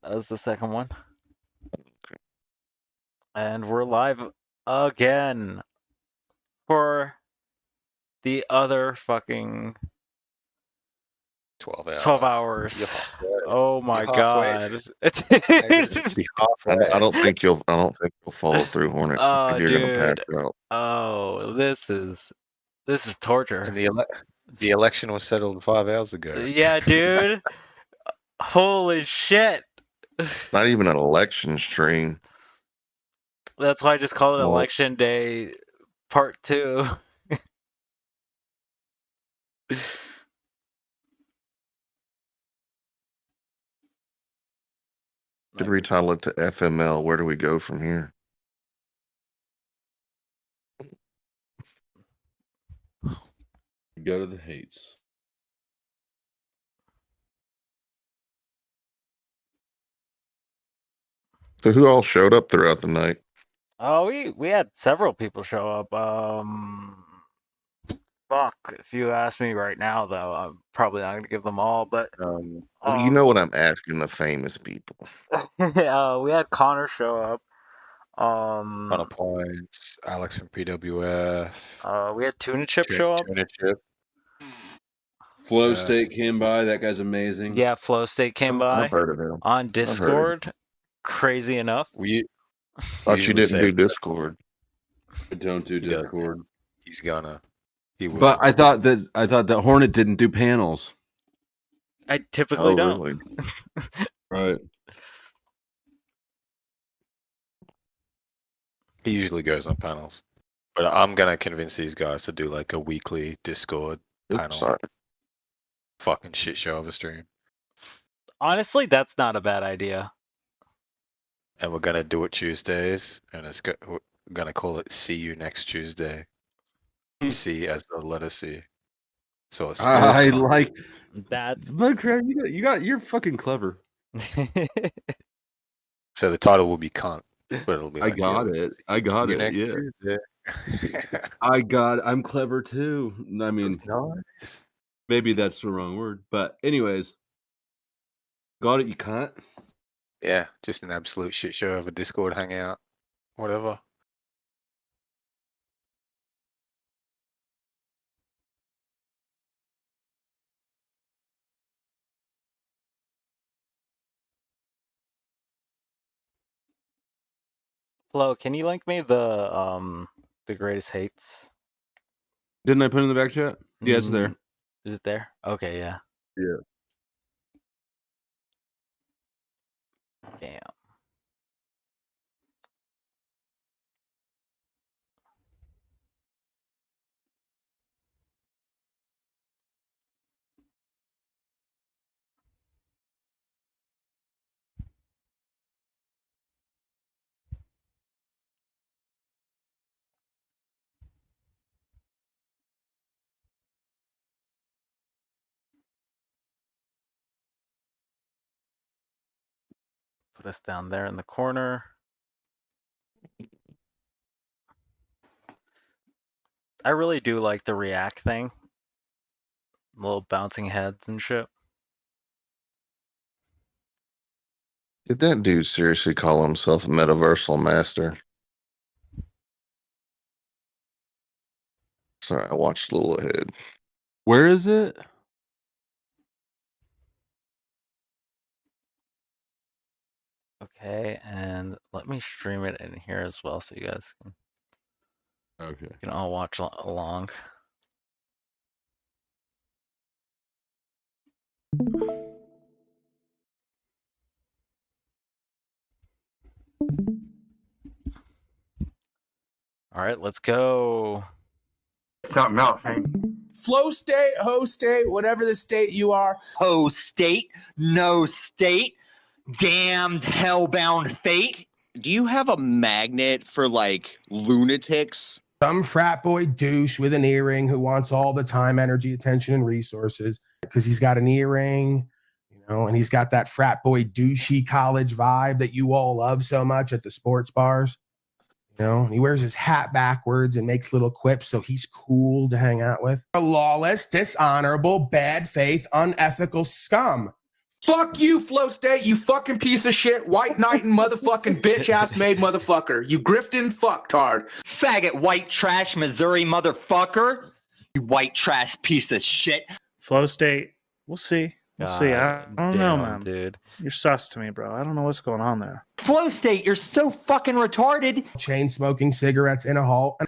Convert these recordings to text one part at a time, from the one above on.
as the second one. And we're live again for the other fucking 12 hours. 12 hours. You're halfway. Oh my You're halfway. god. Be halfway. I don't think you'll follow through, Hornet. Oh, You're gonna pass dude. out. Oh, this is torture. And the election was settled 5 hours ago. Yeah, dude. Holy shit. Not even an election stream. That's why I just call it Well- Election Day Part 2. Should retitle it to FML. Where do we go from here? Go to the hates. So who all showed up throughout the night? Oh, we had several people show up. Fuck. If you ask me right now, though, I'm probably not gonna give them all. But Well, you know what I'm asking the famous people. we had Connor show up. Connor Points, Alex from PWF. We had Tuna Chip show up. Tuna Chip. Flow Yes. State came by. That guy's amazing. Yeah, Flow State came by I've heard of him. on Discord. Crazy enough. Thought you didn't do Discord. I don't do He does. Discord. He's gonna. He will. But I thought that Hornet didn't do panels. I typically don't. Really? Right. He usually goes on panels. But I'm gonna convince these guys to do like a weekly Discord Oops, panel. sorry. Fucking shit show of a stream. Honestly, that's not a bad idea. And we're gonna do it Tuesdays, and we're gonna call it "See You Next Tuesday." C as the letter C. So it's I like That. Mudcrab. You're fucking clever. So the title will be "Cunt," but it'll be. I Like, got it. I got "See it. You Yeah. next Tuesday." I'm clever too. I mean, Nice. maybe that's the wrong word, but anyways, got it. You can't. Yeah, just an absolute shit show of a Discord hangout, whatever. Flo, can you link me the greatest hates? Didn't I put it in the back chat? Yeah, it's there. Is it there? Okay, yeah. Yeah. Damn. Put us down there in the corner. I really do like the React thing. Little bouncing heads and shit. Did that dude seriously call himself a metaversal master? Sorry, I watched a little ahead. Where is it? Okay, and let me stream it in here as well so you guys Okay. can all watch along. All right, let's go. Something else, ain't Flow state, host state, whatever the state you are. Ho state, no state, damned hellbound fate. Do you have a magnet for like lunatics? Some frat boy douche with an earring who wants all the time, energy, attention, and resources because he's got an earring, you know, and he's got that frat boy douchey college vibe that you all love so much at the sports bars. You know, and he wears his hat backwards and makes little quips, so he's cool to hang out with. A lawless, dishonorable, bad faith, unethical scum. Fuck you, Flow State, you fucking piece of shit, white knight and motherfucking bitch ass made motherfucker. You grifting fucktard. Faggot white trash Missouri motherfucker. You white trash piece of shit. Flow State, we'll see. We'll see. I don't know, damn, man. dude. You're sus to me, bro. I don't know what's going on there. Flow State, you're so fucking retarded. Chain smoking cigarettes in a hall.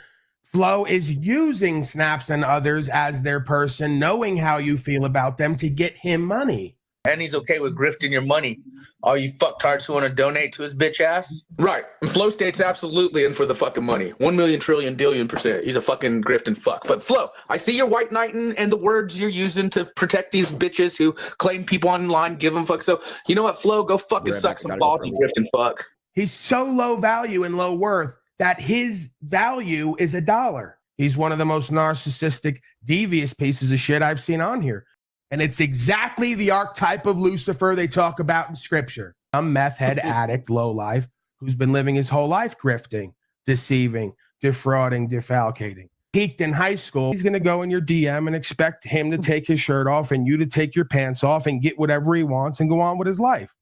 Flo is using Snaps and others as their person, knowing how you feel about them to get him money. And he's okay with grifting your money. All you fucktards who want to donate to his bitch ass. Right. And Flow State's absolutely in for the fucking money. 1 million trillion dillion %. He's a fucking grifting fuck. But Flo, I see your white knighting and the words you're using to protect these bitches who claim people online, give them fuck. So, you know what, Flo? Go fucking suck some balls, you grifting fuck. He's so low value and low worth that his value is $1. He's one of the most narcissistic, devious pieces of shit I've seen on here. And it's exactly the archetype of Lucifer they talk about in scripture. Some meth head addict, lowlife, who's been living his whole life grifting, deceiving, defrauding, defalcating. Peaked in high school, he's going to go in your DM and expect him to take his shirt off and you to take your pants off and get whatever he wants and go on with his life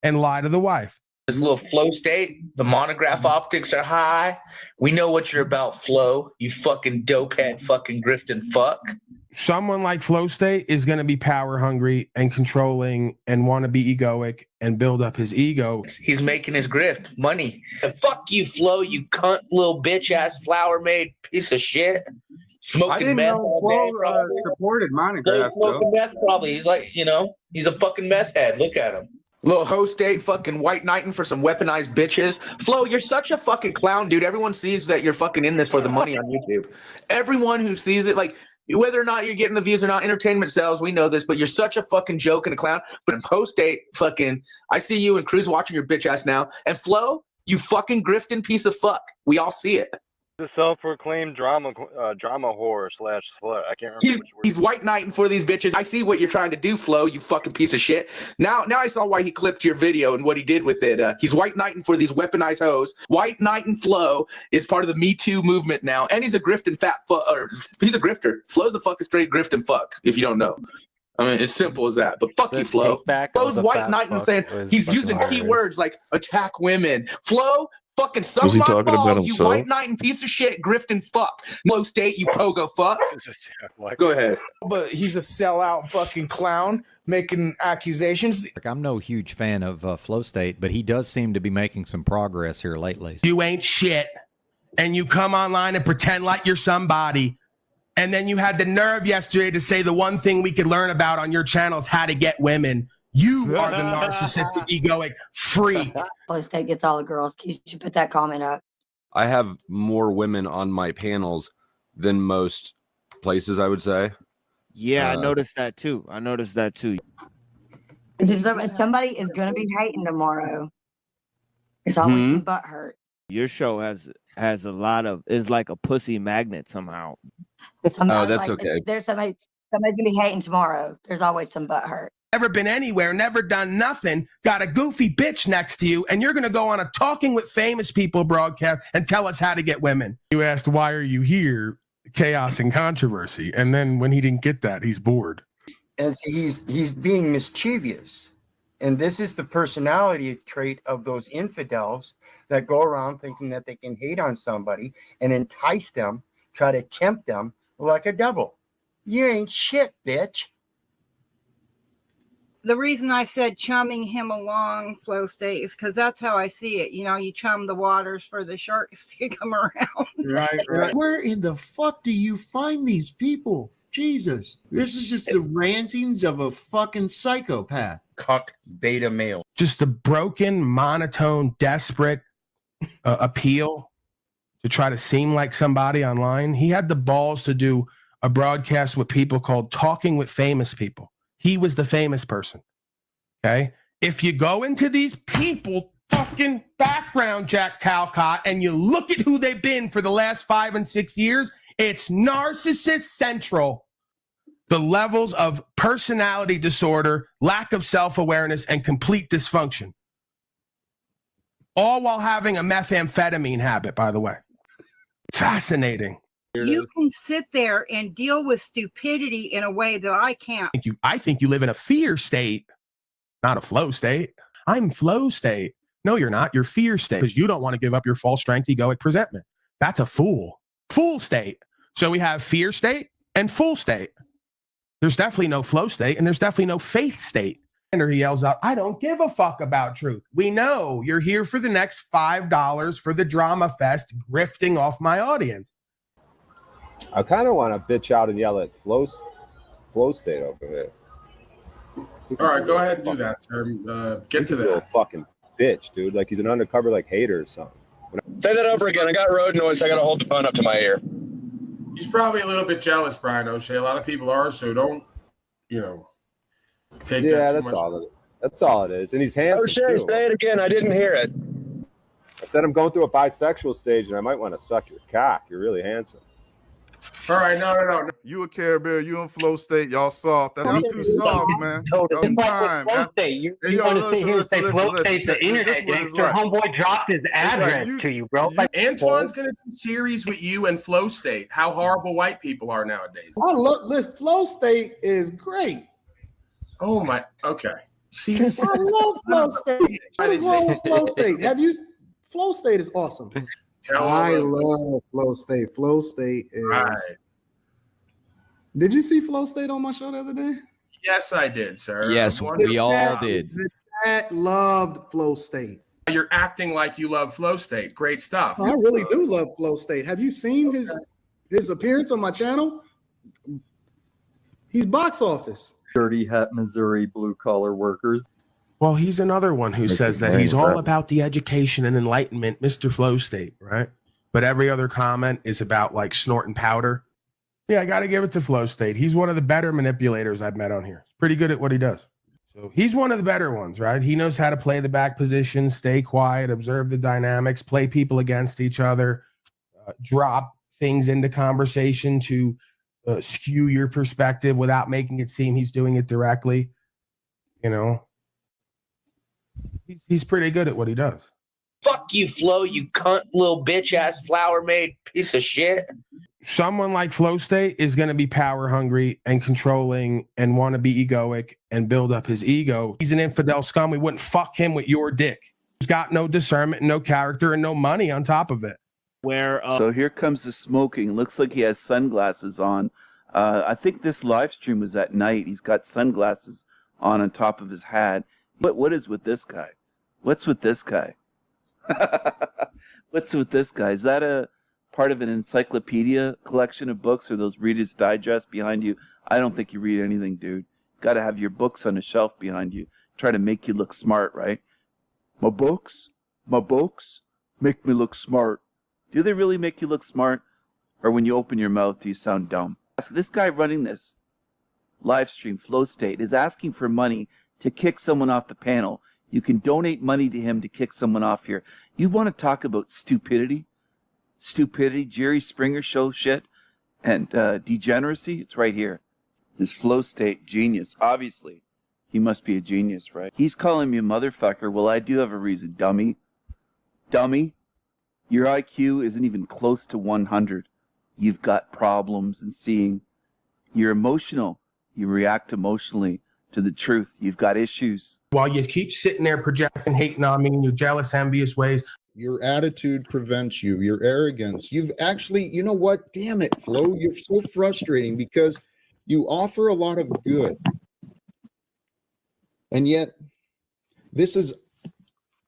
and lie to the wife. This little Flow State, the monograph optics are high. We know what you're about, Flow. You fucking dopehead fucking grifting fuck. Someone like Flow State is going to be power hungry and controlling and want to be egoic and build up his ego. He's making his grift money. And fuck you, Flow, you cunt little bitch ass flower made piece of shit. Smoking meth all day. Supported monograph, smoking meth probably. He's like, he's a fucking meth head. Look at him. Little host state fucking white knighting for some weaponized bitches. Flo, you're such a fucking clown, dude. Everyone sees that you're fucking in this for the money on YouTube. Everyone who sees it, like, whether or not you're getting the views or not, entertainment sells, we know this, but you're such a fucking joke and a clown. But in host state, fucking, I see you and Cruz watching your bitch ass now. And Flo, you fucking grifting piece of fuck. We all see it. The self-proclaimed drama whore / slut. I can't remember. He's white knighting for these bitches. I see what you're trying to do, Flo. You fucking piece of shit. Now I saw why he clipped your video and what he did with it. He's white knighting for these weaponized hoes. White knighting Flo is part of the Me Too movement now, and he's a grifting he's a grifter. Flo's a fucking straight grifting fuck. If you don't know. I mean, it's simple as that. But fuck you, Flo. Flo's white knighting saying he's using keywords like attack women. Flo. Fucking suck my balls, you white knight and piece of shit, grifting fuck. Flow State, you pogo fuck. Go ahead. But he's a sellout fucking clown making accusations. I'm no huge fan of Flow State, but he does seem to be making some progress here lately. You ain't shit. And you come online and pretend like you're somebody. And then you had the nerve yesterday to say the one thing we could learn about on your channel is how to get women. You are the narcissistic, egoic freak. Flow State gets all the girls. You should put that comment up. I have more women on my panels than most places, I would say. Yeah, I noticed that too. If somebody is going to be hating tomorrow, there's always some butt hurt. Your show has a lot of, is like a pussy magnet somehow. That's like, okay. There's somebody's going to be hating tomorrow. There's always some butt hurt. Never been anywhere, never done nothing, got a goofy bitch next to you, and you're going to go on a Talking with Famous People broadcast and tell us how to get women. You asked, why are you here? Chaos and controversy. And then when he didn't get that, he's bored. As he's being mischievous. And this is the personality trait of those infidels that go around thinking that they can hate on somebody and entice them, try to tempt them like a devil. You ain't shit, bitch. The reason I said chumming him along, Flow State, is because that's how I see it. You chum the waters for the sharks to come around. Right. Where in the fuck do you find these people? Jesus. This is just the rantings of a fucking psychopath. Cuck beta male. Just a broken, monotone, desperate appeal to try to seem like somebody online. He had the balls to do a broadcast with people called Talking with Famous People. He was the famous person. Okay. If you go into these people fucking background, Jack Talcott, and you look at who they've been for the last 5 and 6 years, it's narcissist central. The levels of personality disorder, lack of self-awareness, and complete dysfunction. All while having a methamphetamine habit, by the way. Fascinating. You can sit there and deal with stupidity in a way that I can't. I think you live in a fear state, not a flow state. I'm flow state. No, you're not. You're fear state because you don't want to give up your false strength egoic presentment. That's a fool. Fool state. So we have fear state and fool state. There's definitely no flow state and there's definitely no faith state. And he yells out, I don't give a fuck about truth. We know you're here for the next $5 for the drama fest, grifting off my audience. I kind of want to bitch out and yell at flow state over here. All right, go ahead and do that, sir. Get to that. Little fucking bitch, dude. Like he's an undercover like hater or something. Say that over again. I got road noise. I got to hold the phone up to my ear. He's probably a little bit jealous, Brian O'Shea. A lot of people are, so don't, take that too that's much. all it is. That's all it is. And he's handsome O'Shea, too. say it again. I didn't hear it. I said I'm going through a bisexual stage and I might want to suck your cock. You're really handsome. All right, no. You a Care Bear, you in flow state, y'all soft. Y'all too soft, man. It's like flow state. You want to sit here and say flow state's the internet gangster. Homeboy dropped his address to you, bro. Antoine's going to do a series with you and flow state, how horrible white people are nowadays. I love this. Flow state is great. Oh, my. Okay. See, I love flow state. What's wrong with flow state? Flow state is awesome. I love flow state. Flow state is. Right. Did you see flow state on my show the other day? Yes, I did, sir. Yes, we all did. The chat loved flow state. You're acting like you love flow state. Great stuff. I really do love flow state. Have you seen his appearance on my channel? He's box office. Dirty hat Missouri blue collar workers. Well, he's another one who says that he's all about the education and enlightenment, Mr. Flow State, right? But every other comment is about like snorting powder. Yeah, I got to give it to Flow State. He's one of the better manipulators I've met on here. He's pretty good at what he does. So he's one of the better ones, right? He knows how to play the back position, stay quiet, observe the dynamics, play people against each other, drop things into conversation to skew your perspective without making it seem he's doing it directly. He's pretty good at what he does. Fuck you, Flo, you cunt little bitch ass flower made piece of shit. Someone like Flow State is going to be power hungry and controlling and want to be egoic and build up his ego. He's an infidel scum. We wouldn't fuck him with your dick. He's got no discernment, no character, and no money on top of it. So here comes the smoking. Looks like he has sunglasses on. I think this live stream was at night. He's got sunglasses on top of his hat. What is with this guy? What's with this guy? What's with this guy? Is that a part of an encyclopedia collection of books or those Reader's Digest behind you? I don't think you read anything, dude. Got to have your books on a shelf behind you. Try to make you look smart, right? My books make me look smart. Do they really make you look smart? Or when you open your mouth, do you sound dumb? This guy running this live stream, Flow State, is asking for money to kick someone off the panel. You can donate money to him to kick someone off here. You want to talk about stupidity? Jerry Springer show shit, and degeneracy? It's right here. This Flow State genius. Obviously, he must be a genius, right? He's calling me a motherfucker. Well, I do have a reason, dummy. Dummy, your IQ isn't even close to 100. You've got problems in seeing. You're emotional. You react emotionally to the truth. You've got issues. While you keep sitting there projecting, hating on me in your jealous, envious ways. Your attitude prevents you, your arrogance. You've actually, you know what? Damn it, Flo. You're so frustrating because you offer a lot of good. And yet, this is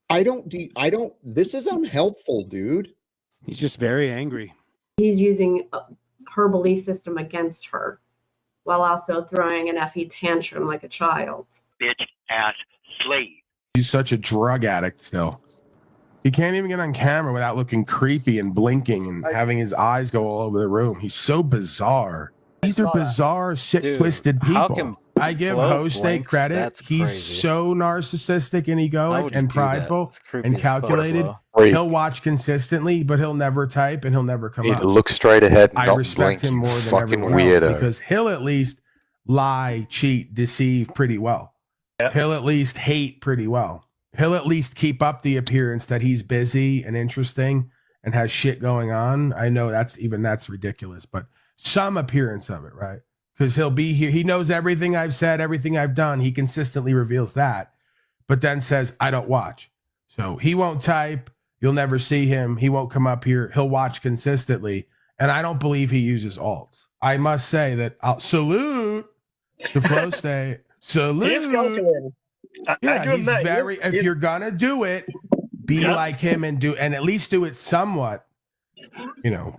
unhelpful, dude. He's just very angry. He's using her belief system against her while also throwing an effing tantrum like a child. Bitch ass slave. He's such a drug addict still. He can't even get on camera without looking creepy and blinking and having his eyes go all over the room. He's so bizarre. These are bizarre, sick, twisted people. I give Host State credit. He's so narcissistic and egoic and prideful and calculated. He'll watch consistently, but he'll never type and he'll never come up. Look straight ahead. And I respect him more than everyone else because he'll at least lie, cheat, deceive pretty well. Yep. He'll at least hate pretty well. He'll at least keep up the appearance that he's busy and interesting and has shit going on. I know that's ridiculous, but some appearance of it, right? Because he'll be here. He knows everything I've said, everything I've done. He consistently reveals that. but then says, I don't watch. So he won't type. You'll never see him. He won't come up here. He'll watch consistently. And I don't believe he uses alts. I must say that I'll salute to Flow State. Salute. He's calculated. Yeah, he's very, if you're going to do it, be like him and at least do it somewhat,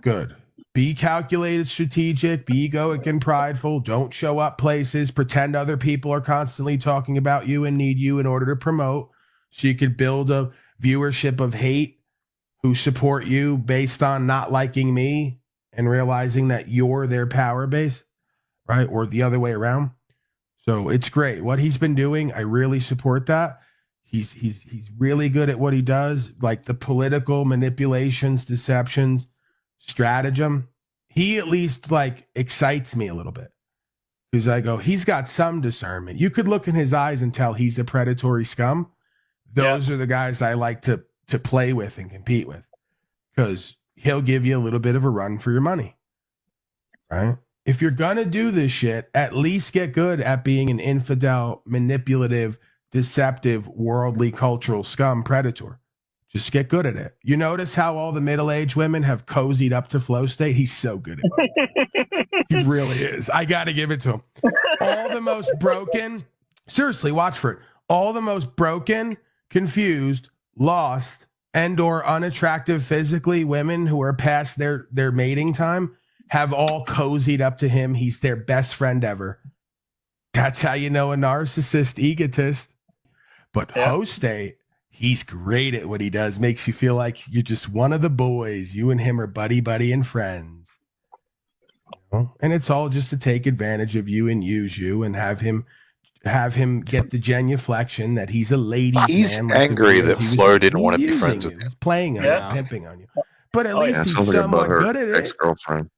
good. Be calculated, strategic, be egoic and prideful. Don't show up places, pretend other people are constantly talking about you and need you in order to promote. So you could build a viewership of hate who support you based on not liking me and realizing that you're their power base, right? Or the other way around. So it's great. What he's been doing, I really support that. He's really good at what he does, like the political manipulations, deceptions, stratagem. He at least like excites me a little bit because I go, he's got some discernment. You could look in his eyes and tell he's a predatory scum. Those are the guys I like to play with and compete with because he'll give you a little bit of a run for your money, right? If you're going to do this shit, at least get good at being an infidel, manipulative, deceptive, worldly, cultural scum predator. Just get good at it. You notice how all the middle-aged women have cozied up to Flow State? He's so good at it. He really is. I got to give it to him. All the most broken, seriously, watch for it. All the most broken, confused, lost, and or unattractive physically women who are past their mating time have all cozied up to him. He's their best friend ever. That's how you know a narcissist egotist. But Host State, he's great at what he does. Makes you feel like you're just one of the boys. You and him are buddy and friends. And it's all just to take advantage of you and use you and have him get the genuflection that he's a ladies' he's man. He's angry that Flo didn't want to be friends with him. He's playing on you, pimping on you. But at least he's somewhat good at it. Ex-girlfriend.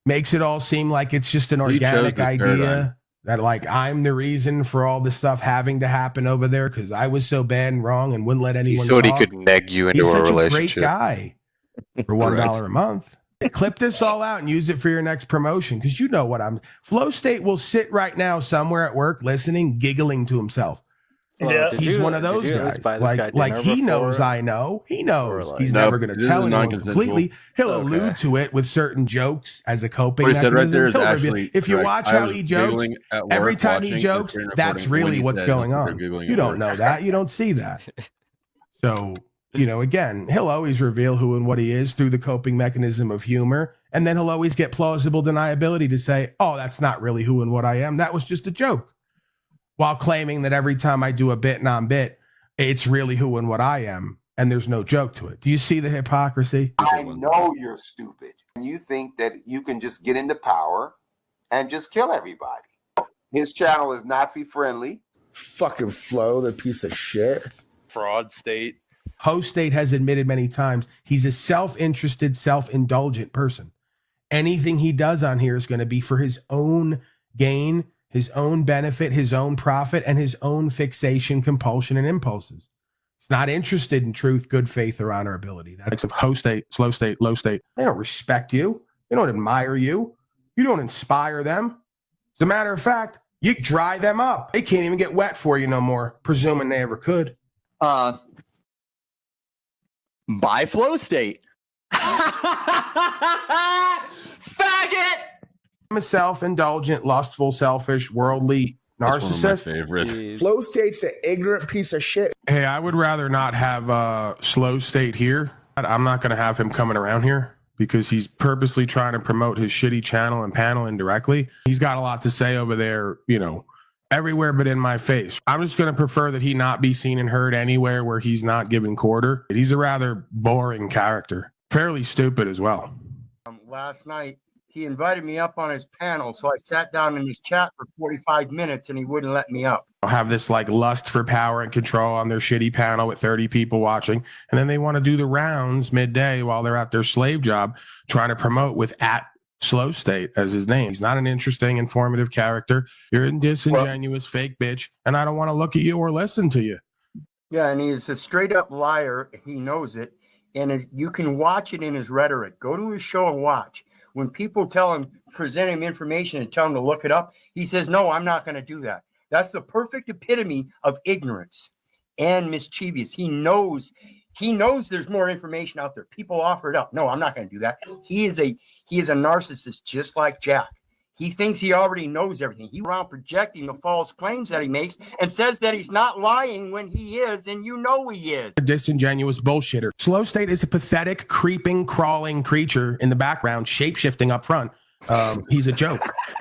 Makes it all seem like it's just an organic idea that like I'm the reason for all this stuff having to happen over there because I was so bad and wrong and wouldn't let anyone. He thought he could neg you into a relationship. He's such a great guy for $1 a month. Clip this all out and use it for your next promotion because you know what Flow State will sit right now somewhere at work listening, giggling to himself. He's one of those guys. Like he knows I know. He knows he's never going to tell anyone completely. He'll allude to it with certain jokes as a coping mechanism. Right there is actually if you watch how he jokes, every time he jokes, that's really what's going on. You don't know that. You don't see that. So, again, he'll always reveal who and what he is through the coping mechanism of humor. And then he'll always get plausible deniability to say, oh, that's not really who and what I am. That was just a joke. While claiming that every time I do a bit non-bit, it's really who and what I am, and there's no joke to it. Do you see the hypocrisy? I know you're stupid. And you think that you can just get into power and just kill everybody. His channel is Nazi friendly. Fucking Flo, the piece of shit. Fraud State. Host State has admitted many times he's a self-interested, self-indulgent person. Anything he does on here is going to be for his own gain, his own benefit, his own profit, and his own fixation, compulsion, and impulses. He's not interested in truth, good faith, or honorability. That's Host State, Slow State, Low State. They don't respect you. They don't admire you. You don't inspire them. As a matter of fact, you dry them up. They can't even get wet for you no more, presuming they ever could. By Flow State. Faggot! I'm a self-indulgent, lustful, selfish, worldly narcissist. Flow State's an ignorant piece of shit. Hey, I would rather not have Slow State here. I'm not going to have him coming around here because he's purposely trying to promote his shitty channel and panel indirectly. He's got a lot to say over there, everywhere but in my face. I'm just going to prefer that he not be seen and heard anywhere where he's not giving quarter. He's a rather boring character. Fairly stupid as well. Last night, he invited me up on his panel, so I sat down in his chat for 45 minutes, and he wouldn't let me up. Have this like lust for power and control on their shitty panel with 30 people watching, and then they want to do the rounds midday while they're at their slave job trying to promote with @Slow State as his name. He's not an interesting, informative character. You're a disingenuous fake bitch, and I don't want to look at you or listen to you. Yeah, and he's a straight-up liar. He knows it, and you can watch it in his rhetoric. Go to his show and watch. When people present him information and tell him to look it up, he says, no, I'm not going to do that. That's the perfect epitome of ignorance. and mischievous. He knows there's more information out there. People offer it up. No, I'm not going to do that. He is a narcissist just like Jack. He thinks he already knows everything. He's around projecting the false claims that he makes and says that he's not lying when he is, and you know he is. A disingenuous bullshitter. Slow State is a pathetic, creeping, crawling creature in the background, shape-shifting up front. He's a joke.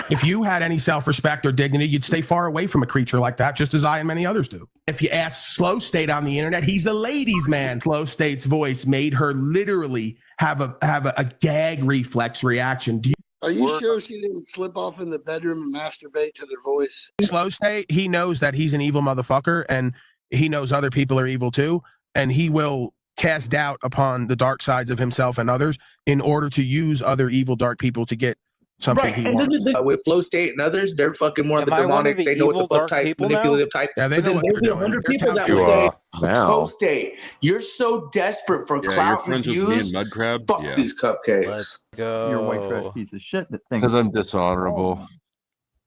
If you had any self-respect or dignity, you'd stay far away from a creature like that, just as I and many others do. If you ask Slow State on the internet, he's a ladies' man. Slow State's voice made her literally have a gag reflex reaction. Are you sure she didn't slip off in the bedroom and masturbate to their voice? Slow State, he knows that he's an evil motherfucker, and he knows other people are evil too, and he will cast doubt upon the dark sides of himself and others in order to use other evil dark people to get something he wants. With Flow State and others, they're fucking more of the demonic. They know what the fuck type, manipulative type. Yeah, they know what they're doing. 100 people that would say, Flow State, you're so desperate for clout and views. Fuck these cupcakes. Let's go. You're a white trash piece of shit that thinks Because I'm dishonorable.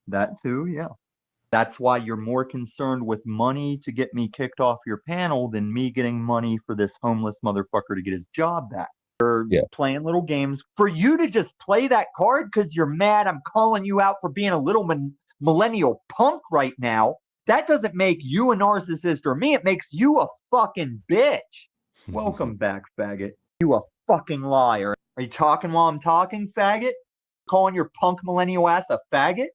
that too. Yeah, that's why you're more concerned with money to get me kicked off your panel than me getting money for this homeless motherfucker to get his job back. You're playing little games. For you to just play that card because you're mad I'm calling you out for being a little millennial punk right now, that doesn't make you a narcissist or me. It makes you a fucking bitch. Welcome back, faggot. You a fucking liar. Are you talking while I'm talking, faggot? Calling your punk millennial ass a faggot?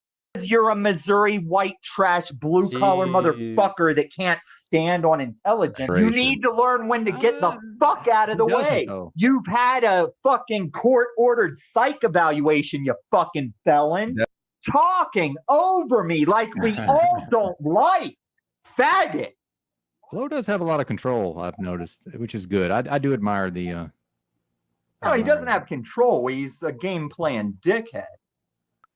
You're a Missouri white trash blue collar motherfucker that can't stand on intelligence. You need to learn when to get the fuck out of the way. You've had a fucking court ordered psych evaluation, you fucking felon. Talking over me like we all don't like. Faggot. Flo does have a lot of control, I've noticed, which is good. I do admire the No, he doesn't have control. He's a game playing dickhead.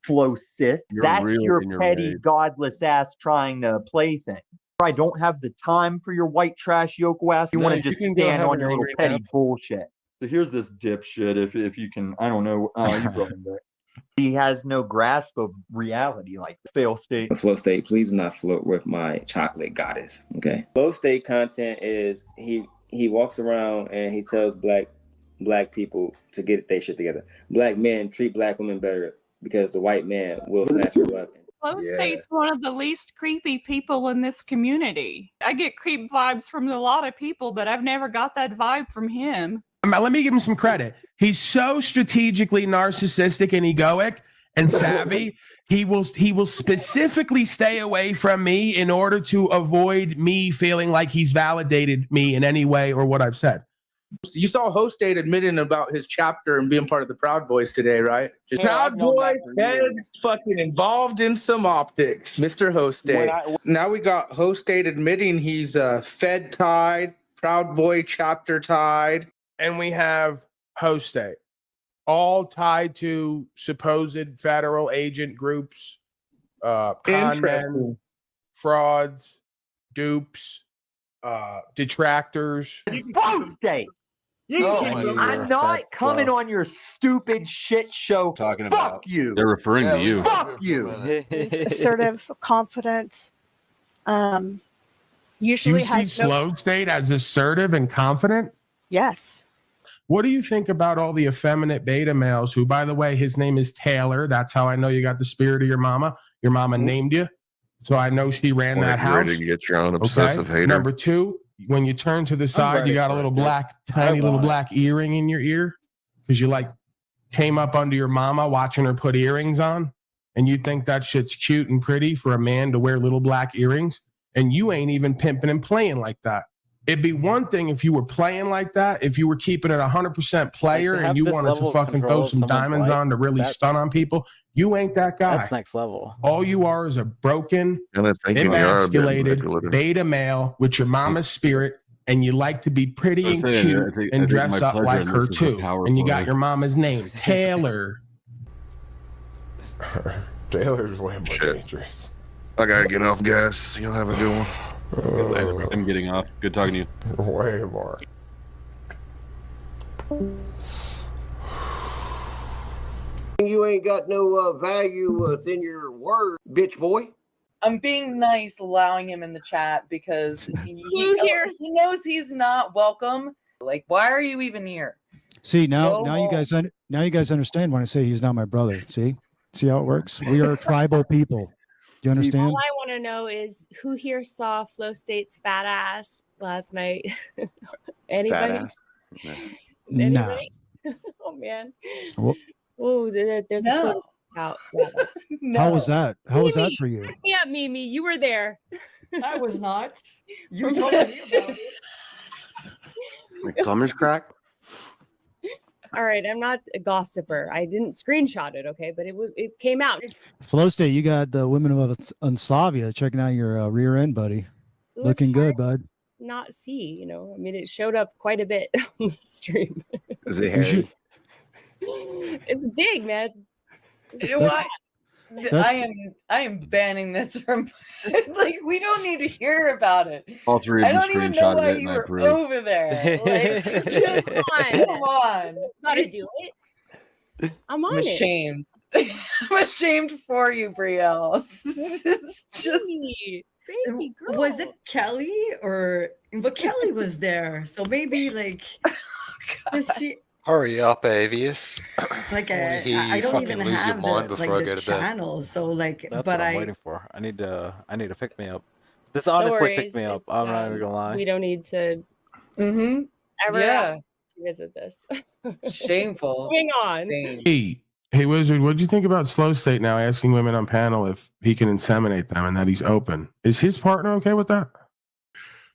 Flo Sith. That's your petty, godless ass trying to play thing. I don't have the time for your white trash Yoko ass. You want to just stand on your little petty bullshit. So here's this dipshit. If you can, I don't know. You brought him back. He has no grasp of reality, like Fail State. Flow State, please do not flirt with my chocolate goddess. Okay. Flow State content is he walks around and he tells black people to get their shit together. Black men treat black women better because the white man will snatch your weapon. Flow State's one of the least creepy people in this community. I get creep vibes from a lot of people, but I've never got that vibe from him. Let me give him some credit. He's so strategically narcissistic and egoic and savvy. He will specifically stay away from me in order to avoid me feeling like he's validated me in any way or what I've said. You saw Hostate admitting about his chapter and being part of the Proud Boys today, right? Proud Boys heads fucking involved in some optics, Mr. Hostate. Now we got Hostate admitting he's Fed tied, Proud Boy chapter tied. And we have Hostate, all tied to supposed federal agent groups, con men, frauds, dupes, detractors. Hostate! I'm not coming on your stupid shit show. Talking Fuck about you. They're referring to you. Fuck you. He's assertive, confident. Usually You see has no. Slow State as assertive and confident? Yes. What do you think about all the effeminate beta males who, by the way, his name is Taylor. That's how I know you got the spirit of your mama. Your mama named you. So I know she ran that house. Ready to get your own obsessive hater. Number two, when you turn to the side, you got a little tiny little black earring in your ear because you came up under your mama watching her put earrings on. And you think that shit's cute and pretty for a man to wear little black earrings. And you ain't even pimping and playing like that. It'd be one thing if you were playing like that, if you were keeping it 100% player and you wanted to fucking throw some diamonds on to really stun on people. You ain't that guy. That's next level. All you are is a broken, emasculated beta male with your mama's spirit, and you like to be pretty and cute and dress up like her too. And you got your mama's name, Taylor. Taylor's way more dangerous. I gotta get off gas. You'll have a good one. I'm getting off. Good talking to you. Way more. You ain't got no value within your word, bitch boy. I'm being nice, allowing him in the chat because he knows he's not welcome. Like, why are you even here? See, now Go you home. guys understand when I say he's not my brother. See how it works? We are tribal people. Do you understand? All I want to know is who here saw Flow State's fat ass last night? Anybody? Fat ass? No. Oh man. Well, Oh, there's a photo out. Yeah. How was that? How was that for you? Yeah, Mimi, you were there. I was not. You told me about it. Plumber's crack. All right, I'm not a gossiper. I didn't screenshot it, okay, but it came out. Flow State, you got the women of Unsavia checking out your rear end, buddy. was Looking good, bud. Not see, I mean, it showed up quite a bit on the stream. Is it hairy? It's big, man. I am banning this from like we don't need to hear about it. All three of I them don't even know screenshotted why it and you I were approved. over there. Like, just come on. Gotta do it. I'm on I'm ashamed. I'm ashamed for you, Brielle. It's just baby girl. Was it Kelly but Kelly was there, so maybe like was she Hurry up, Avius. like I wanna hear I you don't fucking even lose your have mind the, before I like, go the to bed. channel, so like That's but what I'm I waiting for. I need to pick me up. This No honestly worries, picked me up. it's, I'm not even gonna lie. We don't need to ever Yeah. visit this. Shameful. Moving on. Hey, Wizard, what do you think about Slow State now asking women on panel if he can inseminate them and that he's open? Is his partner okay with that?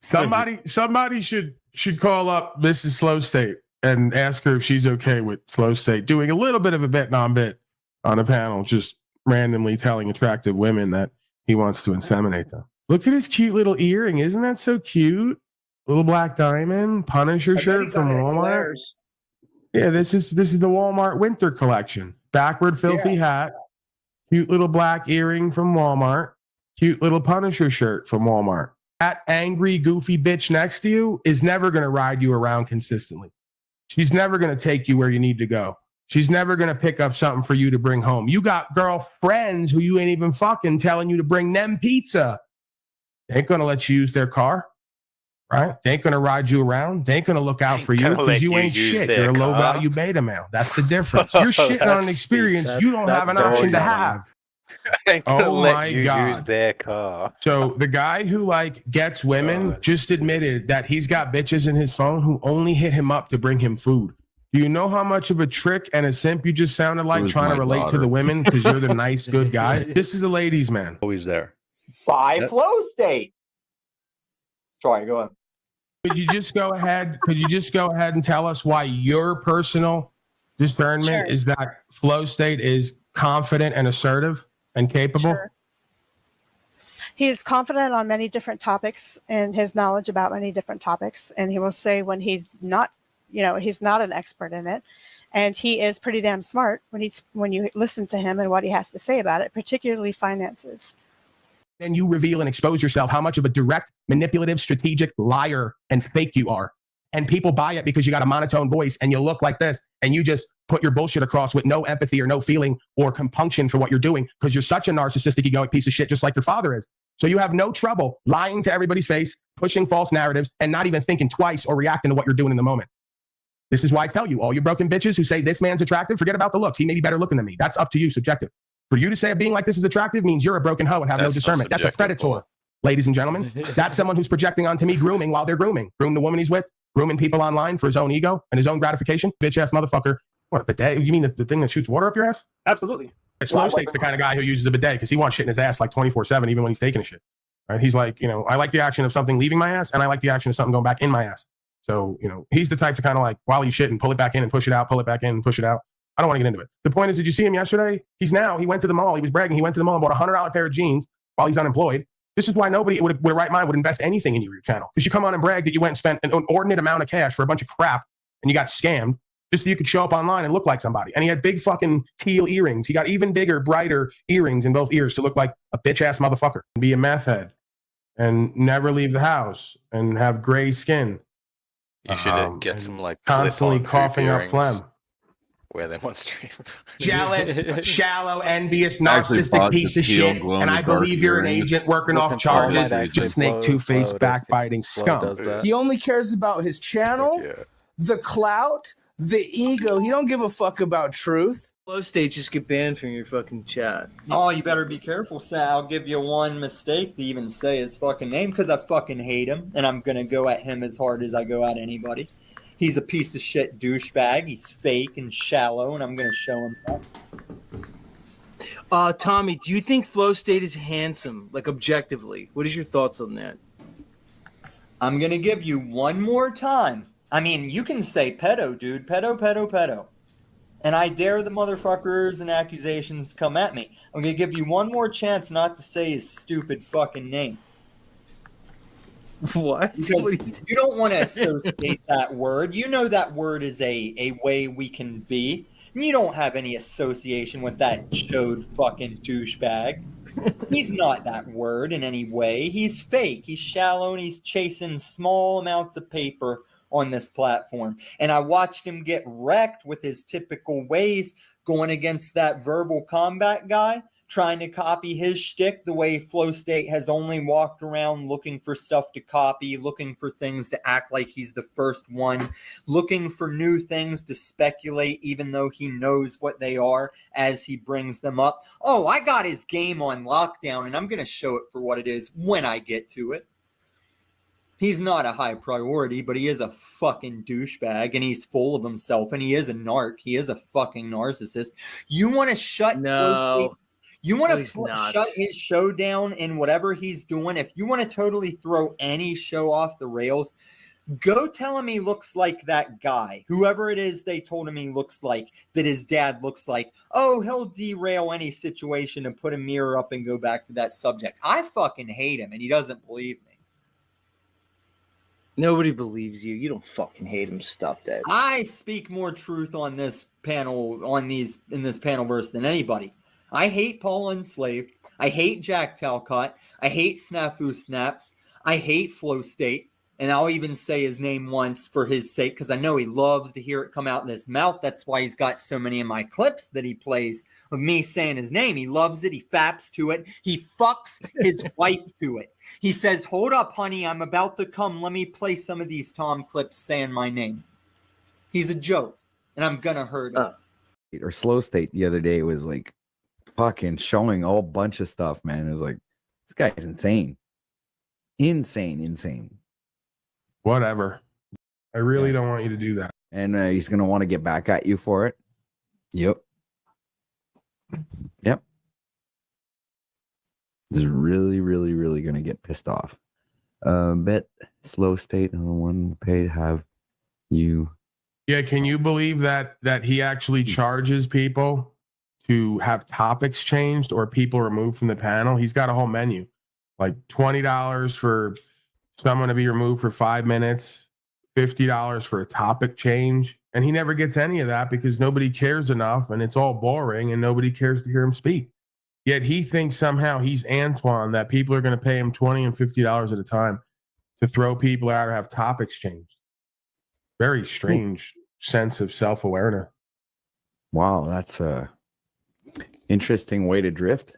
Somebody should call up Mrs. Slow State and ask her if she's okay with Slow State doing a little bit of a bit non-bit on a panel, just randomly telling attractive women that he wants to inseminate them. Look at his cute little earring. Isn't that so cute? Little black diamond, Punisher shirt from Walmart. Yeah, this is the Walmart winter collection. Backward filthy hat, cute little black earring from Walmart, cute little Punisher shirt from Walmart. That angry, goofy bitch next to you is never going to ride you around consistently. She's never going to take you where you need to go. She's never going to pick up something for you to bring home. You got girlfriends who you ain't even fucking telling you to bring them pizza. They ain't going to let you use their car, right? They ain't going to ride you around. They ain't going to look out for you gonna because let you you ain't use shit. their You're a low car. value beta male. That's the difference. You're shitting on an experience you don't have an option to have. Oh my God. Their car. So the guy who like gets women just admitted that he's got bitches in his phone who only hit him up to bring him food. Do you know how much of a trick and a simp you just sounded like was trying to my relate to daughter. the women because you're the nice, good guy? This is a ladies' man. Always there. By Flow State. Sorry, go on. Could you just go ahead and tell us why your personal discernment is that Flow State is confident and assertive and capable? Sure. He is confident on many different topics and his knowledge about many different topics. And he will say when he's not, he's not an expert in it. And he is pretty damn smart when you listen to him and what he has to say about it, particularly finances. Then you reveal and expose yourself how much of a direct, manipulative, strategic liar and fake you are. And people buy it because you got a monotone voice and you look like this and you just put your bullshit across with no empathy or no feeling or compunction for what you're doing because you're such a narcissistic, egoic piece of shit, just like your father is. So you have no trouble lying to everybody's face, pushing false narratives, and not even thinking twice or reacting to what you're doing in the moment. This is why I tell you, all you broken bitches who say this man's attractive, forget about the looks. He may be better looking than me. That's up to you, subjective. For you to say a being like this is attractive means you're a broken hoe and have no That's not discernment. That's a subjective, predator, ladies and gentlemen. That's someone who's projecting onto me grooming while they're grooming. Groom the woman he's with, grooming people online for his own ego and his own gratification. Bitch-ass motherfucker. What, a bidet? You mean the thing that shoots water up your ass? Absolutely. Slow State's the kind of guy who uses a bidet because he wants shit in his ass like 24/7, even when he's taking a shit. Right? He's like, I like the action of something leaving my ass, and I like the action of something going back in my ass. So, he's the type to kind of like, while you shit and pull it back in and push it out, pull it back in and push it out. I don't want to get into it. The point is, did you see him yesterday? He went to the mall. He was bragging. He went to the mall and bought a $100 pair of jeans while he's unemployed. This is why nobody with a right mind would invest anything in your channel. Because you come on and brag that you went and spent an inordinate amount of cash for a bunch of crap and you got scammed just so you could show up online and look like somebody. And he had big fucking teal earrings. He got even bigger, brighter earrings in both ears to look like a bitch-ass motherfucker. Be a meth head and never leave the house and have gray skin. You should get some like constantly clip-on coughing hoop up earrings phlegm. wear them on stream. Jealous, shallow, envious, I actually narcissistic bought piece the of teal shit. glow in And the I dark believe you're an earrings. agent working Listen, off Paul might charges. actually Just snake, Flo- two-faced, Flo does- backbiting Flo scum. does that. He only cares about his channel, the clout, the ego. He don't give a fuck about truth. Flow state, just get banned from your fucking chat. Oh, you better be careful, Sal. I'll give you one mistake to even say his fucking name because I fucking hate him, and I'm gonna go at him as hard as I go at anybody. He's a piece of shit douchebag. He's fake and shallow, and I'm gonna show him that. Tommy, do you think Flow State is handsome, like objectively? What is your thoughts on that? I'm gonna give you one more time. I mean, you can say pedo, dude. Pedo. And I dare the motherfuckers and accusations to come at me. I'm gonna give you one more chance not to say his stupid fucking name. What? Because you don't want to associate that word. You know that word is a way we can be. And you don't have any association with that chode fucking douchebag. He's not that word in any way. He's fake. He's shallow and he's chasing small amounts of paper on this platform. And I watched him get wrecked with his typical ways going against that verbal combat guy, trying to copy his shtick the way Flow State has only walked around looking for stuff to copy, looking for things to act like he's the first one, looking for new things to speculate even though he knows what they are as he brings them up. Oh, I got his game on lockdown and I'm going to show it for what it is when I get to it. He's not a high priority, but he is a fucking douchebag and he's full of himself and he is a narc. He is a fucking narcissist. You want to shut No. You want No, he's not. shut his show down in whatever he's doing. If you want to totally throw any show off the rails, go tell him he looks like that guy. Whoever it is they told him he looks like, that his dad looks like. Oh, he'll derail any situation and put a mirror up and go back to that subject. I fucking hate him and he doesn't believe me. Nobody believes you. You don't fucking hate him. Stop that. I speak more truth on this panel, in this panel verse than anybody. I hate Paul Enslaved. I hate Jack Talcott. I hate Snafu Snaps. I hate Flow State. And I'll even say his name once for his sake because I know he loves to hear it come out in his mouth. That's why he's got so many of my clips that he plays of me saying his name. He loves it. He faps to it. He fucks his wife to it. He says, hold up, honey. I'm about to come. Let me play some of these Tom clips saying my name. He's a joke. And I'm going to hurt him. Or Slow State the other day was like fucking showing a whole bunch of stuff, man. It was like, this guy's insane. Insane. Whatever. I really don't want you to do that. And he's going to want to get back at you for it. Yep. He's really going to get pissed off. Bet Slow State and the one paid have you. Yeah, can you believe that he actually charges people to have topics changed or people removed from the panel? He's got a whole menu, like $20 for someone to be removed for 5 minutes, $50 for a topic change, and he never gets any of that because nobody cares enough, and it's all boring, and nobody cares to hear him speak. Yet he thinks somehow he's Antoine, that people are going to pay him $20 and $50 at a time to throw people out or have topics changed. Very strange sense of self-awareness. Wow, that's a interesting way to drift.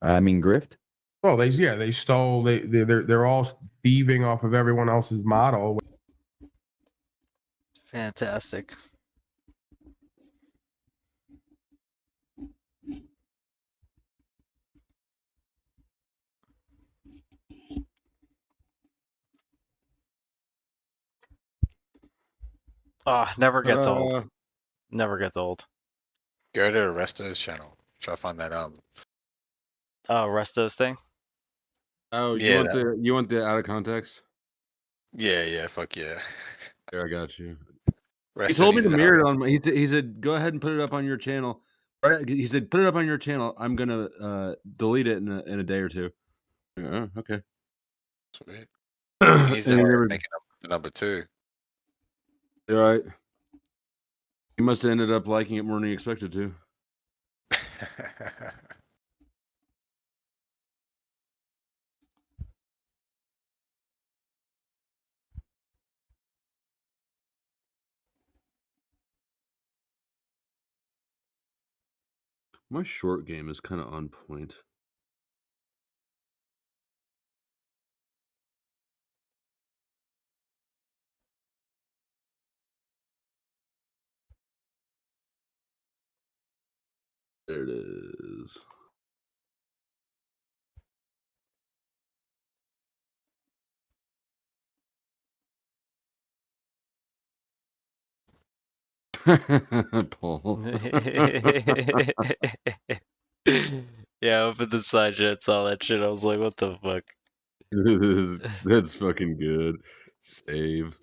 I mean, grift. Well, they stole. They're all thieving off of everyone else's model. Fantastic. Never gets old. Never gets old. Go to Resto's channel. Try to find that Oh, Resto's thing? Oh, Yeah, you want the out of context? Yeah, fuck yeah. There, I got you. He Resto told me needs to to mirror hurry it up. on my. He said, go ahead and put it up on your channel. Right? He said, put it up on your channel. I'm gonna delete it in a day or two. Oh, okay. Sweet. And He's he never- making up the number 2. You're right. He must have ended up liking it more than he expected to. My short game is kind of on point. There it is. Paul. Yeah, I opened the side chat, saw that shit. I was like, what the fuck? That's fucking good. Save.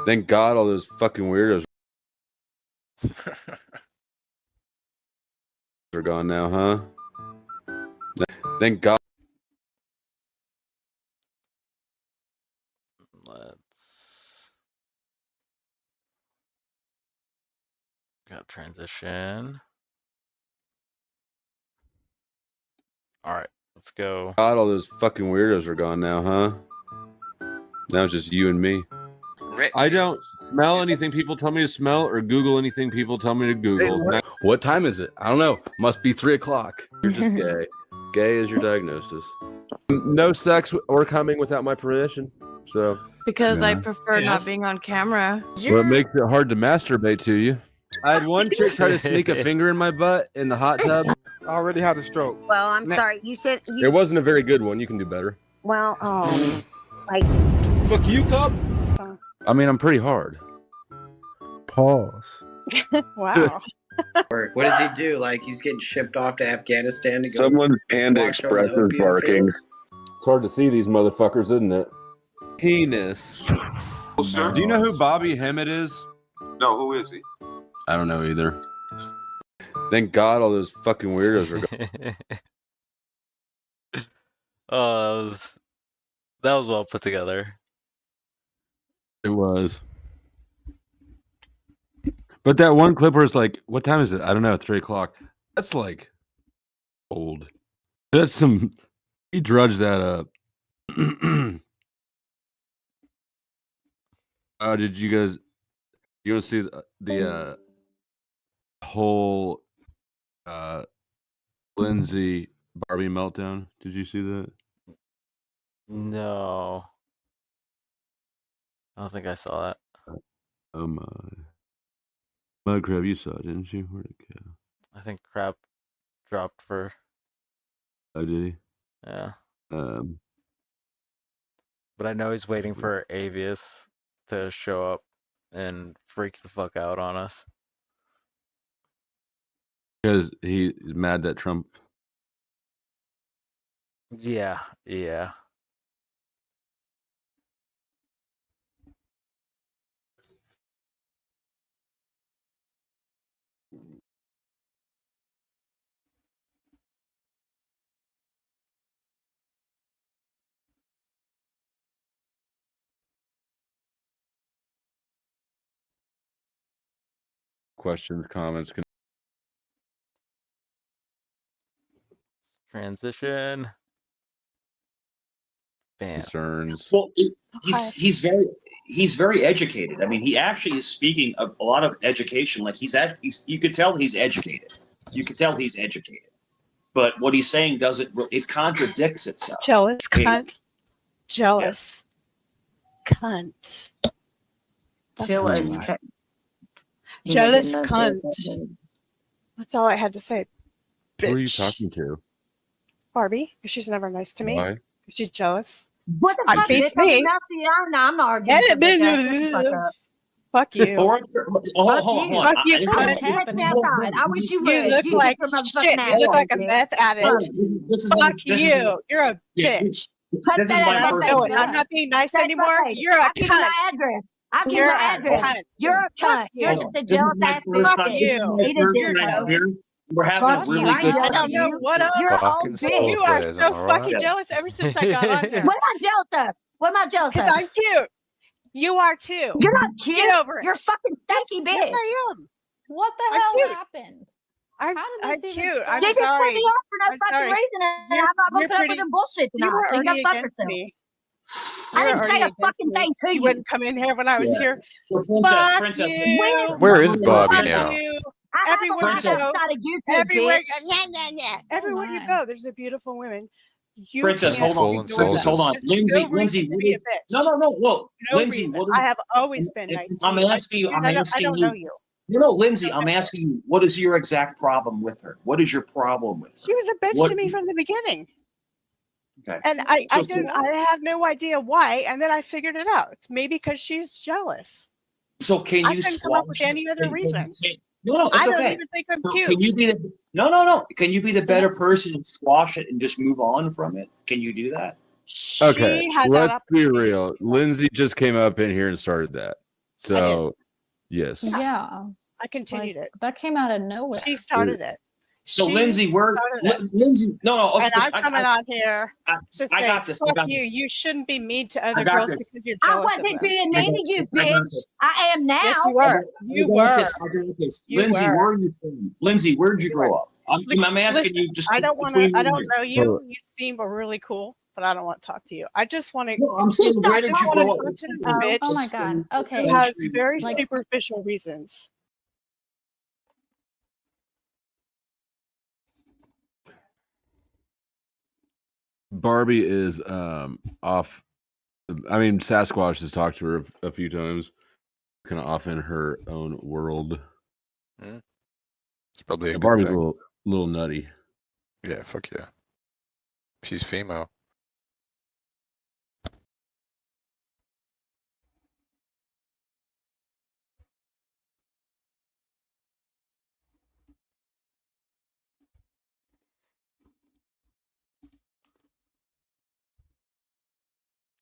Thank God all those fucking weirdos are gone now, huh? Thank God. Let's got transition. All right, let's go. God, all those fucking weirdos are gone now, huh? Now it's just you and me. I don't smell anything people tell me to smell or Google anything people tell me to Google. What time is it? I don't know. Must be 3 o'clock. You're just gay. Gay is your diagnosis. No sex or coming without my permission. So Because I prefer not being on camera. Well, it makes it hard to masturbate to you. I had one chick try to sneak a finger in my butt in the hot tub. I already had a stroke. Well, I'm sorry. You said It wasn't a very good one. You can do better. Well, like. Fuck you, cub. I mean, I'm pretty hard. Pause. Wow. What does he do? Like he's getting shipped off to Afghanistan to go. Someone's Panda watch over the Express is opium barking. fields? It's hard to see these motherfuckers, isn't it? Penis. sir? Do you know who Bobby Hemmett is? No, who is he? I don't know either. Thank God all those fucking weirdos are gone. Oh, that was well put together. It was. But that one clip where it's like, what time is it? I don't know, 3 o'clock. That's like old. That's some. He drudged that up. Did you guys? You want to see the whole Lindsay Barbie meltdown? Did you see that? No. I don't think I saw that. Oh my. Mudcrab, you saw it, didn't you? Where'd it go? I think crap dropped for. Oh, did he? Yeah. But I know he's waiting for Avius to show up and freak the fuck out on us. Because he's mad that Trump. Yeah, yeah. Questions, comments, Transition. Bam. concerns. Well, he's very educated. I mean, he actually is speaking a lot of education. Like you could tell he's educated. You could tell he's educated. But what he's saying it contradicts itself. Jealous cunt. Jealous cunt. Jealous That's cunt. Jealous Yeah, cunt. That's all I had to say. Who are you Bitch. talking to? Barbie, 'cause she's never nice to me. Why? She's jealous. What the fuck? Beats Bitch, me. I'm not arguing. Get it, with your bitch. ass. Shut the fuck up. Fuck you. Hold on. Fuck you, What's cunt. happening outside? I wish you would. You look You like get some motherfucking shit. ass You look like a bitch. meth addict. Fuck you. You're a Yeah, bitch. Cut This is that my out of first- my No, face. I'm not being nice Touch my anymore. face. You're a I'll give you my cunt. address. I'll give you You're my a address. cunt. You're a cunt. You're Hold just on. a This is jealous my ass first bitch. time- this is my Eat a first dick, time bro. here. We're having Fuck a really you. I good ain't I jealous don't of know you. what up. You're all Fucking bitch. slow You are players, so am I fucking right? jealous ever since I got on here. What am I jealous of? What am I jealous of? Because I'm cute. You are too. You're not cute. Get over it. You're a fucking stanky bitch. Yes, I am. What the I'm hell cute. happened? I'm How I'm did this even cute. start? I'm She just put sorry. me off for no I'm fucking sorry. reason, and You're- I'm not gonna you're put up with pretty- them bullshit You tonight. were So you already go fuck against yourself. me. I You're didn't say already a against fucking me. thing to You you. wouldn't come in here when I was Yeah. here. So Fuck Princess, you. Where is Bobby Fuck now? You. I have a Everywhere life you go, outside of YouTube, everywhere, bitch. everywhere you go, there's a beautiful woman. You Princess, can't hold on. ignore Princess, that. hold on. There's Lindsay, no reason Lindsay, to what be a is, bitch. no. No Lindsay, reason. what is, I have always been nice to I'm you. asking you, I'm I asking don't you. know you. No, Lindsay, I'm asking you, what is your exact problem with her? What is your problem with her? She was a bitch What- to me from the beginning. Okay. And I So- have no idea why. And then I figured it out. It's maybe because she's jealous. So can I you couldn't come up with squash it? any other reason. No, it's I don't okay. even think I'm So cute. Can you be the no? Can you be the better person and squash it and just move on from it? Can you do that? Okay, She had that let's be opportunity. real. Lindsay just came up in here and started that. So, yes. Yeah. I continued it. That came out of nowhere. She started it. So She Lindsay, started it. Lindsay, no, And I'm coming on here to I say, got this. I fuck got you. this. You shouldn't be mean to other got girls this. because you're I jealous of wasn't them. being mean to you, I got bitch. this. I am now. Yes, you were. You I got were. this. I got this. You Lindsay, were. where are you from? Lindsay, where'd you grow up? I'm asking you just. I don't want between to. I me and don't you. know you. You seem really cool, but I don't want to talk to you. I just want to. No, I'm saying, where did you grow up? Bitch Oh my God. Okay. who has very Like- superficial reasons. Barbie is off. I mean, Sasquatch has talked to her a few times, kind of off in her own world. It's probably a good Barbie's thing. a little nutty. Yeah, fuck yeah. She's female.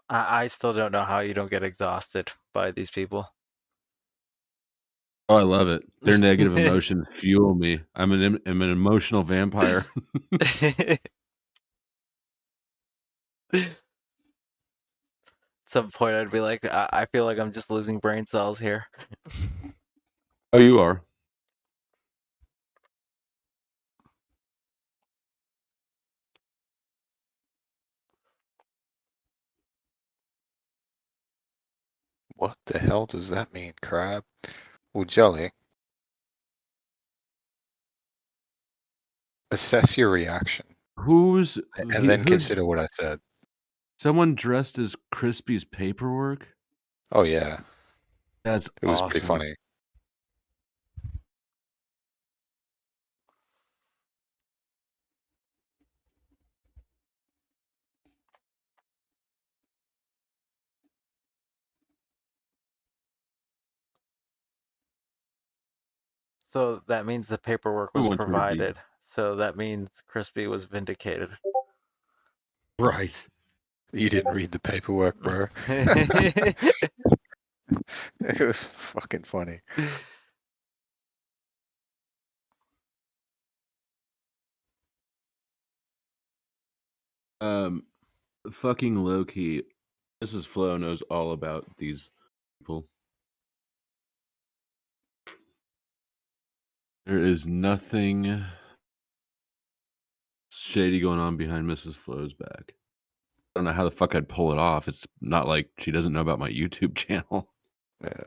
I still don't know how you don't get exhausted by these people. Oh, I love it. Their negative emotions fuel me. I'm an emotional vampire. At some point, I'd be like, I feel like I'm just losing brain cells here. Oh, you are. What the hell does that mean, crab? Well, Jelly. Assess your reaction. Who's And then consider what I said. Someone dressed as Crispy's paperwork? Oh yeah. That's It was awesome. pretty funny. So that means the paperwork Who was wants me to be? provided. So that means Crispy was vindicated. Right. You didn't read the paperwork, bro. It was fucking funny. Fucking low key. Mrs. Flo knows all about these people. There is nothing shady going on behind Mrs. Flo's back. I don't know how the fuck I'd pull it off. It's not like she doesn't know about my YouTube channel. Yeah.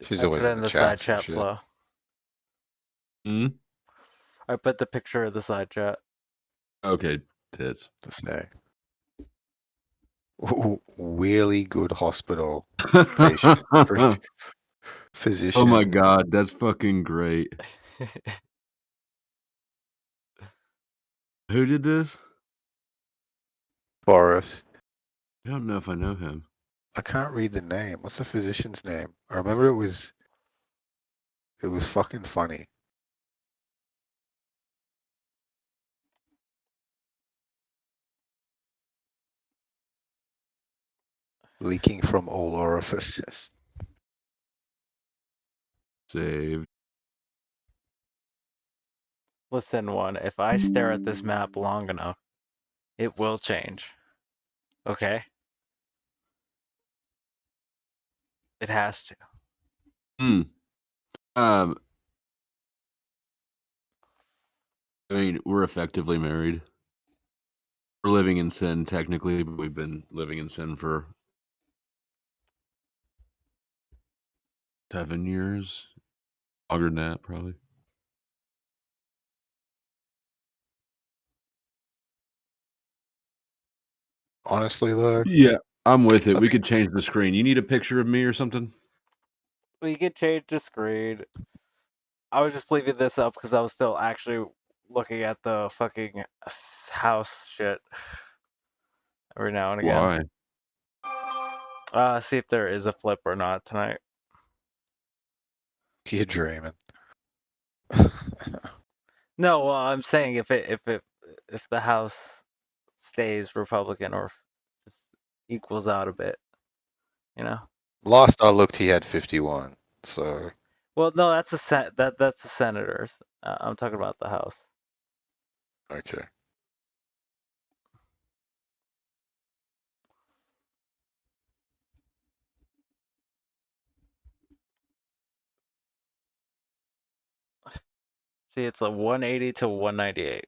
She's I always put it in in the the side chat. chat flow. Hmm? I put the picture of the side chat. Okay, tits. To say. Ooh, really good hospital patient. Physician. Oh my god, that's fucking great. Who did this? Boris. I don't know if I know him. I can't read the name. What's the physician's name? I remember it was fucking funny. Leaking from all orifices. Saved. Listen, one, if I stare at this map long enough, it will change. Okay? It has to. I mean, we're effectively married. We're living in sin technically, but we've been living in sin for 7 years. Longer than that, probably. Honestly, though. Yeah, I'm with it. We could change the screen. You need a picture of me or something? We could change the screen. I was just leaving this up because I was still actually looking at the fucking house shit every now and again. Why? See if there is a flip or not tonight. You're dreaming. No, well, I'm saying if the House stays Republican or just equals out a bit, you know. Last I looked, he had 51. So. Well, no, that's that's the senators. I'm talking about the House. Okay. See, it's a 180 to 198.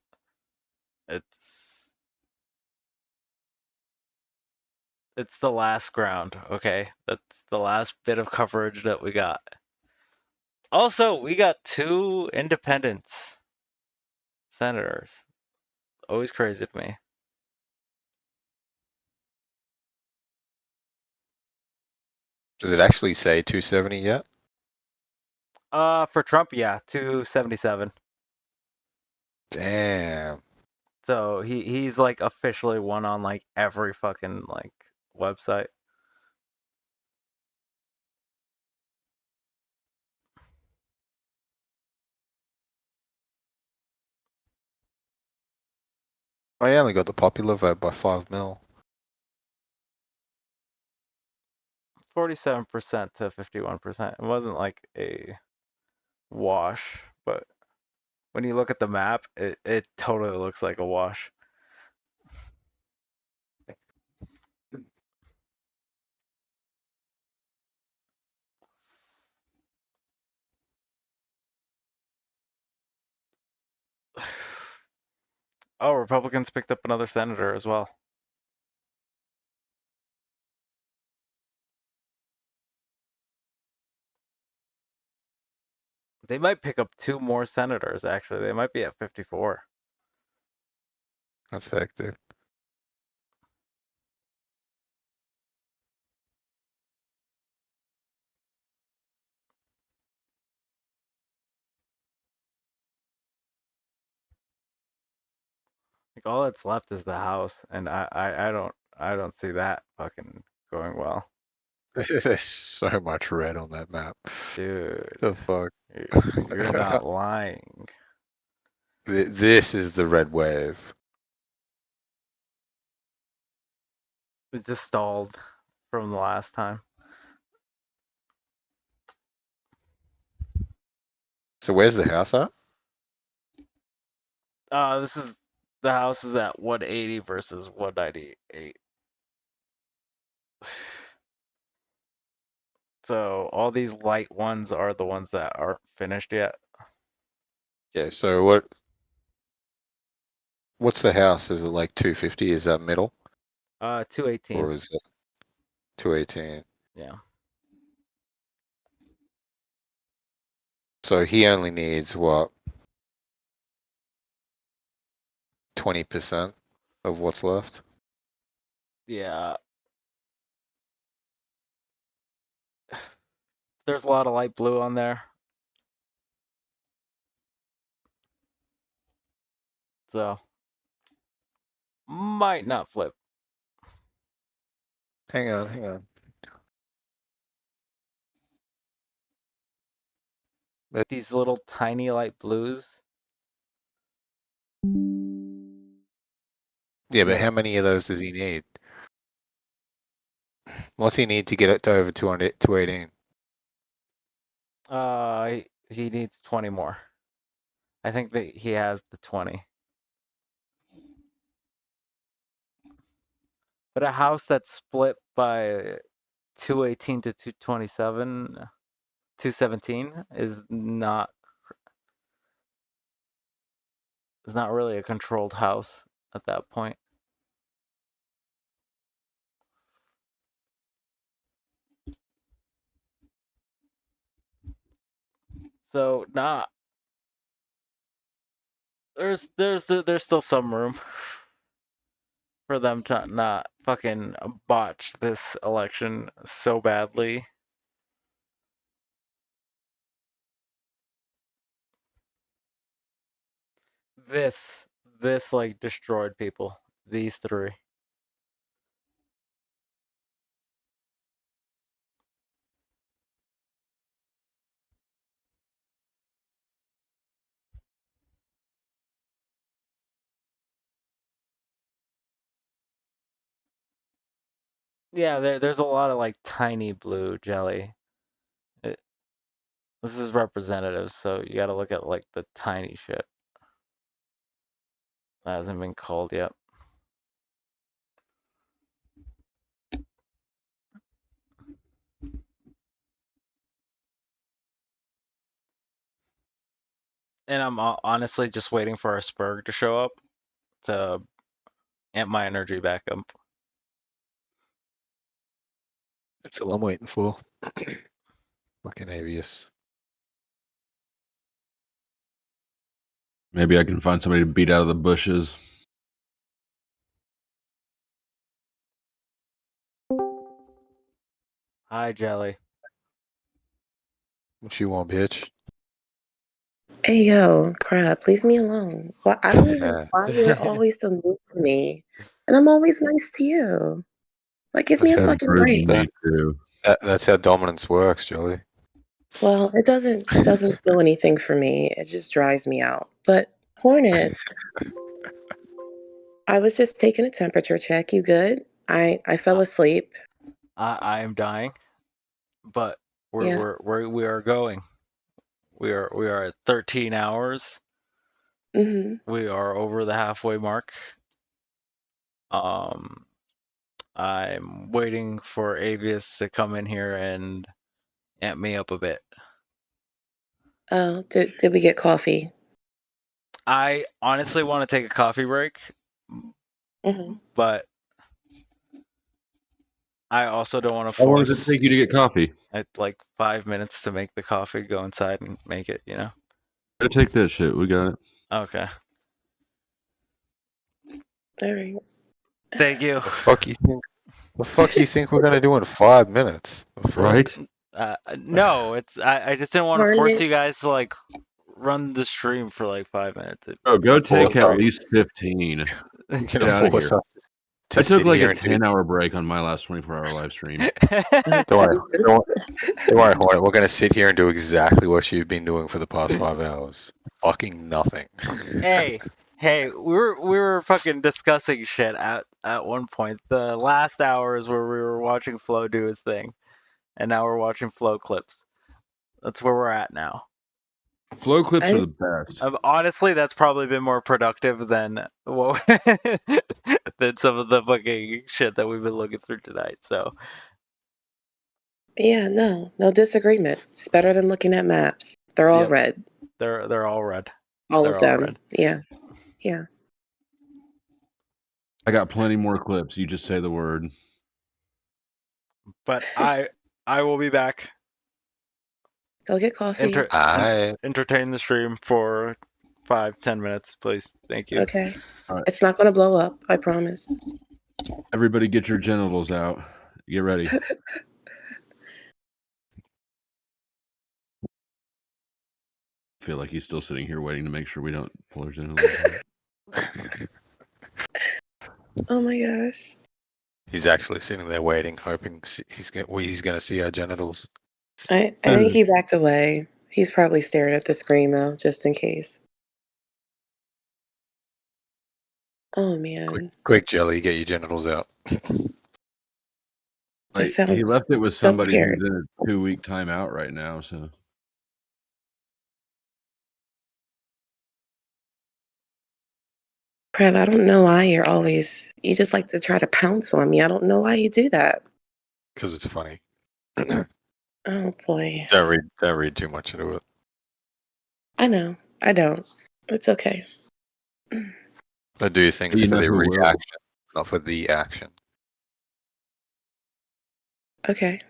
It's the last ground, okay? That's the last bit of coverage that we got. Also, we got 2 independents senators. Always crazy to me. Does it actually say 270 yet? For Trump, yeah, 277. Damn. So he's like officially won on like every fucking like website. I only got the popular vote by 5 mil. 47% to 51%. It wasn't like a wash, but when you look at the map, it totally looks like a wash. Oh, Republicans picked up another senator as well. They might pick up 2 more senators, actually. They might be at 54. That's hectic. Like all that's left is the House, and I don't see that fucking going well. There's so much red on that map. Dude. The fuck? You're not lying. This is the red wave. It just stalled from the last time. So where's the house at? This is the House is at 180 versus 198. So all these light ones are the ones that aren't finished yet. Yeah, so what's the house? Is it like 250? Is that middle? 218. Or is it 218? Yeah. So he only needs what? 20% of what's left? Yeah. There's a lot of light blue on there. So might not flip. Hang on. These little tiny light blues. Yeah, but how many of those does he need? What's he need to get it to over 200, 218? He needs 20 more. I think that he has the 20. But a house that's split by 218 to 227, 217 is not really a controlled house at that point. So not there's still some room for them to not fucking botch this election so badly. This like destroyed people. These three. Yeah, there's a lot of like tiny blue jelly. This is representative, so you got to look at like the tiny shit that hasn't been called yet. And I'm honestly just waiting for a Spurg to show up to amp my energy back up. That's all I'm waiting for. Fucking Avius. Maybe I can find somebody to beat out of the bushes. Hi, Jelly. What you want, bitch? Hey yo, crap, leave me alone. Well, I don't even why you're always so mean to me. And I'm always nice to you. Like give me a fucking break. That's how dominance works, Joey. Well, it doesn't do anything for me. It just drives me out. But Hornet, I was just taking a temperature check. You good? I fell asleep. I am dying, but we Yeah. are going. We are at 13 hours. Mm-hmm. We are over the halfway mark. I'm waiting for Avius to come in here and amp me up a bit. Oh, did we get coffee? I honestly want to take a coffee break, Mm-hmm. but I also don't want to How long does force. it take you to get coffee? At like 5 minutes to make the coffee. Go inside and make it. You know. Go take that shit. We got it. Okay. All right. Thank you. The fuck you think we're gonna do in 5 minutes? The fuck? Right? No, it's I just didn't want to Darn force it. you guys to like run the stream for like 5 minutes. Oh, go take Force at us. least 15. You Get can out of force here. us to I took sit like here a and do. 10-hour break on my last 24-hour live stream. Don't worry, Hornet. We're gonna sit here and do exactly what you've been doing for the past 5 hours. Fucking nothing. Hey, we were fucking discussing shit at one point. The last hours where we were watching Flo do his thing, and now we're watching Flo clips. That's where we're at now. Flow clips are the best. Honestly, that's probably been more productive than than some of the fucking shit that we've been looking through tonight. So Yeah, no disagreement. It's better than looking at maps. They're all Yep. red. they're all red. All They're of all them. red. Yeah. Yeah. I got plenty more clips. You just say the word. But I will be back. Go get coffee. Entertain the stream for 5-10 minutes, please. Thank you. Okay. All right. It's not going to blow up. I promise. Everybody get your genitals out. Get ready. I feel like he's still sitting here waiting to make sure we don't pull our genitals out. Oh my gosh. He's actually sitting there waiting, hoping he's gonna see our genitals. I think he backed away. He's probably staring at the screen though, just in case. Oh man. Quick, Jelly, get your genitals out. Like, sounds he left it with so somebody weird. who's in a 2-week timeout right now, so. Crap, I don't know why you just like to try to pounce on me. I don't know why you do that. Because it's funny. Oh boy. Don't read too much into it. I know. I don't. It's okay. I do things You for know the who will. reaction, not for the action. Okay.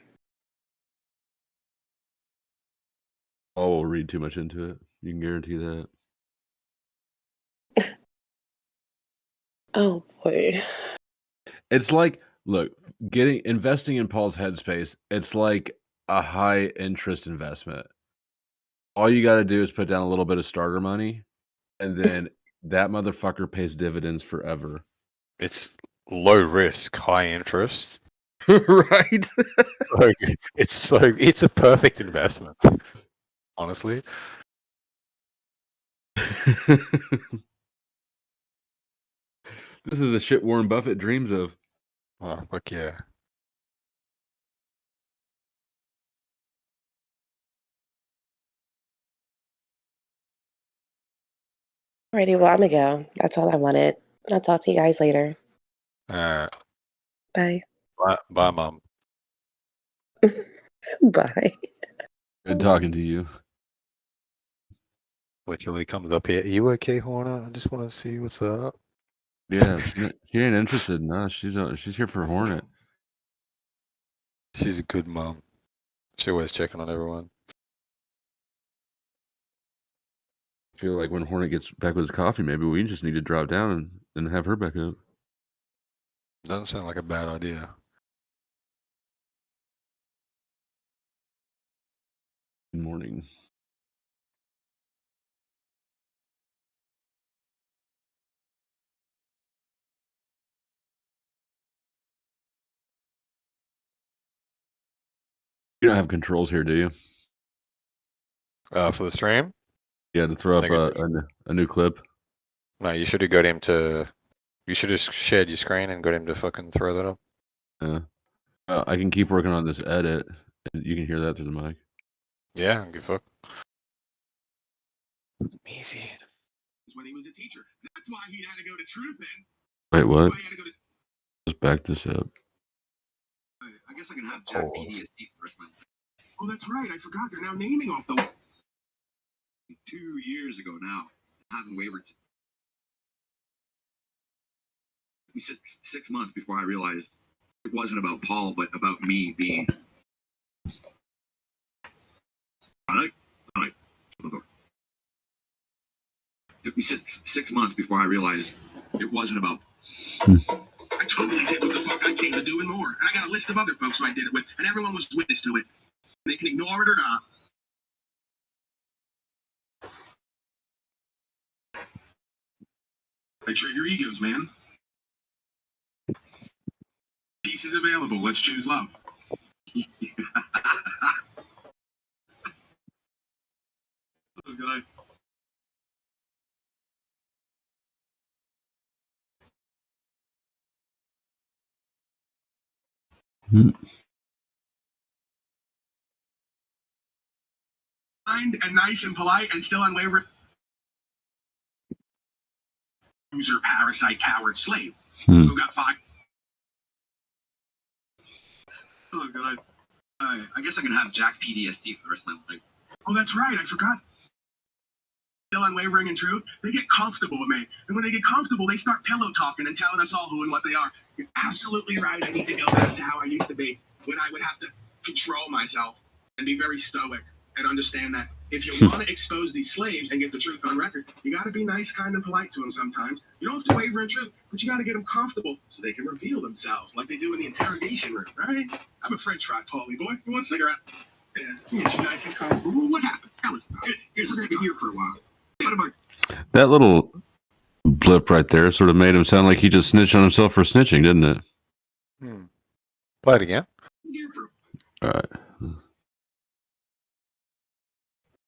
Oh, we'll read too much into it. You can guarantee that. Oh boy. It's like, look, investing in Paul's headspace, it's like a high interest investment. All you got to do is put down a little bit of starter money, and then that motherfucker pays dividends forever. It's low risk, high interest. Right? It's a perfect investment. Honestly. This is the shit Warren Buffett dreams of. Oh, fuck yeah. Alrighty, well, I'm gonna go. That's all I wanted. I'll talk to you guys later. Bye. Bye. Bye, Mom. Bye. Good talking to you. Wait till he comes up here. Are you okay, Horner? I just want to see what's up. Yeah, she ain't interested in us. She's here for Hornet. She's a good mom. She always checking on everyone. I feel like when Hornet gets back with his coffee, maybe we just need to drop down and have her back up. Doesn't sound like a bad idea. Good morning. You don't have controls here, do you? For the stream? Yeah, to throw up a new clip. No, you should have got him to. You should have shared your screen and got him to fucking throw that up. Yeah. I can keep working on this edit, and you can hear that through the mic. Yeah, I don't give a fuck. Easy. When he was a teacher. That's why he had to go to Truth in. Wait, what? Let's back this up. I guess I can have Jack PTSD first, man. Oh, that's right. I forgot. They're now naming off the 2 years ago now. Haven't wavered. We said 6 months before I realized it wasn't about Paul, but about me being. All right. Took me 6 months before I realized it wasn't about. I totally did what the fuck I came to do and more. And I got a list of other folks who I did it with, and everyone was witness to it. They can ignore it or not. They trigger egos, man. Pieces available. Let's choose love. Oh, God. Kind and nice and polite and still unwavering. User, parasite, coward, slave. Who got 5? Oh, God. I guess I can have Jack PTSD for the rest of my life. Oh, that's right. I forgot. Still unwavering and true. They get comfortable with me. And when they get comfortable, they start pillow talking and telling us all who and what they are. You're absolutely right. I need to go back to how I used to be, when I would have to control myself and be very stoic and understand that if you want to expose these slaves and get the truth on record, you got to be nice, kind, and polite to them sometimes. You don't have to waver in truth, but you got to get them comfortable so they can reveal themselves like they do in the interrogation room, right? I'm a French fry, Paulie boy. You want a cigarette? Yeah, get you nice and comfortable. What happened? Tell us about it. Here's a cigarette here for a while. What about That little blip right there sort of made him sound like he just snitched on himself for snitching, didn't it? Play it again. All right.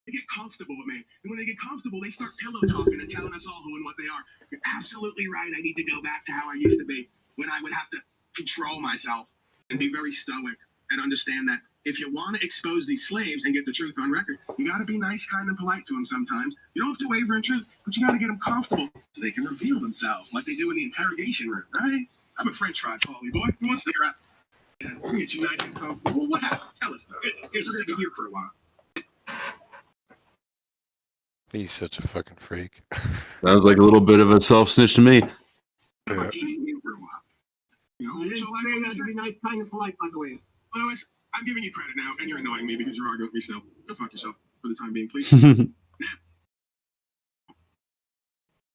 They get comfortable with me. And when they get comfortable, they start pillow talking and telling us all who and what they are. You're absolutely right. I need to go back to how I used to be, when I would have to control myself and be very stoic and understand that if you want to expose these slaves and get the truth on record, you got to be nice, kind, and polite to them sometimes. You don't have to waver in truth, but you got to get them comfortable so they can reveal themselves like they do in the interrogation room, right? I'm a French fry, Paulie boy. You want a cigarette? Yeah, we'll get you nice and comfortable. What happened? Tell us about it. Here's a cigarette here for a while. He's such a fucking freak. Sounds like a little bit of a self snitch to me. You know, I didn't say that to be nice, kind, and polite, by the way. Louis, I'm giving you credit now, and you're annoying me because you're arguing with me still. Go fuck yourself. for the time being, please. Now,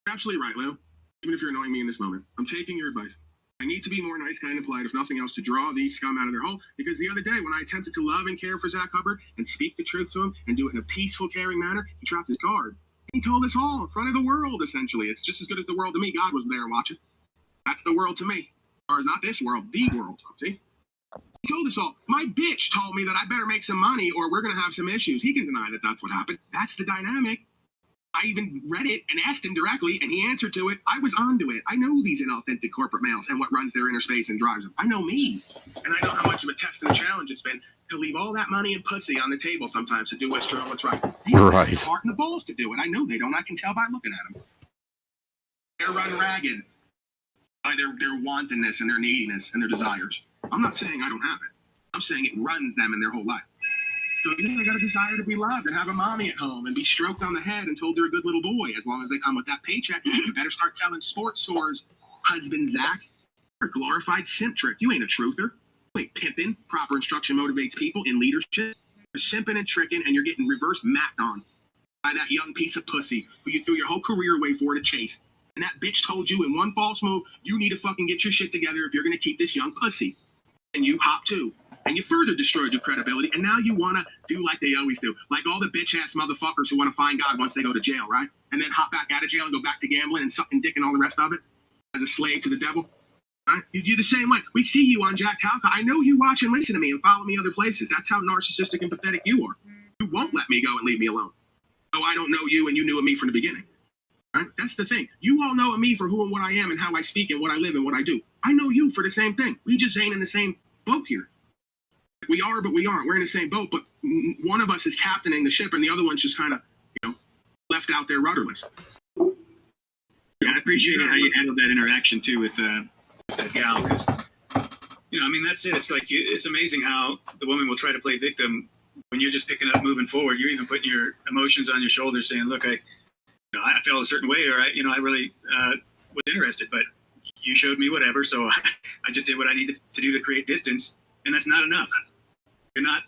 you're absolutely right, Leo. Even if you're annoying me in this moment, I'm taking your advice. I need to be more nice, kind, and polite, if nothing else, to draw these scum out of their hole. Because the other day, when I attempted to love and care for Zach Hubbard and speak the truth to him and do it in a peaceful, caring manner, he dropped his guard. He told us all in front of the world, essentially. It's just as good as the world to me. God was there watching. That's the world to me. Or not this world, the world. See? He told us all. My bitch told me that I better make some money or we're going to have some issues. He can deny that that's what happened. That's the dynamic. I even read it and asked him directly, and he answered to it. I was onto it. I know these inauthentic corporate males and what runs their inner space and drives them. I know me. And I know how much of a test and a challenge it's been to leave all that money and pussy on the table sometimes to do what's true and what's right. They don't have the heart and the balls to do it. I know they don't. I can tell by looking at them. They're run ragged by their wantonness and their neediness and their desires. I'm not saying I don't have it. I'm saying it runs them in their whole life. So, they got a desire to be loved and have a mommy at home and be stroked on the head and told they're a good little boy. As long as they come with that paycheck, you better start selling sports stores. Husband Zach, you're a glorified simp trick. You ain't a truther. You ain't pimping. Proper instruction motivates people in leadership. You're simping and tricking, and you're getting reverse macked on by that young piece of pussy who you threw your whole career away for to chase. And that bitch told you in one false move, you need to fucking get your shit together if you're going to keep this young pussy. And you hop too. And you further destroyed your credibility, and now you want to do like they always do. Like all the bitch-ass motherfuckers who want to find God once they go to jail, right? And then hop back out of jail and go back to gambling and sucking dick and all the rest of it as a slave to the devil. Right? You do the same way. We see you on Jack Talca. I know you watch and listen to me and follow me other places. That's how narcissistic and pathetic you are. You won't let me go and leave me alone. Oh, I don't know you, and you knew of me from the beginning. Right? That's the thing. You all know of me for who and what I am and how I speak and what I live and what I do. I know you for the same thing. We just ain't in the same boat here. We are, but we aren't. We're in the same boat, but one of us is captaining the ship, and the other one's just kind of, left out there rudderless. Yeah, I appreciated how you handled that interaction too with that gal, because that's it. It's like it's amazing how the woman will try to play victim when you're just picking up, moving forward. You're even putting your emotions on your shoulders, saying, "Look, I felt a certain way, or I really was interested, but you showed me whatever, so I just did what I needed to do to create distance, and that's not enough. You're not,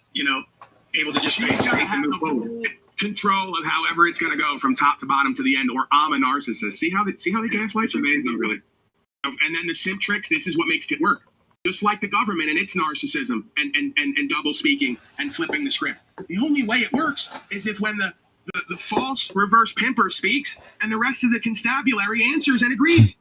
able to just face and move forward." Control of however it's going to go from top to bottom to the end, or I'm a narcissist. See how they gaslight you? Amazing, really. And then the simp tricks, this is what makes it work. Just like the government and its narcissism and double speaking and flipping the script. The only way it works is if when the false reverse pimper speaks and the rest of the constabulary answers and agrees.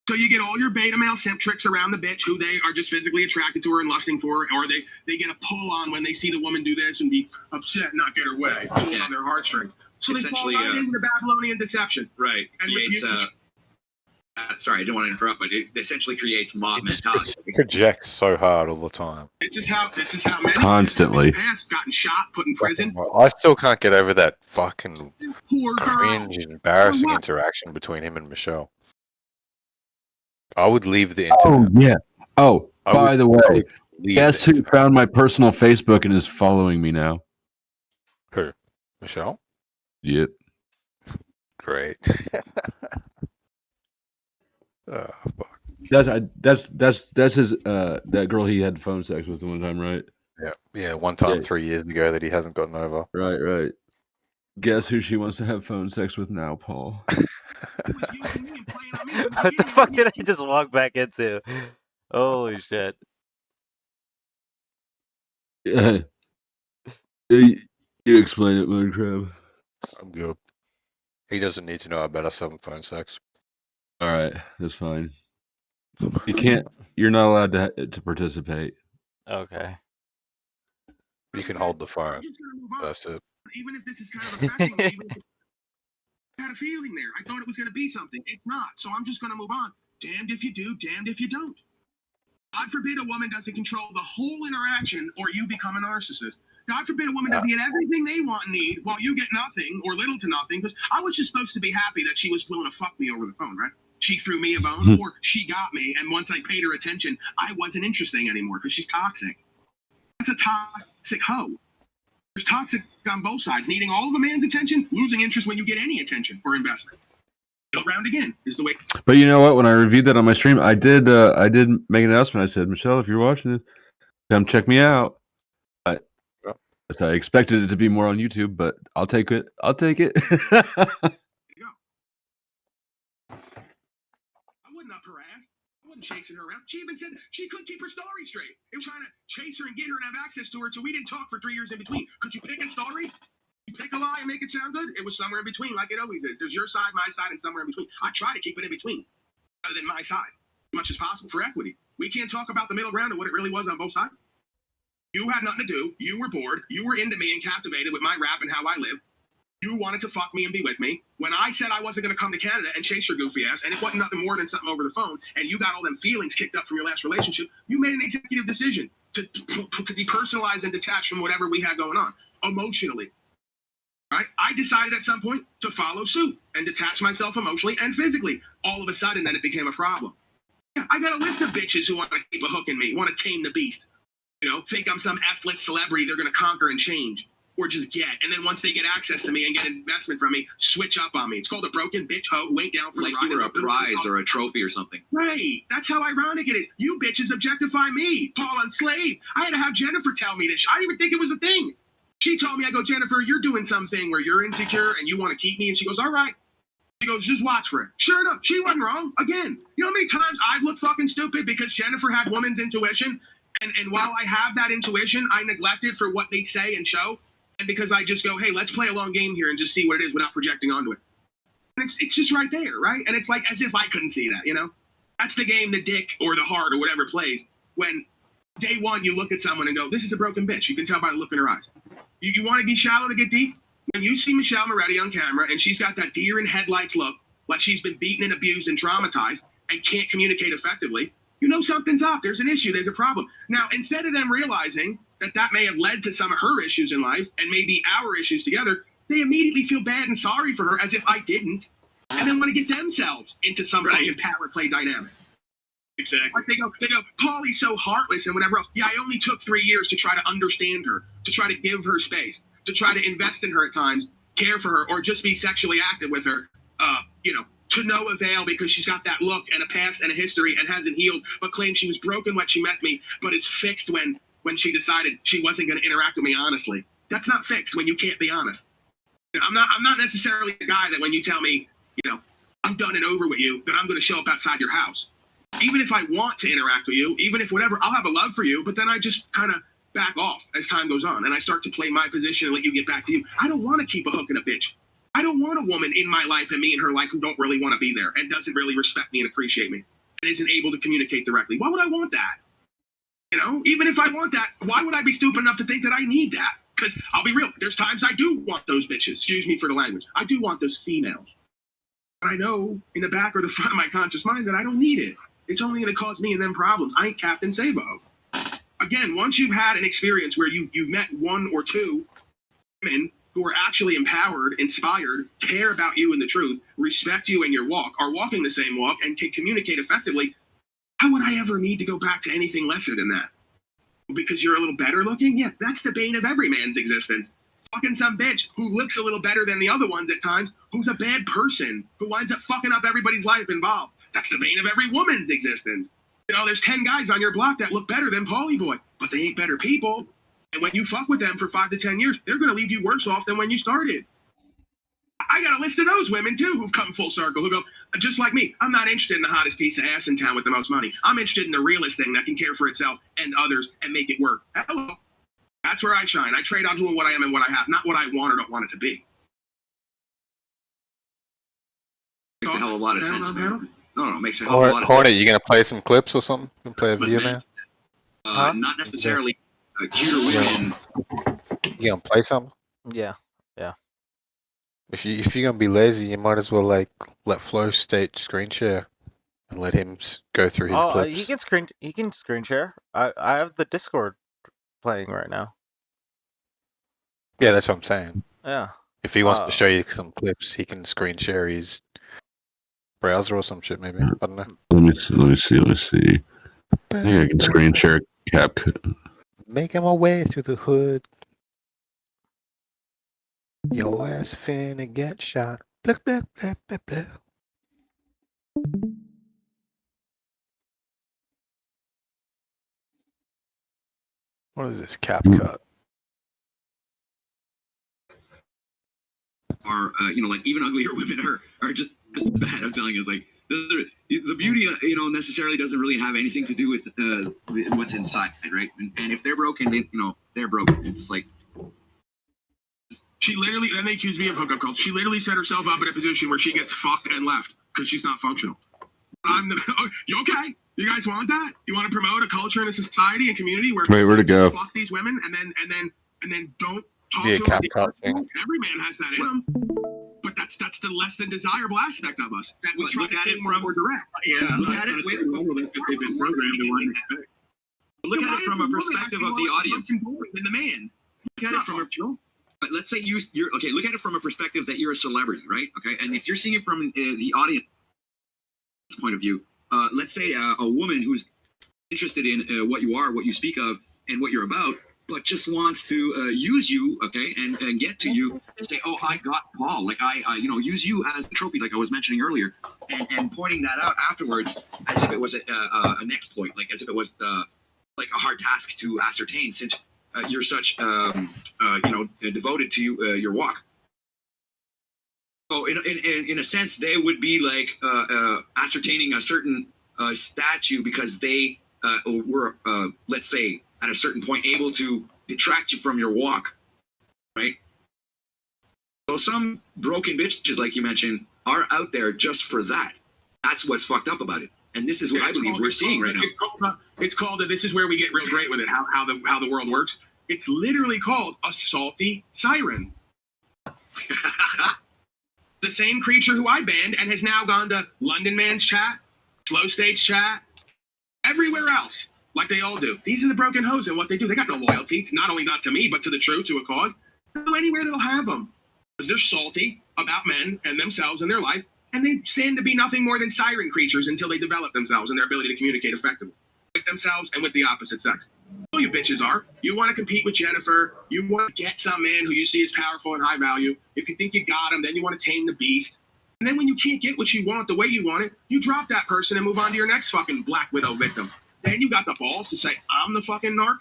So you get all your beta male simp tricks around the bitch who they are just physically attracted to her and lusting for her, or they get a pull on when they see the woman do this and be upset and not get her way, pull on their heartstring. So they fall right into the Babylonian deception. Right. Sorry, I didn't want to interrupt, but it essentially creates mob mentality. It projects so hard all the time. This is how many Constantly. in the past gotten shot, put in prison. I still can't get over that fucking cringe and embarrassing interaction between him and Michelle. I would leave the internet. Oh, yeah. Oh, by the way, guess who found my personal Facebook and is following me now? Who? Michelle? Yep. Great. Oh, fuck. That's his that girl he had phone sex with one time, right? Yeah, one time 3 years ago that he hasn't gotten over. Right. Guess who she wants to have phone sex with now, Paul? What the fuck did I just walk back into? Holy shit. You explain it, Mooncrib. I'm good. He doesn't need to know about us having phone sex. All right, that's fine. You can't. You're not allowed to participate. Okay. You can hold the phone. That's it. Even if this is kind of affecting me, I had a feeling there. I thought it was going to be something. It's not. So I'm just going to move on. Damned if you do, damned if you don't. God forbid a woman doesn't control the whole interaction or you become a narcissist. God forbid a woman doesn't get everything they want and need while you get nothing or little to nothing. Because I was just supposed to be happy that she was willing to fuck me over the phone, right? She threw me a bone or she got me. And once I paid her attention, I wasn't interesting anymore because she's toxic. That's a toxic hoe. There's toxic on both sides, needing all of a man's attention, losing interest when you get any attention or investment. Go round again is the way. But you know what? When I reviewed that on my stream, I did make an announcement. I said, Michelle, if you're watching this, come check me out. So I expected it to be more on YouTube, but I'll take it. I'll take it. I wasn't chasing her around. She even said she couldn't keep her story straight. It was trying to chase her and get her and have access to her, so we didn't talk for 3 years in between. Could you pick a story? You pick a lie and make it sound good? It was somewhere in between, like it always is. There's your side, my side, and somewhere in between. I try to keep it in between, rather than my side, as much as possible for equity. We can't talk about the middle ground and what it really was on both sides. You had nothing to do. You were bored. You were into me and captivated with my rap and how I live. You wanted to fuck me and be with me. When I said I wasn't going to come to Canada and chase your goofy ass, and it wasn't nothing more than something over the phone, and you got all them feelings kicked up from your last relationship, you made an executive decision to depersonalize and detach from whatever we had going on emotionally. Right? I decided at some point to follow suit and detach myself emotionally and physically. All of a sudden, then it became a problem. Yeah, I got a list of bitches who want to keep a hook in me, want to tame the beast. You know, think I'm some F-list celebrity they're going to conquer and change. Or just get, and then once they get access to me and get investment from me, switch up on me. It's called a broken bitch hoe who ain't down for like the ride. you were a prize or a trophy or something. Right. That's how ironic it is. You bitches objectify me, Paul and Slave. I had to have Jennifer tell me this. I didn't even think it was a thing. She told me, I go, Jennifer, you're doing something where you're insecure and you want to keep me. And she goes, all right. She goes, just watch for it. Sure enough, she wasn't wrong. Again, you know how many times I've looked fucking stupid because Jennifer had woman's intuition? And while I have that intuition, I neglect it for what they say and show. And because I just go, hey, let's play a long game here and just see what it is without projecting onto it. And it's just right there, right? And it's like as if I couldn't see that, you know? That's the game the dick or the heart or whatever plays. When day one you look at someone and go, this is a broken bitch. You can tell by the look in her eyes. You want to be shallow to get deep? When you see Michelle Moretti on camera and she's got that deer in headlights look, like she's been beaten and abused and traumatized and can't communicate effectively, you know something's up. There's an issue. There's a problem. Now, instead of them realizing that may have led to some of her issues in life and maybe our issues together, they immediately feel bad and sorry for her as if I didn't, and then want to get themselves into some fucking power play dynamic. Exactly. Like they go, Paulie's so heartless and whatever else. Yeah, I only took 3 years to try to understand her, to try to give her space, to try to invest in her at times, care for her, or just be sexually active with her, to no avail because she's got that look and a past and a history and hasn't healed, but claims she was broken when she met me, but is fixed when she decided she wasn't going to interact with me honestly. That's not fixed when you can't be honest. I'm not necessarily the guy that when you tell me, I'm done and over with you, that I'm going to show up outside your house. Even if I want to interact with you, even if whatever, I'll have a love for you, but then I just kind of back off as time goes on and I start to play my position and let you get back to you. I don't want to keep a hook in a bitch. I don't want a woman in my life and me in her life who don't really want to be there and doesn't really respect me and appreciate me and isn't able to communicate directly. Why would I want that? Even if I want that, why would I be stupid enough to think that I need that? Because I'll be real, there's times I do want those bitches. Excuse me for the language. I do want those females. But I know in the back or the front of my conscious mind that I don't need it. It's only going to cause me and them problems. I ain't Captain Sabo. Again, once you've had an experience where you've met one or two women who are actually empowered, inspired, care about you and the truth, respect you and your walk, are walking the same walk, and can communicate effectively, how would I ever need to go back to anything lesser than that? Because you're a little better looking? Yeah, that's the bane of every man's existence. Fucking some bitch who looks a little better than the other ones at times, who's a bad person, who winds up fucking up everybody's life involved. That's the bane of every woman's existence. There's 10 guys on your block that look better than Paulie Boy, but they ain't better people. And when you fuck with them for 5 to 10 years, they're going to leave you worse off than when you started. I got a list of those women, too, who've come full circle, who go, just like me, I'm not interested in the hottest piece of ass in town with the most money. I'm interested in the realest thing that can care for itself and others and make it work. Hello. That's where I shine. I trade out doing what I am and what I have, not what I want or don't want it to be. Makes a hell of a lot of sense, man. No, makes a hell of a lot of sense. Hornet, you going to play some clips or something? You can play a video now? Not necessarily cute or women. You going to play something? Yeah. If you're gonna be lazy, you might as well let Flow State screen share and let him go through his clips. He can screen share. I have the Discord playing right now. Yeah, that's what I'm saying. Yeah. If he wants to show you some clips, he can screen share his browser or some shit. Maybe I don't know. Let me see. Yeah, I can screen share CapCut. Making my way through the hood. Your ass finna get shot. Blah, blah, blah, blah, blah. What is this? CapCut. are, like even uglier women are just as bad. I'm telling you, it's like the beauty, necessarily doesn't really have anything to do with what's inside, right? And if they're broken, they're broken. It's like. She literally, and they accused me of hookup culture. She literally set herself up in a position where she gets fucked and left because she's not functional. You okay? You guys want that? You want to promote a culture in a society and community where Wait, where'd it go? fuck these women and then don't talk Yeah, to them? Every man has that in them. But that's the less than desirable aspect of us that we try to say more direct. Yeah, look at it. They've been programmed to one respect. Look at it from a perspective of the audience. Than the man. Look at it from but let's say you're okay. Look at it from a perspective that you're a celebrity, right? Okay, and if you're seeing it from the audience point of view, let's say a woman who's interested in what you are, what you speak of, and what you're about, but just wants to use you, okay, and get to you and say, oh, I got Paul, like I use you as a trophy, like I was mentioning earlier, and pointing that out afterwards as if it was an exploit, like as if it was like a hard task to ascertain, since you're such devoted to your walk. So in a sense, they would be like ascertaining a certain statue because they were, let's say, at a certain point able to detract you from your walk, right? So some broken bitches, like you mentioned, are out there just for that. That's what's fucked up about it. And this is what I believe we're seeing right now. It's called, this is where we get real great with it, how the world works. It's literally called a salty siren. The same creature who I banned and has now gone to London Man's chat, Slow Stage chat, everywhere else, like they all do. These are the broken hoes, and what they do, they got no loyalty. It's not only not to me, but to the truth, to a cause. They'll go anywhere they'll have them. Because they're salty about men and themselves and their life, and they stand to be nothing more than siren creatures until they develop themselves and their ability to communicate effectively with themselves and with the opposite sex. All you bitches are. You want to compete with Jennifer. You want to get some man who you see as powerful and high value. If you think you got him, then you want to tame the beast. And then when you can't get what you want the way you want it, you drop that person and move on to your next fucking Black Widow victim. Then you got the balls to say, I'm the fucking narc?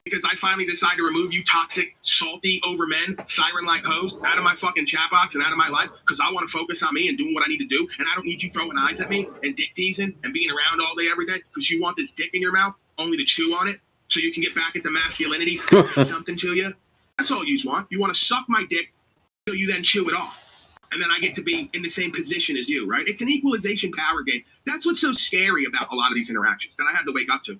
Because I finally decide to remove you toxic, salty, over men, siren-like hoes out of my fucking chat box and out of my life because I want to focus on me and doing what I need to do. And I don't need you throwing eyes at me and dick teasing and being around all day, every day because you want this dick in your mouth only to chew on it so you can get back at the masculinity and say something to you. That's all you want. You want to suck my dick so you then chew it off. And then I get to be in the same position as you, right? It's an equalization power game. That's what's so scary about a lot of these interactions that I had to wake up to.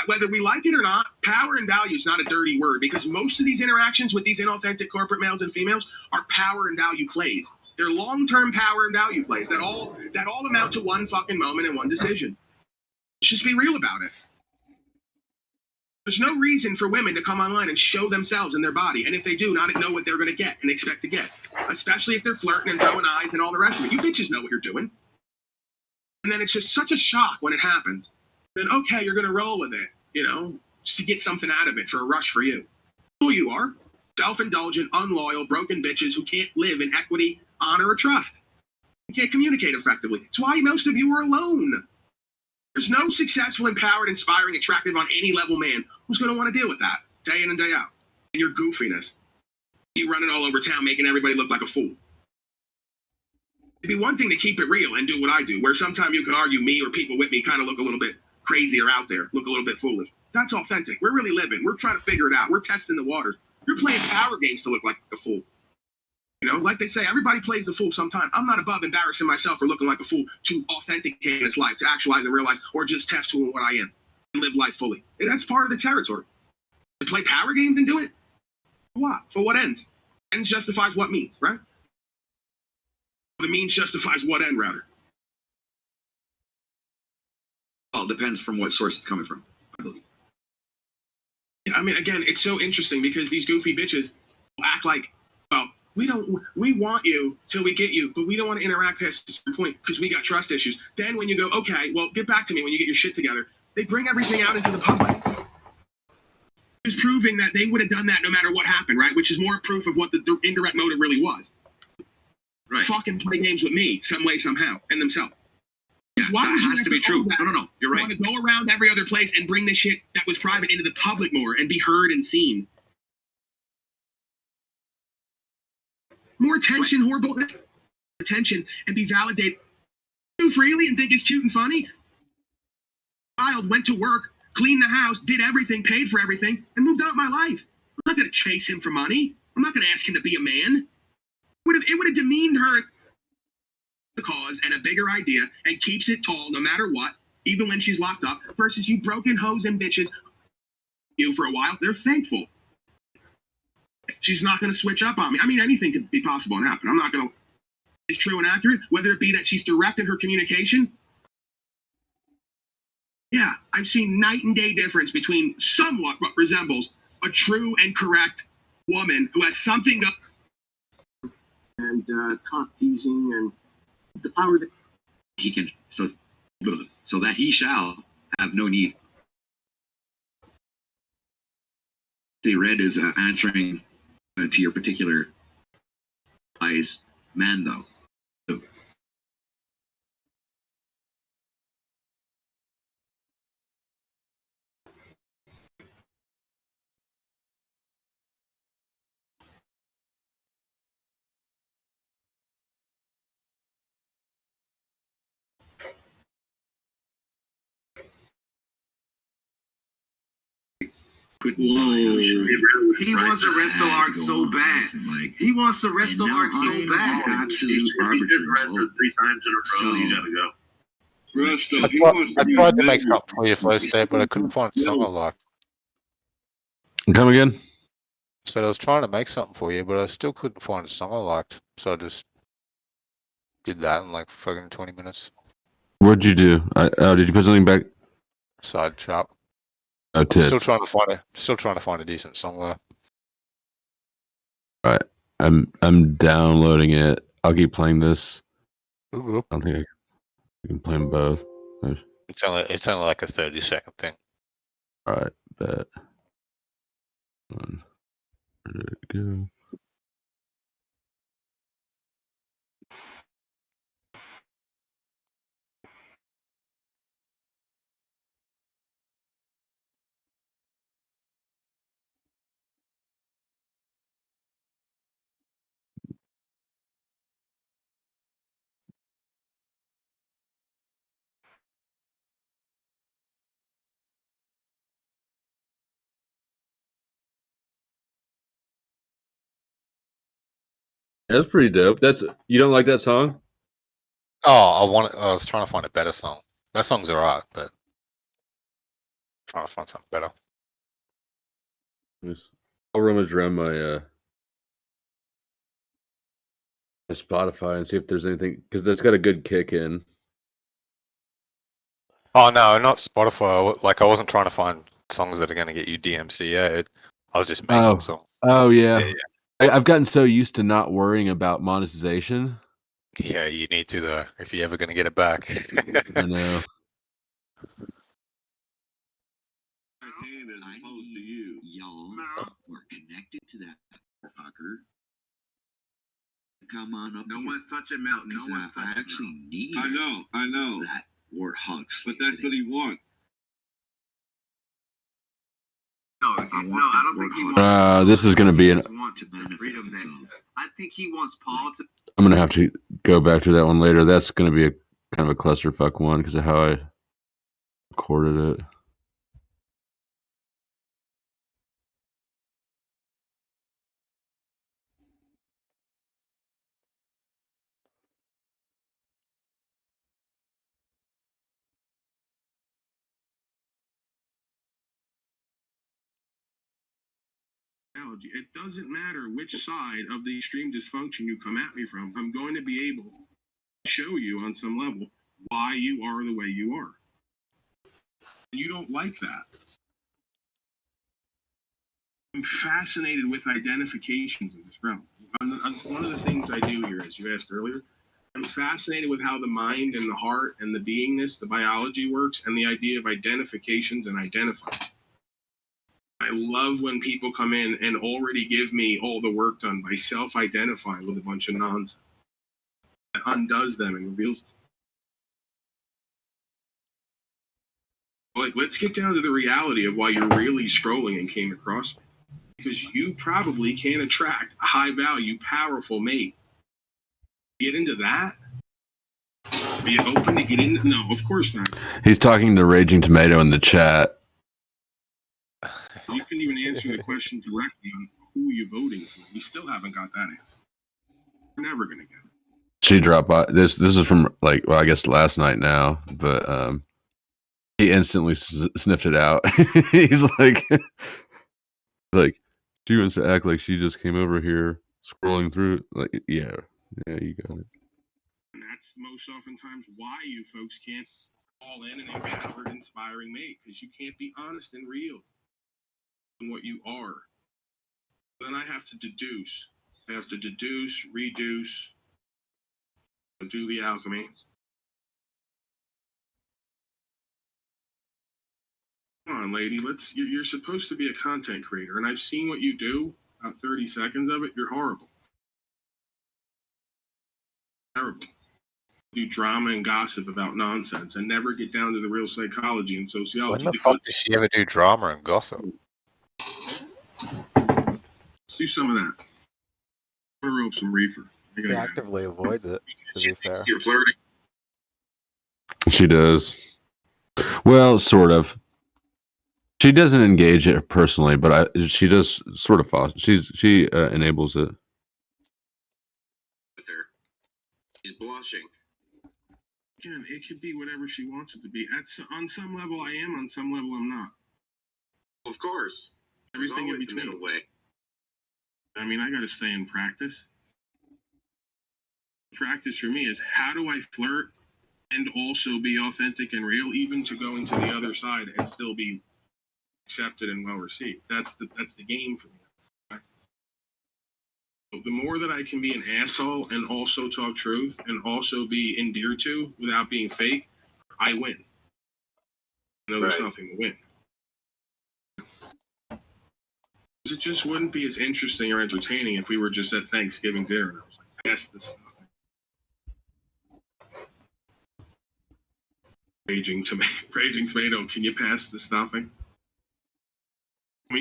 Whether we like it or not, power and value is not a dirty word because most of these interactions with these inauthentic corporate males and females are power and value plays. They're long-term power and value plays that all amount to one fucking moment and one decision. Let's just be real about it. There's no reason for women to come online and show themselves and their body. And if they do, not know what they're going to get and expect to get. Especially if they're flirting and throwing eyes and all the rest of it. You bitches know what you're doing. And then it's just such a shock when it happens. Then, okay, you're going to roll with it, to get something out of it for a rush for you. Who you are. Self-indulgent, unloyal, broken bitches who can't live in equity, honor, or trust. You can't communicate effectively. That's why most of you are alone. There's no successful, empowered, inspiring, attractive on any level man who's going to want to deal with that day in and day out. And your goofiness. You running all over town making everybody look like a fool. It'd be one thing to keep it real and do what I do, where sometimes you can argue me or people with me kind of look a little bit crazy or out there, look a little bit foolish. That's authentic. We're really living. We're trying to figure it out. We're testing the waters. You're playing power games to look like a fool. Like they say, everybody plays the fool sometime. I'm not above embarrassing myself or looking like a fool to authenticate this life, to actualize and realize, or just test who and what I am and live life fully. And that's part of the territory. To play power games and do it? For what? For what ends? Ends justifies what means, right? The means justifies what end, rather. Well, it depends from what source it's coming from, I believe. Yeah, I mean, again, it's so interesting because these goofy bitches will act like, well, we want you till we get you, but we don't want to interact past a certain point because we got trust issues. Then when you go, okay, well, get back to me when you get your shit together, they bring everything out into the public. It's proving that they would have done that no matter what happened, right? Which is more proof of what the indirect motive really was. Right. Fucking play games with me some way, somehow, and themselves. Yeah, why that has to be true. No, you're right. Want to go around every other place and bring this shit that was private into the public more and be heard and seen. more attention, horrible attention, and be validated freely and think it's cute and funny. Child went to work, cleaned the house, did everything, paid for everything, and moved out my life. I'm not going to chase him for money. I'm not going to ask him to be a man. It would have demeaned her the cause and a bigger idea and keeps it tall no matter what, even when she's locked up, versus you broken hoes and bitches you for a while. They're thankful. She's not going to switch up on me. I mean, anything could be possible and happen. I'm not going to. It's true and accurate, whether it be that she's direct in her communication. Yeah, I've seen night and day difference between somewhat what resembles a true and correct woman who has something and caught teasing and the power that He can so that he shall have no need. See, Red is answering to your particular eyes, man, though. So, He wants a resto arc so bad. He wants a resto arc so bad. Absolute arbitrary. 3 times in a row, you gotta go. I tried to make something for you first day, but I couldn't find a song I liked. Come again? So I was trying to make something for you, but I still couldn't find a song I liked. So I just did that in like fucking 20 minutes. What'd you do? Did you put something back? Side chop. Oh, tits. Still trying to find a decent song though. Alright. I'm downloading it. I'll keep playing this. Ooh. I don't think I can play them both. It's only like a 30-second thing. Alright, bet. Where did it go? That's pretty dope. You don't like that song? Oh, I was trying to find a better song. That song's alright, but trying to find something better. I'll rummage around my Spotify and see if there's anything, because that's got a good kick in. Oh no, not Spotify. Like I wasn't trying to find songs that are going to get you DMCA'd. I was just making songs. Oh yeah. I've gotten so used to not worrying about monetization. Yeah, you need to though, if you're ever going to get it back. I know. Y'all were connected to that fucker. Come on up. No one's touching Mel. No one's touching I actually need. I know. That warthog. But that's what he wants. No, I don't think he wants. This is going to be an. I think he wants Paul to. I'm going to have to go back to that one later. That's going to be a kind of a clusterfuck one because of how I recorded it. It doesn't matter which side of the extreme dysfunction you come at me from. I'm going to be able to show you on some level why you are the way you are. You don't like that. I'm fascinated with identifications in this realm. One of the things I do here, as you asked earlier, I'm fascinated with how the mind and the heart and the beingness, the biology works, and the idea of identifications and identifying. I love when people come in and already give me all the work done by self-identifying with a bunch of nonsense. That undoes them and reveals them. Like, let's get down to the reality of why you're really scrolling and came across me. because you probably can't attract a high value, powerful mate. Get into that? Are you open to get into? No, of course not. He's talking to Raging Tomato in the chat. You couldn't even answer the question directly on who you're voting for. We still haven't got that answer. We're never gonna get it. She dropped by. This is from like, well, I guess last night now, but he instantly sniffed it out. He's like she wants to act like she just came over here scrolling through. Like, yeah, you got it. And that's most oftentimes why you folks can't fall in and empowered, inspiring mate, because you can't be honest and real in what you are. Then I have to deduce. I have to deduce, reduce, and do the alchemy. Come on, lady. You're supposed to be a content creator, and I've seen what you do. About 30 seconds of it, you're horrible. Terrible. Do drama and gossip about nonsense and never get down to the real psychology and sociology. When the fuck does she ever do drama and gossip? Let's do some of that. I'm gonna rope some reefer. She actively avoids it, to be fair. You're flirting. She does. Well, sort of. She doesn't engage it personally, but she does sort of foster. She enables it. With her. She's blushing. Again, it could be whatever she wants it to be. On some level, I am. On some level, I'm not. Of course. Everything in between. A way. I mean, I got to stay in practice. Practice for me is how do I flirt and also be authentic and real, even to going to the other side and still be accepted and well received. That's the game for me. Right? So the more that I can be an asshole and also talk truth and also be endeared to without being fake, I win. There's nothing to win. It just wouldn't be as interesting or entertaining if we were just at Thanksgiving dinner and I was like, pass this stuff. Raging Tomato, can you pass the stuffing? Can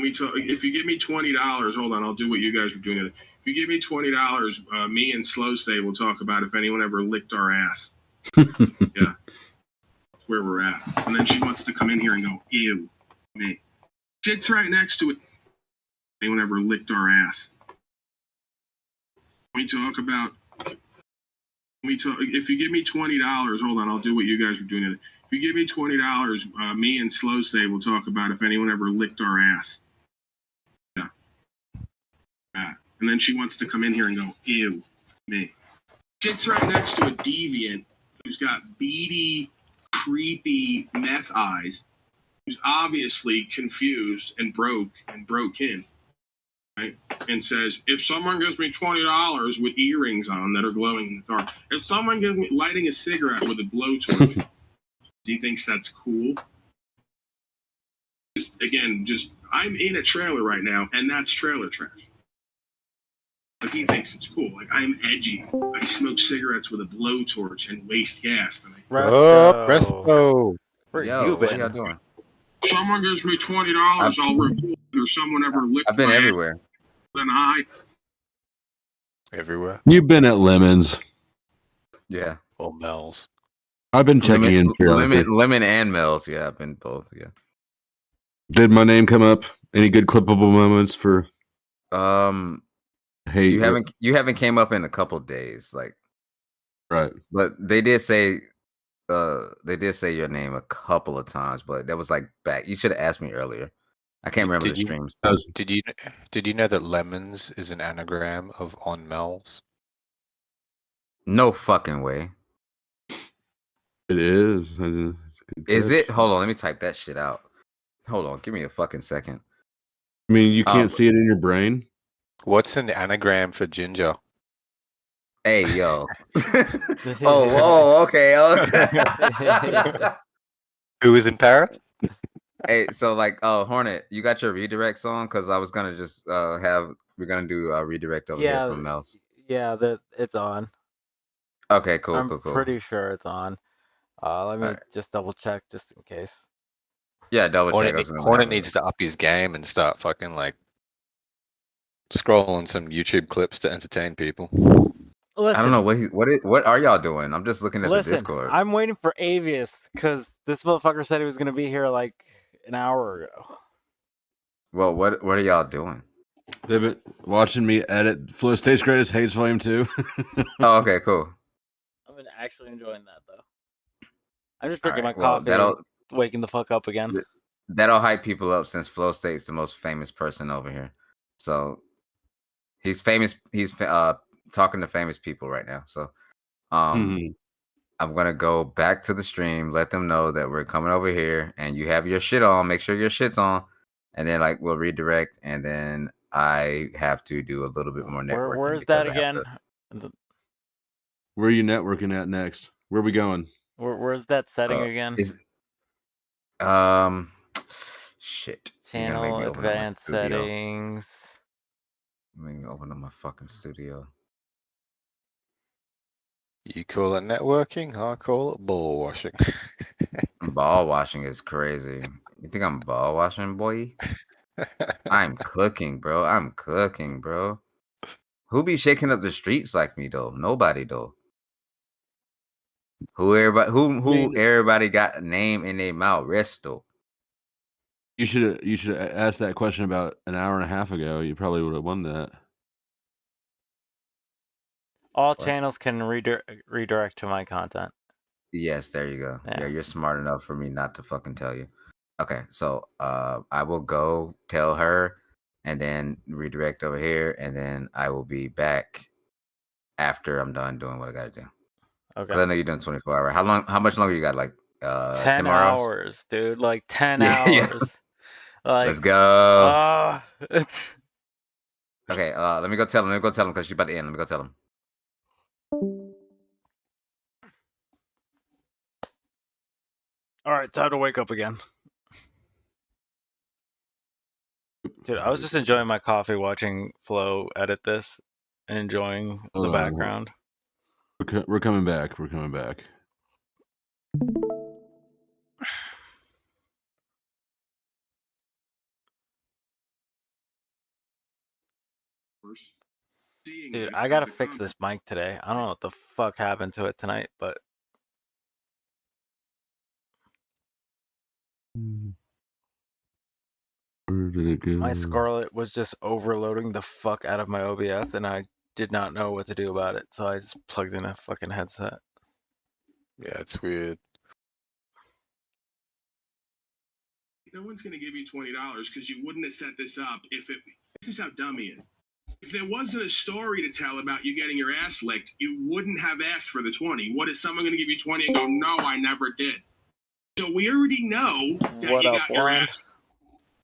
we talk, if you give me $20, hold on, I'll do what you guys were doing. If you give me $20, me and Slow Say will talk about if anyone ever licked our ass. Yeah. That's where we're at. And then she wants to come in here and go, ew, me. Shit's right next to it. Anyone ever licked our ass? Can we talk about, if you give me $20, hold on, I'll do what you guys were doing. If you give me $20, me and Slow Say will talk about if anyone ever licked our ass. Yeah. And then she wants to come in here and go, ew, me. Shit's right next to a deviant who's got beady, creepy meth eyes, who's obviously confused and broke in, right? And says, if someone gives me $20 with earrings on that are glowing in the dark, if someone gives me lighting a cigarette with a blowtorch, he thinks that's cool. I'm in a trailer right now, and that's trailer trash. But he thinks it's cool. Like, I'm edgy. I smoke cigarettes with a blowtorch and waste gas. Resto. Where Yo, what y'all doing? Someone gives me $20, I'll report if someone ever licked I've been my everywhere. ass, then I. Everywhere. You've been at Lemons. Yeah. Or Mel's. I've been checking in periodically. Lemon and Mel's. Yeah, I've been both. Yeah. Did my name come up? Any good clippable moments for? Hey, you haven't came up in a couple days, like. Right. But they did say your name a couple of times, but that was like back. You should have asked me earlier. I can't remember the streams. Did you know that Lemons is an anagram of on Mel's? No fucking way. It is. Is it? Hold on, let me type that shit out. Hold on, give me a fucking second. I mean, you can't see it in your brain. What's an anagram for ginger? Hey, yo. Okay. Who was in Paris? Hey, so like, Hornet, you got your redirect song? Because I was gonna just we're gonna do a redirect over here from Mel's. Yeah, it's on. Okay, cool, I'm cool. pretty sure it's on. Let me just double check just in case. Yeah, double check. Hornet needs to up his game and start fucking like scrolling some YouTube clips to entertain people. I don't know what are y'all doing? I'm just looking at the Discord. I'm waiting for Avius because this motherfucker said he was gonna be here like an hour ago. Well, what are y'all doing? They've been watching me edit Flow State's Greatest Hits Volume 2. Oh, okay, cool. I've been actually enjoying that though. I'm just drinking my Well, coffee, and waking the fuck up again. That'll hype people up since Flow State's the most famous person over here. So he's famous. He's talking to famous people right now. So I'm gonna go back to the stream, let them know that we're coming over here, and you have your shit on. Make sure your shit's on, and then like we'll redirect, and then I have to do a little bit more networking. Where's that again? Where are you networking at next? Where are we going? Where's that setting again? Shit. Channel advanced settings. Let me open up my fucking studio. You call it networking? I call it ball washing. Ball washing is crazy. You think I'm ball washing, boy? I'm cooking, bro. I'm cooking, bro. Who be shaking up the streets like me though? Nobody though. Who everybody got a name in their mouth? Resto. You should have asked that question about an hour and a half ago. You probably would have won that. All channels can redirect to my content. Yes, there you go. Yeah, you're smart enough for me not to fucking tell you. Okay, so I will go tell her and then redirect over here, and then I will be back after I'm done doing what I gotta do. Okay. Because I know you're doing 24 hours. How much longer you got? Like 10 more hours, dude. Like 10 hours. Yeah. Like, let's go. Okay, let me go tell him. Because she's about to end. Let me go tell him. all right, time to wake up again. Dude, I was just enjoying my coffee, watching Flo edit this, and enjoying the background. We're coming back. We're coming back. Dude, I gotta fix this mic today. I don't know what the fuck happened to it tonight, but where did it go? my Scarlett was just overloading the fuck out of my OBS, and I did not know what to do about it, so I just plugged in a fucking headset. Yeah, it's weird. No one's going to give you $20 because you wouldn't have set this up this is how dumb he is. If there wasn't a story to tell about you getting your ass licked, you wouldn't have asked for the 20. What is someone going to give you 20 and go, no, I never did? So we already know that What you up, got your Warren? ass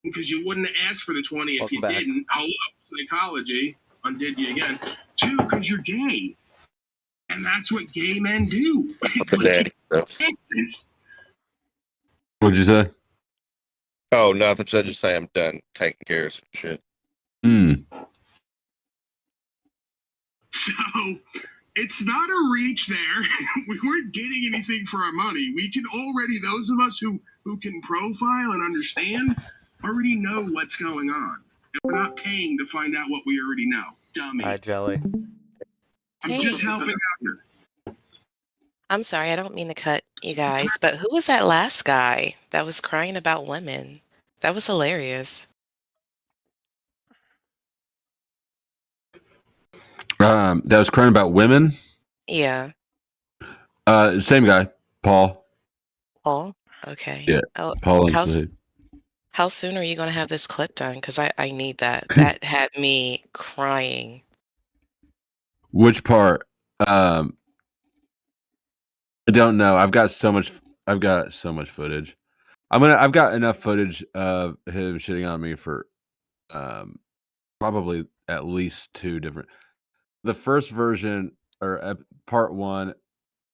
because you wouldn't have asked for the 20 if Welcome you back. didn't. Hello, psychology. Undid you again. 2, because you're gay. And that's what gay men do. What'd you say? Oh, nothing. So I just say I'm done taking care of some shit. So it's not a reach there. We weren't getting anything for our money. We can already, those of us who can profile and understand, already know what's going on. And we're not paying to find out what we already know. Dummy. Hi, Jelly. I'm just helping out here. I'm sorry, I don't mean to cut you guys, but who was that last guy that was crying about women? That was hilarious. That was crying about women. Yeah. Same guy, Paul. Paul? Okay. Yeah. Oh, Paul. how soon are you going to have this clip done? Because I need that. That had me crying. Which part? I don't know. I've got so much footage. I've got enough footage of him shitting on me for probably at least 2 different. The first version or part 1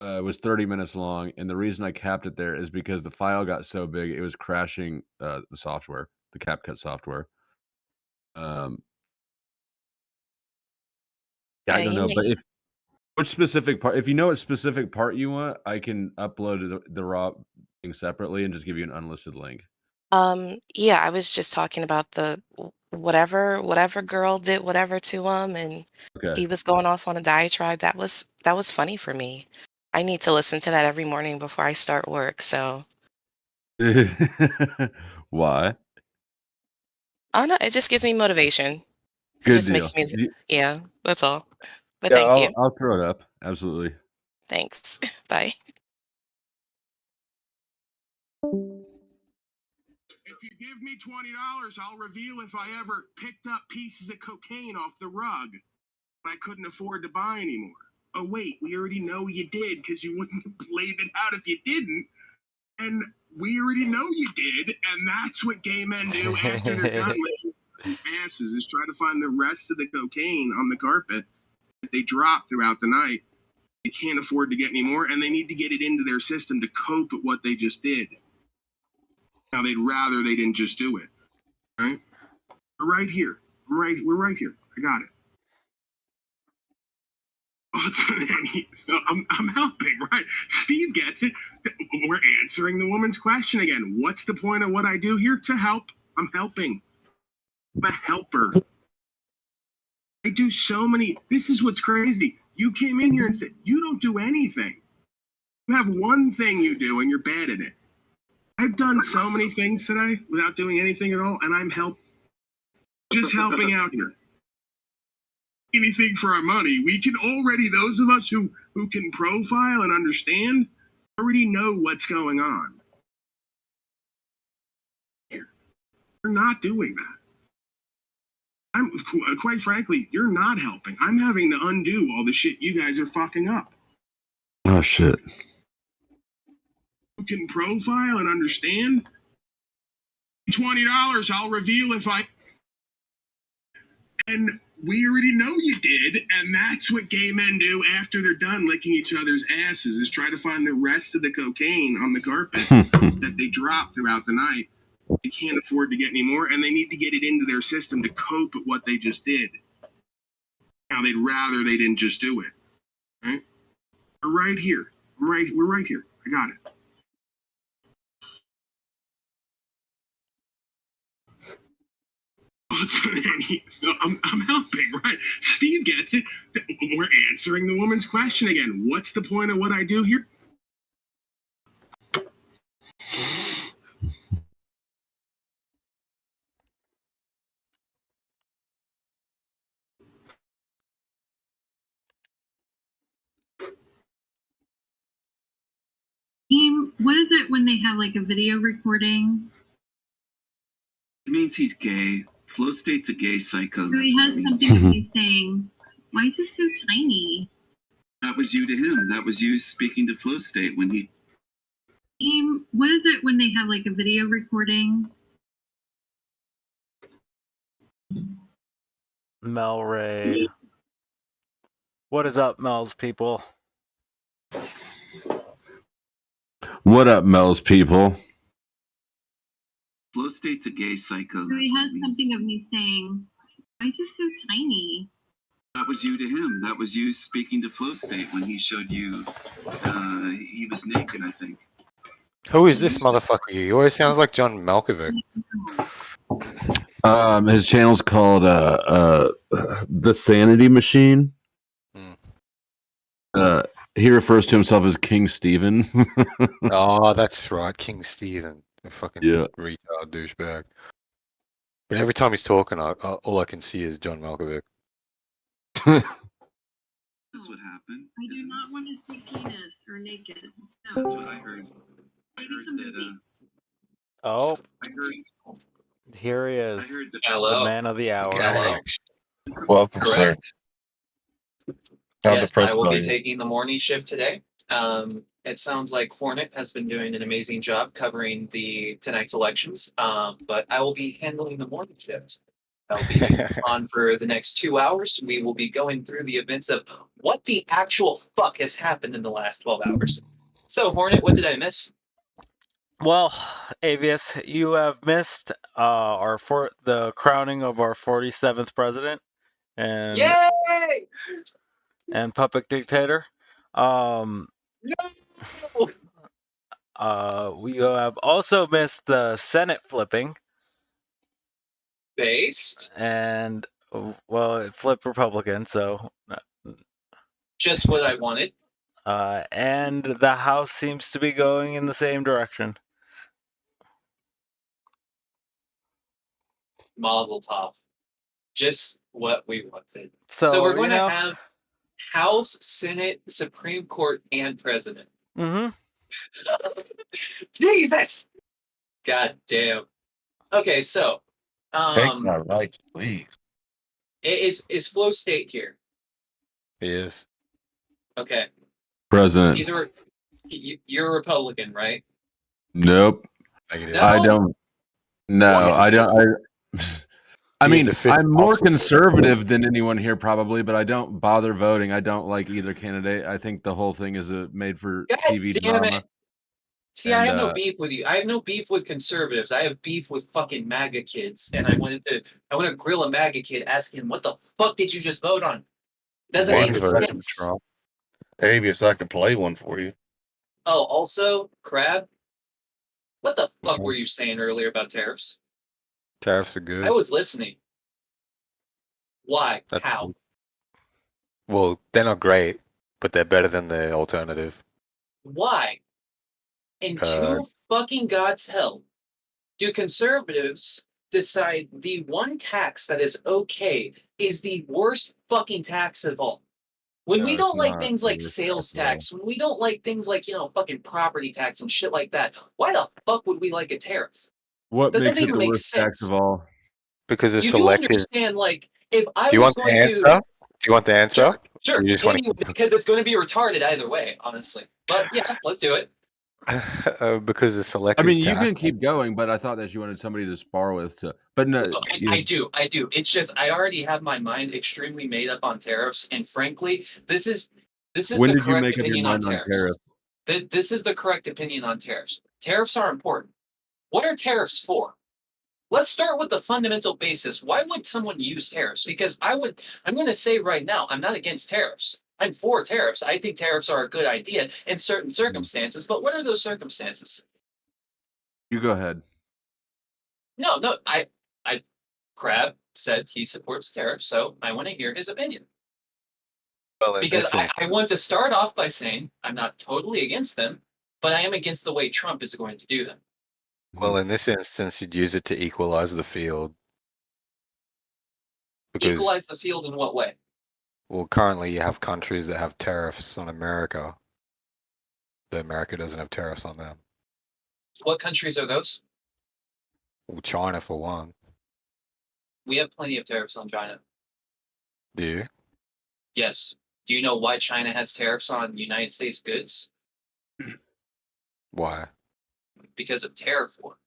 was 30 minutes long, and the reason I capped it there is because the file got so big it was crashing the software, the CapCut software. Yeah, I don't know, but which specific part? If you know what specific part you want, I can upload the raw thing separately and just give you an unlisted link. Yeah, I was just talking about the whatever girl did whatever to him, and Okay. he was going off on a diatribe. That was funny for me. I need to listen to that every morning before I start work. So Why? I don't know. It just gives me motivation. It Good just deal. makes me, yeah, that's all. But Yeah, thank you. I'll throw it up. Absolutely. Thanks. Bye. If you give me $20, I'll reveal if I ever picked up pieces of cocaine off the rug I couldn't afford to buy anymore. Oh wait, we already know you did because you wouldn't have played it out if you didn't. And we already know you did, and that's what gay men do after they're done licking asses, is try to find the rest of the cocaine on the carpet that they drop throughout the night. They can't afford to get any more, and they need to get it into their system to cope with what they just did. Now they'd rather they didn't just do it. Right? We're right here. We're right here. I got it. I'm helping, right? Steve gets it. We're answering the woman's question again. What's the point of what I do here? To help. I'm helping. I'm a helper. I do so many. This is what's crazy. You came in here and said, you don't do anything. You have one thing you do and you're bad at it. I've done so many things today without doing anything at all, and I'm just helping out here. Anything for our money. We can already, those of us who can profile and understand, already know what's going on. We're not doing that. Quite frankly, you're not helping. I'm having to undo all the shit you guys are fucking up. Oh shit. You can profile and understand. $20, I'll reveal if I. And we already know you did, and that's what gay men do after they're done licking each other's asses, is try to find the rest of the cocaine on the carpet that they drop throughout the night. They can't afford to get any more, and they need to get it into their system to cope with what they just did. Now they'd rather they didn't just do it. Right? We're right here. We're right here. I got it. I'm helping, right? Steve gets it. We're answering the woman's question again. What's the point of what I do here? What is it when they have like a video recording? It means he's gay. Flow State's a gay psycho. So he has something of me saying, why is this so tiny? That was you to him. That was you speaking to Flow State when he. What is it when they have like a video recording? Mel Ray. What is up, Mel's people? What up, Mel's people? Flow State's a gay psycho. So he has something of me saying, why is this so tiny? That was you to him. That was you speaking to Flow State when he showed you he was naked, I think. Who is this motherfucker? He always sounds like John Malkovich. His channel's called The Sanity Machine. He refers to himself as King Stephen. Oh, that's right, King Stephen. A fucking retard douchebag. But every time he's talking, all I can see is John Malkovich. That's what happened. I do not want to see penis or naked. No. That's what I heard. Maybe some movies. Oh, I heard. here he is. Hello. The man of the hour. Welcome, sir. Yes, I will be taking the morning shift today. It sounds like Hornet has been doing an amazing job covering tonight's elections, but I will be handling the morning shift. I'll be on for the next 2 hours. We will be going through the events of what the actual fuck has happened in the last 12 hours. So, Hornet, what did I miss? Well, Avius, you have missed the crowning of our 47th president and Yay! and puppet dictator. No! We have also missed the Senate flipping. Based? And, well, it flipped Republican, so. Just what I wanted. And the House seems to be going in the same direction. Mazel tov. Just what we wanted. So, we're going to have House, Senate, Supreme Court, and President. Mm-hmm. Jesus! God damn. Okay, so. Take my rights, please. Is Flow State here? He is. Okay. President. You're a Republican, right? Nope. No? I don't. No, I don't. I mean, I'm more conservative than anyone here probably, but I don't bother voting. I don't like either candidate. I think the whole thing is made for TV damn drama. it. See, I have no beef with you. I have no beef with conservatives. I have beef with fucking MAGA kids. And I want to grill a MAGA kid, asking him, what the fuck did you just vote on? Doesn't make sense. Maybe I can play one for you. Oh, also, Crab, what the fuck were you saying earlier about tariffs? Tariffs are good. I was listening. Why? How? Well, they're not great, but they're better than the alternative. Why? In two fucking God's hell, do conservatives decide the one tax that is okay is the worst fucking tax of all? When we don't like things like sales tax, when we don't like things like, fucking property tax and shit like that, why the fuck would we like a tariff? What That makes doesn't it even the make worst tax sense. of all? Because it's You do selective. understand, like, if I Do you was want the going answer? to... Do you want the answer? Sure, Or you just want anyway, because it's going to be retarded either way, honestly. But yeah, let's do it. Because it's I selective. mean, you tax. can keep going, but I thought that you wanted somebody to spar with. But no, I do. It's just I already have my mind extremely made up on tariffs, and frankly, this is When the did you correct make up your opinion on mind on tariffs. This is the correct opinion on tariffs. Tariffs are important. What are tariffs for? Let's start with the fundamental basis. Why would someone use tariffs? Because I'm going to say right now, I'm not against tariffs. I'm for tariffs. I think tariffs are a good idea in certain circumstances. But what are those circumstances? You go ahead. No, Crab said he supports tariffs, so I want to hear his opinion. Well, because I want to start off by saying I'm not totally against them, but I am against the way Trump is going to do them. Well, in this instance, you'd use it to equalize the field. Because, equalize the field in what way? well, currently you have countries that have tariffs on America. That America doesn't have tariffs on them. What countries are those? Well, China, for one. We have plenty of tariffs on China. Do you? Yes. Do you know why China has tariffs on United States goods? Why? Because of tariff war.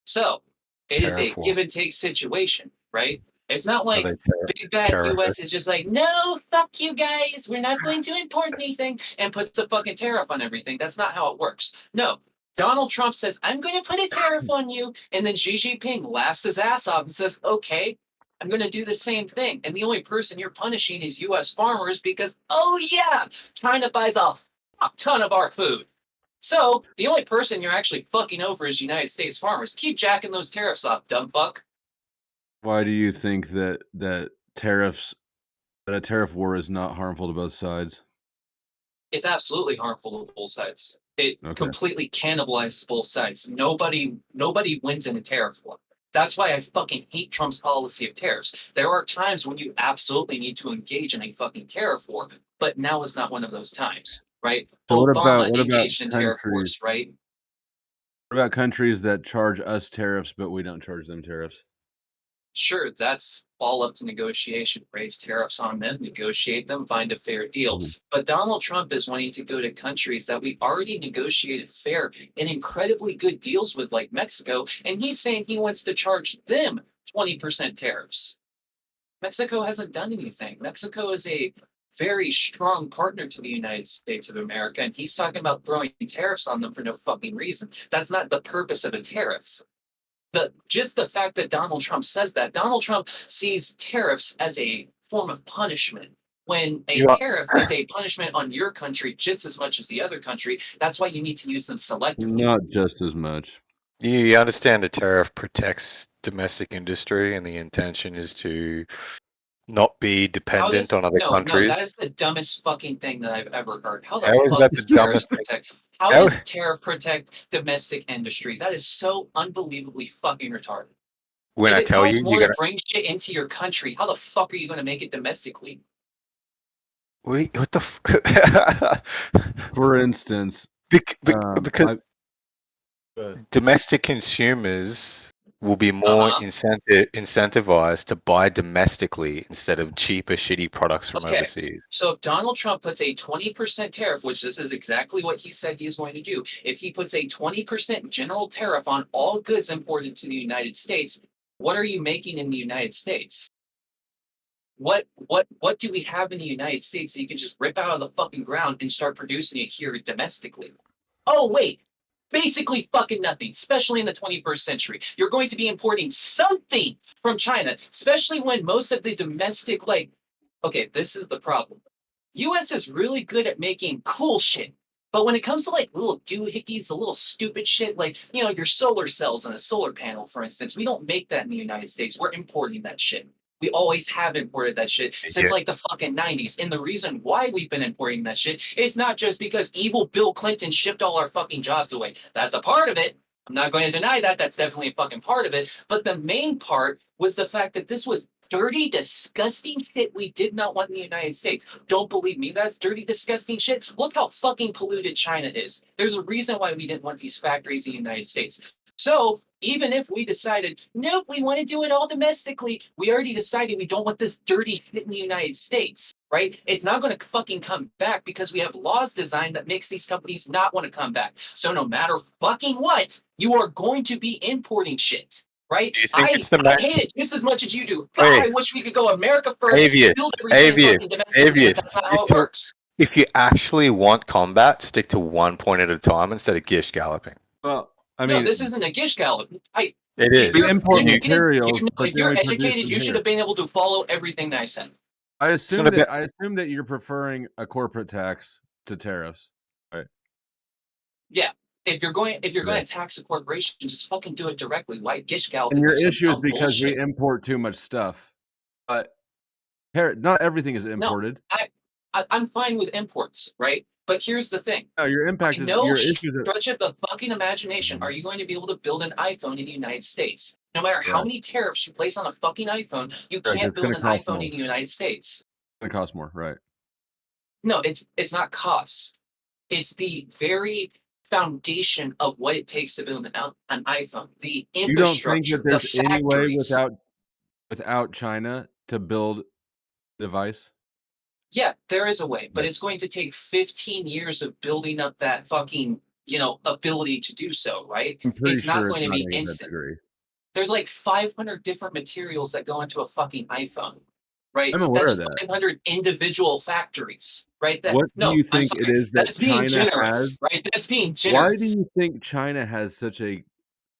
So, it is a give and take situation, right? It's not like big bad US is just like, no, fuck you guys, we're not going to import anything, and puts a fucking tariff on everything. That's not how it works. No. Donald Trump says, I'm going to put a tariff on you, and then Xi Jinping laughs his ass off and says, okay, I'm going to do the same thing. And the only person you're punishing is US farmers because, oh yeah, China buys a fuck ton of our food. So the only person you're actually fucking over is United States farmers. Keep jacking those tariffs up, dumb fuck. Why do you think that a tariff war is not harmful to both sides? It's absolutely harmful to both sides. It completely cannibalizes both sides. Nobody wins in a tariff war. That's why I fucking hate Trump's policy of tariffs. There are times when you absolutely need to engage in a fucking tariff war, but now is not one of those times, right? So Obama engaged in tariff wars, right? What about countries that charge us tariffs, but we don't charge them tariffs? Sure, that's all up to negotiation. Raise tariffs on them, negotiate them, find a fair deal. But Donald Trump is wanting to go to countries that we already negotiated fair and incredibly good deals with, like Mexico, and he's saying he wants to charge them 20% tariffs. Mexico hasn't done anything. Mexico is a very strong partner to the United States of America, and he's talking about throwing tariffs on them for no fucking reason. That's not the purpose of a tariff. Just the fact that Donald Trump says that, Donald Trump sees tariffs as a form of punishment, when a You are- tariff is a punishment on your country just as much as the other country. That's why you need to use them selectively. Not just as much. You understand a tariff protects domestic industry, and the intention is to not be dependent on other no, countries. that is the dumbest fucking thing that I've ever heard. How the How is fuck that does the tariff dumbest thing? protect? How How- does tariff protect domestic industry? That is so unbelievably fucking retarded. When if I it tell costs you, more you're to gonna. bring shit into your country, how the fuck are you going to make it domestically? What the? For instance, because domestic consumers will be more incentivized to buy domestically instead of cheaper, shitty products from Okay. overseas. So if Donald Trump puts a 20% tariff, which this is exactly what he said he is going to do, if he puts a 20% general tariff on all goods imported to the United States, what are you making in the United States? What do we have in the United States that you can just rip out of the fucking ground and start producing it here domestically? Oh wait, basically fucking nothing, especially in the 21st century. You're going to be importing something from China, especially when most of the domestic, okay, this is the problem. US is really good at making cool shit. But when it comes to like little doohickeys, the little stupid shit, like, you know, your solar cells on a solar panel, for instance, we don't make that in the United States. We're importing that shit. We always have imported that shit since like the fucking 90s. And the reason why we've been importing that shit is not just because evil Bill Clinton shipped all our fucking jobs away. That's a part of it. I'm not going to deny that. That's definitely a fucking part of it. But the main part was the fact that this was dirty, disgusting shit we did not want in the United States. Don't believe me, that's dirty, disgusting shit. Look how fucking polluted China is. There's a reason why we didn't want these factories in the United States. So even if we decided, nope, we want to do it all domestically, we already decided we don't want this dirty shit in the United States, right? It's not going to fucking come back because we have laws designed that makes these companies not want to come back. So no matter fucking what, you are going to be importing shit. Right? I hate it just as much as you do. God, I wish we could go America first, build everything fucking domestically, but that's not how it works. If you actually want combat, stick to one point at a time instead of gish galloping. Well, I No, mean, this isn't a gish gallop. It is. We import materials, but If then you're we produce educated, them you should here. have been able to follow everything that I said. I assume that you're preferring a corporate tax to tariffs, right? Yeah. If you're going to tax a corporation, just fucking do it directly. Why gish gallop? And your issue is because we import too much stuff. But not everything is imported. No, I'm fine with imports, right? But here's the thing. No, your impact is no your issues are stretch of the fucking imagination are you going to be able to build an iPhone in the United States. No matter how many tariffs you place on a fucking iPhone, you can't it's build gonna an cost iPhone more. in the United States. It's going to cost more, right? No, it's not cost. It's the very foundation of what it takes to build an iPhone. The You don't think infrastructure, that there's the any way factories. without China to build a device? Yeah, there is a way, but it's going to take 15 years of building up that fucking, ability to do so, right? I'm pretty It's not sure going it's to be not aimed at instant. degree. There's like 500 different materials that go into a fucking iPhone, right? I'm aware That's of that. 500 individual factories, right? What do you I'm think sorry. it is that That's being China generous, has? right? That's being Why generous. do you think China has such a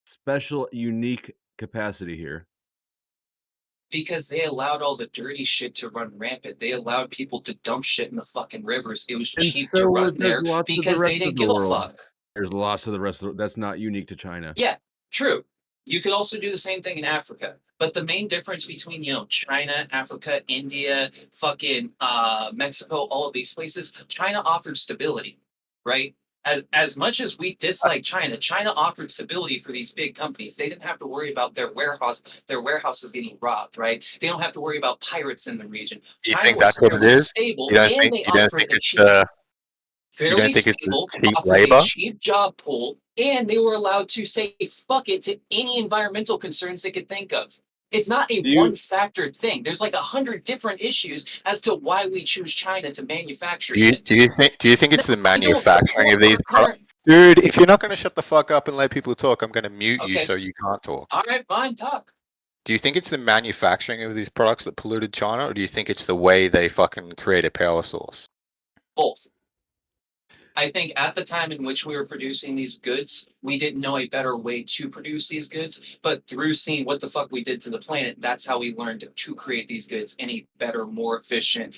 special, unique capacity here? Because they allowed all the dirty shit to run rampant. They allowed people to dump shit in the fucking rivers. It was And cheap so to run there's there lots of the because rest they of didn't the give a world. fuck. There's lots of the rest of that's not unique to China. Yeah, true. You could also do the same thing in Africa. But the main difference between, China, Africa, India, fucking Mexico, all of these places, China offered stability, right? As much as we dislike China, China offered stability for these big companies. They didn't have to worry about their warehouses getting robbed, right? They don't have to worry about pirates in the region. Do you China think was that's what it fairly is? stable, You don't and think they you don't offered think a it's cheap, you don't fairly think it's stable, cheap offered labor? a cheap job pool, and they were allowed to say fuck it to any environmental concerns they could think of. It's not a one-factored thing. There's like 100 different issues as to why we choose China to manufacture shit. Do you think it's the No, manufacturing of these our products? current- Dude, if you're not going to shut the fuck up and let people talk, I'm going to mute you Okay. so you can't talk. All right, fine, talk. Do you think it's the manufacturing of these products that polluted China, or do you think it's the way they fucking create a power source? Both. I think at the time in which we were producing these goods, we didn't know a better way to produce these goods. But through seeing what the fuck we did to the planet, that's how we learned to create these goods in a better, more efficient,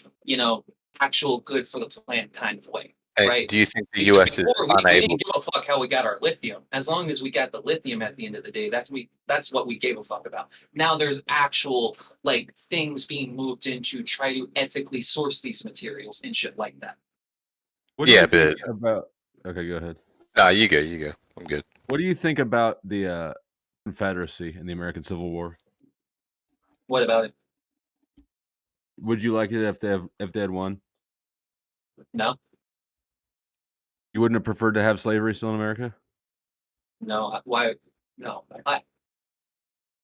actual good for the planet kind of way. Hey, Right? do you think the Because U.S. is before, we unable? didn't give a fuck how we got our lithium. As long as we got the lithium at the end of the day, that's what we gave a fuck about. Now there's actual things being moved in to try to ethically source these materials and shit like that. What do you think about? Okay, go ahead. Nah, you go. You go. I'm good. What do you think about the Confederacy and the American Civil War? What about it? Would you like it if they had won? No. You wouldn't have preferred to have slavery still in America? No. Why? No.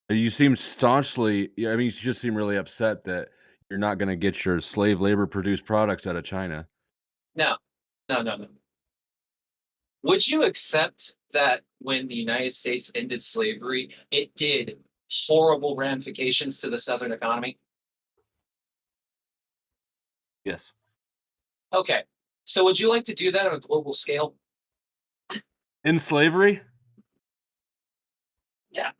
You seem staunchly. I mean, you just seem really upset that you're not going to get your slave labor produced products out of China. No. Would you accept that when the United States ended slavery, it did horrible ramifications to the Southern economy? Yes. Okay. So would you like to do that on a global scale? In slavery? Yeah.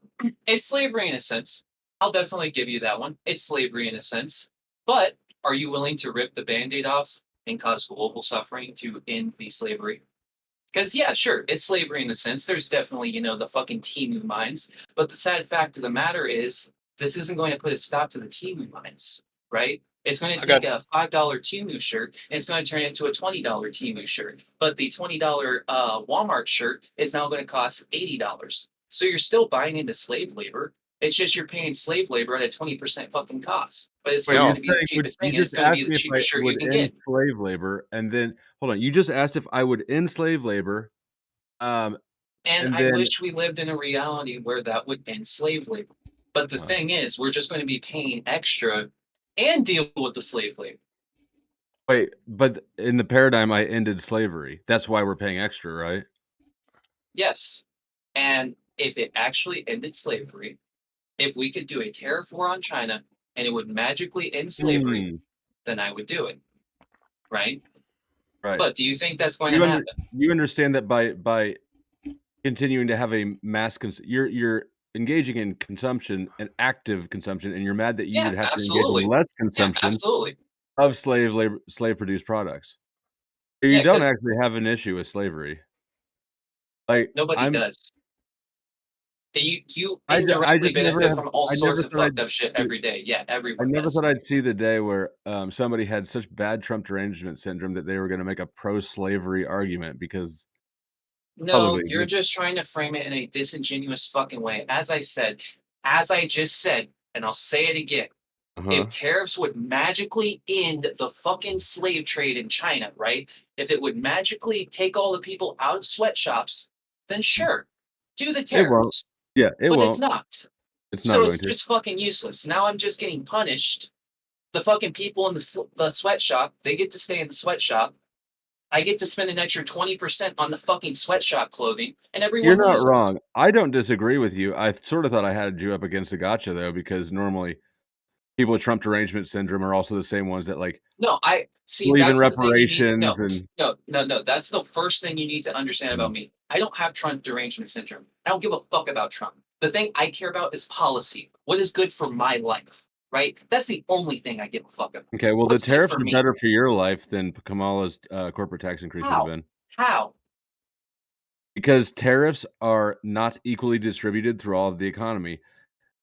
It's slavery in a sense. I'll definitely give you that one. It's slavery in a sense. But are you willing to rip the Band-Aid off and cause global suffering to end the slavery? Because, yeah, sure, it's slavery in a sense. There's definitely, the fucking Temu mines. But the sad fact of the matter is, this isn't going to put a stop to the Temu mines, right? It's going to take a $5 Temu shirt and it's going to turn it into a $20 Temu shirt. But the $20 Walmart shirt is now going to cost $80. So you're still buying into slave labor. It's just you're paying slave labor at a 20% fucking cost. But it's still going to be the cheapest thing, and it's going to be the cheapest shirt you can get. Slave labor, and then hold on. You just asked if I would end slave labor. And I wish we lived in a reality where that would end slave labor. But the thing is, we're just going to be paying extra and deal with the slave labor. Wait, but in the paradigm, I ended slavery. That's why we're paying extra, right? Yes. And if it actually ended slavery, if we could do a tariff war on China and it would magically end slavery, then I would do it. Right? Right. But do you think that's going to happen? You understand that by continuing to have a mass you're engaging in consumption and active consumption, and you're mad that you would have to engage in less consumption of slave produced products. You don't actually have an issue with slavery. Nobody does. You indirectly benefit from all sorts of fucked up shit every day. Yeah, everyone. I never thought I'd see the day where somebody had such bad Trump derangement syndrome that they were going to make a pro-slavery argument because. No, you're just trying to frame it in a disingenuous fucking way. As I just said, and I'll say it again. If tariffs would magically end the fucking slave trade in China, right? If it would magically take all the people out of sweatshops, then sure, do the tariffs. It won't. Yeah, it won't. But it's not. It's not so going it's to. just fucking useless. Now I'm just getting punished. The fucking people in the sweatshop, they get to stay in the sweatshop. I get to spend an extra 20% on the fucking sweatshop clothing, and everyone You're not loses. wrong. I don't disagree with you. I sort of thought I had you up against a gotcha though, because normally people with Trump derangement syndrome are also the same ones that No, I see. believe in That's the thing you need to reparations know. and No. That's the first thing you need to understand about me. I don't have Trump derangement syndrome. I don't give a fuck about Trump. The thing I care about is policy. What is good for my life, right? That's the only thing I give a fuck about. Okay, well, What's the good tariffs for are me? better for your life than Kamala's corporate tax increase would have been. How? Because tariffs are not equally distributed through all of the economy.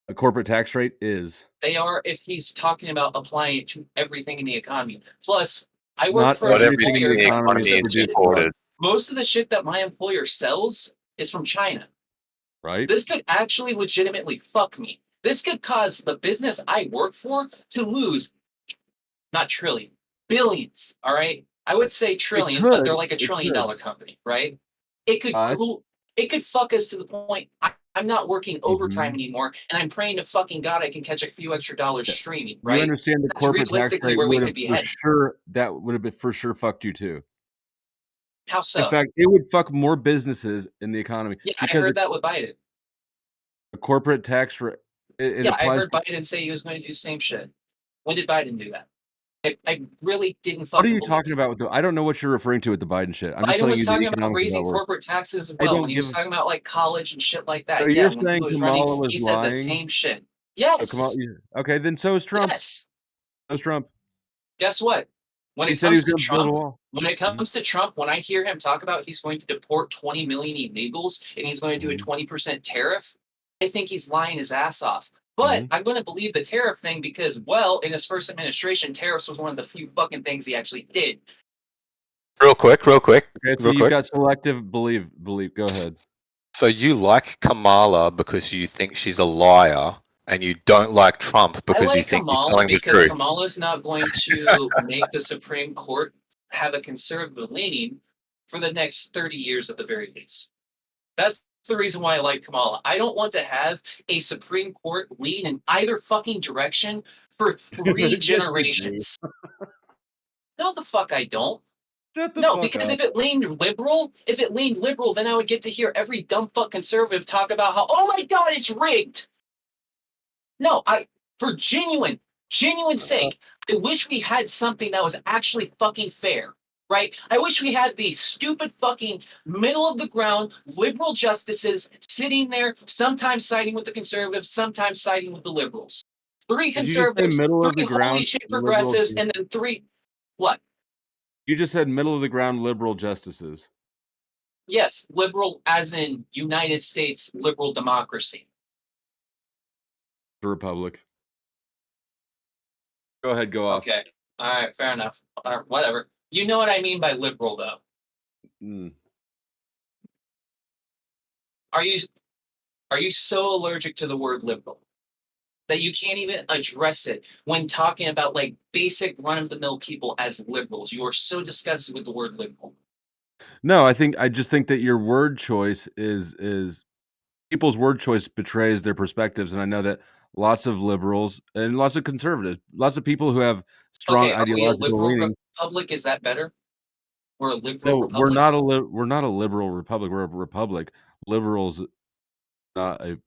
A corporate tax rate is. They are if he's talking about applying it to everything in the economy. Plus, I work Not for an everything in employer. the economy is imported. Most of the shit that my employer sells is from China. Right? This could actually legitimately fuck me. This could cause the business I work for to lose, not trillion, billions. All right, I would say trillions, but they're like a $1 trillion company, right? It could fuck us to the point I'm not working overtime anymore, and I'm praying to fucking God I can catch a few extra dollars streaming. Right? You understand the That's corporate tax realistically rate where we would could have be for headed. sure. That would have been for sure fucked you too. How so? In fact, it would fuck more businesses in the economy. Yeah, I because heard that with Biden. a corporate tax rate. It Yeah, I applies heard Biden say he was going to do the same shit. When did Biden do that? I really didn't What fucking are you believe talking about with the? I don't know what you're referring to with the Biden shit. I'm just Biden telling was you the talking about economics of raising that word. corporate taxes as I well. don't When he was give. talking about like college and shit like So that. Yeah, you're when he saying was Kamala running, was he said the lying? same shit. So Yes. Kamala, okay, then so is Trump. Yes. So is Trump. Guess what? When He it said he comes was to going to build a Trump, wall. when it comes to Trump, when I hear him talk about he's going to deport 20 million illegals and he's going to do a 20% tariff, I think he's lying his ass off. But I'm going to believe the tariff thing because, well, in his first administration, tariffs was one of the few fucking things he actually did. Real quick. Okay, so you've got selective belief. Go ahead. So you like Kamala because you think she's a liar, and you don't like Trump I because you like think he's Kamala telling the because truth. Kamala's not going to make the Supreme Court have a conservative leaning for the next 30 years at the very least. That's the reason why I like Kamala. I don't want to have a Supreme Court lean in either fucking direction for 3 generations. No, the fuck I don't. Shut the No, fuck because up. if it leaned liberal, then I would get to hear every dumb fuck conservative talk about how, oh my god, it's rigged. No, for genuine sake, I wish we had something that was actually fucking fair, right? I wish we had these stupid fucking middle of the ground liberal justices sitting there, sometimes siding with the conservatives, sometimes siding with the liberals. 3 Did you just say conservatives, middle of 3 the holy ground shit liberal progressives, justices? and then 3 what? You just said middle of the ground liberal justices. Yes, liberal as in United States liberal democracy. The Republic. Go ahead, go off. Okay. All right, fair enough. Whatever. You know what I mean by liberal, though. Are you so allergic to the word liberal that you can't even address it when talking about like basic run-of-the-mill people as liberals? You are so disgusted with the word liberal. No, I just think that your word choice is people's word choice betrays their perspectives, and I know that lots of liberals and lots of conservatives, lots of people who have strong Okay, are we a ideological liberal leaning. republic? Is that better? We're a liberal No, republic. we're not a liberal republic. We're a republic. Liberals, not a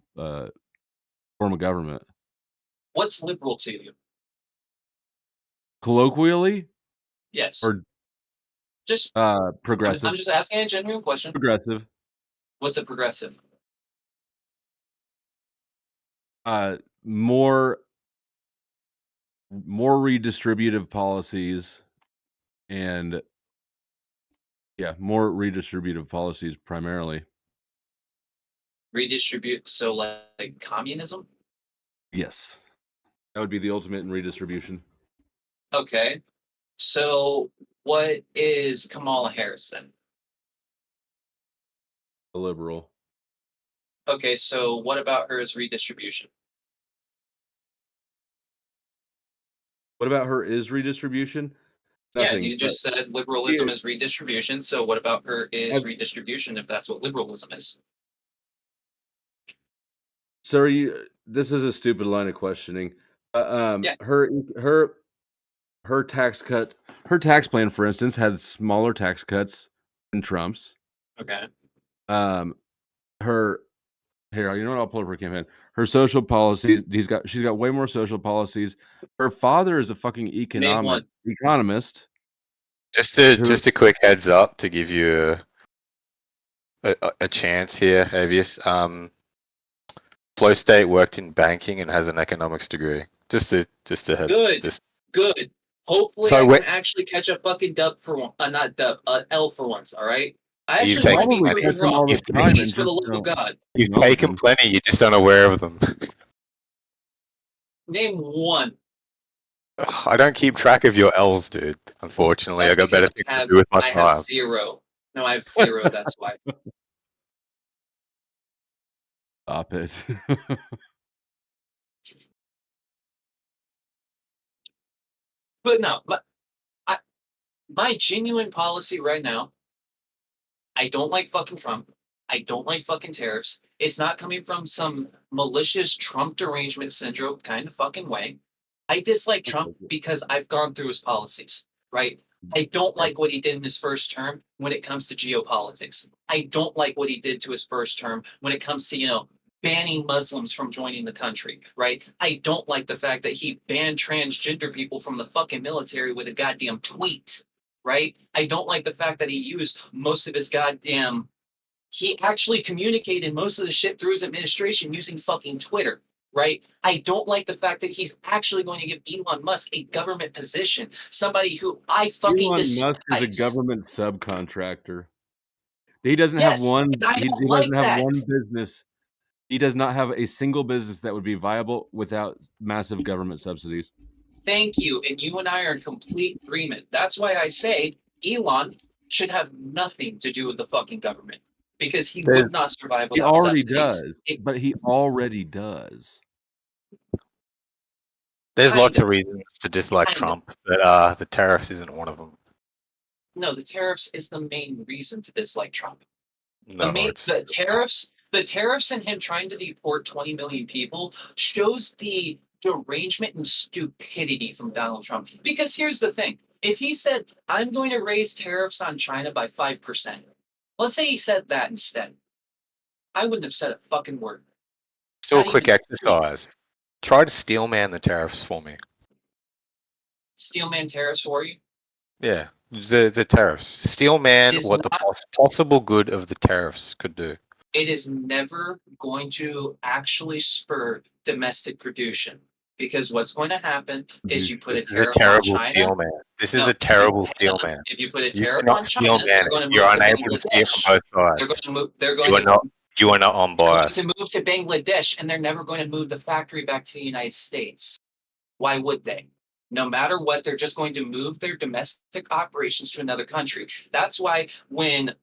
form of government. What's liberal to you? Colloquially, Yes. or Just progressive. I'm just asking a genuine question. Progressive. What's a progressive? More redistributive policies, and more redistributive policies primarily. Redistribute, so like communism? Yes, that would be the ultimate in redistribution. Okay. So what is Kamala Harris then? A liberal. Okay, so what about her as redistribution? What about her is redistribution? Yeah, Nothing. you just said liberalism is redistribution, so what about her is redistribution if that's what liberalism is? So this is a stupid line of questioning. Yeah. Her tax plan, for instance, had smaller tax cuts than Trump's. Okay. Here, you know what? I'll pull up her campaign. Her social policies. She's got way more social policies. Her father is a fucking economist. Just a quick heads up to give you a chance here, Avius. Flow State worked in banking and has an economics degree. Just a heads. Good. Hopefully, So I wait- can actually catch a fucking dub for one. Not dub, L for once. All right. I You've actually want to taken be plenty. proven wrong. You've Please, for the love of God, You've taken plenty. You're just unaware of them. name one. I don't keep track of your L's, dude. Unfortunately, I got better things to do with my I time. have 0. No, I have 0. That's why. Stop it. But no, my genuine policy right now, I don't like fucking Trump. I don't like fucking tariffs. It's not coming from some malicious Trump derangement syndrome kind of fucking way. I dislike Trump because I've gone through his policies, right? I don't like what he did in his first term when it comes to geopolitics. I don't like what he did to his first term when it comes to, banning Muslims from joining the country, right? I don't like the fact that he banned transgender people from the fucking military with a goddamn tweet, right? I don't like the fact that he used most of his goddamn. He actually communicated most of the shit through his administration using fucking Twitter, right? I don't like the fact that he's actually going to give Elon Musk a government position, somebody who I fucking Elon despise. Musk is a government subcontractor. He doesn't Yes, have one. and I He don't doesn't like have that. one business. He does not have a single business that would be viable without massive government subsidies. Thank you. And you and I are in complete agreement. That's why I say Elon should have nothing to do with the fucking government because he would not survive He without already subsidies. does, but he already does. There's Kind lots of of. reasons to dislike Kind of. Trump, but the tariffs isn't one of them. No, the tariffs is the main reason to dislike Trump. No, The tariffs and him trying to deport 20 million people shows the derangement and stupidity from Donald Trump. Because here's the thing. If he said, I'm going to raise tariffs on China by 5%, let's say he said that instead, I wouldn't have said a fucking word. Still a Not quick even exercise. Try to steelman the tariffs for me. steelman tariffs for you. Yeah, the tariffs. Steelman Is what the not- possible good of the tariffs could do. It is never going to actually spur domestic production. Because what's going to happen is you put a This is a tariff on terrible China. steelman. This is No, a terrible steelman. If you put a You tariff cannot on China, steelman they're it. going to move You're to unable to see it from Bangladesh. both They're going sides. to move. They're going You are not to unbiased. move to Bangladesh, and they're never going to move the factory back to the United States. Why would they? No matter what, they're just going to move their domestic operations to another country. That's why when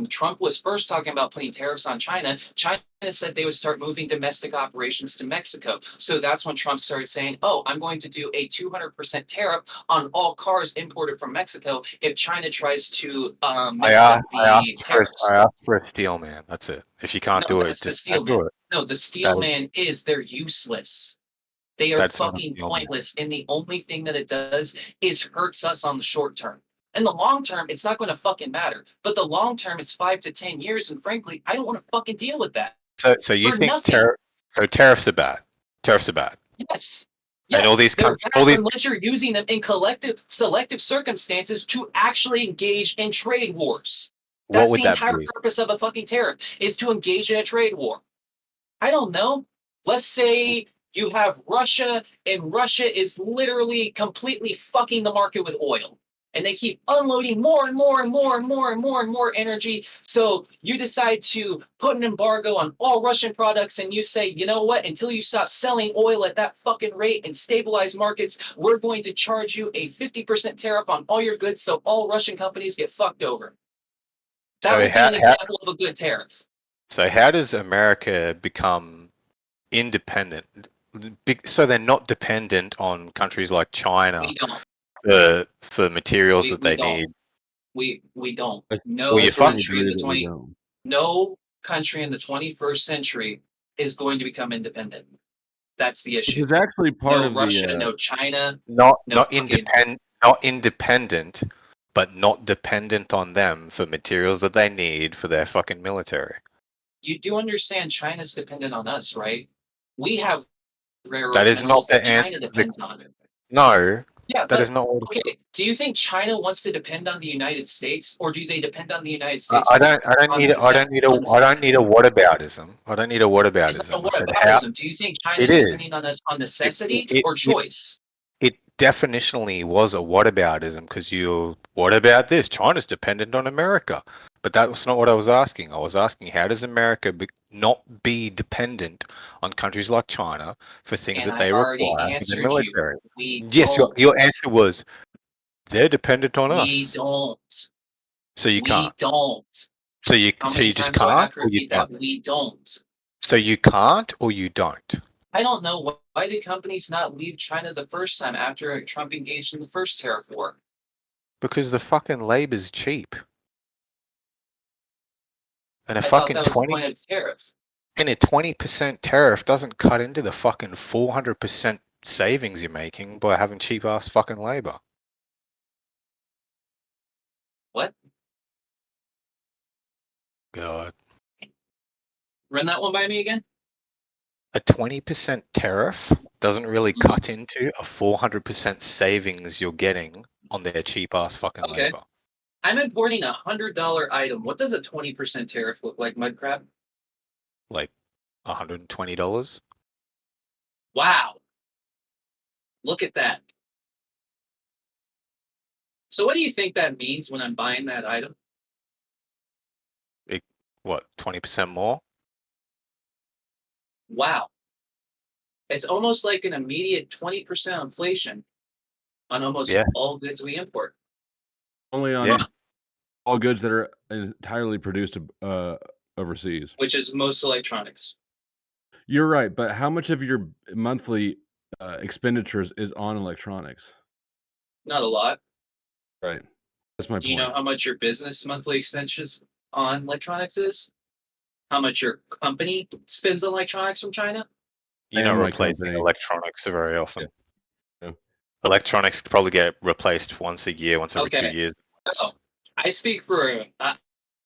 Trump was first talking about putting tariffs on China, China said they would start moving domestic operations to Mexico. So that's when Trump started saying, oh, I'm going to do a 200% tariff on all cars imported from Mexico if China tries to I asked for a steelman. That's it. If you can't do it, that's the just don't do steelman. it. No, the steelman is they're useless. They are That's not fucking steelman. pointless, and the only thing that it does is hurts us on the short term. In the long term, it's not going to fucking matter. But the long term is 5 to 10 years, and frankly, I don't want to fucking deal with that. So you For think nothing. tariffs are bad? Tariffs are bad. Yes. And all these they're countries, bad all these unless you're using them in selective circumstances to actually engage in trade wars. What That's would the that entire be? purpose of a fucking tariff, is to engage in a trade war. I don't know. Let's say you have Russia, and Russia is literally completely fucking the market with oil. And they keep unloading more and more and more and more and more and more energy. So you decide to put an embargo on all Russian products, and you say, you know what, until you stop selling oil at that fucking rate and stabilize markets, we're going to charge you a 50% tariff on all your goods so all Russian companies get fucked over. That So would be an example of a good tariff. So how does America become independent? So they're not dependent on countries like China We don't. for materials that they don't. need. We don't. Well, No you country in the agree 20 that we no country in the 21st century is going to become independent. That's the issue. Which is actually part no of Russia, the. no China, Not no fucking- independent, but not dependent on them for materials that they need for their fucking military. You do understand China's dependent on us, right? We have rare earth That is not minerals the that answer. China depends on. No, Yeah, that but is not what. okay. Do you think China wants to depend on the United States, or do they depend on the United States? I don't need a whataboutism. I don't need a whataboutism. It's not I said whataboutism. Do you think China It is is. depending on us on necessity It- or choice? It definitionally was a whataboutism because what about this? China's dependent on America. But that was not what I was asking. I was asking, how does America not be dependent on countries like China for things And that they I already require for answered the you. military? We Yes, don't. your answer was they're dependent on We us. don't. So you We can't. don't. So you How so many you just times do I have can't to or you repeat that? don't. We don't. So you can't or you don't. I don't know why did companies not leave China the first time after Trump engaged in the first tariff war? Because the fucking labor's cheap. And a I thought fucking that was the 20 point of the tariff. and a 20% tariff doesn't cut into the fucking 400% savings you're making by having cheap ass fucking labor. What? God. Run that one by me again? a 20% tariff doesn't really cut into a 400% savings you're getting on their cheap ass fucking Okay. labor. I'm importing $100 item. What does a 20% tariff look like, Mudcrab? Like $120. Wow. Look at that. So what do you think that means when I'm buying that item? What, 20% more? Wow. It's almost like an immediate 20% inflation on almost all goods we import. Only on all goods that are entirely produced overseas. Which is most electronics. You're right, but how much of your monthly expenditures is on electronics? Not a lot. Right. That's my Do you point. know how much your business monthly expenses on electronics is? How much your company spends on electronics from China? You're not replacing electronics very often. Electronics probably get replaced once a year, once every 2 years. Oh, I speak for.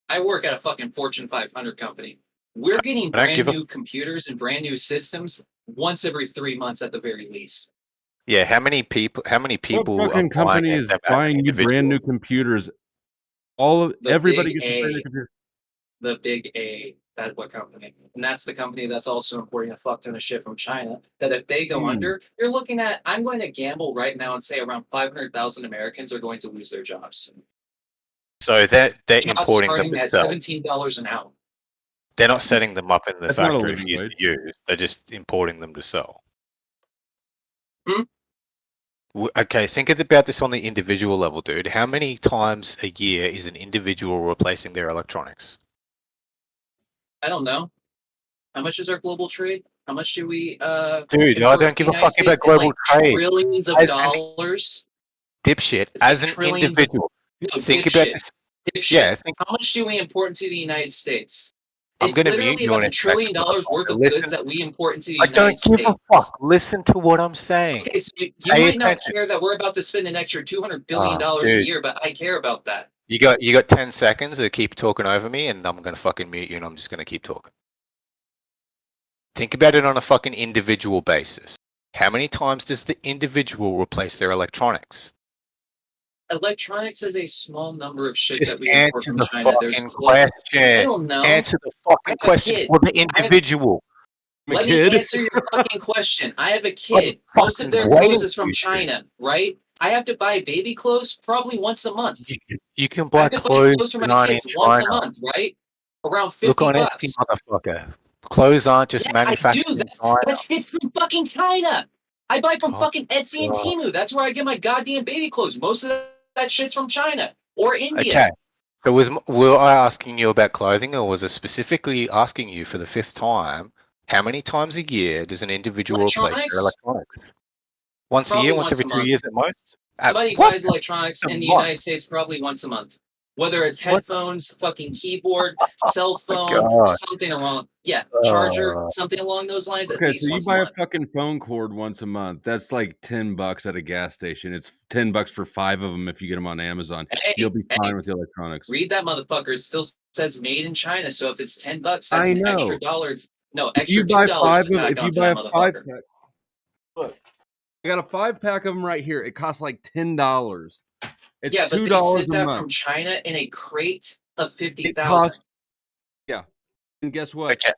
I work at a fucking Fortune 500 company. We're getting brand new computers and brand new systems once every 3 months at the very least. Yeah, how many people? What fucking company is buying you brand new computers? Everybody gets a brand new computer. The big A. That's what company, and that's the company that's also importing a fuck ton of shit from China. That if they go under, you're looking at. I'm going to gamble right now and say around 500,000 Americans are going to lose their jobs. So they're Jobs importing them starting at themselves. $17 an hour. They're not setting them up in the That's not a factory for living you to wage. use. They're just importing them to sell. Hmm? Okay, think about this on the individual level, dude. How many times a year is an individual replacing their electronics? I don't know. How much is our global trade? How much do we Dude, I don't give a fuck about global trade. Trillions of dollars. Dipshit, as an individual. Think about this. Dipshit. Yeah, How much do we import into the United States? I'm It's gonna literally mute you about on $1 a trillion second, worth of listen. goods that we import into the I United don't States. give a fuck. Listen to what I'm saying. Okay, so you Pay might not attention. care that we're about to spend an extra $200 billion a dude. year, but I care about that. You got 10 seconds to keep talking over me, and I'm gonna fucking mute you, and I'm just gonna keep talking. Think about it on a fucking individual basis. How many times does the individual replace their electronics? Electronics is a small number of shit Just that we import answer from the China. There's fucking clothes. question. I don't know. Answer the I fucking have a question kid. for the individual. Let me answer your fucking question. I have a kid. Most of their fucking clothes waiting is from for you, China, right? I have to buy baby clothes probably once a month. You can I buy have to buy clothes clothes for my not in kids once a China. month, right? Around Look 50 on bucks. Etsy, motherfucker. Clothes aren't just Yeah, manufactured I do. in China. That shit's from fucking China. I buy from fucking Etsy and God. Temu. That's where I get my goddamn baby clothes. Most of that shit's from China or India. Okay. So were I asking you about clothing, or was I specifically asking you for the 5th time, how many times a year does an individual replace their electronics? Once a Probably year, once once every a 2 month. years at most? Somebody What? buys electronics A in the month? United States probably once a month. Whether it's headphones, fucking keyboard, cell phone, God. something along, charger, something along those lines. At Okay, least so you once a buy a month. fucking phone cord once a month. That's like $10 at a gas station. It's $10 for 5 of them if you get them on Amazon. You'll be fine with the electronics. Read that motherfucker. It still says made in China. So if it's $10, that's I an know. extra dollar. No, If you extra buy $2 five to of, tack if you onto buy that a 5 motherfucker. pack, look, I got a 5-pack of them right here. It costs like $10. It's Yeah, but $2 they sent a that month. from China in a crate of 50,000. Costs, yeah, and guess what? Okay.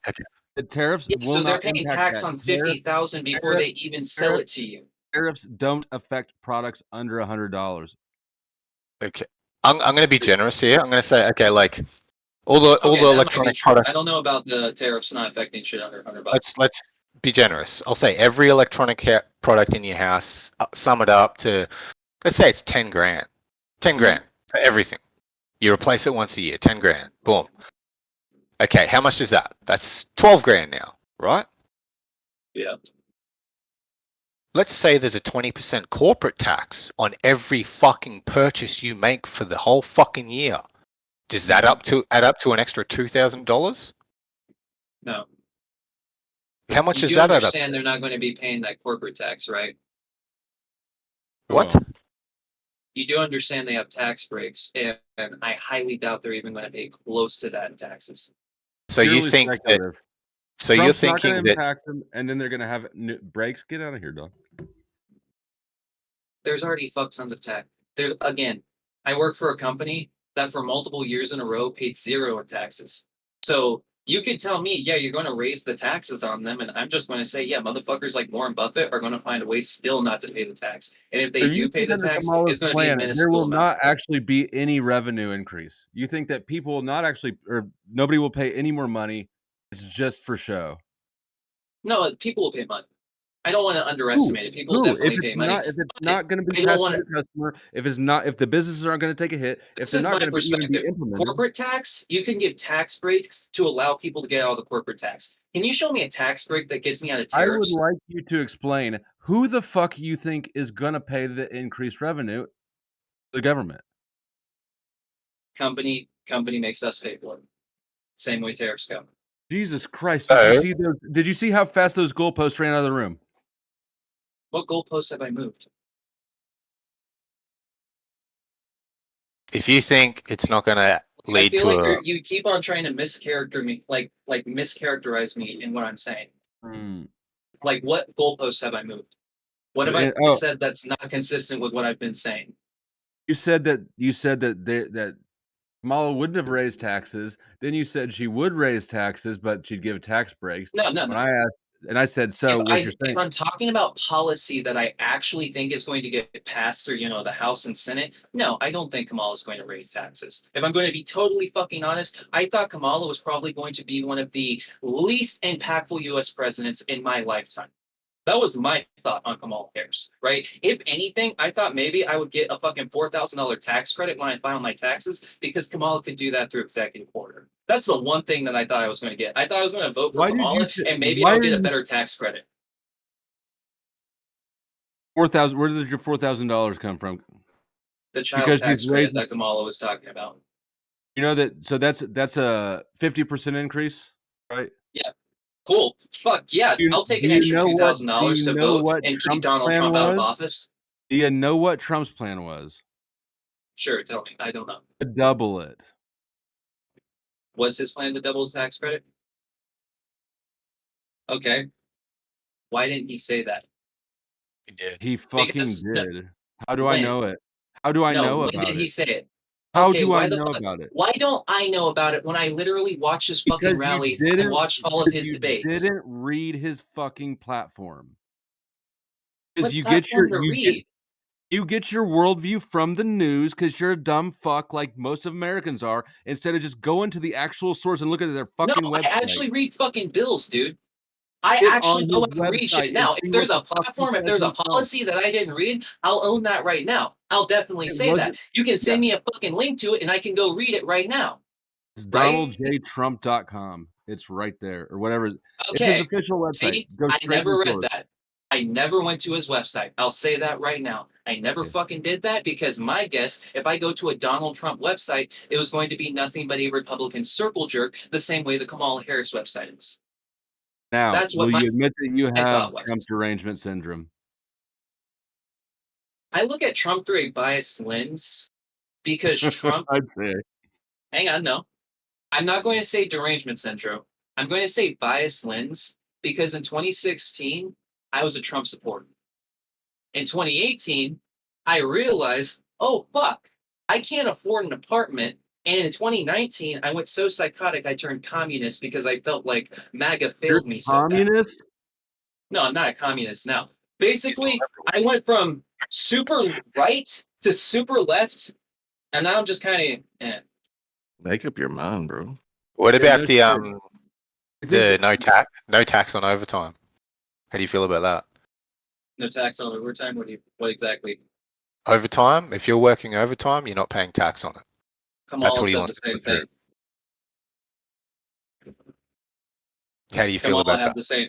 The tariffs Yeah, will so they're not paying impact tax that. on 50,000 before they even sell it to you. Tariffs don't affect products under $100. Okay. I'm going to be generous here. I'm going to say, okay, like all the that might be electronic true. products. I don't know about the tariffs not affecting shit under $100. Let's be generous. I'll say every electronic product in your house, sum it up to, let's say it's 10 grand. 10 grand for everything. You replace it once a year, 10 grand. Boom. Okay, how much is that? That's 12 grand now, right? Yeah. Let's say there's a 20% corporate tax on every fucking purchase you make for the whole fucking year. Does that add up to an extra $2,000? No. How much You is do that add up to? understand they're not going to be paying that corporate tax, right? What? You do understand they have tax breaks, and I highly doubt they're even going to pay close to that in taxes. So you think that So you're Trump's not thinking going to that impact them, and then they're going to have breaks. Get out of here, dog. There's already fuck tons of tax. There again, I work for a company that for multiple years in a row paid 0 in taxes. So you could tell me, yeah, you're going to raise the taxes on them, and I'm just going to say, yeah, motherfuckers like Warren Buffett are going to find a way still not to pay the tax. And if they So do you pay think the under tax, Kamala's it's going to be a plan, there minuscule will amount. not actually be any revenue increase. You think that people will not actually, or nobody will pay any more money. It's just for show. No, people will pay money. I don't want to underestimate it. People will definitely pay money. If it's not going to be I don't passed want to the customer, if the businesses aren't going to take a hit, if This they're is not my going to even be perspective. implemented, Corporate tax, you can give tax breaks to allow people to get out of the corporate tax. Can you show me a tax break that gets me out of I would tariffs? like you to explain who the fuck you think is going to pay the increased revenue? The government. Company makes us pay for it. Same way tariffs go. Jesus Christ! So- Did you see how fast those goalposts ran out of the room? What goalposts have I moved? if you think it's not going to I lead feel to like a you keep on trying to mischaracter me, like mischaracterize me in what I'm saying. Like, what goalposts have I moved? What have I said that's not consistent with what I've been saying? You said that that Kamala wouldn't have raised taxes. Then you said she would raise taxes, but she'd give tax breaks. No. When I asked, and I said, so what you're saying? If I'm talking about policy that I actually think is going to get passed through, the House and Senate, no, I don't think Kamala is going to raise taxes. If I'm going to be totally fucking honest, I thought Kamala was probably going to be one of the least impactful U.S. presidents in my lifetime. That was my thought on Kamala Harris, right? If anything, I thought maybe I would get a fucking $4,000 tax credit when I file my taxes because Kamala could do that through executive order. That's the one thing that I thought I was going to get. I thought I was going to vote for Kamala and maybe I'll get a better tax credit. 4,000. Where did your $4,000 come from? The child tax credit that Kamala was talking about. You know that, so that's a 50% increase, right? Yeah. Cool. Fuck yeah. I'll take an extra $2,000 to vote and keep Donald Trump out of office. Do you know what Trump's plan was? Sure, tell me. I don't know. To double it. Was his plan to double the tax credit? Okay. Why didn't he say that? He did. He fucking did. How do I know it? How do I know about it? When did he say it? How Okay, do why I the know fuck- about it? Why don't I know about it when I literally watch his fucking Because you rallies and didn't- watch all of because his you debates? didn't read his fucking platform. What Because you get your platform to you get, read? you get your worldview from the news because you're a dumb fuck like most of Americans are, instead of just going to the actual source and look at their fucking No, website. I actually read fucking bills, dude. I Get actually on go his and read website shit. Now, and see if there's what a the fuck he platform, if says there's a himself. policy that I didn't read, I'll own that right now. I'll definitely It say that. wasn't- You can send me a fucking link to it and I can go read it right now. It's Right? DonaldJTrump.com. It's right there, or whatever. It's Okay. his official website. See, Go I straight to never the read source. that. I never went to his website. I'll say that right now. I never fucking did that because my guess, if I go to a Donald Trump website, it was going to be nothing but a Republican circle jerk, the same way the Kamala Harris website is. Now, That's what will my you admit that you thought have was. Trump derangement syndrome? I look at Trump through a biased lens because Trump. I'd say. Hang on, no. I'm not going to say derangement syndrome. I'm going to say biased lens because in 2016, I was a Trump supporter. In 2018, I realized, oh, fuck, I can't afford an apartment. And in 2019, I went so psychotic, I turned communist because I felt like MAGA failed me so bad. Communist? No, I'm not a communist now. Basically, I went from super right to super left, and now I'm just kind of, Make up your mind, bro. What Yeah, about no the no tax on overtime? How do you feel about that? no tax on overtime. What exactly? Overtime? If you're working overtime, you're not paying tax on it. Kamala That's what he said wants the to same put through. thing. How do you feel Kamala about had that? the same.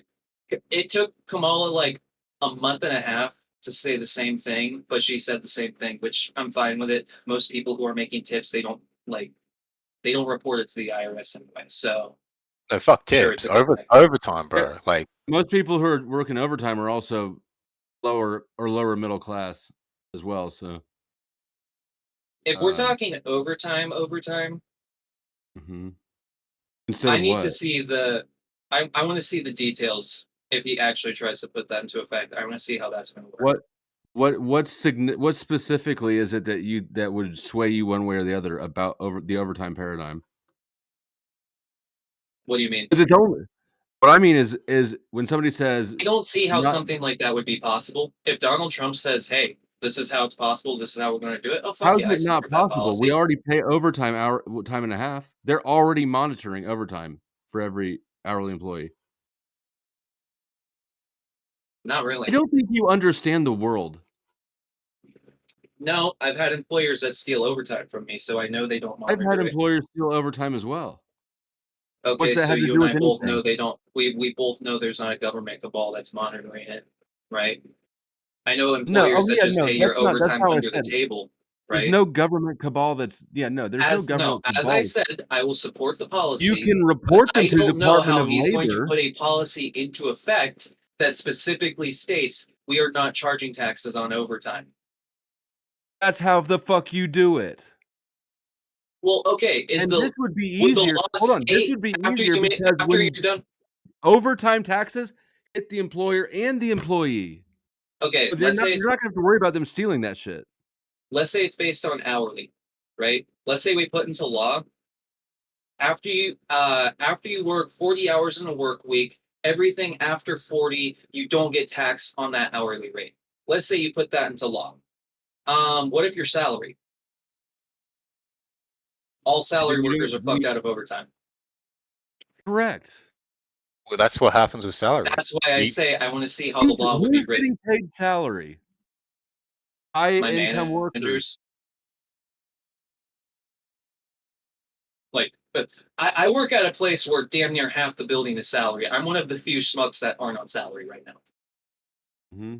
It took Kamala like a month and a half to say the same thing, but she said the same thing, which I'm fine with it. Most people who are making tips, they don't report it to the IRS anyway. So No, fuck Sure, tips. it's a good thing. Overtime, bro. Like, Most people who are working overtime are also lower middle class as well. So if we're talking overtime, mhm. Instead I of need what? to see the I want to see the details if he actually tries to put that into effect. I want to see how that's going to work. What specifically is it that would sway you one way or the other about the overtime paradigm? What do you mean? Because it's only what I mean is when somebody says I don't see how not- something like that would be possible. If Donald Trump says, "Hey, this is how it's possible. This is how we're going to do it." Oh, fuck How yeah, I is it not support that possible? policy. We already pay overtime time and a half. They're already monitoring overtime for every hourly employee. Not really. I don't think you understand the world. No, I've had employers that steal overtime from me, so I know they don't I've monitor had it. employers steal overtime as well. Okay, What's that so have to you do and I with both anything? know they don't. We both know there's not a government cabal that's monitoring it, right? I know employers that just pay your overtime under the table, right? There's no government cabal that's there's no government as cabal. I said, I will support the policy. You can report them I to the don't know Department how of he's going to Labor. put a policy into effect that specifically states we are not charging taxes on overtime. That's how the fuck you do it. Well, okay, this would be would the easier. law Hold on, this state would be after easier you make- because after when you're done? overtime taxes hit the employer and the employee. Okay, So let's say you're not gonna have to worry about them stealing that shit. let's say it's based on hourly, right? Let's say we put into law after you work 40 hours in a work week, everything after 40 you don't get taxed on that hourly rate. Let's say you put that into law. What if your salary? All salary workers are fucked out of overtime. Correct. Well, that's what happens with salary. That's why I say I want to see how the law would be Who's written. getting paid salary? High My income workers. managers. Like, but I work at a place where damn near half the building is salary. I'm one of the few schmucks that aren't on salary right now. Mm-hmm.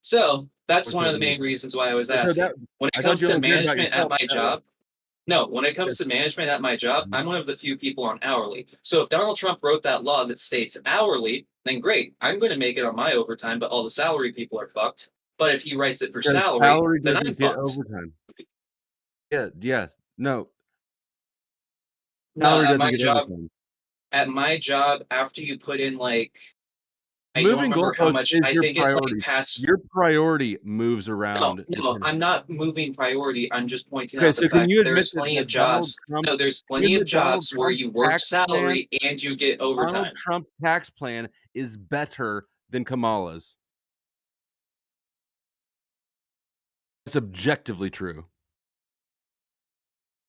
So that's What's one of that the main mean? reasons why I was So asking. that- When I it thought comes you to only cared about management at yourself. my job, no, when it comes to management at my job, I'm one of the few people on hourly. So if Donald Trump wrote that law that states hourly, then great, I'm going to make it on my overtime, but all the salary people are fucked. But if he writes it for Because salary, then I'm doesn't get fucked. overtime. Yeah, no. No, Salary at doesn't my get job, overtime. after you put in like, I Moving don't remember how goalposts much. is I your think priority. it's like past. Your priority moves around. No, I'm not moving priority. I'm just pointing Okay, out the so can fact you that there admit is plenty that of Donald jobs. Trump- No, there's in plenty the of Donald jobs where Trump you work tax plan- salary and you get overtime. Donald Trump's tax plan is better than Kamala's. It's objectively true.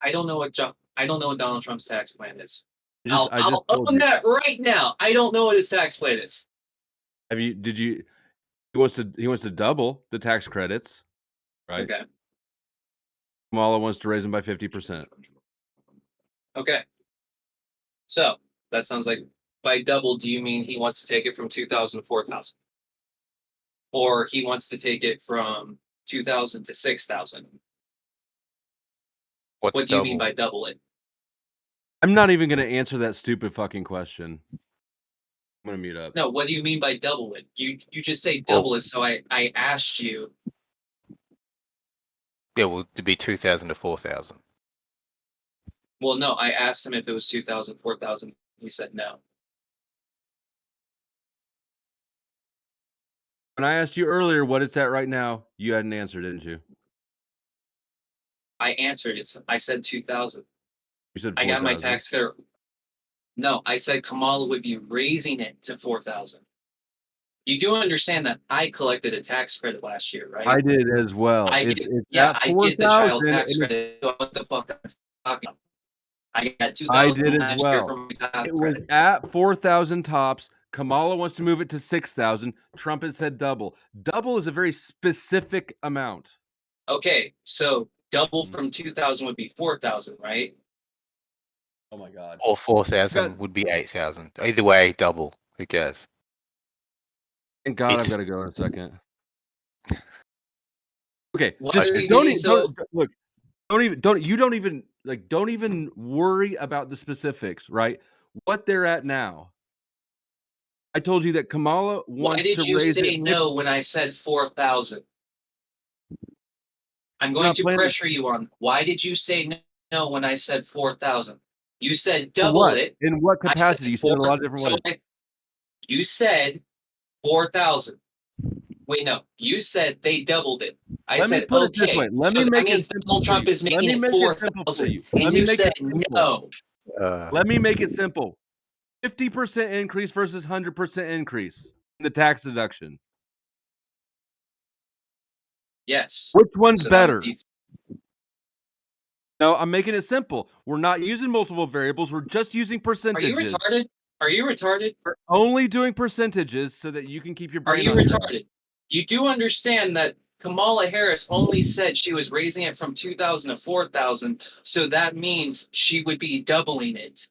I don't know what Donald Trump's tax plan is. I just I'll told own you. that right now. I don't know what his tax plan is. Did you? He wants to double the tax credits, right? Okay. Kamala wants to raise them by 50%. Okay. So that sounds like by double, do you mean he wants to take it from 2,000 to 4,000? Or he wants to take it from 2,000 to 6,000? What do you mean by double it? I'm not even going to answer that stupid fucking question. I'm going to mute up. No, what do you mean by double it? You just say double it, so I asked you. Yeah, well, to be 2,000 to 4,000. Well, no, I asked him if it was 2,000, 4,000. He said no. When I asked you earlier what it's at right now, you hadn't answered, didn't you? I answered it. I said 2,000. You said 4,000. I got my tax credit. No, I said Kamala would be raising it to 4,000. You do understand that I collected a tax credit last year, right? I did as well. I It's get at I get the child 4,000 tax and it's- credit. So what the fuck am I talking about? I got I 2,000 did as last year well. from my tax It was credit. at 4,000 tops. Kamala wants to move it to 6,000. Trump has said double. Double is a very specific amount. Okay, so double from 2,000 would be 4,000, right? Oh my god. Or 4,000 would be 8,000. Either way, double. Who cares? Thank God I've It's- got to go in a second. Okay, Why just are you don't, being so- look. Don't even worry about the specifics, right? What they're at now. I told you that Kamala wants Why did to you raise say it. no when I said 4,000? I'm going not to planning- pressure you on. Why did you say no when I said 4,000? You said For double what? it. In what I said capacity? You said it a lot of different ways. You said 4,000. Wait, no. You said they doubled it. I Let me said put it this okay. way. Let So me that make it means simple Donald for Trump you. is Let making me it make it simple for 4,000, you. and Let me you make said it simple. no. Let me make it simple. 50% increase versus 100% increase in the tax deduction. Yes. Which one's So that would better? be No, I'm making it simple. We're not using multiple variables. We're just using Are you percentages. retarded? Are you retarded? We're only doing percentages so that you can keep your Are brain you on track. retarded? You do understand that Kamala Harris only said she was raising it from 2,000 to 4,000, so that means she would be doubling it.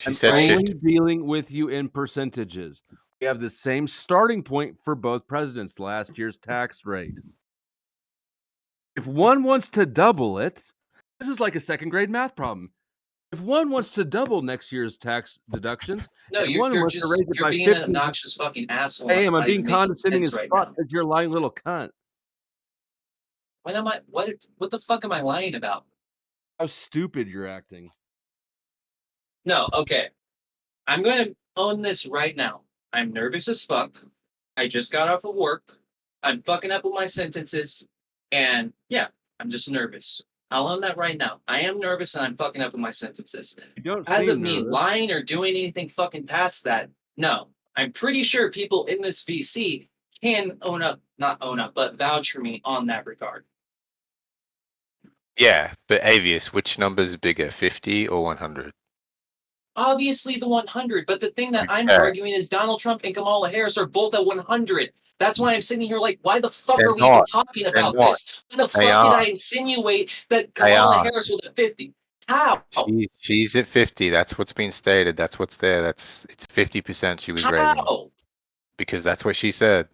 I'm said only 50. dealing with you in percentages. We have the same starting point for both presidents, last year's tax rate. If one wants to double it, this is like a second grade math problem. If one wants to double next year's tax deductions, No, and you're, one you're wants to just raise it you're by being an 50, obnoxious fucking asshole. I am. I'm Not being even making condescending sense as right fuck now. because you're a lying little cunt. What am I? What the fuck am I lying about? How stupid you're acting. No, okay. I'm going to own this right now. I'm nervous as fuck. I just got off of work. I'm fucking up with my sentences. And yeah, I'm just nervous. I'll own that right now. I am nervous and I'm fucking up with my sentences. You don't As seem of me nervous. lying or doing anything fucking past that, no. I'm pretty sure people in this VC can not own up, but vouch for me on that regard. Yeah, but Avius, which number's bigger, 50 or 100? Obviously the 100, but the thing that I'm Okay. arguing is Donald Trump and Kamala Harris are both at 100. That's why I'm sitting here like, why the fuck They're are we even not. talking They're about not. this? When the They fuck did I aren't. insinuate that They Kamala aren't. Harris was at 50? How? She's at 50. That's what's being stated. That's what's there. It's 50% she was raising. How? Because that's what she said.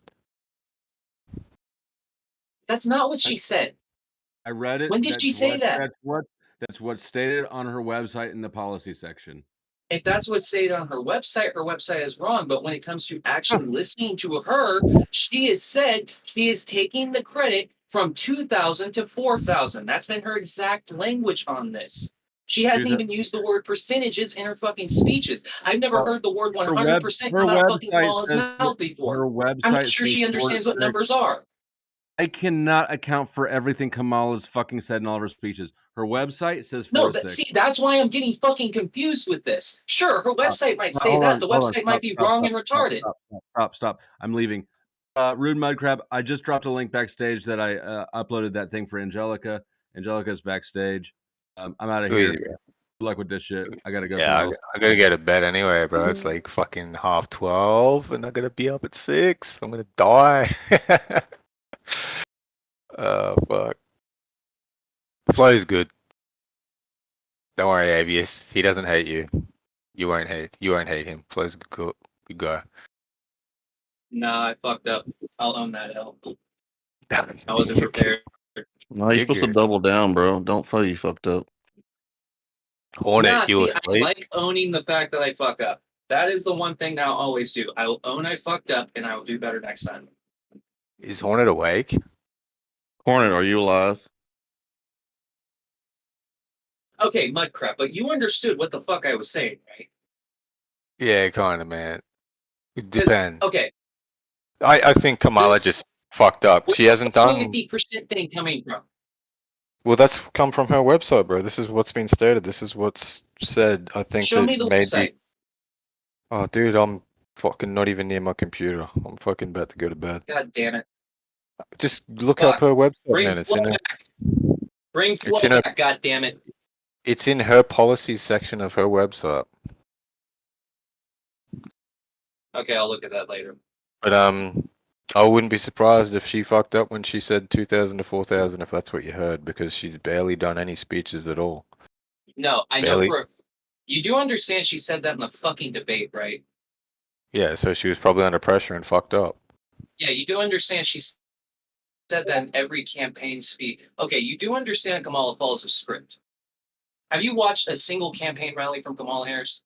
That's not what she said. I read it. When did she say that? That's what's stated on her website in the policy section. If that's what's stated on her website is wrong. But when it comes to actually listening to her, she has said she is taking the credit from 2,000 to 4,000. That's been her exact language on this. She hasn't even used the word percentages in her fucking speeches. I've never heard the word 100% come out of fucking Kamala's mouth before. Her website I'm not sure says she understands what numbers are. I cannot account for everything Kamala's fucking said in all of her speeches. Her website says No, 4-6. see, that's why I'm getting fucking confused with this. Sure, her website might say that. The website might be wrong and retarded. Stop. I'm leaving. Rude Mudcrab, I just dropped a link backstage that I uploaded that thing for Angelica. Angelica's backstage. I'm out of Too here. easy, bro. Good luck with this shit. I gotta go. Yeah, I gotta get to bed anyway, bro. It's like fucking 12:30, and I gotta be up at 6. I'm gonna die. Oh fuck. Flo's good. Don't worry, Avius. He doesn't hate you. You won't hate him. Flo's a good guy. Nah, I fucked up. I'll own that L. I wasn't prepared. No, you're supposed to double down, bro. Don't feel you fucked up. Hornet, Nah, you see, I like owning the fact that I fuck up. That is the one thing that I'll always do. I will own I fucked up, and I will do better next time. Is Hornet awake? Hornet, are you alive? Okay, Mudcrap, but you understood what the fuck I was saying, right? Yeah, kinda, man. It depends. Okay, I think Kamala just fucked up. She hasn't done. 50% thing coming from. Well, that's come from her website, bro. This is what's been stated. This is what's said. I think Show that me the maybe. website. Oh, dude, I'm fucking not even near my computer. I'm fucking about to go to bed. God damn it. Just look up her website, Bring man. It's Flo in her. back. Bring Flo It's in her. back, god damn it. It's in her policies section of her website. Okay, I'll look at that later. But I wouldn't be surprised if she fucked up when she said 2,000 to 4,000, if that's what you heard, because she's barely done any speeches at all. No, I Barely. know you do understand she said that in the fucking debate, right? Yeah, so she was probably under pressure and fucked up. Yeah, you do understand she said that in every campaign speech. Okay, you do understand Kamala follows a script. Have you watched a single campaign rally from Kamala Harris?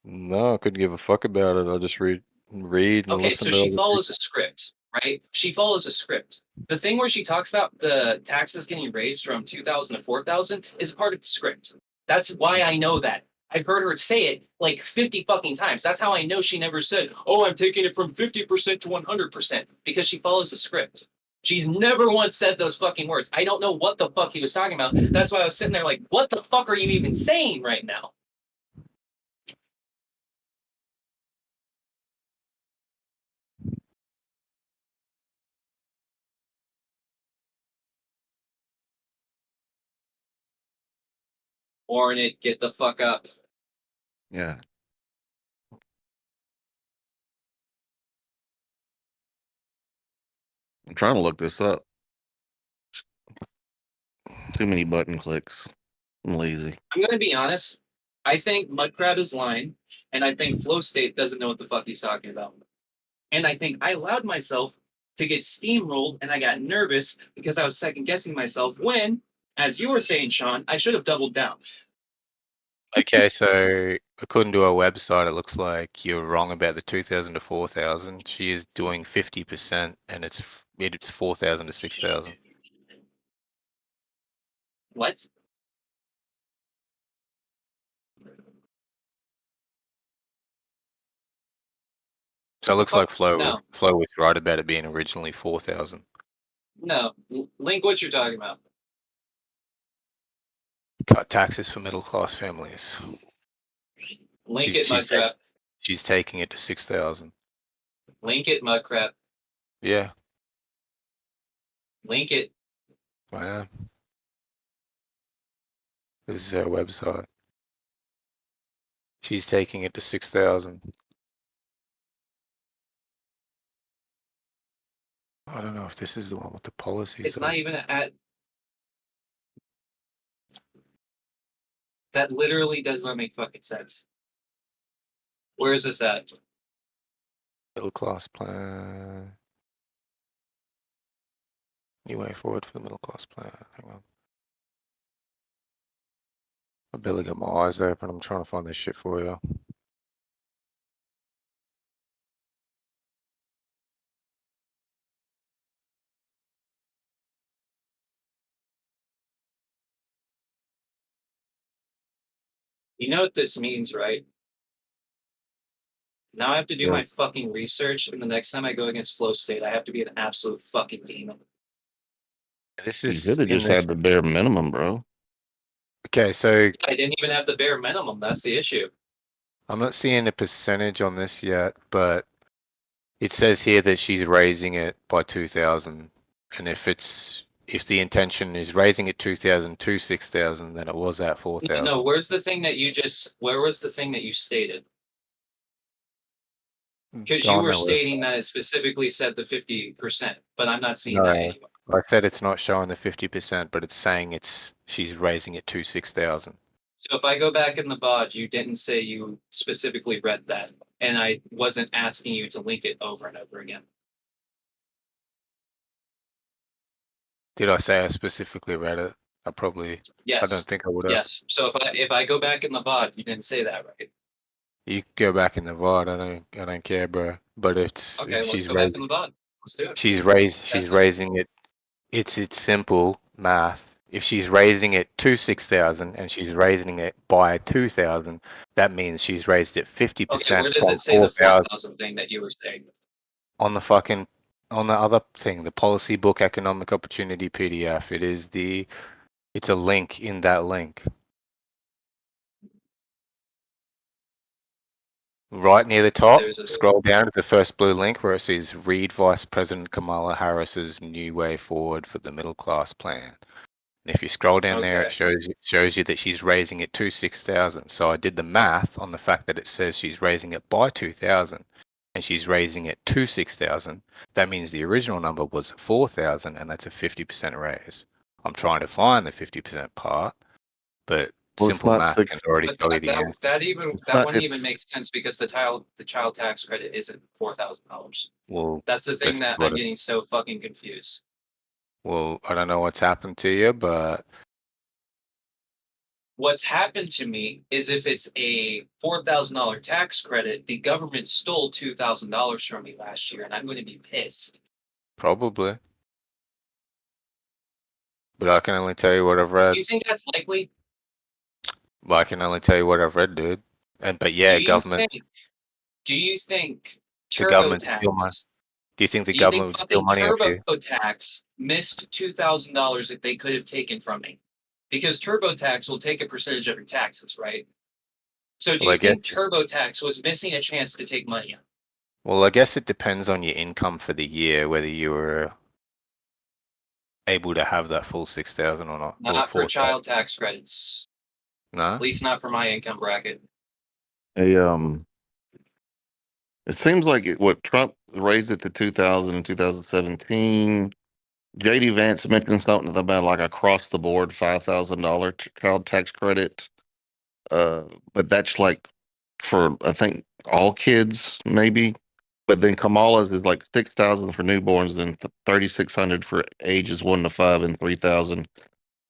No, I couldn't give a fuck about it. I'll just read and Okay, listen so to she other follows a script, right? She follows a script. The thing where she talks about the taxes getting raised from 2,000 to 4,000 is part of the script. That's why I know that. I've heard her say it like 50 fucking times. That's how I know she never said, "Oh, I'm taking it from 50% to 100%," because she follows the script. She's never once said those fucking words. I don't know what the fuck he was talking about. That's why I was sitting there like, what the fuck are you even saying right now? Hornet, get the fuck up. Yeah. I'm trying to look this up. Too many button clicks. I'm lazy. I'm gonna be honest. I think Mudcrab is lying, and I think Flow State doesn't know what the fuck he's talking about. And I think I allowed myself to get steamrolled, and I got nervous because I was second guessing myself when, as you were saying, Sean, I should have doubled down. Okay, so according to our website, it looks like you're wrong about the 2,000 to 4,000. She is doing 50%, and it's 4,000 to 6,000. What? So it looks like Flo No. was right about it being originally 4,000. No, Link, what you're talking about? Cut taxes for middle class families. Link it, Mudcrab. She's taking it to 6,000. Link it, Mudcrab. Yeah, Link it. I am. This is her website. She's taking it to 6,000. I don't know if this is the one with the policies. It's not even at. That literally does not make fucking sense. Where is this at? Middle class plan. New way forward for the middle class plan. Hang on. I barely got my eyes open. I'm trying to find this shit for you. You know what this means, right? Now I have to do Yeah. my fucking research, and the next time I go against Flow State, I have to be an absolute fucking demon. This You is should have in just this- had the bare minimum, bro. Okay, so I didn't even have the bare minimum. That's the issue. I'm not seeing a percentage on this yet, but it says here that she's raising it by 2,000, and if the intention is raising it 2,000 to 6,000, then it was at 4,000. No, where's the thing that you just? Where was the thing that you stated? Because you On were that stating that it specifically said the 50%, but I'm not seeing No, that anywhere. I said it's not showing the 50%, but it's saying she's raising it to 6,000. So if I go back in the VOD, you didn't say you specifically read that, and I wasn't asking you to link it over and over again. Did I say I specifically read it? I probably. Yes. I don't think I would have. Yes. So if I go back in the VOD, you didn't say that, right? You can go back in the VOD. I don't care, bro. But it's Okay, let's she's go back raising. in the VOD. Let's do it. She's That's it. raising it. It's simple math. If she's raising it to 6,000 and she's raising it by 2,000, that means she's raised it 50% Okay, where does from it say the 4,000 4,000 thing that you were saying? on the other thing, the policy book economic opportunity PDF. It's a link in that link. Right near the top, scroll down to the first blue link where it says read Vice President Kamala Harris's new way forward for the middle class plan. And if you scroll down there, it shows you that she's raising it to 6,000. So I did the math on the fact that it says she's raising it by 2,000 and she's raising it to 6,000. That means the original number was 4,000 and that's a 50% raise. I'm trying to find the 50% part, but Well, it's simple not math can already tell you the answer. That wouldn't even make sense because the child tax credit isn't $4,000. Well, That's the thing that what I'm getting so fucking confused. Well, I don't know what's happened to you, but What's happened to me is if it's a $4,000 tax credit, the government stole $2,000 from me last year, and I'm going to be pissed. probably. But I can only tell you what I've Do read. you think that's likely? Well, I can only tell you what I've read, dude. But yeah, government. Do you think The government steal money. TurboTax? Do you think the Do you government think would steal fucking money off you? TurboTax missed $2,000 that they could have taken from me? Because TurboTax will take a percentage of your taxes, right? So do Well, you I guess. think TurboTax was missing a chance to take money out? Well, I guess it depends on your income for the year, whether you were able to have that full 6,000 or not. Not for child tax credits. No. At least not for my income bracket. It seems like what Trump raised it to 2,000 in 2017. JD Vance mentioned something about like across the board $5,000 child tax credit. But that's like for I think all kids maybe. But then Kamala's is like 6,000 for newborns, and 3,600 for ages 1 to 5, and 3,000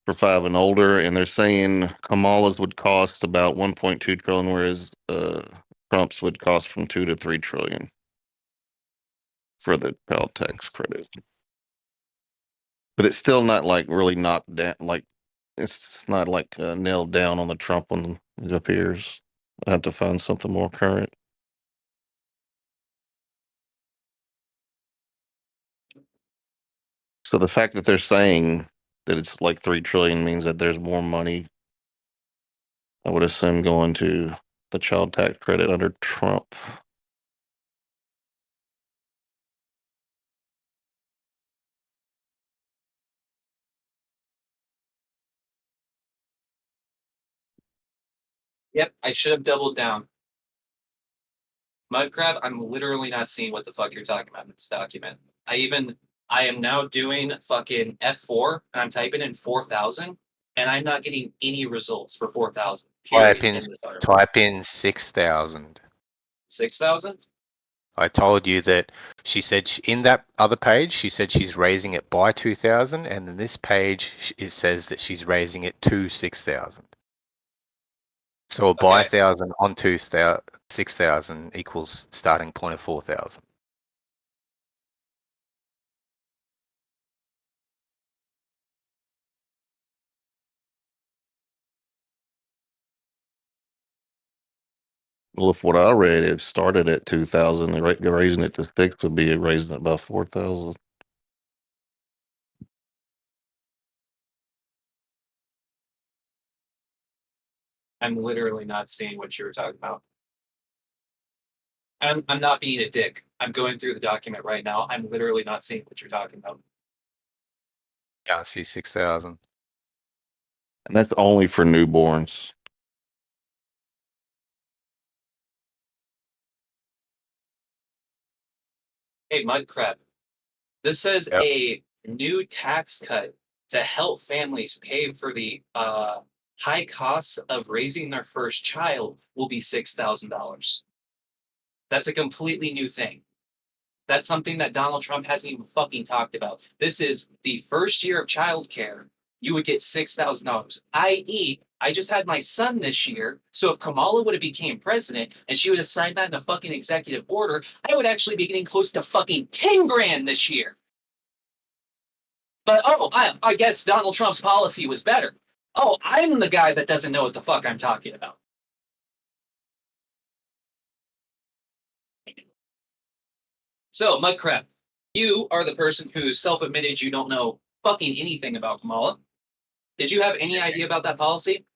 for 5 and older. And they're saying Kamala's would cost about 1.2 trillion, whereas Trump's would cost from 2 to 3 trillion for the child tax credit. But it's still not like really knocked down. Like it's not like nailed down on the Trump one. It appears. I have to find something more current. So the fact that they're saying that it's like 3 trillion means that there's more money, I would assume, going to the child tax credit under Trump. Yep, I should have doubled down. Mudcrab, I'm literally not seeing what the fuck you're talking about in this document. I am now doing fucking F4 and I'm typing in 4,000 and I'm not getting any results for 4,000. Type in 6,000. 6,000? I told you that she said in that other page, she said she's raising it by 2,000, and in this page, it says that she's raising it to 6,000. So a by 1,000 on 6,000 equals starting point of 4,000. Well, if what I read, it started at 2,000. Raising it to 6 would be raising it by 4,000. I'm literally not seeing what you were talking about. I'm not being a dick. I'm going through the document right now. I'm literally not seeing what you're talking about. Can't see 6,000. And that's only for newborns. Hey, Mudcrab. This says a new tax cut to help families pay for the high costs of raising their first child will be $6,000. That's a completely new thing. That's something that Donald Trump hasn't even fucking talked about. This is the first year of childcare. You would get $6,000, i.e., I just had my son this year. So if Kamala would have became president and she would have signed that in a fucking executive order, I would actually be getting close to fucking 10 grand this year. But I guess Donald Trump's policy was better. Oh, I'm the guy that doesn't know what the fuck I'm talking about. So, Mudcrab, you are the person who self-admitted you don't know fucking anything about Kamala. Did you have any idea about that policy?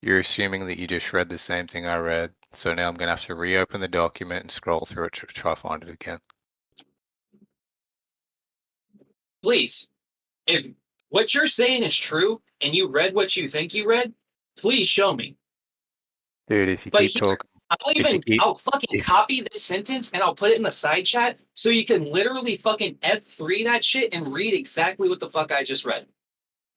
You're assuming that you just read the same thing I read, so now I'm going to have to reopen the document and scroll through it to try to find it again. Please, if what you're saying is true and you read what you think you read, please show me. Dude, if you keep talking... I'll fucking copy this sentence and I'll put it in the side chat so you can literally fucking F3 that shit and read exactly what the fuck I just read.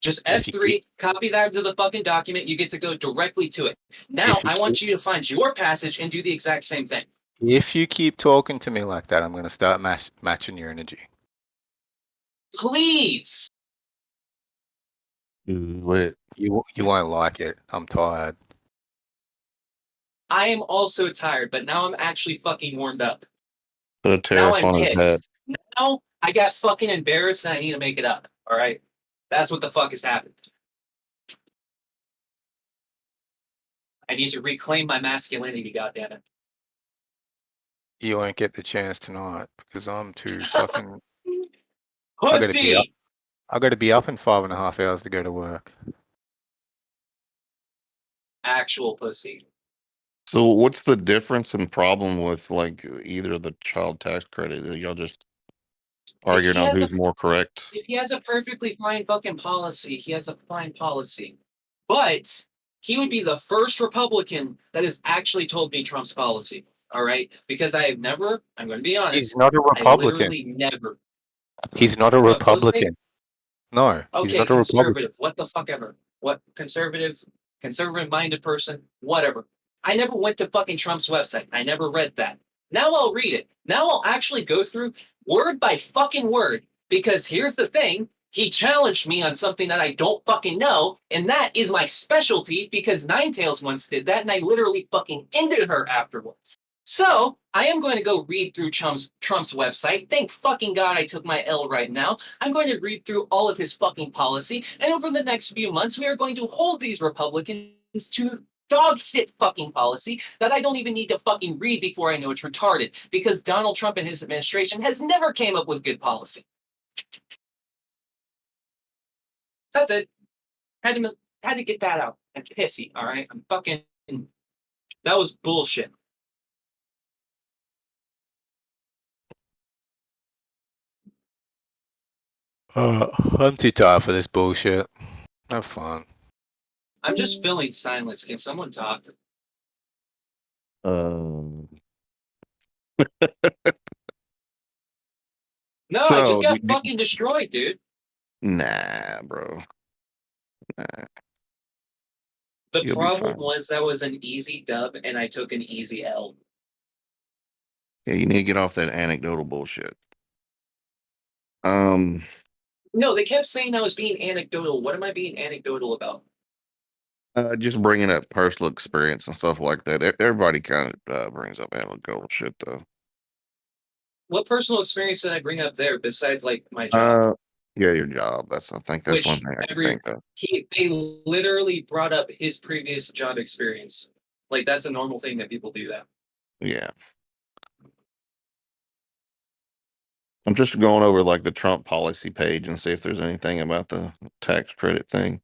Just F3, copy that into the fucking document. You get to go directly to it. Now, I want you to find your passage and do the exact same thing. If you keep talking to me like that, I'm going to start matching your energy. Please. You won't like it. I'm tired. I am also tired, but now I'm actually fucking warmed up. Put a tariff Now I'm on his head. pissed. Now I got fucking embarrassed and I need to make it up. All right? That's what the fuck has happened. I need to reclaim my masculinity, goddammit. You won't get the chance tonight because I'm too fucking. I gotta be up. Pussy! I gotta be up in 5.5 hours to go to work. Actual pussy. So what's the difference and problem with like either the child tax credit? Y'all just arguing on who's more correct? If he has a perfectly fine fucking policy, he has a fine policy. But he would be the first Republican that has actually told me Trump's policy. All right? Because I have never, I'm going to be honest. He's not a I Republican. literally never. He's not a What, Post State? Republican. No, he's Okay, not a Republican. conservative. What the fuck ever. What conservative minded person, whatever. I never went to fucking Trump's website. I never read that. Now I'll read it. Now I'll actually go through word by fucking word. Because here's the thing. He challenged me on something that I don't fucking know. And that is my specialty because Ninetales once did that. And I literally fucking ended her afterwards. So I am going to go read through Trump's website. Thank fucking God I took my L right now. I'm going to read through all of his fucking policy. And over the next few months, we are going to hold these Republicans to dog shit fucking policy that I don't even need to fucking read before I know it's retarded. Because Donald Trump and his administration has never came up with good policy. That's it. Had to get that out. I'm pissy, all right? I'm fucking... That was bullshit. I'm too tired for this bullshit. Have fun. I'm just feeling silence. Can someone talk? Um. No, I just So, got fucking destroyed, dude. nah, bro. Nah. The You'll be problem fine. was that was an easy dub, and I took an easy L. Yeah, you need to get off that anecdotal bullshit. No, they kept saying I was being anecdotal. What am I being anecdotal about? Just bringing up personal experience and stuff like that. Everybody kind of brings up anecdotal shit, though. What personal experience did I bring up there besides like my job? Yeah, your job. I think that's one Which thing I can think of. they literally brought up his previous job experience. Like that's a normal thing that people do that. Yeah. I'm just going over like the Trump policy page and see if there's anything about the tax credit thing.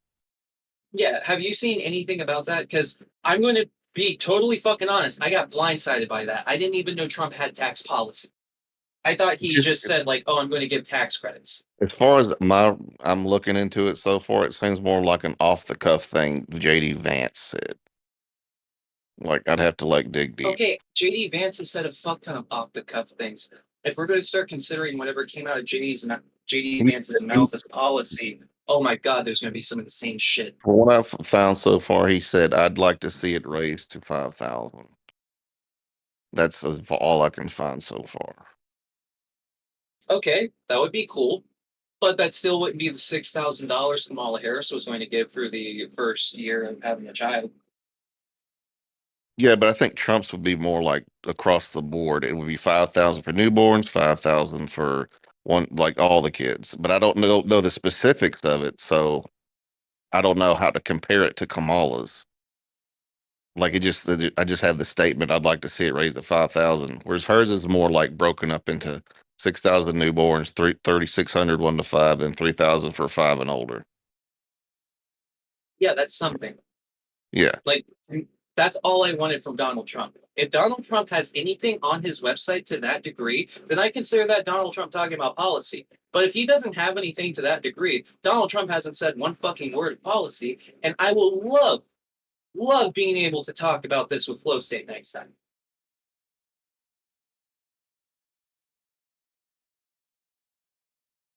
Yeah, have you seen anything about that? Because I'm going to be totally fucking honest. I got blindsided by that. I didn't even know Trump had tax policy. I thought he just said like, "Oh, I'm going to give tax credits." As far as I'm looking into it so far, it seems more like an off the cuff thing JD Vance said. Like I'd have to like dig deep. Okay, JD Vance has said a fuck ton of off the cuff things. If we're going to start considering whatever came out of JD Vance's mouth as policy, oh my God, there's going to be some insane shit. From what I've found so far, he said I'd like to see it raised to 5,000. That's all I can find so far. Okay, that would be cool, but that still wouldn't be the $6,000 Kamala Harris was going to give for the first year of having a child. Yeah, but I think Trump's would be more like across the board. It would be 5,000 for newborns, 5,000 for one, like all the kids. But I don't know the specifics of it, so I don't know how to compare it to Kamala's. Like I just have the statement. I'd like to see it raised to 5,000, whereas hers is more like broken up into 6,000 newborns, 3,600 1 to 5, and 3,000 for 5 and older. Yeah, that's something. Yeah. Like, that's all I wanted from Donald Trump. If Donald Trump has anything on his website to that degree, then I consider that Donald Trump talking about policy. But if he doesn't have anything to that degree, Donald Trump hasn't said one fucking word of policy, and I will love being able to talk about this with Flow State next time.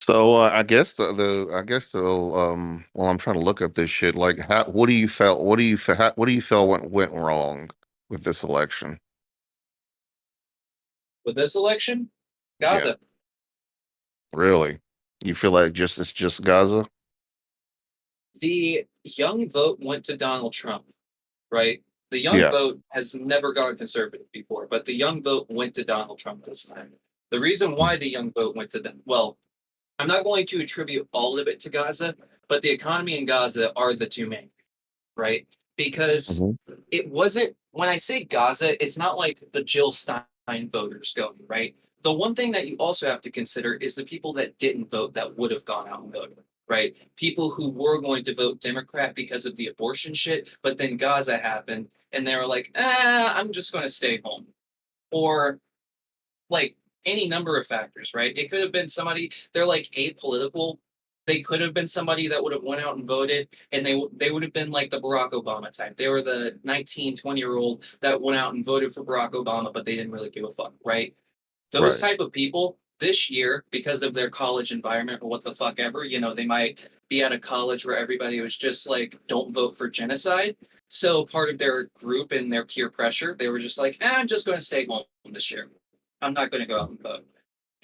So I guess well, I'm trying to look up this shit. Like, what do you feel went wrong with this election? With this election, Gaza. Yeah. Really? You feel like it's just Gaza? The young vote went to Donald Trump, right? The young vote has never gone conservative before, but the young vote went to Donald Trump this time. The reason why the young vote went to them, well, I'm not going to attribute all of it to Gaza, but the economy and Gaza are the two main, right? because it wasn't, when I say Gaza, it's not like the Jill Stein voters going, right? The one thing that you also have to consider is the people that didn't vote that would have gone out and voted, right? People who were going to vote Democrat because of the abortion shit, but then Gaza happened and they were like, I'm just going to stay home. Or like any number of factors, right? It could have been somebody, they're like apolitical. They could have been somebody that would have went out and voted, and they would have been like the Barack Obama type. They were the 19, 20-year-old that went out and voted for Barack Obama, but they didn't really give a fuck, right? Those type of people this year, because of their college environment or what the fuck ever, you know, they might be at a college where everybody was just like, don't vote for genocide. So part of their group and their peer pressure, they were just like, I'm just going to stay home this year. I'm not going to go out and vote.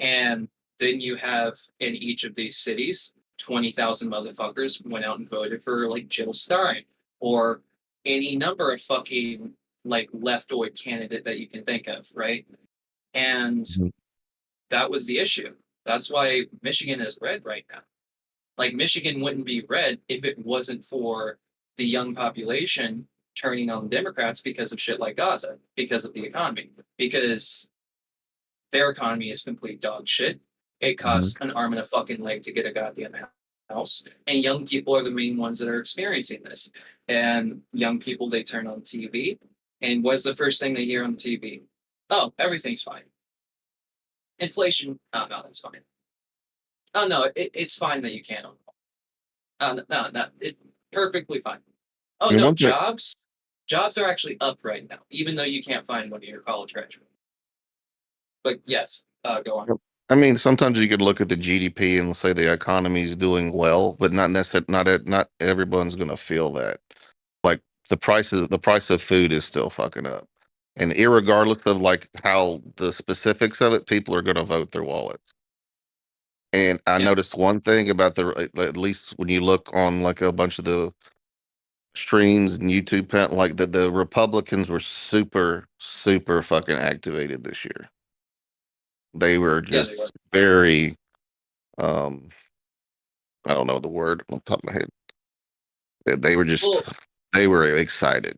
And then you have in each of these cities, 20,000 motherfuckers went out and voted for like Jill Stein or any number of fucking like leftoid candidate that you can think of, right? And that was the issue. That's why Michigan is red right now. Like Michigan wouldn't be red if it wasn't for the young population turning on the Democrats because of shit like Gaza, because of the economy, because their economy is complete dog shit. It costs an arm and a fucking leg to get a goddamn house. And young people are the main ones that are experiencing this. And young people, they turn on TV. And what's the first thing they hear on TV? Oh, everything's fine. Inflation, oh, no, that's fine. Oh, no, it's fine that you can't own a home. No, it's perfectly fine. Oh, no, jobs are actually up right now, even though you can't find one of your college graduates. But yes, go on. I mean, sometimes you could look at the GDP and say the economy is doing well, but not necessarily. Not everyone's going to feel that. Like the price of food is still fucking up, and irregardless of like how the specifics of it, people are going to vote their wallets. And I noticed one thing about at least when you look on like a bunch of the streams and YouTube, like the Republicans were super fucking activated this year. They were just very, I don't know the word on top of my head. They were just, they were excited.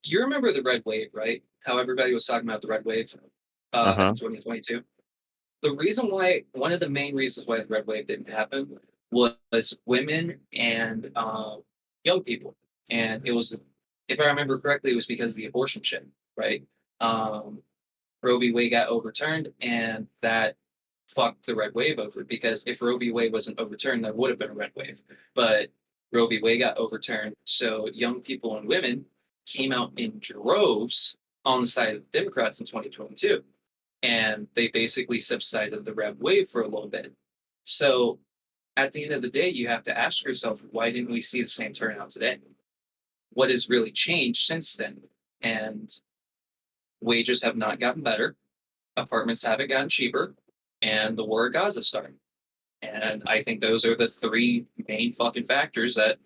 You remember the red wave, right? How everybody was talking about the red wave in 2022. The reason why, one of the main reasons why the red wave didn't happen was women and young people. And it was, if I remember correctly, it was because of the abortion shit, right? Roe v. Wade got overturned, and that fucked the red wave over, because if Roe v. Wade wasn't overturned, there would have been a red wave. But Roe v. Wade got overturned, so young people and women came out in droves on the side of the Democrats in 2022. And they basically subsided the red wave for a little bit. So at the end of the day, you have to ask yourself, why didn't we see the same turnout today? What has really changed since then? And wages have not gotten better, apartments haven't gotten cheaper, and the war at Gaza started. And I think those are the three main fucking factors that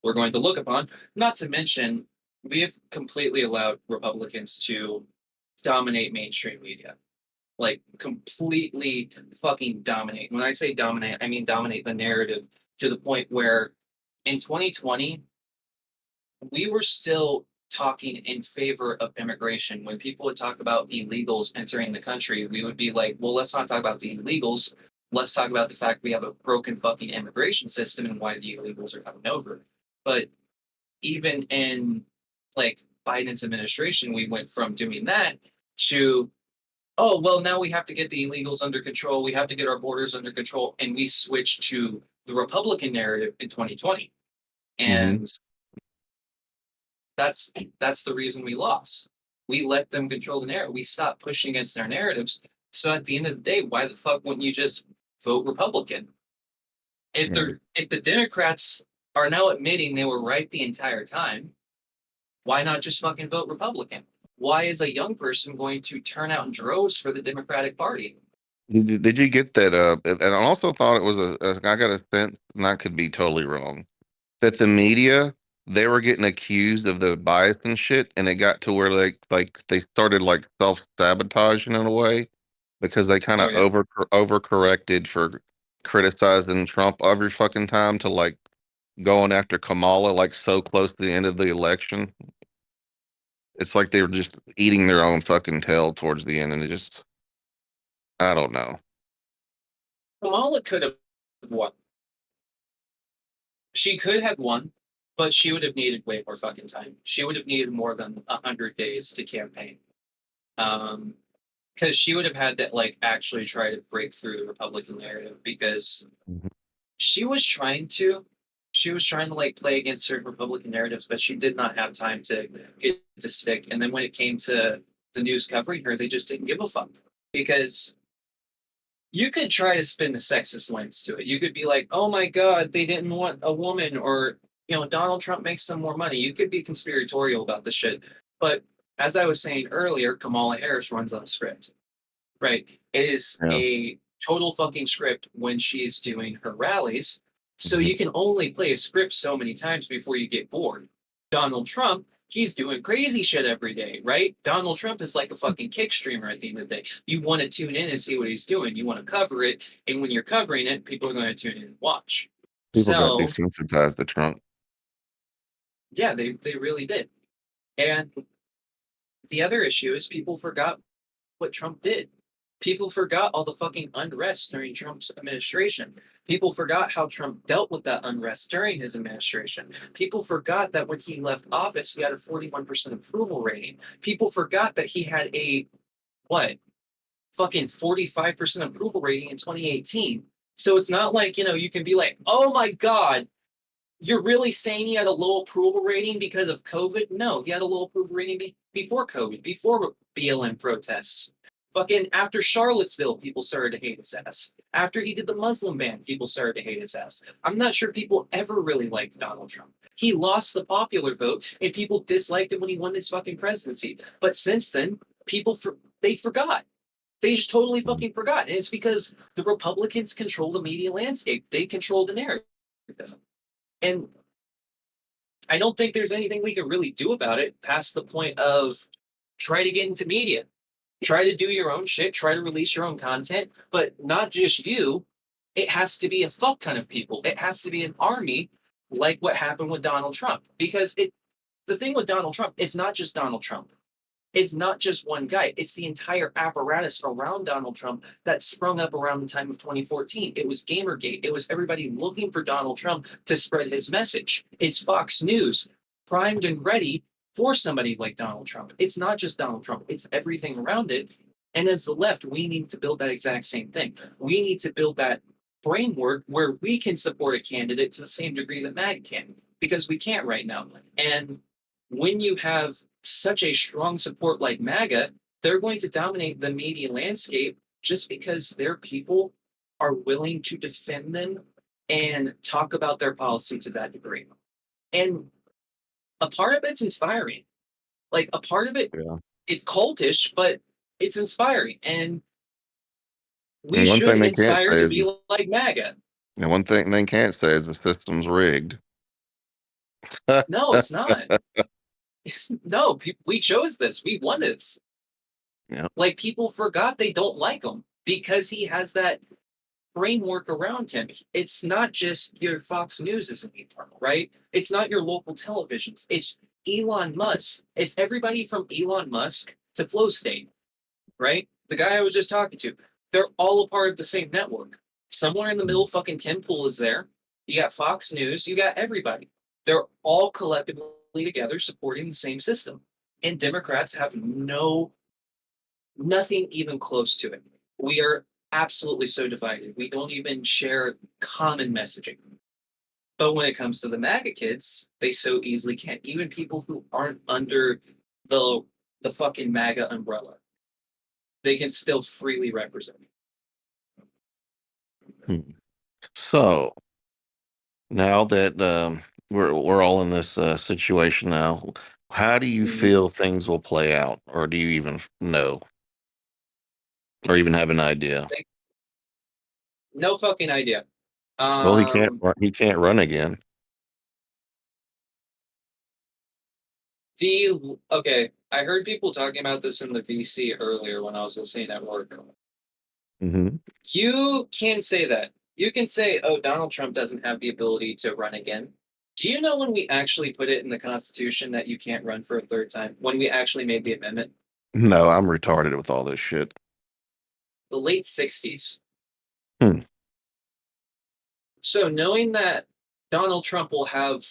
we're going to look upon. Not to mention, we have completely allowed Republicans to dominate mainstream media. Like, completely fucking dominate. When I say dominate, I mean dominate the narrative to the point where in 2020, we were still talking in favor of immigration. When people would talk about illegals entering the country, we would be like, well, let's not talk about the illegals. Let's talk about the fact we have a broken fucking immigration system and why the illegals are coming over. But even in like Biden's administration, we went from doing that to, oh, well, now we have to get the illegals under control. We have to get our borders under control. And we switched to the Republican narrative in 2020. And that's the reason we lost. We let them control the narrative. We stopped pushing against their narratives. So at the end of the day, why the fuck wouldn't you just vote Republican? If the Democrats are now admitting they were right the entire time, why not just fucking vote Republican? Why is a young person going to turn out in droves for the Democratic Party? Did you get that? And I also thought it was I got a sense, and I could be totally wrong, that the media, they were getting accused of the bias and shit, and it got to where they started like self-sabotaging in a way, because they kind of overcorrected for criticizing Trump every fucking time to like going after Kamala like so close to the end of the election. It's like they were just eating their own fucking tail towards the end, and it just, I don't know. Kamala could have won. She could have won, but she would have needed way more fucking time. She would have needed more than 100 days to campaign. Because she would have had to like actually try to break through the Republican narrative because she was trying to like play against certain Republican narratives, but she did not have time to get to stick. And then when it came to the news covering her, they just didn't give a fuck because you could try to spin the sexist lens to it. You could be like, oh my God, they didn't want a woman, or, you know, Donald Trump makes them more money. You could be conspiratorial about this shit. But as I was saying earlier, Kamala Harris runs on a script, right? It is a total fucking script when she's doing her rallies. So you can only play a script so many times before you get bored. Donald Trump, he's doing crazy shit every day, right? Donald Trump is like a fucking kick streamer at the end of the day. You want to tune in and see what he's doing. You want to cover it. And when you're covering it, people are going to tune in and watch. People got So, desensitized to Trump. yeah, they really did. And the other issue is people forgot what Trump did. People forgot all the fucking unrest during Trump's administration. People forgot how Trump dealt with that unrest during his administration. People forgot that when he left office, he had a 41% approval rating. People forgot that he had a, what, fucking 45% approval rating in 2018. So it's not like, you know, you can be like, oh my God, you're really saying he had a low approval rating because of COVID? No, he had a low approval rating before COVID, before BLM protests. Fucking after Charlottesville, people started to hate his ass. After he did the Muslim ban, people started to hate his ass. I'm not sure people ever really liked Donald Trump. He lost the popular vote, and people disliked him when he won his fucking presidency. But since then, they forgot. They just totally fucking forgot. And it's because the Republicans control the media landscape. They control the narrative. And I don't think there's anything we can really do about it past the point of try to get into media. Try to do your own shit, try to release your own content, but not just you. It has to be a fuck ton of people. It has to be an army like what happened with Donald Trump. Because the thing with Donald Trump, it's not just Donald Trump. It's not just one guy. It's the entire apparatus around Donald Trump that sprung up around the time of 2014. It was Gamergate. It was everybody looking for Donald Trump to spread his message. It's Fox News, primed and ready for somebody like Donald Trump. It's not just Donald Trump. It's everything around it. And as the left, we need to build that exact same thing. We need to build that framework where we can support a candidate to the same degree that MAGA can, because we can't right now. And when you have such a strong support like MAGA, they're going to dominate the media landscape just because their people are willing to defend them and talk about their policy to that degree. And a part of it's inspiring. Like a part of it, it's cultish, but it's inspiring. And we should inspire to be like MAGA. And one thing they can't say is the system's rigged. No, it's not. No, we chose this. We won this. Yeah. Like people forgot they don't like him because he has that framework around him. It's not just your Fox News is anymore, right? It's not your local televisions. It's Elon Musk. It's everybody from Elon Musk to Flow State, right? The guy I was just talking to. They're all a part of the same network. Somewhere in the middle, fucking Tim Pool is there. You got Fox News. You got everybody. They're all collectively together supporting the same system. And Democrats have nothing even close to it. We are absolutely so divided. We don't even share common messaging. But when it comes to the MAGA kids, they so easily can't. Even people who aren't under the fucking MAGA umbrella, they can still freely represent. So now that we're all in this situation now, how do you feel things will play out, or do you even know, or even have an idea? No fucking idea. Well, he can't run again. Okay, I heard people talking about this in the VC earlier when I was listening at work. Mm-hmm. You can say that. You can say, oh, Donald Trump doesn't have the ability to run again. Do you know when we actually put it in the Constitution that you can't run for a third time? When we actually made the amendment? No, I'm retarded with all this shit. The late 60s. Hmm. So knowing that Donald Trump will have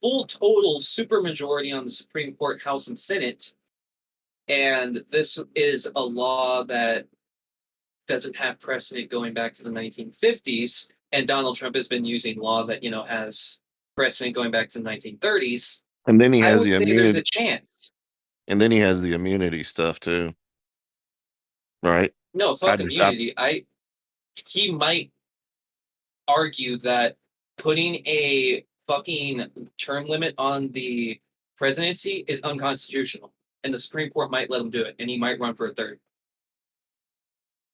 full total supermajority on the Supreme Court, House, and Senate, and this is a law that doesn't have precedent going back to the 1950s, and Donald Trump has been using law that, has precedent going back to the 1930s, And then he I has would the say there's a immunity. chance. And then he has the immunity stuff too. Right? No, fuck immunity. He might argue that putting a fucking term limit on the presidency is unconstitutional, and the Supreme Court might let him do it, and he might run for a third.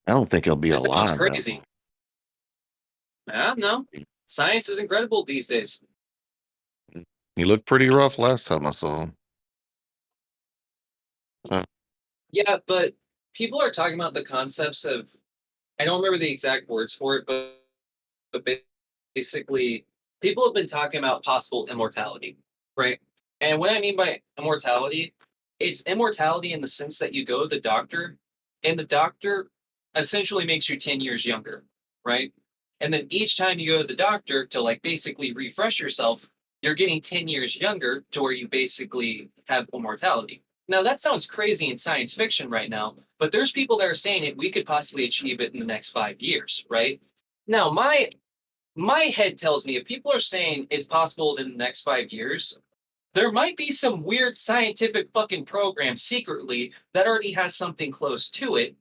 I don't think he'll be That sounds alive. Though. crazy. I don't know. Science is incredible these days. He looked pretty rough last time I saw him. Yeah, but people are talking about the concepts of, I don't remember the exact words for it, but basically, people have been talking about possible immortality, right? And what I mean by immortality, it's immortality in the sense that you go to the doctor, and the doctor essentially makes you 10 years younger, right? And then each time you go to the doctor to like basically refresh yourself, you're getting 10 years younger to where you basically have immortality. Now that sounds crazy in science fiction right now, but there's people that are saying it we could possibly achieve it in the next 5 years, right? Now my head tells me if people are saying it's possible in the next 5 years, there might be some weird scientific fucking program secretly that already has something close to it.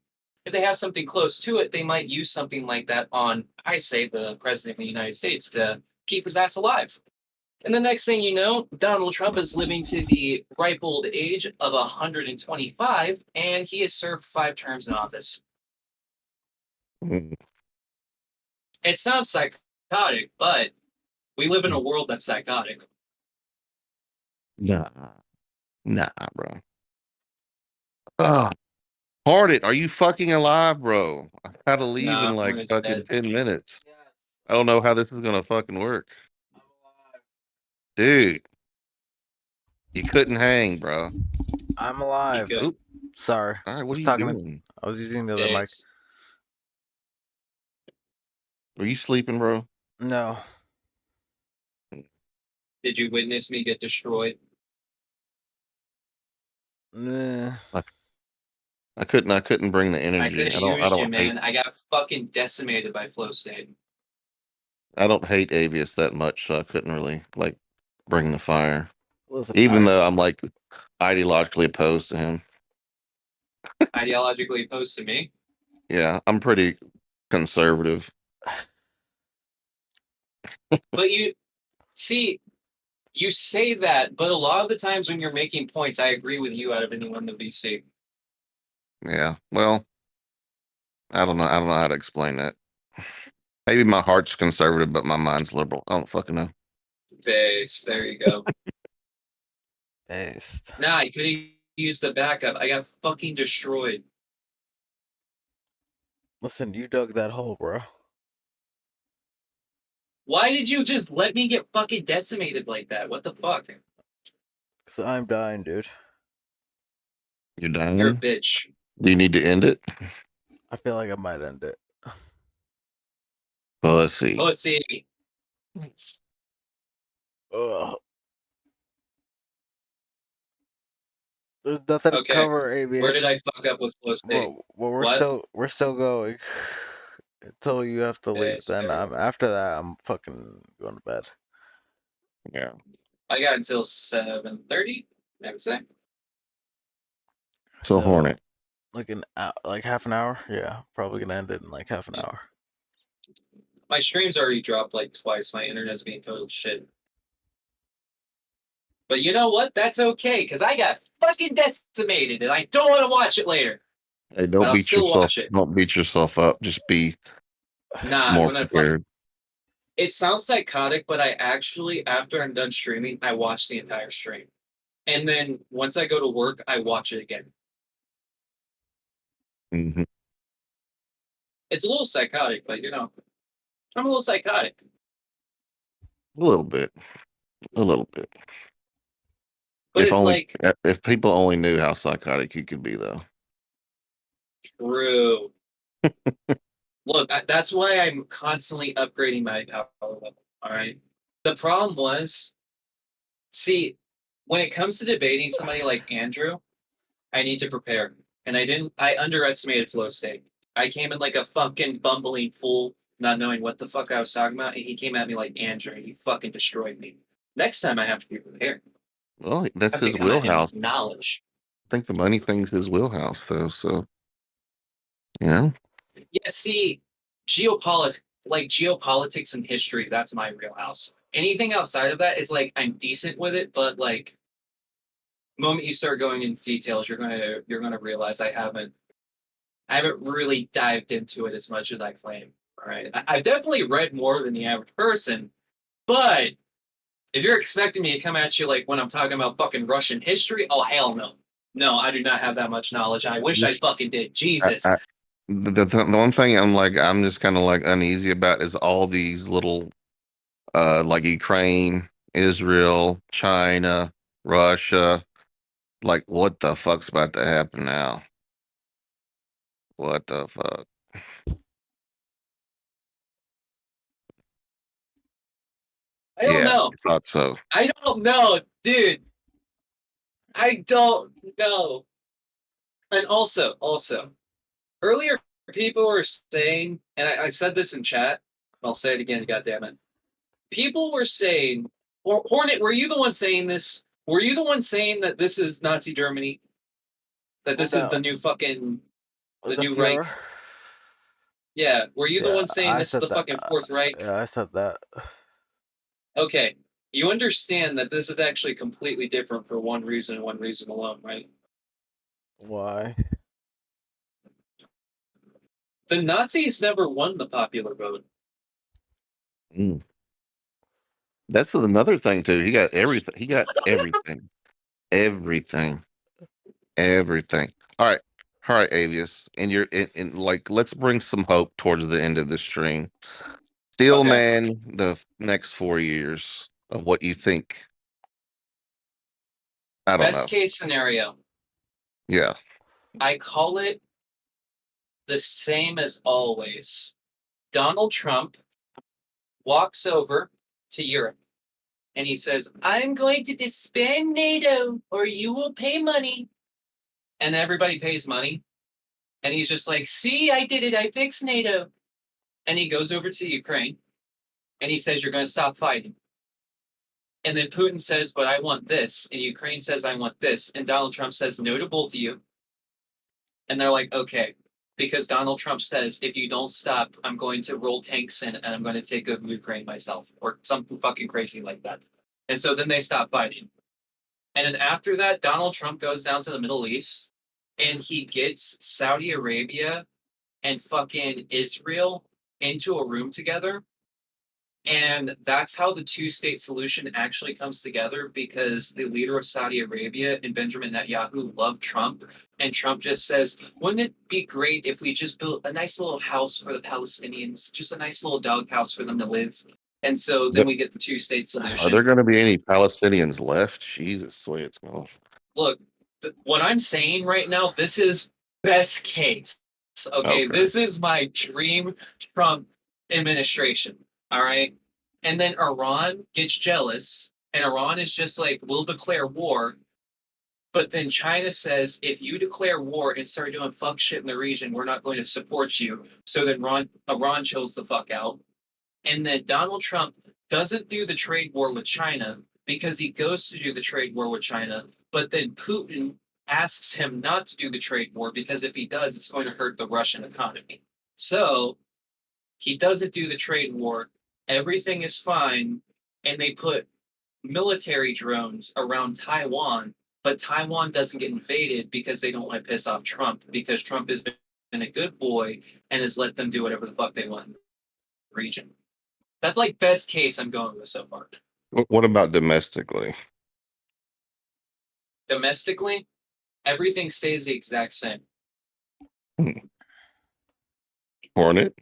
If they have something close to it, they might use something like that on, I say, the president of the United States to keep his ass alive. And the next thing you know, Donald Trump is living to the ripe old age of 125, and he has served 5 terms in office. It sounds psychotic, but we live in a world that's psychotic. Nah, bro. Hardit, are you fucking alive, bro? I gotta leave Nah, in like Hornet's fucking dead. 10 minutes. I don't know how this is gonna fucking work. Dude, you couldn't hang, bro. I'm alive. Oop. Sorry. All right, what was are you talking doing? I was using the other mic. Are you sleeping, bro? No. Did you witness me get destroyed? I couldn't bring the I energy. could have I used you, don't hate man. I got fucking decimated by Flow State. I don't hate Avius that much, so I couldn't really like bring the fire. Listen, Even though I'm like ideologically opposed to him. Ideologically opposed to me? Yeah, I'm pretty conservative. But you say that, but a lot of the times when you're making points, I agree with you out of anyone in the VC. Yeah. Well, I don't know how to explain that. Maybe my heart's conservative, but my mind's liberal. I don't fucking know. Based. There you go. Based. Nah, you could have used the backup. I got fucking destroyed. Listen, you dug that hole, bro. Why did you just let me get fucking decimated like that? What the fuck? Cause I'm dying, dude. You're dying? You're a bitch. Do you need to end it? I feel like I might end it. Well, let's see. Pussy. Ugh. There's nothing to cover, ABS. Where did I fuck up with Flow State? Well, What? we're still going until you have to leave. Then after that, I'm fucking going to bed. Yeah. I got until 7:30. I would say. So Hornet. Like half an hour. Yeah, probably gonna end it in like half an hour. My stream's already dropped like twice. My internet's being total shit. But you know what? That's okay, because I got fucking decimated and I don't want to watch it later. Hey, But don't I'll beat still yourself. watch it. Don't beat yourself up. Just be Nah, more when I prepared. it sounds psychotic, but I actually, after I'm done streaming, I watch the entire stream. And then once I go to work, I watch it again. Mm-hmm. It's a little psychotic, but I'm a little psychotic. A little bit. A little bit. But If it's only like if people only knew how psychotic you could be, though. true. Look, that's why I'm constantly upgrading my power level. All right. The problem was, see, when it comes to debating somebody like Andrew, I need to prepare. And I didn't, I underestimated flow state. I came in like a fucking bumbling fool, not knowing what the fuck I was talking about. And he came at me like Andrew, and he fucking destroyed me. Next time I have to be prepared. Well, I that's have to his come at him wheelhouse. with knowledge. I think the money thing's his wheelhouse, though. So, yeah. Yeah, see, geopolitics and history, that's my wheelhouse. Anything outside of that is like I'm decent with it, but like the moment you start going into details, you're gonna realize I haven't really dived into it as much as I claim. All right. I've definitely read more than the average person, but if you're expecting me to come at you like when I'm talking about fucking Russian history, oh hell no. No, I do not have that much knowledge. I wish I Just, fucking did. Jesus. the one thing I'm just kind of like uneasy about is all these little, like Ukraine, Israel, China, Russia. Like, what the fuck's about to happen now? What the fuck? I don't Yeah, know. I thought so. I don't know, dude. I don't know. And also, earlier people were saying, and I said this in chat, I'll say it again, goddammit. People were saying, or Hornet, were you the one saying this? Were you the one saying that this is Nazi Germany? That this is the new fucking the new Reich? Fuhrer? Yeah, were you the Yeah, one saying I this is said the that. fucking Fourth Reich? Yeah, I said that. Okay, you understand that this is actually completely different for one reason and one reason alone, right? Why? The Nazis never won the popular vote. Mm. That's another thing too. He got everything. He got everything. Everything. Everything. All right, Avius. And you're in like, let's bring some hope towards the end of the stream. Steel Okay. Man, the next 4 years of what you think. I don't know. Best case scenario, Yeah. I call it the same as always. Donald Trump walks over to Europe and he says, I'm going to disband NATO or you will pay money. And everybody pays money. And he's just like, see, I did it. I fixed NATO. And he goes over to Ukraine and he says, you're going to stop fighting. And then Putin says, but I want this. And Ukraine says, I want this. And Donald Trump says, no to both of you. And they're like, okay. Because Donald Trump says, if you don't stop, I'm going to roll tanks in and I'm going to take over Ukraine myself. Or something fucking crazy like that. And so then they stop fighting. And then after that, Donald Trump goes down to the Middle East and he gets Saudi Arabia and fucking Israel into a room together. And that's how the two-state solution actually comes together, because the leader of Saudi Arabia and Benjamin Netanyahu love Trump. And Trump just says, wouldn't it be great if we just built a nice little house for the Palestinians, just a nice little doghouse for them to live? And so then we get the two-state Are there solution. going to be any Palestinians left? Jesus, the way it's going. Look, what I'm saying right now, this is best case. Okay, this is my dream Trump administration. All right. And then Iran gets jealous, and Iran is just like, we'll declare war. But then China says, if you declare war and start doing fuck shit in the region, we're not going to support you. So then Iran chills the fuck out. And then Donald Trump doesn't do the trade war with China because he goes to do the trade war with China. But then Putin asks him not to do the trade war because if he does, it's going to hurt the Russian economy. So he doesn't do the trade war. Everything is fine. And they put military drones around Taiwan, but Taiwan doesn't get invaded because they don't want to piss off Trump, because Trump has been a good boy and has let them do whatever the fuck they want in the region. That's like best case I'm going with so far. What about domestically? Domestically, everything stays the exact same. Hornet?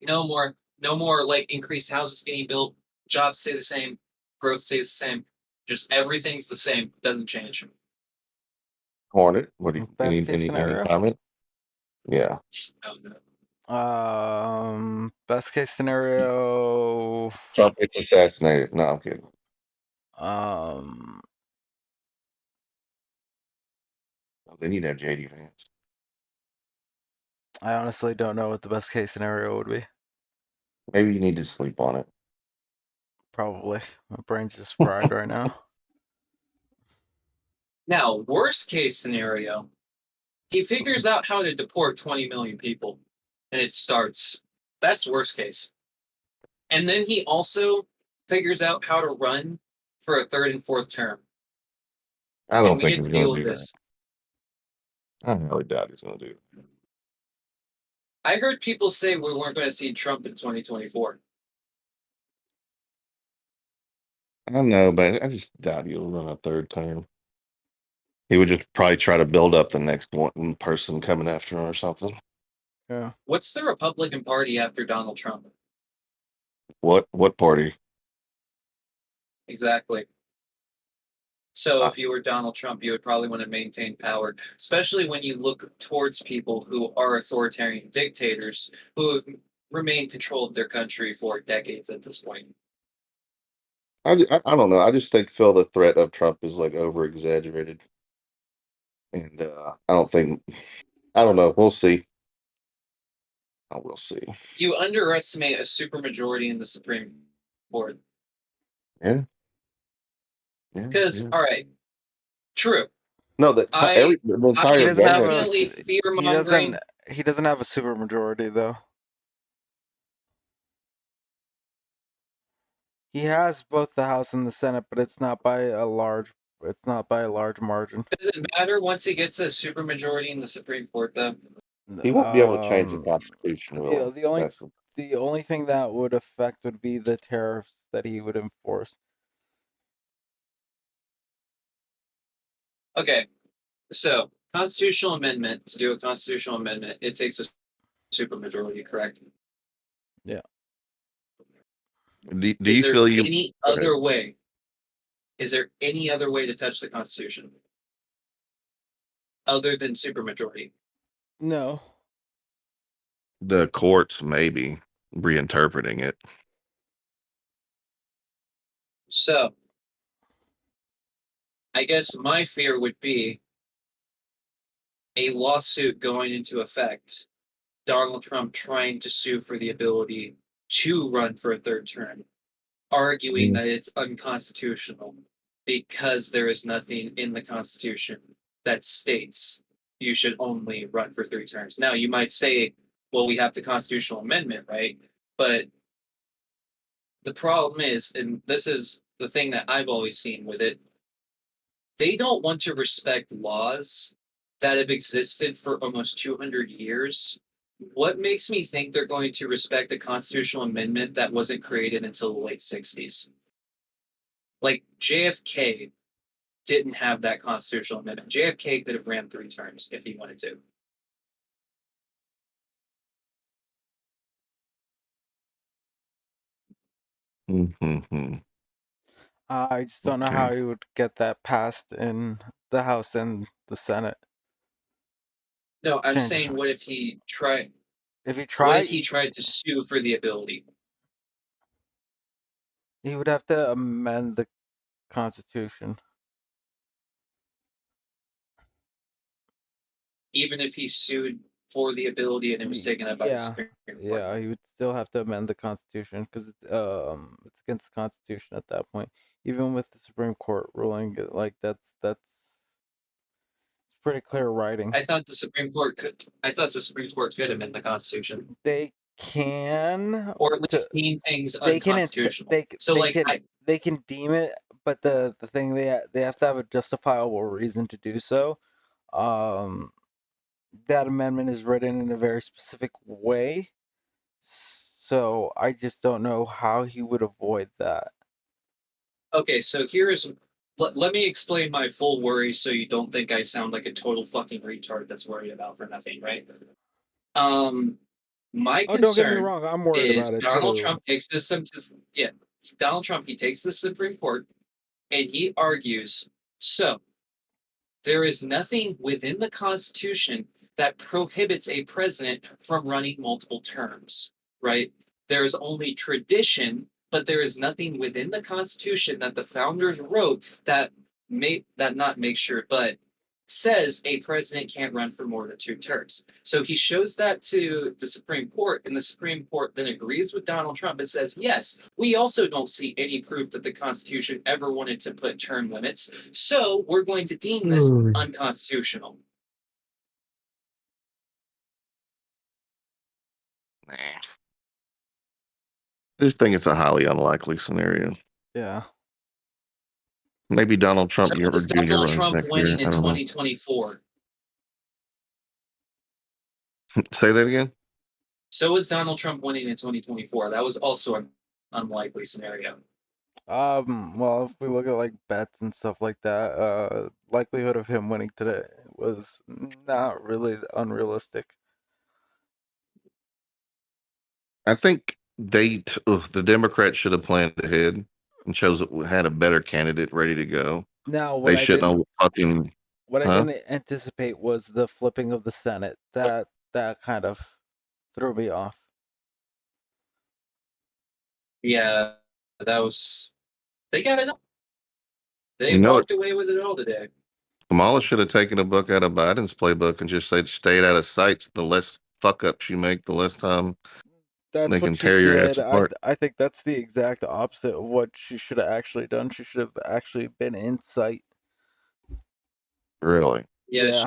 No more like increased houses getting built, jobs stay the same, growth stays the same. Just everything's the same. Doesn't change. Hornet, what do you, Best case any scenario? comment? Yeah. Best case scenario. Trump gets assassinated. No, I'm kidding. Um, They need to have JD Vance. I honestly don't know what the best case scenario would be. Maybe you need to sleep on it. Probably. My brain's just fried right now. Now, worst case scenario, he figures out how to deport 20 million people, and it starts. That's worst case. And then he also figures out how to run for a third and fourth term. I don't And we think get he's to going deal to with do this. that. I really doubt he's going to do it. I heard people say we weren't going to see Trump in 2024. I don't know, but I just doubt he'll run a third term. He would just probably try to build up the next one person coming after him or something. Yeah. What's the Republican Party after Donald Trump? What party? Exactly. So if you were Donald Trump, you would probably want to maintain power, especially when you look towards people who are authoritarian dictators who have remained control of their country for decades at this point. I don't know. I just feel the threat of Trump is like over exaggerated, and I don't know. We'll see. We'll see. You underestimate a supermajority in the Supreme Court. Yeah. Because, Yeah. all right, true. No, the entire He doesn't have government. he doesn't have a super majority though. He has both the House and the Senate, but it's not by a large margin. Does it matter once he gets a supermajority in the Supreme Court, though? He won't be able to change the Constitution, will he? The only thing that would affect would be the tariffs that he would enforce. Okay, so constitutional amendment, to do a constitutional amendment, it takes a supermajority, correct? Yeah. Do Is you there feel you? any Go ahead. other way? Is there any other way to touch the Constitution other than supermajority? No. The courts maybe reinterpreting it. So, I guess my fear would be a lawsuit going into effect, Donald Trump trying to sue for the ability to run for a third term, arguing that it's unconstitutional because there is nothing in the Constitution that states you should only run for 3 terms. Now, you might say, well, we have the constitutional amendment, right? But the problem is, and this is the thing that I've always seen with it, they don't want to respect laws that have existed for almost 200 years. What makes me think they're going to respect a constitutional amendment that wasn't created until the late 60s? Like JFK didn't have that constitutional amendment. JFK could have ran 3 terms if he wanted to. Mm-hmm. I just don't know how he would get that passed in the House and the Senate. No, I'm Change. saying, what if he tried? If he What tried, if he tried to sue for the ability? he would have to amend the Constitution. Even if he sued for the ability and it was taken up by the Supreme Court. Yeah, he would still have to amend the Constitution because it's against the Constitution at that point. Even with the Supreme Court ruling, like that's pretty clear writing. I thought the Supreme Court could amend the Constitution. They can, or at least deem things they can unconstitutional. they can deem it, but the thing they have to have a justifiable reason to do so. That amendment is written in a very specific way, so I just don't know how he would avoid that. Okay, so let me explain my full worry so you don't think I sound like a total fucking retard that's worried about for nothing, right? My concern don't get me wrong, I'm worried is about it Donald too. Trump takes this Donald Trump, he takes the Supreme Court and he argues, so there is nothing within the Constitution that prohibits a president from running multiple terms, right? There is only tradition, but there is nothing within the Constitution that the founders wrote that says a president can't run for more than 2 terms. So he shows that to the Supreme Court, and the Supreme Court then agrees with Donald Trump and says, yes, we also don't see any proof that the Constitution ever wanted to put term limits, so we're going to deem this unconstitutional. I just think it's a highly unlikely scenario. Yeah. Maybe Donald Trump So was Jr. Donald runs Trump next year. winning I in don't know. 2024. Say that again. So was Donald Trump winning in 2024. That was also an unlikely scenario. Well, if we look at like bets and stuff like that, likelihood of him winning today was not really unrealistic. I think the Democrats should have planned ahead and had a better candidate ready to go. Now, They shouldn't have fucking. What I Huh? didn't anticipate was the flipping of the Senate. That kind of threw me off. Yeah, that was. They got it all. They You know walked away with it all today. Kamala should have taken a book out of Biden's playbook and just said, "Stay out of sight. The less fuck ups you make, the less time That's they what can she tear your ass did. apart." I think that's the exact opposite of what she should have actually done. She should have actually been in sight. Really? Yeah,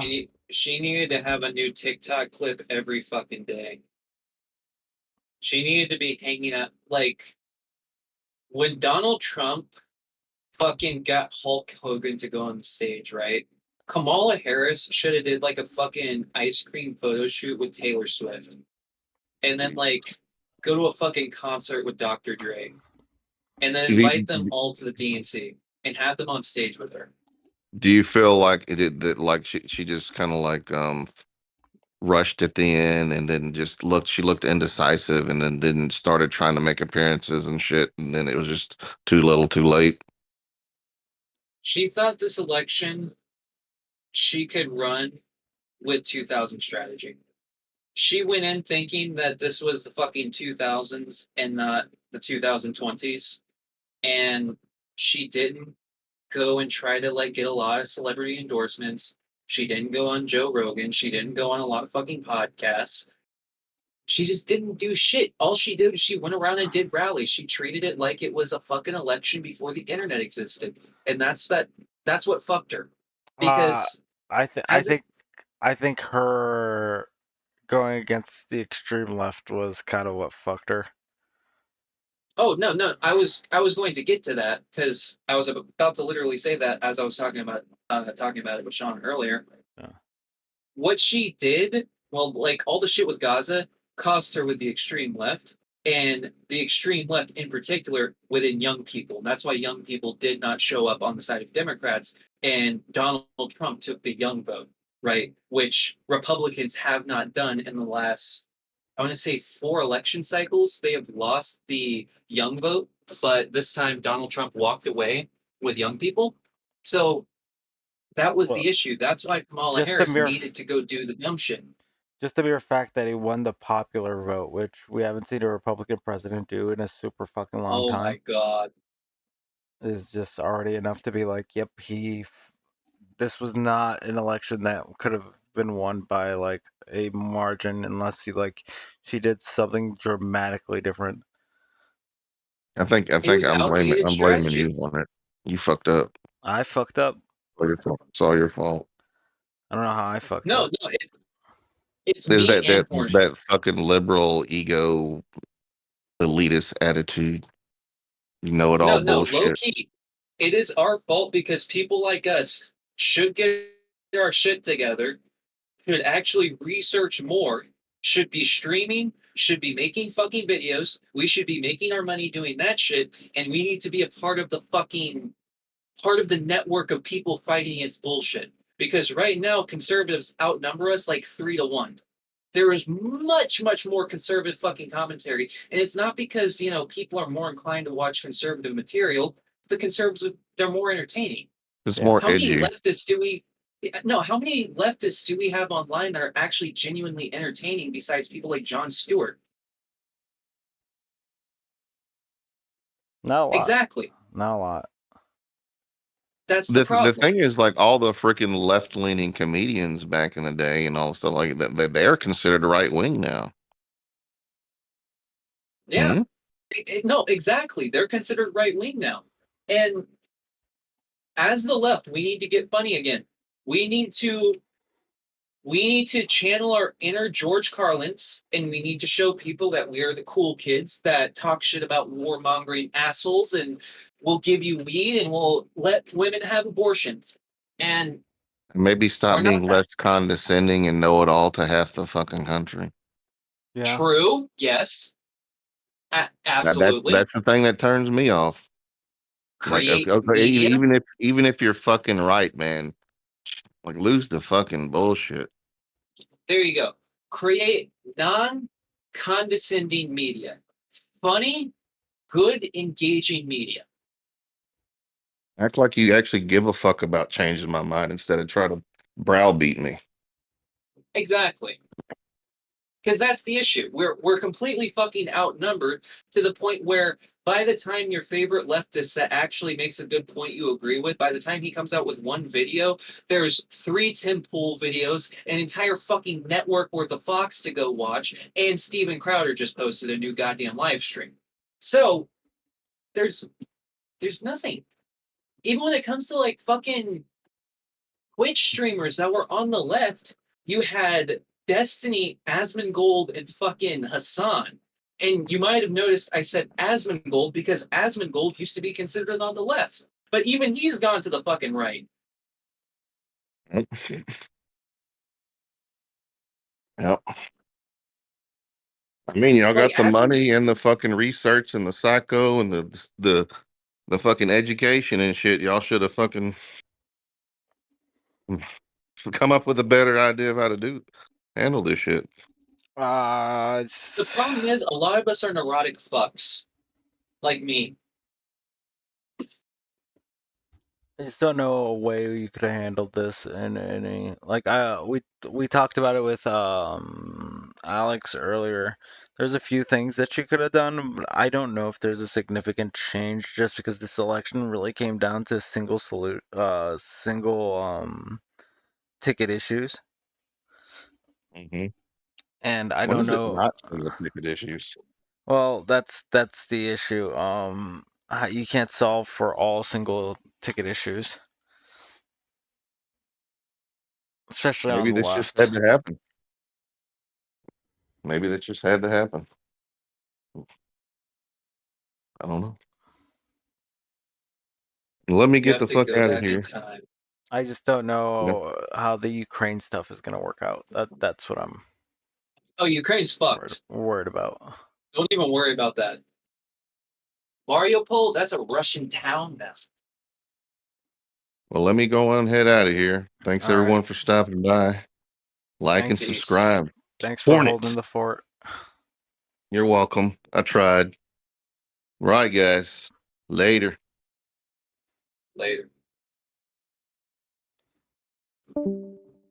she needed to have a new TikTok clip every fucking day. She needed to be hanging out like when Donald Trump fucking got Hulk Hogan to go on the stage, right? Kamala Harris should have did like a fucking ice cream photo shoot with Taylor Swift. And then like go to a fucking concert with Dr. Dre. And then invite them all to the DNC and have them on stage with her. Do you feel like like she just kind of like rushed at the end and then she looked indecisive and then didn't started trying to make appearances and shit, and then it was just too little too late? She thought this election she could run with 2000 strategy. She went in thinking that this was the fucking 2000s and not the 2020s. And she didn't go and try to like get a lot of celebrity endorsements. She didn't go on Joe Rogan. She didn't go on a lot of fucking podcasts. She just didn't do shit. All she did was she went around and did rallies. She treated it like it was a fucking election before the internet existed. And that's what fucked her. Because I think her going against the extreme left was kind of what fucked her. Oh no! I was going to get to that because I was about to literally say that as I was talking about it with Sean earlier. Yeah. What she did, well, like all the shit with Gaza, cost her with the extreme left, and the extreme left in particular within young people. And that's why young people did not show up on the side of Democrats, and Donald Trump took the young vote, right? Which Republicans have not done in the last, I want to say 4 election cycles. They have lost the young vote, but this time Donald Trump walked away with young people. So that was the issue. That's why Kamala Harris needed to go do the dumb shit. Just the mere fact that he won the popular vote, which we haven't seen a Republican president do in a super fucking long time. Oh my god. Is just already enough to be like, yep, this was not an election that could have been won by like a margin unless she did something dramatically different. I think I'm blaming you on it. You fucked up. I fucked up. It's all your fault. I don't know how I fucked No, up. it's There's me and that fucking liberal ego elitist attitude. You know it all bullshit. Low key. It is our fault because people like us should get our shit together, should actually research more, should be streaming, should be making fucking videos. We should be making our money doing that shit, and we need to be a part of the network of people fighting against bullshit. Because right now, conservatives outnumber us like 3-1. There is much, much more conservative fucking commentary. And it's not because, you know, people are more inclined to watch conservative material. The conservatives, they're more entertaining. It's more How many edgy. leftists do we... No, how many leftists do we have online that are actually genuinely entertaining besides people like Jon Stewart? Not a lot. Exactly. Not a lot. That's the The problem. thing is, like all the freaking left leaning comedians back in the day and all stuff like that, they're considered right wing now. Yeah. Hmm? No, exactly. They're considered right wing now. And as the left, we need to get funny again. We need to channel our inner George Carlins, and we need to show people that we are the cool kids that talk shit about warmongering assholes, and we'll give you weed and we'll let women have abortions. And Maybe stop we're not being less condescending and know it all to half the fucking country. true. Yes. Now, Absolutely. that's the thing that turns me off. Like, Create okay, media. even if you're fucking right, man, like lose the fucking bullshit. There you go. Create non-condescending media. Funny, good, engaging media. Act like you actually give a fuck about changing my mind instead of try to browbeat me. Exactly. Because that's the issue. We're completely fucking outnumbered to the point where by the time your favorite leftist that actually makes a good point you agree with, by the time he comes out with one video, there's 3 Tim Pool videos, an entire fucking network worth of Fox to go watch, and Steven Crowder just posted a new goddamn live stream. So there's nothing. Even when it comes to like fucking Twitch streamers that were on the left, you had Destiny, Asmongold, and fucking Hassan. And you might have noticed I said Asmongold because Asmongold used to be considered on the left. But even he's gone to the fucking right. Yep. I mean, y'all Like, got the money and the fucking research and the psycho and the fucking education and shit. Y'all should have fucking come up with a better idea of how to handle this shit. The problem is a lot of us are neurotic fucks. Like me. I just don't know a way you could have handled this in any like we talked about it with Alex earlier. There's a few things that you could have done, but I don't know if there's a significant change just because this election really came down to single ticket issues. Mm-hmm. And I When don't is it know. not single ticket issues? Well, that's the issue. You can't solve for all single ticket issues, especially on Maybe the this just left. had to happen. Maybe that just had to happen. I don't know. Let me get the fuck out of here. I just don't know how the Ukraine stuff is gonna work out. That's what I'm Oh, Ukraine's fucked. worried about. Don't even worry about that. Mariupol, that's a Russian town now. Well, let me go on and head out of here. Thanks All right. everyone for stopping by. Like Thanks. and subscribe. Thanks for Hornet. holding the fort. You're welcome. I tried. Right, guys. Later. Later.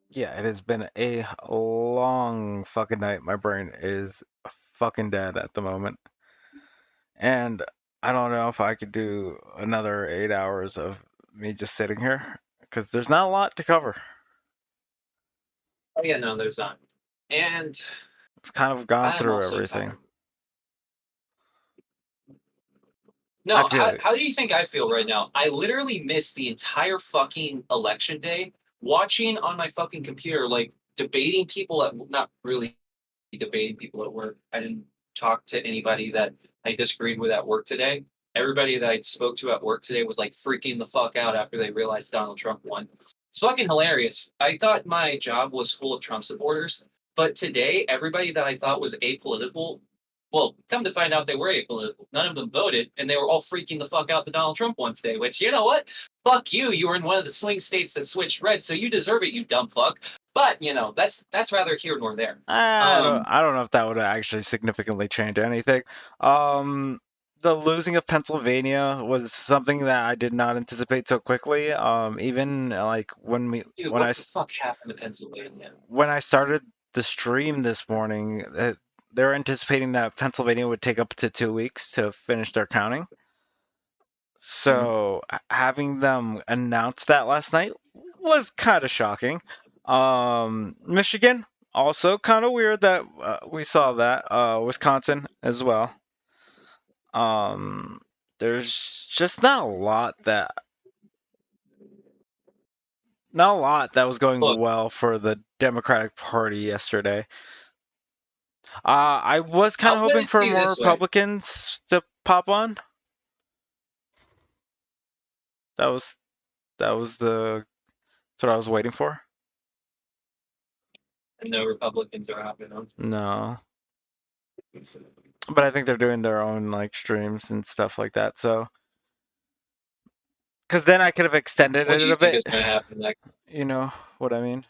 Yeah, it has been a long fucking night. My brain is fucking dead at the moment. And I don't know if I could do another 8 hours of me just sitting here because there's not a lot to cover. Oh yeah, no, there's not. And I've kind of gone I'm through also everything. tired. No, I feel how do you think I feel right now? I literally missed the entire fucking election day watching on my fucking computer, like debating people at, not really debating people at work. I didn't talk to anybody that I disagreed with at work today. Everybody that I spoke to at work today was like freaking the fuck out after they realized Donald Trump won. It's fucking hilarious. I thought my job was full of Trump supporters, but today everybody that I thought was apolitical, well, come to find out they were apolitical. None of them voted, and they were all freaking the fuck out that Donald Trump won today, which, you know what? Fuck you. You were in one of the swing states that switched red, so you deserve it, you dumb fuck. But that's rather here nor there. I don't know if that would actually significantly change anything. The losing of Pennsylvania was something that I did not anticipate so quickly. Even like Dude, what the fuck happened to Pennsylvania? when I started the stream this morning, they're anticipating that Pennsylvania would take up to 2 weeks to finish their counting. So having them announce that last night was kind of shocking. Michigan, also kind of weird that we saw that. Wisconsin as well. There's just not a lot that was going well for the Democratic Party yesterday. I was kind of hoping for more Republicans to pop on. That's what I was waiting for. And no Republicans are hopping on. No. But I think they're doing their own like streams and stuff like that. So, because then I could have extended What it do you a think bit. is going to happen next? You know what I mean?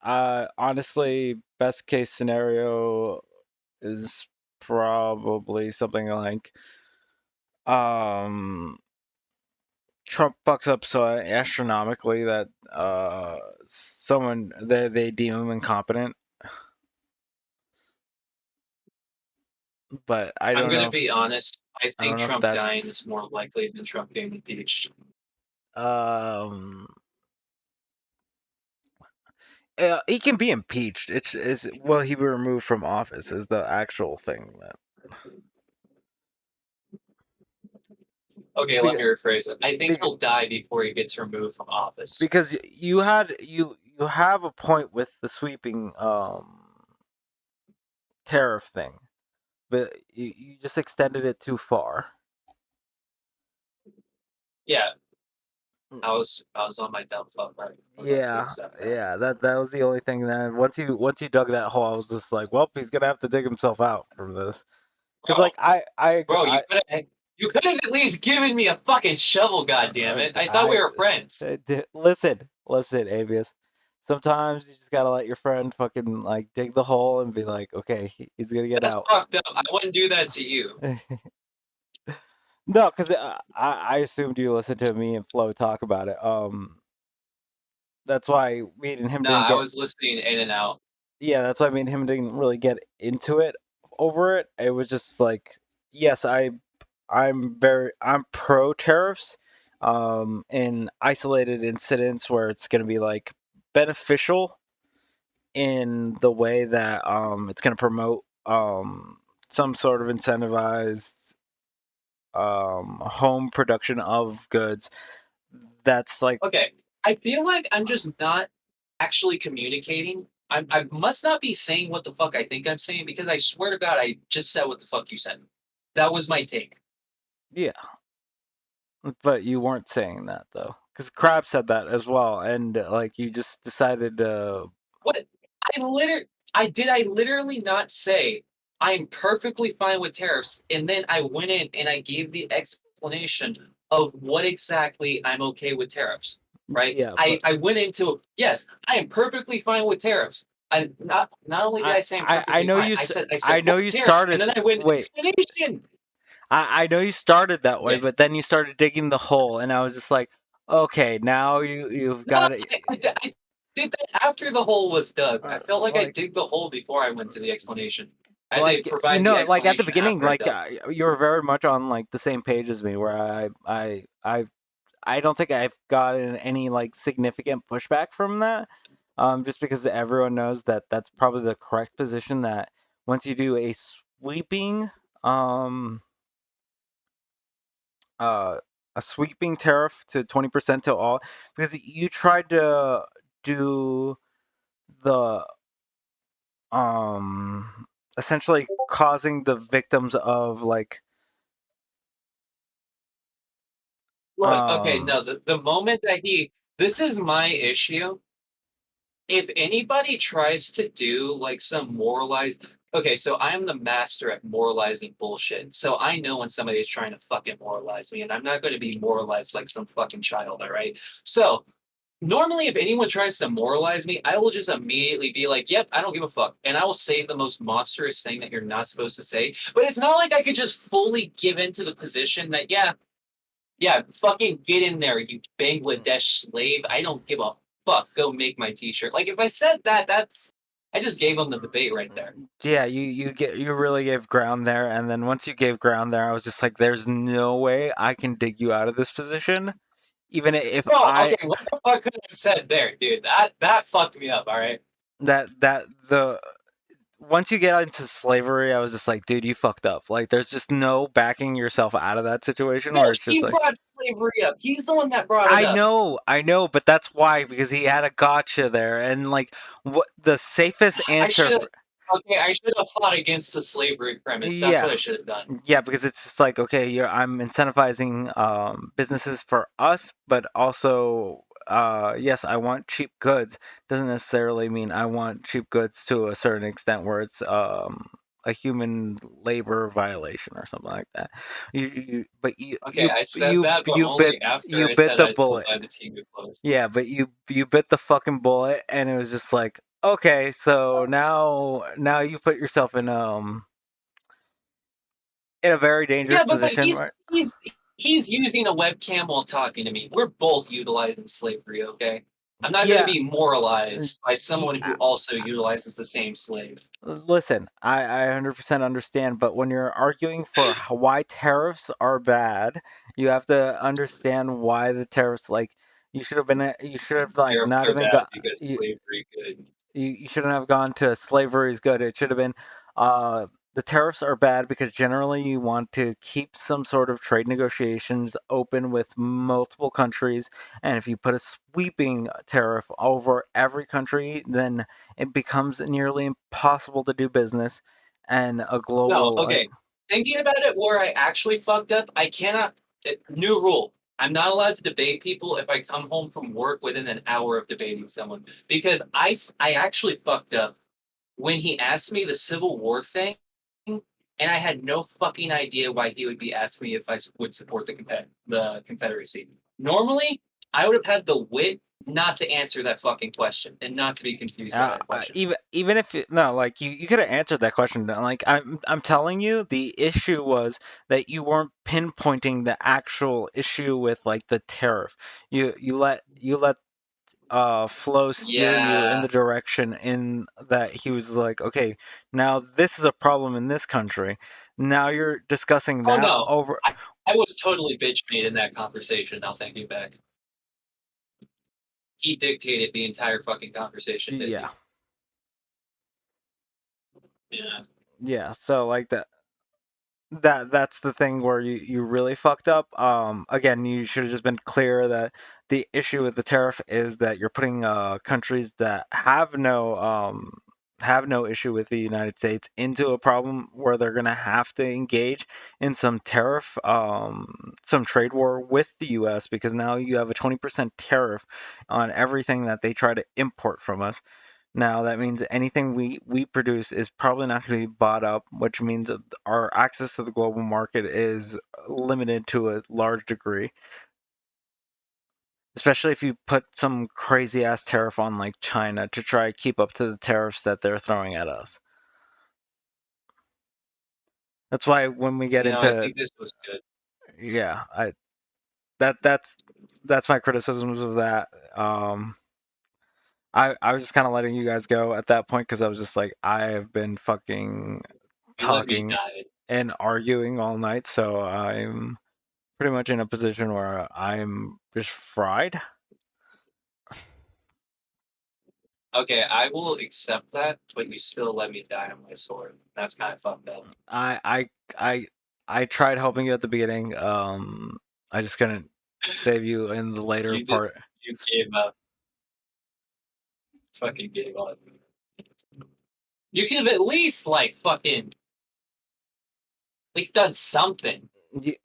Honestly, best case scenario is probably something like Trump bucks up so astronomically that they deem him incompetent. But I'm going to be honest. I think Trump dying is more likely than Trump being impeached. He can be impeached. Will he be removed from office is the actual thing. Okay, let me rephrase it. I think he'll die before he gets removed from office. Because you have a point with the sweeping tariff thing, but you just extended it too far. Yeah, I was on my dumb fuck right. Yeah, that was the only thing that once you dug that hole, I was just like, well, he's gonna have to dig himself out from this. Because like you could have at least given me a fucking shovel, goddammit. I thought we were friends. Listen, Avius. Sometimes you just gotta let your friend fucking like dig the hole and be like, okay, he's gonna get out. That's fucked up. I wouldn't do that to you. No, because I assumed you listened to me and Flo talk about it. That's why me and him didn't I get. was listening in and out. Yeah, that's why me and him didn't really get into it over it. It was just like, yes, I'm pro tariffs, in isolated incidents where it's going to be like beneficial in the way that it's going to promote some sort of incentivized home production of goods. That's like okay. I feel like I'm just not actually communicating. I must not be saying what the fuck I think I'm saying because I swear to God I just said what the fuck you said. That was my take. Yeah. But you weren't saying that though, because Crab said that as well, and like you just decided to. What? I literally not say I'm perfectly fine with tariffs, and then I went in and I gave the explanation of what exactly I'm okay with tariffs. Right? Yeah. I went into yes, I am perfectly fine with tariffs. I not only did I say I'm perfectly I know fine, you. I said I know you tariffs, started. and then I went Wait. explanation. I know you started that way, but then you started digging the hole, and I was just like, okay, now you've got it. I did that after the hole was dug. I felt like I dig the hole before I went to the explanation. I Like did provide like at the explanation beginning, after I like dug. you were very much on like the same page as me, where I don't think I've gotten any like significant pushback from that. Just because everyone knows that that's probably the correct position. That once you do a sweeping a sweeping tariff to 20% to all, because you tried to do the essentially causing the victims of like Look, okay, no, the moment that this is my issue. If anybody tries to do like some moralized, okay, so I'm the master at moralizing bullshit. So I know when somebody is trying to fucking moralize me, and I'm not going to be moralized like some fucking child, all right? So Normally, if anyone tries to moralize me, I will just immediately be like, yep, I don't give a fuck. And I will say the most monstrous thing that you're not supposed to say. But it's not like I could just fully give into the position that, yeah, fucking get in there, you Bangladesh slave. I don't give a fuck. Go make my t-shirt. Like, if I said that, I just gave them the debate right there. Yeah, you really gave ground there, and then once you gave ground there, I was just like, there's no way I can dig you out of this position. Even if Bro, I okay, what the fuck could I have said there, dude? That fucked me up, alright? once you get into slavery, I was just like, dude, you fucked up. Like, there's just no backing yourself out of that situation No, where it's he just like, brought slavery up. He's the one that brought it up. I know, but that's why, because he had a gotcha there, and like, what the safest answer for, I should have fought against the slavery premise. That's yeah. what I should have done. Yeah, because it's just like, okay, I'm incentivizing businesses for us, but also, yes, I want cheap goods. Doesn't necessarily mean I want cheap goods to a certain extent where it's a human labor violation or something like that. Okay, I said that, but only after I bit said the I'd bullet. buy the team with clothes. Yeah, but you bit the fucking bullet, and it was just like, okay, so now you put yourself in a very dangerous Yeah, but position, right? he's using a webcam while talking to me. We're both utilizing slavery, okay? I'm not going to be moralized by someone who also utilizes the same slave. Listen, I 100% understand, but when you're arguing for why tariffs are bad, you have to understand why the tariffs, like, you should have like Tariffs not are even bad got because slavery good. you shouldn't have gone to slavery is good. It should have been the tariffs are bad because generally you want to keep some sort of trade negotiations open with multiple countries, and if you put a sweeping tariff over every country, then it becomes nearly impossible to do business, and a global No, okay. Thinking about it where I actually fucked up, I cannot. New rule. I'm not allowed to debate people if I come home from work within an hour of debating someone. Because I actually fucked up when he asked me the Civil War thing, and I had no fucking idea why he would be asking me if I would support the Confederacy. Normally, I would have had the wit not to answer that fucking question and not to be confused by that question. even if no, like you could have answered that question. Like I'm telling you, the issue was that you weren't pinpointing the actual issue with like the tariff. You let Flo steer you in the direction in that he was like, okay, now this is a problem in this country. Now you're discussing Oh that no, over. I was totally bitch made in that conversation. Now thinking back, he dictated the entire fucking conversation. Didn't Yeah. he? Yeah. Yeah. So like that's the thing where you really fucked up. Again, you should have just been clear that the issue with the tariff is that you're putting countries that have no issue with the United States into a problem where they're gonna have to engage in some tariff, some trade war with the U.S. because now you have a 20% tariff on everything that they try to import from us. Now that means anything we produce is probably not going to be bought up, which means our access to the global market is limited to a large degree. Especially if you put some crazy ass tariff on like China to try to keep up to the tariffs that they're throwing at us. That's why when we get into I think this was good. Yeah, that's my criticisms of that. I was just kind of letting you guys go at that point because I was just like, I have been fucking You let me talking die. and arguing all night, so I'm pretty much in a position where I'm just fried. Okay, I will accept that, but you still let me die on my sword. That's kind of fucked up. I tried helping you at the beginning. I just couldn't save you in the later part. You gave up. Fucking gave up. You could have at least at least done something. You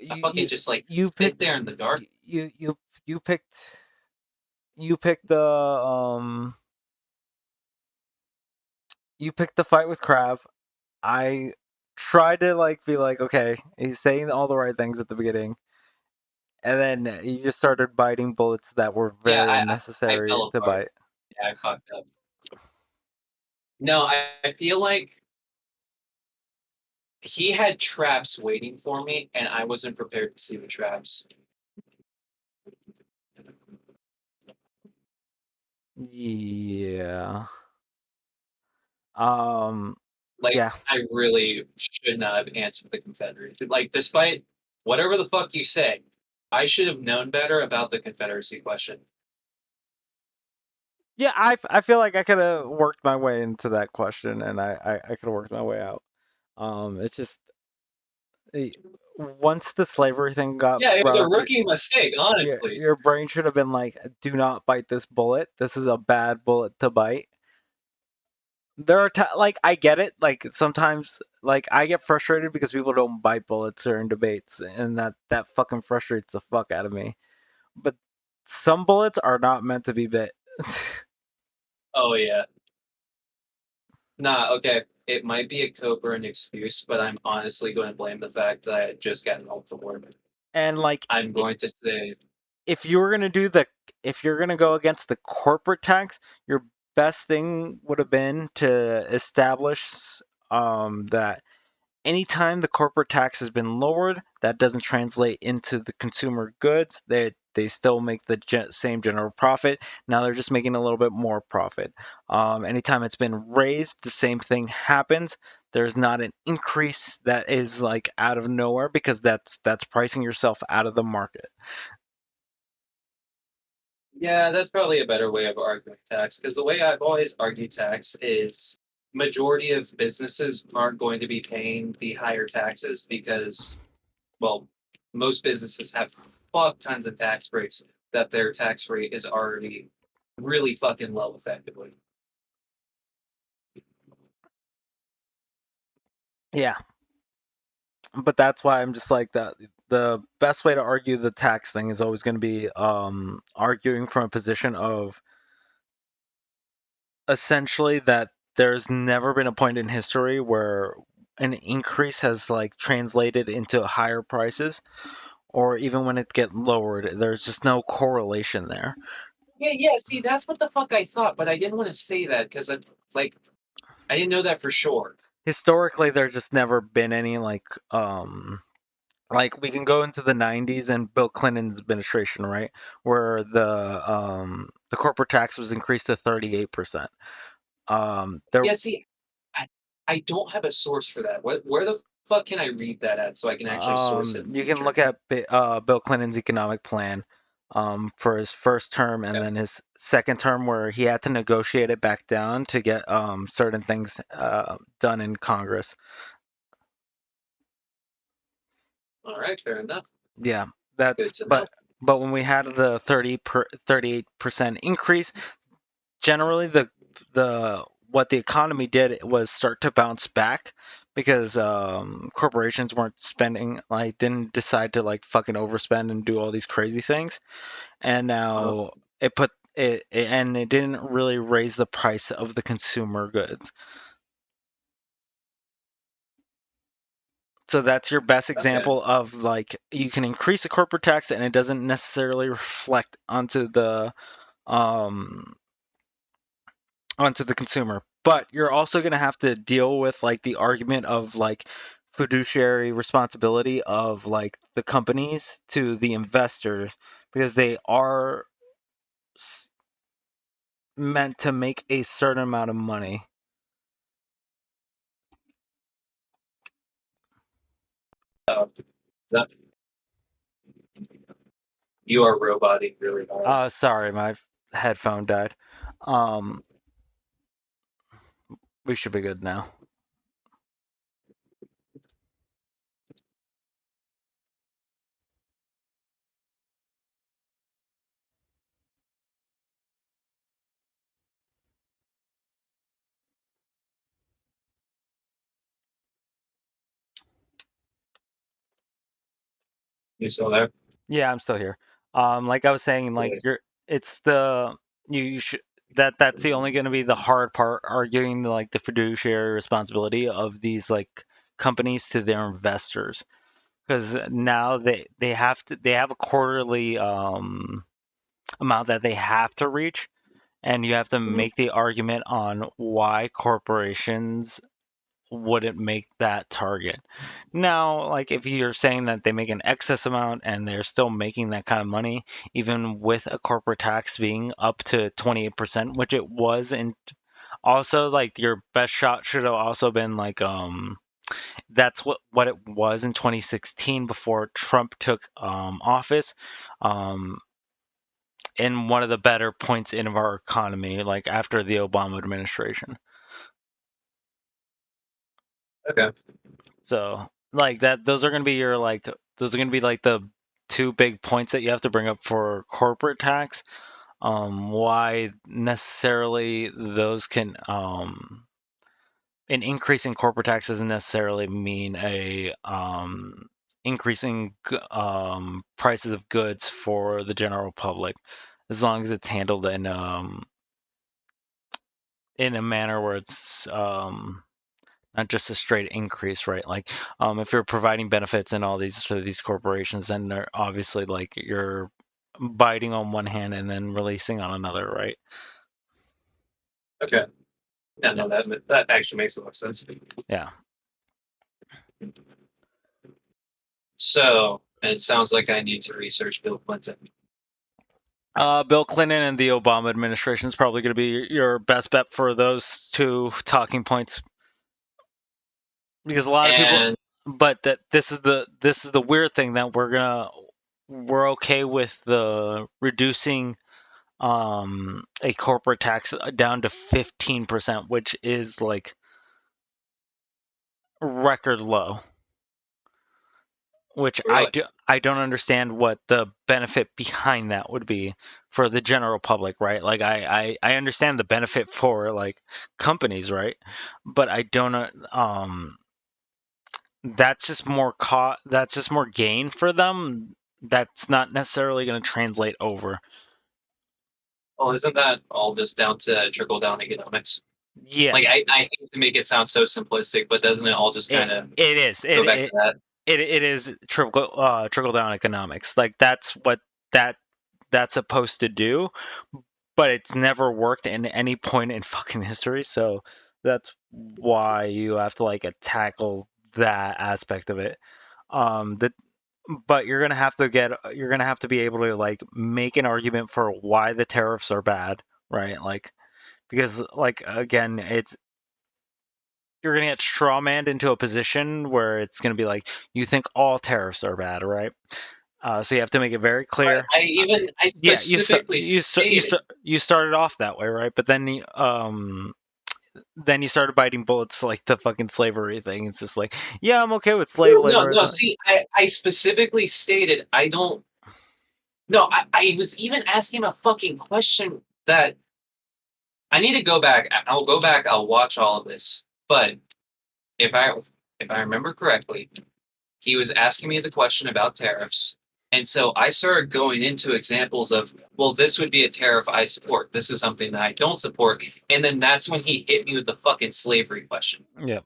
just sit there in the dark. You picked the you picked the fight with Crab. I tried to be like, okay, he's saying all the right things at the beginning, and then you just started biting bullets that were Yeah, very I unnecessary fell to apart. bite. Yeah, I fucked up. No, I feel like he had traps waiting for me, and I wasn't prepared to see the traps. Yeah. Like, Yeah. I really should not have answered the Confederacy. Like, despite whatever the fuck you say, I should have known better about the Confederacy question. Yeah, I feel like I could have worked my way into that question, and I could have worked my way out. It's just once the slavery thing got Yeah, it was brought a up, rookie mistake, honestly. your brain should have been like, "Do not bite this bullet. This is a bad bullet to bite." There are like I get it. Like sometimes, like I get frustrated because people don't bite bullets during debates, and that fucking frustrates the fuck out of me. But some bullets are not meant to be bit. Oh, yeah. Nah, okay. It might be a Coburn excuse, but I'm honestly going to blame the fact that I had just gotten home from work. And like, I'm going to say, if you're gonna go against the corporate tax, your best thing would have been to establish that anytime the corporate tax has been lowered, that doesn't translate into the consumer goods. They still make the same general profit. Now they're just making a little bit more profit. Anytime it's been raised, the same thing happens. There's not an increase that is like out of nowhere because that's pricing yourself out of the market. yeah, that's probably a better way of arguing tax, because the way I've always argued tax is majority of businesses aren't going to be paying the higher taxes because, well, most businesses have fuck tons of tax breaks that their tax rate is already really fucking low effectively. Yeah. But that's why I'm just like that. The best way to argue the tax thing is always going to be arguing from a position of essentially that there's never been a point in history where an increase has like translated into higher prices, or even when it get lowered, there's just no correlation there. Yeah. See, that's what the fuck I thought, but I didn't want to say that because, like, I didn't know that for sure. Historically, there's just never been any like we can go into the 90s and Bill Clinton's administration, right, where the corporate tax was increased to 38%. Yeah, see, I don't have a source for that. Where the fuck can I read that at so I can actually source it? You can look at Bill Clinton's economic plan for his first term and then his second term, where he had to negotiate it back down to get certain things done in Congress. All right, fair enough. Yeah, that's but when we had the 38% increase, generally the what the economy did was start to bounce back because corporations weren't spending, like didn't decide to like fucking overspend and do all these crazy things, and now it didn't really raise the price of the consumer goods. So that's your best example of like you can increase the corporate tax and it doesn't necessarily reflect onto the consumer. But you're also going to have to deal with like the argument of like fiduciary responsibility of like the companies to the investors, because they are meant to make a certain amount of money. You are roboting really hard. Sorry, my headphone died. We should be good now. You still there? Yeah, I'm still here. Like I was saying, like it's the you should that's the only going to be the hard part, arguing like the fiduciary responsibility of these like companies to their investors, because now they have a quarterly amount that they have to reach, and you have to make the argument on why corporations wouldn't make that target. Now, like if you're saying that they make an excess amount and they're still making that kind of money, even with a corporate tax being up to 28%, which it was, and also like your best shot should have also been like that's what it was in 2016 before Trump took office. In one of the better points in our economy, like after the Obama administration. Okay. So like that, those are going to be the two big points that you have to bring up for corporate tax. Why necessarily those can an increase in corporate tax doesn't necessarily mean a increasing prices of goods for the general public, as long as it's handled in a manner where it's not just a straight increase, right? Like if you're providing benefits and all these to these corporations, then they're obviously like you're biting on one hand and then releasing on another, right? Okay. Yeah, no, that actually makes a lot of sense. Yeah. So it sounds like I need to research Bill Clinton. Bill Clinton and the Obama administration is probably going to be your best bet for those two talking points, because a lot of people. But that this is the weird thing, that we're okay with the reducing a corporate tax down to 15%, which is like record low. Which Really? I don't understand what the benefit behind that would be for the general public, right? Like I understand the benefit for like companies, right? But I don't that's just more gain for them. That's not necessarily going to translate over. Well, isn't that all just down to trickle down economics? Yeah. Like I hate to make it sound so simplistic, but doesn't it all just kind of It is. go back to that? It is trickle down economics. Like that's what that's supposed to do, but it's never worked in any point in fucking history. So that's why you have to like tackle that aspect of it. But you're gonna have to be able to like make an argument for why the tariffs are bad, right? Like because like again, you're gonna get strawmanned into a position where it's gonna be like you think all tariffs are bad, right? So you have to make it very clear. I specifically You started off that way, right? But then you started biting bullets like the fucking slavery thing. It's just like, yeah, I'm okay with slave labor. No. See, I specifically stated I don't. No, I was even asking a fucking question that I need to go back. I'll go back. I'll watch all of this. But if I remember correctly, he was asking me the question about tariffs. And so I started going into examples of, well, this would be a tariff I support. This is something that I don't support. And then that's when he hit me with the fucking slavery question. Yep.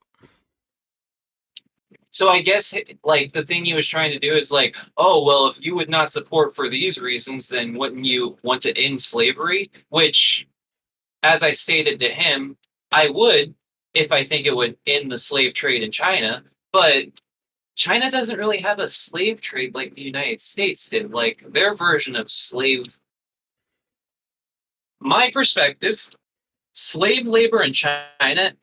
So I guess like the thing he was trying to do is like, oh, well, if you would not support for these reasons, then wouldn't you want to end slavery? Which, as I stated to him, I would if I think it would end the slave trade in China. But China doesn't really have a slave trade like the United States did. Like their version of slave. My perspective, slave labor in China,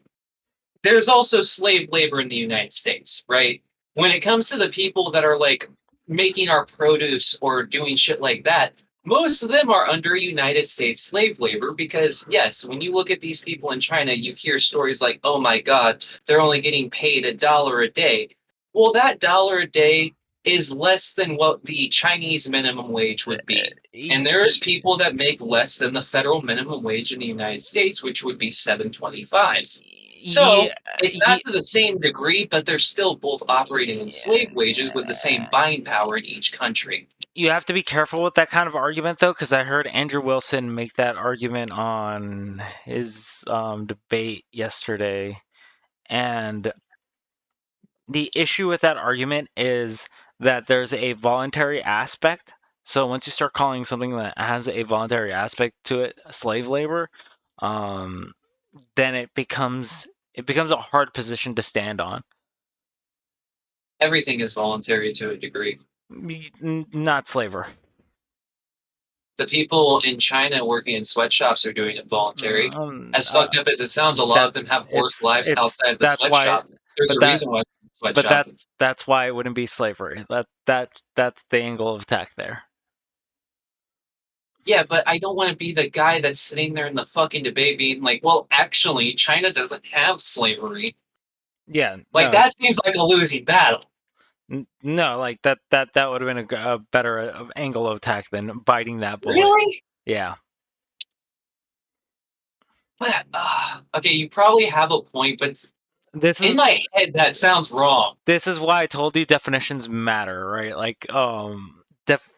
there's also slave labor in the United States, right? When it comes to the people that are like making our produce or doing shit like that, most of them are under United States slave labor because, yes, when you look at these people in China, you hear stories like, oh my God, they're only getting paid $1 a day. Well, that $1 a day is less than what the Chinese minimum wage would be. And there's people that make less than the federal minimum wage in the United States, which would be $7.25. So it's not to the same degree, but they're still both operating in slave wages with the same buying power in each country. You have to be careful with that kind of argument, though, because I heard Andrew Wilson make that argument on his debate yesterday, and the issue with that argument is that there's a voluntary aspect. So once you start calling something that has a voluntary aspect to it slave labor, then it becomes a hard position to stand on. Everything is voluntary to a degree. Not slaver. The people in China working in sweatshops are doing it voluntary. As fucked up as it sounds, a lot of them have worse lives outside the sweatshop. There's a reason why sweatshop. That's why it wouldn't be slavery. That's the angle of attack there. Yeah, but I don't want to be the guy that's sitting there in the fucking debate being like, well, actually, China doesn't have slavery. Yeah. Like, that seems like a losing battle. No, like that would have been a better angle of attack than biting that bullet. Really? Yeah. But, okay, you probably have a point, but in my head, that sounds wrong. This is why I told you definitions matter, right? Like,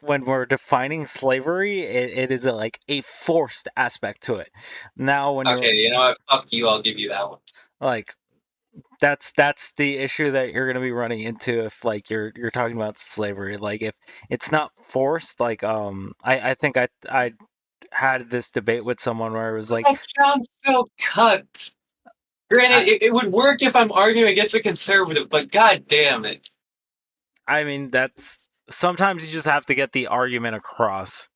when we're defining slavery, it is like a forced aspect to it. Now, when Okay, you know what? Fuck you. I'll give you that one. Like, that's the issue that you're going to be running into if like you're talking about slavery. Like, if it's not forced, like I think I had this debate with someone where it was like, that sounds so cut. Granted, it would work if I'm arguing against a conservative, but god damn it. I mean, that's sometimes you just have to get the argument across.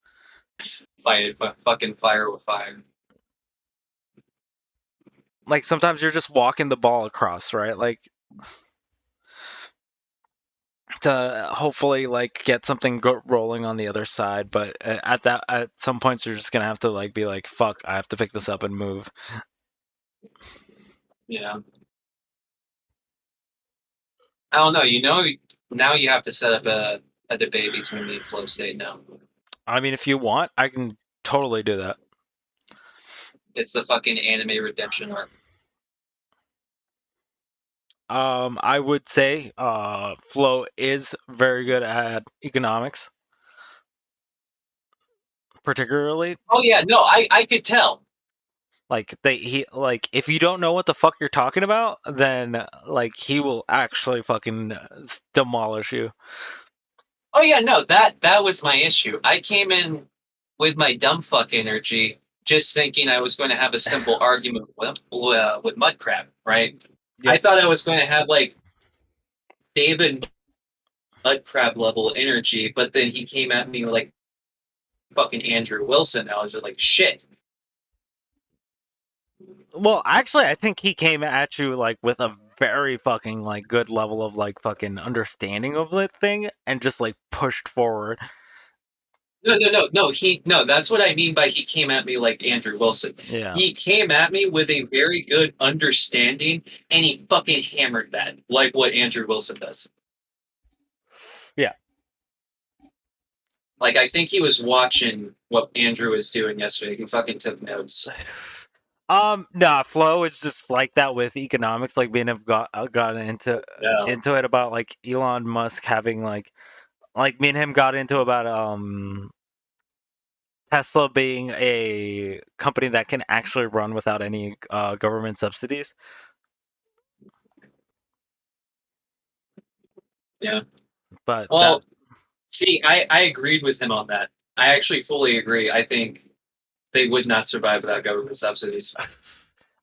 Fucking fire with fire. Like, sometimes you're just walking the ball across, right? Like, to hopefully like get something rolling on the other side, but at some points you're just gonna have to like be like, fuck, I have to pick this up and move. Yeah. I don't know. You know, now you have to set up a debate between me and Flow State now. I mean, if you want, I can totally do that. It's the fucking anime redemption arc. I would say Flo is very good at economics. Particularly. Oh yeah, no, I could tell. Like if you don't know what the fuck you're talking about, then like he will actually fucking demolish you. Oh yeah, no, that was my issue. I came in with my dumb fuck energy, just thinking I was going to have a simple argument with Mudcrab, right? Yep. I thought I was going to have like David Mudcrab level energy, but then he came at me like fucking Andrew Wilson. I was just like, shit. Well, actually, I think he came at you like with a very fucking like good level of like fucking understanding of the thing, and just like pushed forward. No, that's what I mean by he came at me like Andrew Wilson. Yeah. He came at me with a very good understanding, and he fucking hammered that like what Andrew Wilson does. Yeah. Like, I think he was watching what Andrew was doing yesterday. He fucking took notes. Nah, Flo is just like that with economics. Like, being have gotten into it about like Elon Musk having like me and him got into about Tesla being a company that can actually run without any government subsidies. Yeah. But see, I agreed with him on that. I actually fully agree. I think they would not survive without government subsidies.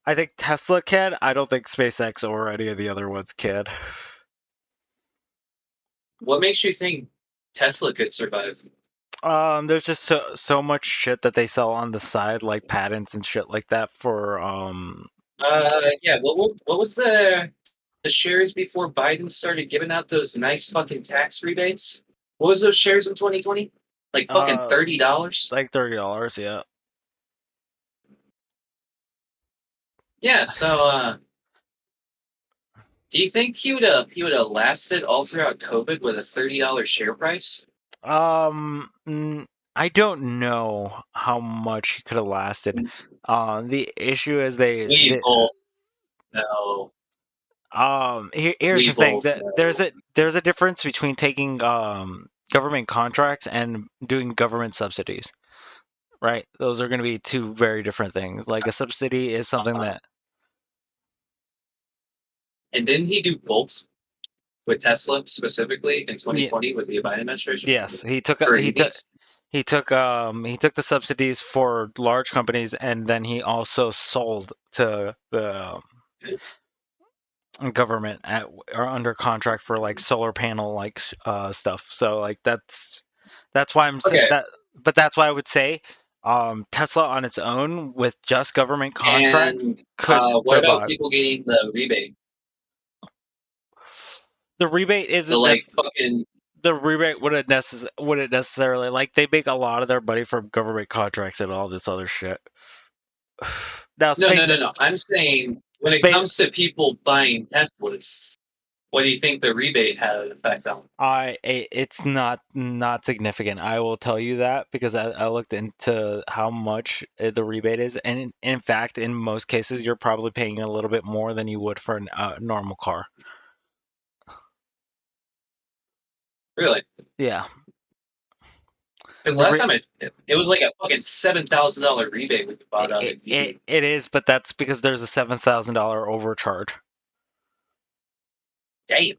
I think Tesla can. I don't think SpaceX or any of the other ones can. What makes you think Tesla could survive? There's just so much shit that they sell on the side, like patents and shit like that for yeah. What was the shares before Biden started giving out those nice fucking tax rebates? What was those shares in 2020? Like fucking $30? Like $30, yeah. Yeah, so do you think he would have lasted all throughout COVID with a $30 share price? I don't know how much he could have lasted. The issue is no. Here's the thing. There's a difference between taking government contracts and doing government subsidies. Right? Those are going to be two very different things. Like, a subsidy is something that... And didn't he do both? with Tesla specifically in 2020 with the Biden administration? Yes, he took For he took EVs? he took the subsidies for large companies, and then he also sold to the government or under contract for like solar panel like stuff. So like that's why I'm saying Okay. that. But that's why I would say Tesla on its own with just government contract And could what about survive. people getting the rebate? The rebate The isn't like fucking the rebate wouldn't necessarily like they make a lot of their money from government contracts and all this other shit. Now no. I'm saying when it comes to people buying Teslas, what do you think the rebate had an effect on? It's not significant. I will tell you that because I looked into how much the rebate is, and in fact, in most cases, you're probably paying a little bit more than you would for a normal car. Really? Yeah. Because last time it was like a fucking $7,000 rebate when you bought out an EV. It is, but that's because there's a $7,000 overcharge. Damn.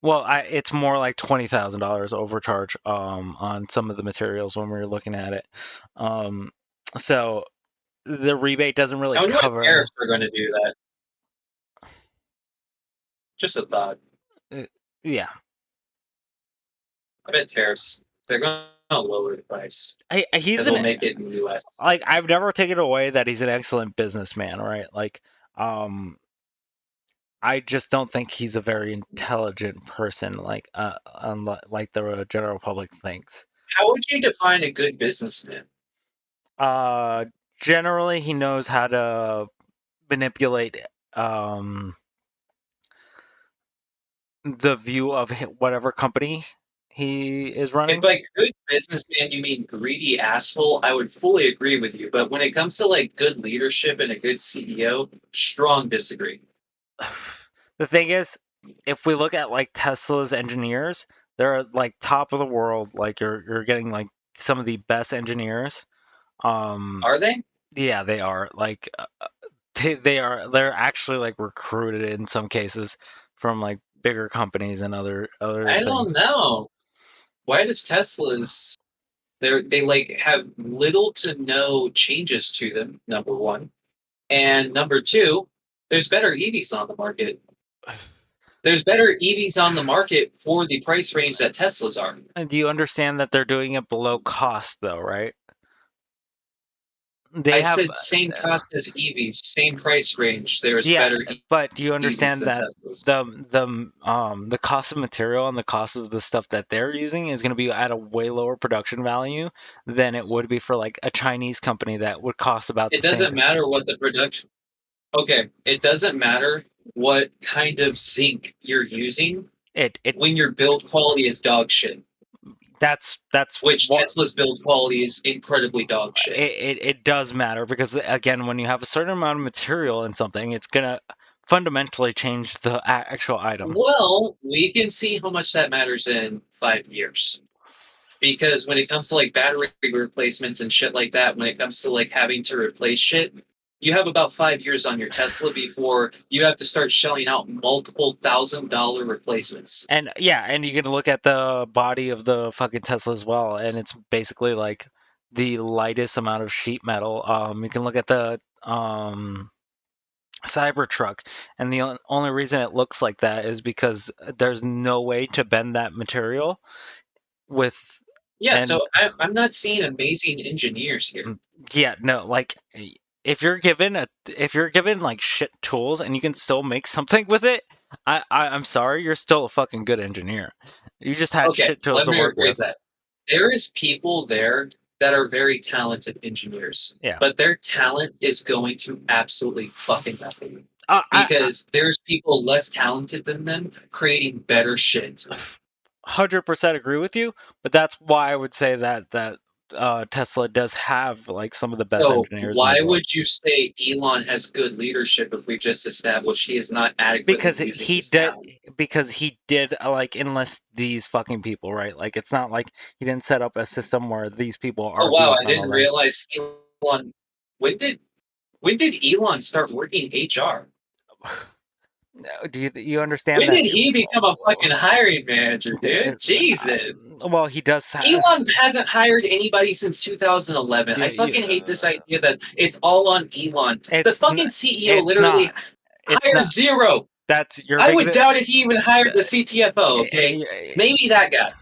Well, it's more like $20,000 overcharge on some of the materials when we were looking at it. So the rebate doesn't really I wonder cover. what tariffs are going to do that. Just a thought. Yeah. I bet tariffs, they're going to lower the price. He's Because they'll make it in the U.S. Like, I've never taken away that he's an excellent businessman, right? Like, I just don't think he's a very intelligent person, like like the general public thinks. How would you define a good businessman? Generally, he knows how to manipulate the view of whatever company he is running. If by good businessman you mean greedy asshole, I would fully agree with you. But when it comes to like good leadership and a good CEO, strong disagree. The thing is, if we look at like Tesla's engineers, they're like top of the world. Like you're getting like some of the best engineers. Are they? Yeah, they are. Like they're actually like recruited in some cases from like bigger companies and other I don't know. Why does Tesla's they like have little to no changes to them, number one. And number two, there's better EVs on the market. There's better EVs on the market for the price range that Teslas are. And do you understand that they're doing it below cost though, right? I said same cost as EVs, same price range. There's better EVs. But do you understand than that Teslas. the cost of material and the cost of the stuff that they're using is going to be at a way lower production value than it would be for like a Chinese company that would cost about It the same. doesn't matter what the production. Okay, it doesn't matter what kind of zinc you're using. When your build quality is dog shit. That's which Tesla's build quality is incredibly dog shit. It does matter because again, when you have a certain amount of material in something, it's gonna fundamentally change the actual item. Well, we can see how much that matters in 5 years. Because when it comes to like battery replacements and shit like that, when it comes to like having to replace shit, you have about 5 years on your Tesla before you have to start shelling out multiple $1,000 replacements. And yeah, and you can look at the body of the fucking Tesla as well, and it's basically like the lightest amount of sheet metal. You can look at the Cybertruck, and the only reason it looks like that is because there's no way to bend that material with. Yeah, so I'm not seeing amazing engineers here. Yeah, no, like if you're given like shit tools and you can still make something with it, I'm sorry, you're still a fucking good engineer. You just had shit tools to work with. That. There is people there that are very talented engineers. Yeah. But their talent is going to absolutely fucking nothing. Because there's people less talented than them creating better shit. 100% agree with you, but that's why I would say that Tesla does have like some of the best engineers. Why would you say Elon has good leadership if we just established he is not adequately because using he his did talent? because he did like enlist these fucking people, right? Like it's not like he didn't set up a system where these people are. Oh wow, I didn't realize Elon. When did Elon start working HR? Do you understand When that? did he become a fucking hiring manager, dude? Jesus. Well, he does. Elon hasn't hired anybody since 2011. I fucking hate this idea that it's all on Elon. The fucking CEO literally hired zero. I would doubt if he even hired the CTFO. Okay, maybe that guy.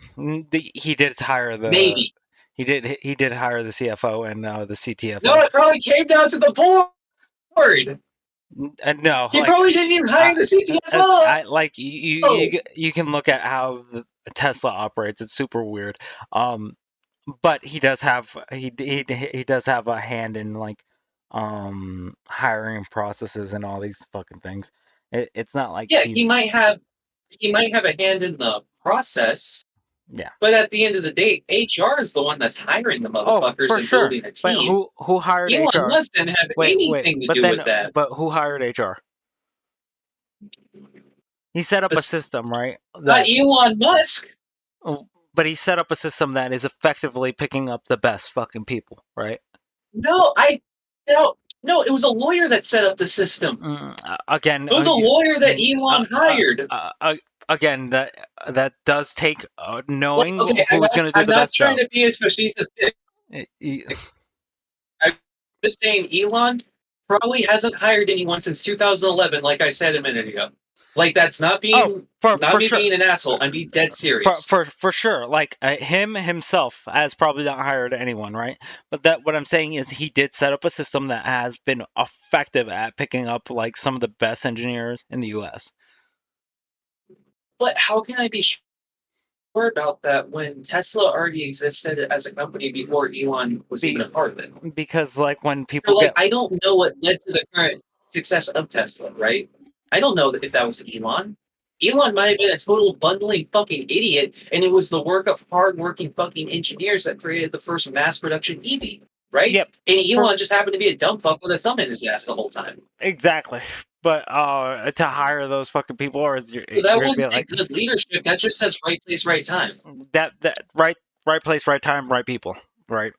He did hire the. Maybe he did hire the CFO and the CTFO. No, it probably came down to the board. No, he probably didn't even hire the CTFO. You can look at how the Tesla operates. It's super weird. But he does have he does have a hand in like hiring processes and all these fucking things. It's not like he might have a hand in the process. Yeah. But at the end of the day, HR is the one that's hiring the motherfuckers and building a team. But who hired Elon HR? Musk didn't have anything to do with that. But who hired HR? He set up a system, right? Not Elon Musk. But he set up a system that is effectively picking up the best fucking people, right? No, no, it was a lawyer that set up the system. Again, it was a lawyer that Elon hired. Again, that does take knowing Well, okay, who's going to do the best job. I'm not trying to be as facetious. I'm just saying Elon probably hasn't hired anyone since 2011, like I said a minute ago. Like that's not being being an asshole. I'm being dead serious. For sure. Like him himself has probably not hired anyone, right? But what I'm saying is he did set up a system that has been effective at picking up like some of the best engineers in the U.S. But how can I be sure about that when Tesla already existed as a company before Elon was even a part of it? Because like when people I don't know what led to the current success of Tesla, right? I don't know if that was Elon. Elon might have been a total bundling fucking idiot, and it was the work of hardworking fucking engineers that created the first mass production EV, right? Yep. And Elon just happened to be a dumb fuck with a thumb in his ass the whole time. Exactly. But to hire those fucking people, or is So that wouldn't say good leadership. That just says right place, right time. That right place, right time, right people, right?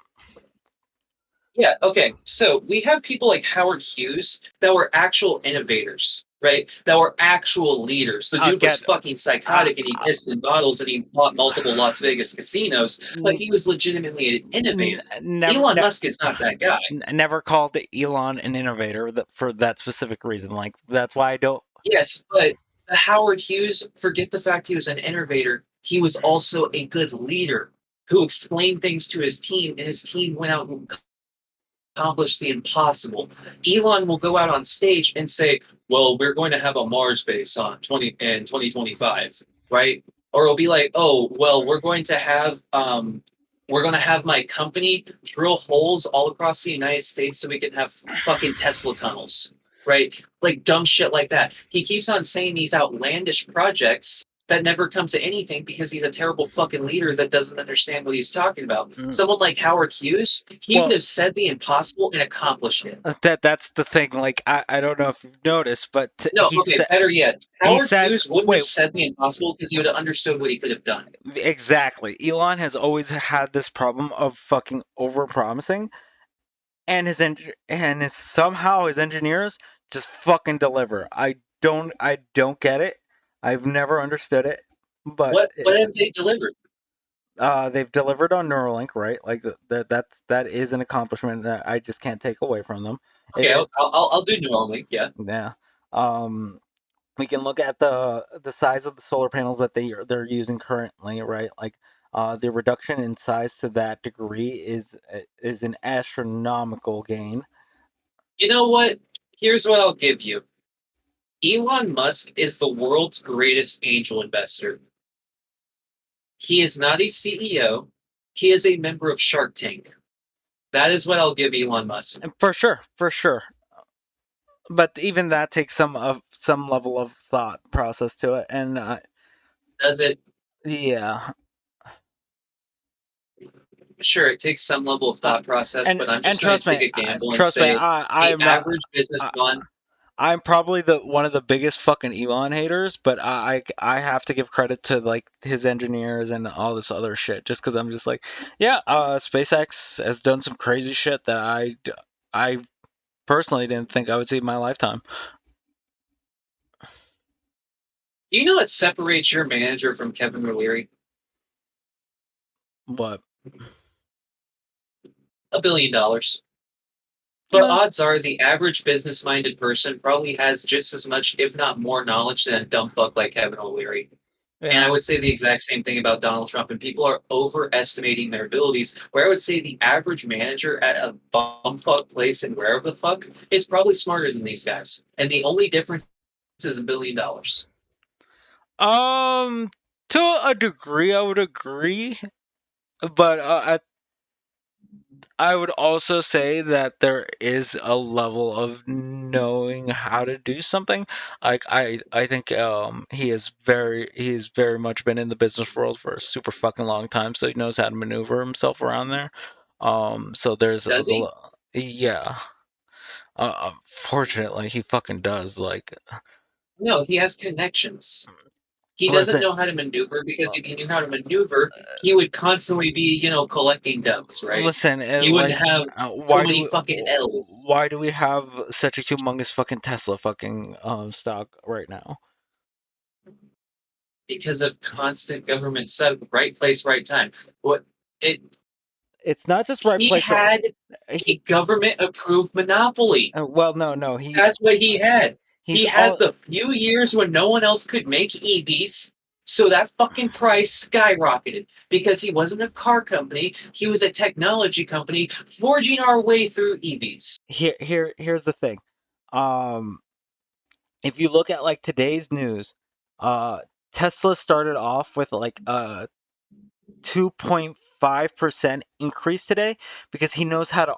Yeah. Okay. So we have people like Howard Hughes that were actual innovators, right? That were actual leaders. The dude was fucking psychotic, and he pissed in bottles, and he bought multiple Las Vegas casinos. But he was legitimately an innovator. Elon Musk is not that guy. Never called Elon an innovator for that specific reason. Like that's why I don't. Yes, but the Howard Hughes, forget the fact he was an innovator. He was also a good leader who explained things to his team, and his team went out and accomplished the impossible. Elon will go out on stage and say, well, we're going to have a Mars base on 2025, right? Or it'll be like, oh, well, we're going to have my company drill holes all across the United States so we can have fucking Tesla tunnels, right? Like dumb shit like that. He keeps on saying these outlandish projects that never come to anything because he's a terrible fucking leader that doesn't understand what he's talking about. Someone like Howard Hughes, he would have said the impossible and accomplished it. That's the thing. Like I don't know if you've noticed, but better yet, Howard Hughes wouldn't have said the impossible because he would have understood what he could have done. Exactly. Elon has always had this problem of fucking over-promising, and somehow his engineers just fucking deliver. I don't get it. I've never understood it, but what have they delivered? They've delivered on Neuralink, right? Like that is an accomplishment that I just can't take away from them. Okay, I'll do Neuralink. Yeah. Yeah. We can look at the size of the solar panels that they're using currently, right? Like the reduction in size to that degree is an astronomical gain. You know what? Here's what I'll give you. Elon Musk is the world's greatest angel investor. He is not a CEO. He is a member of Shark Tank. That is what I'll give Elon Musk. For sure. But even that takes some level of thought process to it, and does it? Yeah. Sure, it takes some level of thought process, but I'm just going to take a gamble and say I'm average businessman. I'm probably one of the biggest fucking Elon haters, but I have to give credit to like his engineers and all this other shit, just because I'm just like, yeah, SpaceX has done some crazy shit that I personally didn't think I would see in my lifetime. Do you know what separates your manager from Kevin O'Leary? What? $1 billion. But odds are the average business-minded person probably has just as much, if not more, knowledge than a dumb fuck like Kevin O'Leary. And I would say the exact same thing about Donald Trump, and people are overestimating their abilities. Where I would say the average manager at a bumfuck place and wherever the fuck is probably smarter than these guys. And the only difference is $1 billion. To a degree, I would agree, but I would also say that there is a level of knowing how to do something. Like I think he's very much been in the business world for a super fucking long time, so he knows how to maneuver himself around there. So there's Does he? Yeah. Fortunately, he fucking does. Like, No, he has connections. He doesn't listen, know how to maneuver because if he knew how to maneuver, he would constantly be, collecting dubs, right? listen, He wouldn't have so many fucking L's. why do we have such a humongous fucking Tesla fucking stock right now? Because of constant government right place, right time. It's not just right he place. had a government-approved monopoly. Well, no, that's what he had. He had all- the few years when no one else could make EVs, so that fucking price skyrocketed because he wasn't a car company. He was a technology company forging our way through EVs. Here's the thing. If you look at like today's news, Tesla started off with like a 2.5% increase today because he knows how to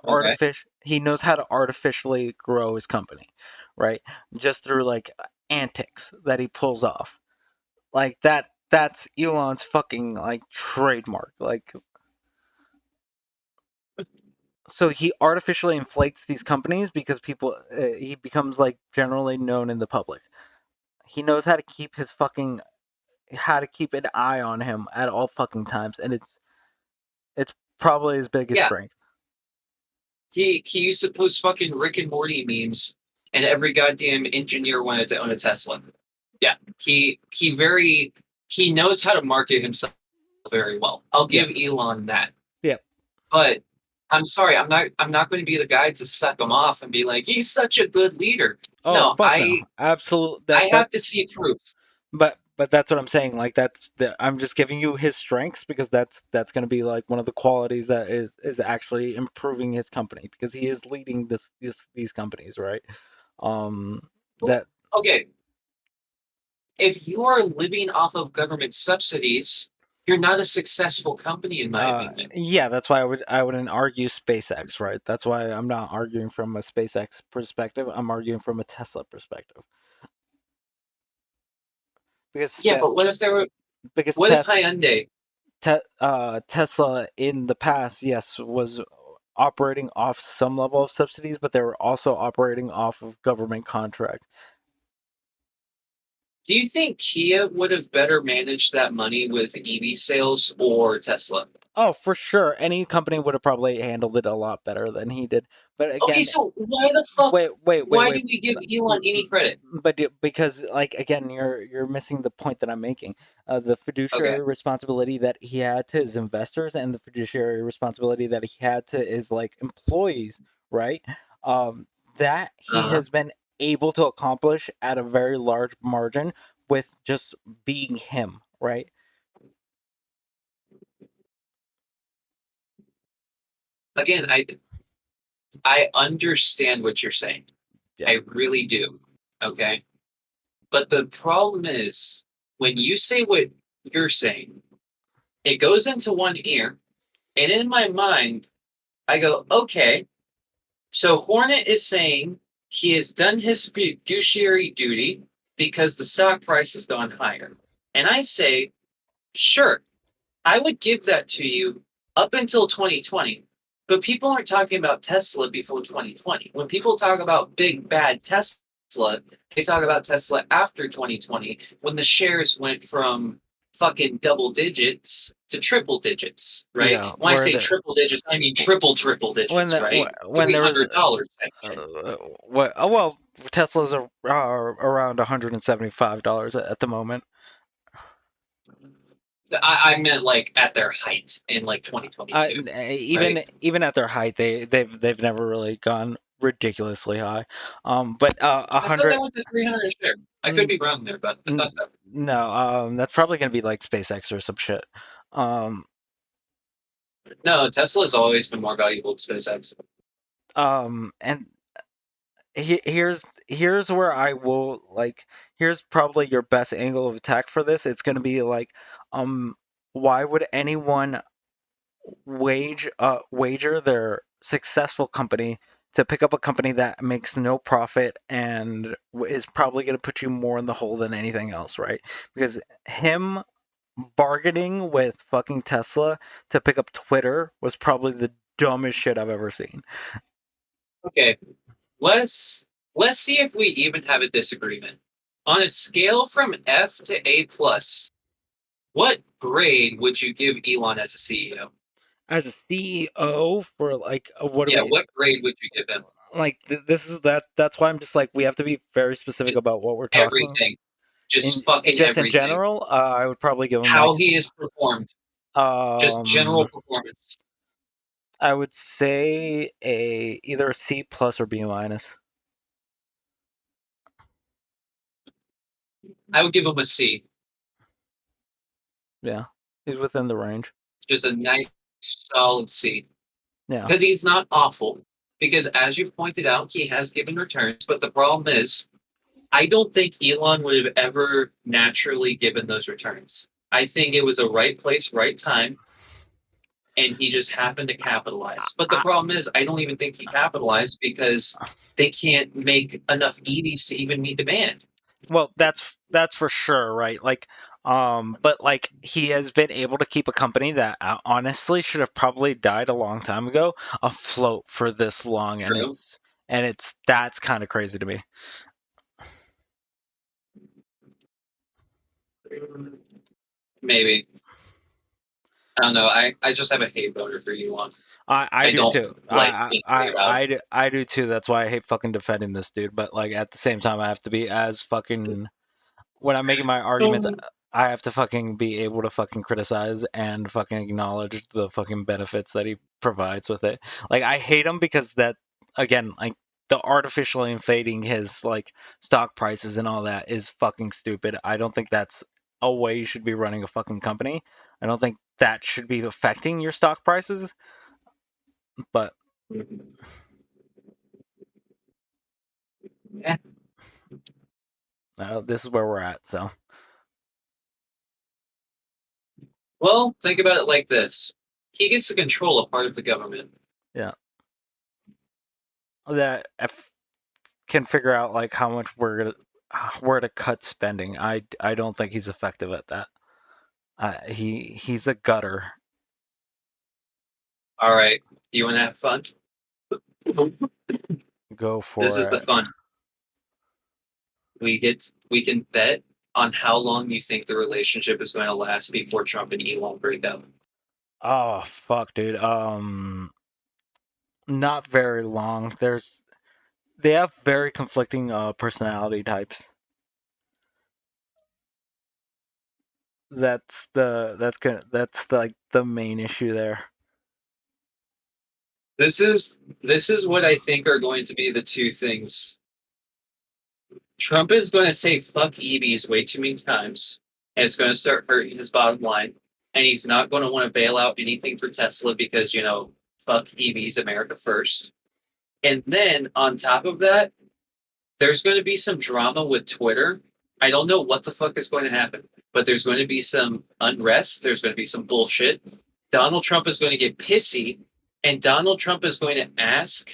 artificially grow his company, right? Just through like antics that he pulls off. Like that's Elon's fucking like trademark. Like, so he artificially inflates these companies because he becomes like generally known in the public. He knows how to keep an eye on him at all fucking times, and it's probably his biggest strength. He used to post fucking Rick and Morty memes, and every goddamn engineer wanted to own a Tesla. Yeah, he knows how to market himself very well. I'll give Elon that. Yeah. But I'm sorry, I'm not going to be the guy to suck him off and be like, he's such a good leader. No, absolutely. I have to see proof. But that's what I'm saying. Like I'm just giving you his strengths because that's going to be like one of the qualities that is actually improving his company because he is leading these companies, right? Okay. If you are living off of government subsidies, you're not a successful company, in my opinion. Yeah, that's why I wouldn't argue SpaceX, right? That's why I'm not arguing from a SpaceX perspective. I'm arguing from a Tesla perspective. Because but what if Hyundai? Tesla in the past, yes, was operating off some level of subsidies, but they were also operating off of government contract. Do you think Kia would have better managed that money with EV sales or Tesla? Oh, for sure. Any company would have probably handled it a lot better than he did. But again, okay, so why the fuck? Why do we give Elon any credit? But because, like, again, you're missing the point that I'm making. The fiduciary responsibility that he had to his investors and the fiduciary responsibility that he had to his like employees, right? That he has been able to accomplish at a very large margin with just being him, right? Again, I understand what you're saying. Yeah. I really do. Okay. But the problem is when you say what you're saying, it goes into one ear, and in my mind, I go, okay, so Hornet is saying he has done his fiduciary duty because the stock price has gone higher. And I say, sure, I would give that to you up until 2020. But people aren't talking about Tesla before 2020. When people talk about big bad Tesla, they talk about Tesla after 2020, when the shares went from fucking double digits to triple digits, right? Yeah, When I where say the- triple digits, I mean triple digits, right? when there was $300. well, Tesla's are around $175 at the moment. I meant like at their height in like 2022. Even at their height, they've never really gone ridiculously high. But I thought 100. that went to 300 a share. I could be wrong there, but I thought so. No, that's probably gonna be like SpaceX or some shit. No, Tesla's always been more valuable than SpaceX. And here's where I will like. Here's probably your best angle of attack for this. It's gonna be like, why would anyone wager their successful company to pick up a company that makes no profit and is probably going to put you more in the hole than anything else, right? Because him bargaining with fucking Tesla to pick up Twitter was probably the dumbest shit I've ever seen. Okay, let's see if we even have a disagreement. On a scale from F to A plus, what grade would you give Elon as a CEO? As a CEO for like what? Yeah, what grade would you give him? Like this is that's why I'm just like we have to be very specific about what we're talking. Everything, just in, fucking just everything. in general, I would probably give him How like, he has performed, just general performance. I would say either a C plus or B minus. I would give him a C. Yeah, he's within the range. Just a nice solid C. Yeah. Because he's not awful. Because as you've pointed out, he has given returns, but the problem is, I don't think Elon would have ever naturally given those returns. I think it was the right place, right time, and he just happened to capitalize. But the problem is, I don't even think he capitalized because they can't make enough EVs to even meet demand. Well, that's for sure, right? Like, but like he has been able to keep a company that honestly should have probably died a long time ago afloat for this long, True. and that's kind of crazy to me. Maybe. I don't know. I just have a hate boner for Elon. I do don't too. like I do too. That's why I hate fucking defending this dude. But like at the same time, I have to be as fucking when I'm making my arguments. I have to fucking be able to fucking criticize and fucking acknowledge the fucking benefits that he provides with it. Like I hate him because that again, like the artificially inflating his like stock prices and all that is fucking stupid. I don't think that's a way you should be running a fucking company. I don't think that should be affecting your stock prices. But yeah. This is where we're at. So. Well, think about it like this: he gets to control a part of the government. Yeah. That can figure out like how much where to cut spending. I don't think he's effective at that. He's a gutter. All right, you want to have fun? Go for this it. This is the fun. We can bet on how long you think the relationship is going to last before Trump and Elon break up. Oh fuck, dude. Not very long. They have very conflicting personality types. That's like the main issue there. This is what I think are going to be the two things. Trump is going to say fuck EVs way too many times, and it's going to start hurting his bottom line. And he's not going to want to bail out anything for Tesla because, fuck EVs, America first. And then on top of that, there's going to be some drama with Twitter. I don't know what the fuck is going to happen, but there's going to be some unrest. There's going to be some bullshit. Donald Trump is going to get pissy, and Donald Trump is going to ask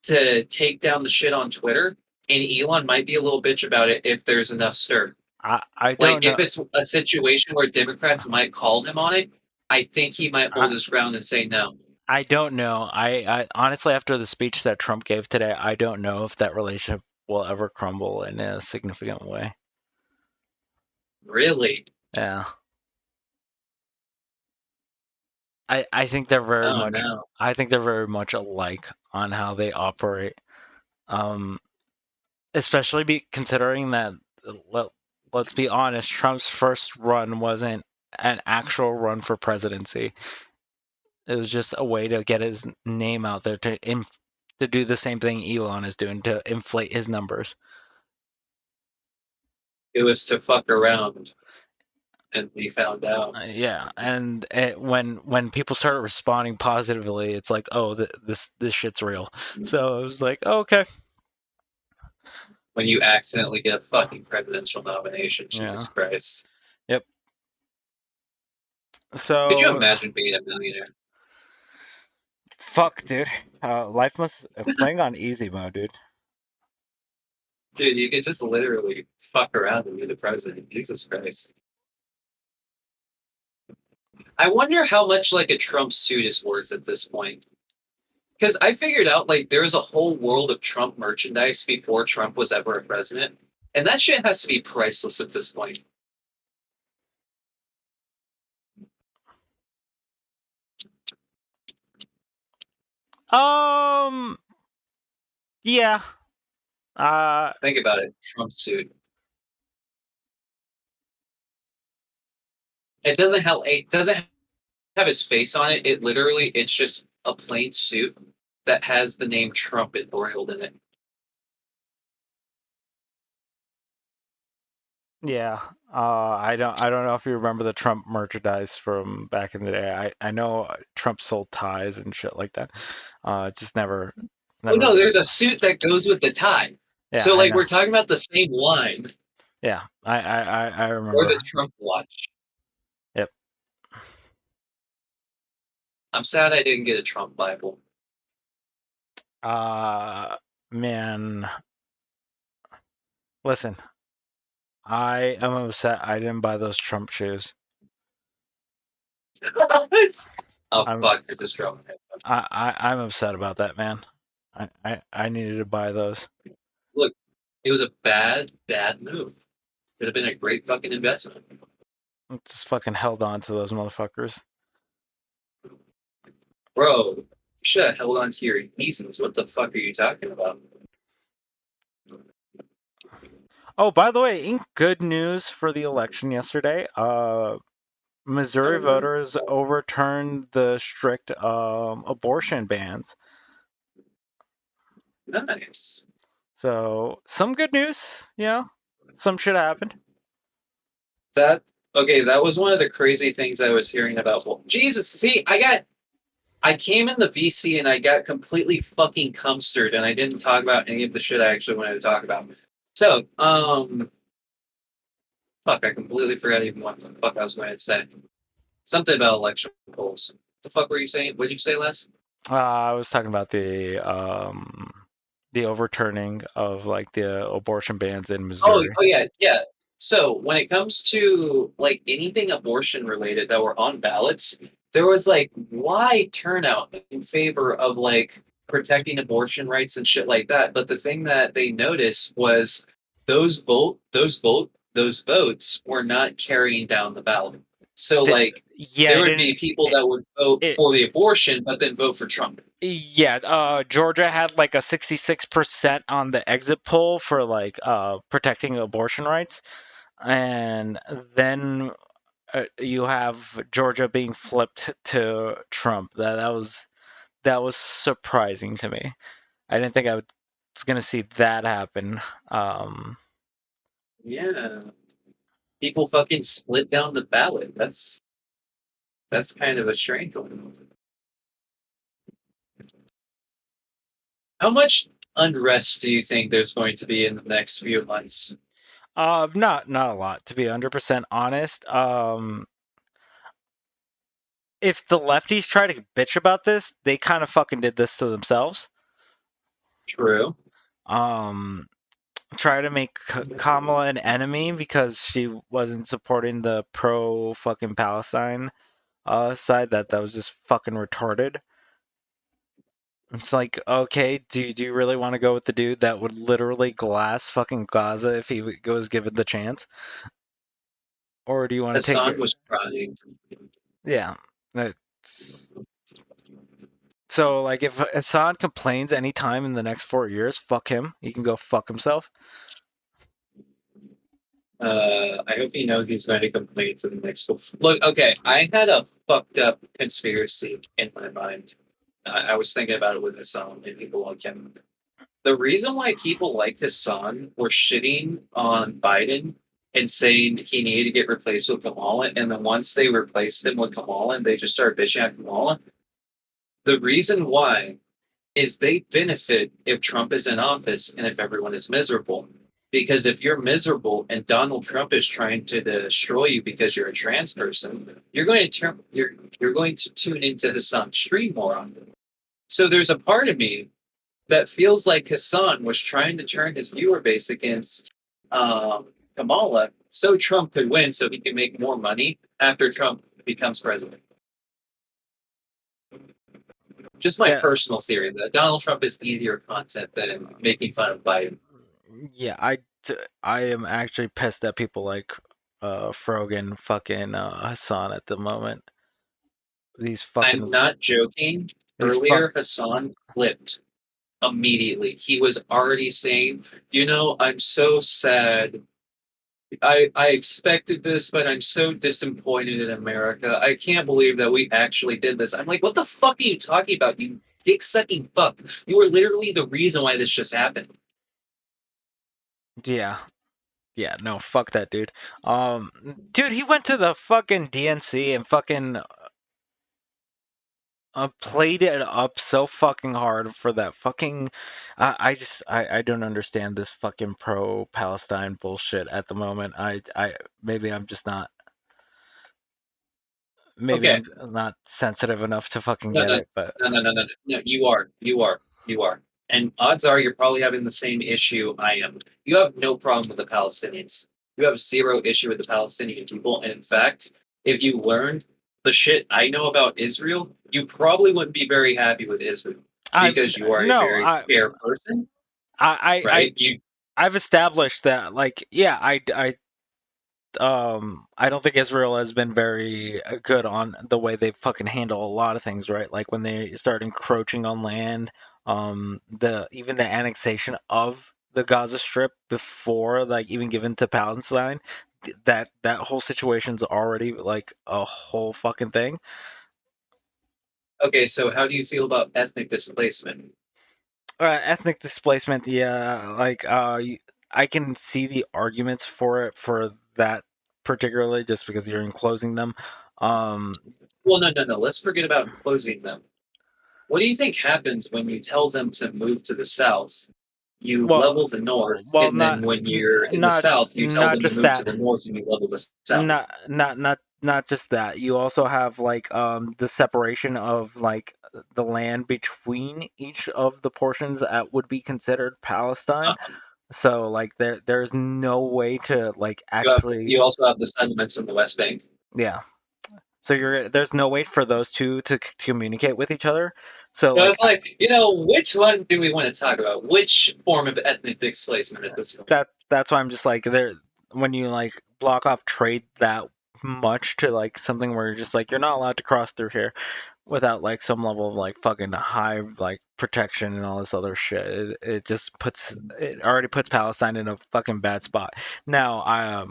to take down the shit on Twitter. And Elon might be a little bitch about it if there's enough stir. I don't know. If it's a situation where Democrats might call him on it, I think he might hold his ground and say no. I don't know. I honestly, after the speech that Trump gave today, I don't know if that relationship will ever crumble in a significant way. Really? Yeah. I think they're very Oh much no. I think they're very much alike on how they operate. Especially considering that let's be honest, Trump's first run wasn't an actual run for presidency. It was just a way to get his name out there to do the same thing Elon is doing to inflate his numbers. It was to fuck around, and we found out. Yeah, and when people started responding positively, it's like, oh, this shit's real. So it was like, oh, okay. When you accidentally get a fucking presidential nomination, Jesus Christ. Yep. So could you imagine being a millionaire? Fuck, dude. Life must playing on easy mode, dude. Dude, you could just literally fuck around and be the president. Jesus Christ. I wonder how much like a Trump suit is worth at this point. Because I figured out like there's a whole world of Trump merchandise before Trump was ever a president. And that shit has to be priceless at this point. Yeah. Think about it. Trump suit. It doesn't have his face on it. It's just a plain suit that has the name Trump embroidered in it. Yeah. I don't know if you remember the Trump merchandise from back in the day. I know Trump sold ties and shit like that. Just never. Oh no, there's a suit that goes with the tie. Yeah, so I like know. we're talking about the same line. Yeah, I remember. Or the Trump watch. Yep. I'm sad I didn't get a Trump Bible. Man. Listen, I am upset I didn't buy those Trump shoes. Fuck, you're just Trump. I'm upset about that, man. I needed to buy those. Look, it was a bad move. Could have been a great fucking investment. Just fucking held on to those motherfuckers. Bro, you should have held on to your Yeezys. What the fuck are you talking about? Oh, by the way, in good news for the election yesterday, Missouri voters overturned the strict abortion bans. Nice. So some good news, some shit happened. That was one of the crazy things I was hearing about. Well, Jesus, see, I came in the VC and I got completely fucking cumstered and I didn't talk about any of the shit I actually wanted to talk about. So, fuck, I completely forgot even what the fuck I was going to say. Something about election polls. What the fuck were you saying? What did you say, Les? I was talking about the overturning of like the abortion bans in Missouri. Oh yeah. So when it comes to like anything abortion related that were on ballots, there was like wide turnout in favor of like protecting abortion rights and shit like that. But the thing that they noticed was those votes were not carrying down the ballot. So like there would be people that would vote for the abortion but then vote for Trump. Yeah, Georgia had like a 66% on the exit poll for like protecting abortion rights, and then you have Georgia being flipped to Trump. That was surprising to me. I didn't think I was gonna see that happen. Yeah, people fucking split down the ballot. That's kind of a strange one. How much unrest do you think there's going to be in the next few months? Not a lot, to be 100% honest. If the lefties try to bitch about this, they kind of fucking did this to themselves. True. Try to make Kamala an enemy because she wasn't supporting the pro fucking Palestine side. That was just fucking retarded. It's like, okay, do you really want to go with the dude that would literally glass fucking Gaza if he was given the chance? Or do you want to take... Hassan was crying. Yeah. So, like, if Assad complains anytime in the next 4 years, fuck him. He can go fuck himself. I hope you know he's going to complain for the next. Look, okay, I had a fucked up conspiracy in my mind. I was thinking about it with Hassan and people like him. The reason why people like Hassan were shitting on Biden and saying he needed to get replaced with Kamala, and then once they replaced him with Kamala and they just started bitching at Kamala, the reason why is they benefit if Trump is in office and if everyone is miserable. Because if you're miserable and Donald Trump is trying to destroy you because you're a trans person, you're going to tune into Hassan's stream more often. So there's a part of me that feels like Hassan was trying to turn his viewer base against Kamala so Trump could win so he can make more money after Trump becomes president. Just my personal theory that Donald Trump is easier content than making fun of Biden. Yeah, I am actually pissed at people like Frogan, fucking Hassan at the moment. These fucking. I'm not joking. Earlier, Hassan flipped immediately. He was already saying, I'm so sad. I expected this, but I'm so disappointed in America. I can't believe that we actually did this. I'm like, what the fuck are you talking about, you dick-sucking fuck? You were literally the reason why this just happened. Yeah. Yeah, no, fuck that dude. Dude, he went to the fucking DNC and fucking played it up so fucking hard for that fucking. I don't understand this fucking pro-Palestine bullshit at the moment. Maybe I'm just not. Maybe Okay. I'm not sensitive enough to fucking No, get no, it, but no, you are. And odds are you're probably having the same issue I am. You have no problem with the Palestinians. You have zero issue with the Palestinian people. And in fact, if you learned the shit I know about Israel, you probably wouldn't be very happy with Israel because you are a very fair person. I've established that, like, yeah, I don't think Israel has been very good on the way they fucking handle a lot of things, right? Like when they start encroaching on land, even the annexation of the Gaza Strip before like even given to Palestine, that whole situation's already like a whole fucking thing. Okay, so how do you feel about ethnic displacement? Ethnic displacement, yeah, like I can see the arguments for it for that particularly just because you're enclosing them. Well, no. Let's forget about closing them. What do you think happens when you tell them to move to the south? You level the north, and then when you're in the south, you tell them to move to the north, and you level the south. Not just that. You also have like the separation of like the land between each of the portions that would be considered Palestine. So like there's no way to like actually. You also have the settlements in the West Bank. Yeah. So there's no way for those two to communicate with each other. So it's like, which one do we want to talk about? Which form of ethnic displacement at this point? That's why I'm just like when you like block off trade that much to like something where you're just like you're not allowed to cross through here without like some level of like fucking high like protection and all this other shit. It already puts Palestine in a fucking bad spot. Now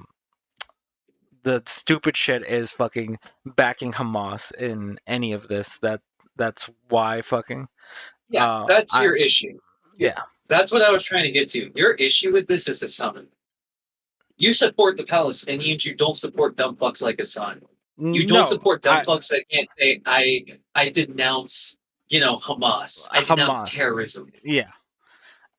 the stupid shit is fucking backing Hamas in any of this. That's why fucking. Yeah, that's your issue. Yeah. That's what I was trying to get to. Your issue with this is Hassan. You support the Palestinians. You don't support dumb fucks like Hassan. You don't support dumb fucks that can't say, I denounce, Hamas. I denounce terrorism. Yeah.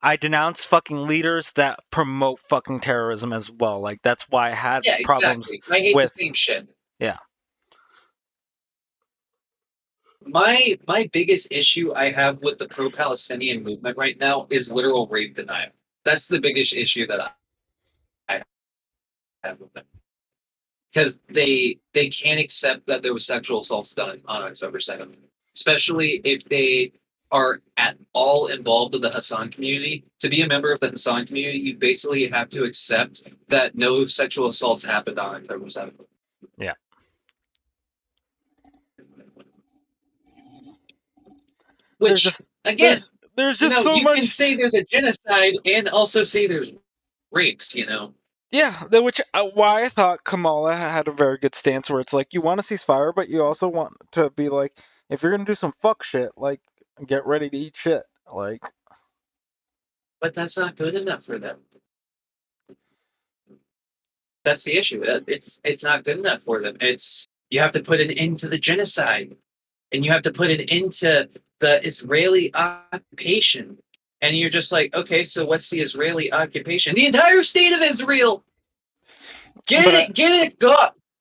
I denounce fucking leaders that promote fucking terrorism as well. Like that's why I had problems. Exactly. I hate the same shit. Yeah. My biggest issue I have with the pro-Palestinian movement right now is literal rape denial. That's the biggest issue that I have with them. Because they can't accept that there was sexual assaults done on October 2nd. Especially if they are at all involved with the Hassan community. To be a member of the Hassan community, you basically have to accept that no sexual assaults happened on October 7th. Yeah. Which again, there's just so you much. can say there's a genocide and also say there's rapes. Yeah, which why I thought Kamala had a very good stance, where it's like you want to ceasefire, but you also want to be like, if you're gonna do some fuck shit, like get ready to eat shit, like. But that's not good enough for them. That's the issue. It's not good enough for them. You have to put an end to the genocide, and you have to put an end to the Israeli occupation. And you're just like, okay, so what's the Israeli occupation? The entire state of Israel. Get it, go.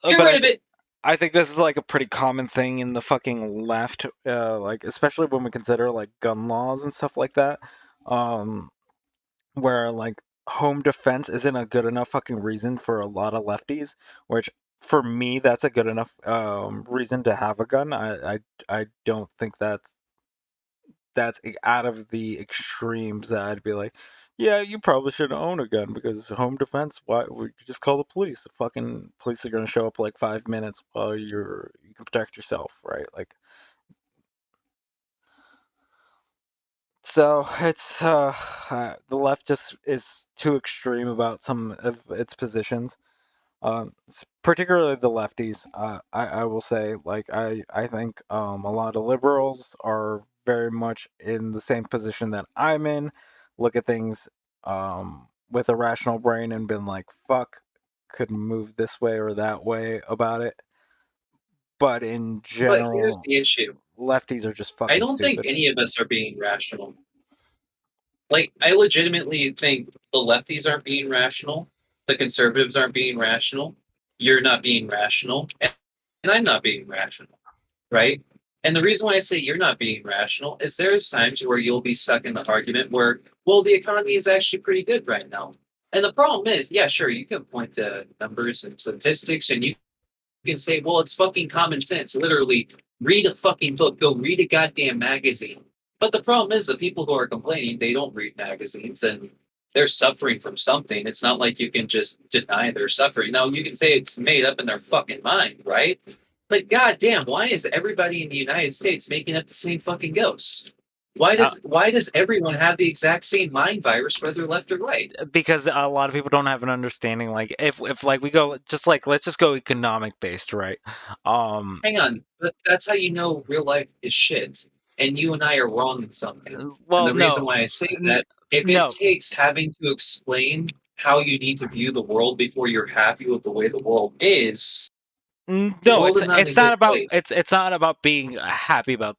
Get rid of it. I think this is like a pretty common thing in the fucking left, like especially when we consider like gun laws and stuff like that, where like home defense isn't a good enough fucking reason for a lot of lefties. Which for me, that's a good enough reason to have a gun. I don't think that's out of the extremes that I'd be like, yeah, you probably shouldn't own a gun because home defense. Why would you just call the police? The fucking police are gonna show up like 5 minutes while you can protect yourself, right? Like, so it's the left just is too extreme about some of its positions. Particularly the lefties. I will say, like, I think a lot of liberals are very much in the same position that I'm in. Look at things with a rational brain and been like, fuck, could move this way or that way about it. But in general, but here's the issue. Lefties are just fucking I don't stupid. think any of us are being rational. Like, I legitimately think the lefties aren't being rational. The conservatives aren't being rational. You're not being rational. And I'm not being rational. Right? And the reason why I say you're not being rational is there's times where you'll be stuck in the argument where, well, the economy is actually pretty good right now. And the problem is, yeah, sure, you can point to numbers and statistics and you can say, well, it's fucking common sense. Literally, read a fucking book. Go read a goddamn magazine. But the problem is the people who are complaining, they don't read magazines and they're suffering from something. It's not like you can just deny their suffering. Now, you can say it's made up in their fucking mind, right? But goddamn, why is everybody in the United States making up the same fucking ghost? Why does everyone have the exact same mind virus, whether left or right? Because a lot of people don't have an understanding. Like if like we go just like let's just go economic based, right? Hang on, but that's how you know real life is shit, and you and I are wrong in something. Well, and the reason why I say that, if it takes having to explain how you need to view the world before you're happy with the way the world is. No, it's not about it's not about being happy about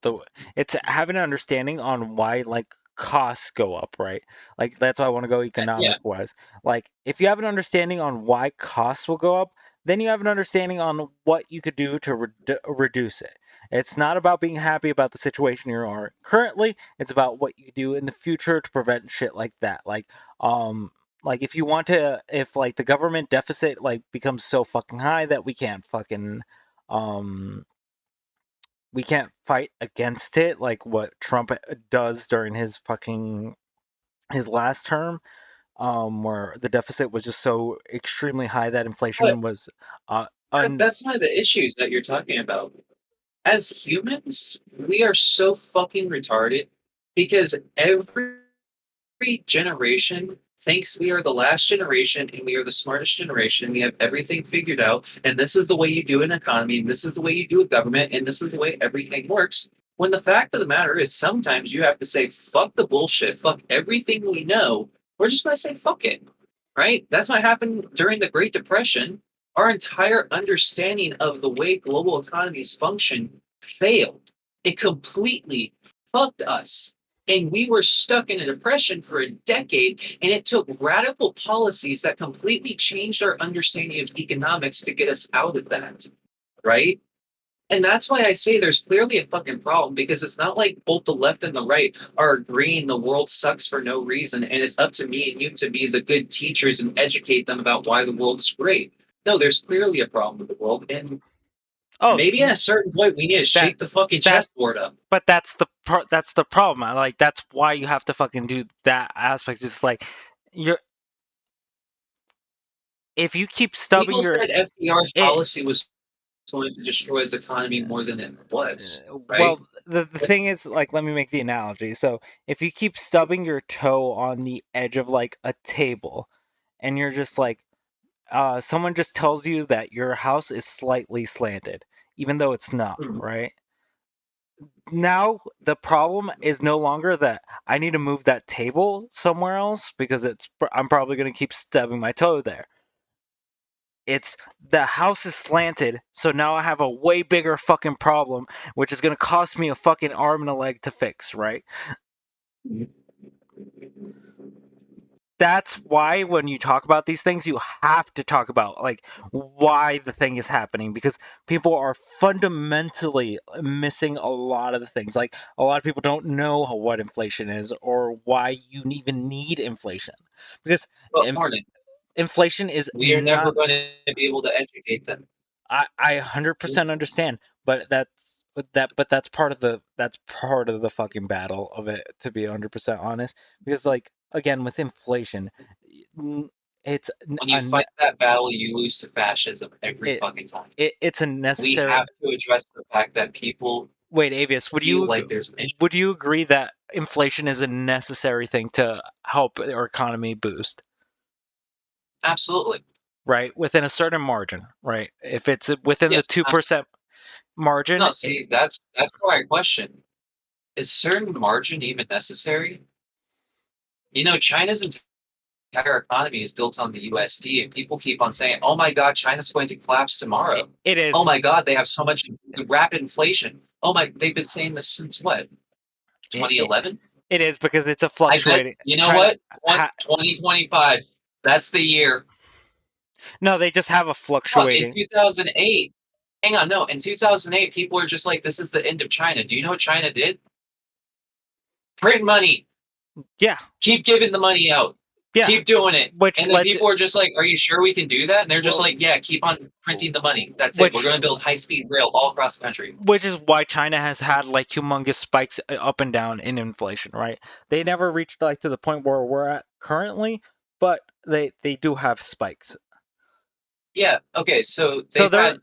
it's having an understanding on why like costs go up, right? Like that's why I want to go economic wise. Like if you have an understanding on why costs will go up, then you have an understanding on what you could do to reduce it. It's not about being happy about the situation you are currently. It's about what you do in the future to prevent shit like that. Like if you want to, if like the government deficit like becomes so fucking high that we can't fucking, we can't fight against it, like what Trump does during his last term, where the deficit was just so extremely high that inflation was, that's one of the issues that you're talking about. As humans, we are so fucking retarded because every generation thinks we are the last generation and we are the smartest generation. We have everything figured out, and this is the way you do an economy, and this is the way you do a government, and this is the way everything works. When the fact of the matter is, sometimes you have to say, fuck the bullshit, fuck everything we know. We're just going to say, fuck it, right? That's what happened during the Great Depression. Our entire understanding of the way global economies function failed. It completely fucked us. And we were stuck in a depression for a decade, and it took radical policies that completely changed our understanding of economics to get us out of that, right? And that's why I say there's clearly a fucking problem, because it's not like both the left and the right are agreeing the world sucks for no reason, and it's up to me and you to be the good teachers and educate them about why the world is great. No, there's clearly a problem with the world, and maybe at a certain point we need to shake the fucking chessboard up. But that's the problem. Like that's why you have to fucking do that aspect. It's like if you keep stubbing People said FDR's policy was going to destroy the economy more than it was, right? Well, the thing is, like, let me make the analogy. So if you keep stubbing your toe on the edge of like a table, and you're just like, someone just tells you that your house is slightly slanted, even though it's not, right? Now the problem is no longer that I need to move that table somewhere else because I'm probably going to keep stubbing my toe there. It's the house is slanted, so now I have a way bigger fucking problem, which is going to cost me a fucking arm and a leg to fix, right? That's why when you talk about these things, you have to talk about like why the thing is happening, because people are fundamentally missing a lot of the things. Like a lot of people don't know what inflation is or why you even need inflation, because inflation is We are never not. going to be able to educate them. I 100% understand, but that's part of the fucking battle of it, to be 100% honest, because like again with inflation, it's When you fight that battle, you lose to fascism every fucking time. It's a necessary. We have to address the fact that people. Wait, Avius, would you agree that inflation is a necessary thing to help our economy boost? Absolutely. Right, within a certain margin, right? If it's within the 2% margin. No, see, that's why I question: is certain margin even necessary? You know, China's entire economy is built on the USD, and people keep on saying, "Oh my God, China's going to collapse tomorrow." It is. Oh my God, they have so much rapid inflation. Oh my, they've been saying this since what? 2011. It is, because it's a fluctuating. You know what? 2025. That's the year. No, they just have a fluctuating. In 2008. Hang on, no. In 2008, people were just like, "This is the end of China." Do you know what China did? Print money. Yeah. Keep giving the money out. Yeah. Keep doing it. Which and then people are just like, "Are you sure we can do that?" And they're just like, "Yeah, keep on printing the money. That's it. We're going to build high-speed rail all across the country." Which is why China has had like humongous spikes up and down in inflation, right? They never reached like to the point where we're at currently, but they do have spikes. Yeah. Okay. So their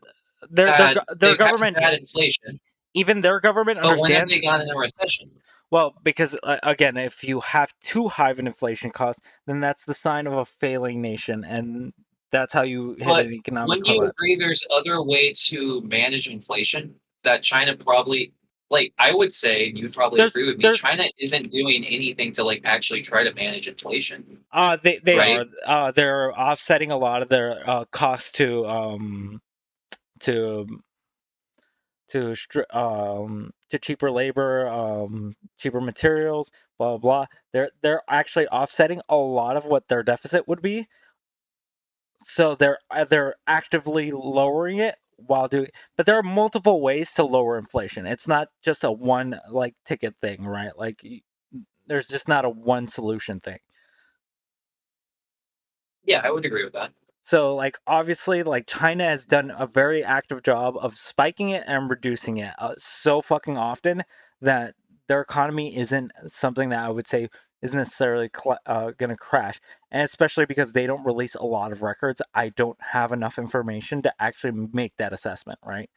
government had inflation. Even their government understands. But when have they gone into a recession? Well, because again, if you have too high of an inflation cost, then that's the sign of a failing nation, and that's how you hit an economic collapse. Wouldn't you agree there's other ways to manage inflation that China probably, like, I would say, and you'd probably agree with me, China isn't doing anything to like actually try to manage inflation. They right? are. They're offsetting a lot of their costs to cheaper labor, cheaper materials, blah blah. They're actually offsetting a lot of what their deficit would be. So they're actively lowering it while doing. But there are multiple ways to lower inflation. It's not just a one like ticket thing, right? Like there's just not a one solution thing. Yeah, I would agree with that. So, like, obviously, like, China has done a very active job of spiking it and reducing it so fucking often that their economy isn't something that I would say is necessarily going to crash. And especially because they don't release a lot of records, I don't have enough information to actually make that assessment, right?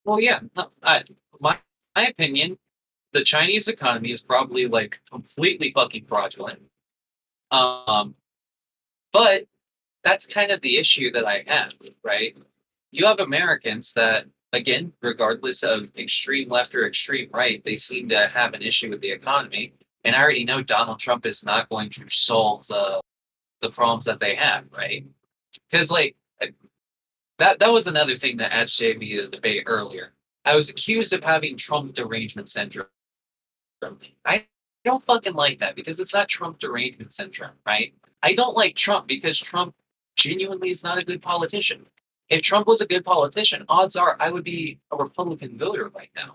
Well, yeah. No, my opinion, the Chinese economy is probably, like, completely fucking fraudulent. But that's kind of the issue that I have, right? You have Americans that, again, regardless of extreme left or extreme right, they seem to have an issue with the economy. And I already know Donald Trump is not going to solve the problems that they have, right? Because, like, that was another thing that agitated me in the debate earlier. I was accused of having Trump derangement syndrome. I don't fucking like that because it's not Trump derangement syndrome, right? I don't like Trump because Trump genuinely is not a good politician. If Trump was a good politician, odds are I would be a Republican voter right now.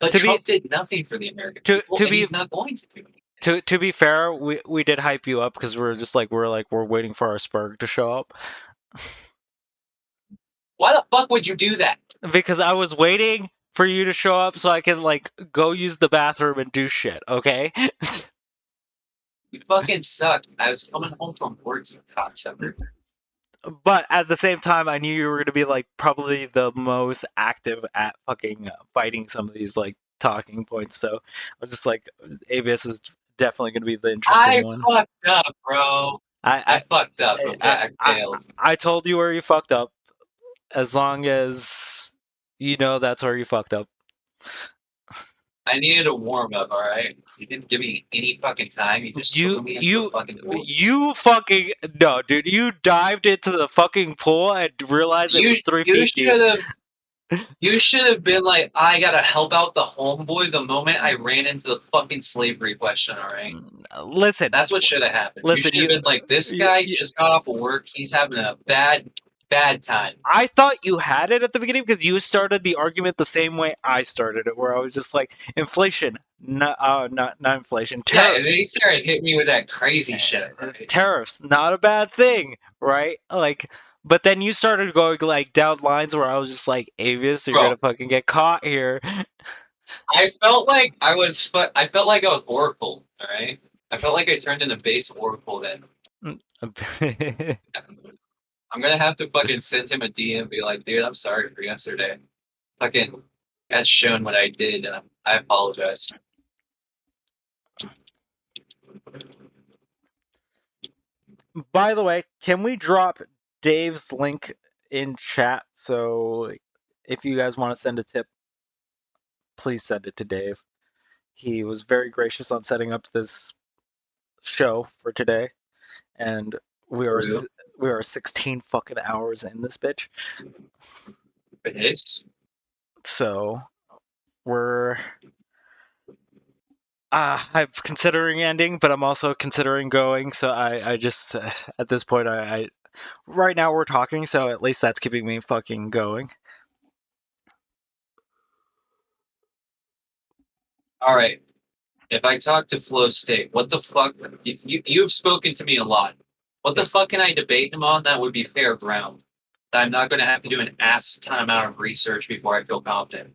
But Trump did nothing for the American people, and he's not going to do anything. To be fair, we did hype you up because we're waiting for our Spurg to show up. Why the fuck would you do that? Because I was waiting for you to show up so I can like go use the bathroom and do shit, okay? You fucking suck. I was coming home from work, you cocksucker. but at the same time, I knew you were gonna be like probably the most active at fucking fighting some of these like talking points. So I was just like, ABS is definitely gonna be the interesting I one. fucked up, bro. I fucked up. Okay, I failed. I told you where you fucked up. As long as you know that's where you fucked up. I needed a warm up, all right? You didn't give me any fucking time. You just threw me into the fucking pool. You fucking no, dude. You dived into the fucking pool and realized it was 3 feet deep. You should have been like, I gotta help out the homeboy the moment I ran into the fucking slavery question, all right? Listen. That's what should have happened. Listen, you should have been like, this guy just got off of work. He's having a bad time. I thought you had it at the beginning because you started the argument the same way I started it, where I was just like, inflation, not inflation. Yeah, and then he started hitting me with that crazy shit. Right? Tariffs, not a bad thing, right? Like, but then you started going like down lines where I was just like, Avius, you're gonna fucking get caught here. I felt like I was Oracle, all right? I felt like I turned into base Oracle then. I'm gonna have to fucking send him a DM and be like, dude, I'm sorry for yesterday. Fucking got shown what I did, and I apologize. By the way, can we drop Dave's link in chat? So if you guys want to send a tip, please send it to Dave. He was very gracious on setting up this show for today, and we are 16 fucking hours in this bitch. It is. So we're I'm considering ending, but I'm also considering going. So I just at this point I right now we're talking, so at least that's keeping me fucking going. All right. If I talk to Flow State, what the fuck? You've spoken to me a lot. What the fuck can I debate him on that would be fair ground? That I'm not going to have to do an ass ton amount of research before I feel confident.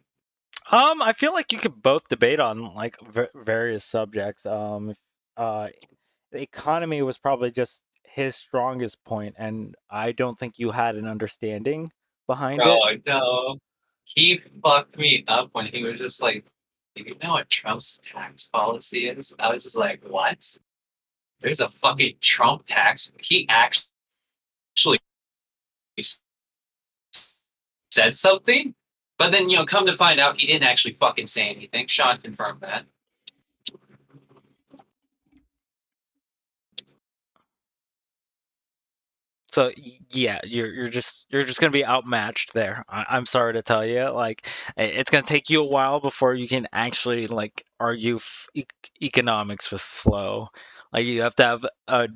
I feel like you could both debate on like various subjects. The economy was probably just his strongest point, and I don't think you had an understanding behind it. Oh no, he fucked me up when he was just like, "Do you know what Trump's tax policy is?" I was just like, "What? There's a fucking Trump tax." He actually said something, but then come to find out he didn't actually fucking say anything. Sean confirmed that. So yeah, you're just gonna be outmatched there. I'm sorry to tell you, like it's gonna take you a while before you can actually like argue economics with Flow. Like you have to have a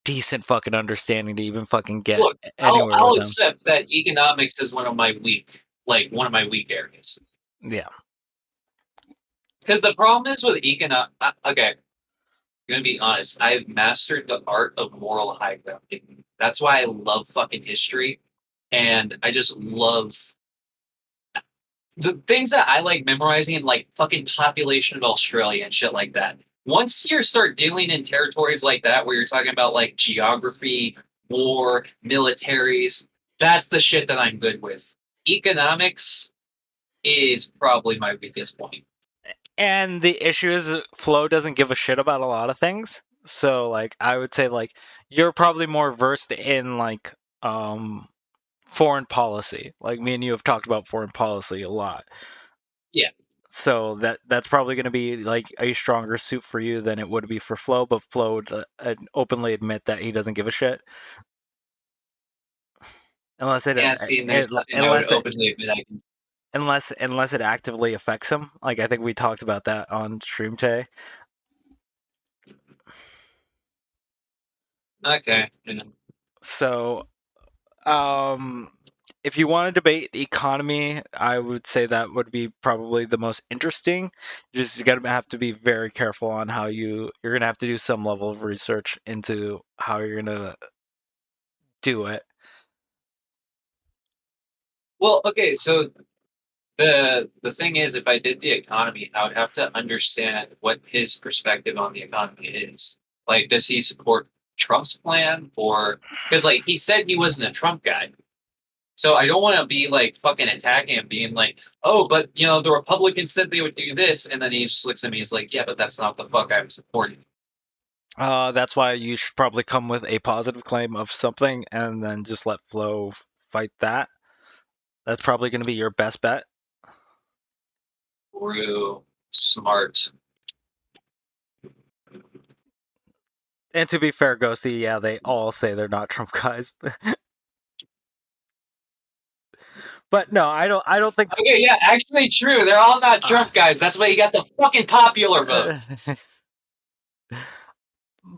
decent fucking understanding to even fucking get anywhere I'll with them. accept that economics is one of my weak areas. Yeah. Because the problem is with okay, I'm gonna be honest. I've mastered the art of moral high ground. That's why I love fucking history, and I just love the things that I like memorizing, like fucking population of Australia and shit like that. Once you start dealing in territories like that, where you're talking about like geography, war, militaries, that's the shit that I'm good with. Economics is probably my weakest point. And the issue is Flow doesn't give a shit about a lot of things. So like I would say like you're probably more versed in like foreign policy. Like me and you have talked about foreign policy a lot. Yeah. So that's probably going to be like a stronger suit for you than it would be for Flow, but Flow would openly admit that he doesn't give a shit. Unless it unless it actively affects him. Like I think we talked about that on stream today. Okay. So, if you want to debate the economy, I would say that would be probably the most interesting. You're just gonna have to be very careful on how you're gonna have to do some level of research into how you're gonna do it. Well, okay, so the thing is, if I did the economy, I would have to understand what his perspective on the economy is. Like, does he support Trump's plan, or because like he said he wasn't a Trump guy. So I don't want to be like fucking attacking him, being like, oh, but you know, the Republicans said they would do this, and then he just looks at me and is like, yeah, but that's not the fuck I'm supporting. That's why you should probably come with a positive claim of something and then just let Flo fight that. That's probably going to be your best bet. True. Smart. And to be fair, Ghosty, yeah, they all say they're not Trump guys. But no, I don't think. Okay, yeah, actually true. They're all not Trump guys. That's why he got the fucking popular vote.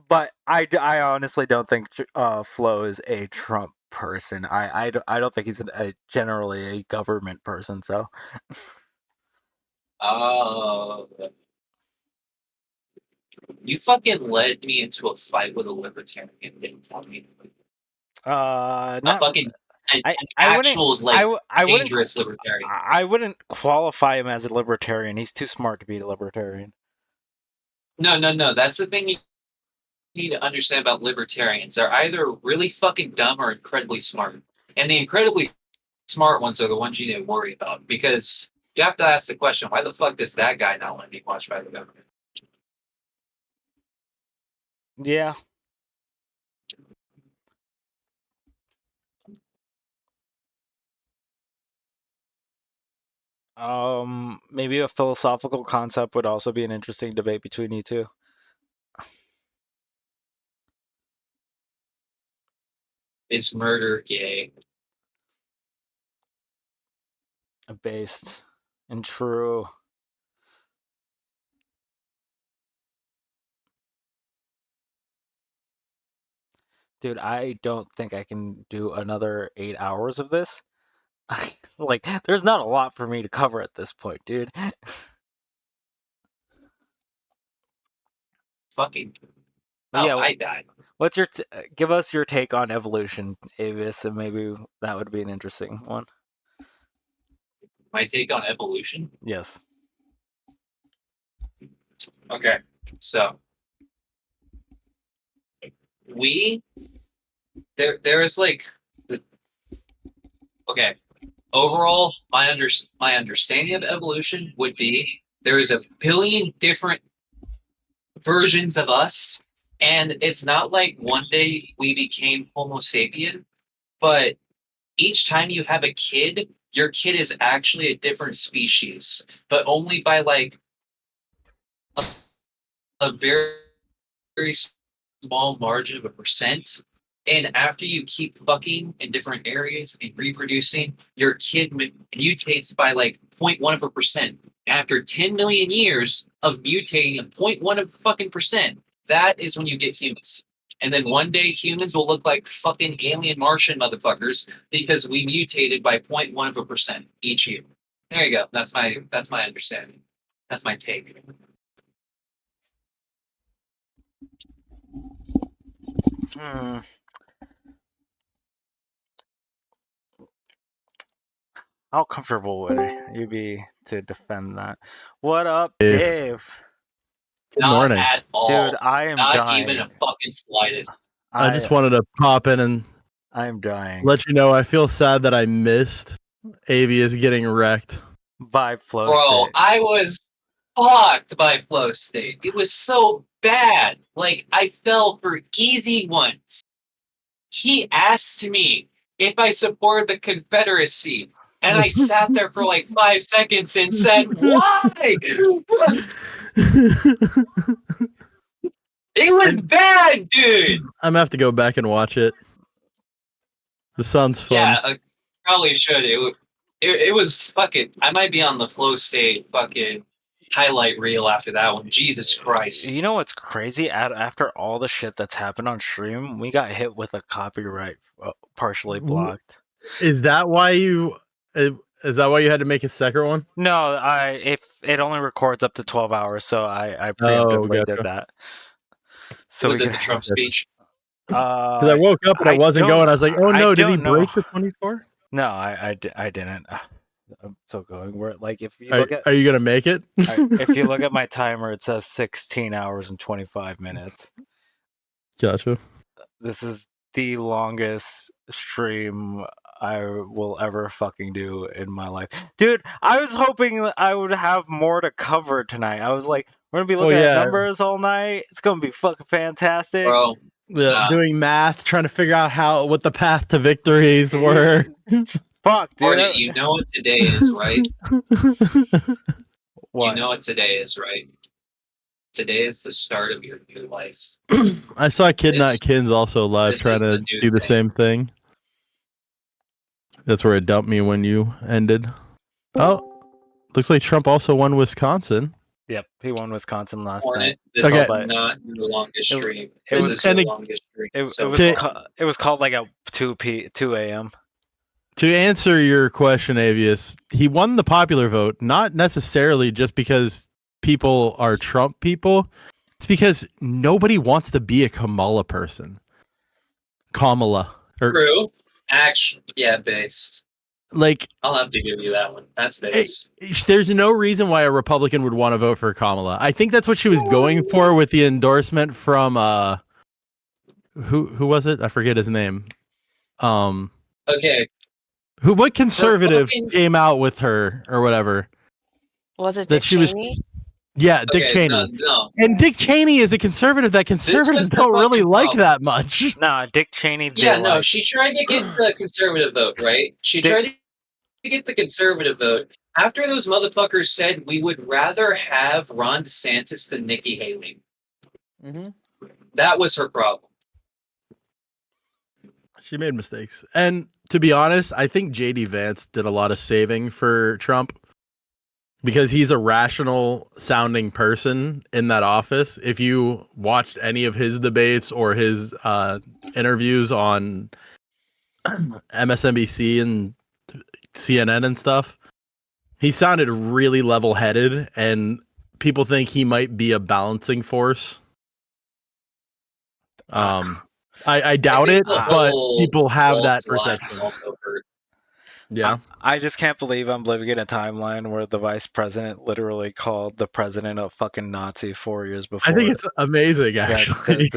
But I honestly don't think Flo is a Trump person. I don't think he's generally a government person. So. Oh. You fucking led me into a fight with a libertarian. Didn't tell me. Not fucking an I actual wouldn't, I dangerous libertarian. I wouldn't qualify him as a libertarian. He's too smart to be a libertarian. No. That's the thing you need to understand about libertarians. They're either really fucking dumb or incredibly smart. And the incredibly smart ones are the ones you need to worry about, because you have to ask the question, why the fuck does that guy not want to be watched by the government? Yeah. Maybe a philosophical concept would also be an interesting debate between you two. Is murder gay? Based and true. Dude, I don't think I can do another 8 hours of this. Like, there's not a lot for me to cover at this point, dude. Fucking. But yeah, I died. What's your give us your take on evolution, Avis, and maybe that would be an interesting one. My take on evolution? Yes. Okay, so there is like okay. Overall, my understanding of evolution would be there is a billion different versions of us, and it's not like one day we became Homo sapien, but each time you have a kid, your kid is actually a different species, but only by like a very, very small margin of a percent. And after you keep fucking in different areas and reproducing, your kid mutates by like 0.1%. After 10 million years of mutating a 0.1%, that is when you get humans. And then one day humans will look like fucking alien Martian motherfuckers because we mutated by 0.1% each year. There you go. That's my understanding. That's my take. How comfortable would you be to defend that? What up, Dave? Good morning. Not at all. Dude, I am not dying. even a fucking slightest. I just wanted to pop in and I'm dying. let you know I feel sad that I missed Avius getting wrecked by Flow Bro, State. I was fucked by Flow State. It was so bad. Like, I fell for easy ones. He asked me if I supported the Confederacy, and I sat there for like 5 seconds and said, why? It was bad, dude. I'm gonna have to go back and watch it. The sounds fun. Yeah, probably should. It was fucking. I might be on the Flow State fucking highlight reel after that one. Jesus Christ. You know what's crazy? After all the shit that's happened on stream, we got hit with a copyright partially blocked. Is that why you? Is that why you had to make a second one? No, if it only records up to 12 hours, so I preemptively did that. So was it the Trump speech? Because I woke up and I wasn't going. I was like, oh no, did he break the 24? No, I didn't. I'm still going. We're like, if you Are, look at, are you gonna make it? if you look at my timer, it says 16 hours and 25 minutes. Gotcha. This is the longest stream I will ever fucking do in my life. Dude, I was hoping that I would have more to cover tonight. I was like, we're gonna be looking at numbers all night. It's gonna be fucking fantastic. Bro. Doing math, trying to figure out what the path to victories were. Fuck, dude. Hornet, you know what today is, right? What? You know what today is, right? Today is the start of your new life. I saw Kid Not Kins also live this trying is the to new do the thing. same thing. That's where it dumped me when you ended. Oh, looks like Trump also won Wisconsin. Yep, he won Wisconsin last Hornet, night. this is But not your longest stream. it This was- is your and it- longest stream. it was called like at 2 a.m. To answer your question, Avius, he won the popular vote, not necessarily just because people are Trump people. It's because nobody wants to be a Kamala person. Kamala. True. Actually, yeah, based. Like, I'll have to give you that one. That's based. there's no reason why a Republican would want to vote for Kamala. I think that's what she was going for with the endorsement from who was it? I forget his name. Okay. What conservative Republican- came out with her or whatever? Was it That Dick she was- Cheney? Yeah, Dick Okay, Cheney. no. And Dick Cheney is a conservative that conservatives was the don't really fucking like problem. that much. Nah, Dick Cheney did Yeah, no, like- she tried to get the conservative vote, right? She tried to get the conservative vote. After those motherfuckers said we would rather have Ron DeSantis than Nikki Haley. Mm-hmm. That was her problem. She made mistakes. And to be honest, I think JD Vance did a lot of saving for Trump because he's a rational sounding person in that office. If you watched any of his debates or his interviews on MSNBC and CNN and stuff, he sounded really level-headed, and people think he might be a balancing force. I doubt it, but people have that perception. Yeah. I just can't believe I'm living in a timeline where the vice president literally called the president a fucking Nazi 4 years before. I think it's amazing, Yeah, actually.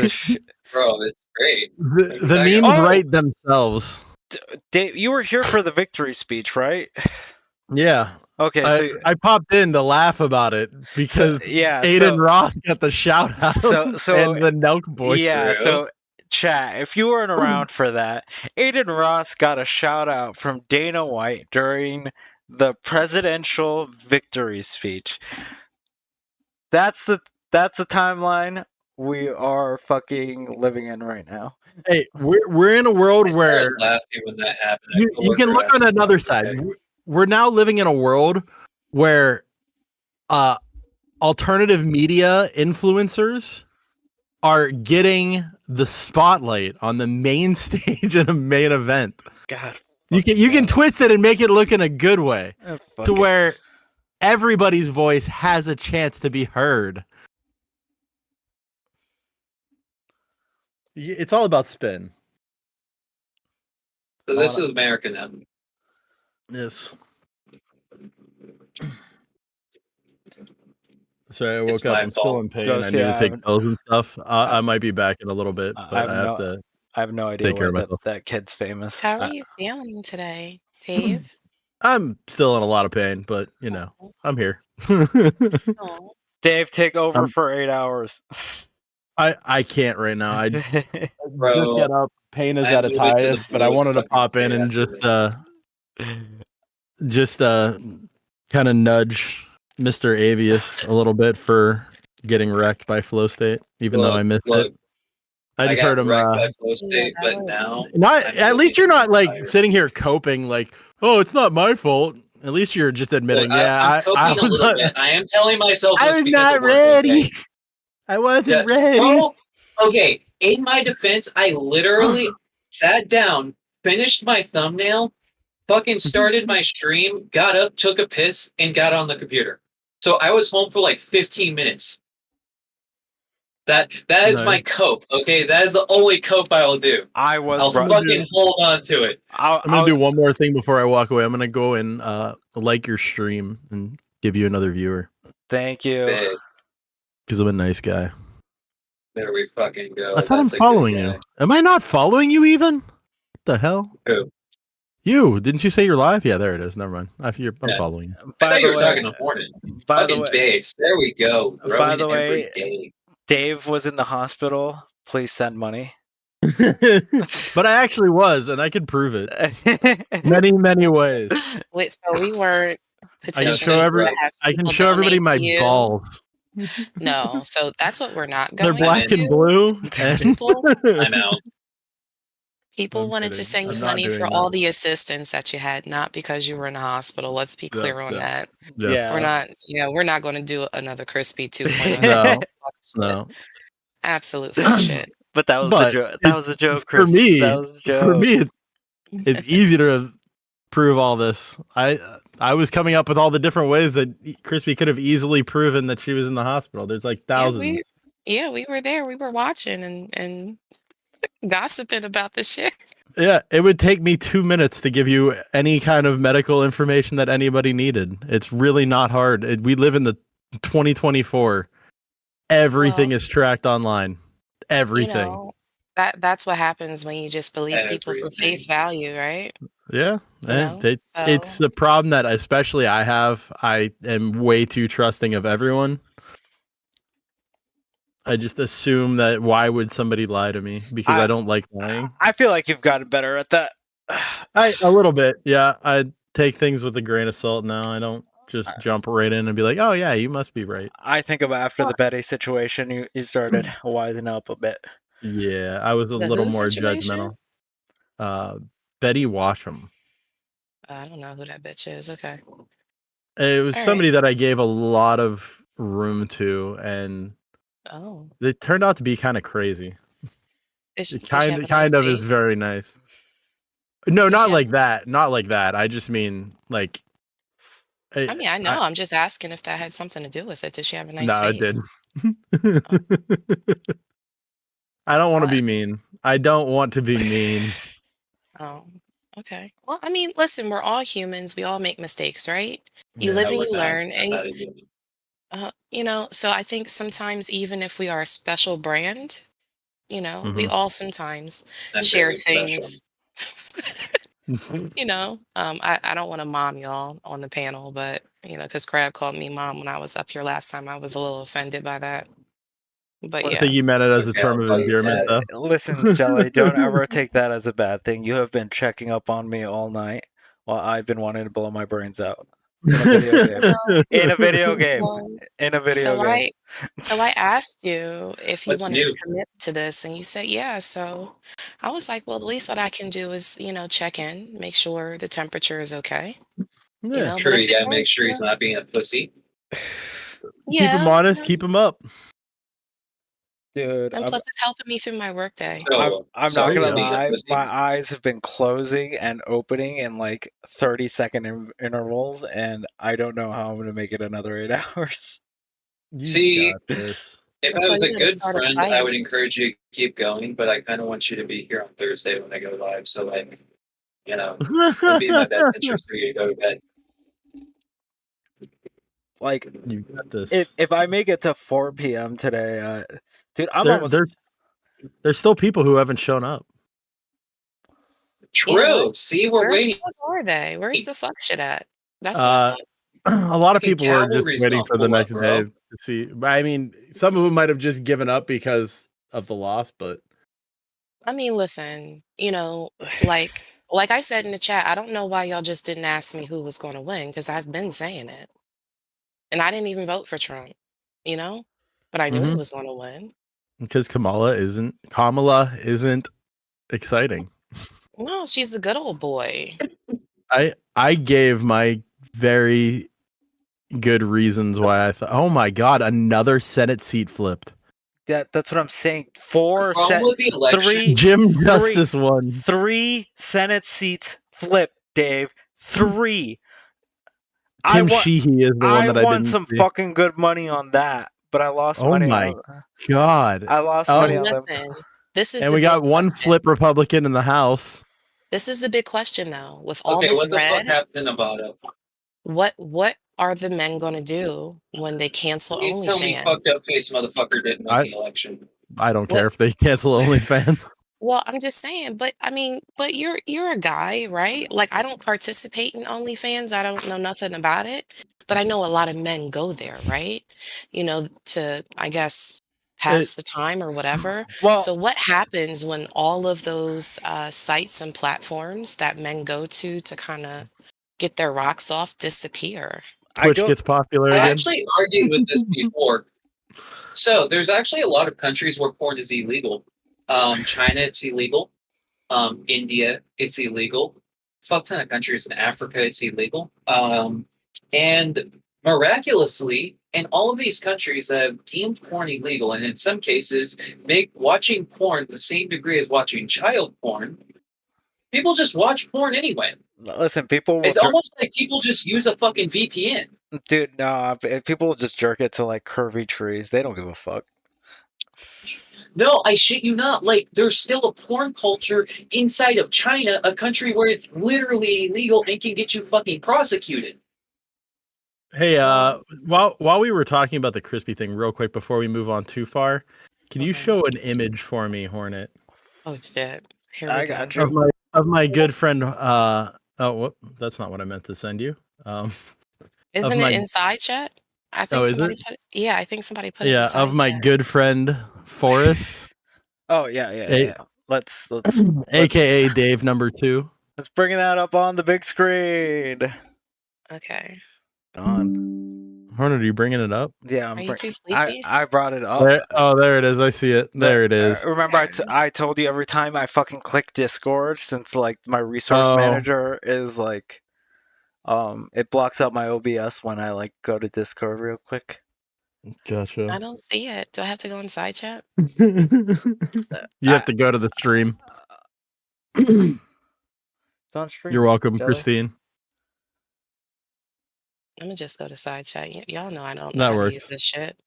Bro, it's great. The memes write themselves. Dave, you were here for the victory speech, right? Yeah. Okay, so I popped in to laugh about it because Aiden Ross got the shout out So and the Nelk boy. yeah, so chat, if you weren't around for that, Aiden Ross got a shout out from Dana White during the presidential victory speech. That's the timeline we are fucking living in right now. Hey, we're in a world where laughing when that happened. you can look on another side. We're now living in a world where alternative media influencers are getting the spotlight on the main stage in a main event. God, you can twist it and make it look in a good way to where everybody's voice has a chance to be heard. It's all about spin. So this is America now. Yes. Sorry, I woke up. I'm still in pain. I need to take pills and stuff. I might be back in a little bit, but I have no idea take care of why myself. that kid's famous. How are you feeling today, Dave? I'm still in a lot of pain, but you know, I'm here. Dave, take over for 8 hours. I can't right now. I just Bro, get up. Pain is I at its moved to the highest, but I most wanted to fucking pop in and just kind of nudge Mr. Avius a little bit for getting wrecked by Flow State, even though I missed it. I just got heard him. wrecked by Flow State, but now At least you're not like sitting here coping like, oh, it's not my fault. At least you're just admitting, Look, yeah, I'm coping I a was little not, bit. I am telling myself I this was because not of work, ready. okay? I wasn't Yeah. ready. Bro, okay, in my defense, I literally sat down, finished my thumbnail, fucking started my stream, got up, took a piss, and got on the computer. So I was home for like 15 minutes. That is my cope, okay? That is the only cope I will do. I'll fucking hold on to it. I'm gonna do one more thing before I walk away. I'm gonna go and like your stream and give you another viewer Thank you. because I'm a nice guy. There we fucking go. I thought I'm That's a good following guy. you. Am I not following you even? What the hell? Who? You didn't you say you're live? Yeah, there it is. Never mind. I'm Yeah. following you. I thought you were way- talking to Hornet. by the Fucking way- base. There we go. By Growing the every way, day. Dave was in the hospital. Please send money. But I actually was, and I can prove it. Many ways. Wait, so we weren't I can show people everybody donate my to you? balls. No, so that's what we're not They're going black to and do. blue. People, I'm out. people I'm wanted to kidding. send I'm you not money for doing all that. the assistance that you had, not because you were in the hospital. Let's be clear on that. Yes. We're not going to do another Crispy 2.0. No. No. Absolute fuck shit. But that was But the joke. That was the joke, For Chris. me, That was the for joke. me, it's easy to prove all this. I was coming up with all the different ways that Crispy could have easily proven that she was in the hospital. There's like thousands. Yeah, we were there. We were watching and gossiping about the shit. Yeah, it would take me 2 minutes to give you any kind of medical information that anybody needed. It's really not hard. We live in the 2024. Everything is tracked online. Everything. You know, that's what happens when you just believe people for face value, right? Yeah, know, it's a problem that especially I have. I am way too trusting of everyone. I just assume that why would somebody lie to me? Because I don't like lying. I feel like you've gotten better at that. A little bit, yeah. I take things with a grain of salt now. I don't just jump right in and be like, "Oh yeah, you must be right." I think about after the Betty situation, you started wising up a bit. Yeah, I was a The little who more situation? judgmental. Betty Washam. I don't know who that bitch is. Okay. It was All somebody that I gave a lot of room to, and Oh. they turned out to be kind of crazy. Does It she have a nice kind of is face? very nice. No, Does not she like that. Not like that. I just mean like. I mean, I know. I'm just asking if that had something to do with it. Does she have a nice No, it face? did. I don't want to be mean. I don't want to be mean. Oh, okay. Well, I mean, listen, we're all humans. We all make mistakes, right? You Yeah. live I and would you not. learn, I'm not and a human. you know. So I think sometimes, even if we are a special brand, you know, we Mhm. all sometimes I'm share very special. things. You know, I don't want to mom y'all on the panel, but you know, because Crab called me mom when I was up here last time, I was a little offended by that. But I yeah, think you meant it as a Okay, term I'll of call you endearment, Dad. though. Listen, Jelly, don't ever take that as a bad thing. You have been checking up on me all night while I've been wanting to blow my brains out. In a video game. In a video game. In a video game. So I asked you if you What's wanted to new? commit to this, and you said yeah. So I was like, well, the least that I can do is, you know, check in, make sure the temperature is okay. You know, but True, if you it gotta make turns sure he's out, not being a pussy. Keep yeah, him honest. Keep him up. Dude, and plus it's helping me through my workday. I'm So not are you gonna gonna be a lie, pussy? my eyes have been closing and opening in like 30-second intervals, and I don't know how I'm gonna make it another 8 hours. See, got this. if That's I why was you a gotta good start a friend, I fight. would encourage you to keep going, but I kind of want you to be here on Thursday when I go live, so like, you know, it'd be in my best interest for you to go to bed. Like, You got this. if I make it to 4 p.m. today, dude, I'm There- almost. There's still people who haven't shown up. True. See, we're Where waiting. the fuck are they? Where's the fuck shit at? That's what I Uh, thought. a lot of Fucking people were just cavalry's waiting gonna for the pull up, next bro. day to see. I mean, some of them might have just given up because of the loss, but I mean, listen, you know, like I said in the chat, I don't know why y'all just didn't ask me who was going to win because I've been saying it, and I didn't even vote for Trump, you know, but I knew he Mhm. was going to win. because Kamala isn't exciting. No, she's a good old boy. I gave my very good reasons why I thought, oh my god, another Senate seat flipped. That's what I'm saying. 4 Problem with the election- three Jim Justice won. 3 Senate seats flipped, Dave. 3. Tim Sheehy is the one I that I won didn't some see. fucking good money on that, but I lost Oh money my on. god. I lost Oh, money on them. Listen, this is and the we got big one question. flip Republican in the House. This is the big question, though. With all Okay, this what the fuck red, happened in Nevada? what are the men going to do when they cancel Please tell me OnlyFans? fucked up face motherfucker didn't win the election. I don't Well, care if they cancel OnlyFans. well, I'm just saying, but I mean, but you're a guy, right? Like I don't participate in OnlyFans. I don't know nothing about it, but I know a lot of men go there, right? To I guess pass the time or whatever. Well, So what happens when all of those sites and platforms that men go to kind of get their rocks off disappear? Twitch gets popular I again. actually argued with this before. So there's actually a lot of countries where porn is illegal. China, it's illegal. India, it's illegal. Fuck ton of countries in Africa, it's illegal. And miraculously, in all of these countries that have deemed porn illegal, and in some cases make watching porn the same degree as watching child porn, people just watch porn anyway. Listen, people will It's almost like people just use a fucking VPN. dude, no, people will just jerk it to like curvy trees. They don't give a fuck. No, I shit you not. Like, there's still a porn culture inside of China, a country where it's literally illegal and can get you fucking prosecuted. Hey, while we were talking about the crispy thing, real quick before we move on too far, can you show an image for me, Hornet? Oh shit! Here we go. Of my good friend. That's not what I meant to send you. Isn't it inside chat? I think is somebody it? put it. Yeah, I think somebody put it Yeah, inside of my chat. good friend Forrest. Oh yeah. Let's AKA Dave number 2. let's bring that up on the big screen. Okay. Hornet, are you bringing it up? Yeah, Are you too sleepy? I brought it up. There it is. I see it. There it is. Remember, I told you every time I fucking click Discord, since like my resource Oh. manager is like, it blocks out my OBS when I like go to Discord real quick. Gotcha. I don't see it. Do I have to go inside chat? You have to go to the stream. It's on stream. You're welcome, Joey. Christine. I'm gonna just go to side chat. Y'all know I don't That know how to works. use this shit.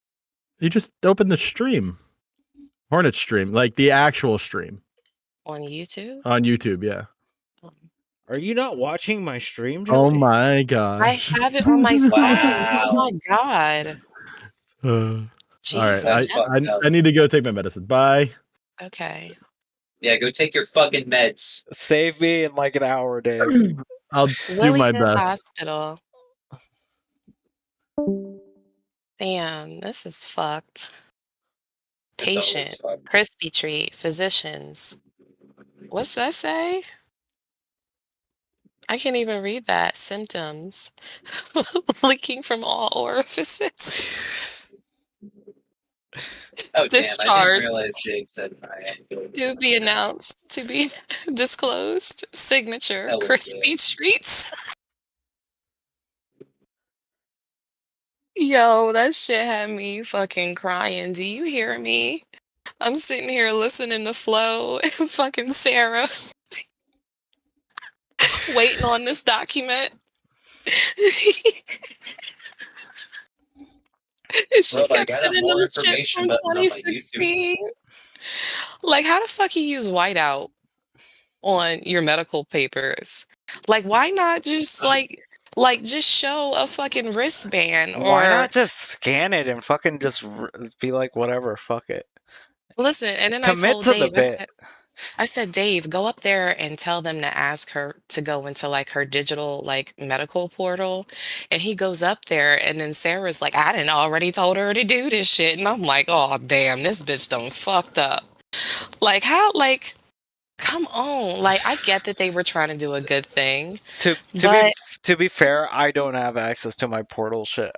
You just open the stream. Hornet stream, like the actual stream On YouTube? on YouTube, yeah. Are you not watching my stream, Joey? Oh my I gosh. have it on my phone. Wow. Oh my god. All Jesus. right, fucked up. I need to go take my medicine. Bye. Okay. Yeah, go take your fucking meds. Save me in like an hour, Dave. I'll do Lily's my in the best. hospital. Damn, this is fucked. Patient, crispy treat, physicians. What's that say? I can't even read that. Symptoms. Leaking from all orifices. Oh, Discharge. damn, I didn't realize Jake said I am good. To be announced, to be disclosed. Signature, Hell crispy yeah. treats. Yo, that shit had me fucking crying. Do you hear me? I'm sitting here listening to Flo and fucking Sarah waiting on this document. And she Bro, I kept got sending more them shit information from button on my YouTube. 2016. Like, how the fuck you use whiteout on your medical papers? Like, why not just just show a fucking wristband or Why not just scan it and fucking just be like, whatever, fuck it. listen? And then I Commit told to the Dave, bit. I said, Dave, go up there and tell them to ask her to go into like her digital like medical portal. And he goes up there and then Sarah's like, I didn't already told her to do this shit. And I'm like, oh damn, this bitch done fucked up. Like how come on. Like I get that they were trying to do a good thing. To be fair, I don't have access to my portal shit.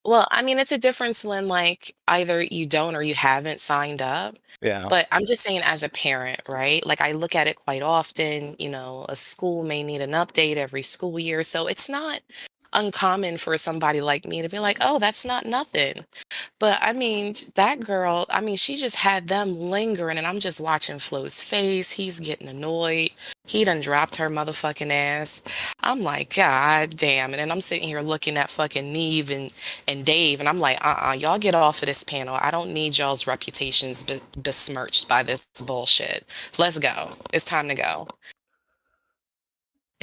Well, I mean, it's a difference when like either you don't or you haven't signed up. Yeah. But I'm just saying as a parent, right? Like I look at it quite often, a school may need an update every school year. So it's not uncommon for somebody like me to be like, oh, that's not nothing. But I mean, that girl, I mean, she just had them lingering and I'm just watching Flo's face. He's getting annoyed. He done dropped her motherfucking ass. I'm like, God damn. And then I'm sitting here looking at fucking Neve and Dave and I'm like, y'all get off of this panel. I don't need y'all's reputations besmirched by this bullshit. Let's go. It's time to go.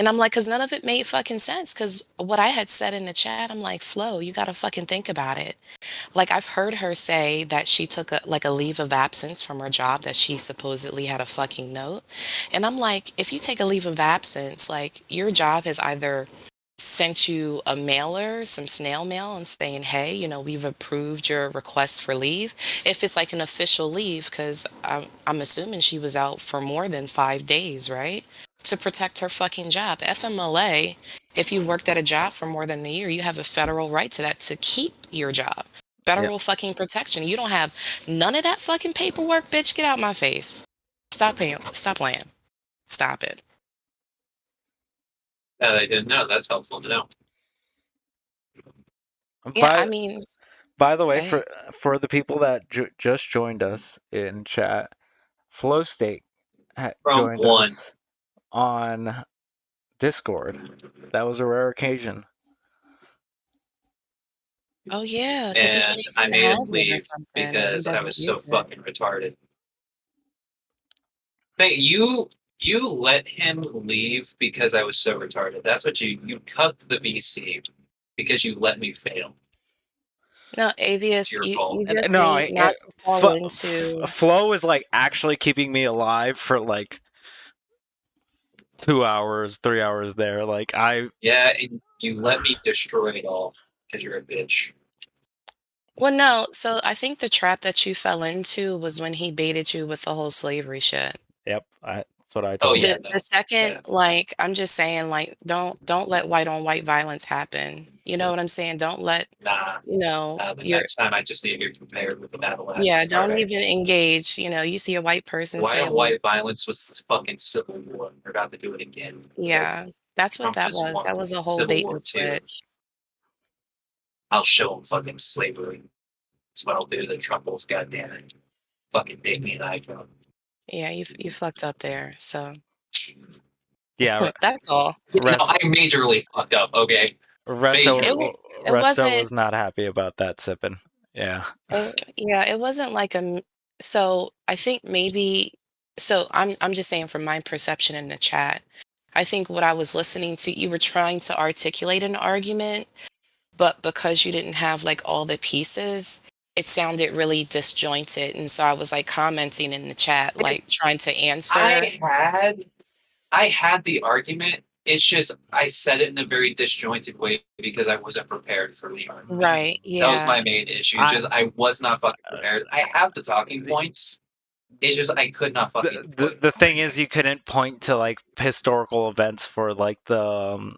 And I'm like, because none of it made fucking sense. Because what I had said in the chat, I'm like, Flo, you got to fucking think about it. Like, I've heard her say that she took a leave of absence from her job, that she supposedly had a fucking note. And I'm like, if you take a leave of absence, like, your job has either sent you a mailer, some snail mail, and saying, hey, you know, we've approved your request for leave. If it's like an official leave, because I'm assuming she was out for more than 5 days, right? To protect her fucking job. FMLA, if you've worked at a job for more than a year, you have a federal right to that, to keep your job. Federal fucking protection. You don't have none of that fucking paperwork, bitch. Get out my face. Stop playing. Stop playing. Stop it. That I didn't know. That's helpful to know. Yeah, I mean, By the way, hey. for the people that just joined us in chat, Flow State joined us on Discord. That was a rare occasion. Oh yeah, because he said And he I didn't made have him it or leave something. And he because I doesn't was so use it. fucking retarded. Hey, you let him leave because I was so retarded. That's what you cut the VC because you let me fail. No, Avius, Your you fault. just No, need not to fall into. Flow is like actually keeping me alive for like 2 hours, 3 hours there. Like Yeah, and you let me destroy it all because you're a bitch. Well, no. So I think the trap that you fell into was when he baited you with the whole slavery shit. Yep, that's what I told Oh yeah. The second, like, I'm just saying, like, don't let white on white violence happen. You know what I'm saying? Don't let, Nah. you know, The your next time I just need to get prepared with the battle axe. yeah, don't Alright. even engage. You know, you see a white person White say, on white violence was the fucking Civil War. We're about to do it again. yeah, that's what Trump that just was. won That was a whole Civil bait War and II. switch. I'll show them fucking slavery. That's what I'll do to the Trumples, goddammit. Fucking make me an iPhone. Yeah, you fucked up there. So Yeah, that's all. No, I majorly fucked up. Okay. Resto wasn't. was not happy about that sipping. Yeah. Yeah, it wasn't like so I think maybe so I'm just saying from my perception in the chat. I think what I was listening to, you were trying to articulate an argument, but because you didn't have like all the pieces, it sounded really disjointed. And so I was like commenting in the chat, like trying to answer. I had the argument. It's just I said it in a very disjointed way because I wasn't prepared for the argument. Right. That was Yeah. my main issue. Just I was not fucking prepared. I have the talking points. It's just I could not fucking. The thing is, you couldn't point to like historical events for like the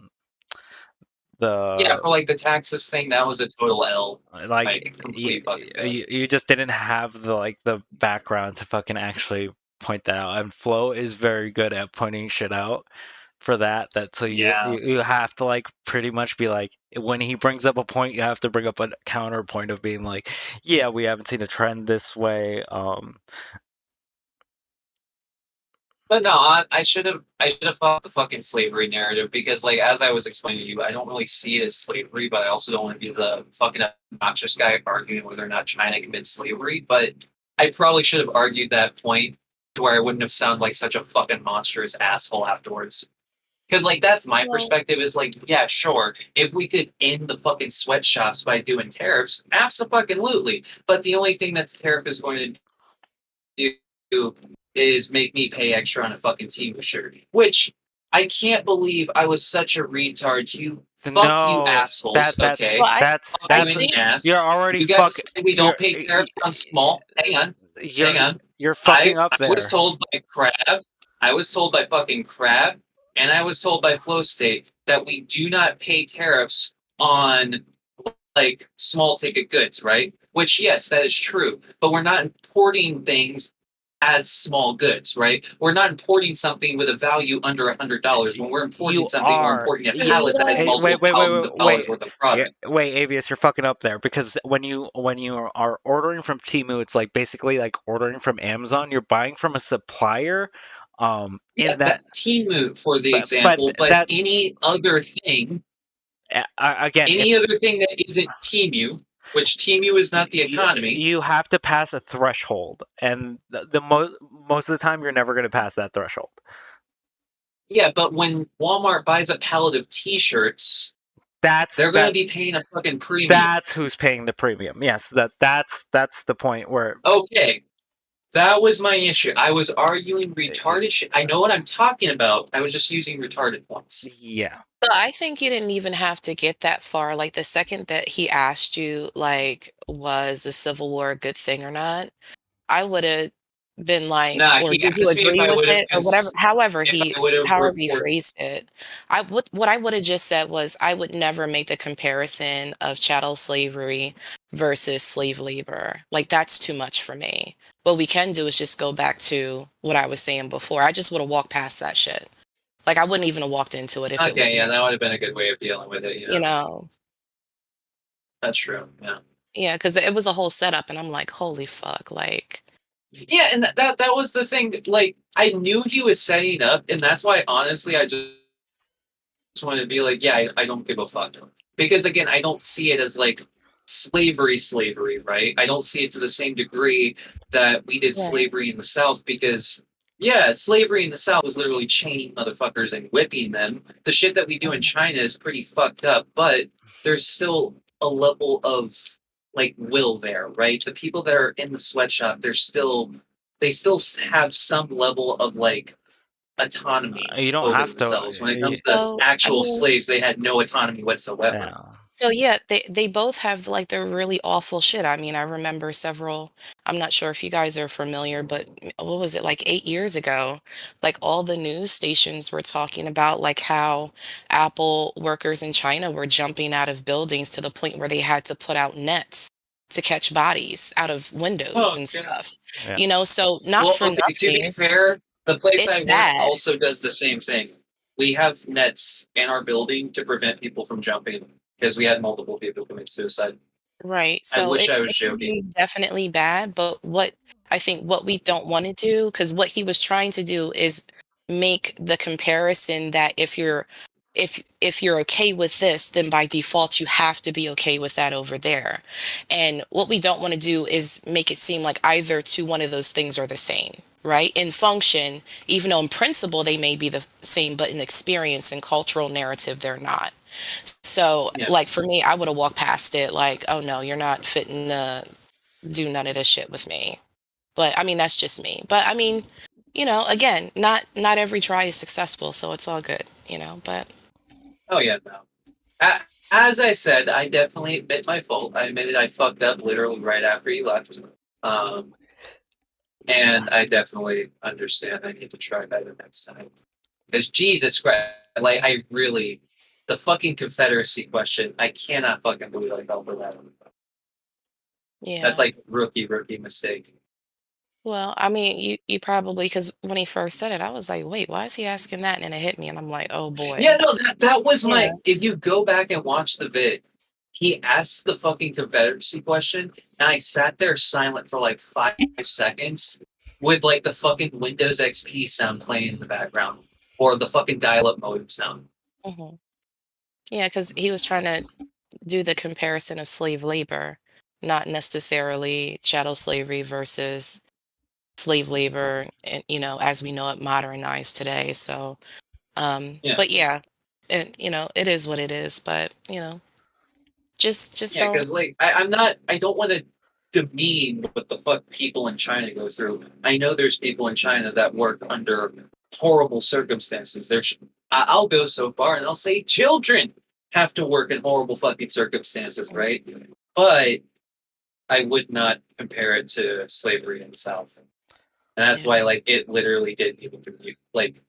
Yeah, for like the taxes thing, that was a total L. like complete fucking L. you just didn't have the background to fucking actually point that out. And Flo is very good at pointing shit out for that. So you have to like pretty much be like, when he brings up a point, you have to bring up a counterpoint of being like, yeah, we haven't seen a trend this way. But no, I should have fought the fucking slavery narrative because, like, as I was explaining to you, I don't really see it as slavery, but I also don't want to be the fucking obnoxious guy arguing whether or not China commits slavery. But I probably should have argued that point to where I wouldn't have sounded like such a fucking monstrous asshole afterwards. Because, like, that's my perspective is like, yeah, sure, if we could end the fucking sweatshops by doing tariffs, absolutely. But the only thing that the tariff is going to do is make me pay extra on a fucking Temu shirt, which I can't believe I was such a retard. You you assholes. Okay, you're already you guys say we don't pay tariffs on small. Hang on. You're fucking up there. I was told by Crab. I was told by fucking Crab, and I was told by Flow State that we do not pay tariffs on like small ticket goods, right? Which yes, that is true, but we're not importing things as small goods, right? We're not importing something with a value under $100. When we're importing something, we're importing a pallet that has multiple thousands of dollars worth of product. Wait, Avius, you're fucking up there because when you are ordering from Temu, it's like basically like ordering from Amazon. You're buying from a supplier. That Temu for the example, but any other thing, again, any other thing that isn't Temu, which Temu is not the economy. You have to pass a threshold, and most of the time, you're never going to pass that threshold. Yeah, but when Walmart buys a pallet of T-shirts, they're going to be paying a fucking premium. That's who's paying the premium. Yes, that's the point where. Okay, that was my issue. I was arguing retarded shit. I know what I'm talking about. I was just using retarded points. Yeah. But I think you didn't even have to get that far. Like the second that he asked you, like, was the Civil War a good thing or not? I would have been like, Nah, or he did you asked me if agree I with would have it or whatever? However if he I would have however he report. phrased it, what I would have just said was I would never make the comparison of chattel slavery versus slave labor. Like that's too much for me. What we can do is just go back to what I was saying before. I just would have walked past that shit. Like I wouldn't even have walked into it if it was Okay, yeah, me. that would have been a good way of dealing with it. You know. That's true. Yeah. Yeah, because it was a whole setup, and I'm like, holy fuck, like. Yeah, and that was the thing. Like, I knew he was setting up, and that's why, honestly, I just wanted to be like, yeah, I don't give a fuck. Because again, I don't see it as like slavery, right? I don't see it to the same degree that we did Right. slavery in the South. Because yeah, slavery in the South was literally chaining motherfuckers and whipping them. The shit that we do in China is pretty fucked up, but there's still a level of like will there, right? The people that are in the sweatshop, they still have some level of like autonomy You don't over have to. themselves. When it comes to So, I actual mean, slaves, they had no autonomy whatsoever. so yeah, they both have like their really awful shit. I mean, I remember several. I'm not sure if you guys are familiar, but what was it like 8 years ago? Like all the news stations were talking about like how Apple workers in China were jumping out of buildings to the point where they had to put out nets to catch bodies out of windows Oh, and yeah. stuff. Yeah. You know, so not Well, for okay, to be nothing. fair, the place I It's work bad. also does the same thing. We have nets in our building to prevent people from jumping because we had multiple people commit suicide. Right. I So wish I was it can joking. be definitely bad, but what I think what we don't want to do, because what he was trying to do is make the comparison that if you're okay with this, then by default you have to be okay with that over there. And what we don't want to do is make it seem like either to one of those things are the same, right? In function, even though in principle they may be the same, but in experience and cultural narrative, they're not. So, Yeah. like for me, I would have walked past it like, oh no, you're not fitting to do none of this shit with me. But I mean, that's just me. But I mean, you know, again, not every try is successful, so it's all good, you know. But Oh yeah, no. As I said, I definitely admit my fault. I admitted I fucked up literally right after he left. And I definitely understand I need to try better next time. Because Jesus Christ, like I really, the fucking Confederacy question, I cannot fucking believe I fell for that. yeah. That's like rookie mistake. Well, I mean, you probably because when he first said it, I was like, wait, why is he asking that? And then it hit me, and I'm like, oh boy. Yeah, no, that was my. Yeah. If you go back and watch the vid, he asked the fucking Confederacy question, and I sat there silent for like 5 seconds with like the fucking Windows XP sound playing in the background or the fucking dial-up modem sound. Hmm. Yeah, because he was trying to do the comparison of slave labor, not necessarily chattel slavery versus slave labor, and you know, as we know it modernized today. So, Yeah. but yeah, and you know, it is what it is. But you know, just Yeah, don't. because like I don't want to demean what the fuck people in China go through. I know there's people in China that work under horrible circumstances. I'll go so far and I'll say children have to work in horrible fucking circumstances, right? But I would not compare it to slavery in the South, and that's why like it literally didn't even compute. Like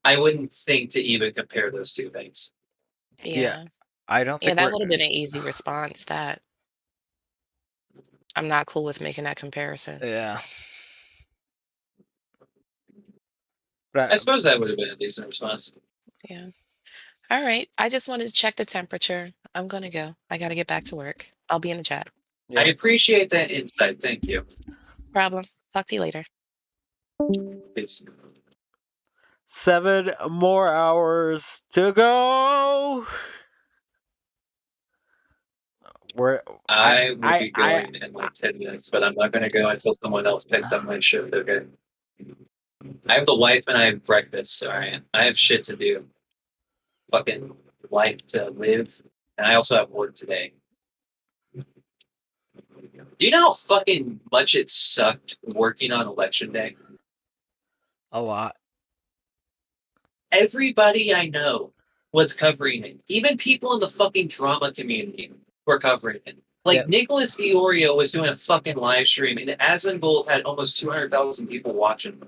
I wouldn't think to even compare those two things. Yeah, I don't yeah, think that we're. would have been an easy response. That I'm not cool with making that comparison. Yeah. I suppose that would have been a decent response. Yeah. All right. I just wanted to check the temperature. I'm gonna go. I gotta get back to work. I'll be in the chat. I appreciate that insight. Thank you. Problem. Talk to you later. Peace. 7 more hours to go. I will be going in like 10 minutes, but I'm not going to go until someone else picks up my shift. Okay. I have the wife and I have breakfast. All right, I have shit to do. Fucking life to live, and I also have work today. Do you know how fucking much it sucked working on election day? A lot. Everybody I know was covering it. Even people in the fucking drama community were covering it. Like Yep. Nicholas Fiorio was doing a fucking live stream, and Asmongold had almost 200,000 people watching.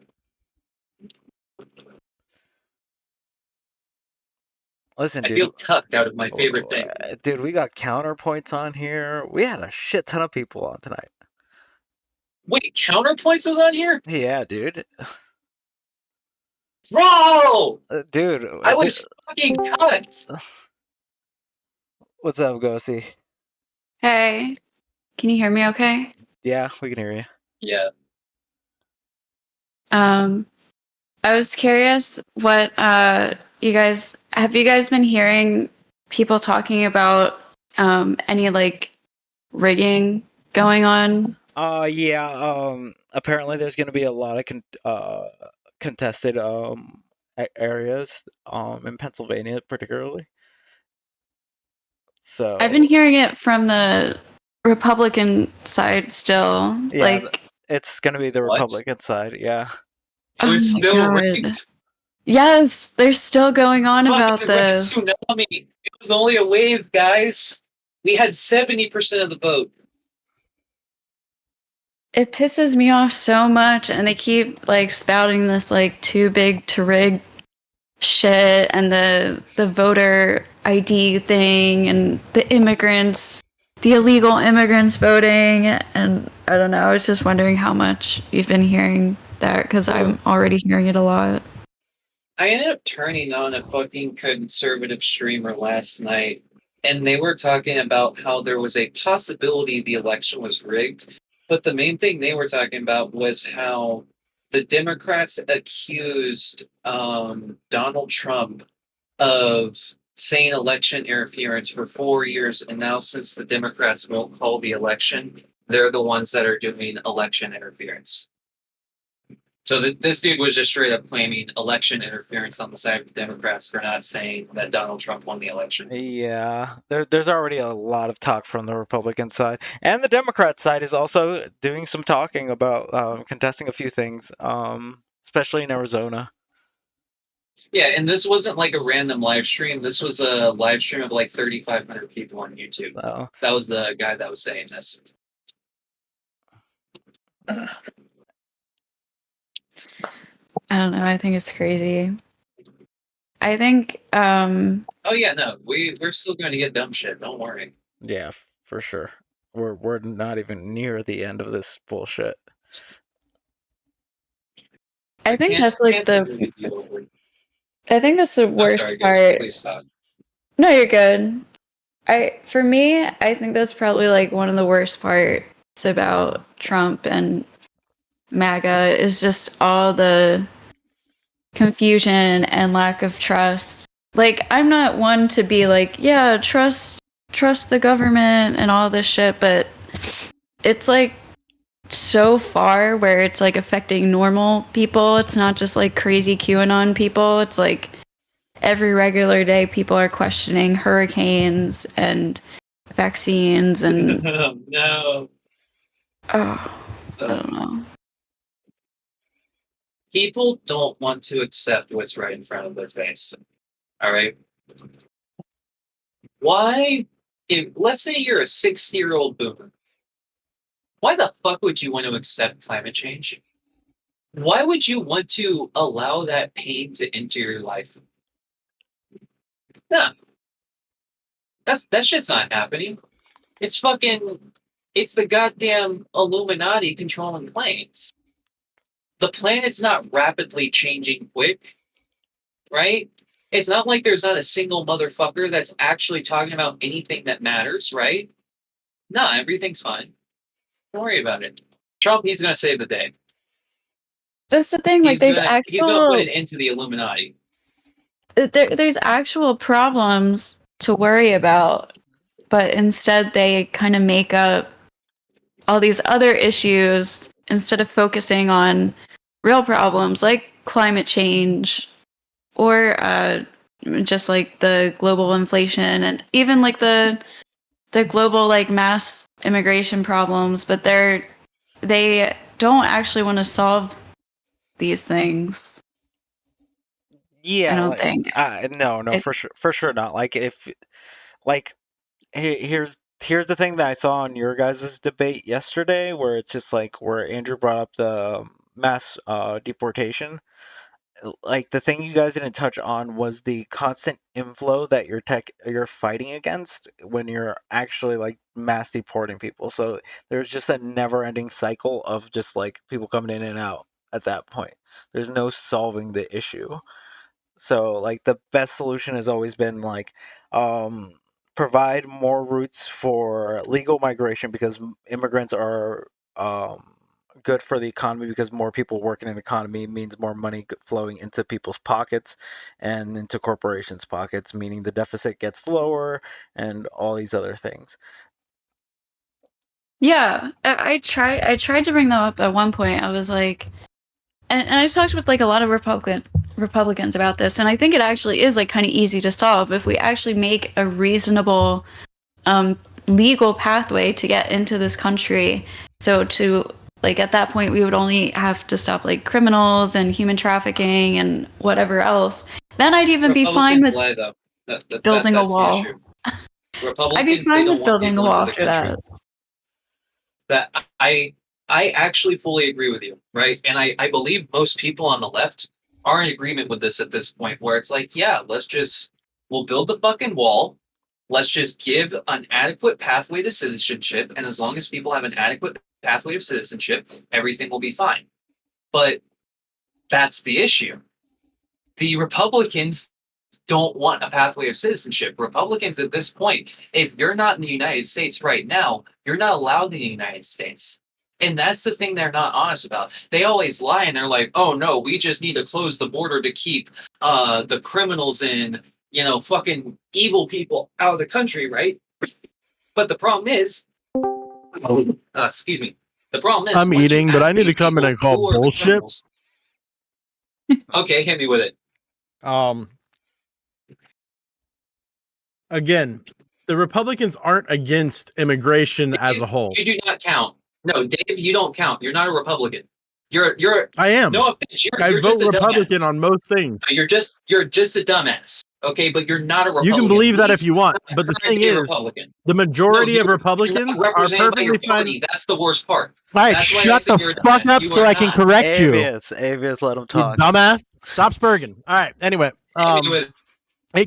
Listen, I dude. feel cucked out of my favorite thing. Dude, we got counterpoints on here. We had a shit ton of people on tonight. Wait, Counterpoints was on here? Yeah, dude. Bro! Dude. I was fucking cut. What's up, Gosi? Hey, can you hear me okay? Yeah, we can hear you. Yeah. I was curious what you guys have you guys been hearing people talking about any like rigging going on? Yeah. Apparently, there's going to be a lot of contested areas in Pennsylvania, particularly. So I've been hearing it from the Republican side still. yeah, like it's going to be the What? Republican side. Yeah. It was oh my still God. rigged. Yes, they're still going on about Fucking red this. tsunami. It was only a wave, guys. We had 70% of the vote. It pisses me off so much, and they keep like spouting this like too big to rig shit, and the voter ID thing, and the immigrants, the illegal immigrants voting, and I don't know. I was just wondering how much you've been hearing that, because I'm already hearing it a lot. I ended up turning on a fucking conservative streamer last night, and they were talking about how there was a possibility the election was rigged. But the main thing they were talking about was how the Democrats accused Donald Trump of saying election interference for 4 years, and now since the Democrats won't call the election, they're the ones that are doing election interference. So this dude was just straight up claiming election interference on the side of the Democrats for not saying that Donald Trump won the election. Yeah, there's already a lot of talk from the Republican side, and the Democrat side is also doing some talking about contesting a few things, especially in Arizona. Yeah, and this wasn't like a random live stream. This was a live stream of like 3,500 people on YouTube. Oh. That was the guy that was saying this. I don't know. I think it's crazy. I think Oh yeah, no, we're still going to get dumb shit. Don't worry. Yeah, for sure. We're not even near the end of this bullshit. I think that's like the I think that's the worst sorry, part. guys, please stop. No, you're good. For me, I think that's probably like one of the worst parts about Trump and MAGA is just all the confusion and lack of trust. Like, I'm not one to be like, yeah, trust the government and all this shit, but it's like so far where it's like affecting normal people. It's not just like crazy QAnon people. It's like every regular day people are questioning hurricanes and vaccines and No. I don't know. People don't want to accept what's right in front of their face. All right. Why, if let's say you're a 60-year-old boomer, why the fuck would you want to accept climate change? Why would you want to allow that pain to enter your life? Nah. That shit's not happening. It's the goddamn Illuminati controlling planes. The planet's not rapidly changing quick, right? It's not like there's not a single motherfucker that's actually talking about anything that matters, right? No, everything's fine. Don't worry about it. Trump, he's gonna save the day. That's the thing. Like, He's gonna put it into the Illuminati. There's actual problems to worry about, but instead they kind of make up all these other issues instead of focusing on real problems like climate change or just like the global inflation and even like the global like mass immigration problems, but they don't actually want to solve these things. Yeah, I don't like, think. no, for sure not. Like if like here's the thing that I saw on your guys' debate yesterday, where it's just like where Andrew brought up the mass deportation. Like the thing you guys didn't touch on was the constant inflow that you're fighting against when you're actually like mass deporting people. So there's just a never-ending cycle of just like people coming in and out at that point. There's no solving the issue. So like the best solution has always been like provide more routes for legal migration because immigrants are good for the economy because more people working in the economy means more money flowing into people's pockets and into corporations' pockets, meaning the deficit gets lower and all these other things. Yeah, I tried to bring that up at one point. I was like, and I've talked with like a lot of Republicans about this, and I think it actually is like kind of easy to solve if we actually make a reasonable legal pathway to get into this country. So to like at that point we would only have to stop like criminals and human trafficking and whatever else. Then I'd even be fine with lie, though. building a that's the wall. issue. Republicans, I'd be they fine don't with want building a people wall into the after country. that. That I actually fully agree with you, right? And I believe most people on the left are in agreement with this at this point, where it's like, yeah, we'll build the fucking wall. Let's just give an adequate pathway to citizenship, and as long as people have an adequate pathway of citizenship, everything will be fine. But that's the issue. The Republicans don't want a pathway of citizenship. Republicans at this point, if you're not in the United States right now, you're not allowed in the United States. And that's the thing they're not honest about. They always lie and they're like, oh no, we just need to close the border to keep the criminals and, fucking evil people out of the country, right? But the problem is, excuse me. The problem is, I'm once you eating, but ask I need to these come in people and call who are the bullshit. criminals- Okay, hit me with it. Again, the Republicans aren't against immigration as a whole. You do not count. No, Dave, you don't count. You're not a Republican. You're. I am. No offense. I You're vote just a Republican dumbass. on most things. You're just a dumbass. Okay, but you're not a Republican. You can believe that if Please you want, not but the try to thing be a is, Republican. the majority No, of you're Republicans not are represented by your perfectly fine. party. That's the worst part. All right, That's why I shut said the you're a fuck dumbass. up You so are I can not. correct you. Avius, let him You talk. dumbass. Stop spurging. All right. Anyway, with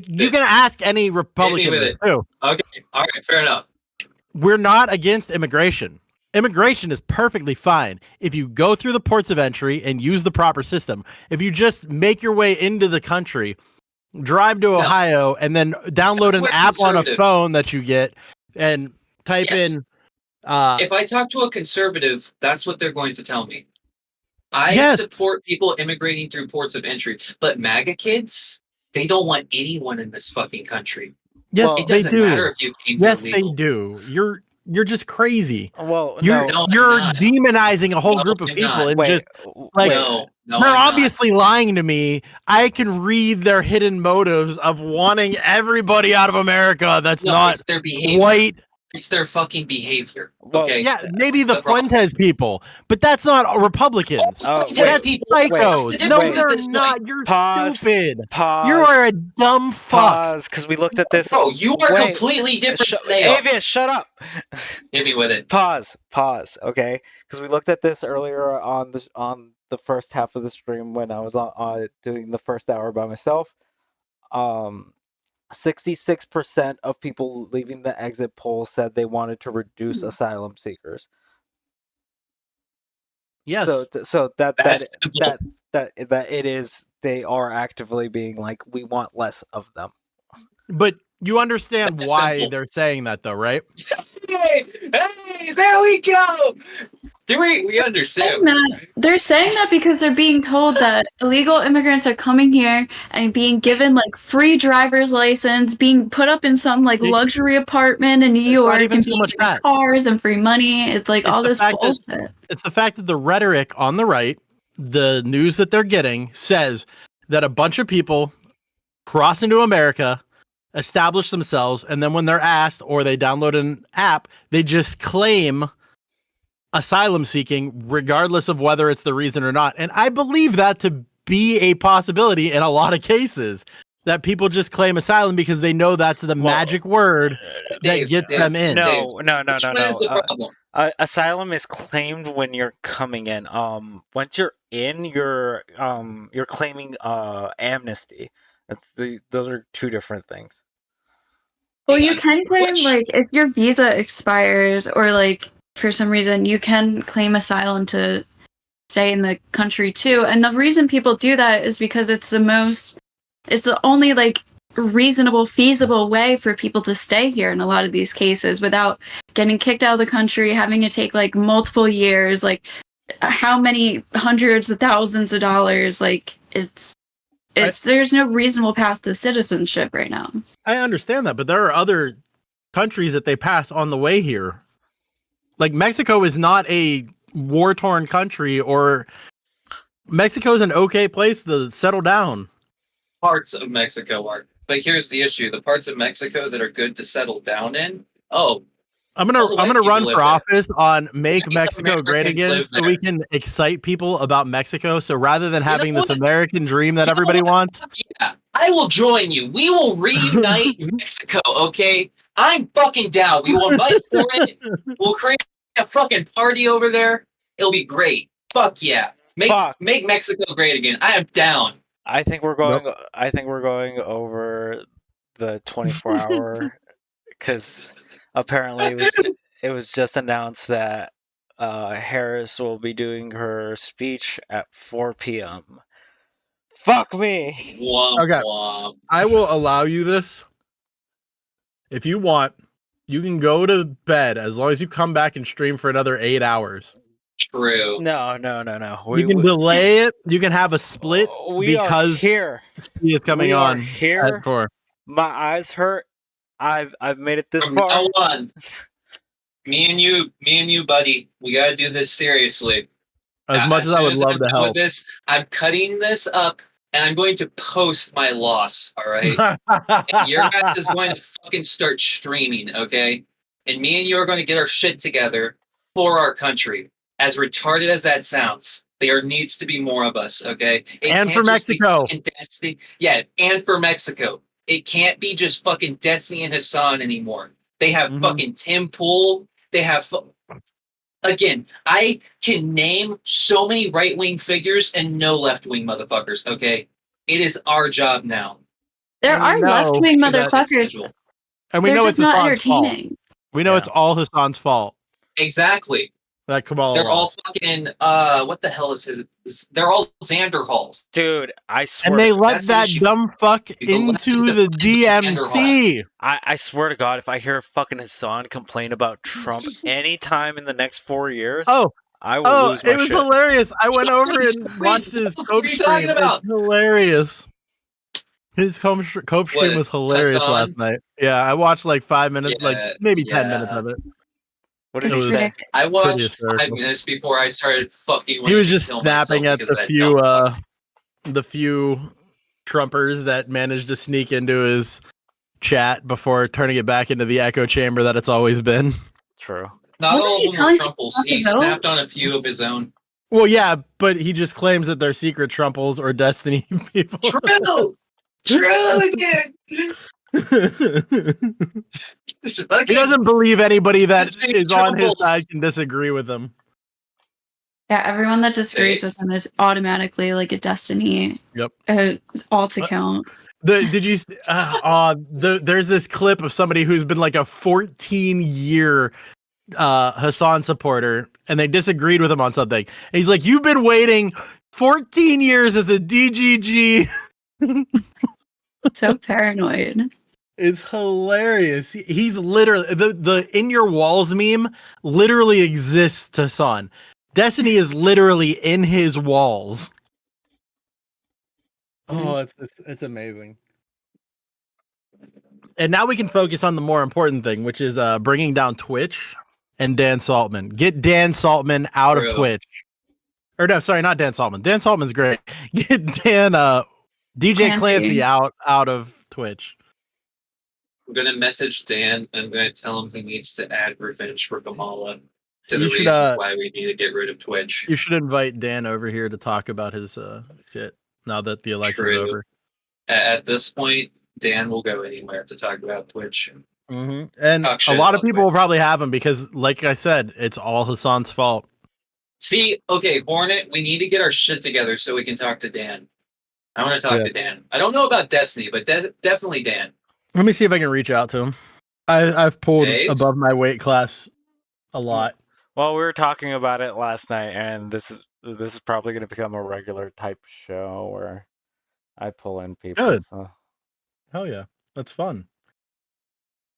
you can ask any Republican with this it. too. Okay, all right, fair enough. We're not against immigration. Immigration is perfectly fine if you go through the ports of entry and use the proper system. If you just make your way into the country, drive to Ohio, and then download an app on a phone that you get and type in. If I talk to a conservative, that's what they're going to tell me. I support people immigrating through ports of entry, but MAGA kids, they don't want anyone in this fucking country. Yes, it they doesn't do. matter if you came Yes, here they legal. do. You're just crazy. Well, you're no, you're I'm not. demonizing a whole No, group of I'm people not. and Wait, just like no, they're I'm obviously lying to me. I can read their hidden motives of wanting everybody out of America that's No, not it's their behavior. white. It's their fucking behavior. Okay. Yeah, maybe That's the problem. Fuentes people, but that's not Republicans. Fuentes That's people- psychos. What's the No, difference at they're this not. point? You're Pause. stupid. Pause. You are a dumb fuck. Because we looked at this. Bro, you are completely different than they are. Avius, shut up. Hit me with it. Pause. Okay, because we looked at this earlier on the first half of the stream when I was on doing the first hour by myself. 66% of people leaving the exit poll said they wanted to reduce asylum seekers. Yes. So that simple. it is, they are actively being like, we want less of them. But you understand That's why simple. they're saying that, though, right? Hey, there we go. Do we understand? They're saying that because they're being told that illegal immigrants are coming here and being given like free driver's license, being put up in some like luxury apartment in New York, even and so being much given that. cars and free money. It's like all the this fact bullshit. it's the fact that the rhetoric on the right the news that they're getting says that a bunch of people cross into America, establish themselves, and then when they're asked or they download an app, they just claim asylum seeking, regardless of whether it's the reason or not. And I believe that to be a possibility in a lot of cases, that people just claim asylum because they know that's the magic word that gets them in. No. Which one is the problem? Asylum is claimed when you're coming in. Once you're in, you're claiming amnesty. Those are two different things. Well, you can claim like if your visa expires or like for some reason you can claim asylum to stay in the country too. And the reason people do that is because it's the only like reasonable, feasible way for people to stay here in a lot of these cases without getting kicked out of the country, having to take like multiple years, like how many hundreds of thousands of dollars, like there's no reasonable path to citizenship right now. I understand that, but there are other countries that they pass on the way here. Like Mexico is not a war-torn country, or Mexico is an okay place to settle down. Parts of Mexico are. But here's the issue. The parts of Mexico that are good to settle down in, I'm gonna run for office on Make Mexico Great Again, so we can excite people about Mexico. So rather than having this American dream that everybody wants, yeah, I will join you. We will reunite Mexico. Okay, I'm fucking down. We will fight for it. We'll create a fucking party over there. It'll be great. Fuck yeah. Make Mexico great again. I am down. I think we're going. Nope. I think we're going over the 24-hour because apparently it was just announced that Harris will be doing her speech at 4 p.m. Fuck me. Okay, I will allow you this. If you want, you can go to bed as long as you come back and stream for another 8 hours. True. No. You can delay it. You can have a split because here he is coming on here. At 4. My eyes hurt. I've made it this From far. now on, me and you, buddy, we gotta do this seriously. As much as I would love to help. This, I'm cutting this up and I'm going to post my loss. All right, and your ass is going to fucking start streaming, okay? And me and you are going to get our shit together for our country. As retarded as that sounds, there needs to be more of us, okay? And for Mexico. Yeah, and for Mexico. It can't be just fucking Destiny and Hassan anymore. They have fucking Tim Pool. They have... Again, I can name so many right-wing figures and no left-wing motherfuckers, okay? It is our job now. There are left-wing motherfuckers. And we know it's not Hassan's fault. We know it's all Hassan's fault. Exactly. That Kamal. They're all fucking what the hell is his? They're all Xander Halls, dude. I swear. And they let that dumb fuck into the DMC. I swear to God, if I hear fucking Hassan complain about Trump anytime in the next 4 years, I will lose my it was shit. hilarious. I went over and watched his Cope stream. It's hilarious. His Cope stream was hilarious last night. Yeah, I watched like 5 minutes, like maybe 10 minutes of it. What did he say? I watched 5 minutes before I started fucking. He was just snapping at the few Trumpers that managed to sneak into his chat before turning it back into the echo chamber that it's always been. True. Not all of them were Trumples. He snapped on a few of his own. Well, yeah, but he just claims that they're secret Trumples or Destiny people. True again. He doesn't believe anybody that is on his side can disagree with him. Yeah, everyone that disagrees with him is automatically like a Destiny. Yep. Alt account. Did you? There's this clip of somebody who's been like a 14-year Hassan supporter, and they disagreed with him on something. And he's like, "You've been waiting 14 years as a DGG." So paranoid. It's hilarious. He's literally the in your walls meme literally exists to Hassan. Destiny is literally in his walls. Oh, it's amazing. And now we can focus on the more important thing, which is bringing down Twitch and Dan Saltman. Get Dan Saltman out of Twitch. Or no, sorry, not Dan Saltman. Dan Saltman's great. Get Dan DJ Clancy out of Twitch. I'm gonna message Dan. I'm gonna tell him he needs to add revenge for Kamala to the You should, reasons why we need to get rid of Twitch. You should invite Dan over here to talk about his shit now that the election's True. over. At this point, Dan will go anywhere to talk about Twitch. And Talk a shit lot of about people will probably have him because, like I said, it's all Hassan's fault. See, okay, Hornet, we need to get our shit together so we can talk to Dan. I want to talk to Dan. I don't know about Destiny, but definitely Dan. Let me see if I can reach out to him. I've pulled Ace? above my weight class a lot. Well, we were talking about it last night, and this is probably going to become a regular type show where I pull in people. Good. Hell yeah, that's fun.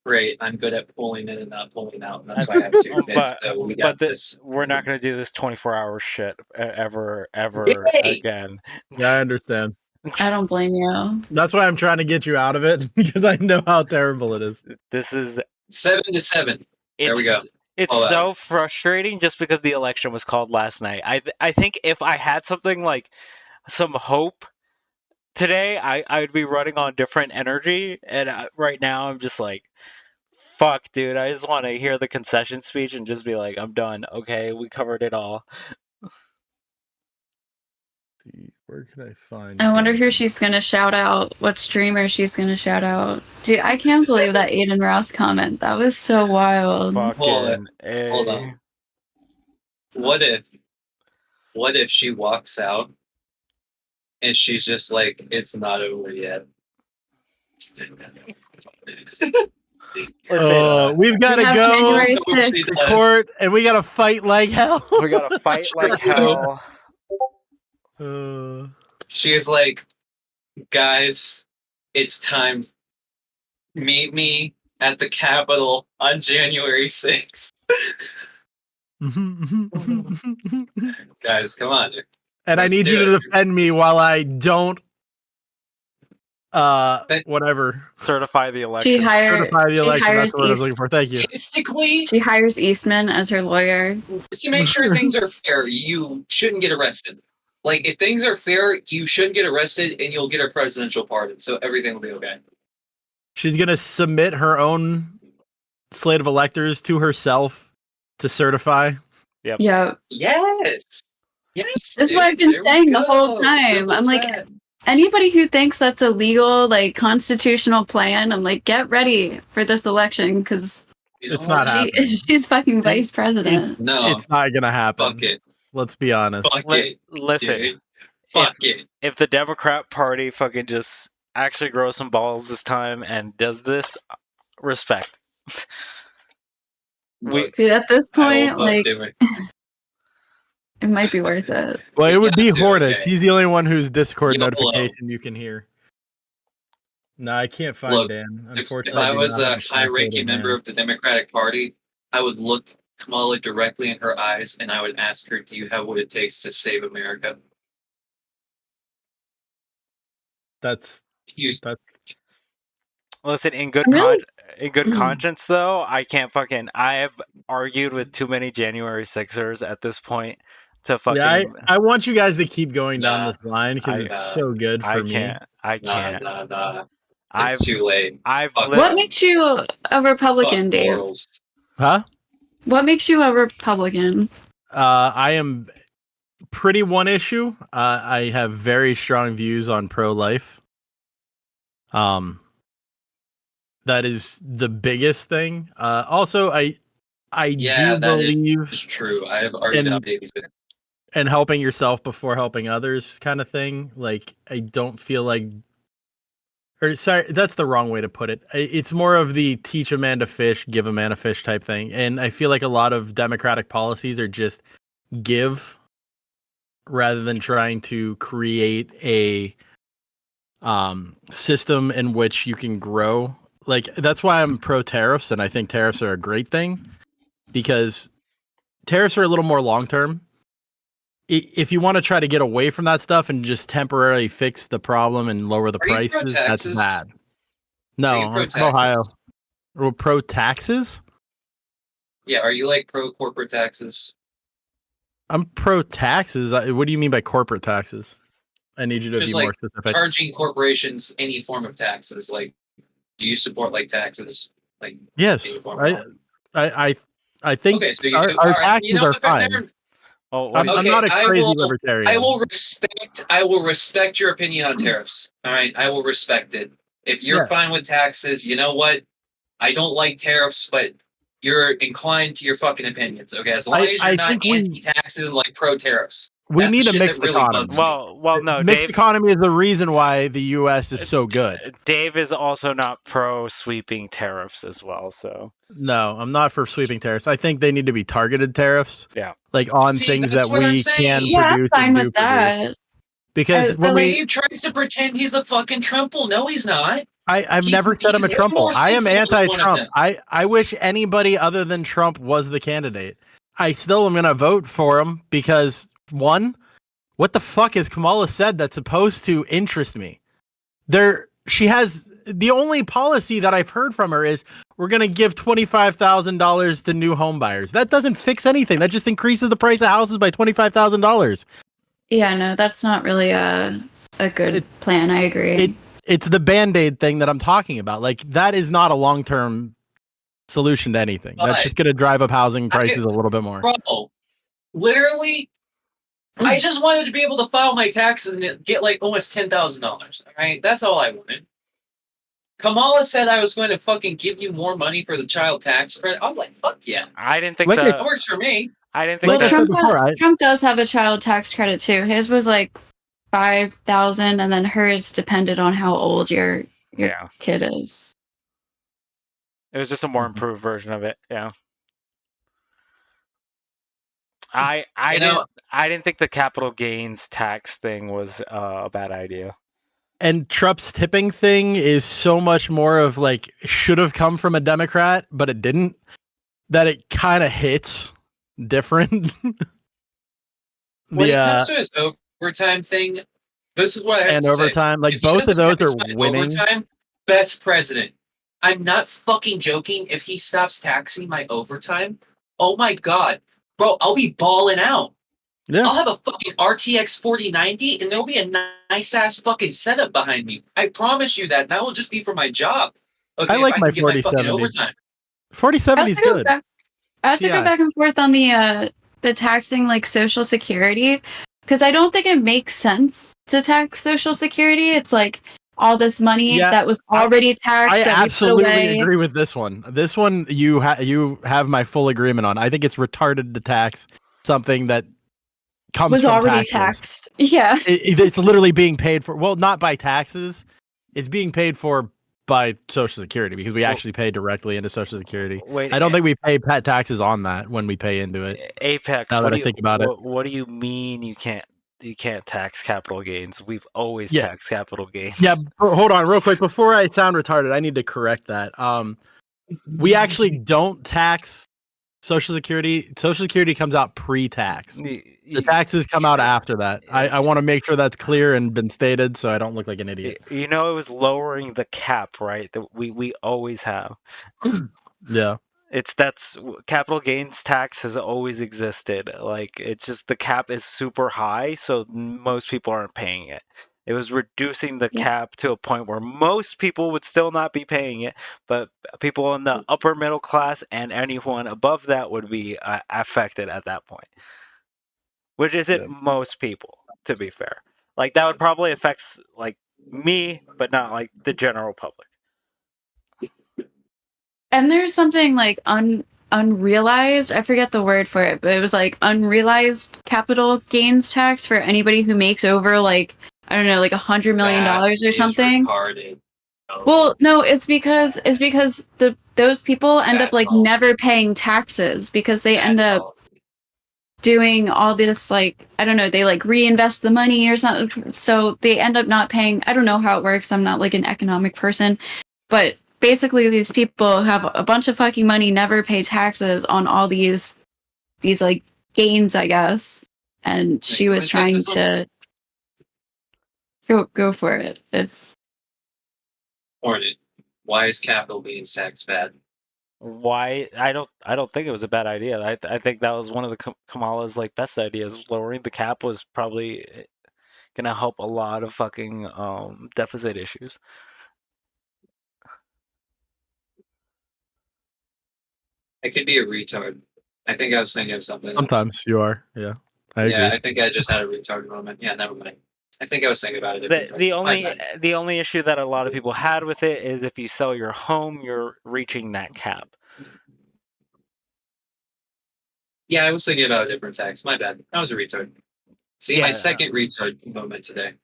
Great, I'm good at pulling in and not pulling out, and that's why I have two kids, so we got this. We're not going to do this 24-hour shit ever Yay! again. Yeah, I understand. I don't blame you. That's why I'm trying to get you out of it because I know how terrible it is. This is 7-7. There we go. It's so frustrating just because the election was called last night. I think if I had something like some hope today, I would be running on different energy. And right now I'm just like, fuck, dude. I just want to hear the concession speech and just be like, I'm done. Okay, we covered it all. Where can I find? I wonder who she's gonna shout out. What streamer she's gonna shout out? Dude, I can't believe that Aiden Ross comment. That was so wild. Hold on. What if she walks out and she's just like, it's not over yet? We've got to have go January to 6th. court, and we got to fight like hell. We got to fight like hell. She is like, guys, it's time. Meet me at the Capitol on January 6th. Guys, come on. And I need you to defend me while I don't whatever. Certify the election. Certify the election. hires That's what I was looking for. Thank you. Basically, She hires Eastman as her lawyer. just to make sure things are fair, you shouldn't get arrested. Like, if things are fair, you shouldn't get arrested and you'll get a presidential pardon. So everything will be okay. She's gonna submit her own slate of electors to herself to certify. Yep. Yeah. Yes. Yes. This is what I've been saying the whole time. I'm like, anybody who thinks that's a legal, like, constitutional plan, I'm like, get ready for this election because It's not happening. she's fucking vice president. No. It's not gonna happen. Fuck it. Let's be honest. Fuck it. Listen, dude. Fuck it. if the Democrat Party fucking just actually grows some balls this time and does this, respect. Dude, at this point, will like, do it. it might be worth it. Well, it would be Got to, Hornet. okay. He's the only one whose Discord YOLO. notification you can hear. No, I can't find Look, Dan. If Unfortunately, I do was not a have a high-ranking man. member of the Democratic Party, I would look Kamala directly in her eyes and I would ask her, do you have what it takes to save America? That's Listen, in good Really? conscience though, I have argued with too many January 6ers at this point to fucking. Yeah, I want you guys to keep going down Nah. this line because I- it's so good for me. I can't. Nah. I've It's too late. I've Fuck lit- What makes you a Republican, Fuck Dave? morals. Huh? What makes you a Republican? I am pretty one issue. I have very strong views on pro-life. That is the biggest thing. Also, I Yeah, do that is believe true. I have already in- done babies with it. in helping yourself before helping others kind of thing. Like, I don't feel like, or sorry, that's the wrong way to put it. It's more of the teach a man to fish, give a man a fish type thing. And I feel like a lot of Democratic policies are just give rather than trying to create a system in which you can grow. Like, that's why I'm pro tariffs, and I think tariffs are a great thing because tariffs are a little more long term. If you want to try to get away from that stuff and just temporarily fix the problem and lower the Are you pro prices, that's taxes? bad. Are No, you pro I'm from Ohio. taxes? We're pro taxes. Yeah, are you like pro corporate taxes? I'm pro taxes. What do you mean by corporate taxes? I need you to Just be like more specific. charging corporations any form of taxes. Like, do you support like taxes? Like, Yes, any form of I think Okay, so you our do. All right. taxes You know are what? fine. Never, Oh, I'm okay, not a crazy libertarian. I will respect your opinion on tariffs. All right, I will respect it. If you're Yeah. fine with taxes, you know what? I don't like tariffs, but you're inclined to your fucking opinions. Okay, as long as you're not think we- anti-taxes and like pro-tariffs. We That's need the a shit mixed that really economy. bugs me. Well, no, Mixed Dave. economy is the reason why the U.S. is so good. Dave is also not pro sweeping tariffs as well. So No, I'm not for sweeping tariffs. I think they need to be targeted tariffs. Yeah. Like on See, things that's that what I'm we saying. can Yeah, I'm produce fine and do with that. produce. Because when Dave tries to pretend he's a fucking Trumple. No, he's not. I've He's- never said I'm a he's way Trump. more I am sinful than one of anti-Trump. them. I wish anybody other than Trump was the candidate. I still am going to vote for him because one, what the fuck has Kamala said that's supposed to interest me? She has the only policy that I've heard from her is we're going to give $25,000 to new home buyers. That doesn't fix anything. That just increases the price of houses by $25,000. Yeah, no, that's not really a good plan. I agree. It's the Band-Aid thing that I'm talking about. Like that is not a long-term solution to anything. That's But- just going to drive up housing prices a little bit more. Bro, literally, I just wanted to be able to file my taxes and get like almost $10,000. All right, that's all I wanted. Kamala said I was going to fucking give you more money for the child tax credit. I'm like, fuck yeah. I didn't think Like that That works for me. I didn't think Well, that. Trump does have a child tax credit too. His was like 5,000, and then hers depended on how old your Yeah. kid is. It was just a more improved version of it. Yeah. I didn't think the capital gains tax thing was a bad idea. And Trump's tipping thing is so much more of like should have come from a Democrat, but it didn't. That it kind of hits different. When it comes to his overtime thing, this is what I have and to say. overtime, like If he both of doesn't those are tax my winning. Overtime, best president. I'm not fucking joking. If he stops taxing my overtime, oh my god, bro, I'll be balling out. Yeah. I'll have a fucking RTX 4090, and there'll be a nice ass fucking setup behind me. I promise you that. And that will just be for my job. Okay, I like if my can get fucking 4070. overtime. 4070 is good. I also go Yeah. back and forth on the taxing like Social Security because I don't think it makes sense to tax Social Security. It's like all this money Yeah, that was already taxed. I that we put absolutely away. agree with this one. This one you have my full agreement on. I think it's retarded to tax something that comes Was from already taxes. taxed. Yeah. It's literally being paid for. Well, not by taxes. It's being paid for by Social Security because we actually pay directly into Social Security. Wait, I don't think we pay taxes on that when we pay into it. Apex. Now what that do I you, think about it. what do you mean you can't tax capital gains? We've always Yeah. taxed capital gains. Yeah, hold on real quick before I sound retarded. I need to correct that. We actually don't tax Social Security. Social Security comes out pre-tax. The taxes come out after that. I want to make sure that's clear and been stated so I don't look like an idiot. You know, it was lowering the cap, right? That we always have. Yeah. That's capital gains tax has always existed. Like it's just the cap is super high, so most people aren't paying it. It was reducing the cap to a point where most people would still not be paying it, but people in the upper middle class and anyone above that would be affected at that point. Which isn't most people, to be fair. Like that would probably affect like me, but not like the general public. And there's something like unrealized, I forget the word for it, but it was like unrealized capital gains tax for anybody who makes over like, I don't know, like $100 million or something. Retarded. Well, no, it's because those people end up like never paying taxes because they end up doing all this like, I don't know, they like reinvest the money or something, so they end up not paying. I don't know how it works. I'm not like an economic person, but basically these people have a bunch of fucking money, never pay taxes on all these like gains, I guess. And she was trying to go for it. If Hornet, why is capital gains tax bad? why I don't think it was a bad idea. I think that was one of the Kamala's like best ideas. Lowering the cap was probably gonna help a lot of fucking deficit issues. I could be a retard. I think I was thinking of something else. Sometimes you are. Yeah, I Yeah, agree. I think I just had a retard moment. Yeah, never mind. I think I was thinking about it. The only issue that a lot of people had with it is if you sell your home, you're reaching that cap. Yeah, I was thinking about a different tax. My bad. I was a retard. See, my Yeah. second retard moment today.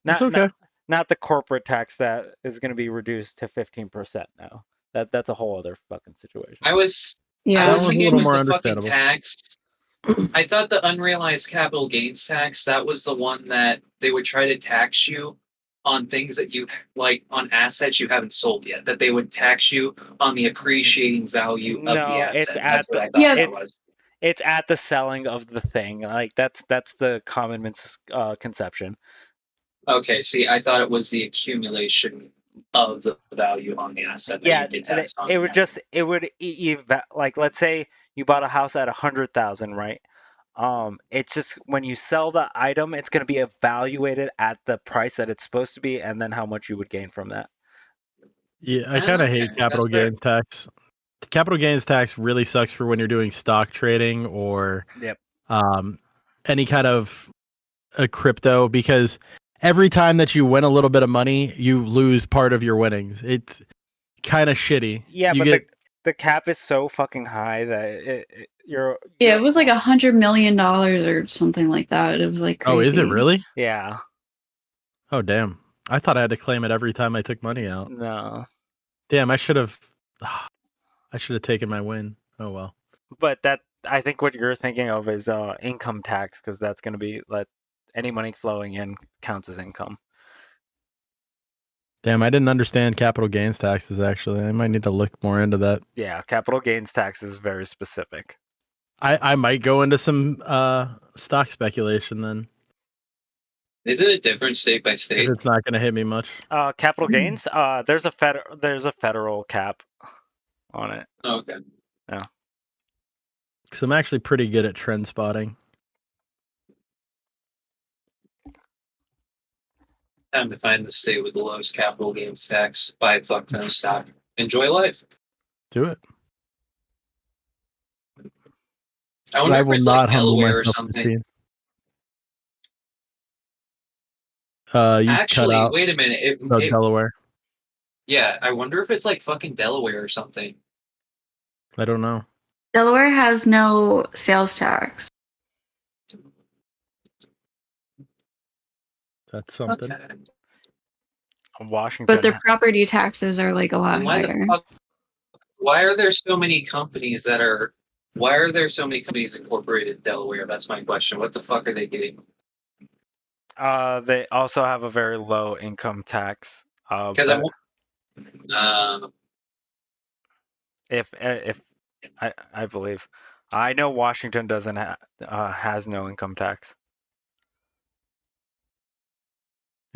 Not the corporate tax that is going to be reduced to 15% now. That's a whole other fucking situation. I was Yeah. I was That one's a thinking it little was more the fucking understandable. tax. I thought the unrealized capital gains tax, that was the one that they would try to tax you on things that you like on assets you haven't sold yet. That they would tax you on the appreciating value of the No, it's asset. at That's what I the thought that was. it's at the selling of the thing. Like that's the common misconception. Okay, see, I thought it was the accumulation of the value on the asset that Yeah, you get taxed on. it would just like let's say you bought a house at 100,000, right? It's just when you sell the item, it's going to be evaluated at the price that it's supposed to be, and then how much you would gain from that. Yeah, I kind of hate capital gains tax. The capital gains tax really sucks for when you're doing stock trading or Yep. any kind of a crypto, because every time that you win a little bit of money, you lose part of your winnings. It's kind of shitty. Yeah, you but the cap is so fucking high that you're Yeah, it was like $100 million or something like that. It was like crazy. Oh, is it really? Yeah. Oh, damn. I thought I had to claim it every time I took money out. No. Damn, I should have taken my win. Oh well. But that I think what you're thinking of is income tax, because that's going to be like any money flowing in counts as income. Damn, I didn't understand capital gains taxes actually. I might need to look more into that. Yeah, capital gains tax is very specific. I might go into some stock speculation then. Isn't it different state by state? If it's not going to hit me much. Capital gains, there's a federal cap on it. Okay. Yeah. Because I'm actually pretty good at trend spotting. Time to find the state with the lowest capital gains tax. Buy a fuck ton of stock. Enjoy life. Do it. I wonder I if will it's not like humble Delaware or myself to something. You Actually, cut out wait a minute. about Delaware. Yeah, I wonder if it's like fucking Delaware or something. I don't know. Delaware has no sales tax. That's something. Okay. Washington. But their property taxes are like a lot Why higher. the fuck? Why are there so many companies that are? Why are there so many companies incorporated in Delaware? That's my question. What the fuck are they getting? They also have a very low income tax. Because if I believe, I know Washington doesn't has no income tax.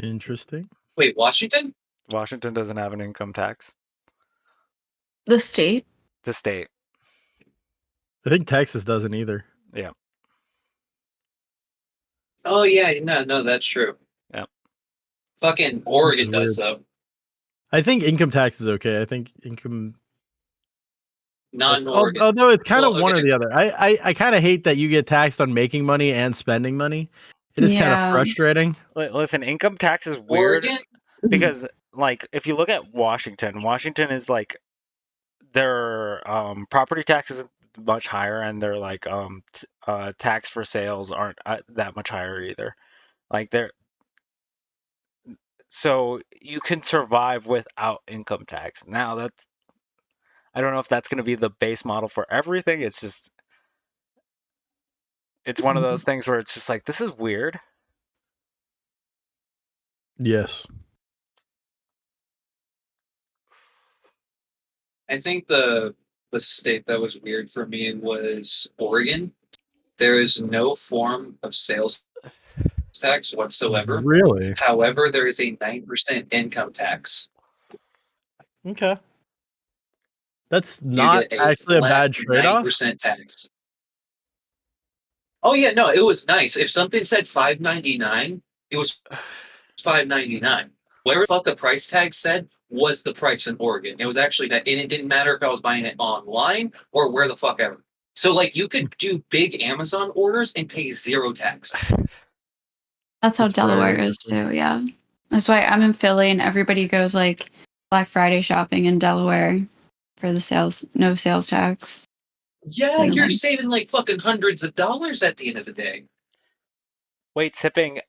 Interesting. Wait, Washington? Washington doesn't have an income tax. The state? The state. I think Texas doesn't either. Yeah. Oh yeah, no, that's true. Yeah. Fucking Oregon Which does is though. I think income tax is okay. I think income. Non-Oregon. Although it's kind of Well, one or okay. the other. I kind of hate that you get taxed on making money and spending money. It is kind of Yeah. frustrating. Listen, income tax is weird Oregon? because, like, if you look at Washington, Washington is like their property tax is much higher, and their like tax for sales aren't that much higher either. Like they're so you can survive without income tax. Now that's I don't know if that's going to be the base model for everything. It's just it's one of those things where it's just like this is weird. Yes. I think the state that was weird for me was Oregon. There is no form of sales tax whatsoever. Really? However, there is a 9% income tax. Okay. That's you not get actually a flat bad trade-off. 9% tax. Oh yeah, no, it was nice. If something said $5.99, it was $5.99. Whatever the fuck the price tag said was the price in Oregon. It was actually that, and it didn't matter if I was buying it online or where the fuck ever. So like you could do big Amazon orders and pay zero tax. That's how It's Delaware very is too. Yeah, that's why I'm in Philly, and everybody goes like Black Friday shopping in Delaware for the sales, no sales tax. Yeah, And you're like- saving like fucking hundreds of dollars at the end of the day. Wait, Sipping,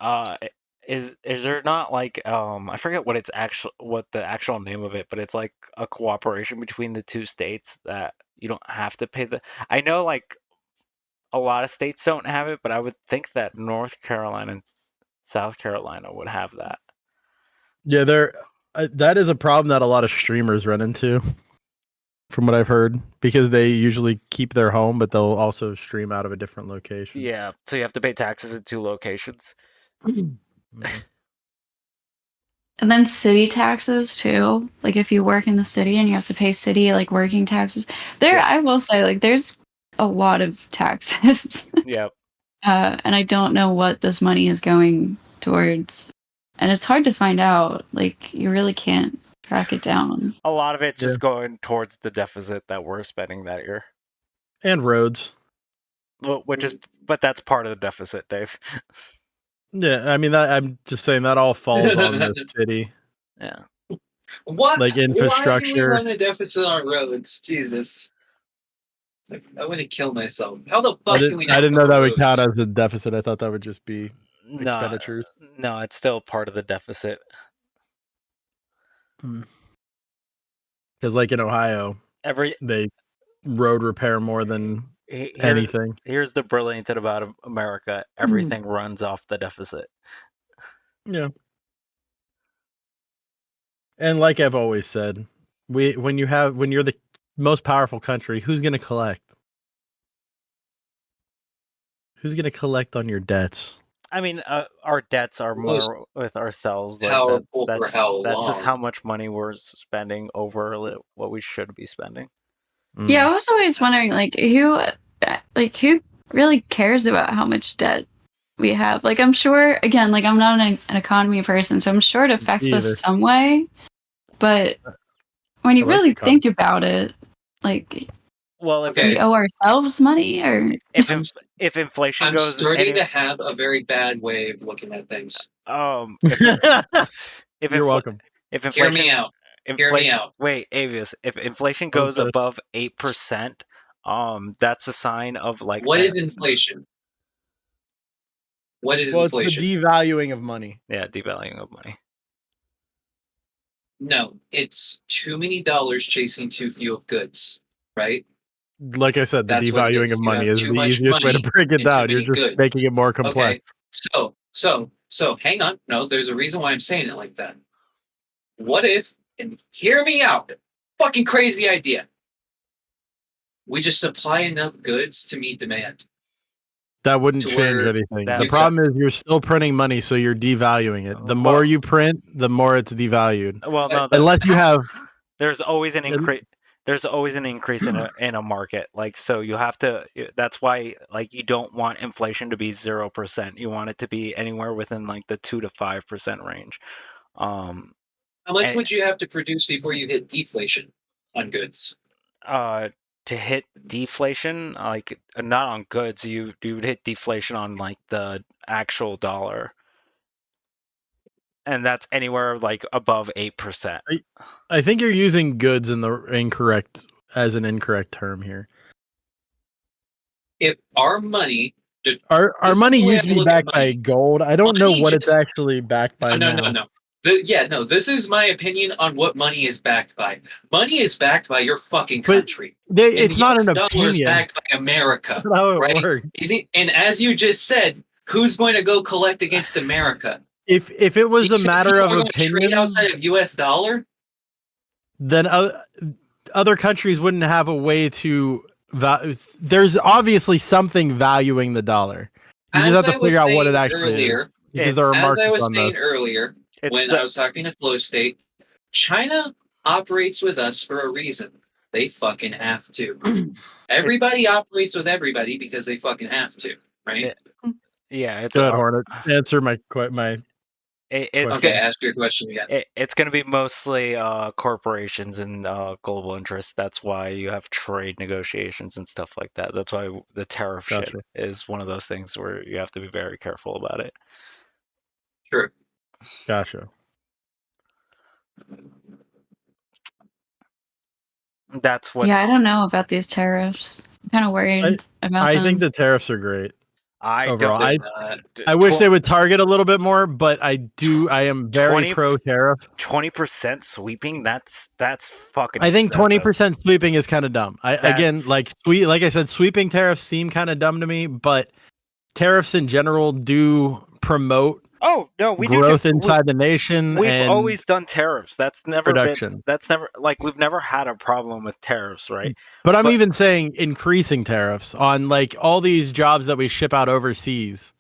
is there not like I forget what the actual name of it, but it's like a cooperation between the two states that you don't have to pay the. I know like a lot of states don't have it, but I would think that North Carolina and South Carolina would have that. Yeah, that is a problem that a lot of streamers run into, from what I've heard, because they usually keep their home, but they'll also stream out of a different location. Yeah, so you have to pay taxes in two locations. And then city taxes too. Like if you work in the city and you have to pay city like working taxes. I will say like there's a lot of taxes. Yep. And I don't know what this money is going towards. And it's hard to find out. Like you really can't track it down. A lot of it's just going towards the deficit that we're spending that year. And roads. Well, but that's part of the deficit, Dave. Yeah, I mean I'm just saying that all falls on the city. Yeah. What? Like Why do we infrastructure. run a deficit on roads? Jesus. Like, I want to kill myself. How the fuck can we not I didn't know build that would roads? count as a deficit. I thought that would just be expenditures. No, it's still part of the deficit. Because like in Ohio, they road repair more than anything. Here's the brilliant thing about America: everything runs off the deficit. Yeah. And like I've always said, when you're the most powerful country, who's going to collect? Who's going to collect on your debts? I mean, our debts are Most more with ourselves. Like powerful for that's how that's just long? how much money we're spending over what we should be spending. Yeah, I was always wondering like who really cares about how much debt we have. Like I'm sure again, like I'm not an economy person, so I'm sure it affects either. us some way. But when you I like really economy. think about it, like Well, if we owe ourselves money or if inflation I'm goes, starting to have a very bad way of looking at things. If You're welcome. If Hear inflation, me out. Hear me out. Wait, Avius, if inflation goes Okay. above 8%, that's a sign of like What is inflation? What is Well, inflation? it's the devaluing of money. Yeah, devaluing of money. No, it's too many dollars chasing too few of goods, right? Like I said, the That's what it devaluing is. of You money have is too the much easiest way to money break it and too down. You're many just goods. making it more Okay, complex. so hang on. No, there's a reason why I'm saying it like that. What if, and hear me out, fucking crazy idea. We just supply enough goods to meet demand. That wouldn't To change where anything. that The would- problem is you're still printing money, so you're devaluing it. The more you print, the more it's devalued. Well, no, Unless you have there's always an increase. There's always an increase in a market. Like so, you have to. That's why like you don't want inflation to be 0%. You want it to be anywhere within like the 2 to 5% range. How much and- would you have to produce before you hit deflation on goods? To hit deflation, like not on goods, you would hit deflation on like the actual dollar, and that's anywhere like above 8%. I think you're using goods in the incorrect term here. If our money, Our This is money the way used I to be look at backed by money. gold. I don't know Money what it's just- actually backed by no, now. no. No, this is my opinion on what money is backed by. Money is backed by your fucking country. It's And not the an US dollar is opinion. backed by America. That's how it right? works. And as you just said, who's going to go collect against America? If it was a You think matter people of are going to trade opinion, outside of US dollar? then other countries wouldn't have a way to. There's obviously something valuing the dollar. You As just have I to was figure out what it saying actually earlier, is. Because there are as markets I was on saying those. earlier, when I was talking to Flow State, China operates with us for a reason. They fucking have to. Everybody operates with everybody because they fucking have to, right? Yeah, it's Go ahead, Hornet. Answer my question. Okay, ask your question again. It's going to be mostly corporations and global interests. That's why you have trade negotiations and stuff like that. That's why the tariff shit Gotcha. is one of those things where you have to be very careful about it. Sure. Gotcha. That's what's. Yeah, I don't know about these tariffs. I'm kind of worried about I them. think the tariffs are great. I overall. don't. I wish they would target a little bit more, but I am very 20 pro tariff. 20% sweeping. That's fucking. I think excessive. 20% sweeping is kind of dumb. Again, like I said, sweeping tariffs seem kind of dumb to me, but tariffs in general do promote Oh no, we growth do. inside the nation. We've and always done tariffs. That's never production. been. That's never like we've never had a problem with tariffs, right? But I'm even saying increasing tariffs on like all these jobs that we ship out overseas.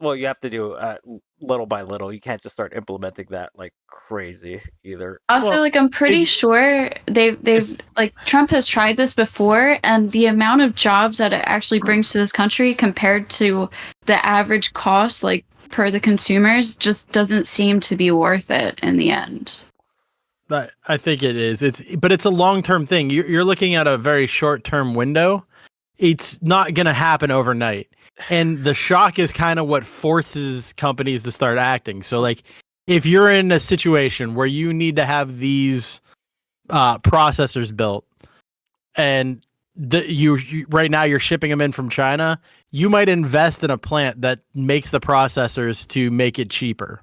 Well, you have to do little by little. You can't just start implementing that like crazy either. Also, like I'm pretty sure they've like Trump has tried this before, and the amount of jobs that it actually brings to this country compared to the average cost, like per the consumers, just doesn't seem to be worth it in the end. I think it is. But it's a long-term thing. You're looking at a very short-term window. It's not going to happen overnight. And the shock is kind of what forces companies to start acting. So like if you're in a situation where you need to have these processors built and you right now you're shipping them in from China, you might invest in a plant that makes the processors to make it cheaper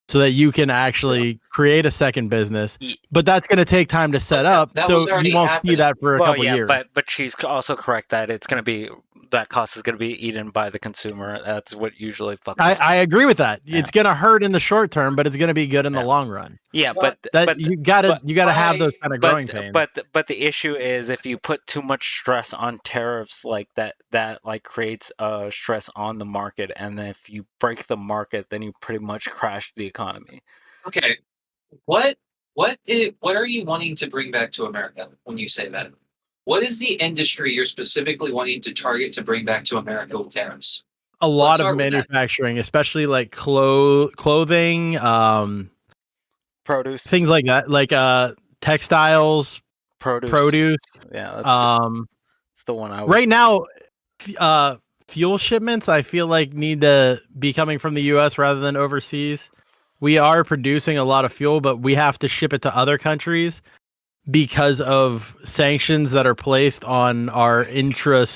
so that you can actually create a second business. But that's going to take time to set up. So you won't see that for a couple years. But she's also correct that it's going to be that cost is going to be eaten by the consumer. That's what usually fucks. I agree with that. Yeah. It's going to hurt in the short term, but it's going to be good in the long run. Yeah, but you gotta have those kind of growing pains. But the issue is if you put too much stress on tariffs like that like creates stress on the market, and then if you break the market, then you pretty much crash the economy. Okay, what are you wanting to bring back to America when you say that? What is the industry you're specifically wanting to target to bring back to America with tariffs? A lot of manufacturing, especially like clothing, produce, things like that, like textiles, produce. Yeah, that's the one I would... Right now, fuel shipments I feel like need to be coming from the U.S. rather than overseas. We are producing a lot of fuel, but we have to ship it to other countries because of sanctions that are placed on our intra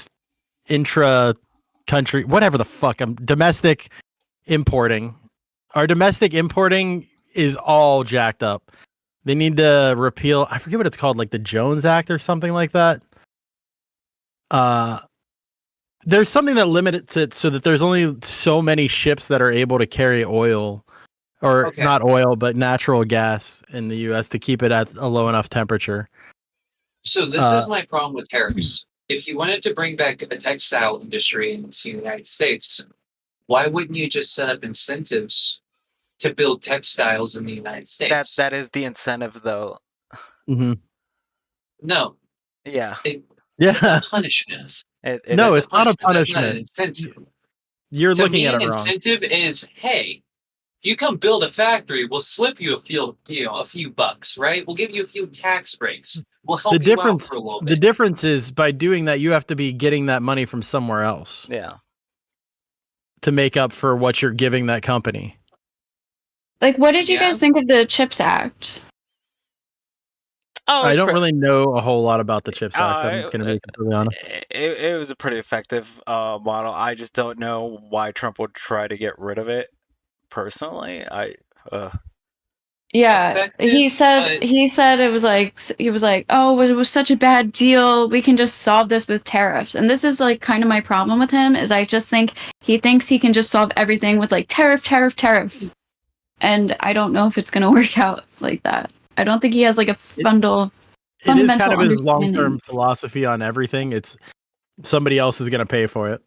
country, whatever the fuck, domestic importing. Our domestic importing is all jacked up. They need to repeal, I forget what it's called, like the Jones Act or something like that. There's something that limits it so that there's only so many ships that are able to carry oil, or not oil, but natural gas in the U.S. to keep it at a low enough temperature. So this is my problem with tariffs. If you wanted to bring back a textile industry into the United States, why wouldn't you just set up incentives to build textiles in the United States? That is the incentive, though. Mm-hmm. No. Yeah. It's a punishment. No, it's not a That's not punishment. an incentive. You're To looking me, at an it wrong. incentive is, hey, if you come build a factory, we'll slip you a few bucks, right? We'll give you a few tax breaks. We'll help The you out difference, for a little the bit. difference is by doing that, you have to be getting that money from somewhere else. Yeah. To make up for what you're giving that company. Like, what did you guys think of the CHIPS Act? Oh, I don't really know a whole lot about the CHIPS Act. I'm going to be completely honest. It was a pretty effective model. I just don't know why Trump would try to get rid of it. Personally, Yeah, he said it was like oh, it was such a bad deal. We can just solve this with tariffs. And this is like kind of my problem with him is I just think he thinks he can just solve everything with like tariff. And I don't know if it's going to work out like that. I don't think he has like a fundamental It is kind of his understanding. long-term philosophy on everything. It's somebody else is going to pay for it.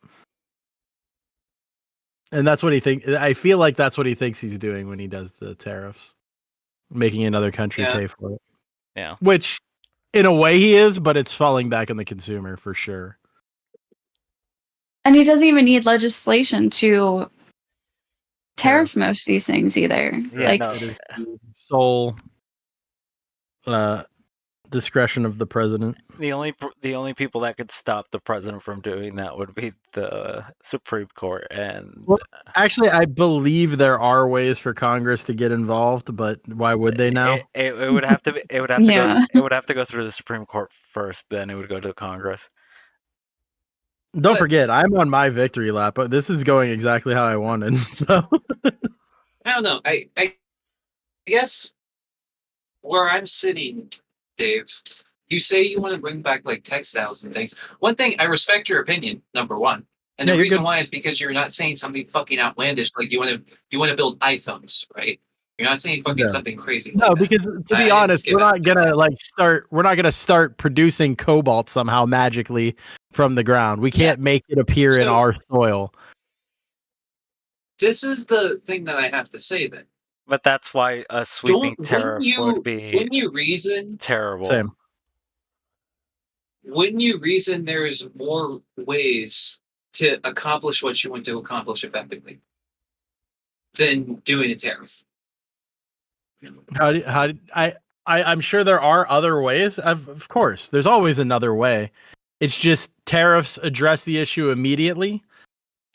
And that's what he thinks. I feel like that's what he thinks he's doing when he does the tariffs. Making another country pay for it. Yeah. Which, in a way, he is, but it's falling back on the consumer for sure. And he doesn't even need legislation to tariff most of these things either. Yeah, like, no. It is the sole discretion of the president. The only people that could stop the president from doing that would be the Supreme Court. And Well, actually, I believe there are ways for Congress to get involved, but why would they now? it would have to it would have to go it would have to go through the Supreme Court first, then it would go to Congress. Don't forget, I'm on my victory lap, but this is going exactly how I wanted. So I don't know. I guess where I'm sitting, Dave, you say you want to bring back like textiles and things. One thing, I respect your opinion, number one. And Yeah, the you're reason good. why is because you're not saying something fucking outlandish, like you want to build iPhones, right? You're not saying fucking Yeah. something crazy. no, like that. because to I be didn't honest, skip we're out. not gonna start producing cobalt somehow magically from the ground. We can't make it appear in So- our soil. This is the thing that I have to say then. But that's why a sweeping tariff would be Wouldn't you reason terrible. Same. wouldn't you reason there's more ways to accomplish what you want to accomplish effectively than doing a tariff? I'm sure there are other ways. Of course, there's always another way. It's just tariffs address the issue immediately,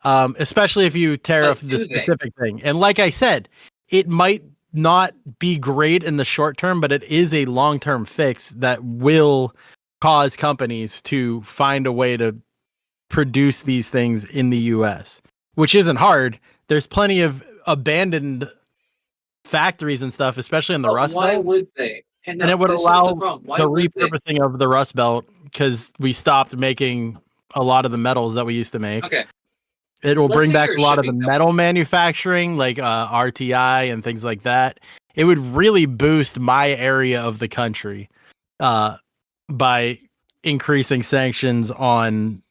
especially if you tariff But do the they? specific thing. And like I said, it might not be great in the short term, but it is a long-term fix that will cause companies to find a way to produce these things in the US, which isn't hard. There's plenty of abandoned factories and stuff, especially in the But Rust why Belt. would they? And, And it would this is allow the problem. Why the would they? repurposing of the Rust Belt because we stopped making a lot of the metals that we used to make. Okay. It will Let's bring say back you're a lot of the shipping them. metal manufacturing, like RTI and things like that. It would really boost my area of the country by increasing sanctions on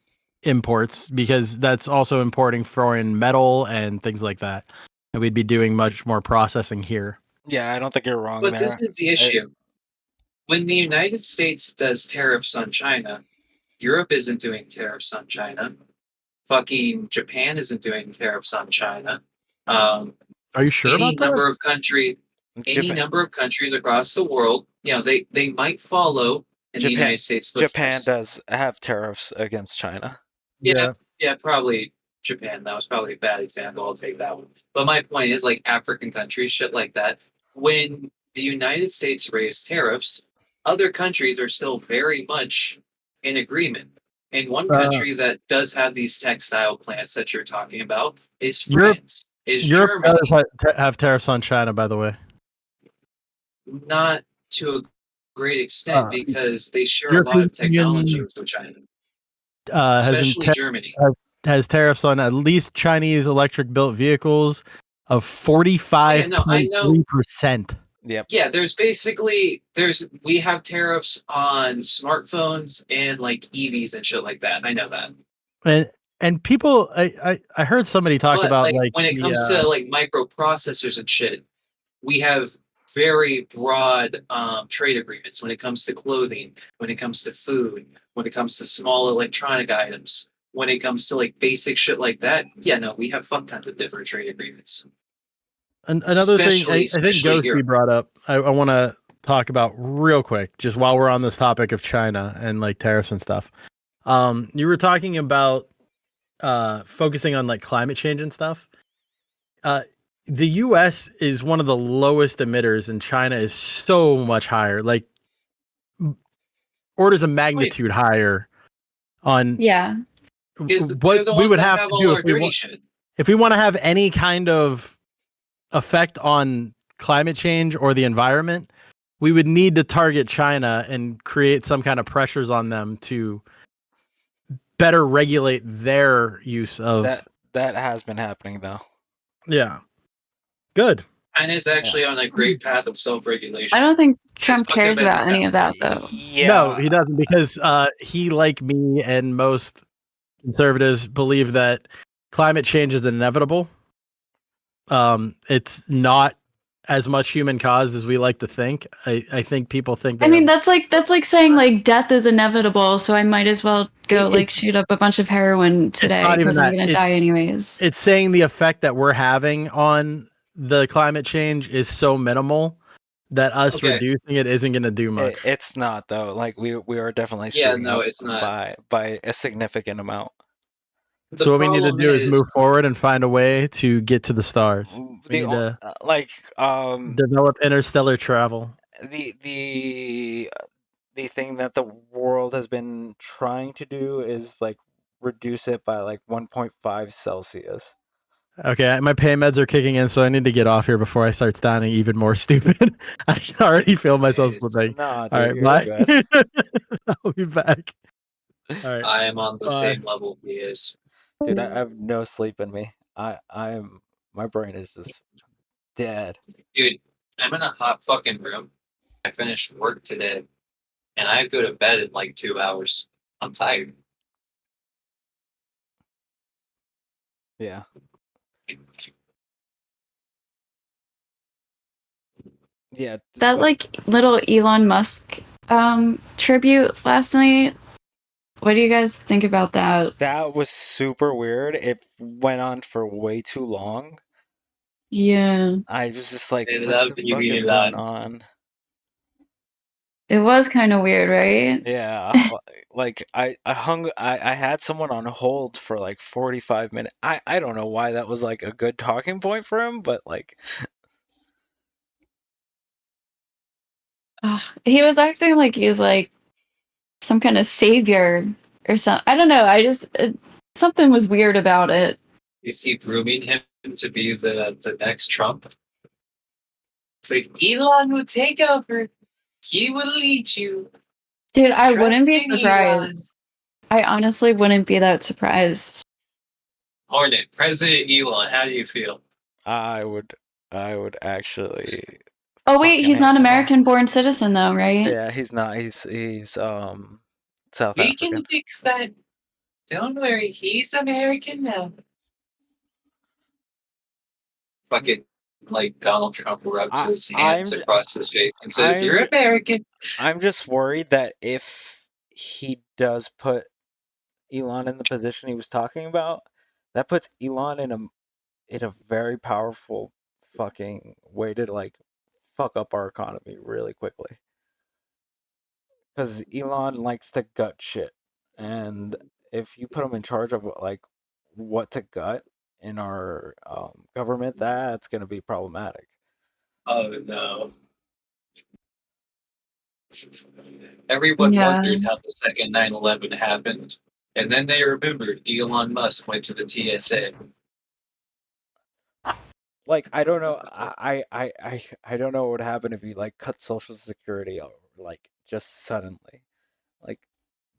imports, because that's also importing foreign metal and things like that. And we'd be doing much more processing here. Yeah, I don't think you're wrong But there. this is the issue. When the United States does tariffs on China, Europe isn't doing tariffs on China. Fucking Japan isn't doing tariffs on China. Are you sure Any about that? number of country, any Japan- number of countries across the world, you know, they might follow in the United States Japan footsteps. does have tariffs against China. Yeah, probably Japan. That was probably a bad example. I'll take that one. But my point is, like African countries, shit like that. When the United States raised tariffs, other countries are still very much in agreement. And one country that does have these textile plants that you're talking about is Europe- France. Is Europe Germany. does have tariffs on China, by the way. Not to a great extent because they share a lot European of technology Union, with China, has especially Germany. has tariffs on at least Chinese electric built vehicles of 45.3%. Yep. Yeah, there's we have tariffs on smartphones and like EVs and shit like that. I know that. And people, I heard somebody talk But about like when it comes to like microprocessors and shit, we have very broad trade agreements when it comes to clothing, when it comes to food, when it comes to small electronic items, when it comes to like basic shit like that. Yeah, no, we have fuck tons of different trade agreements. Another thing I think Especially Ghosty here. brought up, I want to talk about real quick, just while we're on this topic of China and like tariffs and stuff. You were talking about focusing on like climate change and stuff. The US is one of the lowest emitters and China is so much higher, like orders of magnitude higher on Yeah. Because they're what the we ones would that have have to all do our dirty shit. if we want to have any kind of effect on climate change or the environment. We would need to target China and create some kind of pressures on them to better regulate their use of That has been happening though. Yeah. Good. China is actually on a great path of self-regulation. I don't think Trump As much cares of it about as any of that sounds. though. No, he doesn't, because he, like me and most conservatives, believe that climate change is inevitable. It's not as much human caused as we like to think. I think people think I mean, that's like saying like death is inevitable, so I might as well go like shoot up a bunch of heroin today not even because I'm that. gonna die anyways. It's saying the effect that we're having on the climate change is so minimal that us reducing it isn't going to do much. It's not though. Like we are definitely Yeah, screwing no, up it's not. by a significant amount. So what we need to do is move forward and find a way to get to the stars. We need to develop interstellar travel. The thing that the world has been trying to do is like reduce it by like 1.5 Celsius. Okay, my pain meds are kicking in, so I need to get off here before I start sounding even more stupid. I can already feel myself slipping. Nah, All right, dude, bye. you're good. I'll be back. All right. I am on the Bye. same level he is. Dude, I have no sleep in me. My brain is just dead. Dude, I'm in a hot fucking room. I finished work today, and I go to bed in like 2 hours. I'm tired. Yeah. Yeah. That like little Elon Musk tribute last night. What do you guys think about that? That was super weird. It went on for way too long. Yeah. I was just like, Ended what up the being fuck is Elon. going on? It was kind of weird, right? Yeah, like I had someone on hold for like 45 minutes. I don't know why that was like a good talking point for him, but like He was acting like he was like some kind of savior or something. I don't know. I just something was weird about it. Is he grooming him to be the next Trump? It's like Elon will take over. He will lead you. Dude, I wouldn't be Trust in surprised. Elon. I honestly wouldn't be that surprised. Hornet, President Elon, how do you feel? I would actually. Oh wait, he's fucking not hate him. American-born citizen though, right? Yeah, he's not. He's South We African. can fix that. Don't worry, he's American now. Fucking like Donald Trump rubs his hands across his face and says, "You're American." I'm just worried that if he does put Elon in the position he was talking about, that puts Elon in a very powerful fucking way to like fuck up our economy really quickly. Because Elon likes to gut shit, and if you put him in charge of like what to gut in our government, that's gonna be problematic. Oh no. Everyone Yeah. wondered how the second 9/11 happened, and then they remembered Elon Musk went to the TSA. Like I don't know, I don't know what would happen if you like cut Social Security out, like just suddenly, like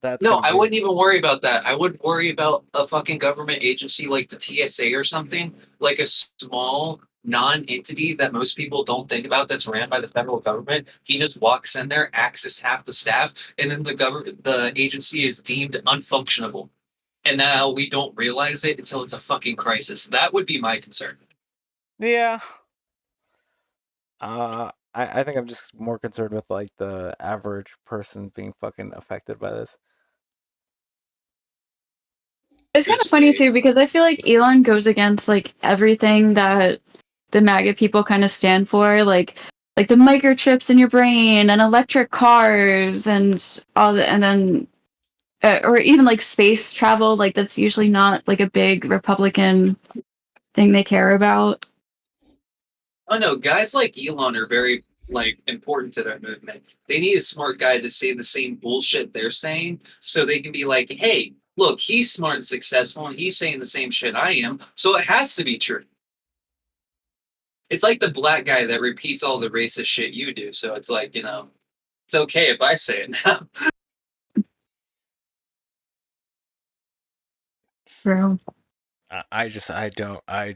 that's No, gonna I be wouldn't even worry about that. I would worry about a fucking government agency like the TSA or something, like a small non-entity that most people don't think about that's ran by the federal government. He just walks in there, axes half the staff, and then the agency is deemed unfunctionable. And now we don't realize it until it's a fucking crisis. That would be my concern. Yeah. I think I'm just more concerned with like the average person being fucking affected by this. It's kind of funny too because I feel like Elon goes against like everything that the MAGA people kind of stand for, like the microchips in your brain and electric cars and all that, and then or even like space travel. Like that's usually not like a big Republican thing they care about. Oh no, guys like Elon are very like important to their movement. They need a smart guy to say the same bullshit they're saying, so they can be like, "Hey, look, he's smart and successful, and he's saying the same shit I am, so it has to be true." It's like the black guy that repeats all the racist shit you do, so it's like, you know, it's okay if I say it now. True. I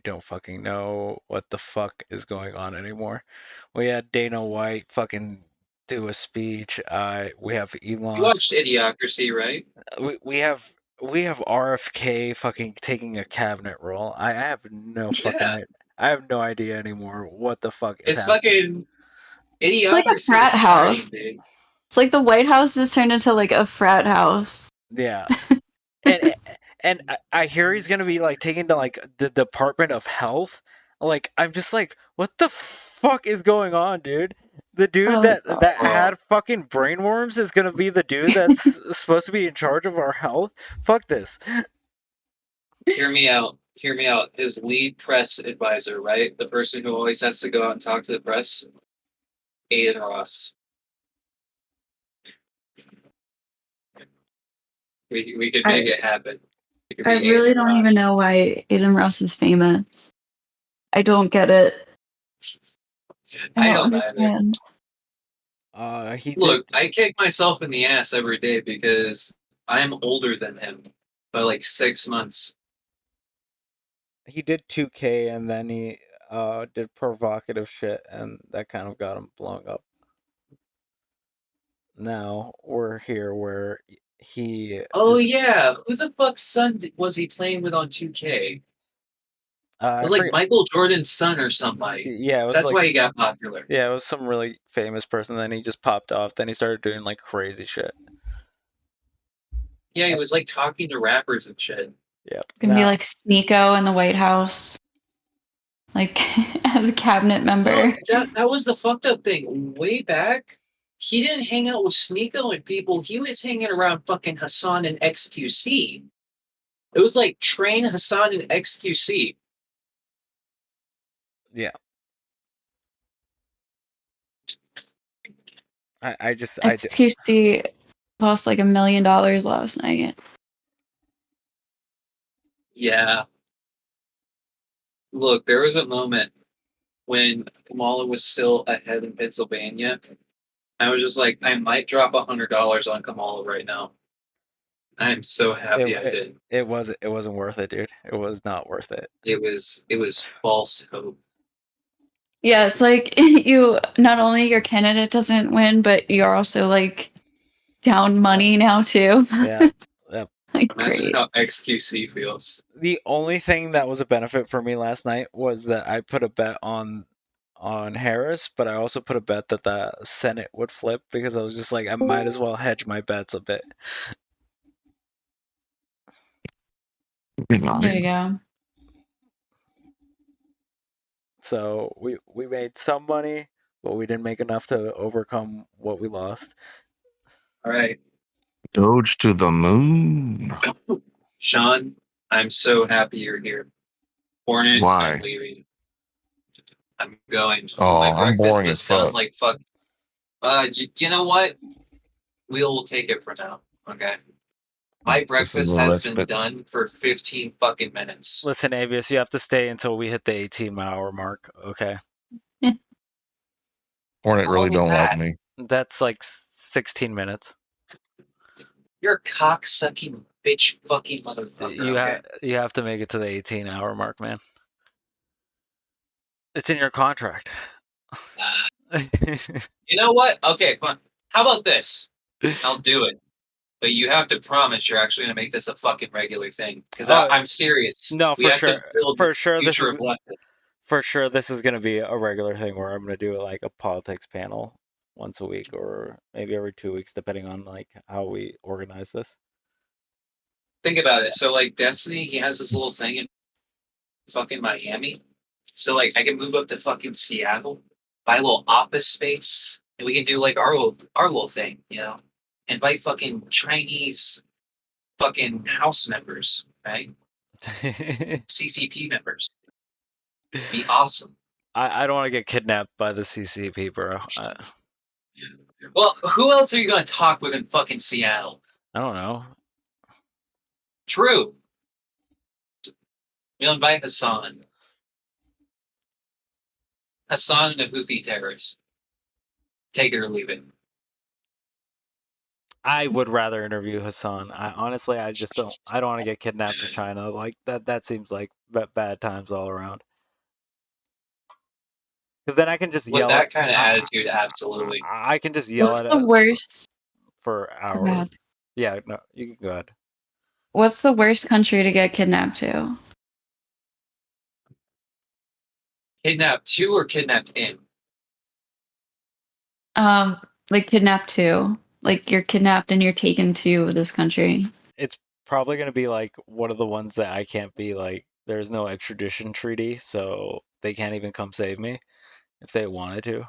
don't fucking know what the fuck is going on anymore. We had Dana White fucking do a speech. We have Elon. You watched Idiocracy, right? We have RFK fucking taking a cabinet role. I have no fucking I have no idea anymore what the fuck is It's happening. fucking It's like a idiocracy frat starting, house. dude. It's like the White House just turned into like a frat house. Yeah. and I hear he's gonna be like taken to like the Department of Health. Like I'm just like, what the fuck is going on, dude? The dude Oh, that God. had fucking brainworms is gonna be the dude that's supposed to be in charge of our health. Fuck this. Hear me out. Hear me out. His lead press advisor, right? The person who always has to go out and talk to the press, Aiden Ross. We could make it happen. It could I be really Aiden don't Ross. even know why Aiden Ross is famous. I don't get it. I don't don't either. understand. He Look, I kick myself in the ass every day because I'm older than him by like 6 months. He did 2K and then he did provocative shit and that kind of got him blowing up. Now we're here where he Oh yeah, who the fuck's son was he playing with on 2K? It I was like forget. Michael Jordan's son or somebody. Yeah, it was That's like why he got popular. Yeah, it was some really famous person. Then he just popped off. Then he started doing like crazy shit. Yeah, he was like talking to rappers and shit. Yeah, It's gonna be like Sneeko in the White House, like as a cabinet member. That was the fucked up thing. Way back, he didn't hang out with Sneeko and people. He was hanging around fucking Hassan and XQC. It was like train Hassan and XQC. Yeah. I do. XQC lost like $1 million last night. Yeah. Look, there was a moment when Kamala was still ahead in Pennsylvania. I was just like, I might drop $100 on Kamala right now. I'm so happy I did. It wasn't worth it, dude. It was not worth it. It was false hope. Yeah, it's like you not only your candidate doesn't win, but you're also like down money now too. Yeah. Yep. Like, Imagine great. how XQC feels. The only thing that was a benefit for me last night was that I put a bet on Harris, but I also put a bet that the Senate would flip because I was just like, I might as well hedge my bets a bit. There you go. So we made some money, but we didn't make enough to overcome what we lost. All right. Doge to the moon. Sean, I'm so happy you're here. Hornet, Why? I'm leaving. I'm going. Oh, My I'm breakfast boring was as done fuck. like fuck. You know what? We'll take it for now. Okay. My breakfast a has been respite. done for 15 fucking minutes. Listen, Avius, you have to stay until we hit the 18-hour mark, okay? Hornet How really long is don't like that? me. That's like 16 minutes. You're a cock sucking bitch fucking motherfucker. You have to make it to the 18-hour mark, man. It's in your contract. You know what? Okay, fine. How about this? I'll do it. But you have to promise you're actually going to make this a fucking regular thing. Because I'm serious. No, We for have sure. to build For the sure, future of leftist. for sure, this is going to be a regular thing where I'm going to do like a politics panel once a week or maybe every 2 weeks, depending on like how we organize this. Think about it. So, like, Destiny, he has this little thing in fucking Miami. So, like, I can move up to fucking Seattle, buy a little office space, and we can do, like, our little thing, you know? Invite fucking Chinese fucking house members, right? CCP members. Be awesome. I don't want to get kidnapped by the CCP, bro. Well, who else are you going to talk with in fucking Seattle? I don't know. True. We'll invite Hassan. Hassan and the Houthi terrorists. Take it or leave it. I would rather interview Hassan. Honestly, I don't want to get kidnapped to China. Like that seems like bad times all around. Because then I can just With yell that at, kind of attitude, absolutely. I can just yell What's at the us worst? for Go hours. ahead. Yeah, no, you can go ahead. What's the worst country to get kidnapped to? Kidnapped to or kidnapped in? Like kidnapped too. Like you're kidnapped and you're taken to this country. It's probably going to be like one of the ones that I can't be like, there's no extradition treaty, so they can't even come save me if they wanted to.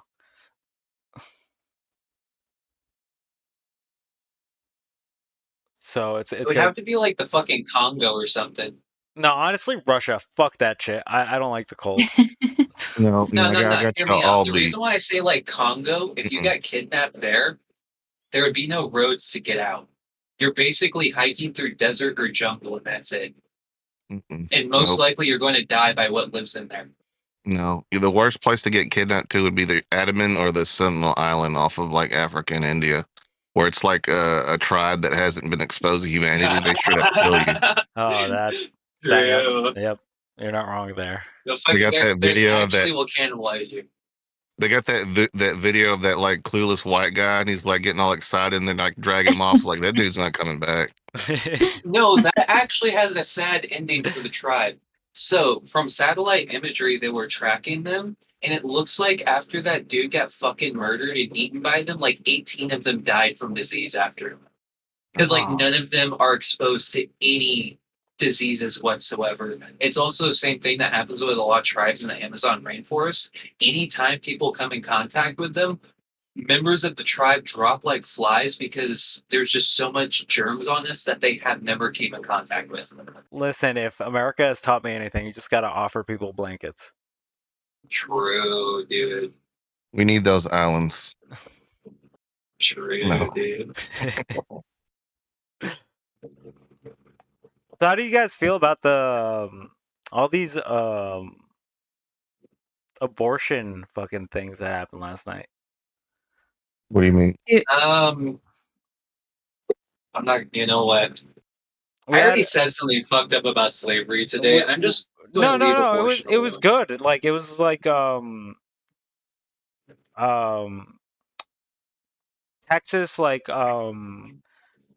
So it's It would gonna... have to be like the fucking Congo or something. No, honestly, Russia. Fuck that shit. I don't like the cold. No, No, I got Hear y'all me all out. The beat. reason why I say like Congo, if you got kidnapped there would be no roads to get out. You're basically hiking through desert or jungle, and that's it. And most Nope. likely, you're going to die by what lives in there. No, the worst place to get kidnapped to would be the Andaman or the Sentinel Island off of like Africa and India, where it's like a tribe that hasn't been exposed to humanity. They straight up kill you. Oh, that True. yep. You're not wrong there. They got that video of Actually, that. will cannibalize you. They got that video of that like clueless white guy, and he's like getting all excited, and they're like dragging him off. It's like that dude's not coming back. No, that actually has a sad ending for the tribe. So, from satellite imagery, they were tracking them, and it looks like after that dude got fucking murdered and eaten by them, like 18 of them died from disease after him. Because, like, none of them are exposed to any diseases whatsoever. It's also the same thing that happens with a lot of tribes in the Amazon rainforest. Anytime people come in contact with them, members of the tribe drop like flies because there's just so much germs on us that they have never came in contact with. Listen, if America has taught me anything, you just got to offer people blankets. True, dude. We need those islands. True, No. dude. So how do you guys feel about the all these abortion fucking things that happened last night? What do you mean? I'm not. You know what? I already said something fucked up about slavery today, and I'm just going to leave abortion It was alone. good. Like it was like Texas like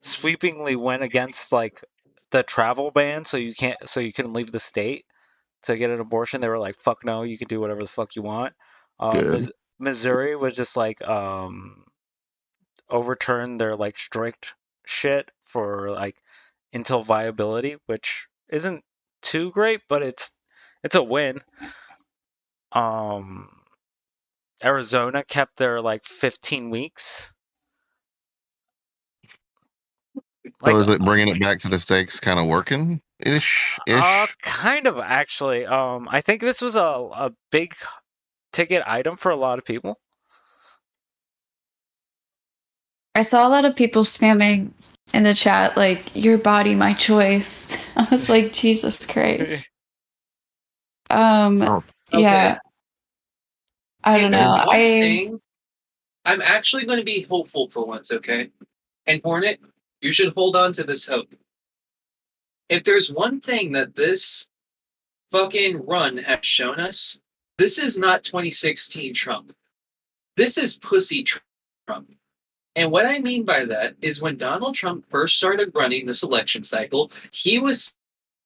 sweepingly went against like the travel ban, so you couldn't leave the state to get an abortion. They were like, fuck no, you can do whatever the fuck you want. Good. Missouri was just like overturned their like strict shit for like until viability, which isn't too great, but it's a win. Arizona kept their like 15 weeks. So is it bringing it back to the stakes kind of working ish? Kind of actually. I think this was a big ticket item for a lot of people. I saw a lot of people spamming in the chat like "Your body, my choice." I was like, Jesus Christ. Yeah. I don't know. There's one thing. I'm actually going to be hopeful for once, okay? And Hornet, you should hold on to this hope. If there's one thing that this fucking run has shown us, this is not 2016 Trump. This is pussy Trump. And what I mean by that is when Donald Trump first started running this election cycle, he was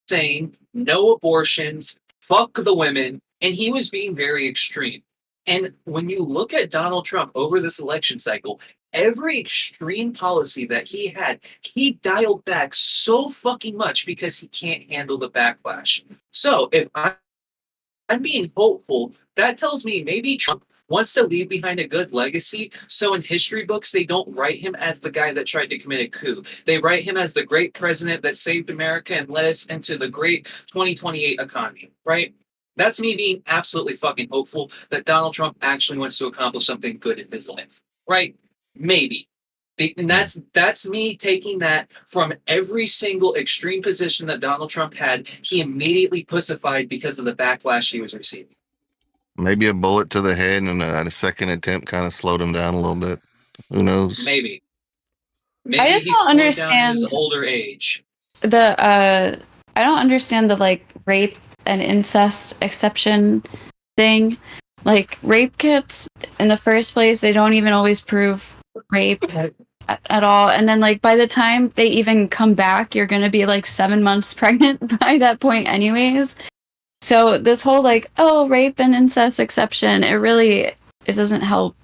saying no abortions, fuck the women, and he was being very extreme. And when you look at Donald Trump over this election cycle, every extreme policy that he had, he dialed back so fucking much because he can't handle the backlash. So if I'm being hopeful, that tells me maybe Trump wants to leave behind a good legacy, so in history books, they don't write him as the guy that tried to commit a coup. They write him as the great president that saved America and led us into the great 2028 economy, right? That's me being absolutely fucking hopeful that Donald Trump actually wants to accomplish something good in his life, right? Maybe. And that's me taking that from every single extreme position that Donald Trump had, he immediately pussified because of the backlash he was receiving. Maybe a bullet to the head and a second attempt kind of slowed him down a little bit. Who knows? Maybe I just he's don't slowed down in understand his older age. I don't understand the like rape and incest exception thing. Like rape kits in the first place, they don't even always prove rape at all. And then like by the time they even come back, you're gonna be like 7 months pregnant by that point anyways. So this whole like, oh, rape and incest exception, it doesn't help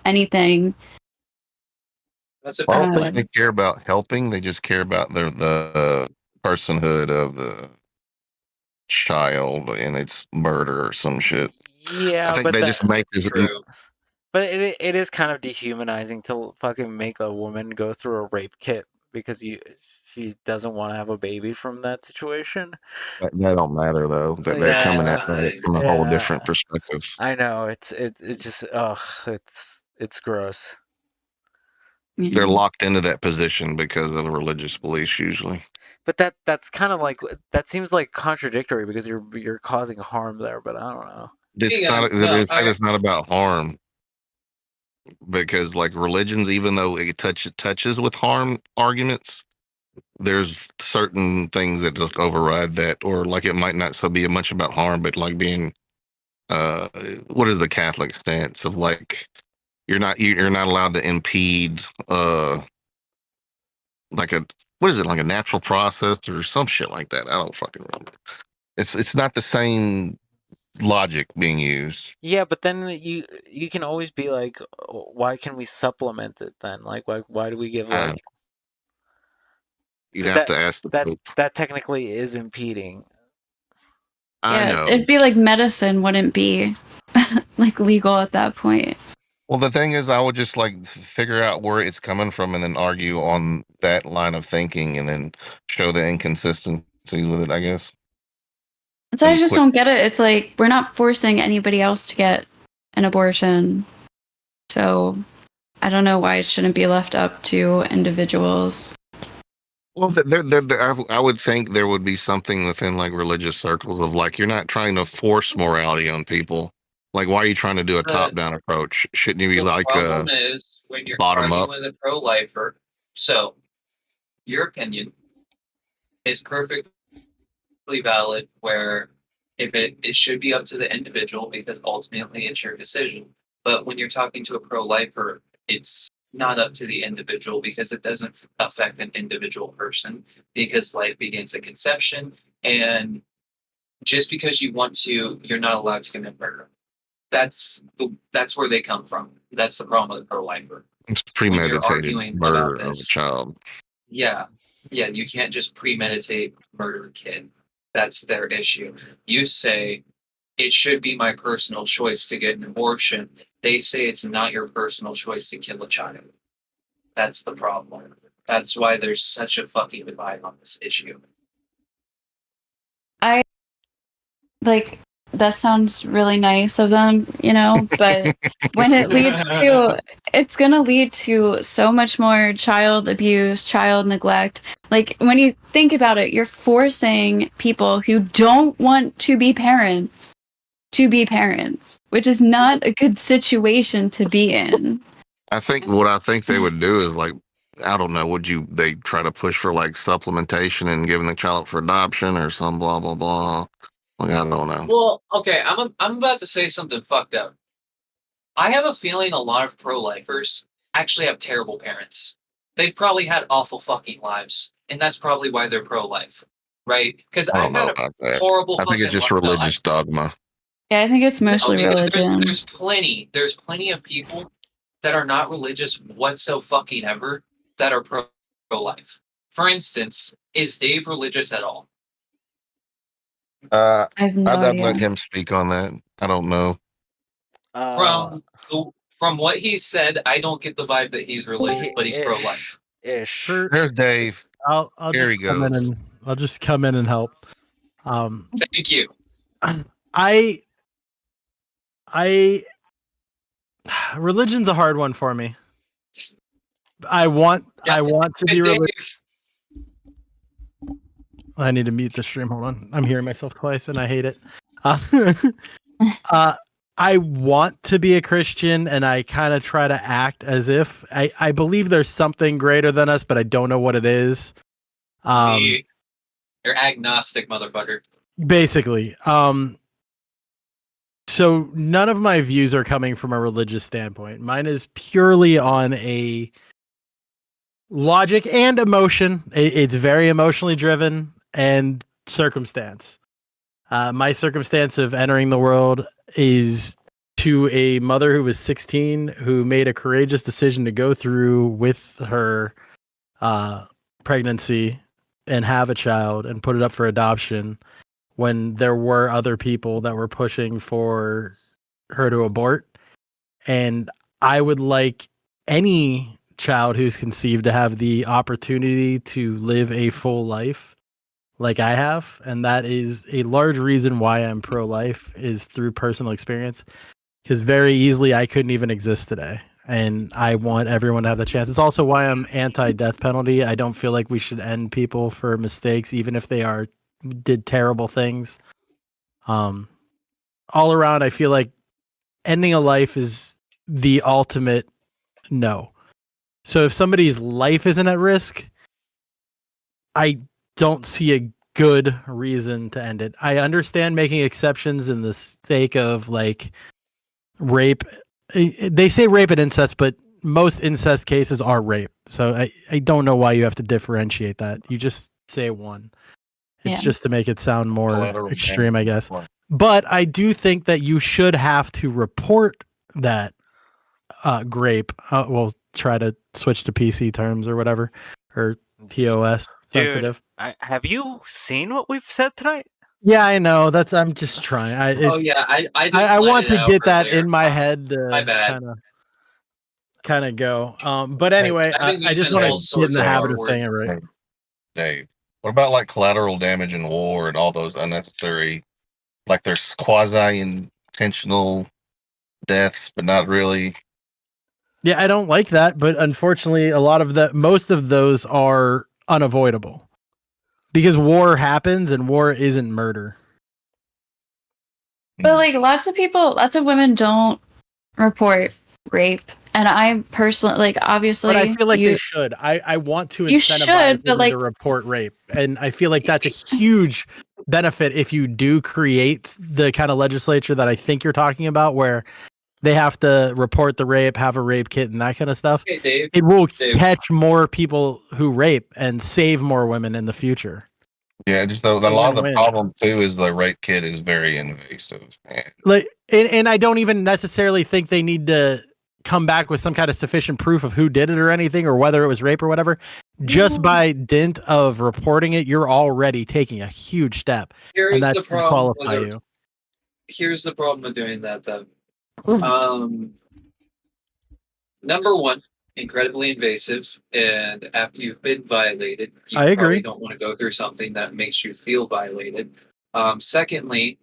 anything. That's a I fair don't think point. they care about helping. They just care about the personhood of the child and its murder or some shit. I Yeah, think but they that just make this. but it is kind of dehumanizing to fucking make a woman go through a rape kit because she doesn't want to have a baby from that situation. That don't matter though. That Like, they're coming at it from a whole yeah, different perspective. I know it's just it's gross. They're locked into that position because of the religious beliefs usually. But that's kind of like that seems like contradictory because you're causing harm there, but I don't know. It's not about harm. Because like religions, even though it touches with harm arguments, there's certain things that just override that, or like it might not so be much about harm, but like being what is the Catholic stance of like you're not allowed to impede like a what is it, like a natural process or some shit like that. I don't fucking remember. It's not the same logic being used. Yeah, but then you can always be like, why can we supplement it then? Like, why do we give like? You'd 'Cause have to ask the Pope. that technically is impeding. I Yeah, know. it'd be like medicine wouldn't be like legal at that point. Well, the thing is, I would just like figure out where it's coming from and then argue on that line of thinking and then show the inconsistencies with it, I guess. So I just don't get it. It's like we're not forcing anybody else to get an abortion. So I don't know why it shouldn't be left up to individuals. Well, I would think there would be something within like religious circles of like, you're not trying to force morality on people. Like, why are you trying to do a top-down approach? Shouldn't you be The like problem is when you're bottom arguing up? with a pro-lifer. So, your opinion is perfectly valid. Where if it should be up to the individual because ultimately it's your decision. But when you're talking to a pro-lifer, it's not up to the individual because it doesn't affect an individual person because life begins at conception, and just because you want to, you're not allowed to commit murder. That's where they come from. That's the problem with the pro-lifer. It's When you're premeditated arguing murder about of a this, child. yeah, you can't just premeditate murder a kid. That's their issue. You say it should be my personal choice to get an abortion. They say it's not your personal choice to kill a child. That's the problem. That's why there's such a fucking divide on this issue. I like that sounds really nice of them, but when it's going to lead to so much more child abuse, child neglect. Like when you think about it, you're forcing people who don't want to be parents, which is not a good situation to be in. I think they would do is like, I don't know, they try to push for like supplementation and giving the child up for adoption or some blah, blah, blah. Like, I don't know. Well, okay, I'm about to say something fucked up. I have a feeling a lot of pro-lifers actually have terrible parents. They've probably had awful fucking lives, and that's probably why they're pro-life, right? Because I I've don't know had about a that. horrible I think it's fucking just life. No, religious dogma. Yeah, I think it's mostly because religion. there's plenty of people that are not religious whatsoever that are pro-life. For instance, is Dave religious at all? I have no I'd idea. let him speak on that. I don't know. From what he said, I don't get the vibe that he's religious, but he's pro-life. There's Dave. I'll Here just he come in goes. and I'll just come in and help. Thank you. Religion's a hard one for me. I want to be religious. I need to mute the stream. Hold on. I'm hearing myself twice and I hate it. I want to be a Christian and I kind of try to act as if I believe there's something greater than us, but I don't know what it is. You're agnostic, motherfucker. Basically. So none of my views are coming from a religious standpoint. Mine is purely on a logic and emotion. It's very emotionally driven and circumstance. My circumstance of entering the world is to a mother who was 16 who made a courageous decision to go through with her pregnancy and have a child and put it up for adoption when there were other people that were pushing for her to abort. And I would like any child who's conceived to have the opportunity to live a full life like I have. And that is a large reason why I'm pro-life, is through personal experience. Because very easily I couldn't even exist today. And I want everyone to have the chance. It's also why I'm anti-death penalty. I don't feel like we should end people for mistakes, even if they did terrible things. All around, I feel like ending a life is the ultimate no. So if somebody's life isn't at risk, I don't see a good reason to end it. I understand making exceptions in the sake of like rape. They say rape and incest, but most incest cases are rape. So I don't know why you have to differentiate that. You just say one. It's just to make it sound more extreme, I guess. But I do think that you should have to report that grape. We'll try to switch to PC terms or whatever, or TOS sensitive. Dude, have you seen what we've said tonight? Yeah, I know. I'm just trying. I want to get that in my head to kind of go. But anyway, I just want to get in the habit of saying it right. Dave, what about like collateral damage in war and all those unnecessary, like there's quasi-intentional deaths, but not really? Yeah, I don't like that, but unfortunately, most of those are unavoidable because war happens and war isn't murder. But like lots of women don't report rape, and I personally, like, obviously, but I feel like they should. I want to incentivize women to report rape, and I feel like that's a huge benefit if you do create the kind of legislature that I think you're talking about, where they have to report the rape, have a rape kit, and that kind of stuff. Okay, Dave, it will catch more people who rape and save more women in the future. Yeah, just a lot of the problem too is the rape kit is very invasive. Man. Like, and I don't even necessarily think they need to come back with some kind of sufficient proof of who did it or anything, or whether it was rape or whatever. Just by dint of reporting it, you're already taking a huge step. Here's and the problem. Qualify you. Here's the problem with doing that, though. Number one, incredibly invasive, and after you've been violated, you I agree. probably don't want to go through something that makes you feel violated. Secondly,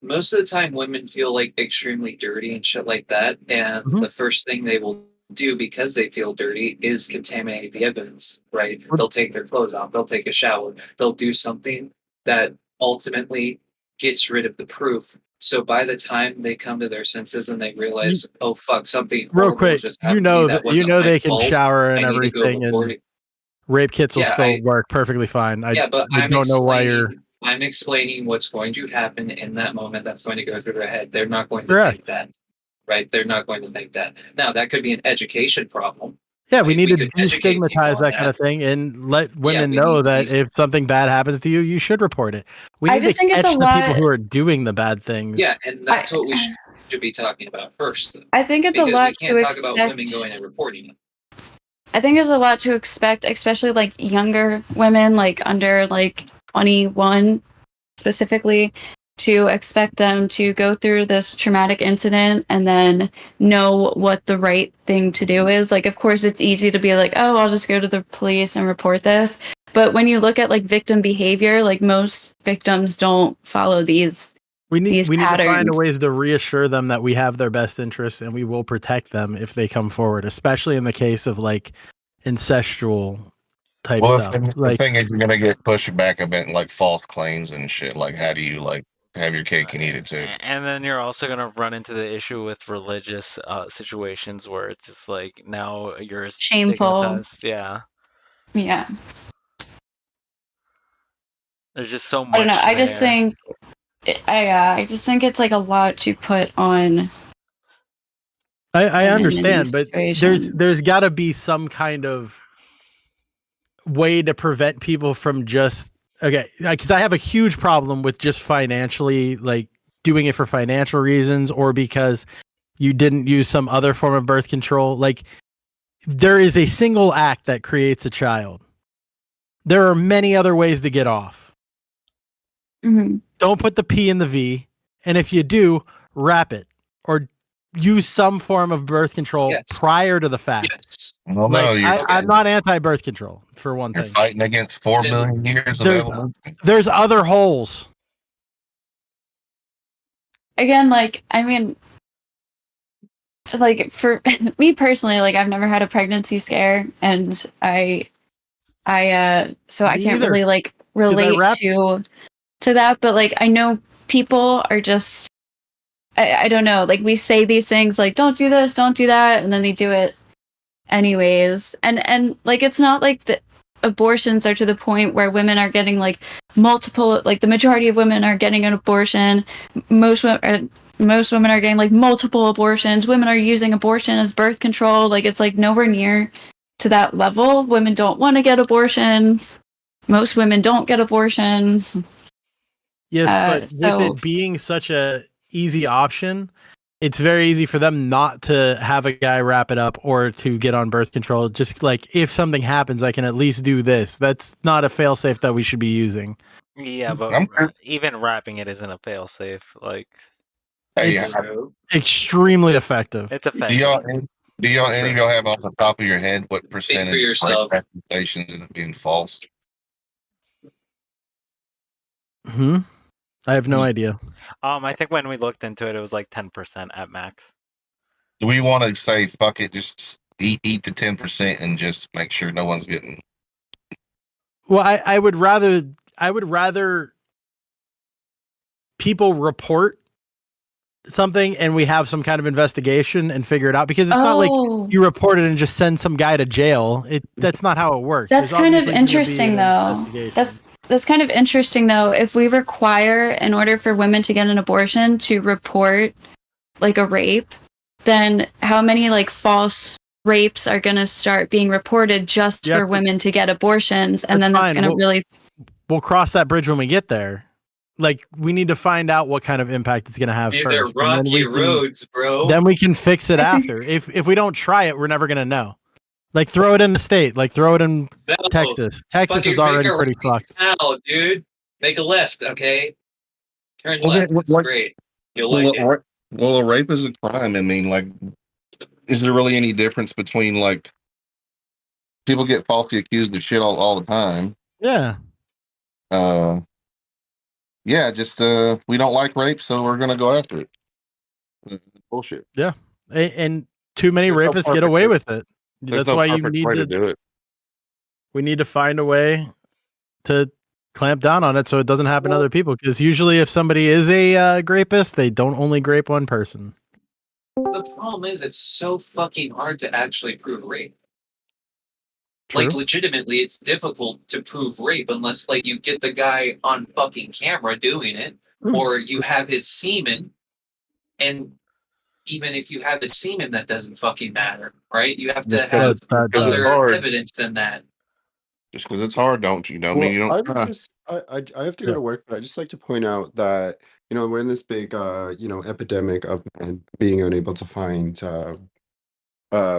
most of the time women feel like extremely dirty and shit like that, and the first thing they will do because they feel dirty is contaminate the evidence, right? They'll take their clothes off, they'll take a shower, they'll do something that ultimately gets rid of the proof. So by the time they come to their senses and they realize, oh fuck, something real quick, just happened to me, they can fault, shower and I need to go everything, report and it. rape kits will still work perfectly fine. I But don't know why you're. I'm explaining what's going to happen in that moment. That's going to go through their head. They're not going to think that, right? They're not going to think that. Now that could be an education problem. Yeah, we need to destigmatize that kind of thing and let women know that if something bad happens to you, you should report it. We need to catch the people who are doing the bad things. Yeah, and that's what we should be talking about first. Though. I think it's a lot to we can't talk about women going and reporting it. I think there's a lot to expect, especially like younger women, like under like 21 specifically, to expect them to go through this traumatic incident and then know what the right thing to do is. Like, of course, it's easy to be like, oh, I'll just go to the police and report this. But when you look at like victim behavior, like most victims don't follow these We need to find patterns. ways to reassure them that we have their best interests and we will protect them if they come forward, especially in the case of like incestual type stuff. The thing is, you're gonna get pushed back a bit, like false claims and shit. Like, how do you like have your cake and eat it too? And then you're also gonna run into the issue with religious situations where it's just like now you're Shameful. stigmatized. Yeah, Yeah. there's just so much. I don't know. I just think I just think it's like a lot to put on. I understand, but there's got to be some kind of way to prevent people from just Okay, because I have a huge problem with just financially, like doing it for financial reasons or because you didn't use some other form of birth control. Like, there is a single act that creates a child. There are many other ways to get off. Mhm. Don't put the P in the V, and if you do, wrap it or use some form of birth control prior to the fact. Yes. Well, Like, no, you're I'm not anti-birth control for one you're thing. fighting against 4 billion years of There's, evolution. there's other holes. Again, like, I mean, like for me personally, like I've never had a pregnancy scare, and so I Me can't either. really like 'Cause I relate wrap- to that. But like, I know people are just, I don't know, like we say these things like don't do this, don't do that, and then they do it anyways. And like it's not like the abortions are to the point where women are getting like multiple, like the majority of women are getting an abortion. Most women are getting like multiple abortions. Women are using abortion as birth control. Like it's like nowhere near to that level. Women don't want to get abortions. Most women don't get abortions. Yes, but so- with it being such a easy option, it's very easy for them not to have a guy wrap it up or to get on birth control. Just like if something happens, I can at least do this. That's not a failsafe that we should be using. Yeah, but even wrapping it isn't a failsafe. Like, It's extremely effective. it's Do effective. y'all any of y'all have off the top of your head what percentage of yourself. rape accusations end up being false? I have no idea. I think when we looked into it, it was like 10% at max. Do we want to say fuck it, just eat the 10% and just make sure no one's getting? Well, I would rather people report something and we have some kind of investigation and figure it out, because it's not like you report it and just send some guy to jail. That's not how it works. That's There's kind of obviously gonna be interesting, an though. investigation. That's kind of interesting, though. If we require, in order for women to get an abortion, to report like a rape, then how many like false rapes are going to start being reported just Yeah, for women to get abortions? And then that's fine. going to really. We'll cross that bridge when we get there. Like, we need to find out what kind of impact it's going to have These first. are and then rocky we can- roads, bro. Then we can fix it after. If we don't try it, we're never going to know. Like, throw it in the state. Like, throw it in No, Texas. Texas fucking is already make a pretty right fucked. now, dude. Make a left, okay? Turn Well, left. then, It's great. You'll like it. Well, a rape is a crime. I mean, like, is there really any difference between like people get falsely accused of shit all the time? Yeah. Yeah, just we don't like rape, so we're gonna go after it. Bullshit. Yeah. And too many There's no rapists get perfect away way- with it. There's That's no why you perfect need way to to do it. We need to find a way to clamp down on it so it doesn't happen to other people. Because usually, if somebody is a rapist, they don't only grape one person. The problem is it's so fucking hard to actually prove rape. True. Like, legitimately, it's difficult to prove rape unless, like, you get the guy on fucking camera doing it, or you have his semen, and even if you have his semen, that doesn't fucking matter, right? You have to Just have that does. other Hard. evidence than that. Just because it's hard, don't you? Don't mean you I don't would try. just, I have to go to work, but I just like to point out that we're in this big epidemic of men being unable to find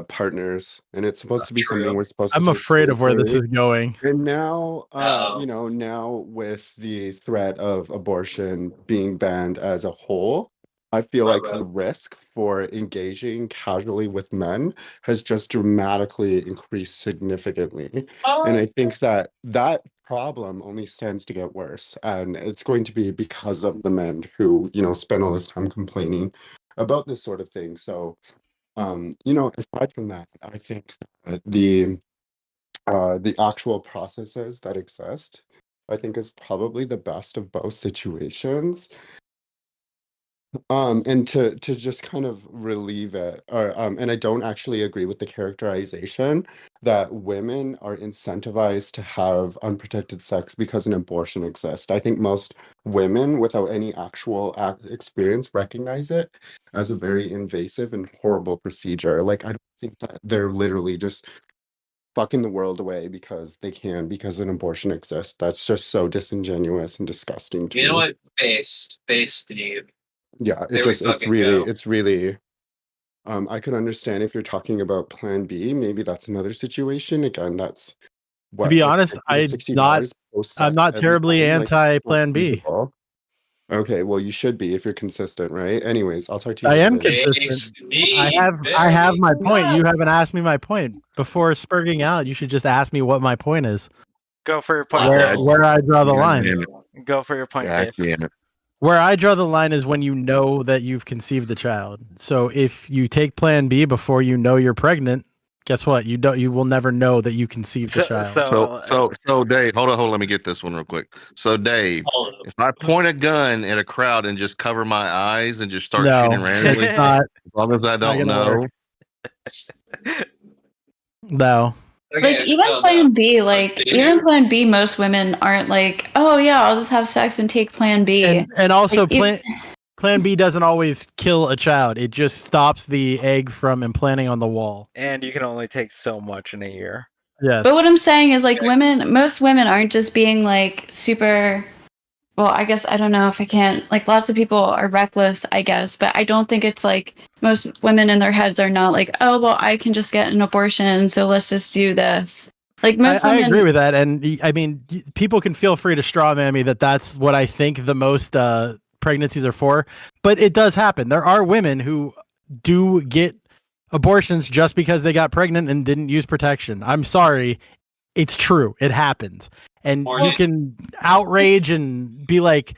partners, and it's supposed to be something we're supposed to. I'm take afraid of where this is seriously. going. And now, now with the threat of abortion being banned as a whole, I feel like the risk for engaging casually with men has just dramatically increased significantly. And I think that problem only stands to get worse. And it's going to be because of the men who, spend all this time complaining about this sort of thing. So, aside from that, I think that the actual processes that exist, I think, is probably the best of both situations. And to just kind of relieve it, or and I don't actually agree with the characterization that women are incentivized to have unprotected sex because an abortion exists. I think most women, without any actual experience, recognize it as a very invasive and horrible procedure. Like, I don't think that they're literally just fucking the world away because they can, because an abortion exists. That's just so disingenuous and disgusting to You know me. what? Base, Steve. Yeah, There we it's fucking really, go. it's really. I could understand if you're talking about Plan B. Maybe that's another situation. Again, that's To be like honest, $50 to $60 post I'm sex not every terribly time. Like, anti it's not Plan B. feasible. Okay, well, you should be if you're consistent, right? Anyways, I'll talk to you I guys am later. consistent. I have my point. You haven't asked me my point. Before spurging out, you should just ask me what my point is. Go for your point, Where Dave. where I draw the God line. damn it. Go for your point, God Dave. Where I draw the line is when you know that you've conceived the child. So if you take Plan B before you know you're pregnant, guess what? You will never know that you conceived the child. So Dave, hold on, let me get this one real quick. So Dave, if I point a gun at a crowd and just cover my eyes and just start No, shooting randomly, it's not. as long as I don't gonna know. work. No. Like even Plan B, Plan B, most women aren't like, oh yeah, I'll just have sex and take Plan B. And also Like, Plan B doesn't always kill a child. It just stops the egg from implanting on the wall. And you can only take so much in a year. Yes. But what I'm saying is like most women aren't just being like super. Well, I guess I don't know if I can't. Like lots of people are reckless, I guess, but I don't think it's like most women in their heads are not like, oh well, I can just get an abortion, so let's just do this. Like most I women. agree with that, and I mean, people can feel free to straw man me that that's what I think the most pregnancies are for, but it does happen. There are women who do get abortions just because they got pregnant and didn't use protection. I'm sorry, it's true. It happens, and you can outrage and be like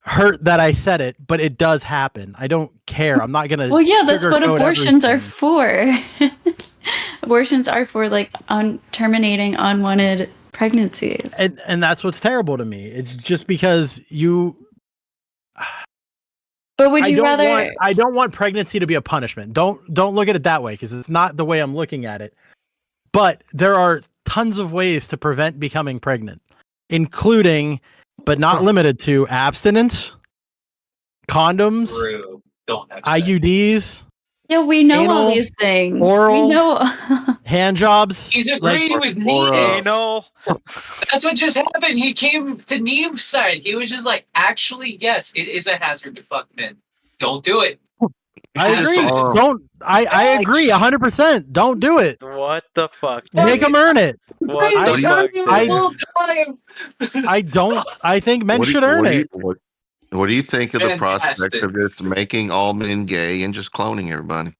hurt that I said it, but it does happen. I don't care. I'm not gonna. Well, yeah, that's what sugarcoat abortions everything. are for. Abortions are for like terminating unwanted pregnancies. And that's what's terrible to me. It's just because you. But would you rather? I don't want pregnancy to be a punishment. Don't look at it that way because it's not the way I'm looking at it. But there are tons of ways to prevent becoming pregnant, including, but not limited to, abstinence, condoms, True. Don't have IUDs. Yeah, we know all Anal, these things. oral, we know. hand jobs. He's agreeing with me. Anal. That's what just happened. He came to Neve's side. He was just like, actually, yes, it is a hazard to fuck men. Don't do it. I agree. Don't. I agree 100%. Don't do it. What the fuck? Make them earn it. What the fuck? I don't. I think men should earn it. What do you think of the prospect Fantastic. of just making all men gay and just cloning everybody?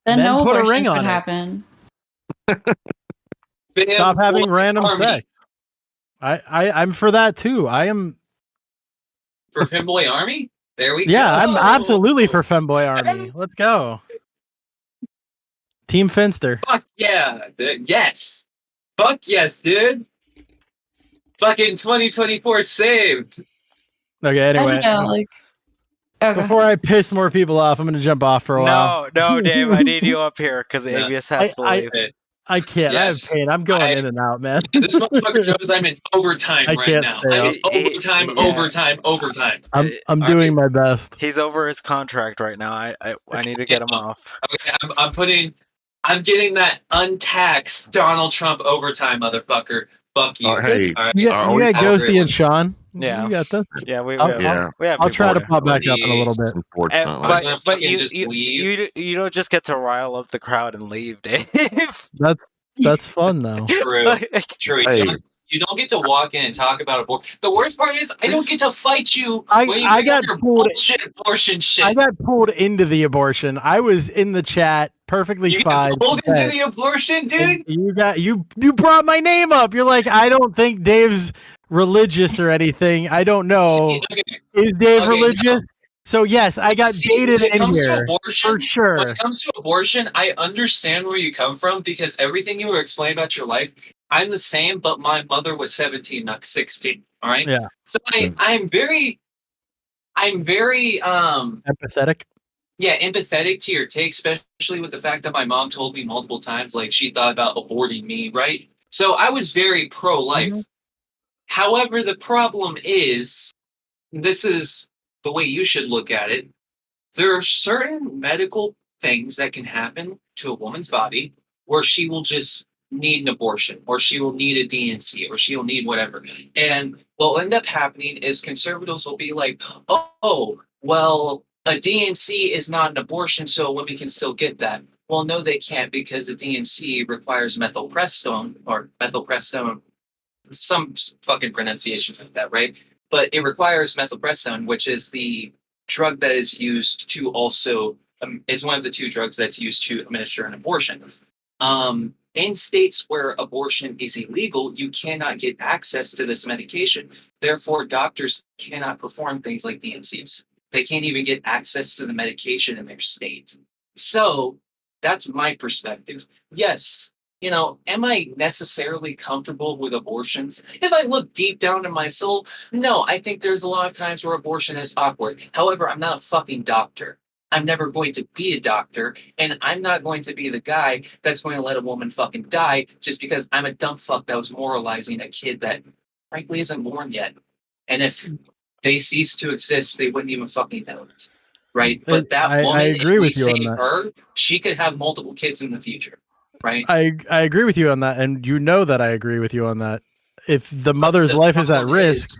Then Men no put a abortions ring would on it. happen. Stop having Boy, random Army. sex. I'm for that too. I am. For Femboy Army? There we go. Yeah, I'm absolutely for Femboy Army. Let's go. Team Finster. Fuck yeah. Yes. Fuck yes, dude. Fucking 2024 saved. Okay, I anyway. don't know, like. Okay. Before I piss more people off, I'm going to jump off for a while. No, Dave, I need you up here because Avius has to leave. I can't. I have pain. I'm going in and out, man. This motherfucker knows I'm in overtime I right can't now. stay I'm up. in overtime. I'm doing my best. He's over his contract right now. I need to get him off. Okay, I'm getting that untaxed Donald Trump overtime, motherfucker. Fuck you. Hey, All right. You got Ghosty and Sean. Yeah. You got this. Yeah, we I'll have try to people pop back up in a little bit. But you don't just get to rile up the crowd and leave, Dave. That's fun though. True. You don't get to walk in and talk about abortion. The worst part is I don't get to fight you when you I bring got up your pulled. bullshit abortion shit. I got pulled into the abortion. I was in the chat, perfectly You fine. get pulled into the abortion, dude? And you brought my name up. You're like, I don't think Dave's religious or anything. I don't know. Is Dave religious? So yes, I got baited when it in comes to here abortion, for sure. When it comes to abortion, I understand where you come from because everything you were explaining about your life, I'm the same, but my mother was 17, not 16. All right. Yeah. So I'm very empathetic. Yeah, empathetic to your take, especially with the fact that my mom told me multiple times like she thought about aborting me, right? So I was very pro-life. However, the problem is, this is the way you should look at it. There are certain medical things that can happen to a woman's body where she will just need an abortion, or she will need a DNC, or she'll need whatever. And what will end up happening is conservatives will be like, oh, well, a DNC is not an abortion, so women can still get that. Well, no, they can't, because a DNC requires methylprestone, some fucking pronunciation like that, right? But it requires methylprestone, which is the drug that is used to also is one of the two drugs that's used to administer an abortion. In states where abortion is illegal, you cannot get access to this medication. Therefore, doctors cannot perform things like DNCs. They can't even get access to the medication in their state. So that's my perspective. Yes, am I necessarily comfortable with abortions? If I look deep down in my soul, no, I think there's a lot of times where abortion is awkward. However, I'm not a fucking doctor. I'm never going to be a doctor, and I'm not going to be the guy that's going to let a woman fucking die just because I'm a dumb fuck that was moralizing a kid that frankly isn't born yet. And if they cease to exist, they wouldn't even fucking know it. Right? But that woman, I agree if we with you on save that. her, she could have multiple kids in the future. Right? I agree with you on that, and you know that I agree with you on that. If the mother's life is at risk,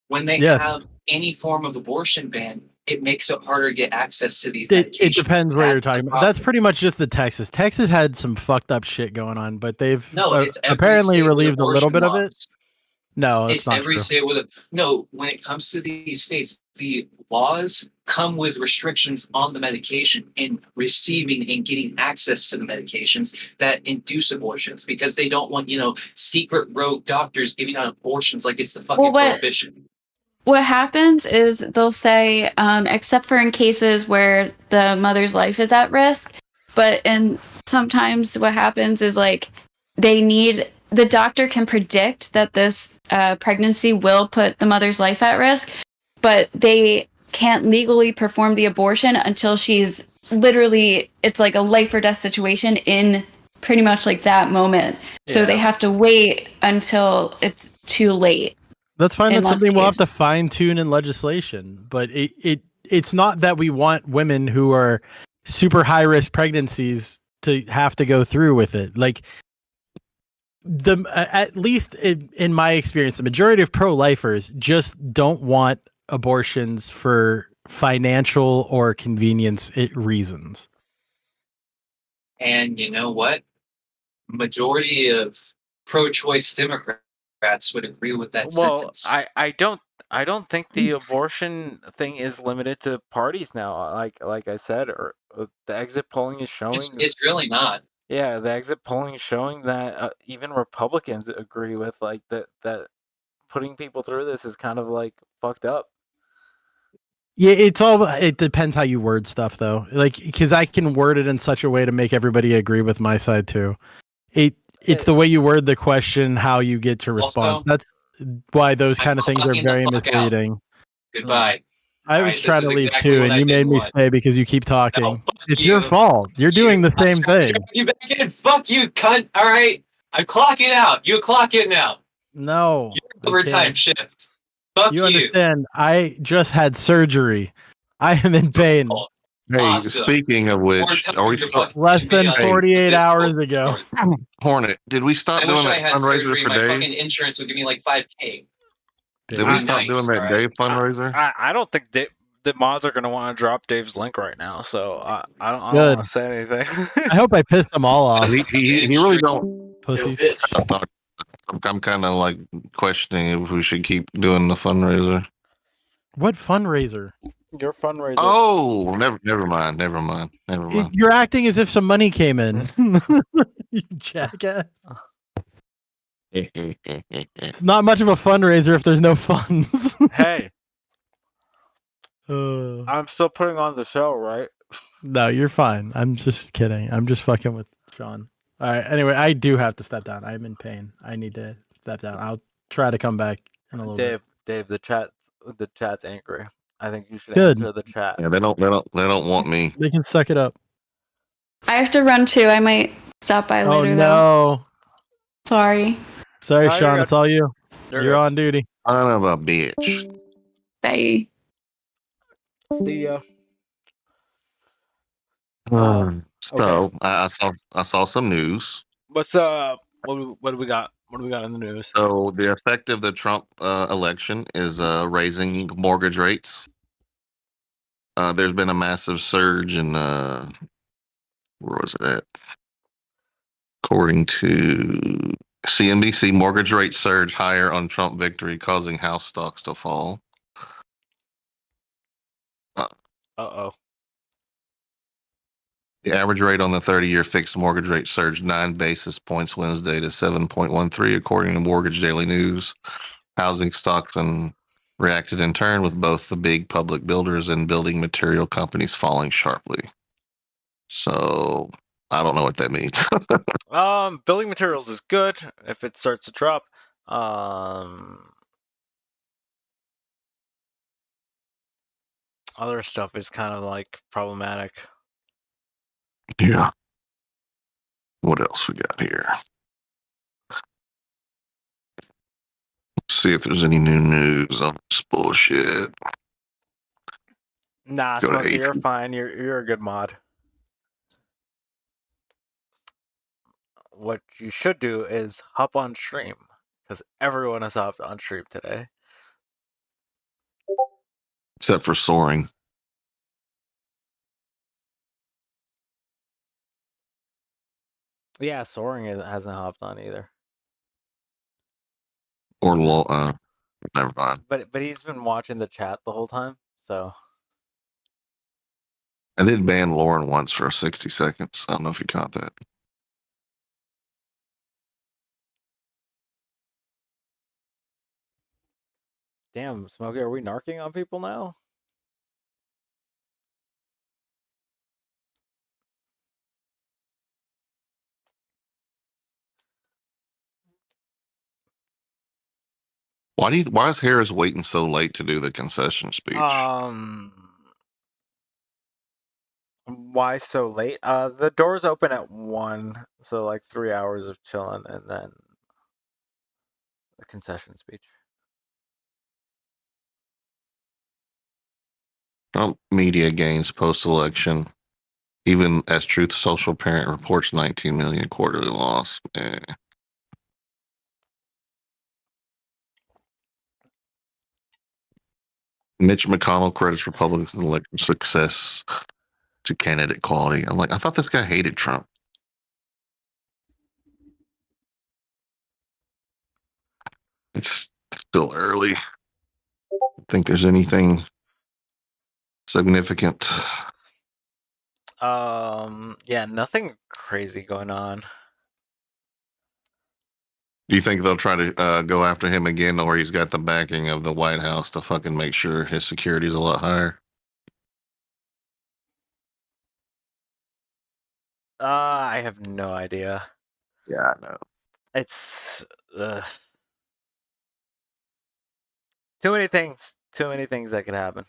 when they yes. have any form of abortion ban, it makes it harder to get access to these It medications. depends where you're That's the talking about. problem. That's pretty much just the Texas. Texas had some fucked up shit going on, but they've No, it's every apparently state with relieved a little abortion bit of it. laws. No, it's It's not every true. state with a no. When it comes to these states, the laws come with restrictions on the medication and receiving and getting access to the medications that induce abortions, because they don't want secret rogue doctors giving out abortions like it's the fucking Well, prohibition. what happens is they'll say, except for in cases where the mother's life is at risk, but sometimes what happens is like the doctor can predict that this pregnancy will put the mother's life at risk, but they can't legally perform the abortion until she's literally, it's like a life or death situation in pretty much like that moment. So they have to wait until it's too late. That's fine. in That's lots something of we'll have cases. to fine tune in legislation. But it's not that we want women who are super high risk pregnancies to have to go through with it. Like at least in my experience, the majority of pro-lifers just don't want abortions for financial or convenience reasons. And you know what? Majority of pro-choice Democrats would agree with that Well, sentence. I don't think the abortion thing is limited to parties now. Like I said, or the exit polling is showing. It's really not. Yeah, the exit polling is showing that even Republicans agree with like that putting people through this is kind of like fucked up. Yeah, it depends how you word stuff though. Like, because I can word it in such a way to make everybody agree with my side too. It's the way you word the question, how you get to response. Also, That's why those kind of things are clocking the very fuck out. misleading. Goodbye. I All was right, trying this to is leave exactly too, what and I you made didn't me want. stay because you keep talking. It's you. your fault. You're doing the same thing. You back in. Fuck you, cunt. All right. I'm clocking out. You clock in now. No. I Overtime can't. shift. Fuck You you. understand? I just had surgery. I am in pain. Hey, Awesome. speaking of which, are we Less than Hey, 48 hours ago. Hornet, did we stop I doing wish I that had fundraiser surgery. for My Dave? fucking insurance would give me like $5,000. Did we stop doing that Dave fundraiser? I don't think the mods are gonna want to drop Dave's link right now, so I don't Good. want to say anything. I hope I pissed them all off. He really don't. Pussies. I'm kind of like questioning if we should keep doing the fundraiser. What fundraiser? Your fundraiser. Oh, never mind. You're acting as if some money came in. You jackass. It's not much of a fundraiser if there's no funds. Hey, I'm still putting on the show, right? No, you're fine. I'm just kidding. I'm just fucking with Sean. All right. Anyway, I do have to step down. I'm in pain. I need to step down. I'll try to come back in a little bit. Dave, the chat's angry. I think you should Good. answer the chat. Yeah, they don't want me. They can suck it up. I have to run too. I might stop by Oh later though. no. Sorry. Sorry, No, you're Sean. good. It's all you. You're You're good. on duty. Son of a bitch. Bye. See ya. So I saw some news. What's up? What do we got? What do we got in the news? So the effect of the Trump election is raising mortgage rates. There's been a massive surge in where was it at? According to CNBC, mortgage rates surge higher on Trump victory, causing house stocks to fall. Uh-oh. The average rate on the 30-year fixed mortgage rate surged 9 basis points Wednesday to 7.13, according to Mortgage Daily News. Housing stocks and reacted in turn, with both the big public builders and building material companies falling sharply. So I don't know what that means. Building materials is good if it starts to drop. Other stuff is kind of like problematic. Yeah. What else we got here? Let's see if there's any new news on this bullshit. Nah, Go to Smokey, you're H- fine. You're a good mod. What you should do is hop on stream, because everyone has hopped on stream today. Except for Soaring. Yeah, Soaring hasn't hopped on either. Or never mind. But he's been watching the chat the whole time, so I did ban Lauren once for 60 seconds. I don't know if you caught that. damn, Smokey, are we narking on people now? Why is Harris waiting so late to do the concession speech? Why so late? The doors open at 1, so like 3 hours of chilling and then the concession speech. Trump media gains post-election, even as Truth Social parent reports 19 million quarterly loss. Mitch McConnell credits Republicans' election success to candidate quality. I'm like, I thought this guy hated Trump. It's still early. I think there's anything significant. Yeah, nothing crazy going on. Do you think they'll try to go after him again, or he's got the backing of the White House to fucking make sure his security is a lot higher? I have no idea. Yeah, I know. It's too many things that could happen.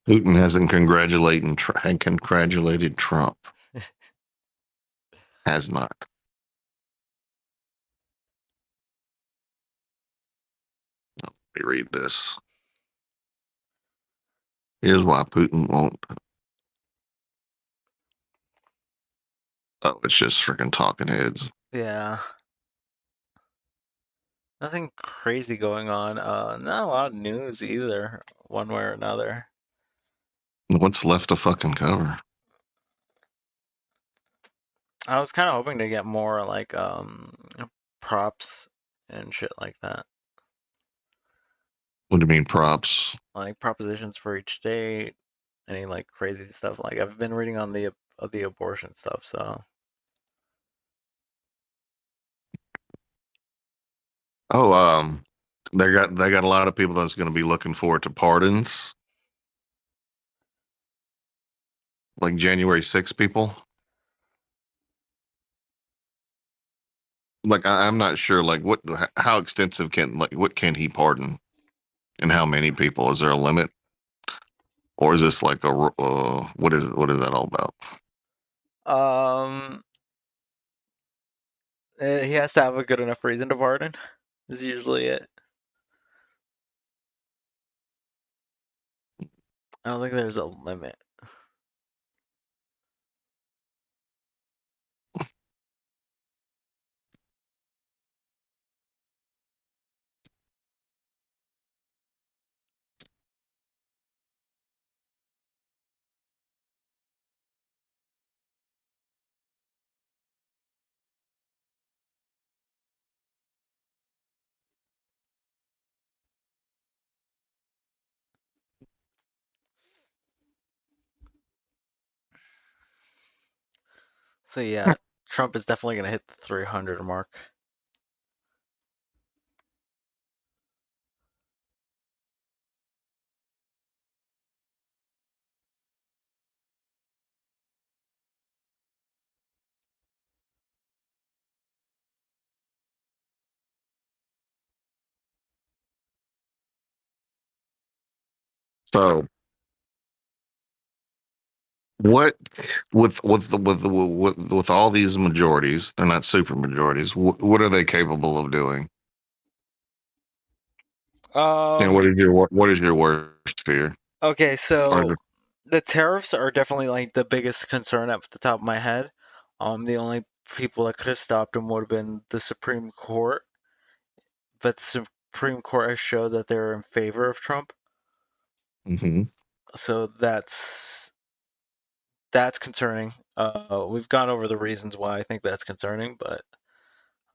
Putin hasn't congratulated Trump. Has not. Let me read this. Here's why Putin won't. Oh, it's just freaking talking heads. Yeah. Nothing crazy going on. Not a lot of news either, one way or another. What's left to fucking cover? I was kind of hoping to get more like props and shit like that. What do you mean props? Like propositions for each state, any like crazy stuff. Like I've been reading on the abortion stuff, so Oh, they got a lot of people that's going to be looking forward to pardons, like January 6th people. Like I'm not sure, like how extensive what can he pardon, and how many people? Is there a limit, or is this like what is that all about? He has to have a good enough reason to pardon. Is usually it. I don't think there's a limit. So yeah, Trump is definitely going to hit the 300 mark. So what with all these majorities, they're not super majorities. What are they capable of doing? And what is your worst fear? Okay, Or so just- the tariffs are definitely like the biggest concern at the top of my head. The only people that could have stopped him would have been the Supreme Court, but the Supreme Court has showed that they're in favor of Trump. Mhm. So that's concerning. We've gone over the reasons why I think that's concerning, but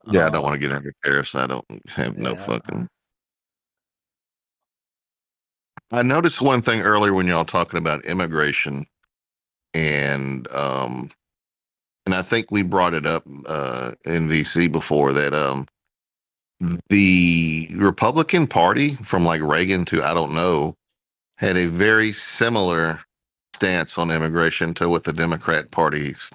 Yeah, I don't want to get into tariffs. I don't have no yeah. fucking. I noticed one thing earlier when y'all talking about immigration, and I think we brought it up in VC before that the Republican Party from like Reagan to I don't know had a very similar stance on immigration to what the Democrat Party's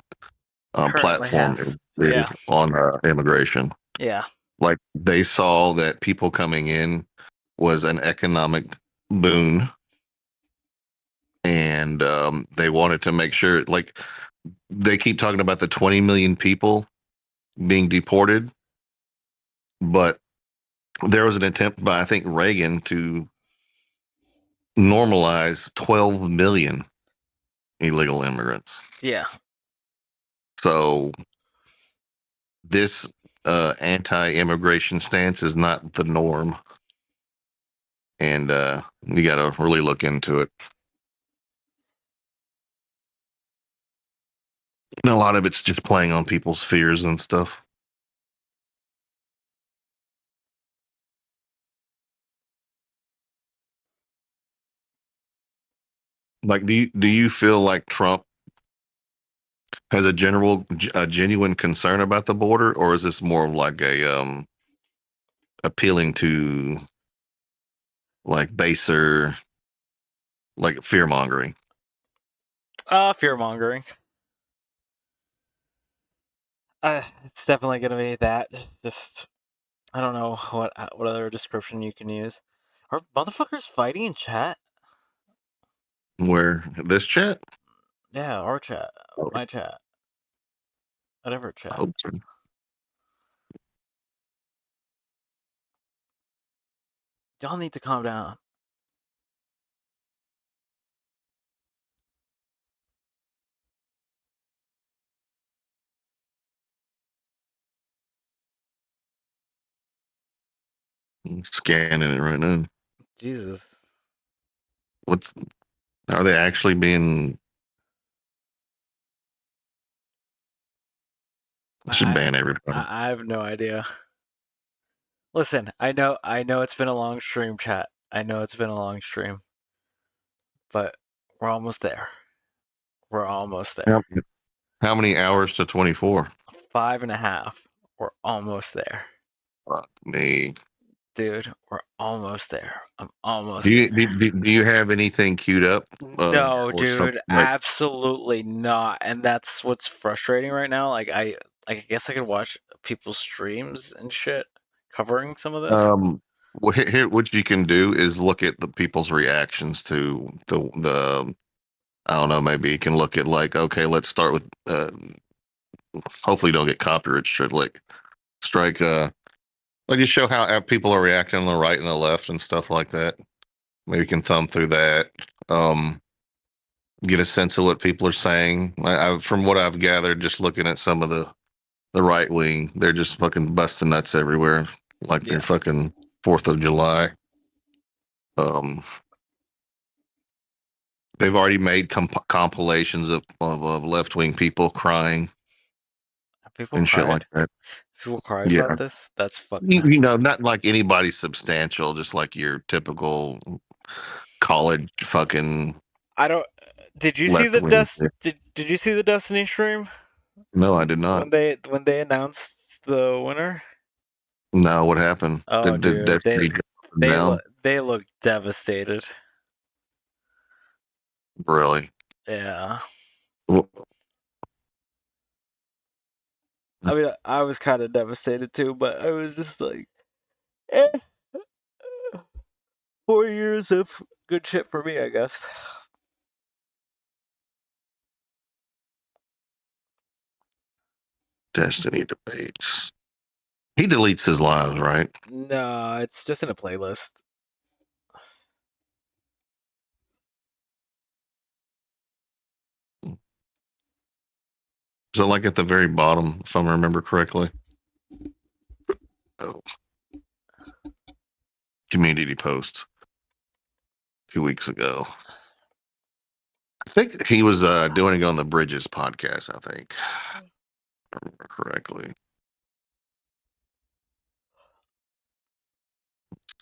Currently platform has. is Yeah. on immigration. Yeah. Like they saw that people coming in was an economic boon, and they wanted to make sure. Like they keep talking about the 20 million people being deported, but there was an attempt by I think Reagan to normalize 12 million illegal immigrants. Yeah. So this anti-immigration stance is not the norm, and you got to really look into it. And a lot of it's just playing on people's fears and stuff. Like, do you feel like Trump has a genuine concern about the border, or is this more of like a appealing to like baser, like fear mongering? Fear mongering. It's definitely gonna be that. Just I don't know what other description you can use. Are motherfuckers fighting in chat? Where this chat? Yeah, our chat, my chat, whatever chat. Hope so. Y'all need to calm down. I'm scanning it right now. Jesus. What's are they actually being? I should ban everybody. I have no idea. Listen, I know it's been a long stream, chat. I know it's been a long stream, but we're almost there. We're almost there. How many hours to 24? 5.5. We're almost there. Fuck me. Dude, we're almost there. I'm almost Do you there. do you have anything queued up? No, or dude, something like- absolutely not. And that's what's frustrating right now. Like I guess I could watch people's streams and shit covering some of this. Well, here, what you can do is look at the people's reactions to the. I don't know. Maybe you can look at like, okay, let's start with. Hopefully, you don't get copyright strike. Like, strike. Like just show how people are reacting on the right and the left and stuff like that. Maybe you can thumb through that. Get a sense of what people are saying. From what I've gathered, just looking at some of the right wing, they're just fucking busting nuts everywhere, like they're fucking 4th of July. They've already made compilations of left wing people crying People and shit cried. like that. People cried Yeah. about this. That's fucking. You know, not like anybody substantial, just like your typical college fucking. I don't. Did you see the left-wing shit. Did you see the Destiny stream No, I did not. when they announced the winner? No, what happened? Oh, Did dude, Destiny go they down? they look devastated. Really? Yeah. Well, I mean, I was kind of devastated too, but I was just like, eh. 4 years of good shit for me, I guess. Destiny debates. He deletes his lives, right? No, it's just in a playlist. Is it like at the very bottom, if I remember correctly? Oh. Community posts 2 weeks ago. I think he was doing it on the Bridges podcast, I think. If I remember correctly.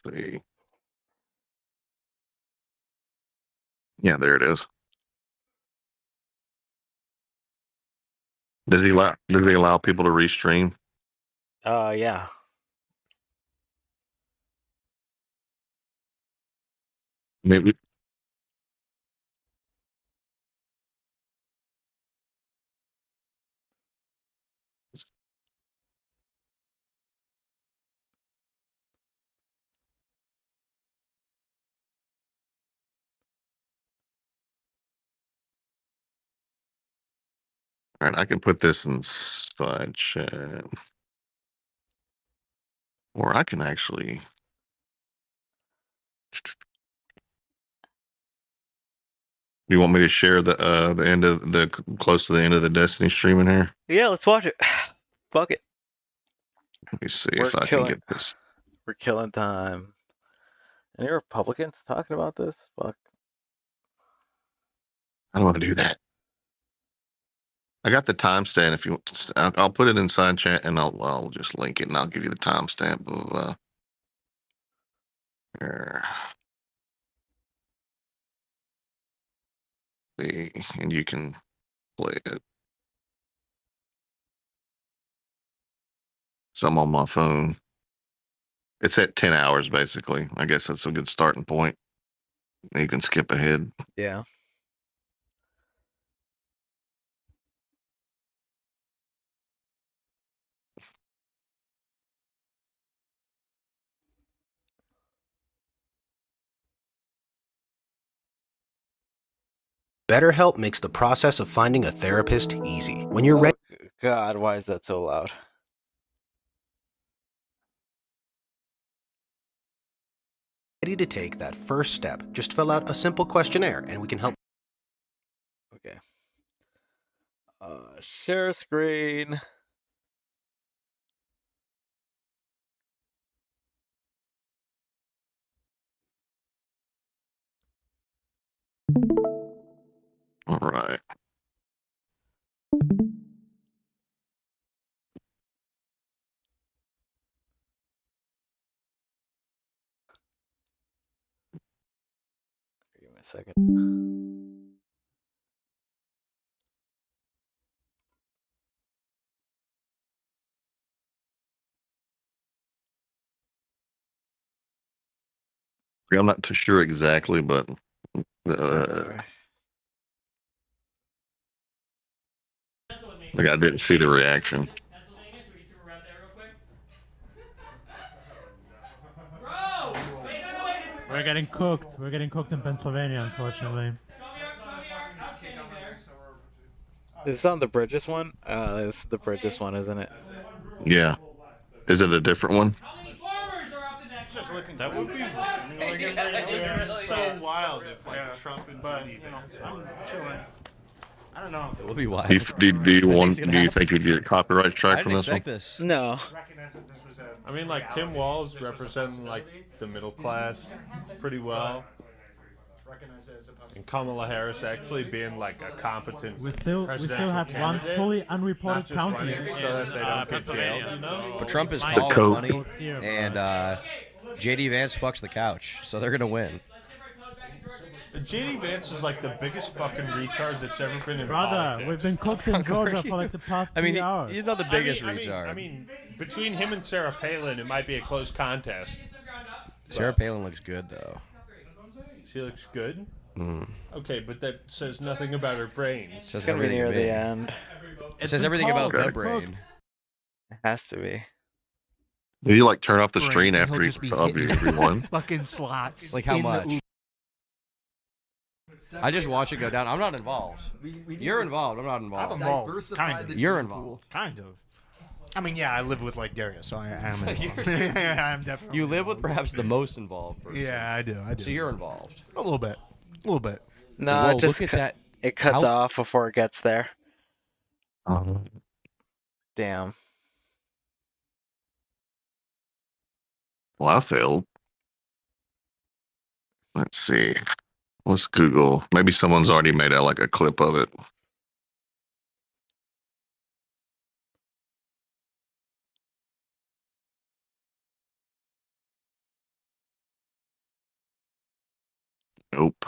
Let's see. Yeah, there it is. Does he allow people to restream? Yeah. Maybe. All right, I can put this in side chat. Or I can actually. You want me to share the end of the close to the end of the Destiny stream in here? Yeah, let's watch it. Fuck it. Let me see if I can get this. We're killing time. Any Republicans talking about this? Fuck. I don't want to do that. I got the timestamp. If you, I'll put it inside chat and I'll just link it and I'll give you the timestamp of here. See, and you can play it. So I'm on my phone. It's at 10 hours basically. I guess that's a good starting point. You can skip ahead. Yeah. BetterHelp makes the process of finding a therapist easy. When you're ready. God, why is that so loud? Ready to take that first step, just fill out a simple questionnaire and we can help. Okay. Share screen. All right. Give me a second. I'm not too sure exactly, but like I didn't see the reaction. We're getting cooked. We're getting cooked in Pennsylvania, unfortunately. Is this on the Bridges one? This is the Bridges one, isn't it? Yeah. Is it a different one? That would be so wild if like Trump and Biden. I'm chilling. I don't know. It would be wild. Do you think you'd get a copyright strike from this one? No. I mean, like Tim Walz representing like the middle class pretty well, and Kamala Harris actually being like a competent. We still have one fully unreported county so that they don't get jailed. You know? But Trump is tall and funny, and JD Vance fucks the couch, so they're gonna win. JD Vance is like the biggest fucking retard that's ever been in Brother, politics. we've been cooked in Georgia for like the past 3 hours. He's not the biggest retard. I mean, between him and Sarah Palin, it might be a close contest. Sarah Palin looks good though. She looks good. Mm. Okay, but that says nothing about her brains. Says everything near to me. the end. It says everything about the brain. It has to be. Do you like turn off the screen He'll after just be everyone? fucking slots. Like how in the much? I just watch it go down. I'm not involved. You're involved. I'm not involved. I'm involved. Kind of. You're involved. Kind of. I mean, yeah, I live with like Darius, so I am So involved. you're- I'm definitely. You live with perhaps the most involved person. Yeah, I do. So you're involved. A little bit. A little bit. No, Whoa, it just look at that. it cuts How- off before it gets there. Damn. Well, I failed. Let's see. Let's Google. Maybe someone's already made out like a clip of it. Nope.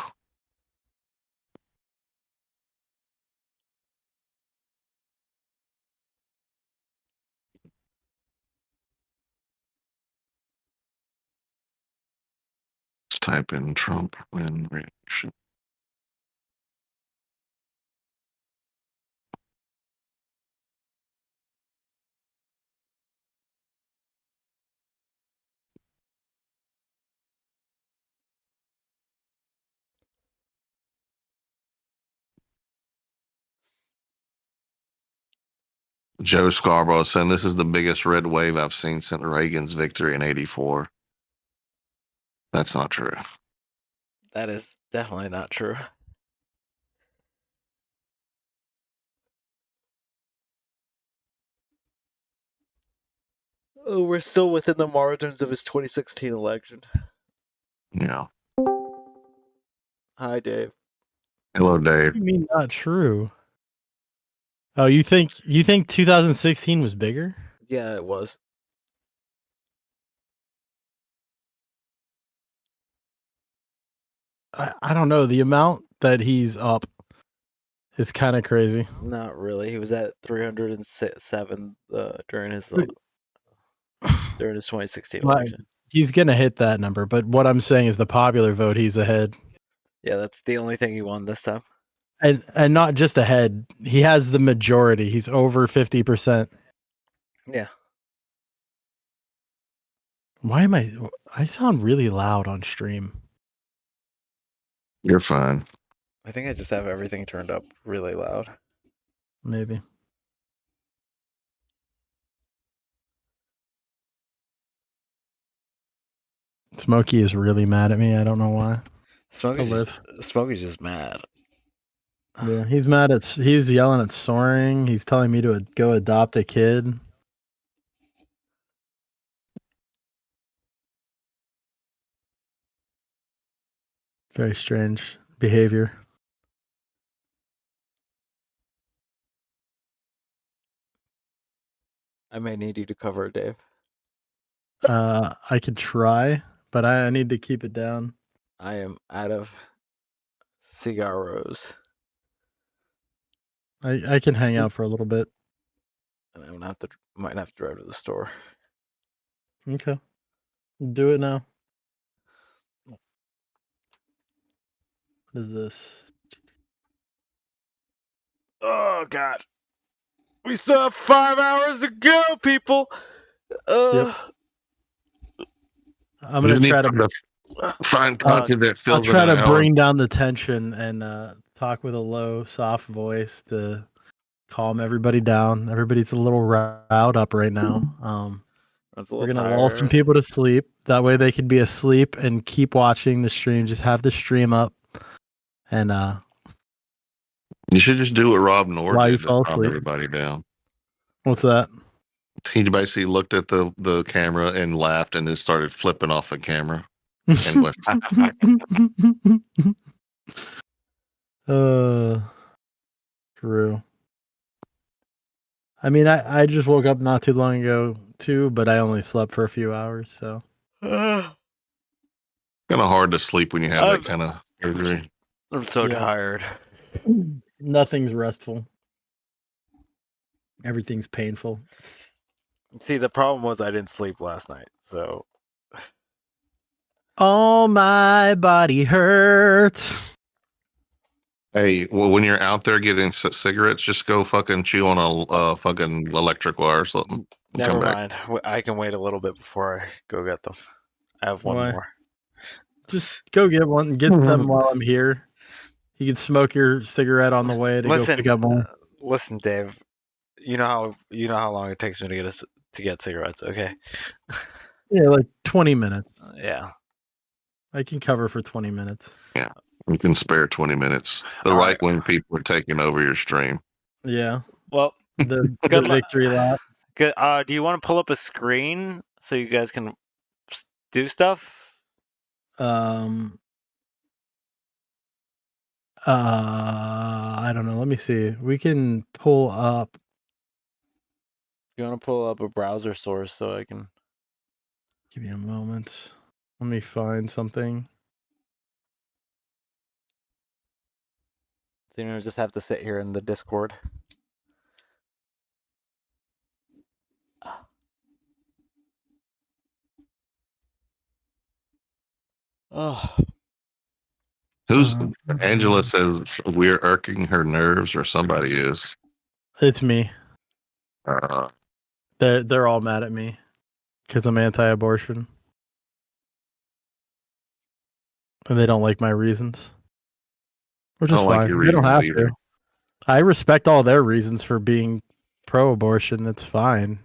Let's type in Trump win reaction. Joe Scarborough saying this is the biggest red wave I've seen since Reagan's victory in '84. That's not true. That is definitely not true. Oh, we're still within the margins of his 2016 election. Yeah. Hi, Dave. Hello, Dave. What do you mean not true? Oh, you think 2016 was bigger? Yeah, it was. I don't know. The amount that he's up is kind of crazy. Not really. He was at 307 during his 2016 Like, election. he's gonna hit that number, but what I'm saying is the popular vote, he's ahead, Yeah, that's the only thing he won this time. and not just ahead. He has the majority. He's over 50%. Yeah. Why am I sound really loud on stream? You're fine. I think I just have everything turned up really loud. Maybe. Smokey is really mad at me. I don't know why. Smokey's just mad. Yeah, he's mad at. He's yelling at Soaring. He's telling me to go adopt a kid. Very strange behavior. I may need you to cover it, Dave. I could try, but I need to keep it down. I am out of cigarros. I can hang out for a little bit. And I'm gonna might have to drive to the store. Okay. Do it now. What is this? Oh God. We still have 5 hours to go, people. I'm gonna Just need try to find content that I'll fills try in an to hour. bring down the tension and talk with a low, soft voice to calm everybody down. Everybody's a little riled up right now. was a We're little gonna lull some tired. people to sleep. That way they can be asleep and keep watching the stream. Just have the stream up, and You should just do what Rob Nord while you did to fall calm asleep. everybody down. What's that? He basically looked at the camera and laughed and then started flipping off the camera and went. True. I mean, I just woke up not too long ago too, but I only slept for a few hours, so. Kind of hard to sleep when you have that kind of surgery. I'm so Yeah. tired. Nothing's restful. Everything's painful. See, the problem was I didn't sleep last night, so. All my body hurts. Hey, well, when you're out there getting cigarettes, just go fucking chew on a fucking electric wire or something. And Never come back. mind. I can wait a little bit before I go get them. I have one Why? more. Just go get one. Get them while I'm here. You can smoke your cigarette on the way to go pick up one. Listen, Dave. You know how long it takes me to get cigarettes. Okay. Yeah, like 20 minutes. Yeah. I can cover for 20 minutes. Yeah, you can spare 20 minutes. The All right wing people are taking over your stream. Yeah. Well, the good luck. victory lap. Good. Do you want to pull up a screen so you guys can do stuff? I don't know. Let me see. We can pull up. You want to pull up a browser source so I can. Give me a moment. Let me find something. So you just have to sit here in the Discord. Oh. Who's Angela says we're irking her nerves, or somebody is. It's me. Uh, They're all mad at me because I'm anti-abortion, and they don't like my reasons, which I is don't like fine. your They don't have reasons either. to. I respect all their reasons for being pro-abortion. It's fine,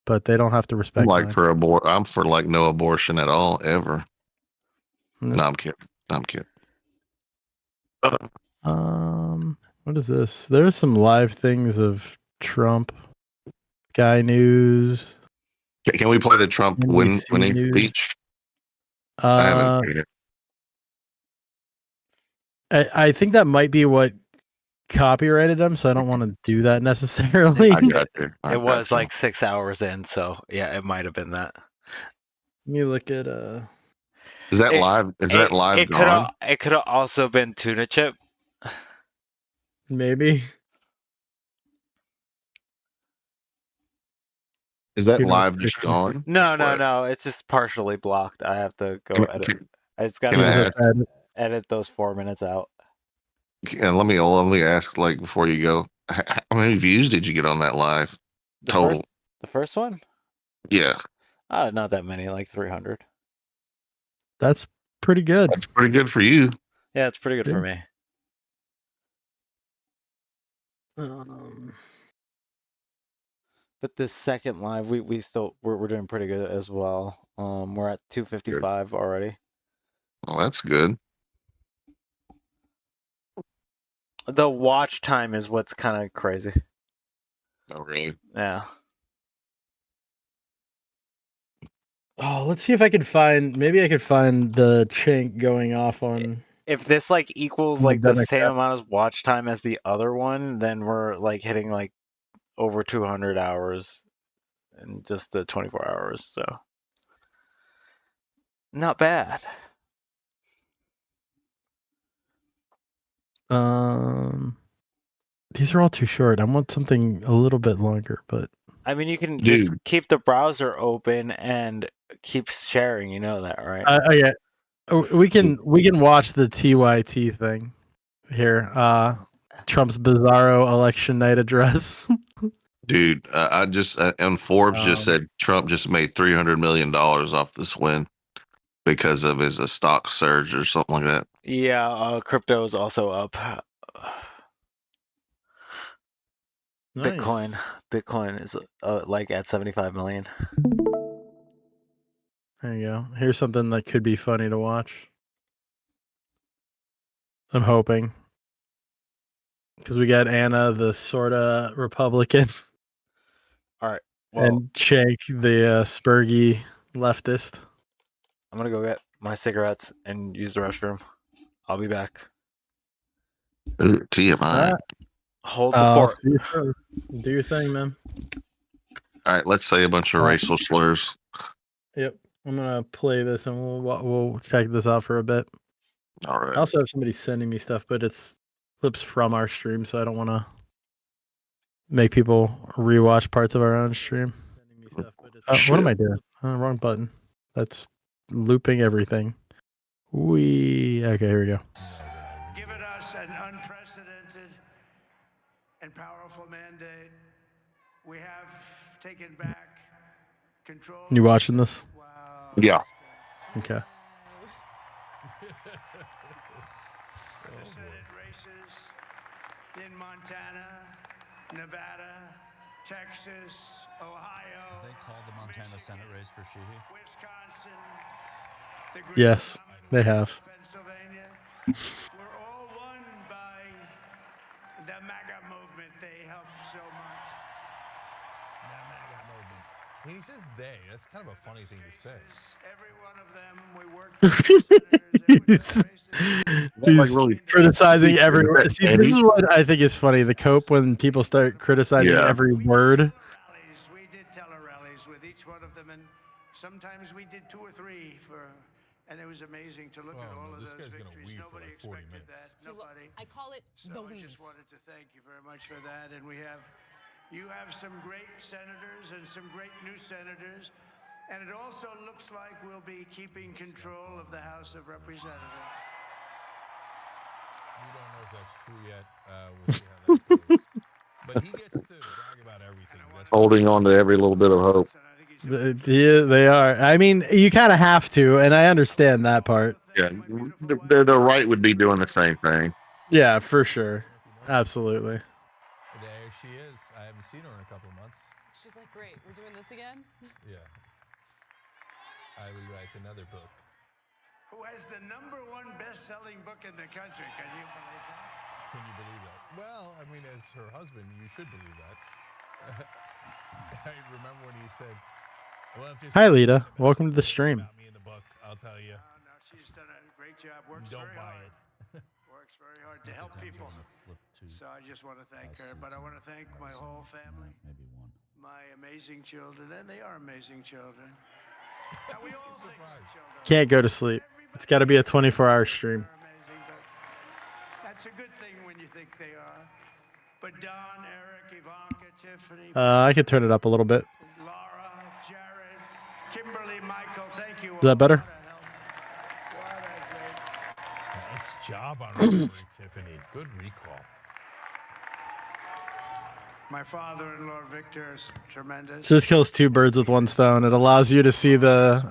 but they don't have to respect. I'm like mine. for I'm for like no abortion at all ever. No, I'm kidding. I'm kidding. What is this? There's some live things of Trump. Guy News. Can we play the Trump winning News. speech? I haven't seen it. I think that might be what copyrighted him, so I don't want to do that necessarily. I got you. It was like 6 hours in, so yeah, it might have been that. Let me look at Is that live? Is that live gone? It could have also been Tuna Chip. Maybe. Is that live just gone? No. It's just partially blocked. I have to go edit. I just got can I ask- to edit those 4 minutes out. And let me ask, like, before you go, how many views did you get on that live total? The first one? Yeah, Not that many, like 300. That's pretty good. that's pretty good for you. Yeah, it's pretty good for me. But this second live, we're doing pretty good as well. We're at 255 already. Well, that's good. The watch time is what's kind of crazy. Oh, really? Yeah. Oh, let's see if I can find. Maybe I could find the chink going off on. If this like equals Oh, like the Democrat. same amount of watch time as the other one, then we're like hitting like over 200 hours in just the 24 hours. So not bad. These are all too short. I want something a little bit longer, but I mean, you can just keep the browser open and keep sharing. You know that, right? yeah. We can watch the TYT thing here. Trump's bizarro election night address. Dude, I just and Forbes just said Trump just made $300 million off this win because of his stock surge or something like that. Yeah, crypto is also up. Nice. Bitcoin is like at 75 million. There you go. Here's something that could be funny to watch. I'm hoping. Because we got Anna, the sorta Republican. All right. Well, And Shank, the Spurgy leftist. I'm gonna go get my cigarettes and use the restroom. I'll be back. Ooh, TMI. Hold the I'll fort. see you first. Do your thing, man. All right, let's say a bunch of racial slurs. Yep. I'm gonna play this and we'll check this out for a bit. All right. I also have somebody sending me stuff, but it's clips from our stream, so I don't want to make people rewatch parts of our own stream. What am I doing? Wrong button. That's looping everything. Okay, here we go. Given us an unprecedented and powerful mandate, we have taken back control. You watching this? Yeah. Okay. The Senate races in Montana, Nevada, Texas, Ohio. They called the Montana Senate race for Sheehy. Wisconsin, the Yes, they have. Pennsylvania. We're all won by the MAGA movement. They helped so much. The MAGA movement. And he says they. That's kind of a funny thing to say. Every one of them, we worked He's really criticizing every word. See, this Eddie? is what I think is funny. The cope when people start criticizing Yeah. every word. We did tele-rallies with each one of them, and sometimes we did 2 or 3 and it was amazing to look at all of those victories. Nobody expected that. Nobody. I call it So the I weave. just wanted to thank you very much for that. And you have some great senators and some great new senators. And it also looks like we'll be keeping control of the House of Representatives. We don't know if that's true yet. We'll see how that goes. But he gets to brag about everything. That's Holding on to every little bit of hope. They are. I mean, you kind of have to, and I understand that part. Yeah, the right would be doing the same thing. Yeah, for sure. Absolutely. There she is. I haven't seen her in a couple of months. She's like, great, we're doing this again? Yeah. I will write another book. Who has the #1 best-selling book in the country? Can you believe that? Can you believe that? Well, I mean, as her husband, you should believe that. I remember when he said, well, if Hi, Lita. Welcome to the stream. about me in the book, I'll tell you. No, she's done a great job. Works Don't very buy hard. Works very hard to help people. So I just want to thank her. But I want to thank my whole family. Maybe one. My amazing children, and they are amazing children. And we all think our children. Can't go to sleep. It's got to be a 24-hour stream. That's a good thing when you think they are. But Don, Eric, Ivanka, Tiffany, I could turn it up a little bit. Laura, Jared, Kimberly, Michael, thank you. Is that better? Nice job on remembering Tiffany. Good recall. My father-in-law, Victor, is tremendous. So this kills 2 birds with 1 stone. It allows you to see the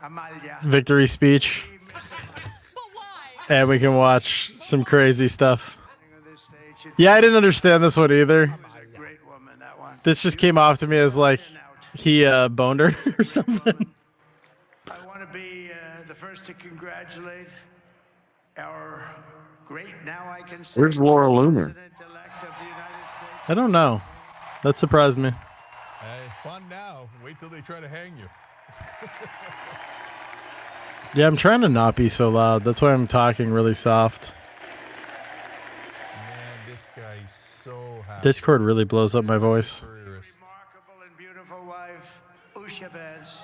Amalia. victory speech. And we can watch some crazy stuff. Yeah, I didn't understand this one either. This just came off to me as like he boned her or something. I want to be the first to congratulate our great, now I can say, Where's Laura Loomer? I don't know. That surprised me. Hey, fun now. Wait till they try to hang you. Yeah, I'm trying to not be so loud. That's why I'm talking really soft. Man, this guy's so happy. Discord really blows up my voice. remarkable and beautiful wife, Usha Vance.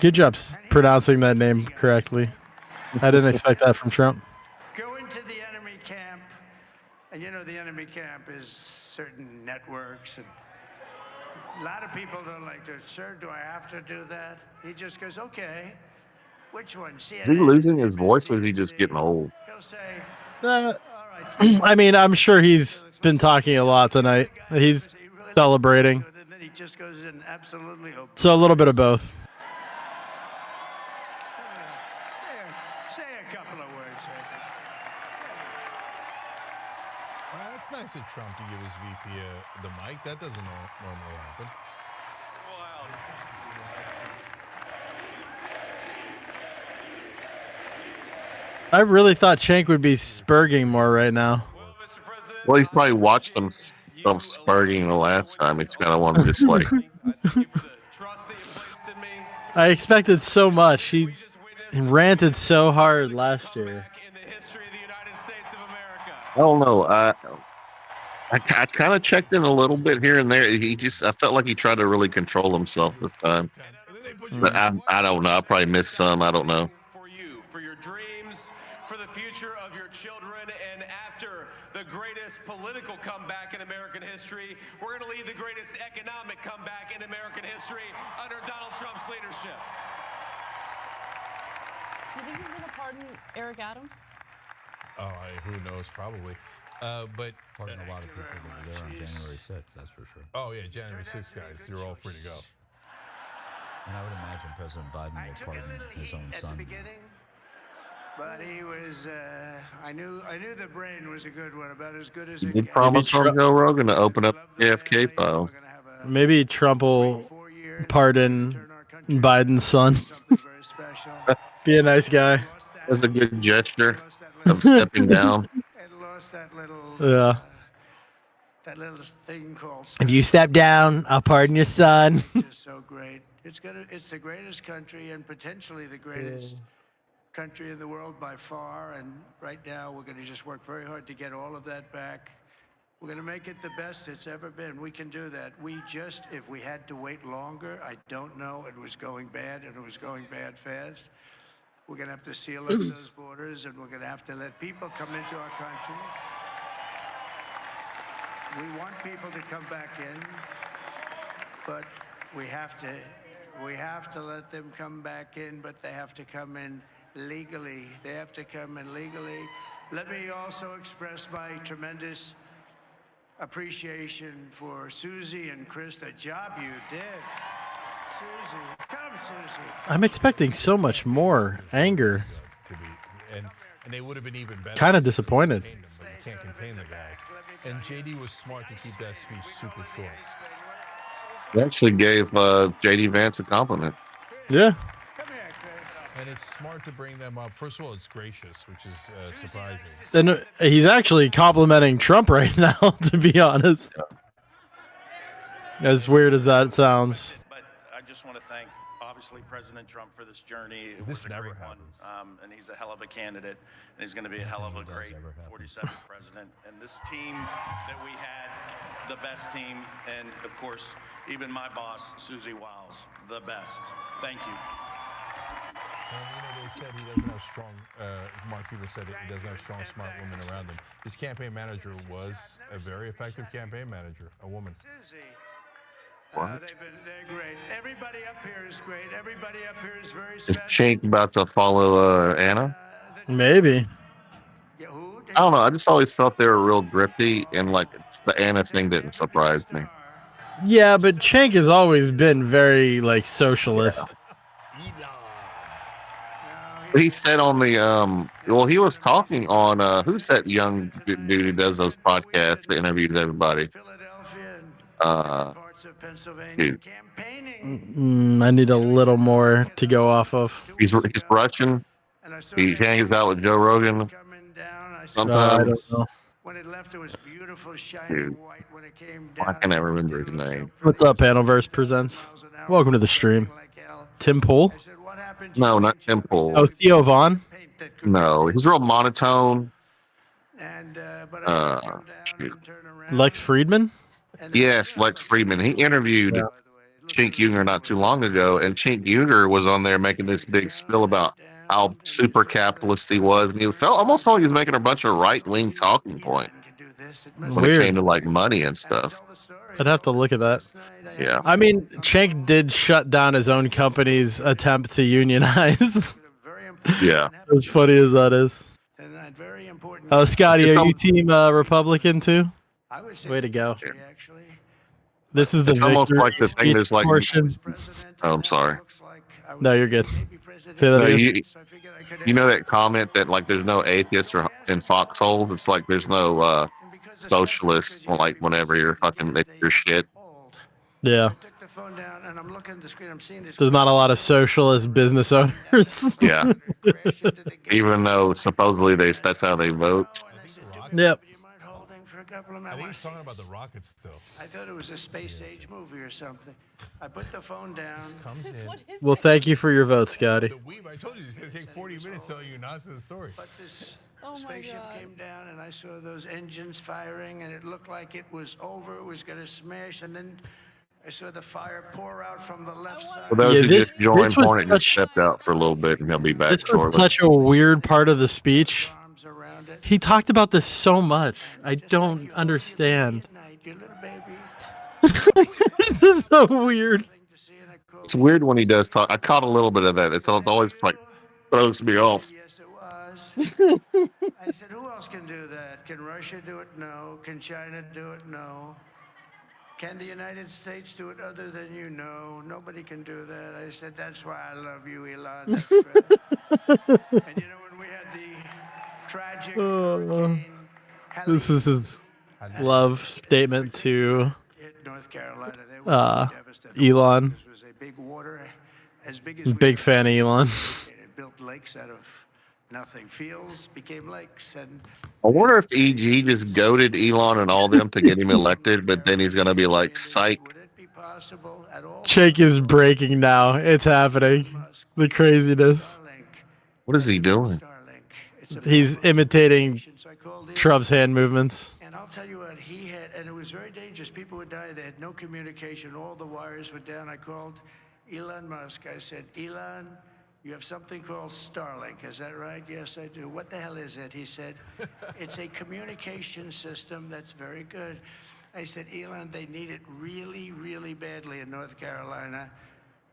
Good job pronouncing that name correctly. I didn't expect that from Trump. Go into the enemy camp, and you know the enemy camp is certain networks, and a lot of people don't like to. Sir, do I have to do that? He just goes, okay. Which one? Is he CNN? losing his voice or is he just getting old? He'll say, I mean, I'm sure he's been talking a lot tonight. He's celebrating. and then he just goes in absolutely open. So a little bit of both. Say a couple of words. Well, it's nice of Trump to give his VP the mic. That doesn't normally happen. I really thought Cenk would be spurging more right now. Well, he's probably watched some spurging the last time. He's kind of want to just like. I expected so much. He ranted so hard last year. I don't know. I kind of checked in a little bit here and there. I felt like he tried to really control himself this time. But I don't know. I probably missed some. I don't know. For your dreams, for the future of your children, and after the greatest political comeback in American history, we're going to lead the greatest economic comeback in American history under Donald Trump's leadership. Do you think he's going to pardon Eric Adams? Oh, who knows? Probably. But pardon a lot of people that were there on January 6th, that's for sure. Oh yeah, January 6th, guys, you're all free to go. And I would imagine President Biden will pardon his own son. But he was, I knew the brain was a good one, about as good as He it did gets. promise on Joe Rogan to open up AFK files. Maybe Trump will pardon Biden's son. Be a nice guy. That's a good gesture of stepping down. Yeah. That little thing called. If you step down, I'll pardon your son. It's so great. It's the greatest country and potentially the greatest country in the world by far. And right now, we're going to just work very hard to get all of that back. We're going to make it the best it's ever been. We can do that. If we had to wait longer, I don't know. It was going bad, and it was going bad fast. We're going to have to seal up those borders, and we're going to have to let people come into our country. We want people to come back in, but we have to let them come back in, but they have to come in legally. They have to come in legally. Let me also express my tremendous appreciation for Susie and Chris, the job you did. Susie, come, Susie. I'm expecting so much more anger. And they would have been even better. Kind of disappointed. You can't contain the guy. And JD was smart to keep that speech super short. He actually gave JD Vance a compliment. Yeah. And it's smart to bring them up. First of all, it's gracious, which is surprising. And he's actually complimenting Trump right now, to be honest. As weird as that sounds. But I just want to thank, obviously, President Trump for this journey. It This was a never great happens. one, and he's a hell of a candidate, and he's going to be a hell of a great 47th president. And this team that we had, the best team, and of course, even my boss, Susie Wiles, the best. Thank you. And they said he doesn't have strong, Mark Cuban said he doesn't have strong, smart women around him. His campaign manager was a very effective campaign manager, a woman. What? They're great. Everybody up here is great. Everybody up here is very Is special. Cenk about to follow Anna? Maybe. I don't know. I just always felt they were real drifty, and like the Anna thing didn't surprise me. Yeah, but Cenk has always been very like socialist. He said on the he was talking on who's that young dude who does those podcasts that interviews everybody? Dude. I need a little more to go off of. He's Russian. He hangs out with Joe Rogan. I Sometimes. don't know. When it left, it was beautiful, shiny Dude. white. When it came I can never remember his name. What's up, Panelverse Presents? Welcome to the stream. Tim Pool? No, not Temple. Oh, Theo Vaughn? No, he's real monotone. Shoot. Lex Friedman? Yes, Lex Friedman. He interviewed Cenk Uygur not too long ago, and Cenk Uygur was on there making this big spiel about how super capitalist he was, and he almost felt like he was making a bunch of right-wing talking points when it came to like money and stuff. I'd have to look at that. Yeah. I mean, Cenk did shut down his own company's attempt to unionize. Yeah. As funny as that is. Oh, Scotty, are you team Republican too? Way to go. This is the It's almost victory like the thing speech there's like. portion. Oh, I'm sorry. No, you're good. Say that No, again. you know that comment that like there's no atheists or in foxholes. It's like there's no socialists like whenever you're fucking making your shit. Yeah. and I'm looking at the screen. I'm seeing this. There's not a lot of socialist business owners. Yeah. Even though supposedly that's how they vote. Yep. For a couple of I think minutes. he's talking about the rockets still. I thought it was a space age movie or something. I put the phone down. Well, thank you for your vote, Scotty. The weeb, I told you it's going to take 40 minutes telling you nonsense story. But this spaceship came down, and I saw those engines firing, and it looked like it was over. It was going to smash, and then I saw the fire pour out from the left side. For those who just joined, this was Hornet just such- stepped out for a little bit, and he'll be back This was shortly. such a weird part of the speech. He talked about this so much. I don't understand. This is so weird. It's weird when he does talk. I caught a little bit of that. It's always like throws me off. I said, who else can do that? Can Russia do it? No. Can China do it? No. Can the United States do it other than you? No. Nobody can do that. I said, that's why I love you, Elon. That's right. And you know, when we had the tragic This is his love statement to North Carolina, Elon. was a big water, as big as Big fan of Elon. it built lakes out of nothing. Fields became lakes, and I wonder if EG just goaded Elon and all them to get him elected, but then he's gonna be like, psych. Jake is breaking now. It's happening. The craziness. What is he doing? He's imitating Trump's hand movements. And I'll tell you what, he had, and it was very dangerous. People would die. They had no communication. All the wires were down. I called Elon Musk. I said, Elon, you have something called Starlink. Is that right? Yes, I do. What the hell is it? He said, it's a communication system that's very good. I said, Elon, they need it really, really badly in North Carolina.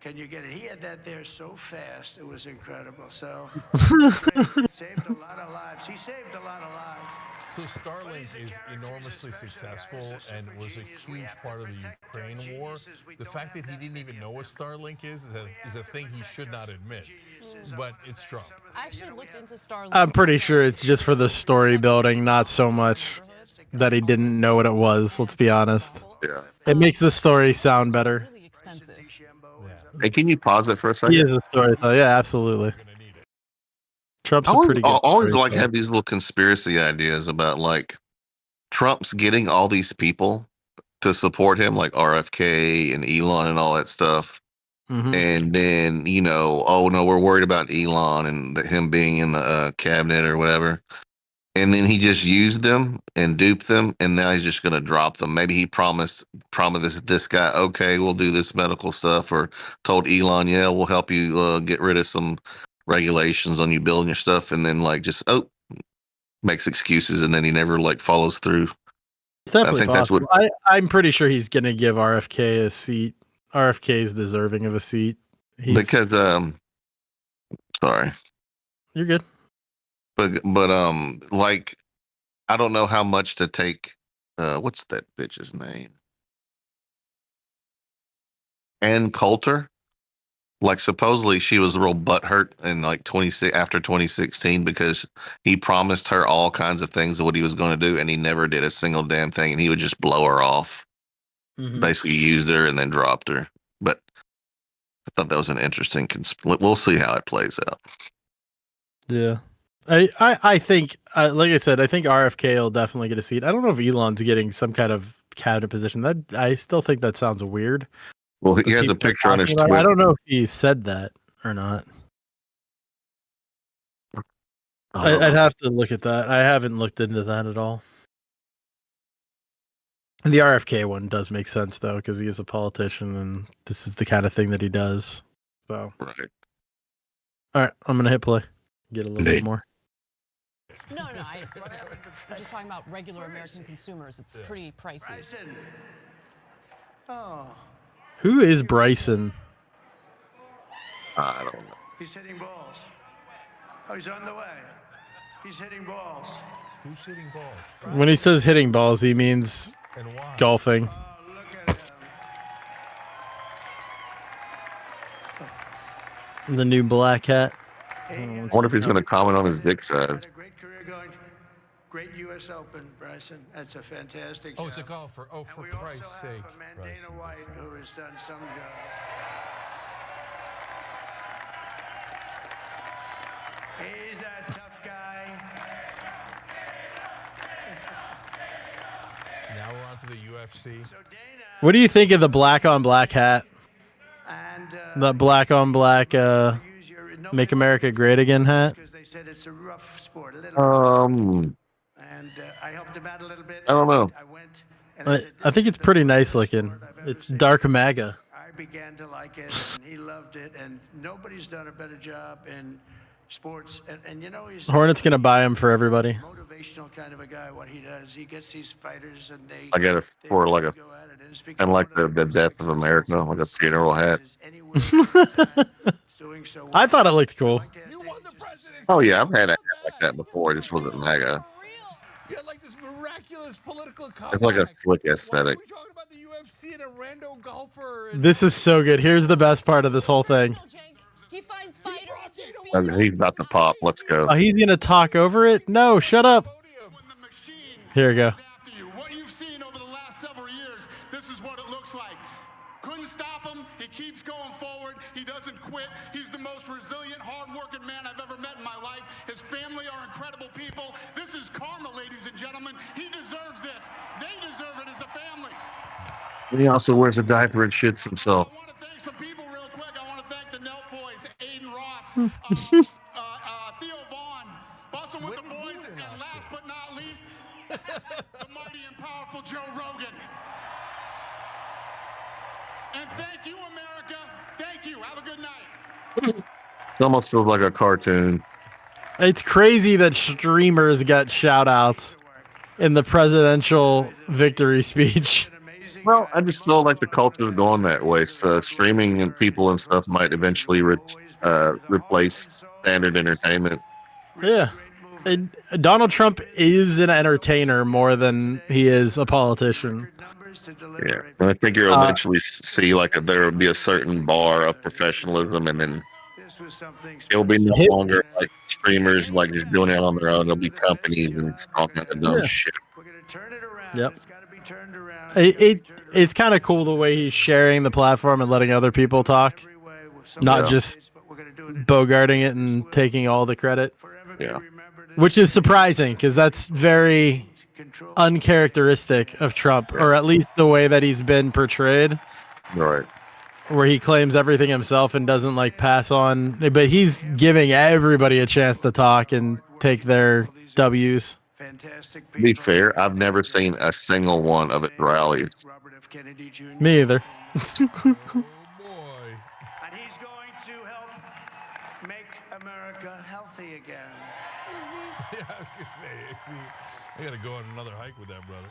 Can you get it? He had that there so fast. It was incredible. So it saved a lot of lives. He saved a lot of lives. So Starlink is enormously successful and was a huge part of the Ukraine war. The fact that he didn't even know what Starlink is a thing he should not admit. But it's Trump. I actually looked into Starlink. I'm pretty sure it's just for the story building, not so much that he didn't know what it was. Let's be honest. Yeah. It makes the story sound better. Hey, can you pause it for a second? He is a storyteller. Yeah, absolutely. Trump's I a pretty good always like storyteller. have these little conspiracy ideas about like Trump's getting all these people to support him, like RFK and Elon and all that stuff. Mhm. And then, you know, oh no, we're worried about Elon and him being in the cabinet or whatever. And then he just used them and duped them, and now he's just going to drop them. Maybe he promised this guy, okay, we'll do this medical stuff, or told Elon, yeah, we'll help you get rid of some regulations on you building your stuff, and then like just makes excuses, and then he never like follows through. It's definitely I think that's possible. what. I'm pretty sure he's going to give RFK a seat. RFK is deserving of a seat. Because sorry, You're good. but like I don't know how much to take. What's that bitch's name? Ann Coulter. Like supposedly she was real butthurt in like 26 after 2016 because he promised her all kinds of things of what he was going to do, and he never did a single damn thing, and he would just blow her off. Mhm. Basically used her and then dropped her. But I thought that was an interesting. We'll see how it plays out. Yeah. I think, like I said, I think RFK will definitely get a seat. I don't know if Elon's getting some kind of cabinet position. That I still think that sounds weird. Well, he But has a people are picture on his talking about it. I Twitter. don't know if he said that or not. I'd have to look at that. I haven't looked into that at all. And the RFK one does make sense though, because he is a politician, and this is the kind of thing that he does. So, right. All right, I'm gonna hit play. Get a little bit more. No, I'm just talking about regular American consumers. It's pretty pricey. Oh, Who is Bryson? I don't know. he's hitting balls. Oh, he's on the way. He's hitting balls. Who's hitting balls? When he says hitting balls, he means golfing. The new black hat. I wonder if he's going to comment on his dick size. Great career going. Great U.S. Open, Bryson. That's a fantastic Oh, job. it's a golfer. Oh, for we Christ's also sake. have Dana White, who has done some job. He's a tough guy. Now we're on to the UFC. What do you think of the black on black hat? The black on black Make America Great Again hat? They said it's a rough sport. And I helped him out a little bit. I don't know. I think it's pretty nice looking. It's dark MAGA. I began to like it, and he loved it, and nobody's done a better job in sports. And you know, he's Hornet's gonna buy him for everybody. motivational kind of a guy. What he does, he gets these fighters, and they. I get it for like a, and like the death of America, like a funeral hat. I thought it looked cool. Oh yeah, I've had a hat like that before. It just wasn't MAGA. You had like this miraculous political It's like a slick aesthetic. UFC and a rando golfer. This is so good. Here's the best part of this whole thing. He finds fighters. He's about to pop. Let's go. Oh, he's gonna talk over it? No, shut up. Here we go. What you've seen over the last several years, this is what it looks like. Couldn't stop him. He keeps going forward. He doesn't quit. He's the most resilient, hard-working man I've ever met in my life. His family are incredible people. This is karma, ladies and gentlemen. He deserves this. They deserve it as a family. He also wears a diaper and shits himself. I want to thank some people real quick. I want to thank the Nelt boys, Aiden Ross, Theo Vaughn, Bustin' with the boys, and last but not least, the mighty and powerful Joe Rogan. And thank you, America. Thank you. Have a good night. It almost feels like a cartoon. It's crazy that streamers got shout outs in the presidential victory speech. Well, I just feel like the culture is going that way. So streaming and people and stuff might eventually replace standard entertainment. Yeah. And Donald Trump is an entertainer more than he is a politician. Yeah, and I think you'll eventually see like there will be a certain bar of professionalism, and then it'll be no longer like streamers like just doing it on their own. There'll be companies and all kind of dumb shit. Yep. It's kind of cool the way he's sharing the platform and letting other people talk, not just bogarting it and taking all the credit. Yeah. Which is surprising because that's very uncharacteristic of Trump, or at least the way that he's been portrayed. Right. Where he claims everything himself and doesn't like pass on, but he's giving everybody a chance to talk and take their W's. To be fair, I've never seen a single one of his rallies. Me either. And he's going to help make America healthy again. Yeah, I was gonna say, see, I gotta go on another hike with that brother.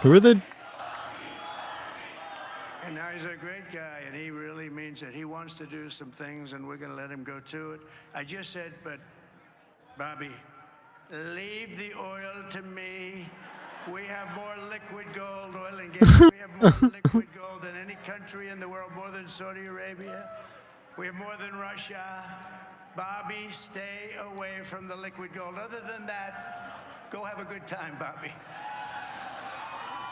Who are the? And now he's a great guy, and he really means it. He wants to do some things, and we're going to let him go to it. I just said, but Bobby, leave the oil to me. We have more liquid gold, oil and gas. We have more liquid gold than any country in the world, more than Saudi Arabia. We have more than Russia. Bobby, stay away from the liquid gold. Other than that, go have a good time, Bobby.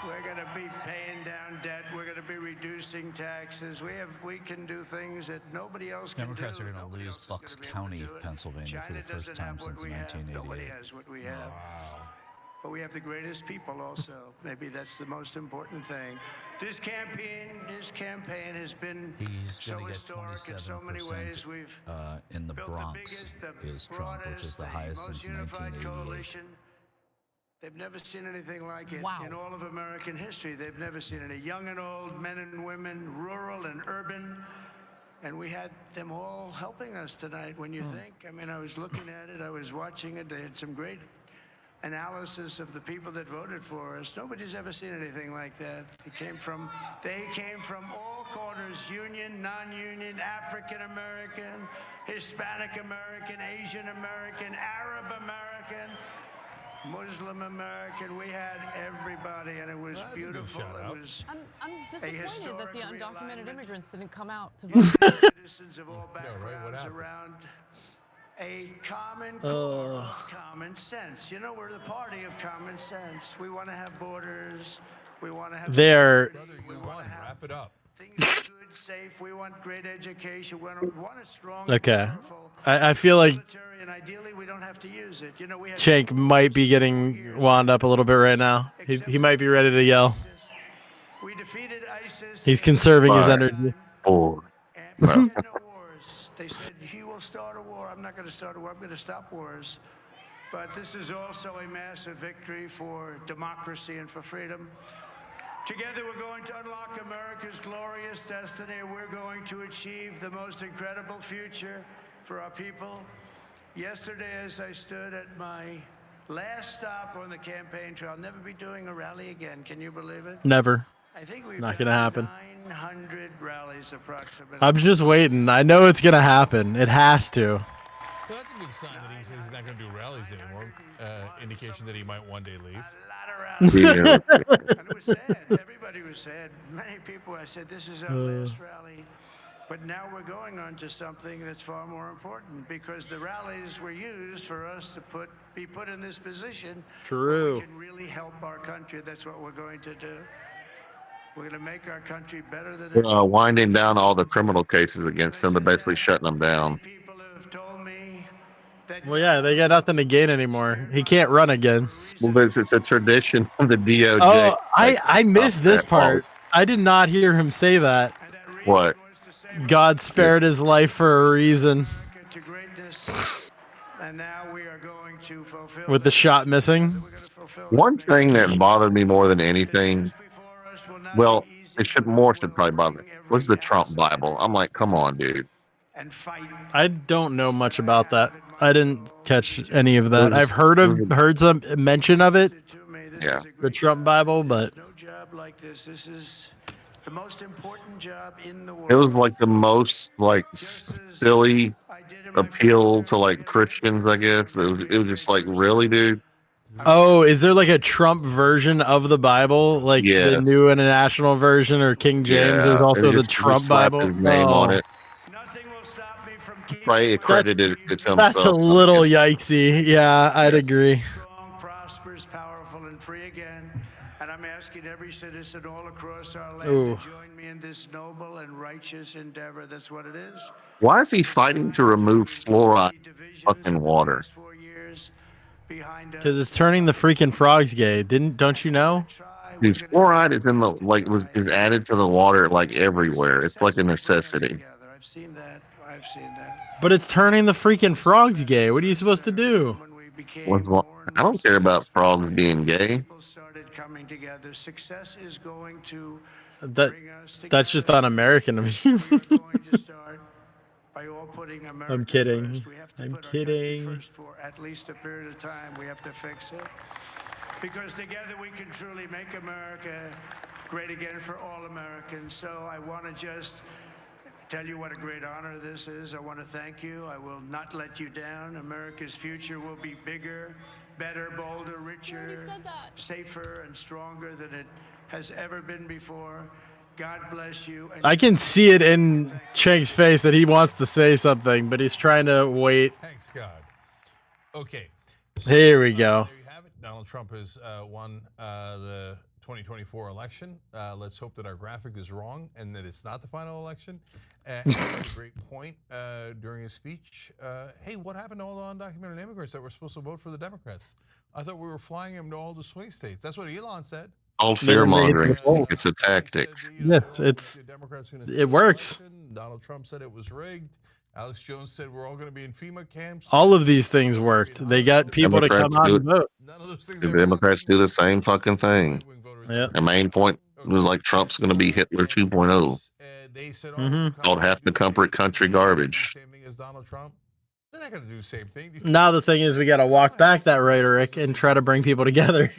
We're going to be paying down debt. We're going to be reducing taxes. We can do things that nobody else can Democrats do. are going to lose Bucks County, Pennsylvania, for the first time since 1988. Nobody has what we have. But we have the greatest people also. Maybe that's the most important thing. This campaign has been so historic in so many ways. We've in the built Bronx the biggest, the Trump, which is the highest most since unified 1988. coalition. They've never seen anything like it in all of American history. They've never seen any young and old, men and women, rural and urban. And we had them all helping us tonight. When you think, I mean, I was looking at it, I was watching it. They had some great analysis of the people that voted for us. Nobody's ever seen anything like that. They came from all corners, union, non-union, African American, Hispanic American, Asian American, Arab American. Muslim American. We had everybody, and it was beautiful. It was I'm disappointed that the undocumented immigrants didn't come out to vote. vote. Citizens of all backgrounds around a common core of common sense. You know, we're the party of common sense. We want to have borders. We want to have. They're. We want to wrap it up. Things good, safe. We want great education. We want a strong. Okay. I feel like And ideally, we don't have to use it. You know, we have Cenk might be getting wound up a little bit right now. He might be ready to yell. We defeated ISIS. He's conserving his energy. They said he will start a war. I'm not going to start a war. I'm going to stop wars. But this is also a massive victory for democracy and for freedom. Together, we're going to unlock America's glorious destiny, and we're going to achieve the most incredible future for our people. Yesterday, as I stood at my last stop on the campaign trail, I'll never be doing a rally again. Can you believe it? Never. I think we've Not gonna happen. 900 rallies approximately. I'm just waiting. I know it's gonna happen. It has to. Well, that's a good sign that he says he's not going to do rallies anymore. Indication that he might one day leave. And it was sad. Everybody was sad. Many people, I said, this is our last rally. But now we're going on to something that's far more important, because the rallies were used for us to be put in this position. True. We can really help our country. That's what we're going to do. We're going to make our country better than it. Winding down all the criminal cases against them, they're basically shutting them down. Well, yeah, they got nothing to gain anymore. He can't run again. Well, it's a tradition of the DOJ. Oh, I missed this part. I did not hear him say that. What? God spared his life for a reason. To greatness, and now we are going to fulfill With the shot missing. One thing that bothered me more than anything, well, it should probably bother me, was the Trump Bible. I'm like, come on, dude. I don't know much about that. I didn't catch any of that. I've heard some mention of it. Yeah. The Trump Bible, but no job like this. This is the most important job in the world. It was like the most silly appeal to like Christians, I guess. It was just like, really, dude? oh, is there like a Trump version of the Bible, like the Yes. New International Version or King James? Yeah, There's also it the just Trump slapped Bible. his name on Oh, it. Probably accredited it to himself. that's a little yikesy. Yeah, I'd agree. Prosperous, powerful, and free again. And I'm asking every citizen all across our land Ooh. to join me in this noble and righteous endeavor. That's what it is. Why is he fighting to remove fluoride in fucking water? Because it's turning the freaking frogs gay. Don't you know? Dude, fluoride is in the is added to the water like everywhere. It's like a necessity. I've seen that. I've seen that. But it's turning the freaking frogs gay. What are you supposed to do? I don't care about frogs being gay. Started coming together. Success is going to That's just un-American of you. by all putting America I'm kidding. first. We have to I'm put our country kidding. first for at least a period of time. We have to fix it. Because together we can truly make America great again for all Americans. So I want to just tell you what a great honor this is. I want to thank you. I will not let you down. America's future will be bigger, better, bolder, richer, safer, and stronger than it has ever been before. God bless you. And I can see it in Cenk's face that he wants to say something, but he's trying to wait. Thanks, God. Okay. Here we go. There you have it. Donald Trump has won the 2024 election. Let's hope that our graphic is wrong and that it's not the final election. He made a great point during his speech. Hey, what happened to all the undocumented immigrants that were supposed to vote for the Democrats? I thought we were flying them to all the swing states. That's what Elon said. All fear mongering. It's a tactic. Yes, it works. Donald Trump said it was rigged. Alex Jones said we're all going to be in FEMA camps. All of these things worked. They got people to come out and vote. The Democrats do the same fucking thing. Yep. The main point was like Trump's going to be Hitler 2.0. Called half the country garbage. Same thing as Donald Trump. They're not going to do the same thing. Now the thing is, we got to walk back that rhetoric and try to bring people together.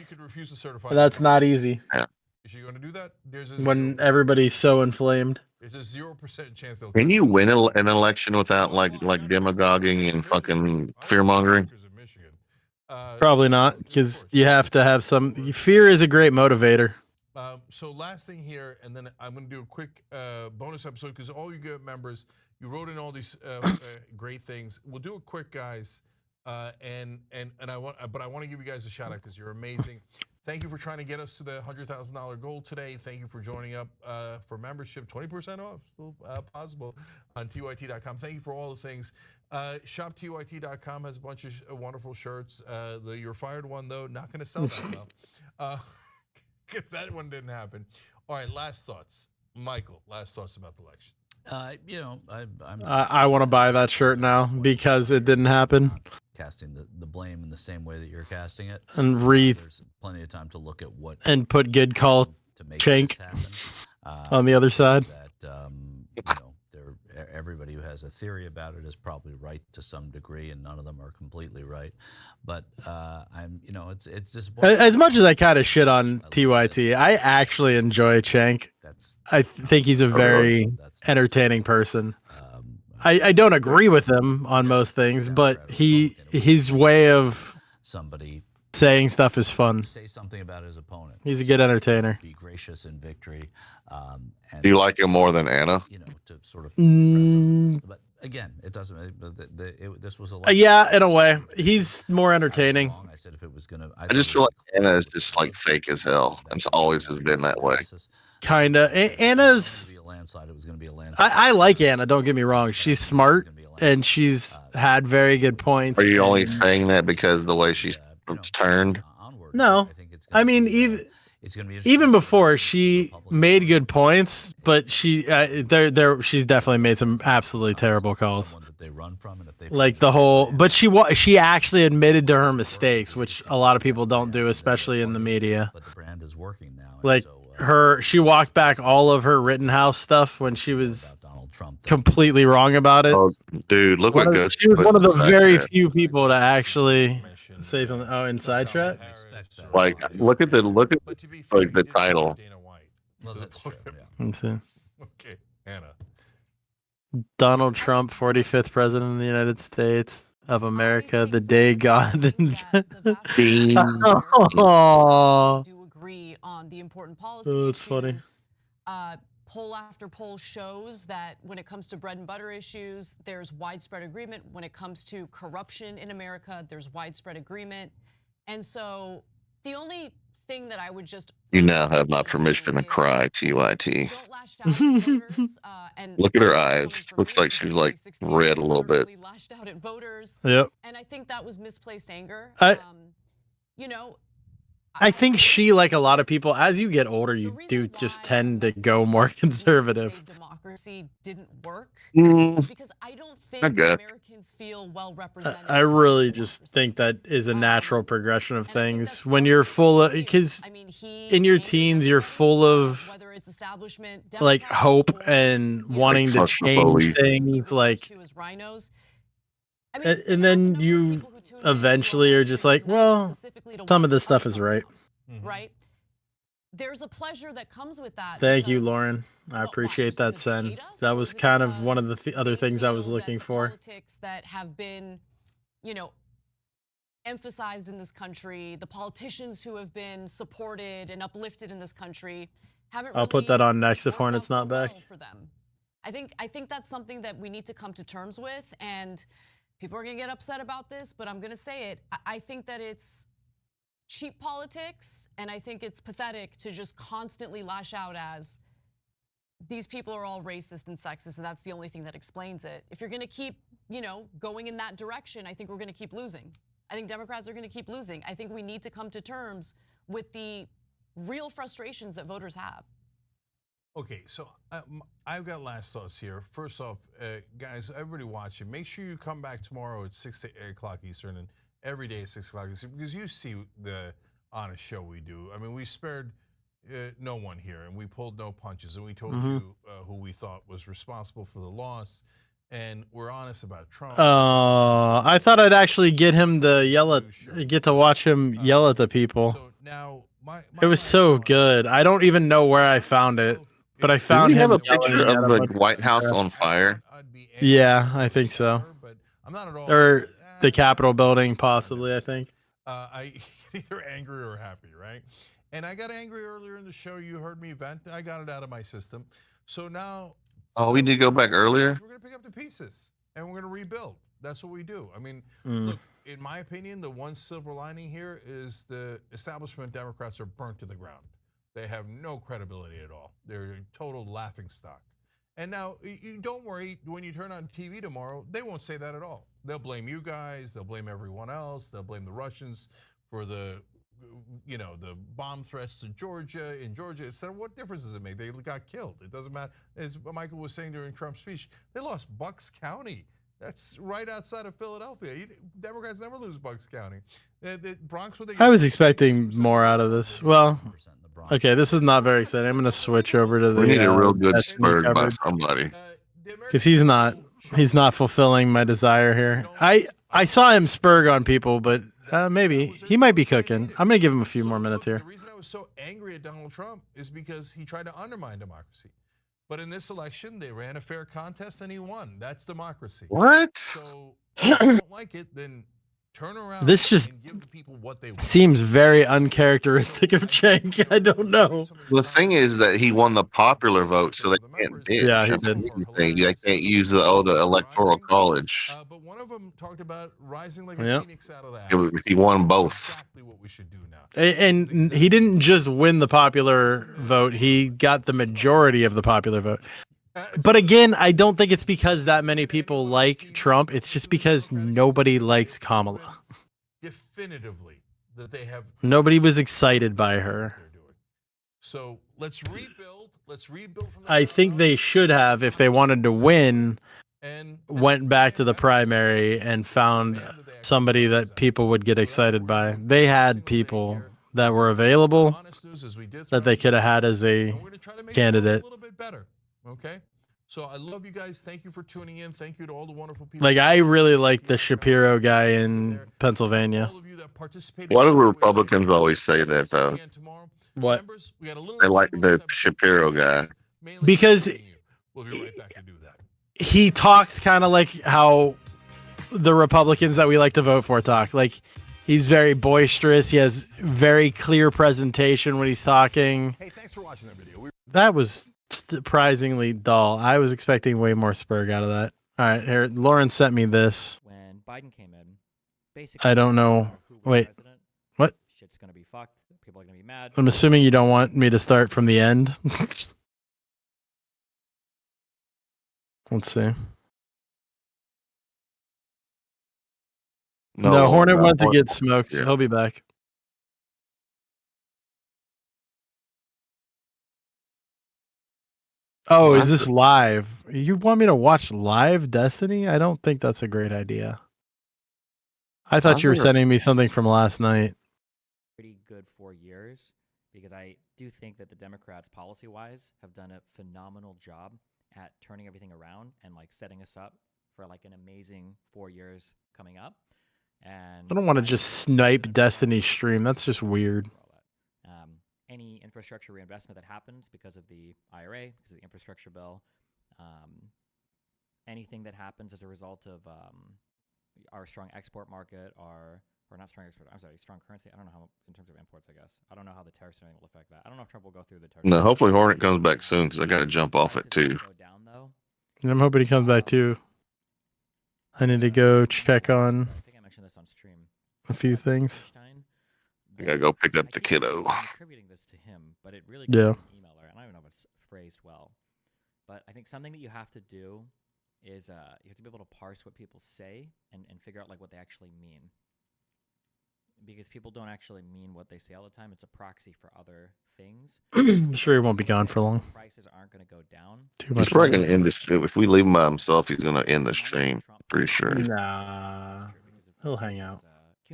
That's not easy. Yeah. Is she going to do that? When everybody's so inflamed. There's a 0% chance they'll. Can you win an election without like demagoguing and fucking fear mongering? Probably not, because you have to have some. Fear is a great motivator. So last thing here, and then I'm going to do a quick bonus episode because all you good members, you wrote in all these great things. We'll do it quick, guys. And I want to give you guys a shout out because you're amazing. Thank you for trying to get us to the $100,000 goal today. Thank you for joining up for membership. 20% off, still possible on TYT.com. Thank you for all the things. ShopTYT.com has a bunch of wonderful shirts. The You're Fired one, though, not going to sell that well. Because that one didn't happen. All right, last thoughts. Michael, last thoughts about the election. I want to buy that shirt now because it didn't happen. Casting the blame in the same way that you're casting it. And there's plenty of time to look at what and put good call to make Chank this happen. on the other side. That everybody who has a theory about it is probably right to some degree, and none of them are completely right. But it's disappointing. As much as I kind of shit on TYT, I actually enjoy Chank. I think he's a very entertaining person. I don't agree with him on most things, but his way of saying stuff is fun. Say something about his opponent. He's a good entertainer. Be gracious in victory. And, Do you like him more than Anna? To sort of. Mm, But again, it doesn't. This was a. yeah, in a way, he's more entertaining. I said if it was gonna. I just feel like Anna is just like fake as hell. It's always has been that way. Kinda. Anna's. Landslide. It was going to be a landslide. I like Anna. Don't get me wrong. She's smart and she's had very good points. Are you only saying that because the way she's turned? No, I mean even before she made good points, but she's definitely made some absolutely terrible calls. Like the whole, but she actually admitted to her mistakes, which a lot of people don't do, especially in the media. But the brand is working now. Like she walked back all of her Rittenhouse stuff when she was completely wrong about it. Oh, dude, look what goes. She was one of the very few people to actually say something. Oh, inside track. Like, look at like the title. Well, that's true. Yeah. Let's see. Okay, Anna. Donald Trump, 45th president of the United States of America, the day God. Oh. Agree on the important policy That's funny. Poll after poll shows that when it comes to bread and butter issues, there's widespread agreement. When it comes to corruption in America, there's widespread agreement. And so the only thing that I would just You now have my permission to cry, TYT. Look at her eyes. Looks like she's like red a little bit. lashed out at voters. Yep. And I think that was misplaced anger. I think she, like a lot of people, as you get older, you do just tend to go more conservative. Democracy didn't work because I don't think Okay. Americans feel well represented. I really just think that is a natural progression of things. When you're full of, because in your teens, you're full of like hope and wanting to Trust the police. change things, like, and then you eventually are just like, well, some of this stuff is right. Right? There's a pleasure that comes with that. Thank you, Lauren. I appreciate that send. That was kind of one of the other things I was looking for. Politics that have been, emphasized in this country, the politicians who have been supported and uplifted in this country haven't I'll put that on next if Hornet's not back. for them. I think that's something that we need to come to terms with, and people are going to get upset about this, but I'm going to say it. I think that it's cheap politics, and I think it's pathetic to just constantly lash out as these people are all racist and sexist, and that's the only thing that explains it. If you're going to keep, going in that direction, I think we're going to keep losing. I think Democrats are going to keep losing. I think we need to come to terms with the real frustrations that voters have. Okay, so I've got last thoughts here. First off, guys, everybody watching, make sure you come back tomorrow at 6 to 8 o'clock Eastern and every day at 6 o'clock Eastern, because you see the honest show we do. I mean, we spared no one here, and we pulled no punches, and we told you who we thought was responsible for the loss, and we're honest about Trump. I thought I'd actually get him to get to watch him yell at the people. So now, it was so good. I don't even know where I found it, but I found Did we him. have a yelling picture at of a the bunch White House on fire? Yeah, I think so. Or the Capitol building, possibly, I think. I get either angry or happy, right? And I got angry earlier in the show. You heard me vent. I got it out of my system. So now Oh, we need to go back earlier. we're going to pick up the pieces and we're going to rebuild. That's what we do. I mean, Mm. look, in my opinion, the one silver lining here is the establishment Democrats are burnt to the ground. They have no credibility at all. They're a total laughing stock. And now, you don't worry, when you turn on TV tomorrow, they won't say that at all. They'll blame you guys, they'll blame everyone else, they'll blame the Russians for the bomb threats to Georgia, in Georgia, etc. What difference does it make? They got killed. It doesn't matter. As Michael was saying during Trump's speech, they lost Bucks County. That's right outside of Philadelphia. Democrats never lose Bucks County. The Bronx, what they I was expecting more out of this. Well, okay, this is not very exciting. I'm going to switch over to the. We need a real good Destiny Spurg by coverage. somebody. Because he's not fulfilling my desire here. I saw him spurg on people, but maybe he might be cooking. I'm gonna give him a few more minutes here. The reason I was so angry at Donald Trump is because he tried to undermine democracy. But in this election, they ran a fair contest and he won. That's democracy. What? So if you don't like it, then turn around This just and give the people what they want. seems very uncharacteristic of Cenk. I don't know. The thing is that he won the popular vote, so they can't bitch. Yeah, he That's the did. main thing. They can't use the electoral college. But one of them talked about rising like Yeah. a phoenix out of the ashes. He won both. And he didn't just win the popular vote, he got the majority of the popular vote. But again, I don't think it's because that many people like Trump. It's just because nobody likes Kamala. Definitively that they have. Nobody was excited by her. So let's rebuild. Let's rebuild from I think they should have, if they wanted to win, went back to the primary and found somebody that people would get excited by. They had people that were available that they could have had as a candidate. a little bit better. Okay. So I love you guys. Thank you for tuning in. Thank you to all the wonderful people. Like, I really like the Shapiro guy in Pennsylvania. Why do Republicans always say that though? What? They like the Shapiro guy. Because he talks kind of like how the Republicans that we like to vote for talk. Like, he's very boisterous. He has very clear presentation when he's talking. Hey, thanks for watching that video. That was surprisingly dull. I was expecting way more Spurg out of that. All right, here, Lauren sent me this. When Biden came in, basically, I don't know. Wait, what? Shit's gonna be fucked. People are gonna be mad. I'm assuming you don't want me to start from the end. Let's see. No, Hornet went to get smoked. Yeah. He'll be back. Oh, is this live? You want me to watch live Destiny? I don't think that's a great idea. I thought you were sending me something from last night. Pretty good 4 years because I do think that the Democrats, policy-wise, have done a phenomenal job at turning everything around and like setting us up for like an amazing 4 years coming up. And I don't want to just snipe Destiny stream. That's just weird. Any infrastructure reinvestment that happens because of the IRA, because of the infrastructure bill, anything that happens as a result of our strong export market, or not strong export, I'm sorry, strong currency. I don't know how, in terms of imports, I guess. I don't know how the tariffs will affect that. I don't know if Trump will go through the tariffs. No, hopefully Hornet comes back soon because I got to jump off at 2. And I'm hoping he comes back too. I need to go check on I think I mentioned this on stream. a few things. I got to go pick up the kiddo. I'm attributing this to him, but it really Yeah. came from an emailer, and I don't even know if it's phrased well. But I think something that you have to do is you have to be able to parse what people say and figure out like what they actually mean. Because people don't actually mean what they say all the time. It's a proxy for other things. I'm sure he won't be gone for long. Prices aren't going to go down. Too He's much. probably going to end the stream. If we leave him by himself, he's going to end the stream. Pretty sure. Nah, he'll hang out.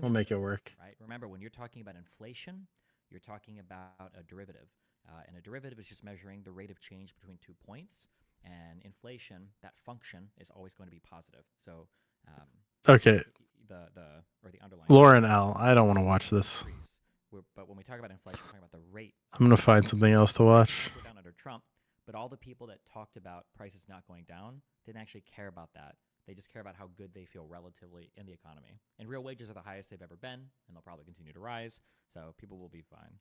We'll make it work. Right? Remember, when you're talking about inflation, you're talking about a derivative. And a derivative is just measuring the rate of change between 2 points. And inflation, that function, is always going to be positive. So, Okay. the underlying Lauren L. I don't want to watch this. But when we talk about inflation, we're talking about the rate. I'm gonna find something else to watch. Go down under Trump, but all the people that talked about prices not going down didn't actually care about that They just care about how good they feel relatively in the economy. And real wages are the highest they've ever been, and they'll probably continue to rise. So people will be fine.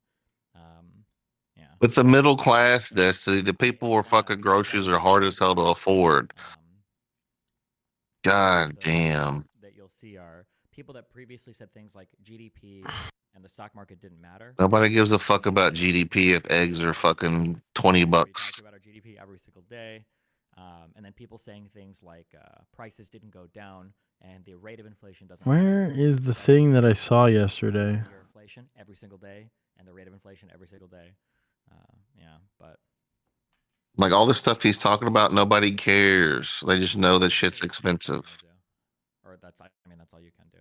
Yeah. With the middle class, the people where fucking groceries are hard as hell to afford. God damn. That you'll see are people that previously said things like GDP and the stock market didn't matter. Nobody gives a fuck about GDP if eggs are fucking $20. Talk about our GDP every single day. And then people saying things like prices didn't go down and the rate of inflation doesn't. Where is the thing that I saw yesterday? Your inflation every single day and the rate of inflation every single day. Yeah, but Like all the stuff he's talking about, nobody cares. They just know that shit's expensive. or that's all you can do.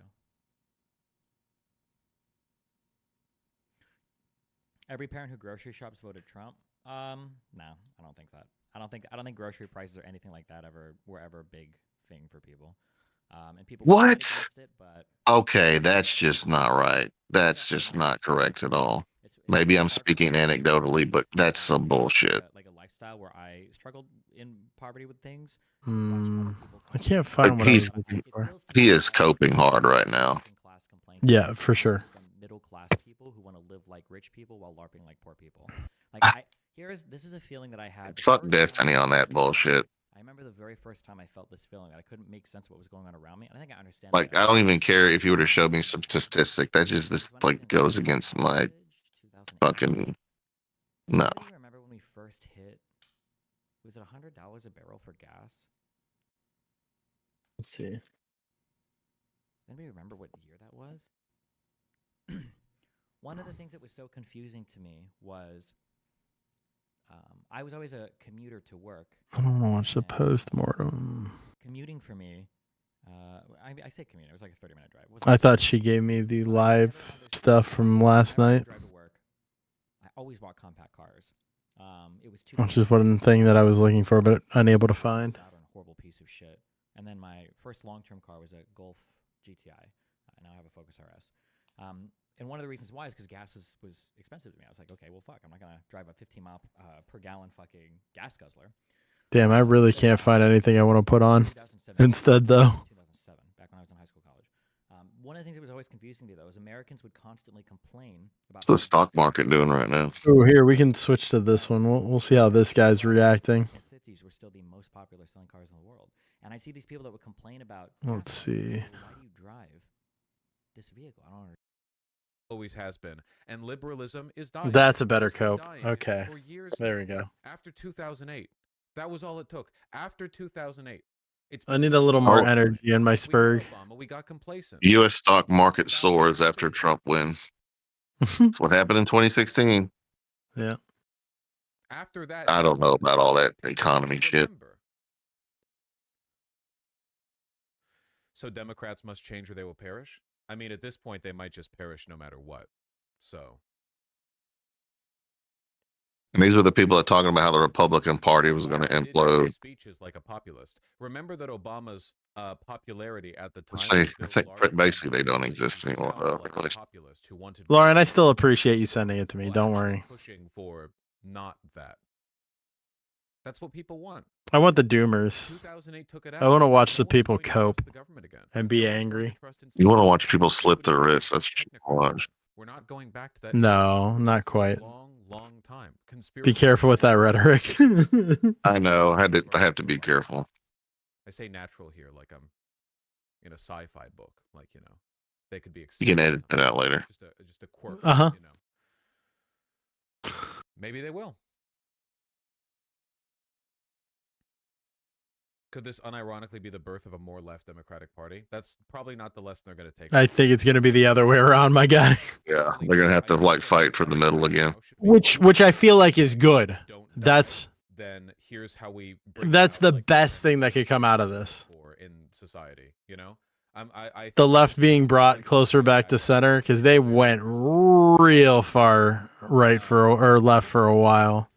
Every parent who grocery shops voted Trump. No, I don't think that. I don't think grocery prices or anything like that were ever a big thing for people. And people were What? against it, but Okay, that's just not right. That's just not correct at all. Maybe I'm speaking anecdotally, but that's some bullshit. like a lifestyle where I struggled in poverty with things. I can't find Like what I was looking for. he is coping hard right now. Yeah, for sure. Middle class people who want to live like rich people while LARPing like poor people. Like this is a feeling that I had. Fuck Destiny on that bullshit. I remember the very first time I felt this feeling that I couldn't make sense of what was going on around me. And I think I understand. Like I don't even care if you were to show me some statistic. That just this like goes against my fucking no. Do you remember when we first hit? Was it $100 a barrel for gas? Let's see. Anybody remember what year that was? One of the things that was so confusing to me was I was always a commuter to work. I don't want to watch the post-mortem. Commuting for me, I say commute. It was like a 30-minute drive. I thought she gave me the live stuff from last night, Drive to work. I always bought compact cars. It was too. which is one thing that I was looking for but unable to find. Horrible piece of shit. And then my first long-term car was a Golf GTI. I now have a Focus RS. And one of the reasons why is because gas was expensive to me. I was like, okay, well, fuck, I'm not gonna drive a 15 mile per gallon fucking gas guzzler. Damn, I really can't find anything I want to put on instead, though. 2007, back when I was in high school, college. One of the things that was always confusing to me though is Americans would constantly complain about. What's the stock market doing right now? Oh, here we can switch to this one. We'll see how this guy's reacting. 50s were still the most popular selling cars in the world, and I'd see these people that would complain about. Let's see. Why do you drive this vehicle? I don't understand. Always has been, and liberalism is dying. That's a better cope. Dying Okay, for years there now. we go. After 2008, that was all it took. After 2008, it's I need a little more energy in my Spurg. we got complacent. U.S. stock market soars after Trump win. That's what happened in 2016. Yeah. After that, I don't know about all that economy shit. So Democrats must change or they will perish? I mean, at this point, they might just perish no matter what. So. And these were the people that talking about how the Republican Party was going to implode. Speeches like a populist. Remember that Obama's popularity at the time. I think basically they don't exist anymore. Really. Lauren, I still appreciate you sending it to me. Don't worry. Pushing for not that. That's what people want. I want the doomers. 2008 took it I want to watch the people cope and be angry. You want to watch people slit their wrists. That's what you watch. We're not going back to that. No, not quite. Long time. Be careful with that rhetoric. I know. I have to be careful. I say natural here, like I'm in a sci-fi book. Like, you know, they could be. You can edit that out later. Just a quirk. Uh-huh. You know. Maybe they will. Could this unironically be the birth of a more left Democratic Party? That's probably not the lesson they're going to take. I think it's going to be the other way around, my guy. Yeah, they're going to have to like fight for the middle again. Which I feel like is good. That's the best thing that could come out of this. In society, you know, the left being brought closer back to center because they went real far left for a while.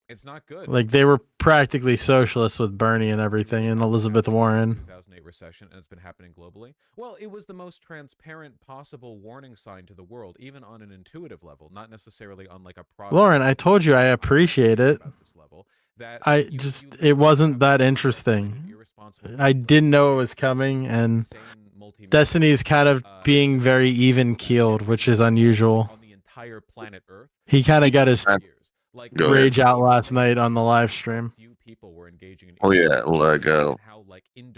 It's not good. Like they were practically socialists with Bernie and everything, and Elizabeth Warren. 2008 recession, and it's been happening globally. Well, it was the most transparent possible warning sign to the world, even on an intuitive level, not necessarily on like a. Lauren, I told you I appreciate it. This level. that it wasn't that interesting. I didn't know it was coming, and Destiny's kind of being very even keeled, which is unusual. on the entire planet Earth. He kind of got his Go rage ahead. out last night on the live stream. Oh yeah,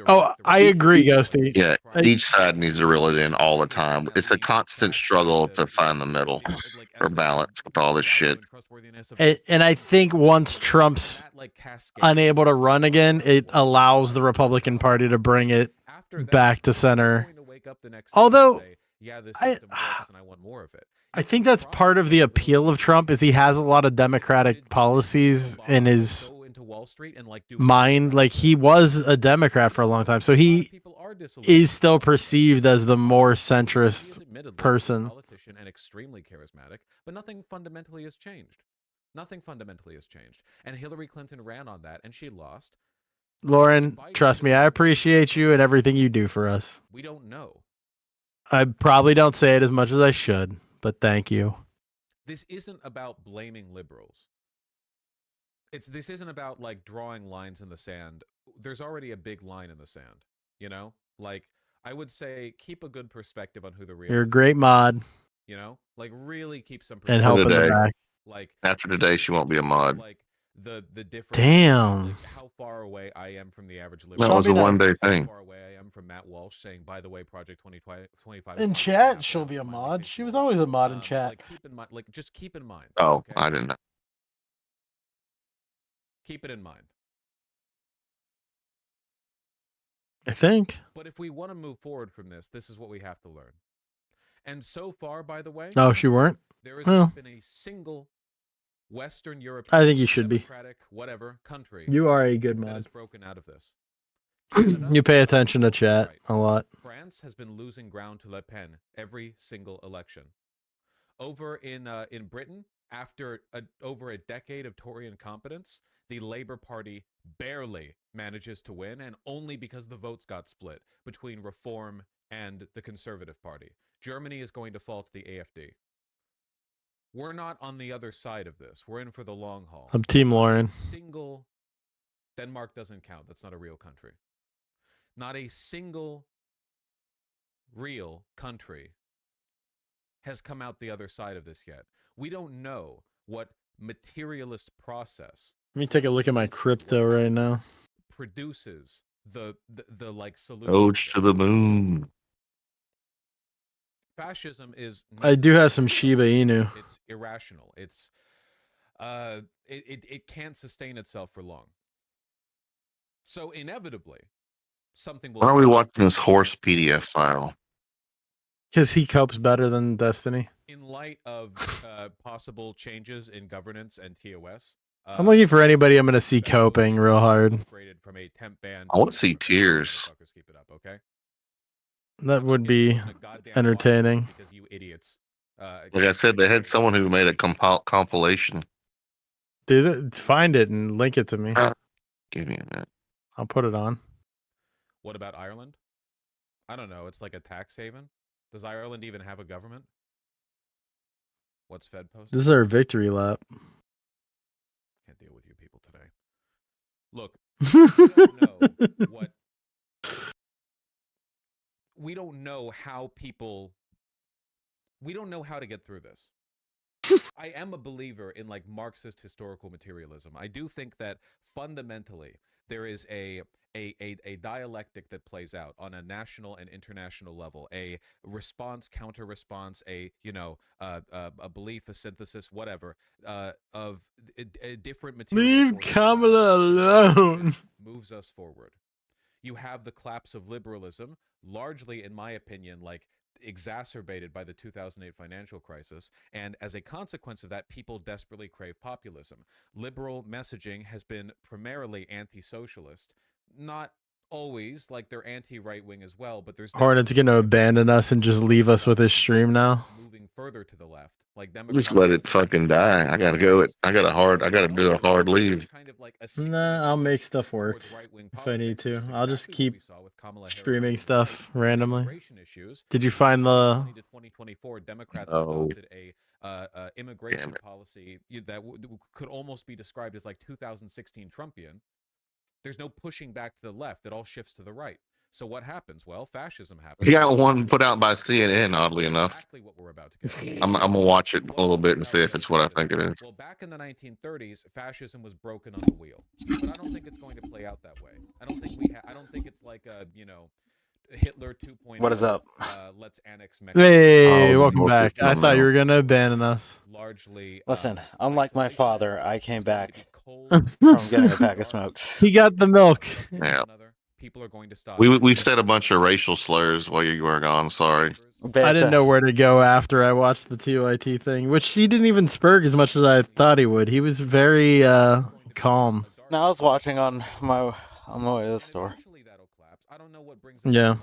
Oh, I agree, Ghosty. Yeah, each side needs to reel it in all the time. It's a constant struggle to find the middle or balance with all this shit. And I think once Trump's unable to run again, it allows the Republican Party to bring it back to center. Although, I think that's part of the appeal of Trump is he has a lot of democratic policies in his mind. Like, he was a Democrat for a long time, so he is still perceived as the more centrist person. Politician and extremely charismatic, but nothing fundamentally has changed. Nothing fundamentally has changed. And Hillary Clinton ran on that, and she lost. Lauren, trust me, I appreciate you and everything you do for us. We don't know. I probably don't say it as much as I should, but thank you. This isn't about blaming liberals. This isn't about like drawing lines in the sand. There's already a big line in the sand, you know? Like, I would say keep a good perspective on who the real You're a great mod. You know? Like, really keep some And helping the back. Like, after today, she won't be a mod. Like the difference. Damn. Like, how far away I am from the average That liberal. was a one-day thing. How far away I am from Matt Walsh saying, by the way, Project 2025. In chat, she'll be a mod. She was always a mod in chat. Like, keep in mind, like, just keep in mind. Oh, okay? I didn't know. Keep it in mind. I think. But if we want to move forward from this is what we have to learn. And so far, by the way, Oh, she weren't? there has Well, not been a single Western European, I think you should be. democratic, whatever country You are a good that mod. has broken out of this. You pay attention to chat a lot. France has been losing ground to Le Pen every single election. Over in Britain, after over a decade of Tory incompetence, the Labour Party barely manages to win, and only because the votes got split between Reform and the Conservative Party. Germany is going to fall to the AfD. We're not on the other side of this. We're in for the long haul. I'm Team Lauren. Single Denmark doesn't count. That's not a real country. Not a single real country has come out the other side of this yet. We don't know what materialist process Let me take a look at my crypto right now. produces the like solution. Odes to the moon. Fascism is I do have some Shiba Inu. It's irrational. It's it can't sustain itself for long. So inevitably, something will. Why are we watching this horse PDF file? Because he copes better than Destiny. In light of possible changes in governance and TOS, I'm looking for anybody I'm going to see coping real hard. from a temp ban. I want to see tears. Keep it up, okay? That would be entertaining. Because you idiots. Like I said, they had someone who made a compilation. Dude, find it and link it to me. Give me a minute. I'll put it on. What about Ireland? I don't know. It's like a tax haven. Does Ireland even have a government? What's Fed post? This is our victory lap. Can't deal with you people today. Look, we don't know how people. We don't know how to get through this. I am a believer in like Marxist historical materialism. I do think that fundamentally there is a dialectic that plays out on a national and international level, a response, counter response, a belief, a synthesis, whatever, of a different material. Leave Kamala alone. Moves us forward. You have the collapse of liberalism, largely, in my opinion, like exacerbated by the 2008 financial crisis, and as a consequence of that, people desperately crave populism. Liberal messaging has been primarily anti-socialist, not always, like they're anti-right-wing as well, but there's Hornet's going to abandon us and just leave us with his stream now. moving further to the left, like Just let it fucking die. I gotta go. I gotta do a hard leave. Nah, I'll make stuff work if I need to. I'll just keep streaming stuff randomly. Did you find the? 2024, Democrats Oh. adopted immigration policy that could almost be described as like 2016 Trumpian, there's no pushing back to the left. It all shifts to the right. So what happens? Well, fascism happens. He got one put out by CNN, oddly enough. Exactly what we're about to get. I'm gonna watch it a little bit and see if it's what I think it is. Well, back in the 1930s, fascism was broken on the wheel, but I don't think it's going to play out that way. I don't think I don't think it's like a Hitler 2.0. What is up? Let's annex Mexico. Hey, welcome back. I thought you were gonna abandon us. Largely. Listen, unlike my father, I came back from getting a pack of smokes. He got the milk. Yeah. People are going to stop. We said a bunch of racial slurs while you were gone. Sorry. I didn't know where to go after I watched the TYT thing, which he didn't even spurg as much as I thought he would. He was very calm. No, I was watching on my way to the store. Yeah.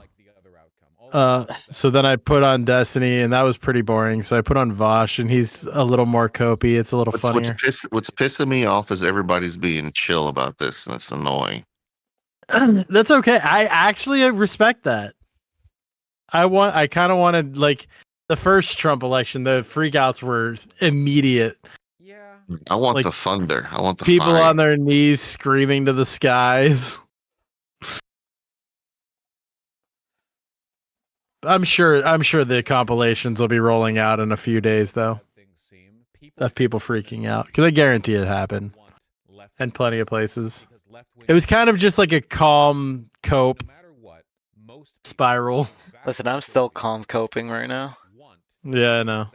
So then I put on Destiny, and that was pretty boring. So I put on Vosh, and he's a little more copey. It's a little funnier. What's pissing me off is everybody's being chill about this, and it's annoying. That's okay. I actually respect that. I kind of wanted, like, the first Trump election, the freakouts were immediate. I want Like, the thunder. I want the People fire. on their knees screaming to the skies. I'm sure the compilations will be rolling out in a few days, though, of people freaking out, because I guarantee it happened, and plenty of places. It was kind of just like a calm cope spiral. Listen, I'm still calm coping right now. Yeah, I know.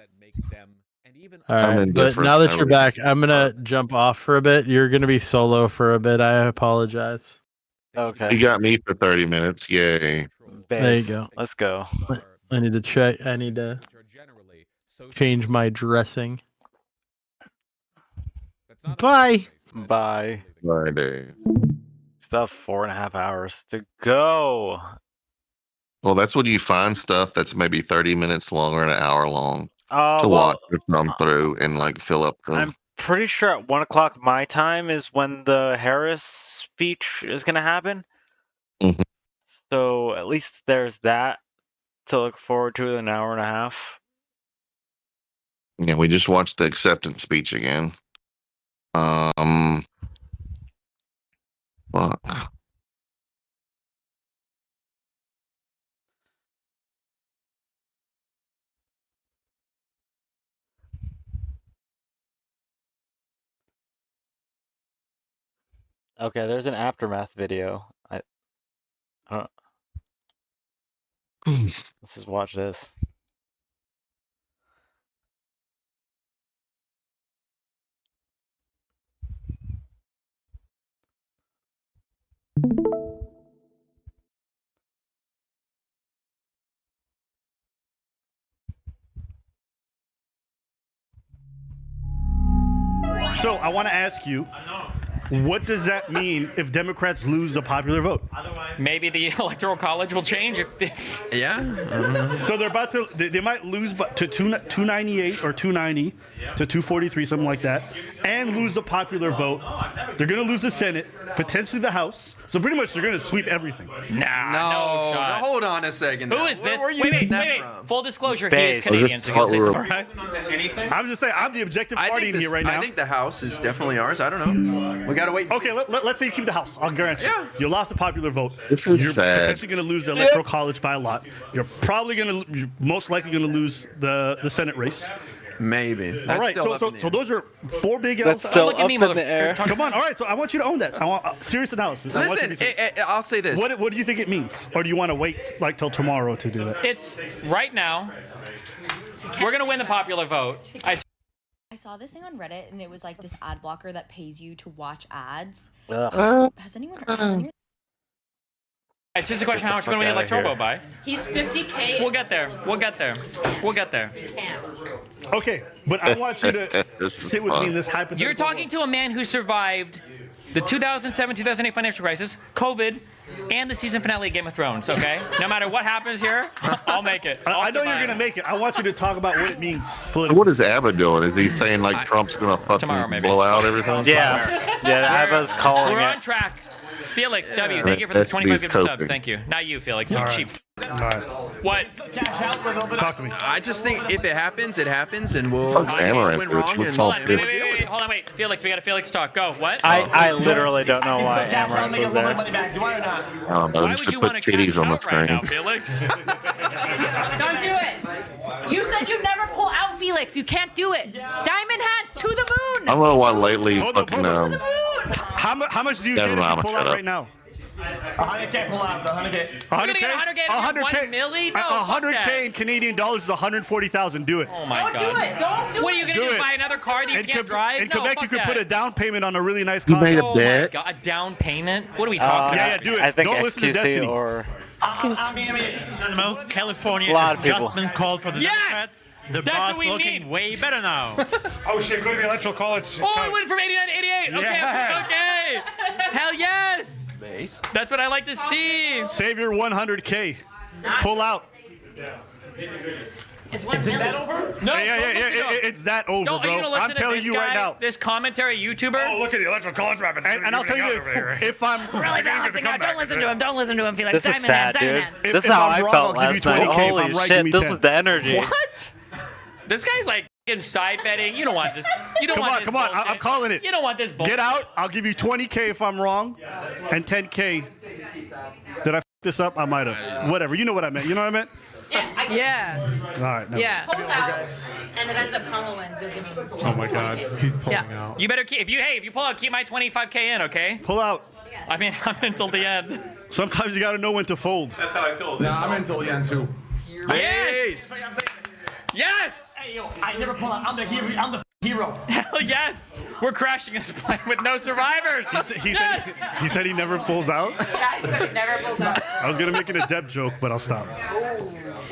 All I'm right, but indifferent. now that I you're really- back, I'm gonna jump off for a bit. You're gonna be solo for a bit. I apologize. Okay. You got me for 30 minutes. Yay. There you go. Let's go. I need to check. I need to change my dressing. Bye. Bye. Bye, Dave. Still have 4.5 hours to go. Well, that's when you find stuff that's maybe 30 minutes long or an hour long Oh, to well, watch or thumb through and like fill up the. I'm pretty sure at 1 o'clock my time is when the Harris speech is going to happen. Mhm. So at least there's that to look forward to in an hour and a half. Yeah, we just watched the acceptance speech again. Fuck. Okay, there's an aftermath video. I don't. Let's just watch this. So I want to ask you, what does that mean if Democrats lose the popular vote? Maybe the Electoral College will change if. So they're about to, they might lose to 298 or 290 to 243, something like that, and lose the popular vote. They're going to lose the Senate, potentially the House. So pretty much they're going to sweep everything. Nah, No, no shot. hold on a second. Who now. is this? Where are you Wait, getting that wait. from? Full disclosure, Base. he is Canadian, so he'll say something. I'm just saying, I'm the objective party in here right now. I think the House is definitely ours. I don't know. We got to wait. Okay, let's say you keep the House. I'll guarantee you. You lost the popular vote. This is You're sad. potentially going to lose the Electoral College by a lot. You're most likely going to lose the Senate race. Maybe. That's All right, still up in the so air. those are 4 big L's. That's still up in the air. Come on, all right. So I want you to own that. I want serious analysis. I want you to Listen, be serious. I'll say this. What do you think it means, or do you want to wait like till tomorrow to do that? It's right now. We're gonna win the popular vote. I saw this thing on Reddit, and it was like this ad blocker that pays you to watch ads. Ugh. Has anyone? It's just a question how much we're gonna win the electoral vote by. He's 50K. We'll get there. We'll get there. We'll get there. Okay, but I want you to sit with me in this hypothetical. You're talking to a man who survived the 2007-2008 financial crisis, COVID, and the season finale of Game of Thrones. Okay, no matter what happens here, I'll make it. I know you're gonna make it. I want you to talk about what it means. What is Abbott doing? Is he saying like Trump's gonna fucking blow out everything? Yeah, Abba's calling We're it. on track. Felix W, thank you for the That's 25 these gifted subs. coping. Thank you. Not you, Felix. You All right. cheap. All right. What? Talk to me. I just think if it happens, it happens, and we'll Fuck's Amaranth, win Rich. wrong. What's And all Hold on, wait, this? wait, wait, wait, hold on, wait. Felix, we got a Felix talk. Go. What? I literally don't know why Amaranth was there. I don't know. Why Just would to you put want to titties cash on the out right screen. now, Felix? Don't do it. You said you'd never pull out, Felix. You can't do it. Diamond hands to the moon. I don't know why lately Hold up, fucking hold up. How much do you get if Never mind, you pull shut out up. right now? 100K pull out. 100K. 100K? 100K? 1 milli? No, fuck 100K that. in Canadian dollars is 140,000. Do it. Oh my Don't god. do it. Don't do What are it. you gonna do? Do it. Buy another car that you In can't drive? In No, Quebec, fuck you could that. put a down payment on a really nice You car. made a Oh my bet. god, a down payment? What are we talking Yeah, about? do it. I think Don't listen to XQC Destiny. or California A lot has of people. just been called for the Yes! Democrats. The That's boss what we looking need. way better now. Oh shit! Go to the electoral college. Oh, it went from 89 to 88. Okay, Yes. okay. Hell yes. That's what I like to see. Save your 100K. Pull out. It's 1 million. No, Yeah, don't listen to him. it's that over, Don't, are you bro. gonna listen I'm to telling this you guy, right now. This commentary YouTuber. Oh, look at the electoral college rap. And I'll tell you this: if I'm Really balancing out. Don't listen to him. Don't listen to him, Felix. this is Diamond sad, hands. Diamond dude. hands. This is if how I'm I wrong, felt I'll give last you night. 20K. If Holy I'm right, shit, give me this 10. is the energy. What? This guy's like in side betting. You don't want this. You don't Come want on, this come on. bullshit. I'm calling it. You don't want this bullshit. Get out. I'll give you 20K if I'm wrong, and 10K. Did I f this up? I might have. Whatever. You know what I meant. You know what I meant? Yeah. All right. No. Yeah. Pulls out, and it ends up Congo wins. You'll give him Oh my God, he's pulling Yeah. out. You better keep. If you pull out, keep my 25K in, okay? Pull out. I mean, I'm until the end. Sometimes you got to know when to fold. That's how I feel. Nah, I'm until the end too. Yes. Yes. Hey yo, I never pull out. I'm the hero. I'm the hero. Hell yes. We're crashing this plane with no survivors. He said he never pulls out. Yeah, he said he never pulls out. I was gonna make it a Deb joke, but I'll stop.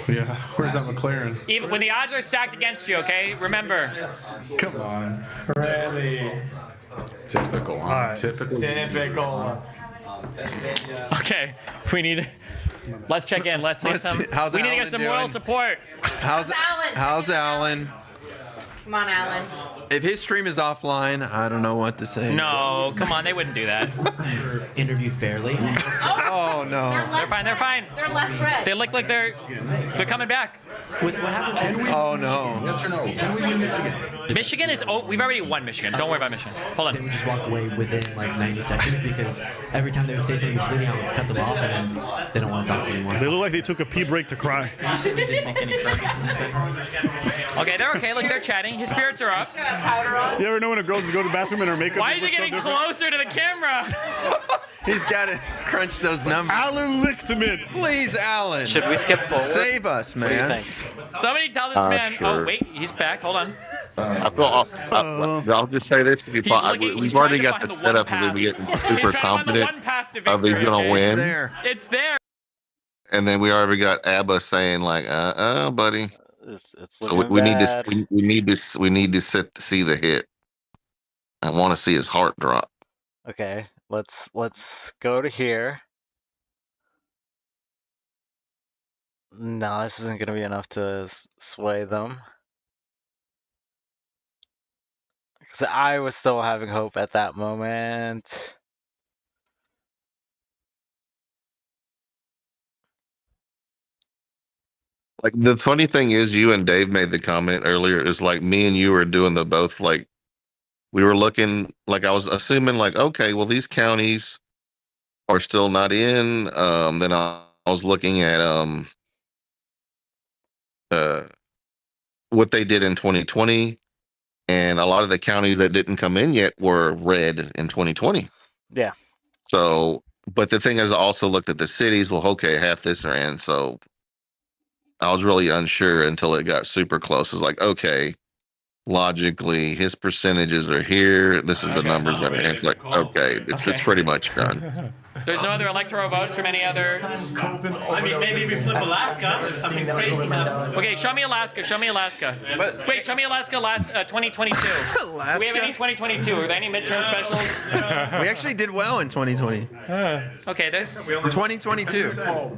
Yeah, where's that McLaren? Even when the odds are stacked against you, okay? Remember. Come on, really? Typical, huh? right. Typical. Typical. Okay. We need. Let's check in. Let's say Let's some. see. How's we need to Alan get some moral doing? support. How's Alan? How's Alan? Come on, Alan. If his stream is offline, I don't know what to say. No, come on, they wouldn't do that. Interview fairly. Oh no. They're fine. They're fine. They're less red. They look like they're coming back. What happened? Oh no. Yes or no? Can we win Michigan? Michigan is. Oh, we've already won Michigan. Don't worry about Michigan. Hold They on. would just walk away within like 90 seconds because every time they would say something misleading, I would cut them off and then they don't want to talk anymore. They look like they took a pee break to cry. Did you say they didn't make any friends? Okay, they're okay. Look, they're chatting. His spirits are up. You ever know when a girl go to the bathroom and her makeup? Why just is he looks getting so different? closer to the camera? He's got to crunch those numbers. Alan Lichtman. Please, Alan. Should we skip forward? Save us, What do you man. think? Somebody tell this man. Sure. Oh wait, he's back. Hold on. I'll just say this: he's we've trying already to got find the the one setup path. of we getting He's super trying to find the confident one path to of he's victory. gonna okay? win, There. It's there. and then we already got ABBA saying like, buddy. It's So looking we need bad. to we need to see the hit. I want to see his heart drop. Okay, let's go to here. No, this isn't gonna be enough to sway them. Because I was still having hope at that moment. Like the funny thing is, you and Dave made the comment earlier. Is like me and you were doing the both. Like we were looking. Like I was assuming, like okay, well these counties are still not in. Then I was looking at what they did in 2020, and a lot of the counties that didn't come in yet were red in 2020. Yeah. So, but the thing is, I also looked at the cities. Well, okay, half this are in. So I was really unsure until it got super close. It's like, okay, logically, his percentages are here. This is the numbers that are in. It's like, okay, it's pretty much done. There's no other electoral votes from any other. I mean, maybe we flip Alaska if something crazy happens. Okay, show me Alaska. Show me Alaska. Wait, show me Alaska last 2022. Do we have any 2022? Are there any midterm specials? We actually did well in 2020. Okay, this. 2022.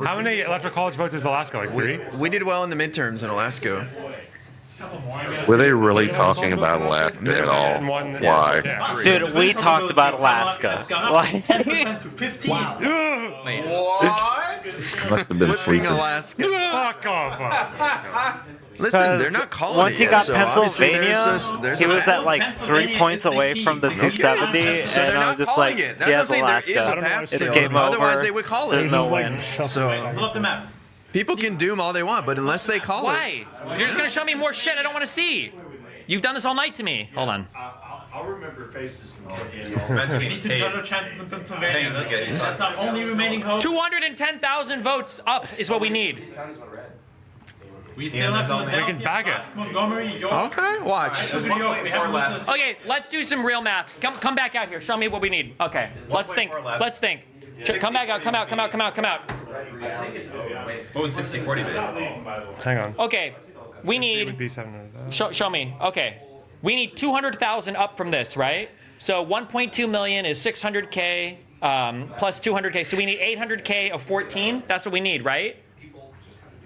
How many electoral college votes is Alaska? Like 3? We did well in the midterms in Alaska. Were they really talking about Alaska at all? Why? Dude, we talked about Alaska. Like, 10% to 15. What? Must have been What thing sleeping. Alaska? Fuck off. Listen, they're not calling once it he got yet, so obviously Pennsylvania, there's he a was path. at like 3 points away from the 270, So they're and I not was just calling like, it. That's he what I'm has saying. There is a Alaska. path It's still. game Otherwise, over. they would call There's it. no win. So Pull up the map. people can doom all they want, but unless they call it, Why? You're just gonna show me more shit I don't want to see. You've done this all night to me. Hold on. I'll remember faces. We need to judge our chances in Pennsylvania. That's our only remaining hope. 210,000 votes up is what we need. We still have Philadelphia, Fox, Montgomery, York. Okay, watch. New York. We have Okay, let's do some real math. Come back out here. Show me what we need. Okay, let's think. Let's think. Come back out. Come out. What would 60-40 be? Hang on. Okay, we need. Show me. Okay, we need 200,000 up from this, right? So 1.2 million is 600K plus 200K. So we need 800K of 14. That's what we need, right?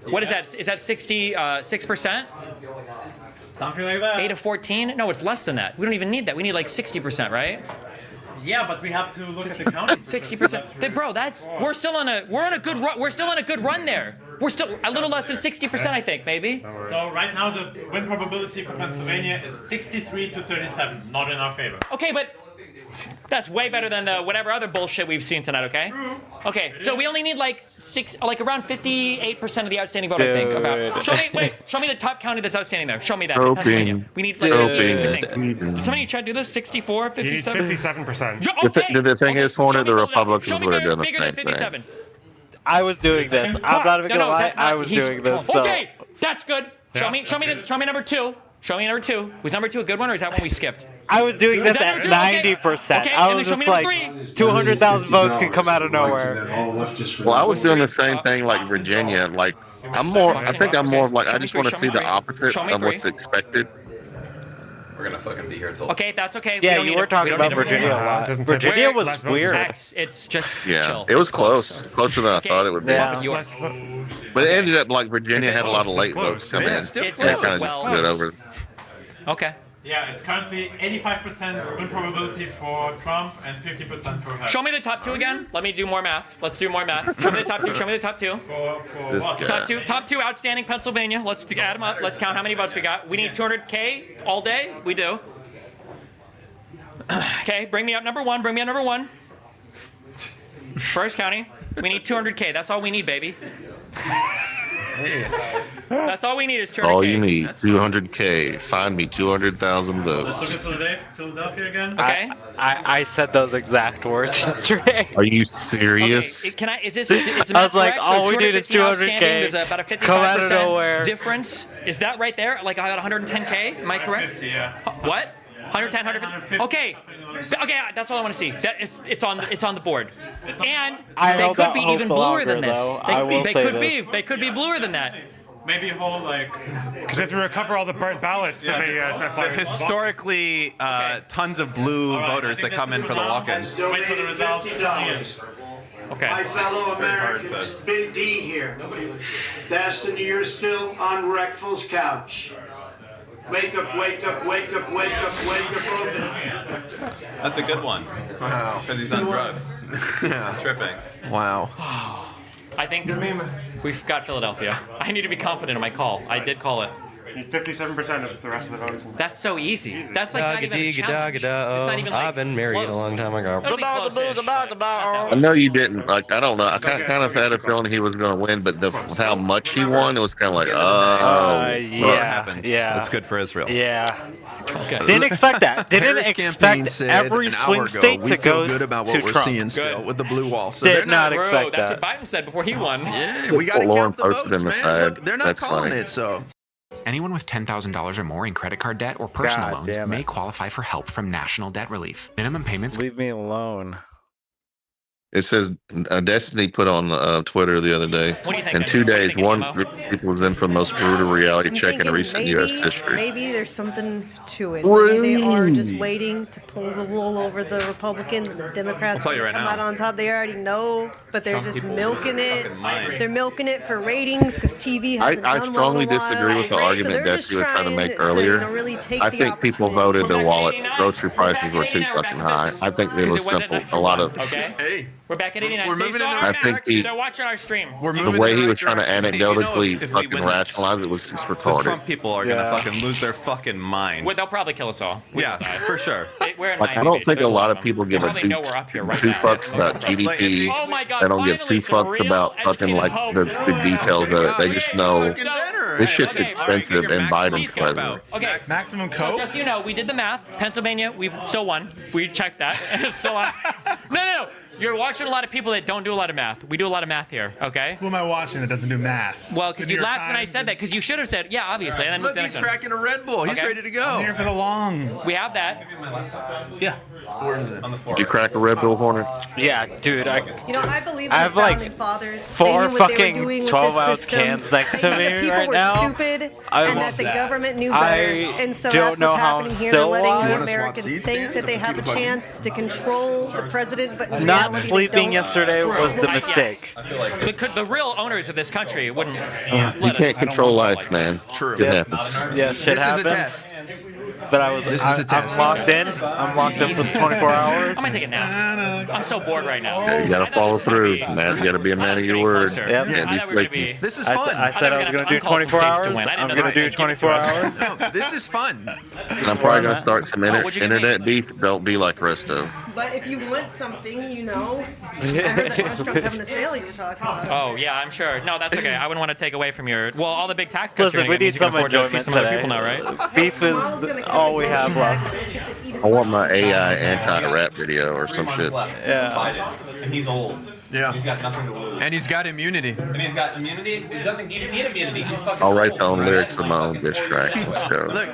What is that? Is that 66%? Something like that. 8 of 14? No, it's less than that. We don't even need that. We need like 60%, right? Yeah, but we have to look at the counties. 60%. Bro, we're still on a good run. We're still on a good run there. We're still a little less than 60%, I think, maybe. So right now the win probability for Pennsylvania is 63 to 37, not in our favor. Okay, but that's way better than the whatever other bullshit we've seen tonight, okay? Okay, so we only need like around 58% of the outstanding vote, I think. About. Show me the top county that's outstanding there. Show me that. in Pennsylvania. We need like 58, I think. Does somebody try to do this? 64, 57? 57%. Okay. The thing is, Hornet, the Republicans would have done the bigger than same 57. thing. I was doing this. I'm not even gonna lie. that's not- I was he's- doing this. So. Okay, that's good. Show me number two. Show me number two. Was number two a good one, or is that one we skipped? I was doing this Is that at number two? 90%. Okay, I and was then show just me like, number 3. 200,000 votes can come out of nowhere. Well, I was doing the same thing like Virginia. Like, I think I'm more of like, I just want to see the opposite of what's expected. We're gonna fucking be here till. Okay, that's okay. Yeah, you were talking about Virginia a lot. Virginia was weird. It's just Yeah, chill. it was close. Closer than I thought it would be. Yeah. But it ended up like Virginia had a lot of late votes come in. it's still They close. kind of just put it over. Okay. Yeah, it's currently 85% win probability for Trump and 50% for Harris. Show me the top two again. Let me do more math. Let's do more math. Show me the top two. Show me the top two. For This what? guy. Top two outstanding Pennsylvania. Let's add them up. Let's count how many votes we got. We need 200K all day. We do. Okay, bring me up number one. First county. We need 200K. That's all we need, baby. That's all we need is 200K. All you need, 200K. Find me 200,000 Let's votes. look at Philadelphia again. Okay. I said those exact words yesterday. Are you serious? Is the I was math like, correct? all So we need is 215 outstanding, 200K. There's about a Come out of 55% nowhere. difference. Is that right there? Like about 110K? Am I correct? 50, yeah. What? 110, 150? Okay. Okay, that's all I want to see. That it's on the board. And I they held could out be hope even for bluer than longer, this. though. I will They say could this. be. They could be bluer than that. Maybe hold like. Because they have to recover all the burnt ballots that they set fire. Historically, tons of blue voters that come in for the walk-ins. Wait for the results. Okay. My fellow Americans, Big D here. Destiny, you're still on Reckful's couch. Wake up, wake up, wake up, wake up, wake up, open. That's a good one. Wow. Because he's on drugs. Yeah. Tripping. Wow. I think we've got Philadelphia. I need to be confident in my call. I did call it. 57% of the rest of the votes. That's so easy. That's like not even a challenge. It's not even like I've been married a long time ago. It'll be close-ish. I know you didn't. Like, I don't know. I kind of had a feeling he was going to win, but how much he won, it was kind of like, Yeah. That's good for Israel. Yeah. Okay. Didn't expect that. Didn't Harris campaign expect said every an hour swing ago, state we to feel go good about to what we're Trump. seeing still with the blue wall. So Did they're not Bro, expect that's that. what Biden said before he won. Yeah, we got to Lauren count the posted votes, in the man. side. Look, they're not That's calling funny. it, so. Anyone with $10,000 or more in credit card debt or personal God loans damn it. may qualify for help from National Debt Relief. Minimum payments. Leave me alone. It says Destiny put on Twitter the other day. What do you think? In 2 days, one group of people was in for the most brutal reality check in recent U.S. history. Maybe there's something to it. Maybe they are just waiting to pull the wool over the Republicans and the Democrats I'll tell you will right come now. out on top. They already know, but they're Trump just people milking lose their it. fucking mind. They're milking it for ratings because TV hasn't I done strongly well in a while. disagree with the argument they're just Destiny was trying to make to, earlier. really take I the think people voted their wallets. Grocery prices were too fucking high. I think it was simple. A lot of. Okay. Hey, We're back at 89. we're moving in the I right think direction. They're watching our stream. We're the moving way in he the was right trying to direction. Steve, you know anecdotally if we fucking win this, rationalize it was just The retarded. Trump people are gonna fucking lose their fucking mind. Well, they'll probably kill us all. We Yeah, will die. for sure. We're in Like, I Miami don't Beach. think a There's lot of of people them. give They a probably know we're up here right two now. fucks about GDP. Oh my God, They don't give two finally, fucks some about real fucking like educated the details of it. They just know this shit's okay, expensive and Biden's president. Okay. Maximum So coke. just so you know, we did the math. Pennsylvania, we've still won. We checked that. Still on. No. You're watching a lot of people that don't do a lot of math. We do a lot of math here, okay? Who am I watching that doesn't do math? Well, The because New you York laughed when I Times said that, because you should have said, yeah, obviously. And then Look, then he's done. cracking a Red Bull. He's Okay. ready to go. I'm here for the long. We have that. Yeah. Where is it? On the floor. Did you crack a Red Bull, Horner? Yeah, dude. I believe I in have the like founding fathers. They 4 knew what they were fucking doing with this 12-ounce system. cans next to They knew that me people right were now. stupid, I and love that the that. government knew I better. And so don't that's know what's how happening I'm here. still They're alive. letting You the wanna swap Americans seats, think Dan? that they have a chance to control the president, but in Not reality, they sleeping don't. yesterday was the Yes. mistake. The real owners of this country wouldn't You can't control life, man. True. It happens. Yeah, shit This is a happens. test. But I was. This is a I'm test. locked in. I'm locked in for 24 hours. I'm gonna take a nap. I'm so bored right now. Yeah, you gotta follow through, man. You gotta be a man of your word. Closer. Yep. Can't I be thought we were gonna flaky. be. This is I fun. said I was going to do 24 hours. I'm going to do 24 hours. No, this is fun. And I'm probably gonna start some what'd you give me? internet beef. Don't be like Resto. But if you want something, you know. I heard that restaurant's having a sale you were talking about. Oh yeah, I'm sure. No, that's okay. I wouldn't want to take away from your. Well, all the big tax cuts. Listen, you're we gonna need get, you can some afford to feed enjoyment some other today. people now, right? Beef is all we have left. I want my AI anti-rap video or some shit. Yeah. And he's old. Yeah. He's got nothing to lose. And he's got immunity. And he's got immunity. He doesn't even need immunity. He's fucking I'll write my own lyrics of my own diss track. Let's go. Look,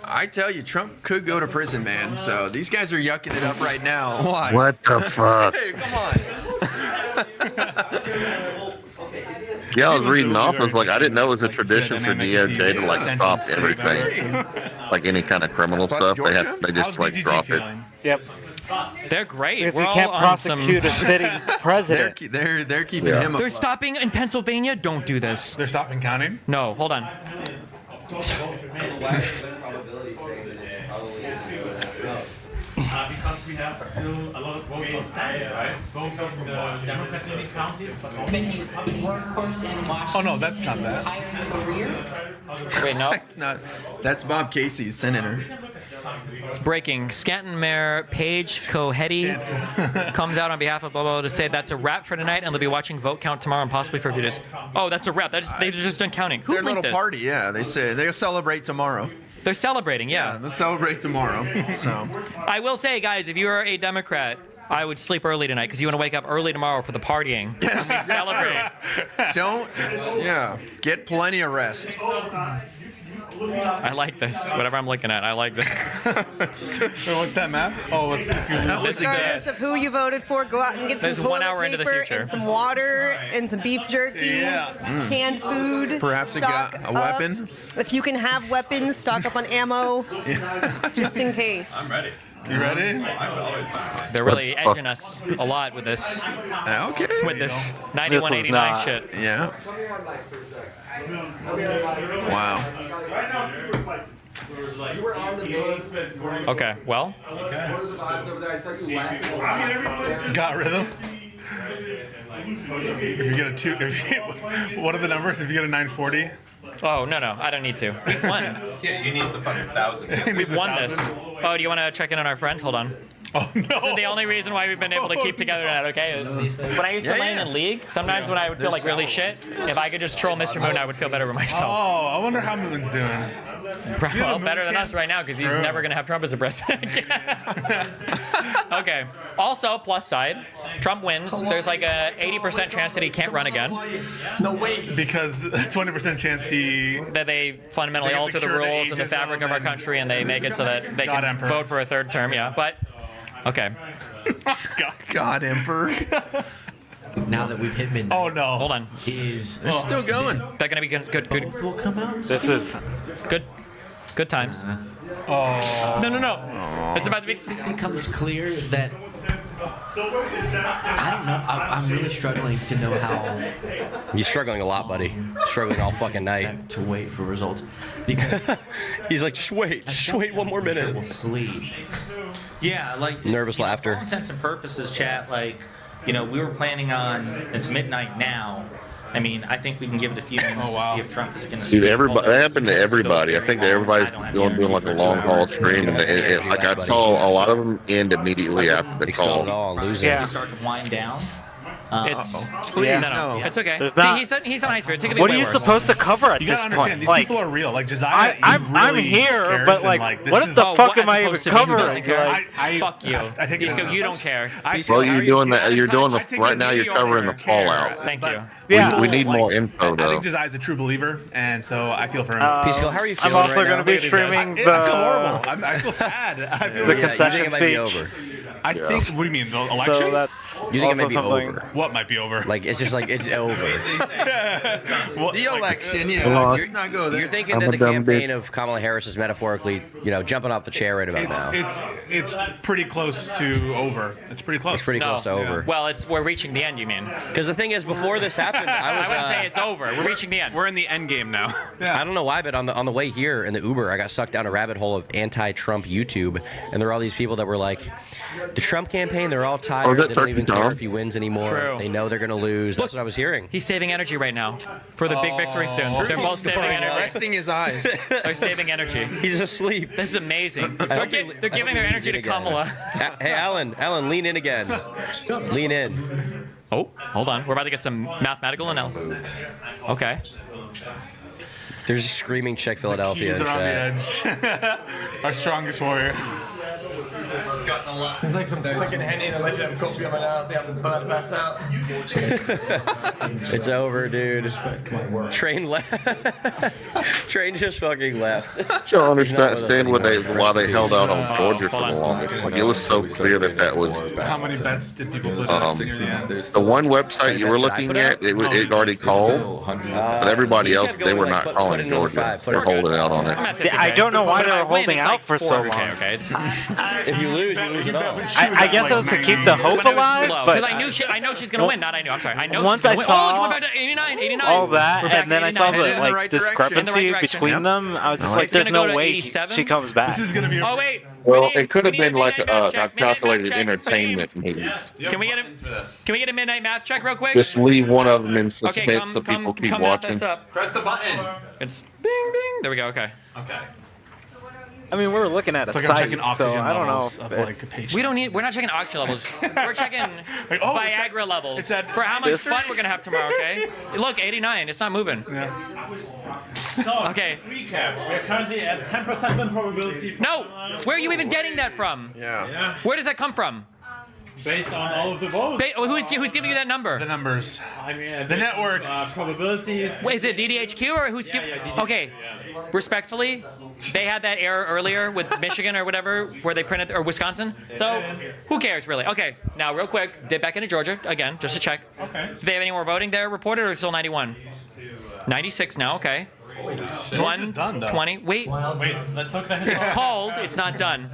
I tell you, Trump could go to prison, man. So these guys are yucking it up right now. Why? What the fuck? Hey, come on. Yeah, I was reading off. I was like, I didn't know it was a tradition for DOJ to like stop everything, like any kind of criminal stuff. They just like drop it. Yep. They're great. Because We're you all can't on prosecute some... a sitting president. They're keeping Yeah. him. They're stopping in Pennsylvania. Don't do this. They're stopping counting. No, hold on. Because we have still a lot of votes outside, right? Both in the Democratic counties, but also in the Republican. Workhorse in Washington. Oh no, that's not his bad. entire career. Wait, no. It's not. That's Bob Casey, senator. Breaking. Scranton Mayor Paige Cohetti comes out on behalf of blah, blah, blah to say that's a wrap for tonight and they'll be watching vote count tomorrow and possibly for a few days. Oh, that's a wrap. They've just done counting. Who Their linked little this? party, yeah. They say they'll celebrate tomorrow. They're celebrating, yeah. They'll celebrate tomorrow. So I will say, guys, if you are a Democrat, I would sleep early tonight because you want to wake up early tomorrow for the partying. Yes, And celebrate. don't. Yeah, get plenty of rest. I like this. Whatever I'm looking at, I like this. Wait, what's that map? Oh, if you lose. Regardless of who you voted for, go out and get some There's toilet 1 hour into the paper future. and some water and some beef jerky, canned food. Perhaps they stock got a up. weapon. If you can have weapons, stock up on ammo, just in case. I'm ready. You ready? They're really edging us a lot with this. Okay. With this 9189 shit. Yeah. Wow. Okay, well. Got rhythm. If you get a two, what are the numbers? If you get a 940. Oh, no, I don't need to. We've won. Yeah, you need a fucking 1,000. We've won this. Oh, do you want to check in on our friends? Hold on. Oh, no. This is the only reason why we've been able to keep together tonight, okay? Is when I used to lane in League, sometimes when I would feel like really shit, if I could just troll Mr. Moon, I would feel better with myself. Oh, I wonder how Moon's doing. Well, better than us right now because he's never going to have Trump as a president again. Okay. Also, plus side, Trump wins. There's like a 80% chance that he can't run again. No way. Because 20% chance that they fundamentally alter the rules and the fabric of our country and they make it so that they can vote for a third term. Yeah, but Okay. God, Emperor. Now that we've hit midnight. Oh no. Hold on. Is They're still going. They're gonna be good. both will come out? This is Good times. Oh. No. It's about to be. It becomes clear that I don't know. I'm really struggling to know how. You're struggling a lot, buddy. Struggling all fucking night. To wait for results, because he's like, just wait one more minute. We'll sleep. Yeah, like Nervous laughter. For all intents and purposes, chat. Like, we were planning on. It's midnight now. I mean, I think we can give it a few minutes to see if Trump is going to. Dude, everybody, that happened to everybody. I think that everybody's doing like a long haul stream, and like I saw a lot of them end immediately after the call. Yeah. We start to wind down. It's Please, no. It's okay. There's See, not- he's on high spirits. It could be What way are you worse. supposed to cover at You this gotta understand, point? these Like, people are real. Like Josiah, he I'm really here, cares but and, like, this what is- the fuck as am I even opposed to me who doesn't covering? care. Like, Fuck you. I take it Pisco, you don't care. Well, you're doing that. You're doing the right now. You're covering the fallout. Thank you. Yeah. We need more info I though. think Josiah's a true believer, and so I feel for him. Pisco, how are you feeling I'm also right going now? to be streaming I feel the horrible. I feel sad. I feel the Yeah, concession you think it might be speech. over. I think. What do you mean? The election? So that's You think it also might be something. over? What might be over? Like it's just like it's over. The election, Well, let's not go there. You're thinking I'm that a the dumb campaign of Kamala Harris is metaphorically, jumping off the chair right about now. It's pretty close to over. It's pretty close. It's pretty close to over. Well, we're reaching the end. You mean? Because the thing is, before this happened, I was. I wouldn't say it's over. We're reaching the end. We're in the end game now. I don't know why, but on the way here in the Uber, I got sucked down a rabbit hole of anti-Trump YouTube, and there were all these people that were like, the Trump campaign, they're all tired. that They don't even Turkey care Tom? if he wins anymore. True. They know they're gonna lose. That's what I was hearing. He's saving energy right now for the big victory soon. They're both saving energy. Resting his eyes. They're saving energy. He's asleep. This is amazing. I They're, hope they're giving their energy to again. Kamala. Hey, Alan, lean in again. Lean in. Oh, hold on. We're about to get some mathematical analysis. Okay. There's a screaming check Philadelphia Keys in are on chat. the edge. Our strongest warrior. It's like some second Henny unless you have coffee on my now. I'm about to pass out. It's over, dude. Train left. Train just fucking left. I don't understand Not with us why they anymore. held out on Georgia for the longest. Like it was so clear that was. How many bets did people put in near the end? The one website you were looking at, it already called, but everybody else they were not calling Georgia. They're holding out on it. I don't know why they were holding out for so long. Okay, it's If you lose it all. I guess it was to keep the hope alive, because but I know she's gonna win. Not I knew. I'm sorry. I know. Once she's I gonna win. saw Oh, we're back to 89. all that, We're back and then to I saw 89. the Headed in the right discrepancy direction. between them, I was just like, It's "There's gonna go no to way 87. she comes back." This is gonna be. Oh wait. Well, We it could have need a been like midnight math check, midnight math calculated check. entertainment movies. Can we get a midnight math check real quick? Just leave one of them in Okay, suspense so people keep come math watching. this up. Press the button. It's bing bing. There we go. Okay. Okay. I mean, we're looking at a It's like I'm site, checking so oxygen I don't know. levels of like a patient. We're not checking oxygen levels. We're checking Like, oh, Viagra levels it's at- for how much This- fun we're gonna have tomorrow. Okay. Look, 89. It's not moving. Yeah. So, Okay. recap. We're currently at 10% win probability. No. Where are you even getting that from? Yeah. Where does that come from? Based on all of the votes. Who's giving you that number? The numbers. I mean, The networks. Probabilities. Wait, is it DDHQ or who's giving? DDHQ, Okay. yeah. Respectfully, they had that error earlier with Michigan or whatever, where they printed, or Wisconsin. So, who cares really? Okay, now real quick, dip back into Georgia again, just to check. Okay. Do they have any more voting there reported, or is it still 91? 96 now. Okay. Georgia's done, though. 20. Wait. Wait, let's look at It's called. It's not done.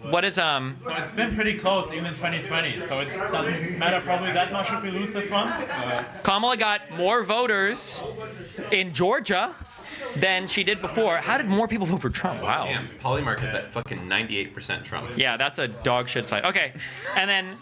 What is So it's been pretty close, even in 2020. So it doesn't matter probably that much if we lose this one. Kamala got more voters in Georgia than she did before. How did more people vote for Trump? Wow. Damn, Polymarket's at fucking 98% Trump. Yeah, that's a dog shit site. Okay, and then,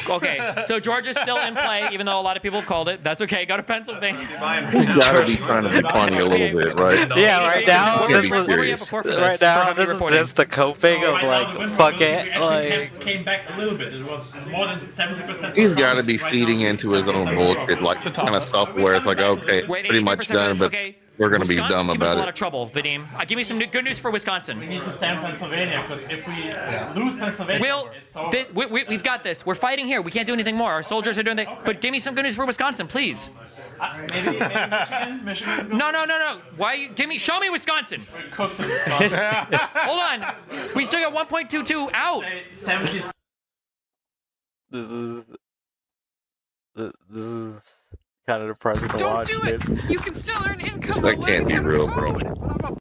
okay, so Georgia's still in play, even though a lot of people have called it. That's okay. Go to Pennsylvania. You gotta be trying to be funny a little bit, right? Yeah, right now, What were this we- is, where were you at before for this? right now, For this is reporting? just the coping of Right now, the like, win fuck probability it, actually like. came back a little bit. It was more than 70%. He's got to be feeding into his own bullshit, like kind of stuff where it's like, okay, Wait, pretty much 80% done, but okay. we're gonna be Wisconsin's dumb giving us about a lot it. of trouble, Vadim. Give me some good news for Wisconsin. We need to stay in Pennsylvania because if we lose Pennsylvania, Will, it's over. we've got this. We're fighting here. We can't do anything more. Our soldiers are doing that. But give me some good news for Wisconsin, please. Maybe Michigan. Michigan's No. Why? Show me Wisconsin. Hold on. We still got 1.22 out. 70. This is kind of depressing to watch. Don't do it! You can still earn income. That can't be real, bro.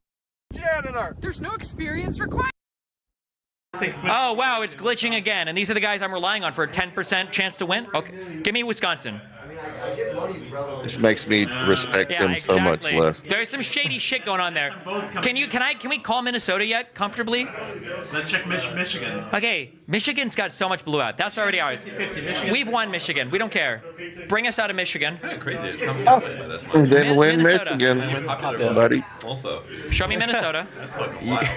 Janitor. There's no experience required. Oh wow, it's glitching again, and these are the guys I'm relying on for a 10% chance to win. Okay, give me Wisconsin. This makes me respect him so much less. There's some shady shit going on there. Can we call Minnesota yet comfortably? Let's check Michigan. Okay, Michigan's got so much blue out. That's already ours. 50-50 Michigan. We've won Michigan. We don't care. Bring us out of Michigan. Kind of crazy. It Trump's gonna win by this much. Then win Minnesota. Michigan, buddy. Also. Show me Minnesota.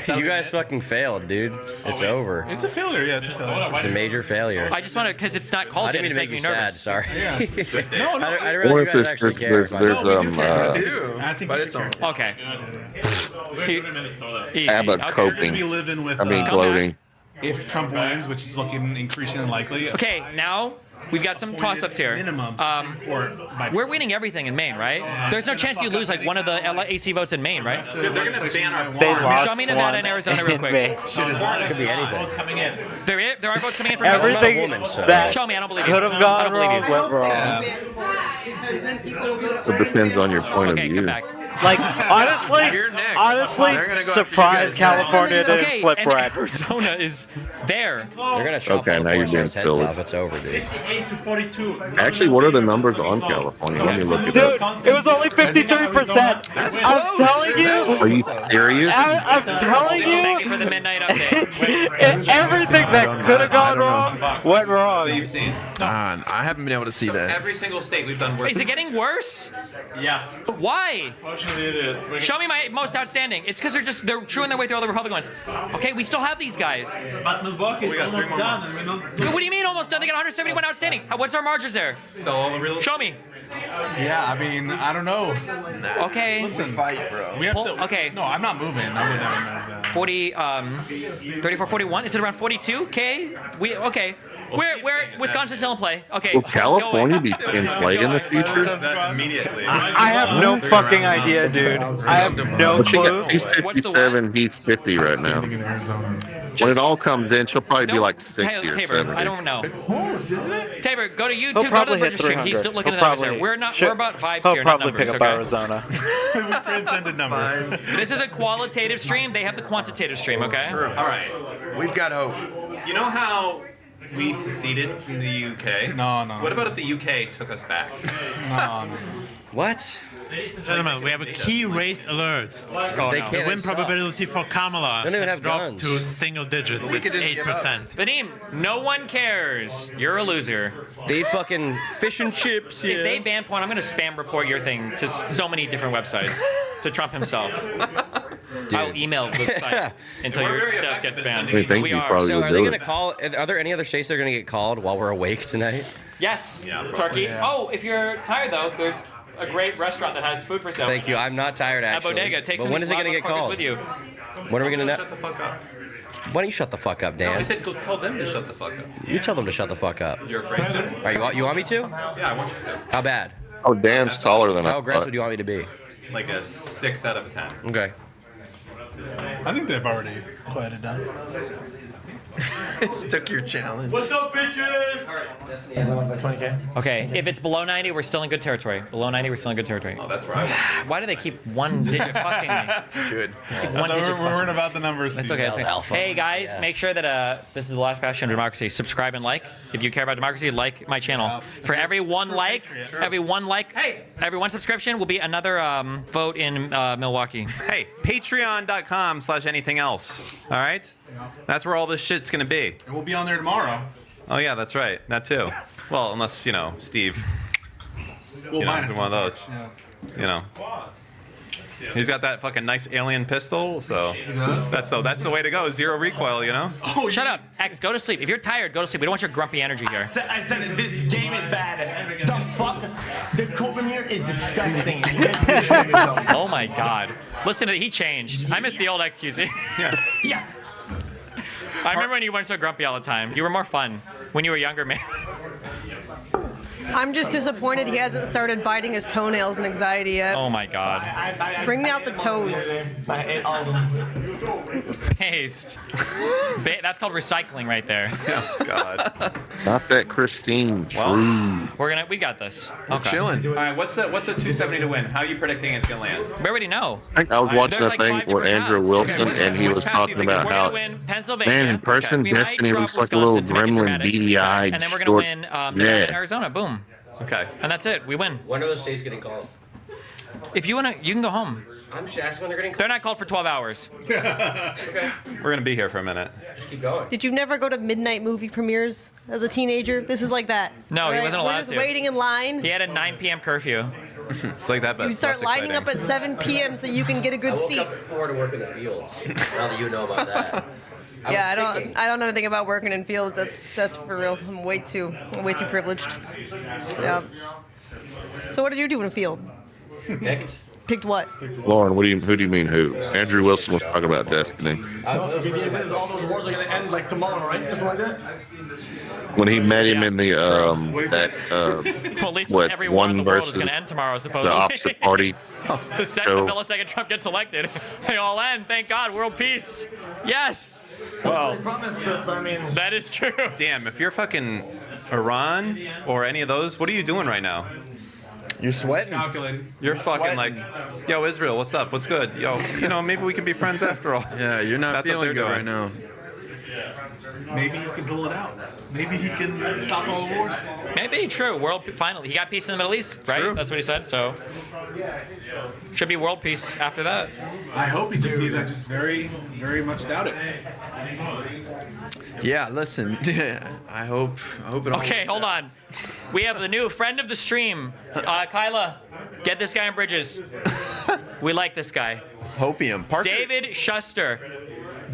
You guys fucking failed, dude. It's over. It's a failure. Yeah, it's a failure. It's a major failure. I just want to, because it's not called I yet. didn't It's mean to making make me you nervous. sad. Sorry. No. I Or really if you guys actually care. I think but it's on. Okay. We're going to go to Minnesota. Easy. Abbott Okay. coping. Be living with. Gloating. If Trump wins, which is looking increasingly likely. Okay, now we've got some toss-ups here. We're winning everything in Maine, right? There's no chance you lose like one of the AC votes in Maine, right? They're going to ban our lost Show me Nevada and Arizona real quick. It could be anything. Votes coming in. There are votes coming in from Everything woman, so- that Show me, I don't believe you. could have I gone don't believe wrong you. went wrong. It depends on your point Okay, of come view. back. Like honestly, You're next. honestly, They're gonna go surprise after you guys California didn't Okay, flip and bread. Arizona is there. They're gonna chop Okay, all now the you're being heads silly. off. It's over, dude. 58 to 42. Actually, what are the numbers on California? Let me look at that. Dude, it was only 53%. I'm telling you. Are you serious? I'm telling Thank you you. for the midnight update. Everything that could have gone wrong went wrong. You've seen. I haven't been able to see that. Every single state we've done worse. Is it getting worse? Yeah. Why? Fortunately, it is. Show me my most outstanding. It's because they're chewing their way through all the Republican ones. Okay, we still have these guys. But Milwaukee's almost done. And we don't. What do you mean almost done? They got 171 outstanding. What's our margins there? So all the real. Show me. Yeah, I mean, I don't know. Okay. Listen, fight, bro. We have Pull- to. okay. No, I'm not moving. I would never move. 40, 34, 41. Is it around 42K? Okay. Where Wisconsin's still in play. Okay. Will California be in play in the future? Immediately. I have no fucking idea, dude. I have no But clue. he's 57, he's 50 right now. When it all comes in, she'll probably be like 60 or Tabor, 70. I don't know. Tabor, go to YouTube, He'll go to probably the hit registry. He's 300. still looking at He'll the numbers here. probably- We're about vibes He'll here, not probably numbers, pick up okay? Arizona. We transcended numbers. This is a qualitative stream. They have the quantitative stream, okay? True. All right. We've got hope. You know how we seceded from the UK? No. What about if the UK took us back? No. What? Ladies and gentlemen, we have a key race alert. They can't. The win They suck. probability for Kamala Don't even has have dropped guns. to single digits. We could It's just give up. 8%. Vadim, no one cares. You're a loser. They eat fucking fish and chips. If they Yeah. ban porn, I'm going to spam report your thing to so many different websites. To Trump himself. I'll email the site until your stuff gets banned. I think you probably So would are they do gonna it. call? Are there any other states that are gonna get called while we're awake tonight? Yes, Yeah, probably. Turkey. Yeah. Oh, if you're tired though, there's a great restaurant that has food for sale. Thank you. I'm not tired At actually. Bodega. Take But some when of is these it gonna lava get crackers called? with you. When are we gonna Shut know? the fuck up. Why don't you shut the fuck up, No, I Dan? said go tell them to shut the fuck up. You tell them to shut the fuck up. You're afraid to? All right, you want me to? Yeah, I want you to. How bad? Oh, Dan's taller than I How aggressive thought. do you want me to be? Like a 6 out of 10. Okay. I think they've already quieted down. This took your challenge. What's up, bitches? 20K. Okay, if it's below 90, we're still in good territory. Below 90, we're still in good territory. Oh, that's right. Why do they keep one digit fucking me? Good. Keep one digit We're fucking worried about the numbers. That's Steve. okay. That's okay. Alpha. Hey guys, make sure that this is the last bastion of democracy. Subscribe and like. If you care about democracy, like my channel. For every one like, every one subscription will be another vote in Milwaukee. Hey, patreon.com/anything else. All right? That's where all this shit's going to be. And we'll be on there tomorrow. Oh, yeah, that's right. That too. Well, unless, Steve, We'll minus one of those. Yeah. You know. He's got that fucking nice alien pistol, so that's the way to go. Zero recoil, you know? Oh, shut up. X, go to sleep. If you're tired, go to sleep. We don't want your grumpy energy here. I said this game is bad. The fuck? The Copen here is disgusting. Oh my god. Listen to he changed. I miss the old XQZ. Yeah. I remember when you weren't so grumpy all the time. You were more fun when you were younger, man. I'm just disappointed he hasn't started biting his toenails in anxiety yet. Oh my god. Bring out the toes. Paste. That's called recycling right there. Oh god. Not that Christine. Well, we got this. Okay. Chilling. All right, what's a 270 to win? How are you predicting it's gonna land? We already know. I was watching There's a like thing 5 with different Andrew paths. Wilson, Okay, and he was talking about We're how, gonna win Pennsylvania. man, in person, We might Destiny drop looks like a little Wisconsin to make it gremlin, dramatic. beady-eyed. And then we're gonna short- win Nevada and Yeah. Arizona. Boom. Okay. And that's it. We win. When are those states getting called? If you wanna, you can go home. I'm just asking when they're getting called. They're not called for 12 hours. Okay. We're gonna be here for a minute. Just keep going. Did you never go to midnight movie premieres as a teenager? This is like that. No, he Right? wasn't We're allowed just to. waiting in line. He had a 9 p.m. curfew. It's like that, but You start less lining exciting. up at 7 p.m. so you can get a good I woke seat. up at 4 to work in the fields. Now that you know about that. Yeah, I don't know anything about working in fields. That's for real. I'm way too privileged. Yeah. So what did you do in a field? Picked. Picked what? Lauren, who do you mean who? Andrew Wilson was talking about Destiny. All those wars are gonna end like tomorrow, right? Something like that. When he met him in the Well, at least what, every war in the one world is versus going to end tomorrow, supposedly. the opposite party. The millisecond Trump gets elected, they all end. Thank God, world peace. Yes. Well, Promised us. I mean, that is true. Damn, if you're fucking Iran or any of those, what are you doing right now? You're sweating. calculating. You're fucking sweating. like, yo, Israel, what's up? What's good? Yo, maybe we can be friends after all. Yeah, you're not That's what feeling they're good right doing. now. Maybe he can pull it out. Maybe he can stop all the wars. Maybe true. Finally, he got peace in the Middle East, right? True. That's what he said. So should be world peace after that. I hope he succeeds. I just very, very much doubt it. Yeah, listen. I hope it all Okay, works hold out. on. We have the new friend of the stream, Kyla. Get this guy in Bridges. We like this guy. Hopium. Parker. David Schuster.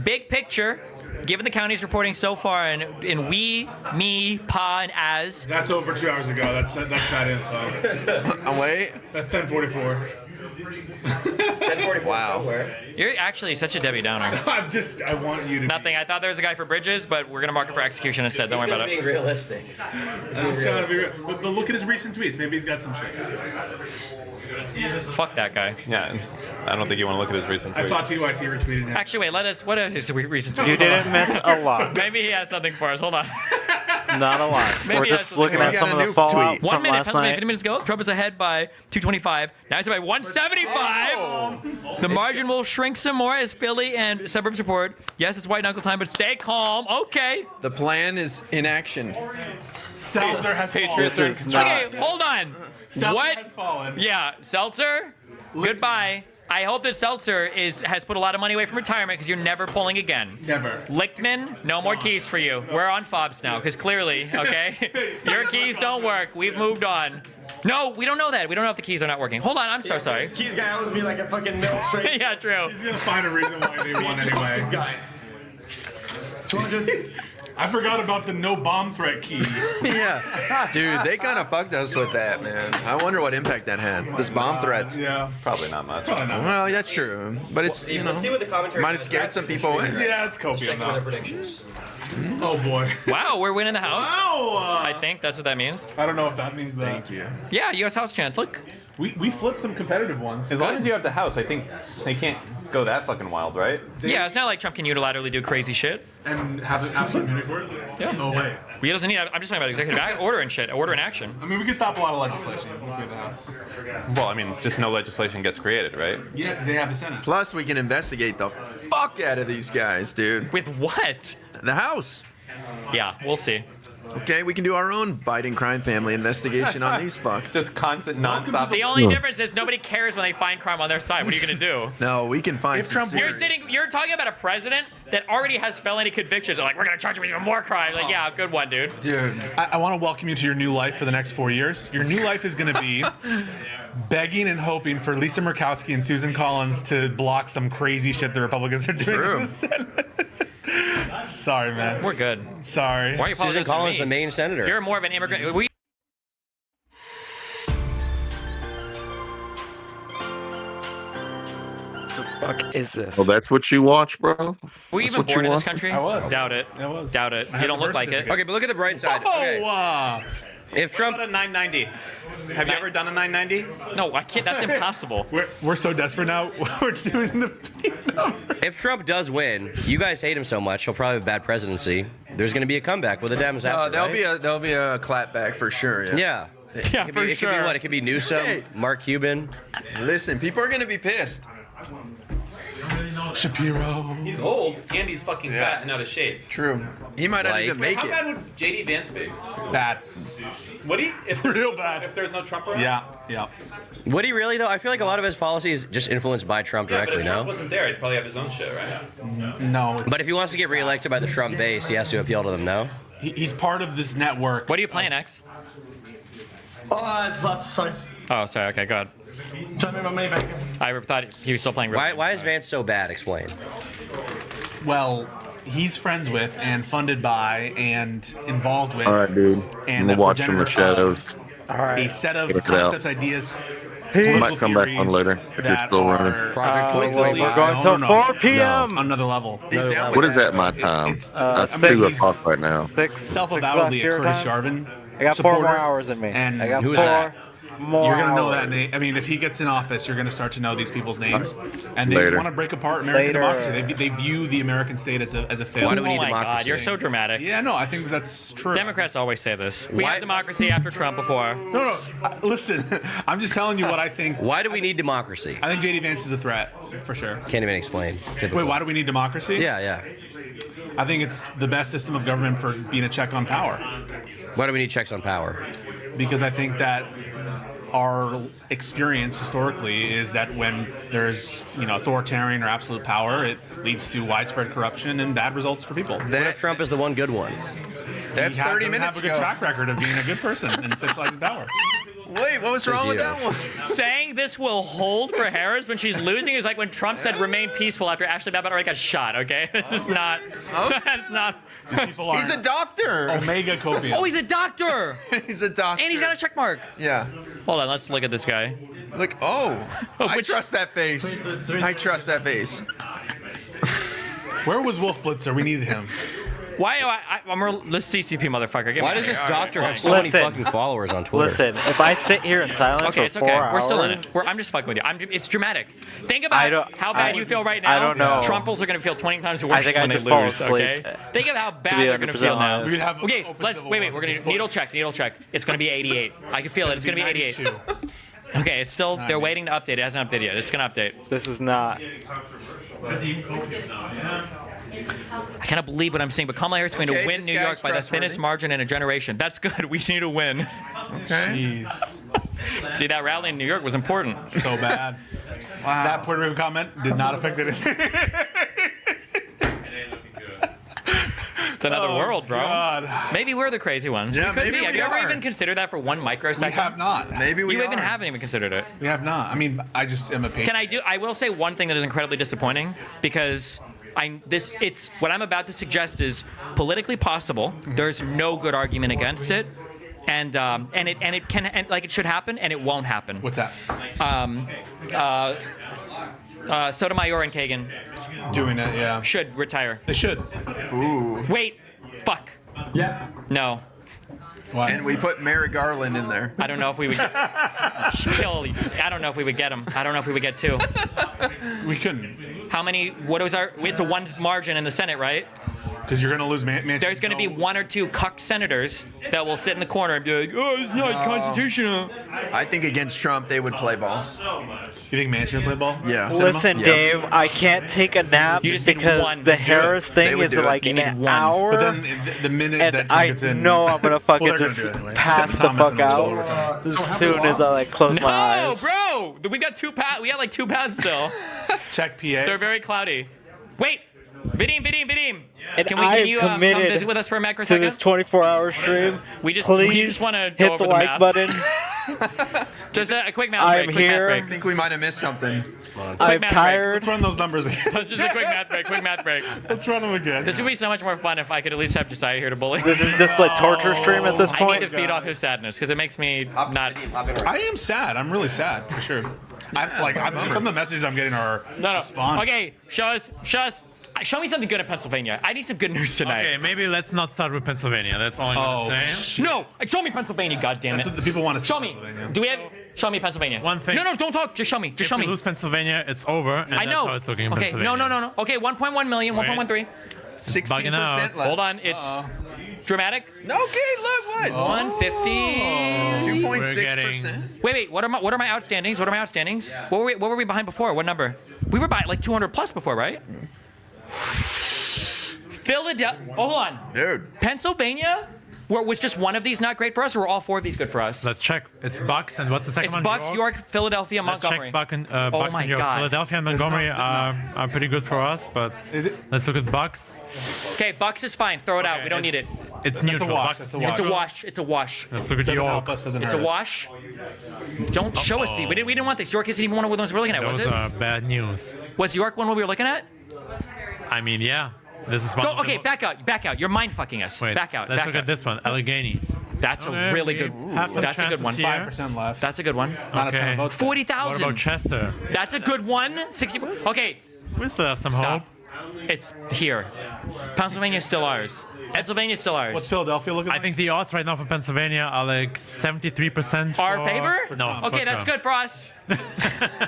Big picture. Given the counties reporting so far in we, me, pa, and as. That's over 2 hours ago. That's bad info. Wait. That's 10:44. 10:44 Wow. somewhere. You're actually such a Debbie Downer. I want you to. Nothing. I thought there was a guy for Bridges, but we're gonna mark it for execution instead. Don't worry about Being it. realistic. He's trying to figure but look at his recent tweets. Maybe he's got some shit. Fuck that guy. Yeah, I don't think you want to look at his recent tweets. I saw TYT retweeted him. Actually, wait. What is his recent tweet? You didn't miss a lot. Maybe he has something for us. Hold on. Not a lot. Maybe We're he has just something looking for at us. some of the fallout 1 from minute, last Pennsylvania, night. 50 minutes ago. Trump is ahead by 225. Now he's ahead by 175. The margin will shrink some more as Philly and suburbs report. Yes, it's white knuckle time, but stay calm. Okay. The plan is in action. Seltzer has Patriots fallen. are Okay, hold on. Seltzer What? has fallen. Yeah, Seltzer. Goodbye. I hope that Seltzer has put a lot of money away from retirement because you're never pulling again. Never. Lichtman, no more keys for you. We're on fobs now because clearly, okay, your keys don't work. We've moved on. No, we don't know that. We don't know if the keys are not working. Hold on, I'm so sorry. Keys guy owes me like a fucking mill straight. Yeah, true. He's gonna find a reason why they won anyway. This guy. 200. I forgot about the no bomb threat key. Yeah. Dude, they kind of fucked us with that, man. I wonder what impact that had. This bomb threats. Yeah. Probably not much. Well, that's true. But it's, you know, Let's see what the commentary might have scared some people away. Yeah, it's copium Check now. their predictions. Oh boy. Wow, we're winning the house. Wow. I think that's what that means. I don't know if that means that. Thank you. Yeah, U.S. House chance. Look. We flipped some competitive ones. As long as you have the house, I think they can't go that fucking wild, right? Yeah, it's not like Trump can unilaterally do crazy shit. And have an absolute immunity for it? Yeah. No way. He doesn't need. I'm just talking about executive order and shit. Order in action. I mean, we could stop a lot of legislation if we have the House. Well, I mean, just no legislation gets created, right? Yeah, because they have the Senate. Plus, we can investigate the fuck out of these guys, dude. With what? The House. Yeah, we'll see. Okay, we can do our own Biden crime family investigation on these fucks. Just constant, nonstop. The only difference is nobody cares when they find crime on their side. What are you gonna do? No, we can find If some Trump- serious- You're talking about a president that already has felony convictions. They're like, we're gonna charge him with even more crime. Like, yeah, good one, dude. Dude. I want to welcome you to your new life for the next 4 years. Your new life is going to be begging and hoping for Lisa Murkowski and Susan Collins to block some crazy shit the Republicans are doing True. in the Senate. Sorry, man. We're good. Sorry. Why are you Susan apologizing to Collins, me? the Maine senator. You're more of an immigrant. Fuck is this? Oh, that's what you watch, bro? Were you That's even what you born in this watch? country? I was. Doubt it. I was. Doubt it. I You have don't a look birth like it. certificate. Okay, but look at the bright side. Oh, Okay. If Trump a 990, have you ever done a 990? No, I can't. That's impossible. We're so desperate now. We're doing the. If Trump does win, you guys hate him so much, he'll probably have a bad presidency. There's going to be a comeback with the Dems after, There'll be a clapback for sure. Yeah. Yeah, It for could be sure. what? It could be Newsom, Hey. Mark Cuban. Listen, people are gonna be pissed. Shapiro. He's old and he's fucking fat and out of shape. True. He might not even make How it. bad would JD Vance be? Bad. Would he? If Real bad. If there's no Trump around? Yeah. Would he really, though? I feel like a lot of his policies just influenced by Trump Yeah, but directly, if Trump no? wasn't there, he'd probably have his own shit, right? No. But if he wants to get reelected by the Trump base, he has to appeal to them, no? He's part of this network. What are you playing, X? Sorry. Oh, sorry. Okay, go ahead. Trying to make my money back. I thought he was still playing. Why is Vance so bad? Explain. Well, he's friends with and funded by and involved with. All right, dude. And I'm a watch from the progenitor of shadows. a set of Check it concepts, out. ideas. I might come back on later if you're that still are running. explicitly- We're going no, till no, 4 no. p.m.. No, another level. What is that my time? That's 2 o'clock right now. Self-avowedly a Curtis Yarvin I got 4 more supporter. hours in me. And I got who is 4 that? more You're gonna know hours. that name. I mean, if he gets in office, you're gonna start to know these people's names, and they Later. want to break apart American Later. democracy. They view the American state as a failure. Why do we need democracy? God, you're so dramatic. Yeah, no, I think that's true. Democrats always say this. We had democracy after Trump before. No, listen. I'm just telling you what I think. Why do we need democracy? I think JD Vance is a threat for sure. Can't even explain. Typical. Wait, why do we need democracy? Yeah. I think it's the best system of government for being a check on power. Why do we need checks on power? Because I think that our experience historically is that when there's authoritarian or absolute power, it leads to widespread corruption and bad results for people. What if Trump is the one good one? That's He 30 doesn't minutes have a good ago. track record of being a good person and centralizing power. Wait, what was Says wrong with you. that one? Saying this will hold for Harris when she's losing is like when Trump said remain peaceful after Ashley Babbitt already got shot, okay? This is not. That's not. He's a doctor. Omega copium. Oh, he's a doctor! He's a doctor. And he's got a check mark. Yeah. Hold on, let's look at this guy. Look, I trust that face. I trust that face. Where was Wolf Blitzer? We needed him. Why? I'm this CCP motherfucker. Get Why me does this out of here. doctor have so many fucking followers on Twitter? Listen, if I sit here in silence Okay, for it's 4 okay. hours, We're still in it. I'm just fucking with you. It's dramatic. Think about how bad you feel right now. I don't know. Trumpers are going to feel 20 times worse I think I when just they fall lose. asleep, Okay. Think of how bad be they're going to feel 100% now. honest. Okay, let's wait. We're going to needle check. It's going to be 88. I can feel it. It's going to be 88. Okay, it's still. They're waiting to update. It hasn't updated yet. It's going to update. This is not. I cannot believe what I'm saying, but Kamala Harris is going to Okay, win this New guy's York by the thinnest trustworthy. margin in a generation. That's good. We need to win. Jeez. See, that rally in New York was important. So bad. Wow. That Puerto Rico comment did not affect anything. It's another world, bro. God. Maybe we're the crazy ones. Yeah, We could maybe be. Have we you ever are. even considered that for 1 microsecond? We have not. Maybe we You are. even haven't even considered it. We have not. I mean, I just am a patient. I will say one thing that is incredibly disappointing because what I'm about to suggest is politically possible. There's no good argument against it. And it should happen and it won't happen. What's that? Sotomayor and Kagan Doing it, yeah. should retire. They should. Ooh. Wait, fuck. Yeah. No. Why? And we put Merrick Garland in there. I don't know if we would kill. I don't know if we would get him. I don't know if we would get 2. We couldn't. How many? What was our? It's a 1 margin in the Senate, right? Because you're going to lose Manchin. There's going to be 1 or 2 cuck senators that will sit in the corner and be like, "Oh, it's not constitutional." I think against Trump they would play ball. You think Manchin will play ball? Yeah. Listen, Yeah. Dave, I can't take a nap You just need because one the to do Harris They thing would is do it. like You an need one. hour. But then the minute And that Trump I gets in, know I'm gonna fucking Well, they're just gonna do it anyway. pass the Thomas fuck and Solo retire. out as soon as I close my No, eyes. bro. We got 2 pads. We got like 2 pads still. Check PA. They're very cloudy. Wait, Vadim. And Can I you am come committed visit with us for a macro to second? this 24-hour stream. We just Please want to go hit over the the like math. button. Just a quick math I'm break. Quick here. math I break. think we might have missed something. I'm math tired. Let's run those numbers again. Let's just a quick math break. Quick math break. Let's run them again. This would be so much more fun if I could at least have Josiah here to bully. This is just like torture stream at this I point. need to feed off his sadness because it makes me not. I am sad. I'm really sad for sure. Some of the messages I'm getting are No. response. Okay, show us. Show me something good in Pennsylvania. I need some good news tonight. Okay, maybe let's not start with Pennsylvania. That's all I'm gonna say. No, show me Pennsylvania. God damn it. That's what the people want to see. Show me. Do we have? Show me Pennsylvania. One thing. No, don't talk. Just show me. Just If show we me. lose Pennsylvania, it's over. And I know. That's how it's looking in Okay. Pennsylvania. No. Okay, 1.1 million. 1.13. 16% left. Hold on. It's dramatic. Okay, look what? 150. 2.6%. Wait. What are my outstandings? What are my outstandings? What were we behind before? What number? We were by like 200 plus before, right? Philadelphia. Oh, hold on. Dude. Pennsylvania? Was just one of these not great for us, or were all four of these good for us? Let's check. It's Bucks, and what's the second It's one? Bucks, York, Philadelphia, Let's Montgomery. check Bucks and my York. God. Philadelphia and Montgomery are pretty good for us, but let's look at Bucks. Okay, Bucks is fine. Throw it out. We don't need it. It's neutral. wash. Bucks It's a is wash. It's a wash. Let's look at Doesn't York. help us, doesn't It's a hurt us. wash. Don't show us. See, we didn't want this. York isn't even one of the ones we were looking at, was Those it? are bad news. Was York one we were looking at? I mean, yeah. This is one. Go. of the Okay, mo- back out. You're mind fucking us. Wait, Back out. Let's back look out. at this one, Allegheny. That's Okay, a really we good. have some That's a good chances one. here. 5% left. That's a good one. Not a ton Okay. of votes. 40,000. What about Chester? That's a good one. 60. Okay. We still have some Stop. hope. It's here. Pennsylvania's still ours. Pennsylvania's still ours. What's Philadelphia looking I like? think the odds right now for Pennsylvania are like 73%. Our for- favor? No. Okay, for that's Trump. good for us.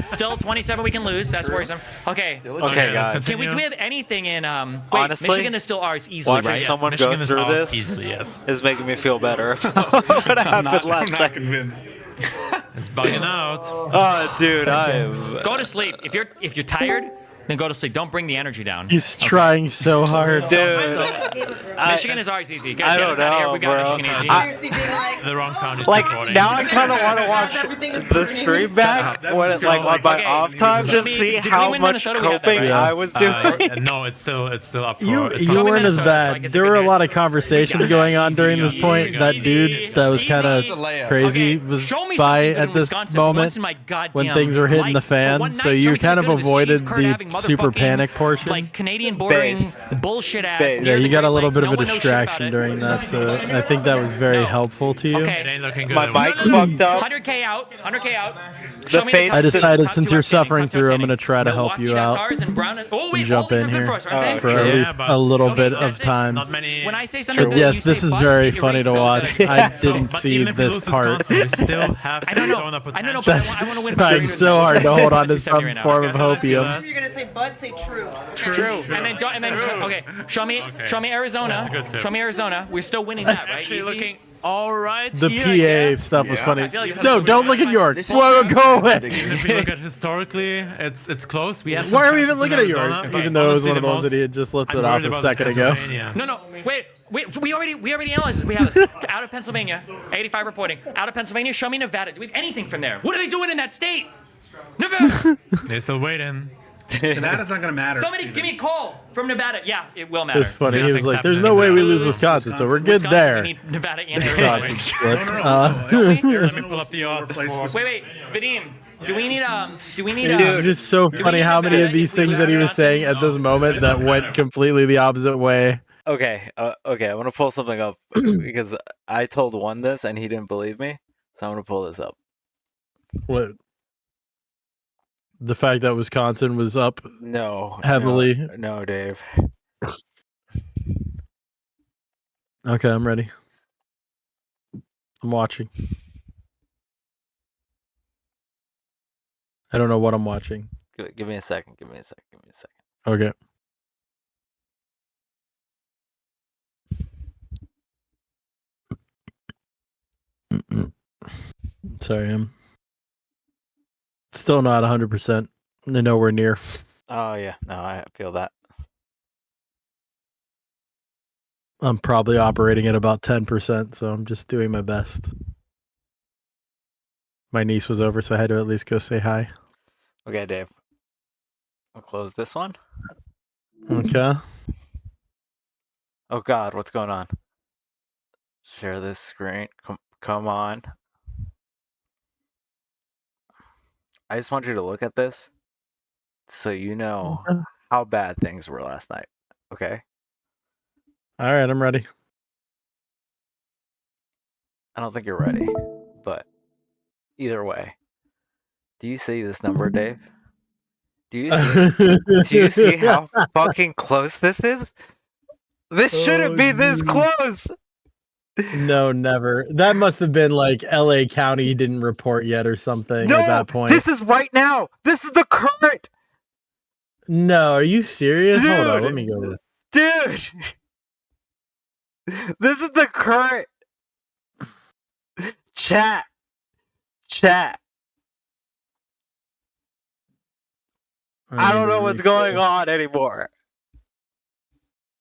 Still 27 we can lose. That's worrisome. Okay. Okay, guys. Can we do we have anything in wait, Honestly, Michigan is still ours easily, Watching right? someone Michigan go is through ours this easily, yes. is making me feel better about what happened last I'm not night. convinced. It's bugging out. Oh, dude, I am. Go to sleep. If you're tired, then go to sleep. Don't bring the energy down. He's trying so hard. Dude, Michigan is ours easy. Get I us don't out of here. know, We got bro. Michigan easy. Seriously being like, The wrong count is Like recording. now, I kind of want to watch everything is the burning. stream back when it's like on my Okay, off time, did just we- see did we how win much Minnesota? We had that, coping right? I was doing. No, it's still up for. You it's you not- weren't as Minnesota, bad. like, it's There a were a good lot of conversations going on during this point. That dude that was kind of crazy was Show me by something good at in this Wisconsin for once moment in my goddamn when things were hitting the life. For fan. one So night, show you me kind of something good. It was avoided cheese curd having the super motherfucking, panic portion. like Canadian bordering Base. bullshit ass. Base. Yeah, near you the got a Great little Lakes. bit No of a one knows shit about distraction it. during that, so I think that was very helpful to you. Okay. It ain't looking good. My mic fucked up. 100K out. 100K out. Show me face- top I two- decided top since two you're outstanding, suffering top two through, I'm gonna outstanding. try to help Milwaukee, you that's out. ours, and Brown. Oh wait, Jump all these in are good here for us, aren't they? for at Yeah, least but- a little Okay, bit that's of it. time. Not many. When I say something But good, yes, you this say is fuck, very and you're funny to racist, watch. but I So, didn't but see even if we this lose part. Wisconsin, we still have I don't know. Arizona I don't know. potential. But I want to win. Trying so hard to hold on to some right now. form of hopium. If you're gonna say but, say true. True. And then okay. Show me Arizona. That's good too. Show me Arizona. We're still winning that, right? Actually Easy? looking all right. The here, I PA guess. stuff was Yeah. funny. I feel you. No, don't look at York. Whoa, go away. Even if we look at historically, it's close. We have some Why are we chances even looking in at York? Arizona, but Even though it was honestly, one of the those that he had most just lifted I'm off worried a about is second ago. Pennsylvania. No. Wait. We already analyzed this. We have this. Out of Pennsylvania. 85 reporting. Out of Pennsylvania. Show me Nevada. Do we have anything from there? What are they doing in that state? Nevada. They're still waiting. Nevada's not going to matter. Somebody give me a call from Nevada. Yeah, it will matter. It's funny. He was Nothing's like, "There's happening no way we in lose Nevada. Wisconsin, so we're good Wisconsin, there." We need Nevada and Wisconsin Arizona. split. Let me pull up the odds. Wait, Vadim. Do we need It's just so funny how many of these things that he was saying at this moment that went completely the opposite way. Okay, okay, I want to pull something up because I told one this and he didn't believe me, so I'm gonna pull this up. What? The fact that Wisconsin was up No, heavily. no, Dave. Okay, I'm ready. I'm watching. I don't know what I'm watching. Give me a second. Give me a second. Give me a second. Okay. Sorry, I'm still not 100%. Nowhere near. Oh yeah, no, I feel that. I'm probably operating at about 10%, so I'm just doing my best. My niece was over, so I had to at least go say hi. Okay, Dave. I'll close this one. Okay. Oh God, what's going on? Share this screen. Come on. I just want you to look at this so you know how bad things were last night. Okay? All right, I'm ready. I don't think you're ready, but either way. Do you see this number, Dave? Do you see? Do you see how fucking close this is? This shouldn't be this close. No, never. That must have been like LA County didn't report yet or something at that point. This is right now. This is the current. No, are you serious? Hold on, Dude. let me go. Dude. This is the current. Chat. I don't know what's going on anymore.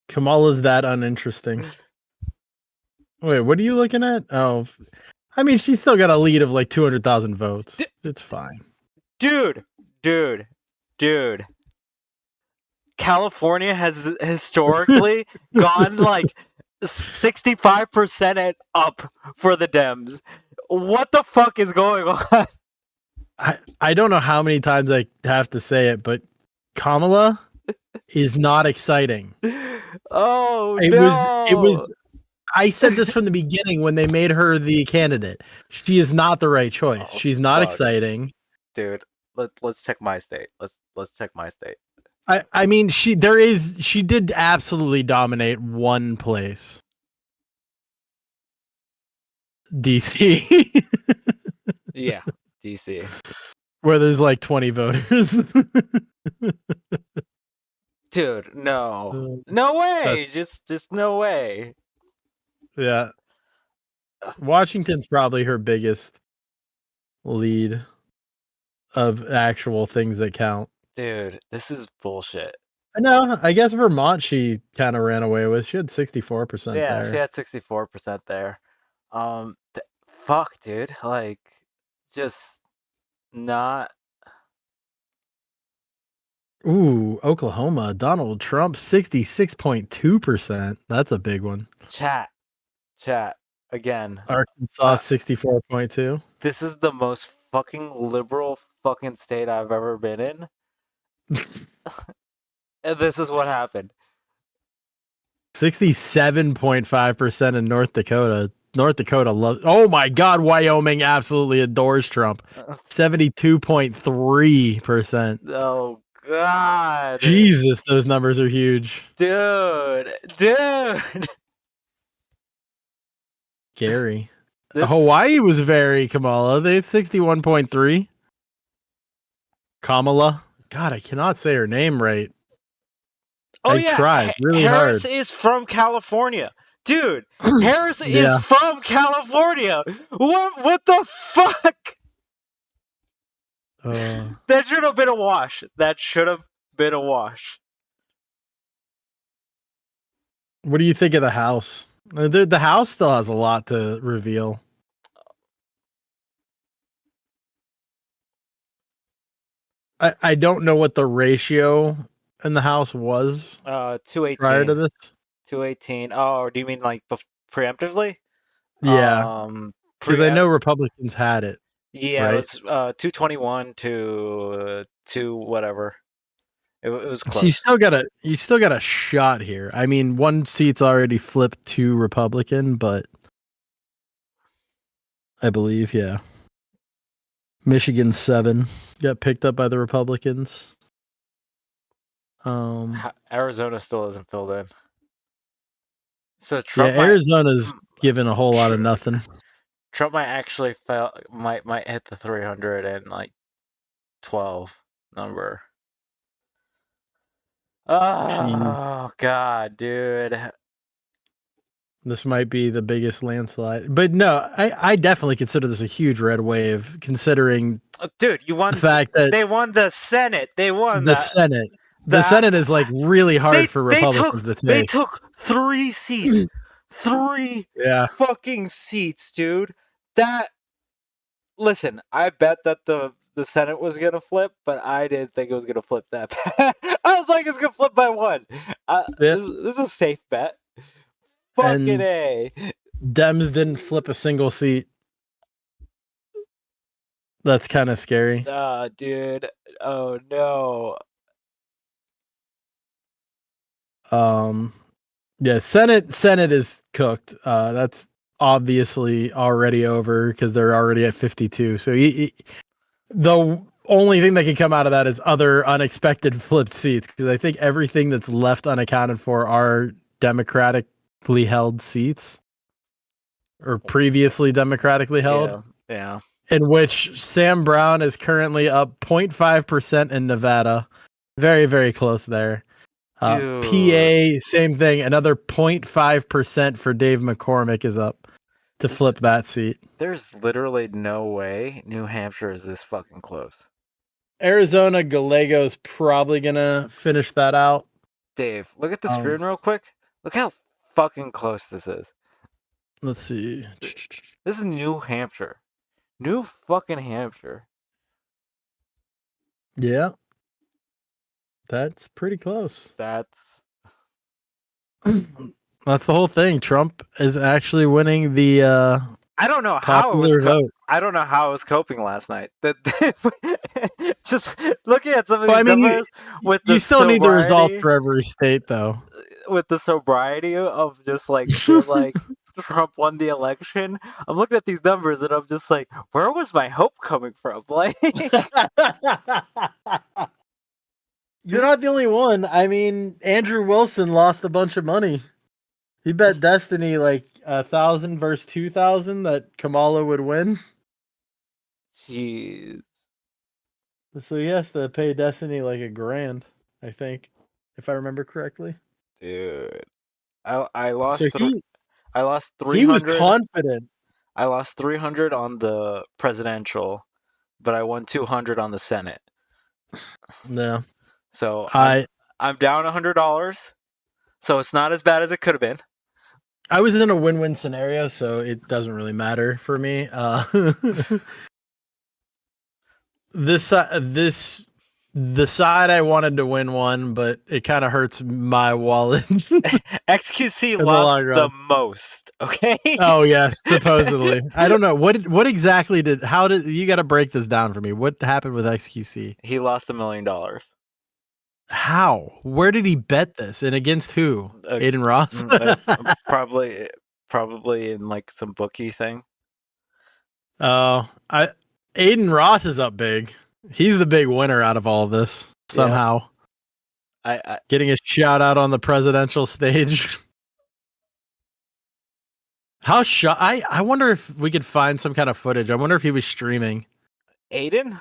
Kamala's that uninteresting. Wait, what are you looking at? Oh, I mean, she's still got a lead of like 200,000 votes. It's fine. Dude. California has historically gone like 65% and up for the Dems. What the fuck is going on? I don't know how many times I have to say it, but Kamala is not exciting. Oh, It was. I said this from the beginning when they made her the candidate. She is not the right choice. She's not fuck. exciting. Dude, let's check my state. Let's check my state. I mean, she did absolutely dominate one place. DC. Yeah, DC. Where there's like 20 voters. Dude, no. No way. Just no way. Yeah. Washington's probably her biggest lead of actual things that count. Dude, this is bullshit. No, I guess Vermont she kind of ran away with. She had 64% Yeah, there. she had 64% there. Fuck, dude. Like, just not. Ooh, Oklahoma. Donald Trump, 66.2%. That's a big one. Chat. Again. Arkansas, 64.2. This is the most fucking liberal fucking state I've ever been in. And this is what happened. 67.5% in North Dakota. North Dakota loves. Oh my God, Wyoming absolutely adores Trump. 72.3%. Oh God. Jesus, those numbers are huge. Dude. Scary. Hawaii was very Kamala. They had 61.3. Kamala. God, I cannot say her name right. Oh, I tried really Harris hard. is from California. Dude, Harris is from California. What the fuck? That should have been a wash. What do you think of the House? The House still has a lot to reveal. I don't know what the ratio in the House was 218. prior to this. 218. Oh, do you mean like preemptively? Yeah. Because I know Republicans had it. Yeah, right? it was 221 to whatever. It was close. So you still got a shot here. I mean, one seat's already flipped to Republican, but I believe, yeah. Michigan 7 got picked up by the Republicans. Arizona still isn't filled in. So Trump Arizona's given a whole lot of nothing. Trump might actually might hit the 312 number. Oh God, dude. This might be the biggest landslide. But no, I definitely consider this a huge red wave, considering dude, you won the fact that they won the Senate. They won the Senate. The Senate is like really hard for Republicans to take. They took 3 seats. 3 fucking seats, dude. Listen, I bet that the Senate was gonna flip, but I didn't think it was gonna flip that bad. I was like, it's gonna flip by 1. This is a safe bet. Fucking A. Dems didn't flip a single seat. That's kind of scary. Dude. Oh no. Yeah, Senate is cooked. That's obviously already over because they're already at 52. So the only thing that can come out of that is other unexpected flipped seats, because I think everything that's left unaccounted for are democratically held seats or previously democratically held. Yeah. In which Sam Brown is currently up 0.5% in Nevada. Very, very close there. PA, same thing. Another 0.5% for Dave McCormick is up to flip that seat. There's literally no way New Hampshire is this fucking close. Arizona, Gallego's probably going to finish that out. Dave, look at the screen real quick. Look how fucking close this is. Let's see. This is New Hampshire. New fucking Hampshire. Yeah. That's pretty close. That's the whole thing. Trump is actually winning the I don't know how popular vote. I don't know how I was coping last night. Just looking at some of these Well, I mean, numbers with the you still need the result sobriety- for every state, though. with the sobriety of just like feel like Trump won the election. I'm looking at these numbers and I'm just like, where was my hope coming from? Like, You're not the only one. I mean, Andrew Wilson lost a bunch of money. He bet Destiny like 1,000 versus 2,000 that Kamala would win. jeez, So he has to pay Destiny like $1,000, I think, if I remember correctly. dude, I lost. So I lost he was 300. confident. I lost 300 on the presidential, but I won 200 on the Senate. No. So I'm down $100. So it's not as bad as it could have been. I was in a win-win scenario, so it doesn't really matter for me. The side I wanted to win won, but it kind of hurts my wallet. XQC In the lost long the run. most. Okay. Oh yes, supposedly. I don't know what exactly did. How did you got to break this down for me? What happened with XQC? He lost $1 million. How? Where did he bet this? And against who? Aiden Ross. Probably in like some bookie thing. Aiden Ross is up big. He's the big winner out of all of this somehow. I Getting a shout out on the presidential stage. How I wonder if we could find some kind of footage. I wonder if he was streaming. Aiden?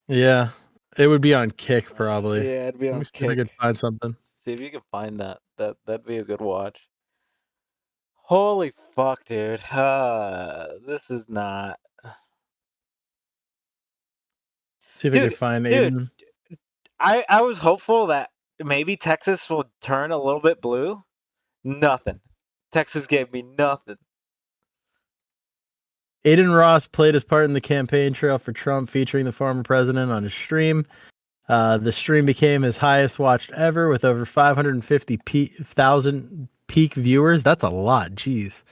Yeah. It would be on Kick probably. Yeah, it'd be Let on me see if I Kick. could find something. See if you can find that. That'd be a good watch. Holy fuck, dude. This is not. See if I could find Aiden. I was hopeful that maybe Texas will turn a little bit blue. Nothing. Texas gave me nothing. Aiden Ross played his part in the campaign trail for Trump, featuring the former president on his stream. The stream became his highest watched ever, with over 550,000 peak viewers. That's a lot. Jeez.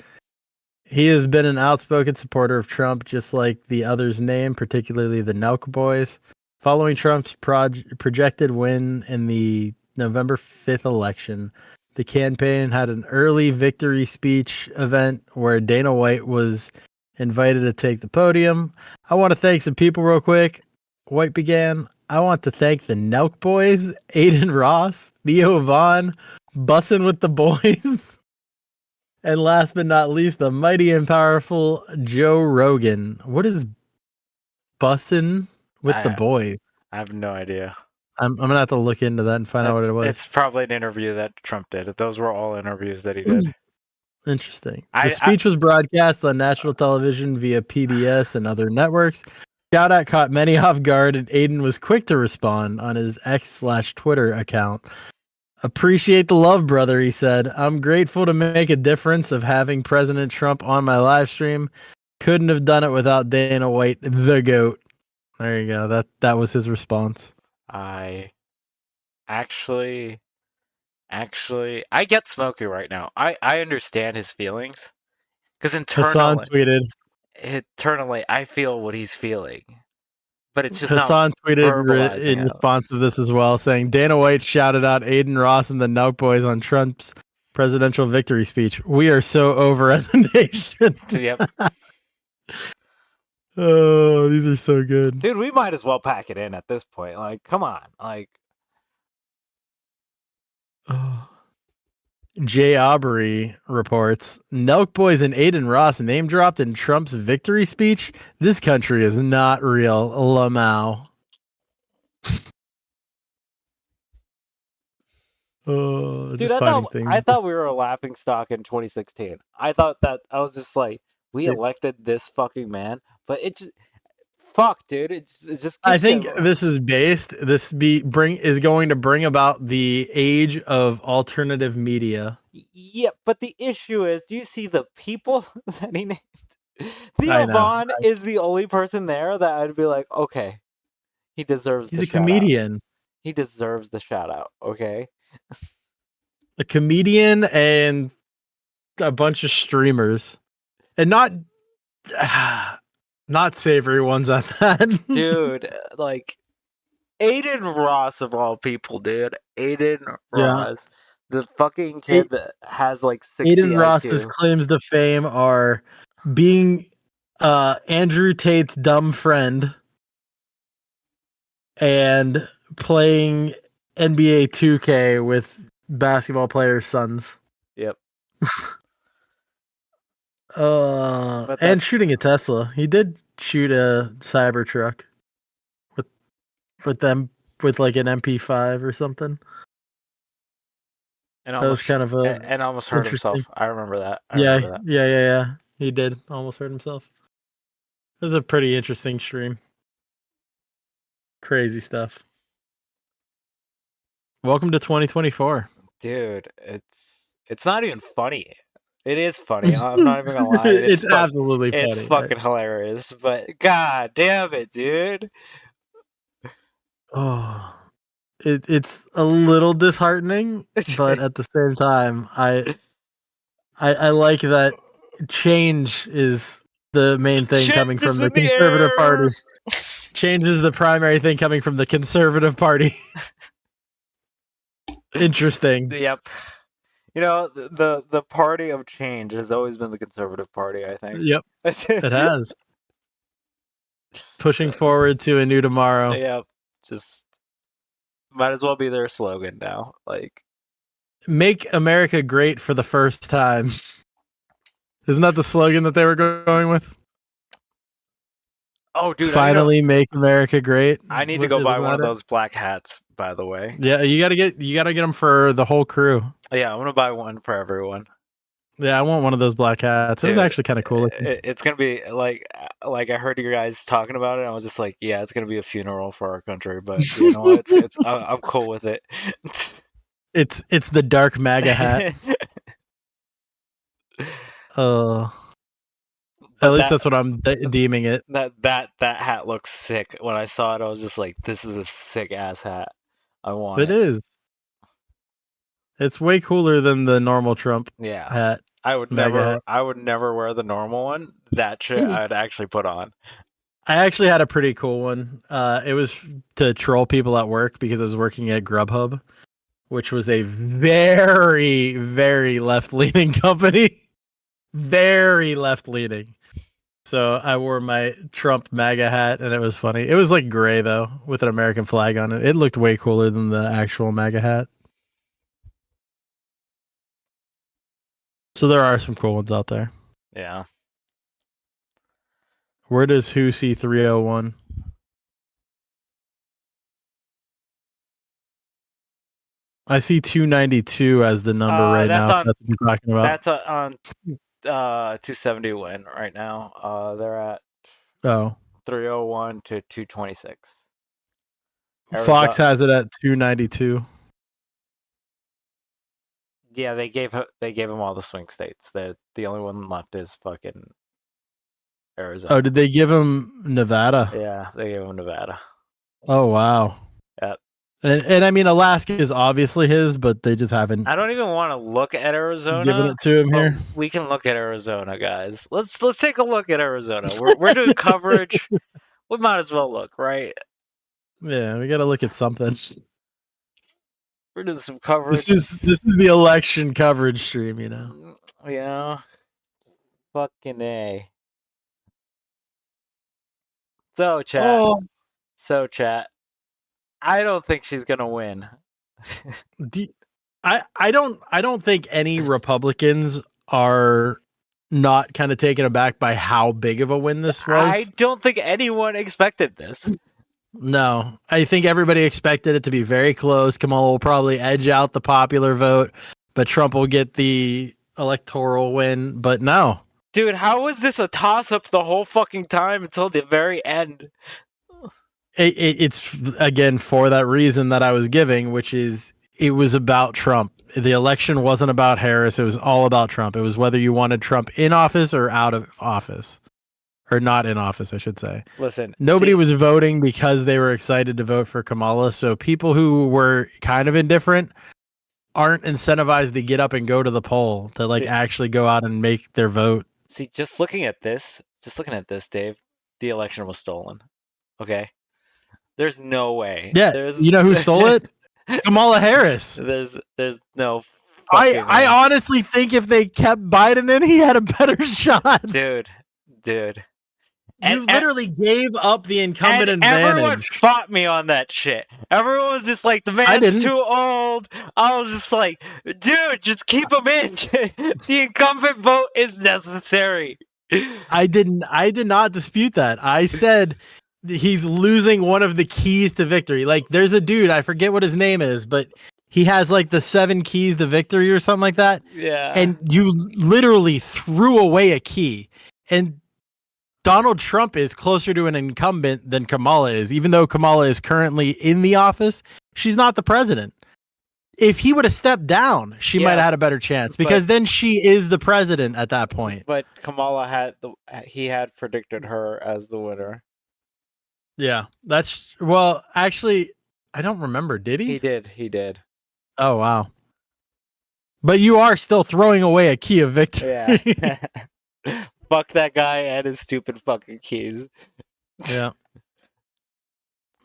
He has been an outspoken supporter of Trump, just like the others named, particularly the Nelk Boys. Following Trump's projected win in the November 5th election, the campaign had an early victory speech event where Dana White was invited to take the podium. I want to thank some people real quick. White began. I want to thank the Nelk Boys, Aiden Ross, Theo Vaughn, Bussin' with the Boys, and last but not least, the mighty and powerful Joe Rogan. What is Bussin' with the Boys? I have no idea. I'm gonna have to look into that and find out what it was. It's probably an interview that Trump did. Those were all interviews that he did. Interesting. The speech was broadcast on national television via PBS and other networks. Shout out caught many off guard, and Aiden was quick to respond on his X/Twitter account. Appreciate the love, brother, he said. I'm grateful to make a difference of having President Trump on my live stream. Couldn't have done it without Dana White, the GOAT. There you go. That was his response. I actually, I get Smokey right now. I understand his feelings because Hassan internally, I feel what he's feeling, but it's just Hassan not tweeted verbalizing in it. response to this as well, saying Dana White shouted out Aiden Ross and the Nelk Boys on Trump's presidential victory speech. We are so over as a nation. Yep. Oh, these are so good. Dude, we might as well pack it in at this point. Like, come on. Like, Jay Aubrey reports Nelk Boys and Aiden Ross name dropped in Trump's victory speech. This country is not real. Lamau. Oh, dude, just I finding thought things. I thought we were a laughing stock in 2016. I thought that I was just like, we elected this fucking man, but it just fuck, dude. It just. I keeps think getting- this is based. This is going to bring about the age of alternative media. Yeah, but the issue is, do you see the people that he named? I Theo know. Vaughn is the only person there that I'd be like, okay, he deserves. He's the a shout out. comedian. He deserves the shout out. Okay. A comedian and a bunch of streamers, and not savory ones on that. Dude, like Aiden Ross of all people, dude. Aiden Yeah. Ross, the fucking kid that has like 60 Aiden IQ. Ross's claims to fame are being Andrew Tate's dumb friend and playing NBA 2K with basketball players' sons. Yep. And that's- shooting a Tesla. He did shoot a Cybertruck with them with like an MP5 or something. And That was kind of a and almost hurt himself. interesting. I remember that. Yeah. He did almost hurt himself. It was a pretty interesting stream. Crazy stuff. Welcome to 2024. Dude, it's not even funny. It is funny. I'm not even gonna lie. It's absolutely It's funny, fucking hilarious. But god damn it, dude. Oh, it's a little disheartening, but at the same time, I like that change is the main thing coming Change from is the in the Conservative air. Party. Change is the primary thing coming from the Conservative Party. Interesting. Yep. You know, the party of change has always been the Conservative Party, I think. Yep, it has. Pushing forward to a new tomorrow. Yep. Just might as well be their slogan now. Like, Make America great for the first time. Isn't that the slogan that they were going with? oh, dude, Finally make America great. I need to go buy Wasn't one of that it? those black hats, by the way. Yeah, you gotta get them for the whole crew. Yeah, I'm gonna buy one for everyone. Yeah, I want one of those black hats. It was Dude, actually kind of cool. It's gonna be like I heard you guys talking about it. And I was just like, yeah, it's gonna be a funeral for our country, but you know, I'm cool with it. It's the dark MAGA hat. At least that's what I'm deeming it. That hat looks sick. When I saw it, I was just like, this is a sick ass hat. I want It is. It's way cooler than the normal Trump Yeah. hat. I would MAGA never hat. I would never wear the normal one. That shit I'd actually put on. I actually had a pretty cool one. It was to troll people at work because I was working at Grubhub, which was a very, very left-leaning company. Very left-leaning. So I wore my Trump MAGA hat, and it was funny. It was like gray, though, with an American flag on it. It looked way cooler than the actual MAGA hat. So there are some cool ones out there. Yeah. Where does Who see 301? I see 292 as the number right now. If that's what you're talking about. That's on 270 win right now. They're at Oh. 301 to 226. Fox has it at 292. Yeah, they gave him all the swing states. The only one left is fucking Arizona. Oh, did they give him Nevada? Yeah, they gave him Nevada. Oh, wow. Yep. And I mean, Alaska is obviously his, but they just haven't I don't even want to look at Arizona. given it to him but here. We can look at Arizona, guys. Let's take a look at Arizona. We're doing coverage. We might as well look, right? Yeah, we got to look at something. We're doing some coverage. This is the election coverage stream, you know. Yeah. Fucking A. So chat. Oh. So chat. I don't think she's gonna win. I don't think any Republicans are not kind of taken aback by how big of a win this was. I don't think anyone expected this. No, I think everybody expected it to be very close. Kamala will probably edge out the popular vote, but Trump will get the electoral win. But no, Dude, how was this a toss-up the whole fucking time until the very end? it's again for that reason that I was giving, which is it was about Trump. The election wasn't about Harris. It was all about Trump. It was whether you wanted Trump in office or out of office. Or not in office, I should say. Listen, nobody was voting because they were excited to vote for Kamala. So people who were kind of indifferent aren't incentivized to get up and go to the poll to like actually go out and make their vote. See, just looking at this, Dave, the election was stolen. Okay? There's no way. Yeah, you know who stole it? Kamala Harris. There's no I honestly think if they kept Biden in, he had a better shot. Dude. You literally gave up the incumbent advantage. Everyone fought me on that shit. Everyone was just like, the man's too old. I was just like, dude, just keep him in. The incumbent vote is necessary. I did not dispute that. I said he's losing one of the keys to victory. Like, there's a dude, I forget what his name is, but he has like the 7 keys to victory or something like that. Yeah. And you literally threw away a key. And Donald Trump is closer to an incumbent than Kamala is, even though Kamala is currently in the office. She's not the president. If he would have stepped down, she might have had a better chance because then she is the president at that point. But Kamala had predicted her as the winner. Yeah, actually, I don't remember. Did he? He did. Oh, wow. But you are still throwing away a key of victory. Yeah. Fuck that guy and his stupid fucking keys. Yeah.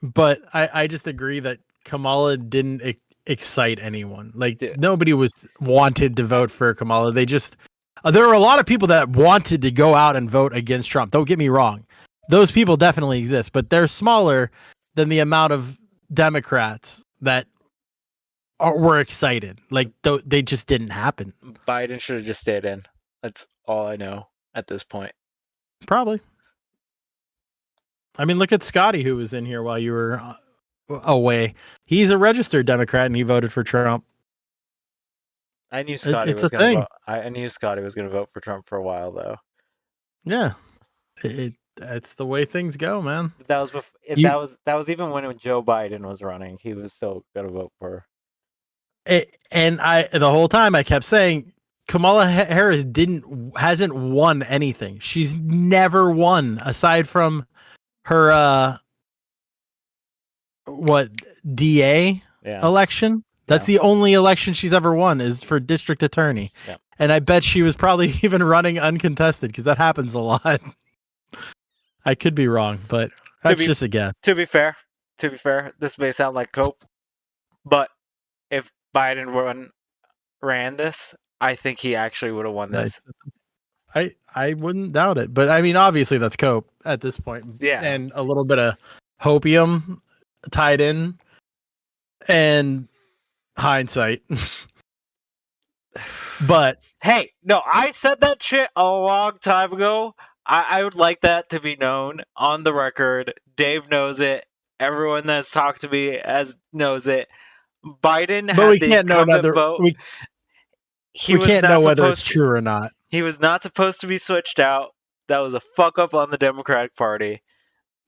But I just agree that Kamala didn't excite anyone. Like, nobody wanted to vote for Kamala. They just... there are a lot of people that wanted to go out and vote against Trump. Don't get me wrong. Those people definitely exist, but they're smaller than the amount of Democrats that were excited. Like, they just didn't happen. Biden should have just stayed in. That's all I know at this point. Probably. I mean, look at Scotty, who was in here while you were away. He's a registered Democrat, and he voted for Trump. I knew Scotty was going to vote. I knew Scotty was going to vote for Trump for a while, though. Yeah, it's the way things go, man. That was even when Joe Biden was running. He was still going to vote for. And the whole time I kept saying Kamala Harris hasn't won anything. She's never won aside from her DA election. That's the only election she's ever won is for district attorney. Yeah. And I bet she was probably even running uncontested because that happens a lot. I could be wrong, but that's just a guess. To be fair, this may sound like cope, but if Biden ran this, I think he actually would have won this. I wouldn't doubt it, but I mean, obviously that's cope at this point. Yeah, and a little bit of hopium tied in, and hindsight. But hey, no, I said that shit a long time ago. I would like that to be known on the record. Dave knows it. Everyone that's talked to me knows it. Biden had the incumbent vote. We can't know whether it's true or not. He was not supposed to be switched out. That was a fuck up on the Democratic Party.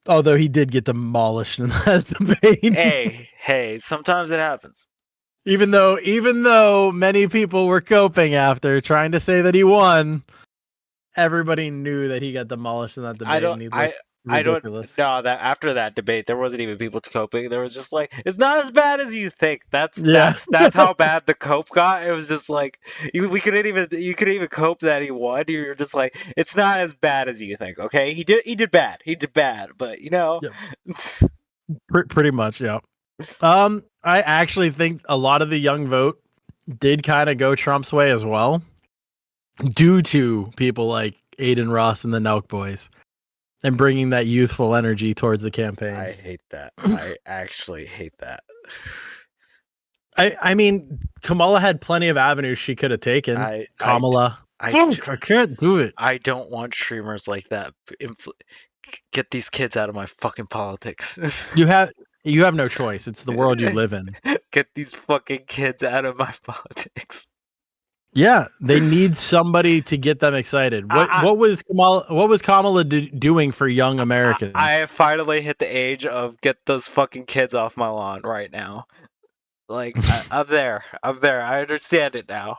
Although he did get demolished in that debate. Hey, sometimes it happens. Even though many people were coping after trying to say that he won, everybody knew that he got demolished in that debate. I don't know that after that debate there wasn't even people coping. There was just like, it's not as bad as you think. That's how bad the cope got. It was just like you couldn't even cope that he won. You're just like, it's not as bad as you think. Okay, he did bad, but you know, pretty much, yeah. I actually think a lot of the young vote did kind of go Trump's way as well, due to people like Aiden Ross and the Nelk Boys. and bringing that youthful energy towards the campaign. I hate that. I actually hate that. I mean, Kamala had plenty of avenues she could have taken. Kamala. I can't do it. I don't want streamers like that. Get these kids out of my fucking politics. You have no choice. It's the world you live in. Get these fucking kids out of my politics. Yeah, they need somebody to get them excited. What was Kamala doing for young Americans? I have finally hit the age of get those fucking kids off my lawn right now. Like I'm there. I understand it now.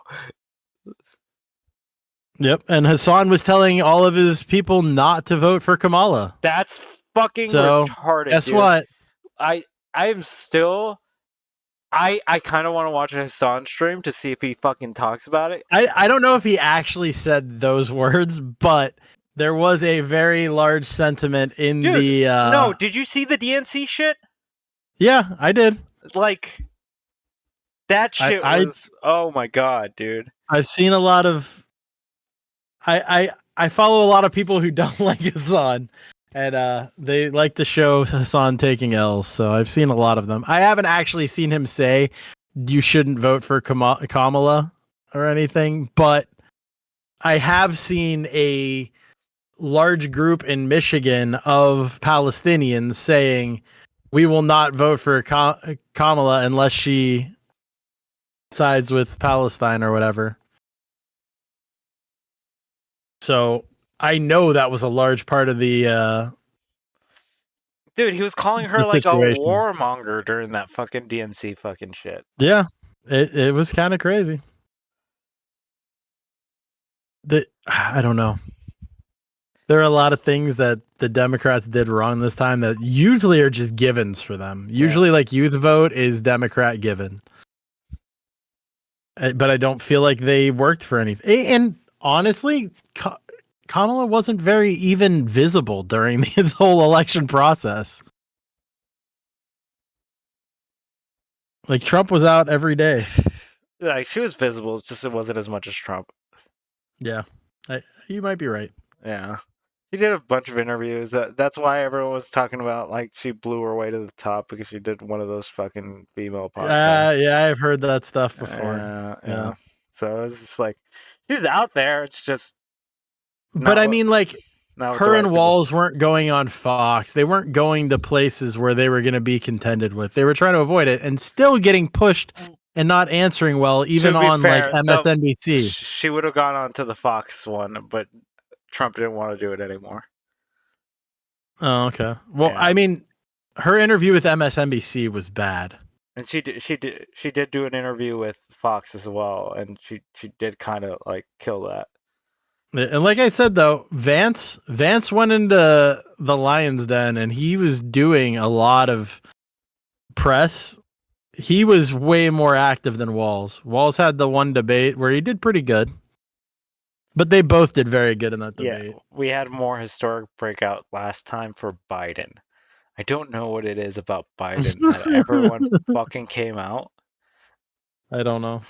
Yep, and Hassan was telling all of his people not to vote for Kamala. That's fucking So, retarded. guess dude. what? I'm still. I kind of want to watch a Hassan stream to see if he fucking talks about it. I don't know if he actually said those words, but there was a very large sentiment in Dude, the. no, did you see the DNC shit? Yeah, I did. Like that shit I- was. Oh my god, dude. I've seen a lot of. I follow a lot of people who don't like Hassan, and they like to show Hassan taking L's. So I've seen a lot of them. I haven't actually seen him say you shouldn't vote for Kamala or anything, but I have seen a large group in Michigan of Palestinians saying we will not vote for Kamala unless she sides with Palestine or whatever. So I know that was a large part of the Dude, he was calling her The like a situation. warmonger during that fucking DNC fucking shit. yeah, it was kind of crazy. I don't know. There are a lot of things that the Democrats did wrong this time that usually are just givens for them. Usually, like youth vote is Democrat given, but I don't feel like they worked for anything. And honestly, Kamala wasn't very even visible during this whole election process. Like Trump was out every day. Like she was visible, it's just it wasn't as much as Trump. Yeah, you might be right. Yeah. She did a bunch of interviews. That's why everyone was talking about like she blew her way to the top because she did one of those fucking female podcasts. Yeah, I've heard that stuff before. Yeah. So it was just like she was out there. It's just. But I mean, like, not with the her right and people. Walls weren't going on Fox. They weren't going to places where they were going to be contended with. They were trying to avoid it and still getting pushed and not answering well, even To be on fair, like no, MSNBC. she would have gone on to the Fox one, but Trump didn't want to do it anymore. Oh, okay. Well, I mean, her interview with MSNBC was bad. And she did do an interview with Fox as well, and she did kind of like kill that. And like I said, though, Vance went into the Lion's Den and he was doing a lot of press. He was way more active than Walls. Walls had the one debate where he did pretty good. But they both did very good in that debate. Yeah, we had more historic breakout last time for Biden. I don't know what it is about Biden that everyone fucking came out. I don't know.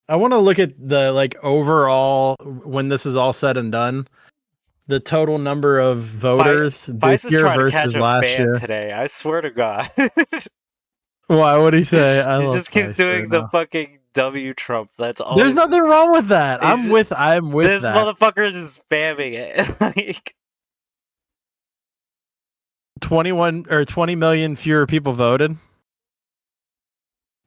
I want to look at the like overall when this is all said and done, the total number of voters Bice this is year trying to catch versus a last ban year. today. I swear to God. Why? What did he say? I He love just keeps Bice doing right the now. fucking W Trump. That's all. There's nothing wrong with that. I'm with this that. motherfucker is spamming it. Like, 21 or 20 million fewer people voted.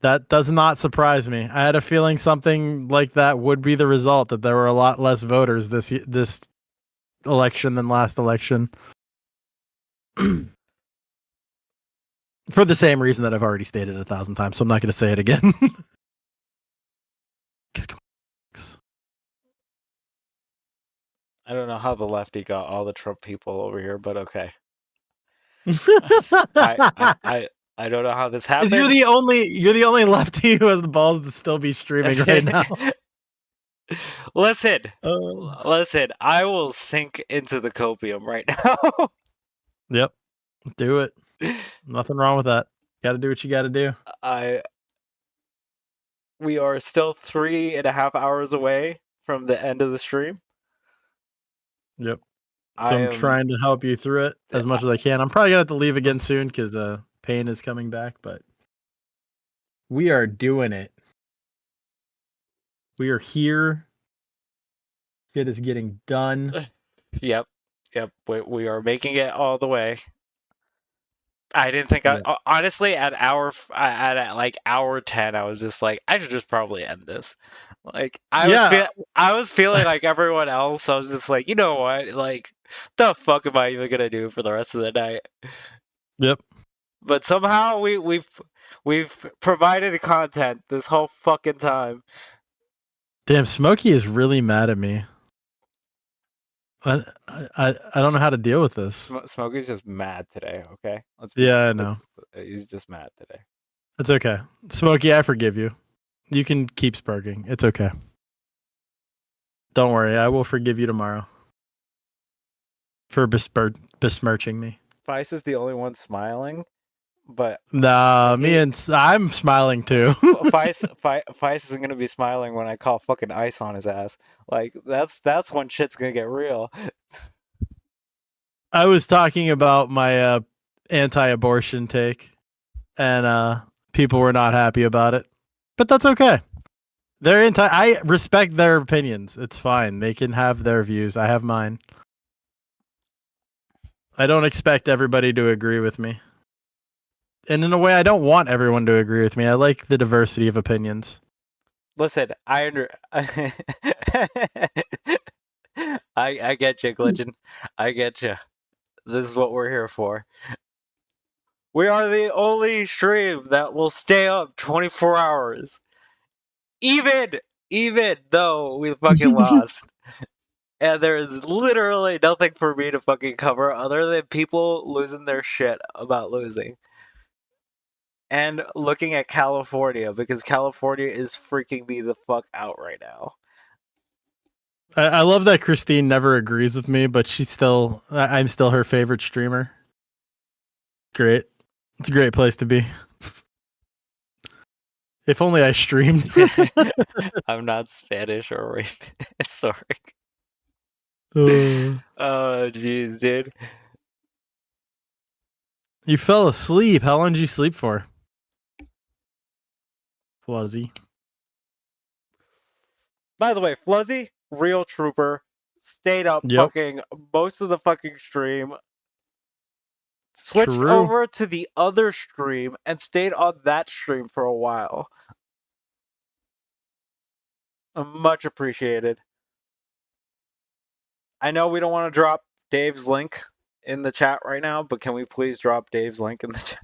That does not surprise me. I had a feeling something like that would be the result, that there were a lot less voters this election than last election. For the same reason that I've already stated 1,000 times, so I'm not going to say it again. I don't know how the lefty got all the Trump people over here, but okay. I don't know how this happened. You're the only lefty who has the balls to still be streaming right now. Listen, I will sink into the copium right now. Yep. Do it. Nothing wrong with that. Got to do what you got to do. We are still 3.5 hours away from the end of the stream. Yep. I'm trying to help you through it as much as I can. I'm probably gonna have to leave again soon because pain is coming back, but we are doing it. We are here. Shit is getting done. Yep. We are making it all the way. I didn't think honestly at like hour 10 I was just like I should just probably end this. Like I was feeling like everyone else. I was just like, you know what? Like the fuck am I even gonna do for the rest of the night? Yep. But somehow we've provided content this whole fucking time. Damn, Smokey is really mad at me. I don't know how to deal with this. Smokey's just mad today, okay? I know. He's just mad today. It's okay. Smokey, I forgive you. You can keep sparking. It's okay. Don't worry. I will forgive you tomorrow. For besmirching me. Vice is the only one smiling, but... Nah, I'm smiling too. Vice isn't gonna be smiling when I call fucking ice on his ass. Like, that's when shit's gonna get real. I was talking about my anti-abortion take, and people were not happy about it. But that's okay. I respect their opinions. It's fine. They can have their views. I have mine. I don't expect everybody to agree with me. And in a way, I don't want everyone to agree with me. I like the diversity of opinions. Listen, I get you, Glitchin. I get you. This is what we're here for. We are the only stream that will stay up 24 hours. Even though we fucking lost. And there is literally nothing for me to fucking cover other than people losing their shit about losing. And looking at California, because California is freaking me the fuck out right now. I love that Christine never agrees with me, but I'm still her favorite streamer. Great. It's a great place to be. If only I streamed. I'm not Spanish or racist. Sorry. Oh, jeez, dude. You fell asleep. How long did you sleep for? Fluzzy. By the way, Fluzzy, real trooper, stayed up fucking most of the fucking stream. Switched over to the other stream and stayed on that stream for a while. Much appreciated. I know we don't want to drop Dave's link in the chat right now, but can we please drop Dave's link in the chat?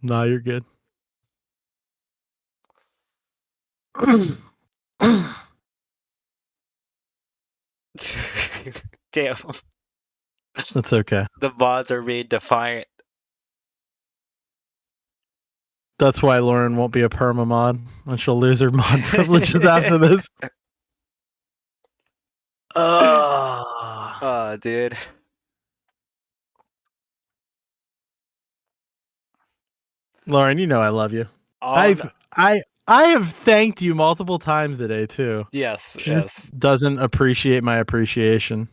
Nah, you're good. Damn. That's okay. The mods are being defiant. That's why Lauren won't be a perma mod, and she'll lose her mod privileges after this. Dude. Lauren, you know I love you. I have thanked you multiple times today too. Yes, She yes. just doesn't appreciate my appreciation.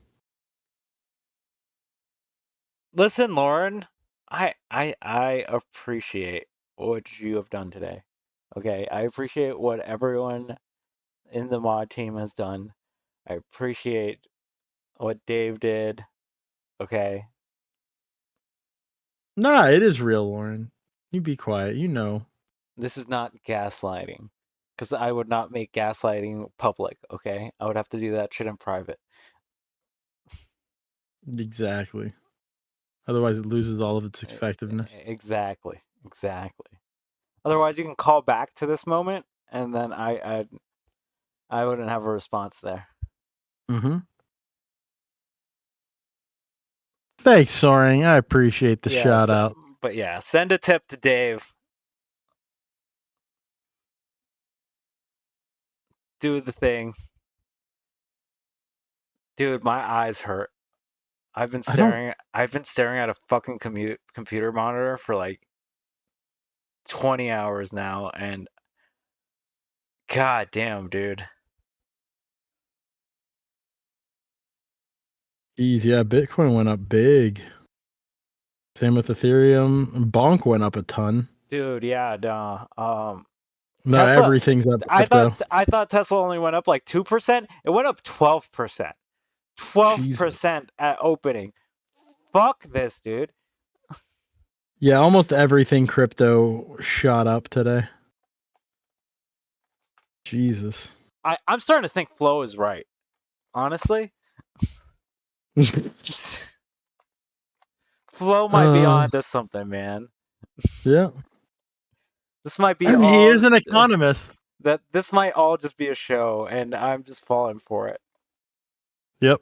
Listen, Lauren, I appreciate what you have done today. Okay, I appreciate what everyone in the mod team has done. I appreciate what Dave did. Okay. Nah, it is real, Lauren. You be quiet. You know. This is not gaslighting. Because I would not make gaslighting public, okay? I would have to do that shit in private. Exactly. Otherwise, it loses all of its effectiveness. Exactly. Otherwise, you can call back to this moment, and then I wouldn't have a response there. Mm-hmm. Thanks, Soaring. I appreciate the shout out. But yeah, send a tip to Dave. Do the thing. Dude, my eyes hurt. I've been staring at a fucking computer monitor for like 20 hours now, and god damn, dude. Jeez, yeah, Bitcoin went up big. Same with Ethereum. Bonk went up a ton. Dude, yeah, no. No, Tesla, everything's up I crypto. thought Tesla only went up like 2%. It went up 12%. 12% at opening. Fuck this, dude. Yeah, almost everything crypto shot up today. Jesus. I'm starting to think Flo is right. Honestly. Flo might be on to something, man. Yeah. This might be I mean, all he is an economist. that this might all just be a show, and I'm just falling for it. Yep.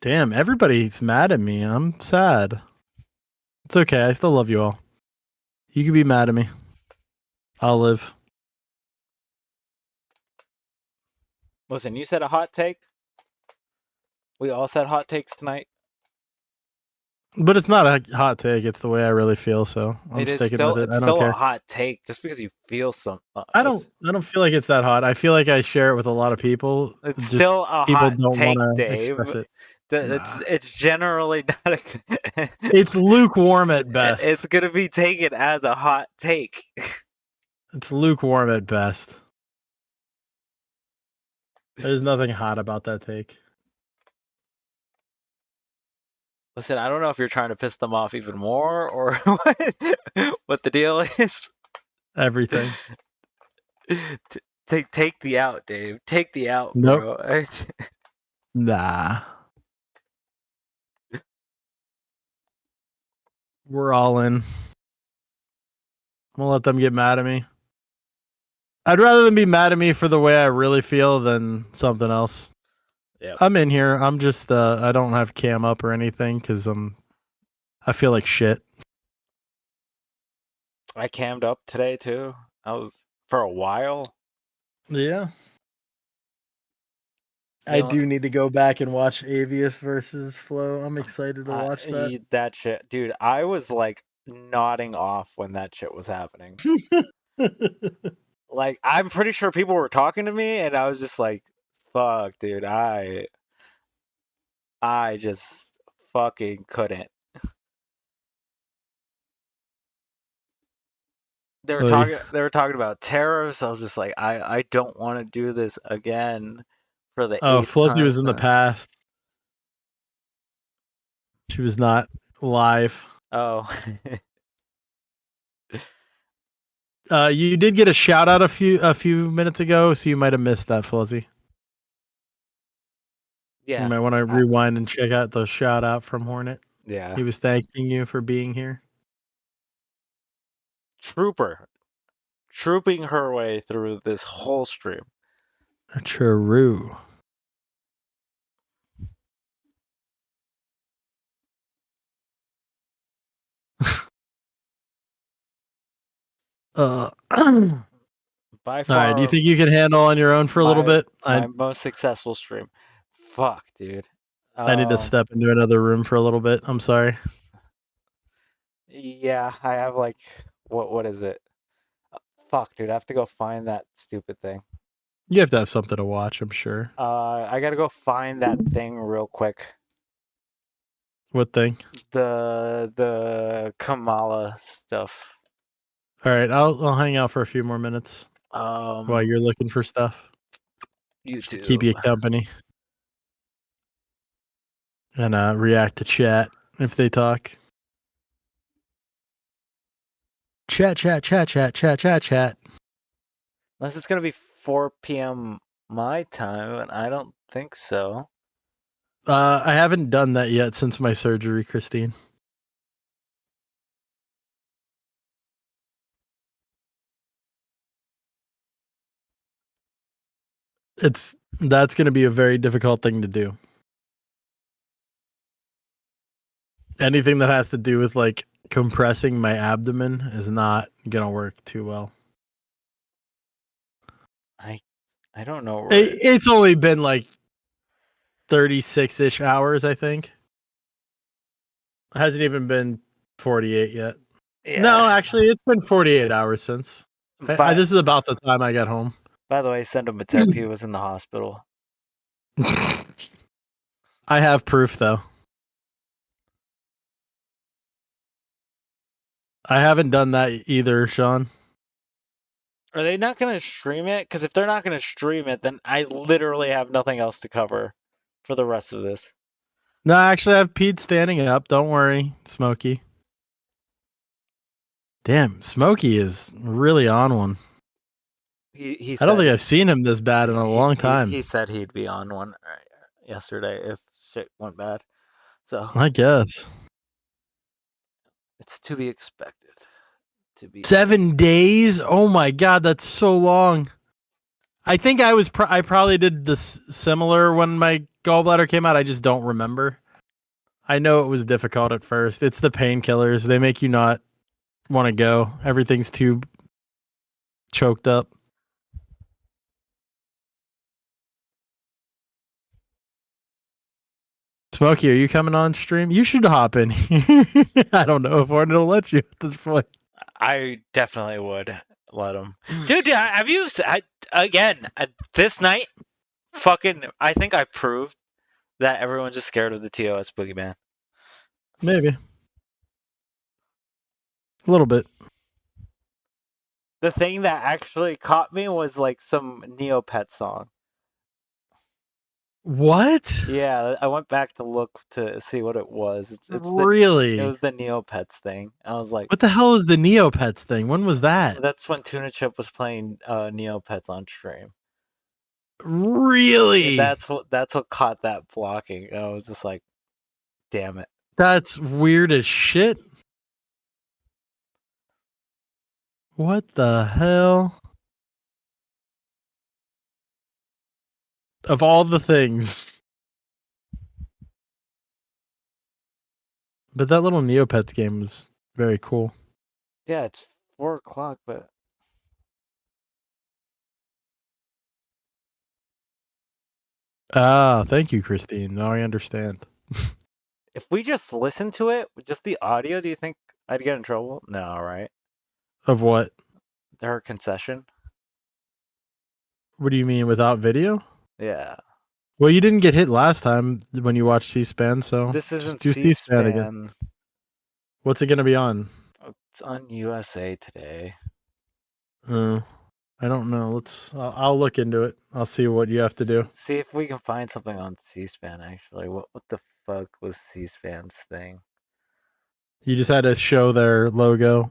Damn, everybody's mad at me. I'm sad. It's okay. I still love you all. You can be mad at me. I'll live. Listen, you said a hot take. We all said hot takes tonight. But it's not a hot take. It's the way I really feel. So I'm It is sticking still with it. it's I don't still care. a hot take just because you feel some. I don't feel like it's that hot. I feel like I share it with a lot of people. It's Just still a people hot don't take, want to Dave. express it. It's generally not a. It's lukewarm at best. It's gonna be taken as a hot take. It's lukewarm at best. There's nothing hot about that take. Listen, I don't know if you're trying to piss them off even more or what the deal is. Everything. Take the out, Dave. Take the out, Nope. bro. Nah. We're all in. I'm gonna let them get mad at me. I'd rather them be mad at me for the way I really feel than something else. Yep. I'm in here. I'm just I don't have cam up or anything because I feel like shit. I cammed up today too. I was for a while. Yeah. You I know- do need to go back and watch Avius versus Flo. I'm excited to watch that. That shit, dude. I was like nodding off when that shit was happening. Like, I'm pretty sure people were talking to me, and I was just like, "Fuck, dude, I just fucking couldn't." They were Oy. talking. They were talking about tariffs. I was just like, I don't want to do this again for the Oh, 8th Fluzzy time was in the now. past. She was not live. Oh. You did get a shout out a few minutes ago, so you might have missed that, Fluzzy. Yeah. You might want to rewind and check out the shout out from Hornet. Yeah. He was thanking you for being here. Trooping her way through this whole stream. True. By All far. right. Do you think you can handle on your own for a little bit? My most successful stream. Fuck, dude. I need to step into another room for a little bit. I'm sorry. Yeah, I have like what is it? Fuck, dude. I have to go find that stupid thing. You have to have something to watch, I'm sure. I gotta go find that thing real quick. What thing? The Kamala stuff. All right. I'll hang out for a few more minutes Um, while you're looking for stuff. YouTube. Keep you company. And react to chat if they talk. Chat. Unless it's gonna be 4 p.m. my time, and I don't think so. I haven't done that yet since my surgery, Christine. That's going to be a very difficult thing to do. Anything that has to do with like compressing my abdomen is not going to work too well. I don't know. It's only been like 36-ish hours, I think. It hasn't even been 48 yet. Yeah. No, actually, it's been 48 hours since. But- This is about the time I got home. By the way, send him a tip. He was in the hospital. I have proof though. I haven't done that either, Sean. Are they not going to stream it? Because if they're not going to stream it, then I literally have nothing else to cover for the rest of this. No, I actually have Pete standing up. Don't worry, Smokey. Damn, Smokey is really on one. He I don't said- think I've seen him this bad in a long time. He said he'd be on one yesterday if shit went bad. So I guess. it's to be expected. To be 7 days? Oh my god, that's so long. I think I probably did this similar when my gallbladder came out. I just don't remember. I know it was difficult at first. It's the painkillers. They make you not want to go. Everything's too choked up. Smokey, are you coming on stream? You should hop in here. I don't know if Arnold will let you at this point. I definitely would let him. Dude, have you again this night? Fucking, I think I proved that everyone's just scared of the TOS boogeyman. Maybe. A little bit. The thing that actually caught me was like some Neopet song. What? Yeah, I went back to look to see what it was. Really? It was the Neopets thing. I was like, What the hell is the Neopets thing? When was that? that's when Tuna Chip was playing Neopets on stream. Really? That's what caught that blocking. I was just like, damn it. That's weird as shit. What the hell? Of all the things. But that little Neopets game was very cool. Yeah, it's 4 o'clock, but Ah, thank you, Christine. Now I understand. if we just listen to it, just the audio, do you think I'd get in trouble? No, right? Of what? Her concession? What do you mean without video? Yeah. Well, you didn't get hit last time when you watched C-SPAN, so This just isn't do C-SPAN again. C-SPAN. What's it going to be on? It's on USA Today. I don't know. I'll look into it. I'll see what you have to do. See if we can find something on C-SPAN, actually. What the fuck was C-SPAN's thing? You just had to show their logo.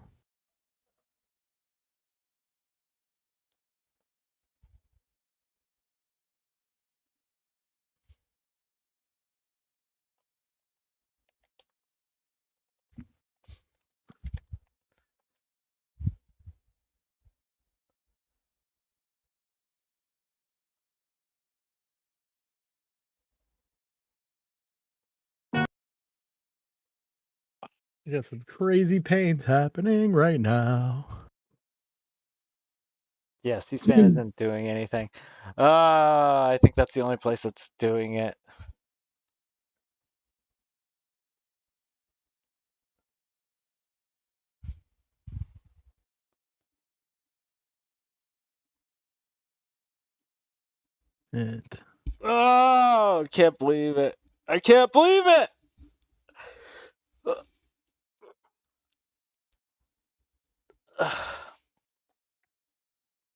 You got some crazy pains happening right now. Yeah, C-SPAN isn't doing anything. I think that's the only place that's doing it. Oh, can't believe it. I can't believe it.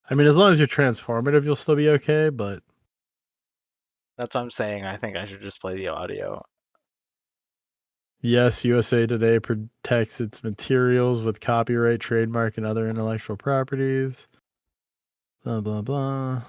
I mean, as long as you're transformative, you'll still be okay, but That's what I'm saying. I think I should just play the audio. yes, USA Today protects its materials with copyright, trademark, and other intellectual properties. Blah, blah, blah.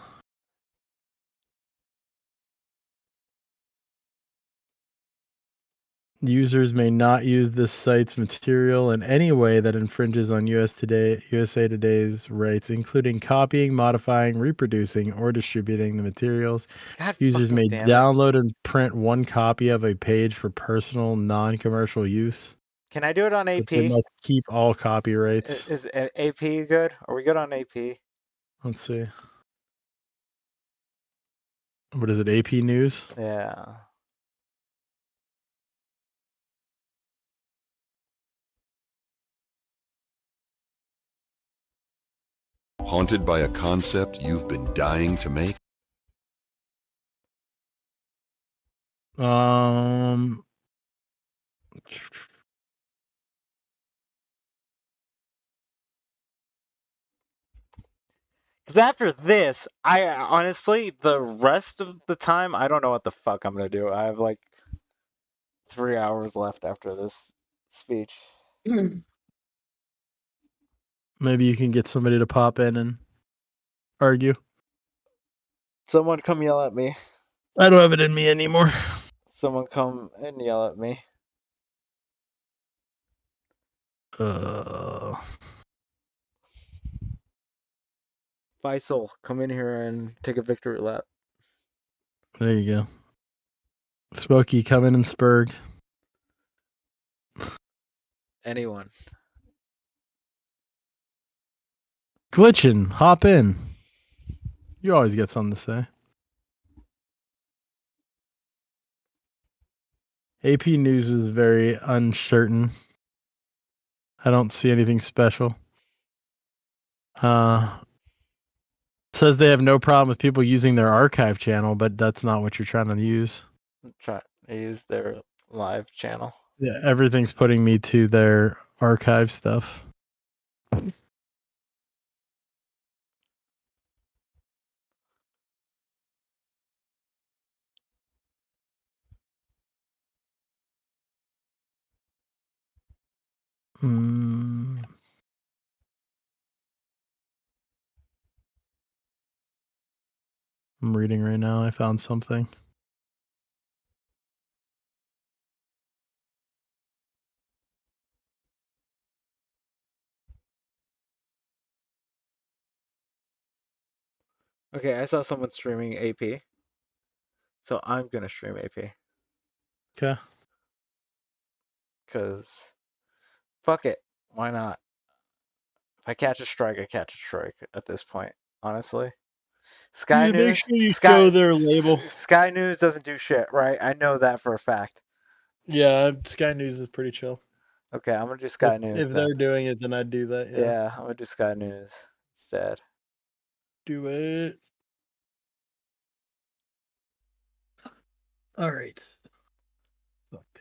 Users may not use this site's material in any way that infringes on USA Today's rights, including copying, modifying, reproducing, or distributing the materials. God Users fucking may damn it. download and print one copy of a page for personal, non-commercial use. Can I do it on But AP? they must keep all copyrights. Is AP good? Are we good on AP? Let's see. What is it? AP News? Yeah. Haunted by a concept you've been dying to make? Because after this, I honestly, the rest of the time, I don't know what the fuck I'm gonna do. I have like 3 hours left after this speech. Maybe you can get somebody to pop in and argue. Someone come yell at me. I don't have it in me anymore. Someone come and yell at me. Faisal, come in here and take a victory lap. There you go. Smokey, come in and Spurg. Anyone. Glitchin', hop in. You always get something to say. AP News is very uncertain. I don't see anything special. Says they have no problem with people using their archive channel, but that's not what you're trying to use. Try to use their live channel. Yeah, everything's putting me to their archive stuff. I'm reading right now. I found something. Okay, I saw someone streaming AP. So I'm gonna stream AP. Okay. Cause fuck it. Why not? If I catch a strike, I catch a strike at this point, honestly. Sky Yeah, News. make sure you Sky, show their label. Sky News doesn't do shit, right? I know that for a fact. Yeah, Sky News is pretty chill. Okay, I'm gonna do Sky News. If then. they're doing it, then I'd do that. Yeah. Yeah, I'm gonna do Sky News instead. Do it. All right. Look.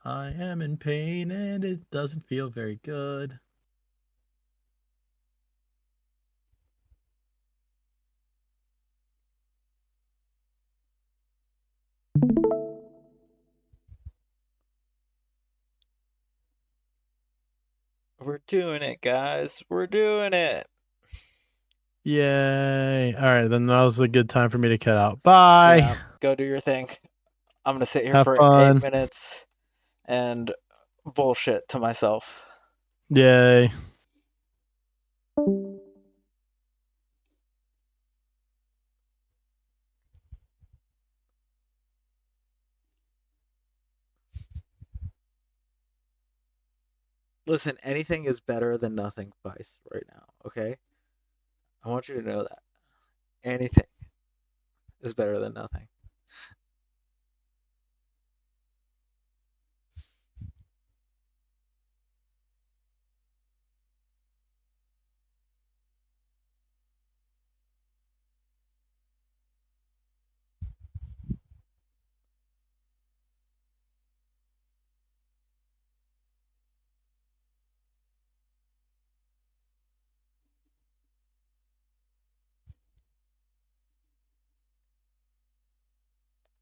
I am in pain and it doesn't feel very good. We're doing it, guys. We're doing it. Yay. All right, then that was a good time for me to cut out. Bye. Yeah, go do your thing. I'm gonna sit here Have for fun. 8 minutes and bullshit to myself. Yay. Listen, anything is better than nothing, Vice, right now, okay? I want you to know that. Anything is better than nothing.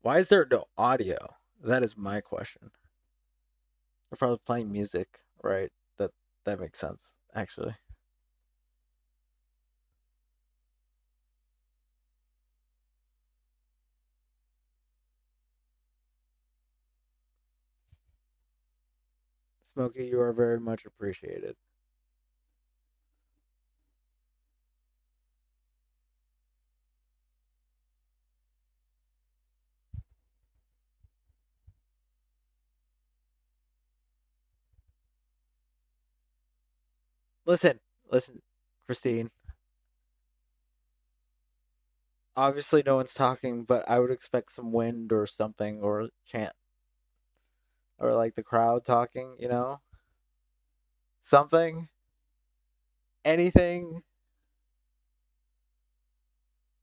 Why is there no audio? That is my question. They're probably playing music, right? That makes sense, actually. Smokey, you are very much appreciated. Listen, Christine. Obviously, no one's talking, but I would expect some wind or something, or chant. Or like the crowd talking, you know? Something. anything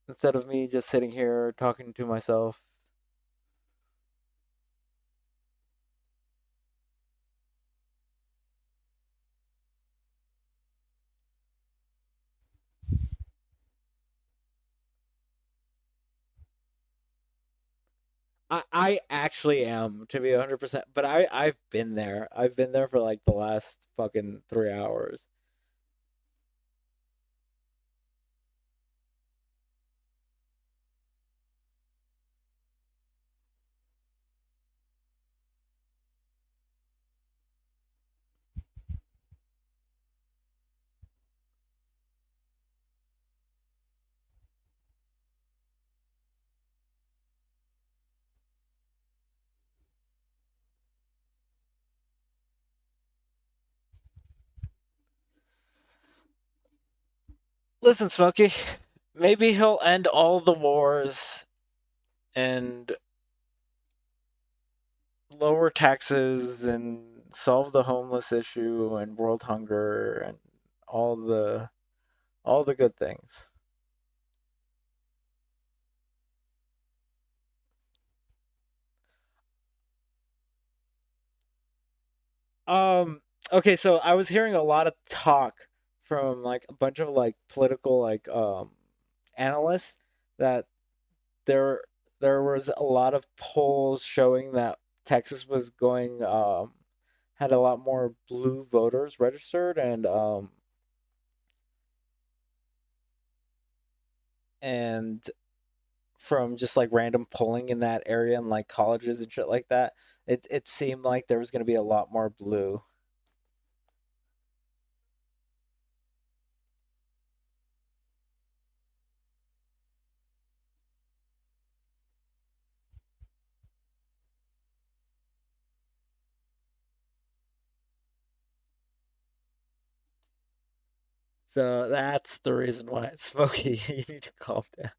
instead of me just sitting here talking to myself? I actually am, to be 100%, but I've been there. I've been there for like the last fucking 3 hours. Listen, Smokey, maybe he'll end all the wars and lower taxes and solve the homeless issue and world hunger and all the good things. Okay, so I was hearing a lot of talk from like a bunch of like political like analysts that there there was a lot of polls showing that Texas was going had a lot more blue voters registered and from just like random polling in that area and like colleges and shit like that, it seemed like there was going to be a lot more blue. So that's the reason why it's Smokey. You need to calm down.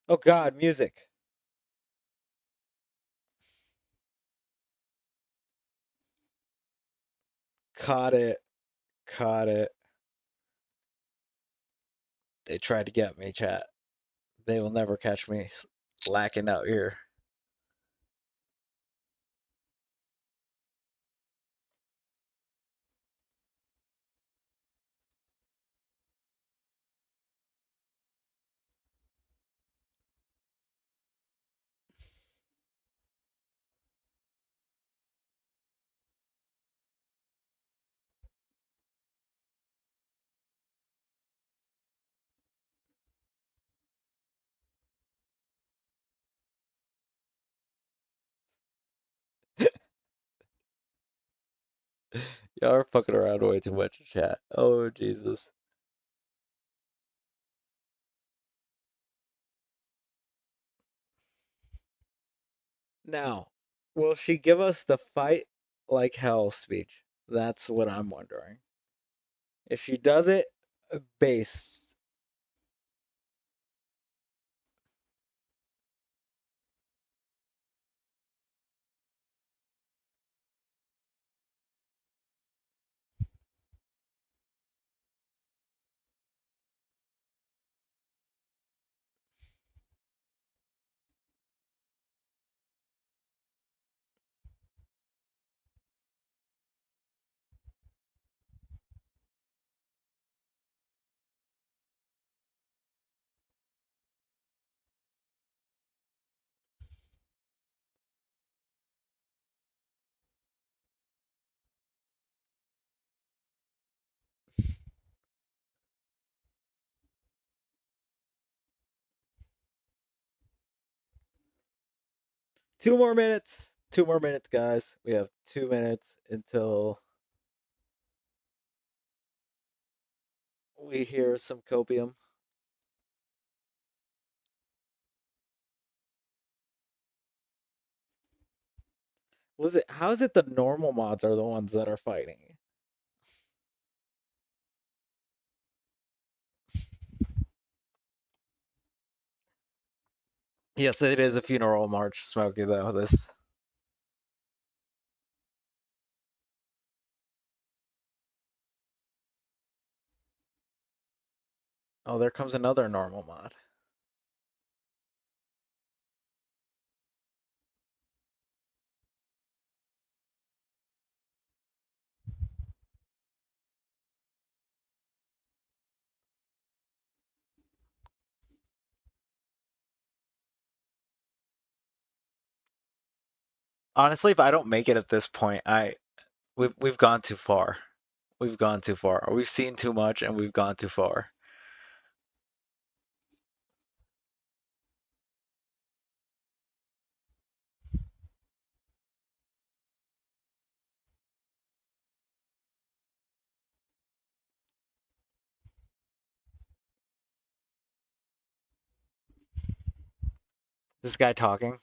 Oh God, music. Caught it. Caught it. They tried to get me, chat. They will never catch me lacking out here. Y'all are fucking around way too much, chat. Oh Jesus. Now, will she give us the fight like hell speech? That's what I'm wondering. If she does it based. Two more minutes. 2 more minutes, guys. We have 2 minutes until we hear some copium. Was it? How is it the normal mods are the ones that are fighting? Yes, it is a funeral march, Smokey, though. This. Oh, there comes another normal mod. Honestly, if I don't make it at this point, we've gone too far. We've gone too far. We've seen too much and we've gone too far. This guy talking.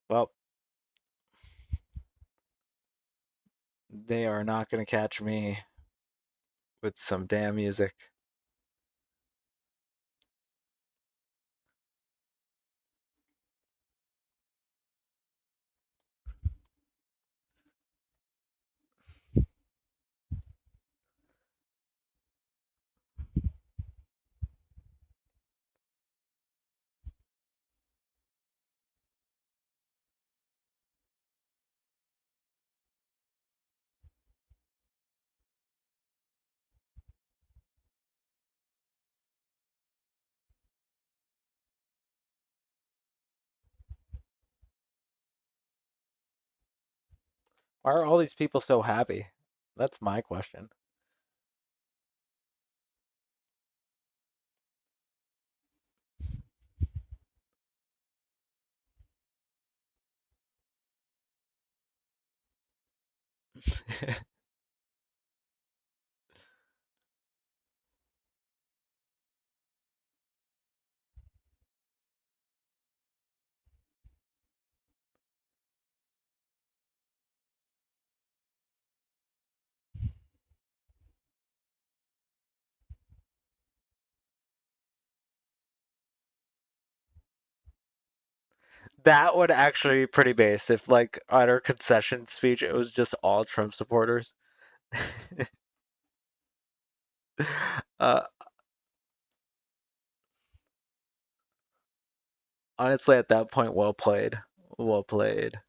Well, they are not going to catch me with some damn music. Why are all these people so happy? That's my question. That would actually be pretty base if, like, at our concession speech, it was just all Trump supporters. uh, Honestly, at that point, well played. Well played.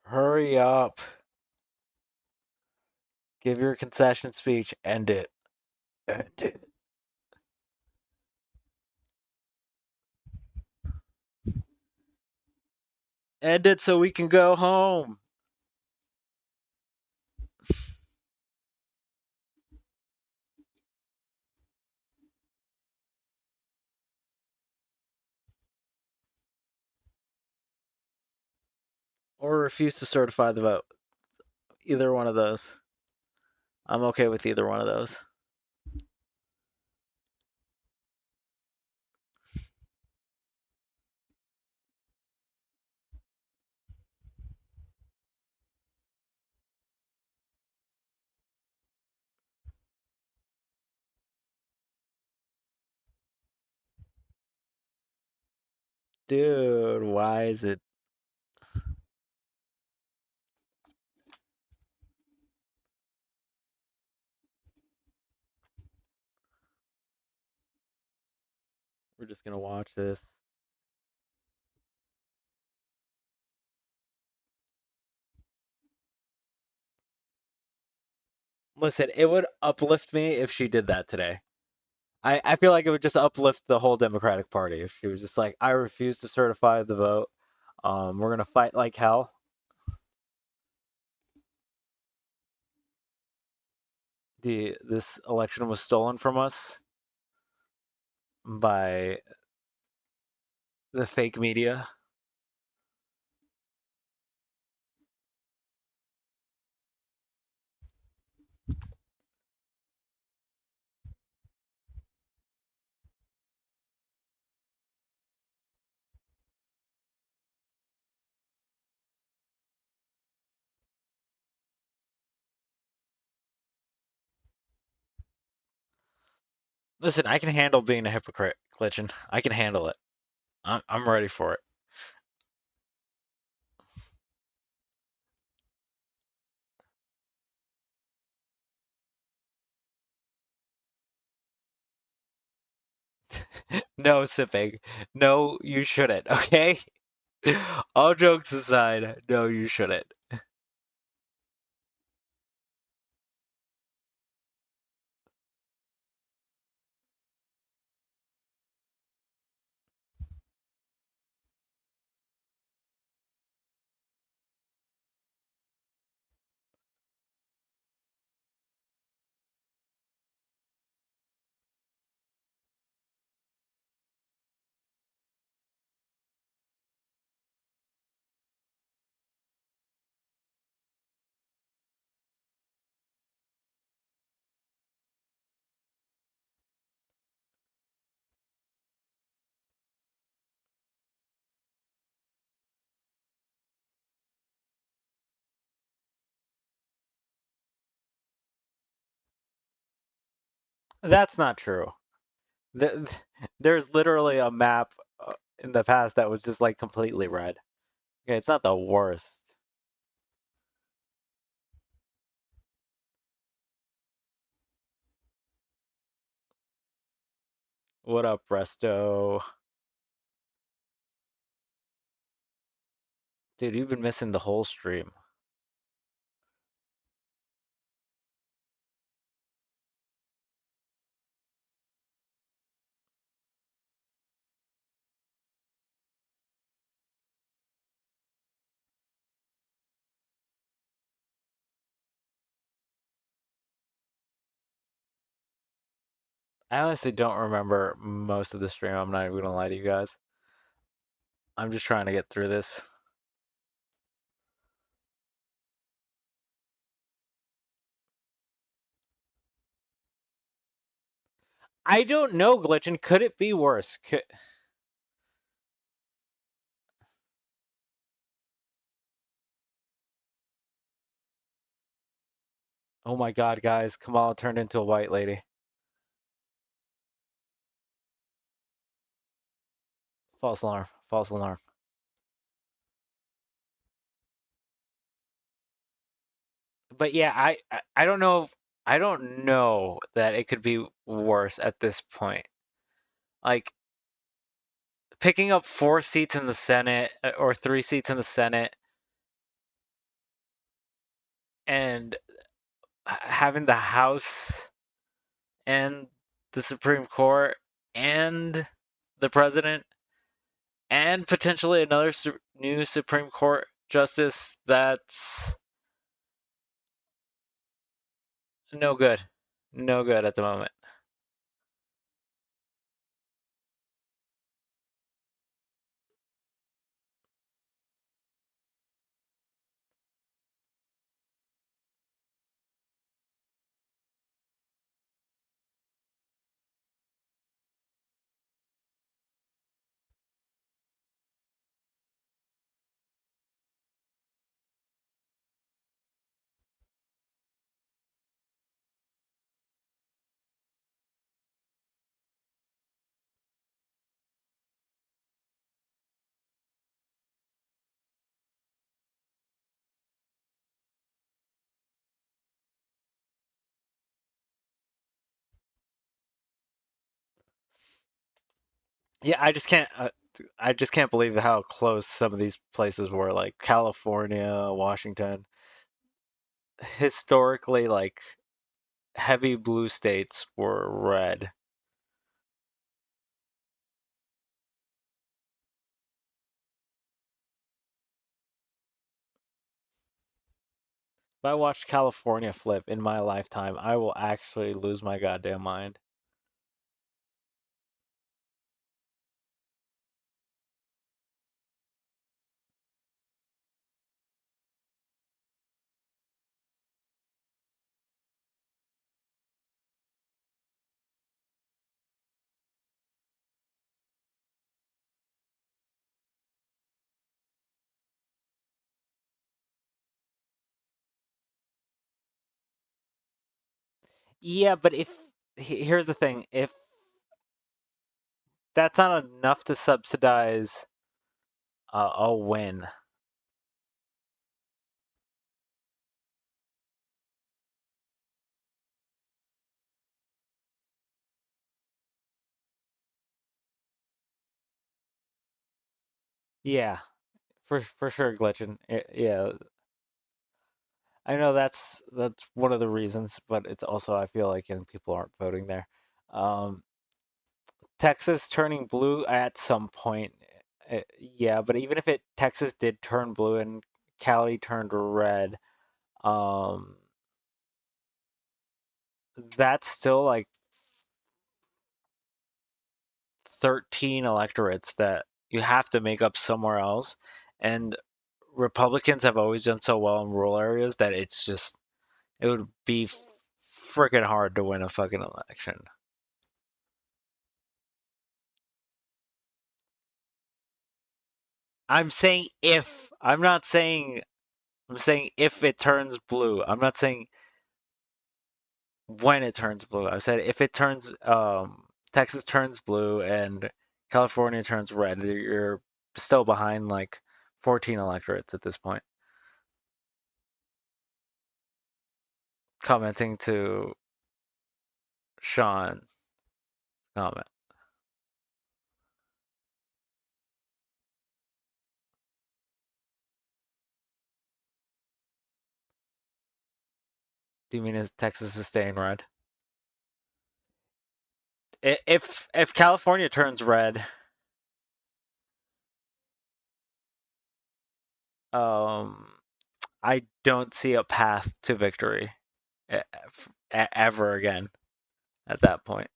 Hurry up. Give your concession speech. End it. End it. End it so we can go home. or refuse to certify the vote. Either one of those. I'm okay with either one of those. Dude, why is it? We're just gonna watch this. Listen, it would uplift me if she did that today. I feel like it would just uplift the whole Democratic Party if she was just like, I refuse to certify the vote. We're gonna fight like hell. This election was stolen from us by the fake media. Listen, I can handle being a hypocrite, Glitchin. I can handle it. I'm ready for it. No sipping. No, you shouldn't, okay? All jokes aside, no, you shouldn't. That's not true. There's literally a map in the past that was just like completely red. Okay, it's not the worst. What up, Resto? Dude, you've been missing the whole stream. I honestly don't remember most of the stream. I'm not even gonna lie to you guys. I'm just trying to get through this. I don't know, Glitchin. Could it be worse? Oh my god, guys, Kamala turned into a white lady. False alarm. False alarm. But yeah, I don't know. I don't know that it could be worse at this point. Like picking up 4 seats in the Senate or 3 seats in the Senate and having the House and the Supreme Court and the president and potentially another new Supreme Court justice, that's no good. No good at the moment. Yeah, I just can't. I just can't believe how close some of these places were, like California, Washington. Historically, like heavy blue states were red. If I watched California flip in my lifetime, I will actually lose my goddamn mind. Yeah, but here's the thing, if that's not enough to subsidize a win. Yeah, for sure, Glitchin. Yeah, I know that's one of the reasons, but it's also I feel like people aren't voting there. Um, Texas turning blue at some point, yeah, but even if Texas did turn blue and Cali turned red, um, that's still like 13 electorates that you have to make up somewhere else, and Republicans have always done so well in rural areas that it would be freaking hard to win a fucking election. I'm saying if. I'm not saying. I'm saying if it turns blue. I'm not saying when it turns blue. I said if it turns. Texas turns blue and California turns red. You're still behind like 14 electorates at this point. Commenting to Sean comment. Do you mean is Texas is staying red? If California turns red, I don't see a path to victory ever again at that point.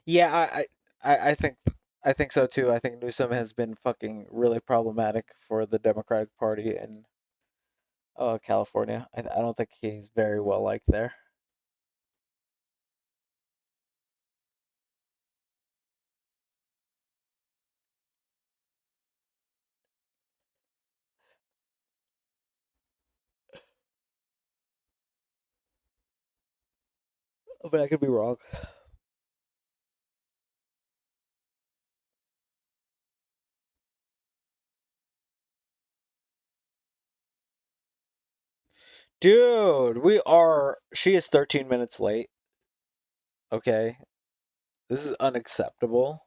Yeah, I think so too. I think Newsom has been fucking really problematic for the Democratic Party in California. I don't think he's very well liked there. But I could be wrong. Dude, she is 13 minutes late. Okay. This is unacceptable.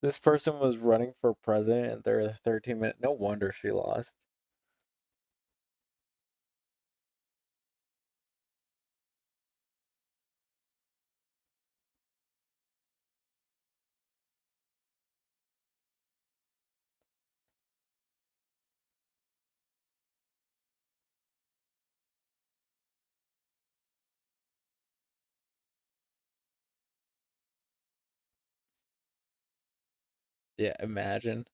This person was running for president and they're 13 minutes. No wonder she lost. Yeah, imagine.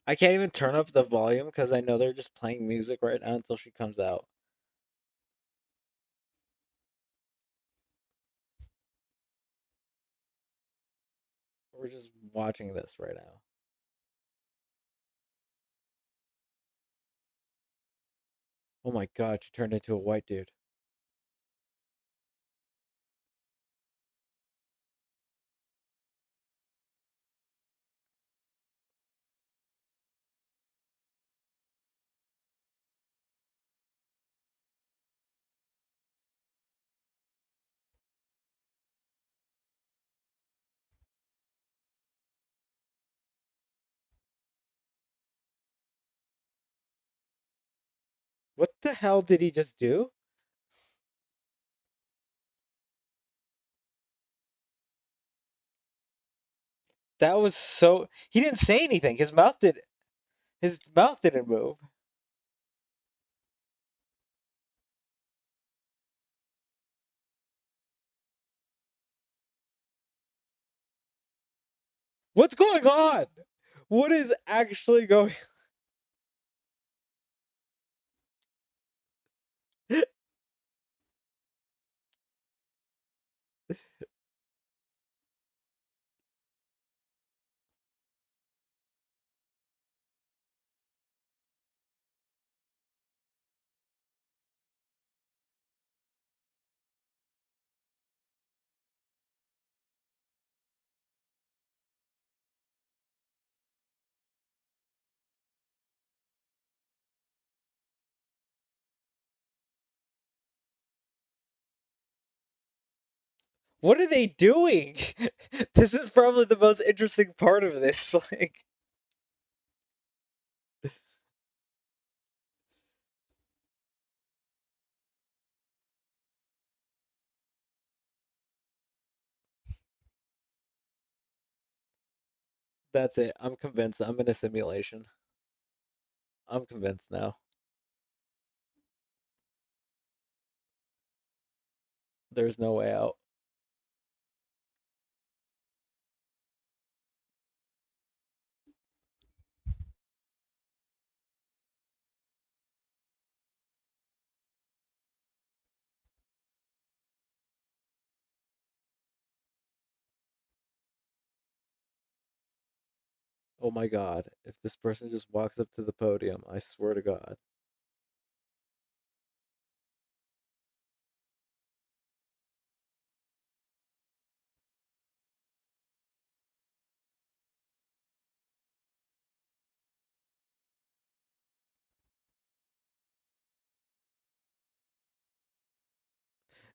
I can't even turn up the volume because I know they're just playing music right now until she comes out. We're just watching this right now. Oh my god, she turned into a white dude. What the hell did he just do? That was so. He didn't say anything. His mouth did. His mouth didn't move. What's going on? What is actually going? What are they doing? This is probably the most interesting part of this. Like, that's it. I'm convinced. I'm in a simulation. I'm convinced now. There's no way out. Oh my god. If this person just walks up to the podium, I swear to God.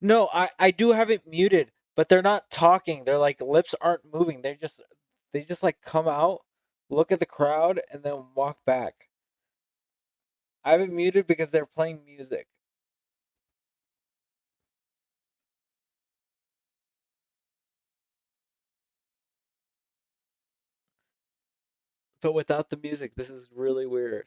No, I do have it muted, but they're not talking. Their like lips aren't moving. They just like come out, look at the crowd, and then walk back. I have it muted because they're playing music. But without the music, this is really weird.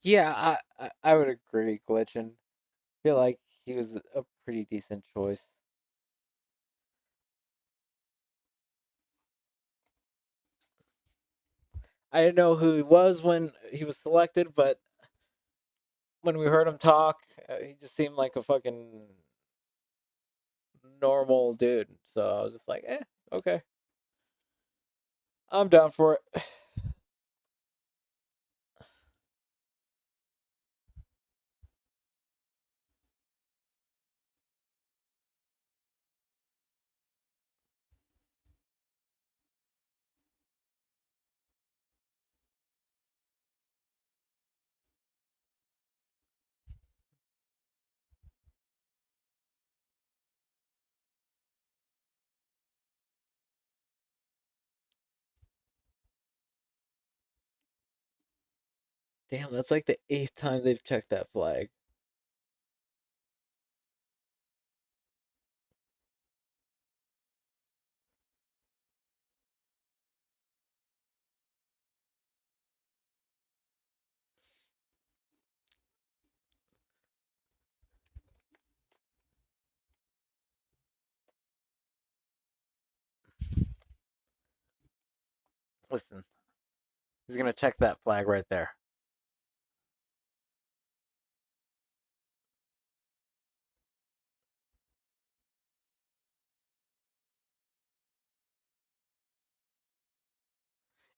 Yeah, I would agree, Glitchin. Feel like he was a pretty decent choice. I didn't know who he was when he was selected, but when we heard him talk, he just seemed like a fucking normal dude. So I was just like, okay. I'm down for it. Damn, that's like the 8th time they've checked that flag. Listen, he's gonna check that flag right there.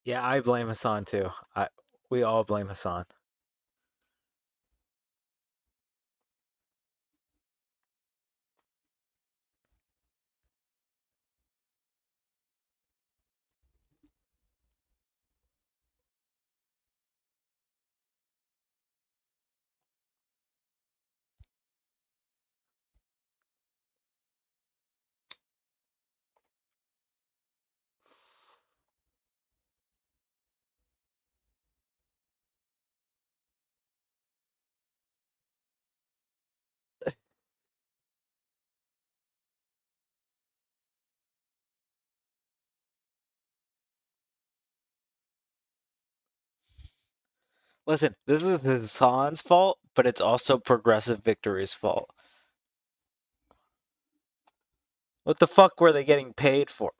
Yeah, I blame Hassan too. We all blame Hassan. Listen, this is Hassan's fault, but it's also Progressive Victory's fault. What the fuck were they getting paid for?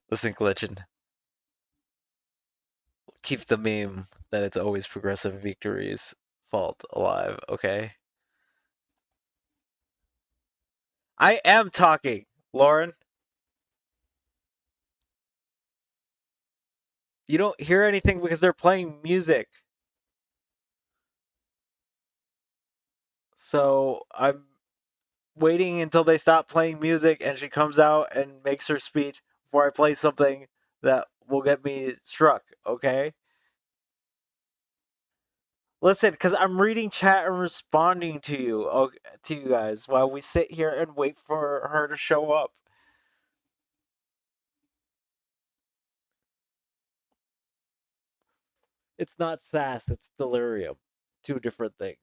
Listen, Glitchin. Keep the meme that it's always Progressive Victory's fault alive, okay? I am talking, Lauren. You don't hear anything because they're playing music. So I'm waiting until they stop playing music and she comes out and makes her speech before I play something that will get me struck, okay? Listen, because I'm reading chat and responding to you, okay, to you guys, while we sit here and wait for her to show up. It's not sass, it's delirium. Two different things.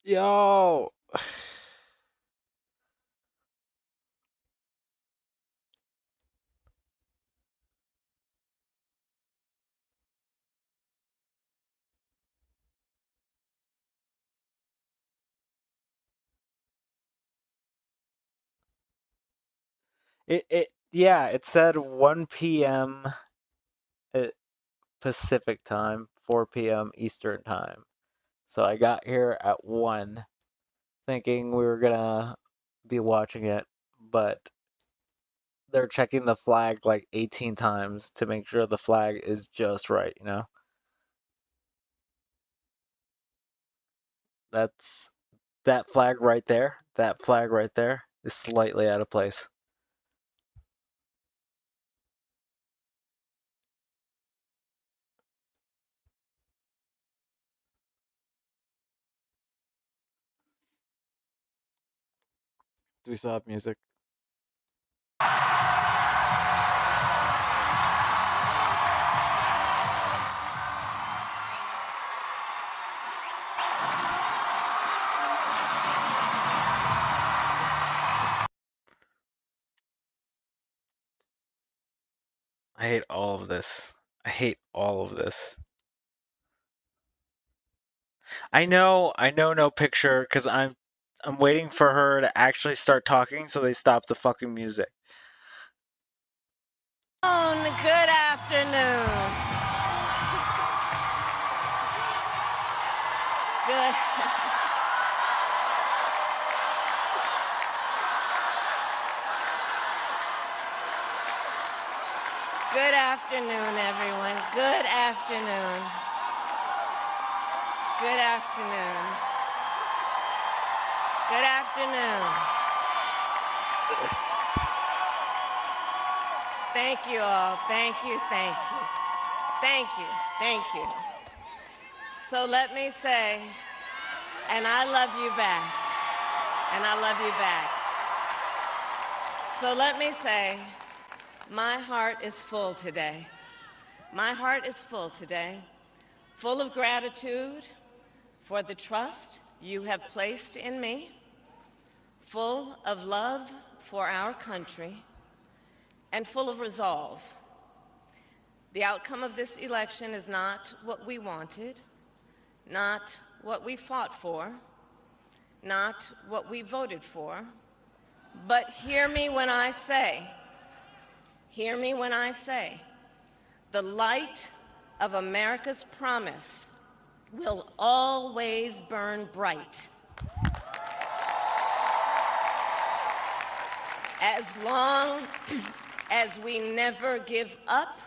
Yo! Yeah, it said 1 p.m. Pacific time, 4 p.m. Eastern time. So I got here at 1, thinking we were gonna be watching it, but they're checking the flag like 18 times to make sure the flag is just right, you know? That's that flag right there. That flag right there is slightly out of place. Do we still have music? hate all of this. I hate all of this. I know no picture because I'm waiting for her to actually start talking so they stop the fucking music. Good afternoon. Good. Good afternoon, everyone. Good afternoon. Good afternoon. Good afternoon. Thank you all. Thank you, thank you. Thank you, thank you. So let me say, and I love you back. And I love you back. So let me say, my heart is full today. My heart is full today, full of gratitude for the trust you have placed in me, full of love for our country, and full of resolve. The outcome of this election is not what we wanted, not what we fought for, not what we voted for, but hear me when I say, the light of America's promise will always burn bright. As long as we never give up,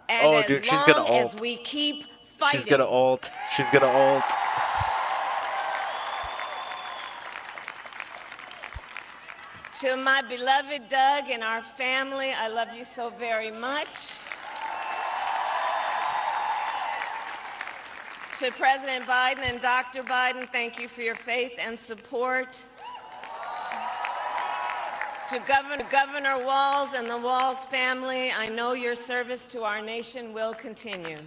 and Oh, as dude, she's long gonna ult. as we keep fighting. She's gonna ult. She's gonna ult. To my beloved Doug and our family, I love you so very much. To President Biden and Dr. Biden, thank you for your faith and support. To Governor Walz and the Walz family, I know your service to our nation will continue.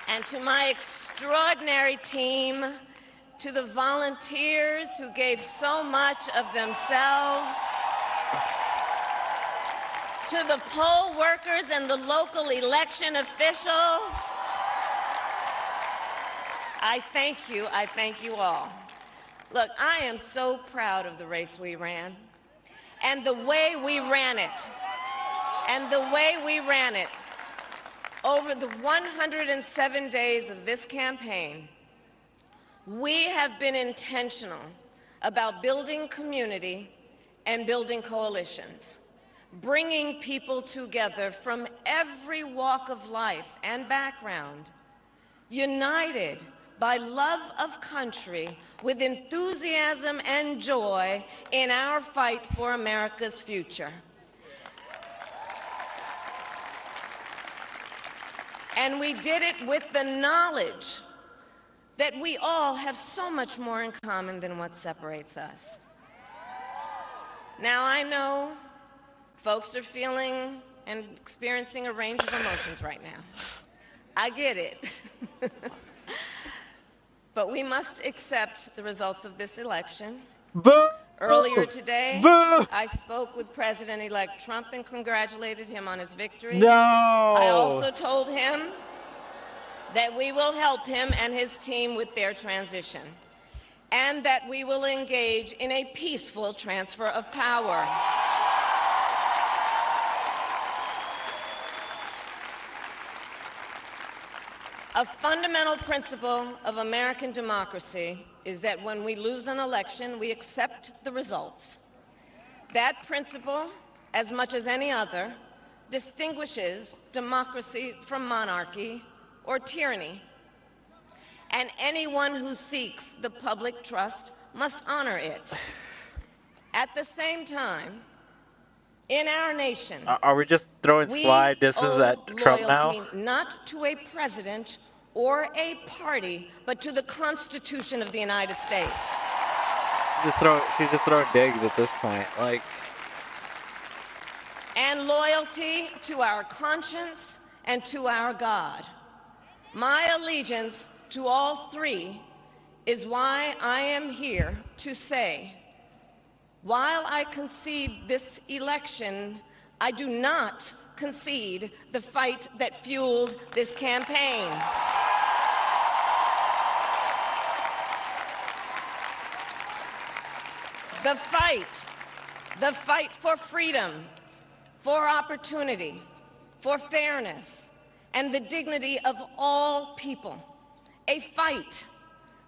And to my extraordinary team, to the volunteers who gave so much of themselves, to the poll workers and the local election officials, I thank you all. Look, I am so proud of the race we ran, and the way we ran it, over the 107 days of this campaign. We have been intentional about building community and building coalitions, bringing people together from every walk of life and background, united by love of country with enthusiasm and joy in our fight for America's future. And we did it with the knowledge that we all have so much more in common than what separates us. Now, I know folks are feeling and experiencing a range of emotions right now. I get it. But we must accept the results of this election. Boo! Earlier today, Boo! I spoke with President-elect Trump and congratulated him on his victory. No! I also told him that we will help him and his team with their transition, and that we will engage in a peaceful transfer of power. A fundamental principle of American democracy is that when we lose an election, we accept the results. That principle, as much as any other, distinguishes democracy from monarchy or tyranny. And anyone who seeks the public trust must honor it. At the same time, in our nation, Are we just throwing slide disses at Trump now? loyalty not to a president or a party, but to the Constitution of the United States. She's just throwing digs at this point. Like, And loyalty to our conscience and to our God. My allegiance to all three is why I am here to say, While I concede this election, I do not concede the fight that fueled this campaign. The fight for freedom, for opportunity, for fairness, and the dignity of all people. A fight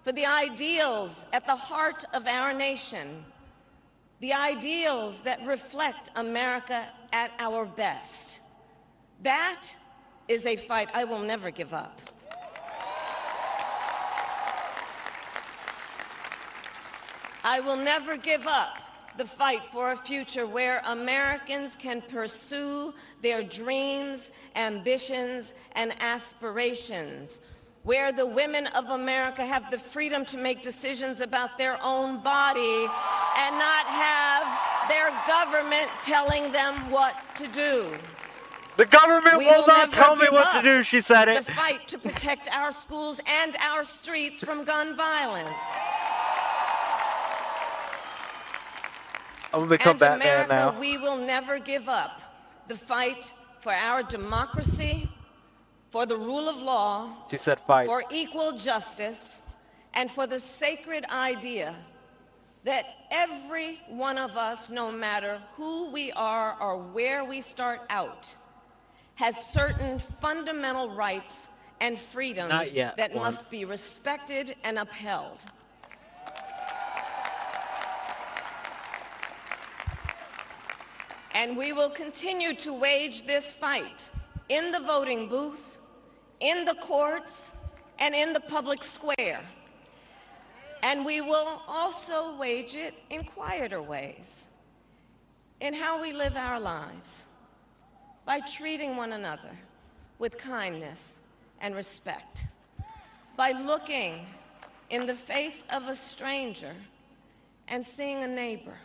for the ideals at the heart of our nation, the ideals that reflect America at our best. That is a fight I will never give up. I will never give up the fight for a future where Americans can pursue their dreams, ambitions, and aspirations, where the women of America have the freedom to make decisions about their own body and not have their government telling them what to do. The government We will not never tell me give what to up do, she said it. The fight to protect our schools and our streets from gun violence. I'm gonna become And Batman America, now. we will never give up the fight for our democracy, for the rule of law, She said fight. for equal justice, and for the sacred idea that every one of us, no matter who we are or where we start out, has certain fundamental rights and freedoms Not yet, that one. must be respected and upheld. And we will continue to wage this fight in the voting booth, in the courts, and in the public square. And we will also wage it in quieter ways, in how we live our lives, by treating one another with kindness and respect, by looking in the face of a stranger and seeing a neighbor,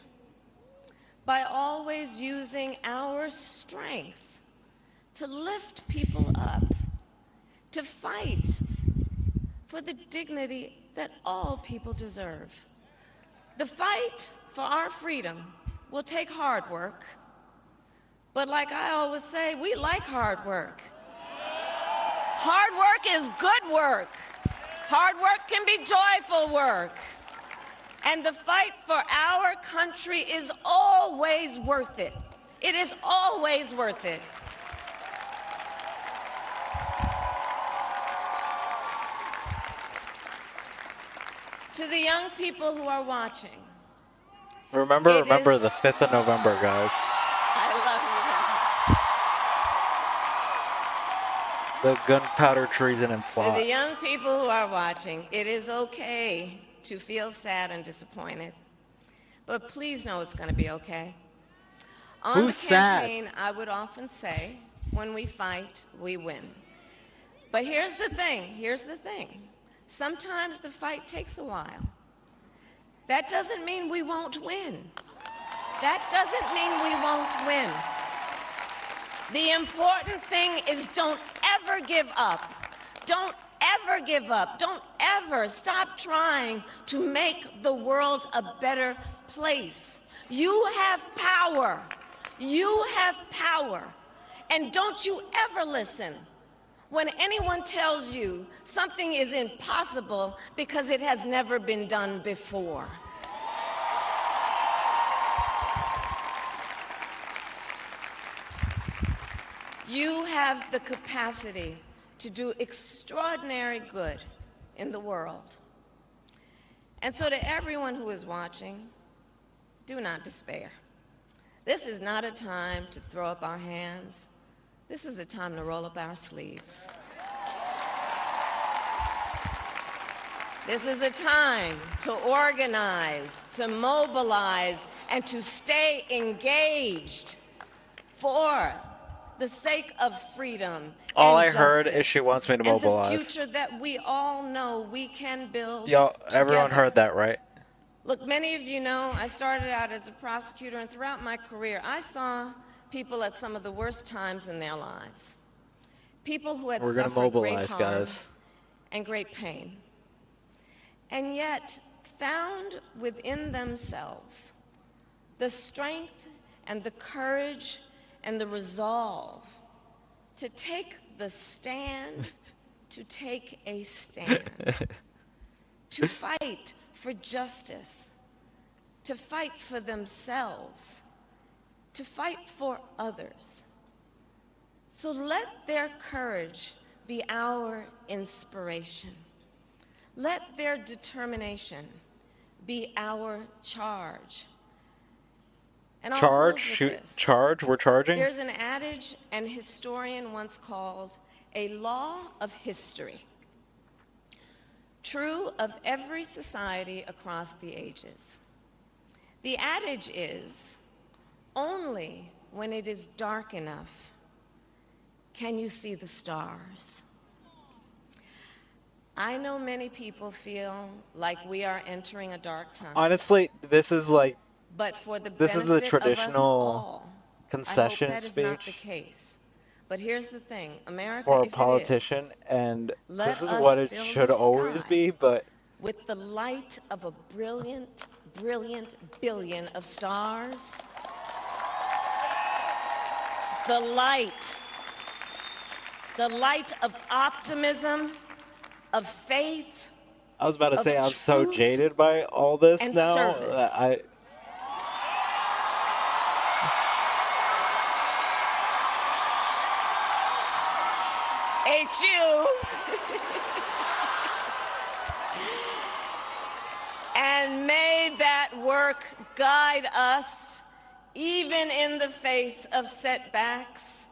by always using our strength to lift people up, to fight for the dignity that all people deserve. The fight for our freedom will take hard work, but like I always say, we like hard work. Hard work is good work. Hard work can be joyful work. And the fight for our country is always worth it. It is always worth it. To the young people who are watching, Remember It is- the 5th of November, guys. I love you. The gunpowder treason and To plot. the young people who are watching, it is okay to feel sad and disappointed, but please know it's going to be okay. On Who's the sad? campaign, I would often say, when we fight, we win. But here's the thing. Sometimes the fight takes a while. That doesn't mean we won't win. That doesn't mean we won't win. The important thing is don't ever give up. Don't ever give up. Don't ever stop trying to make the world a better place. You have power. You have power. And don't you ever listen when anyone tells you something is impossible because it has never been done before. You have the capacity to do extraordinary good in the world. And so to everyone who is watching, do not despair. This is not a time to throw up our hands. This is a time to roll up our sleeves. This is a time to organize, to mobilize, and to stay engaged for the sake of freedom. All and I heard justice, is she wants me to and the mobilize. future that we all know we can build. Y'all, everyone together. heard that, right? Look, many of you know I started out as a prosecutor, and throughout my career, I saw people at some of the worst times in their lives. People who had We're gonna suffered great mobilize, harm guys. and great pain, and yet found within themselves the strength and the courage and the resolve to take the stand, to take a stand, to fight for justice, to fight for themselves, to fight for others. So let their courage be our inspiration. Let their determination be our charge. And I'll Charge? close with Shoot. this. Charge? We're charging? There's an adage an historian once called a law of history, true of every society across the ages. The adage is, only when it is dark enough can you see the stars. I know many people feel like we are entering a dark time. Honestly, this is like But for the this is the benefit of us traditional all, concession I hope that is not the speech case. But here's the thing, America, for a if it is, politician, and let this is us what it fill should the always sky be. But with the light of a brilliant, brilliant billion of stars. The light of optimism, of faith. I was about to of say I'm so truth jaded by all this and now. service. I HU. And may that work guide us, even in the face of setbacks,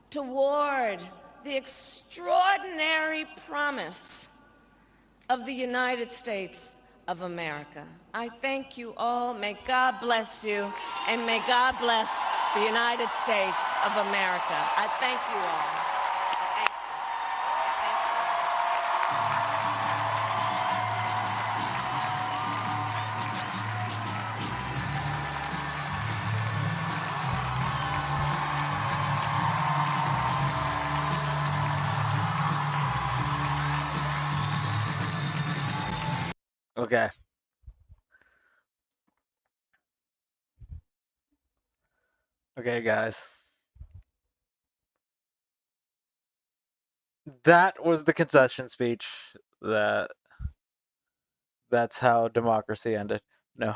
toward the extraordinary promise of the United States of America. I thank you all. May God bless you, and may God bless the United States of America. I thank you all. okay. Okay, guys. That was the concession speech. That's how democracy ended. No.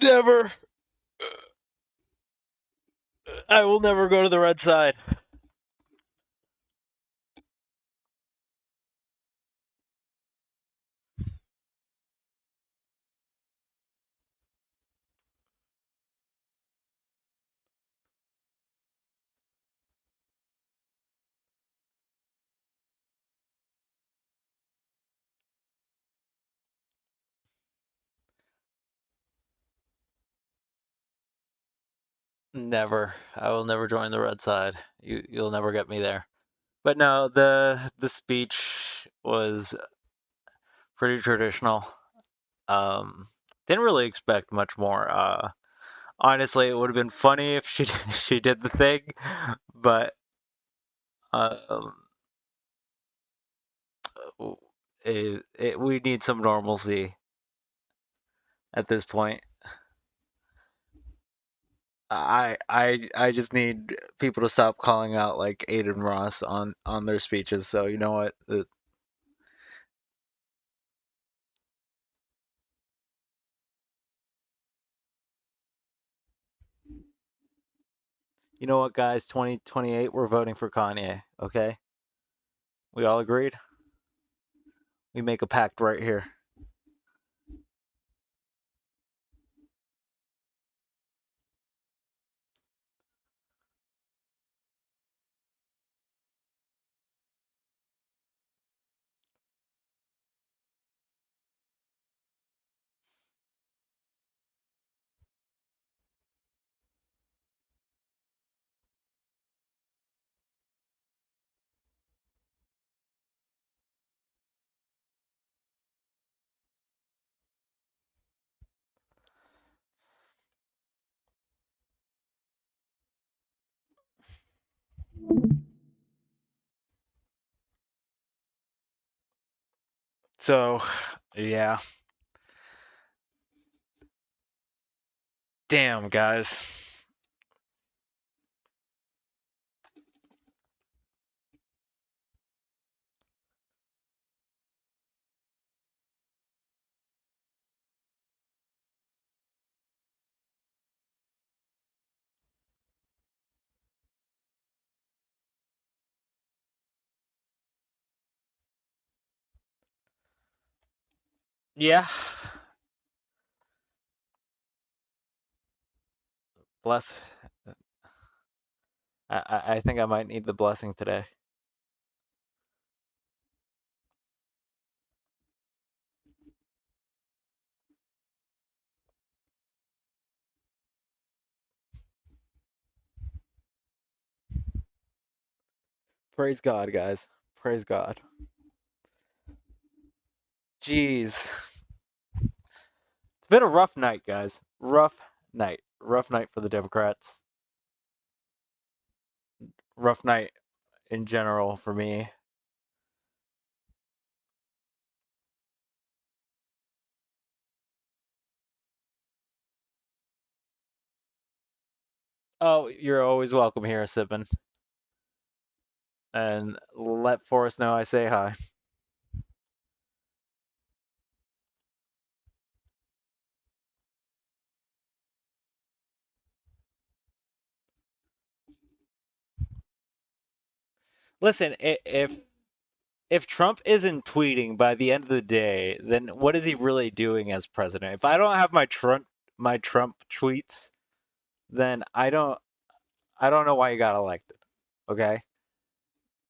Never. I will never go to the red side. Never. I will never join the red side. You'll never get me there. But no, the speech was pretty traditional. Didn't really expect much more. Honestly, it would have been funny if she did the thing, but we need some normalcy at this point. I just need people to stop calling out like Aiden Ross on their speeches. So you know what? You know what, guys? 2028, we're voting for Kanye. Okay? We all agreed. We make a pact right here. So, yeah. Damn, guys. Yeah. Bless. I think I might need the blessing today. Praise God, guys. Praise God. Jeez. It's been a rough night, guys. Rough night. Rough night for the Democrats. Rough night in general for me. Oh, you're always welcome here, Sippin. And let Forrest know I say hi. Listen, if Trump isn't tweeting by the end of the day, then what is he really doing as president? If I don't have my Trump tweets, then I don't know why he got elected. Okay?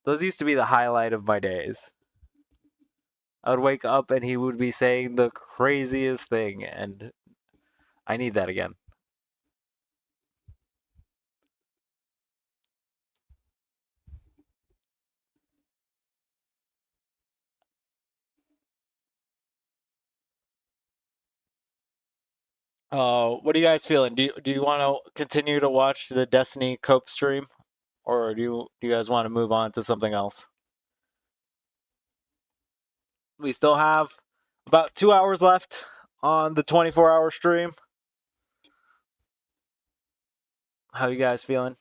Those used to be the highlight of my days. I would wake up and he would be saying the craziest thing, and I need that again. What are you guys feeling? Do you want to continue to watch the Destiny Cope stream, or do you guys want to move on to something else? We still have about 2 hours left on the 24-hour stream. How you guys feeling?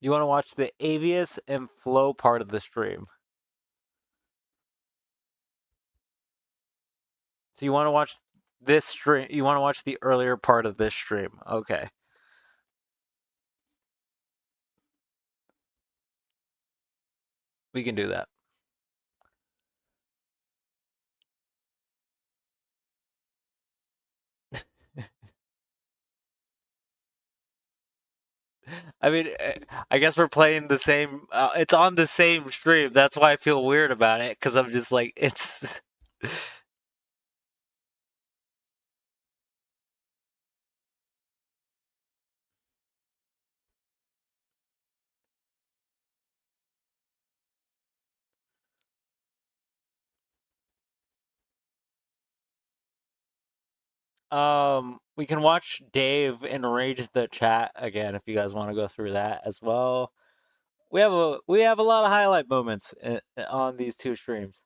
You want to watch the Avius and Flow part of the stream. So you want to watch this stream, you want to watch the earlier part of this stream. Okay. We can do that. I mean, I guess we're playing the same. It's on the same stream. That's why I feel weird about it, because I'm just like, it's. We can watch Dave enrage the chat again if you guys want to go through that as well. We have a lot of highlight moments on these two streams.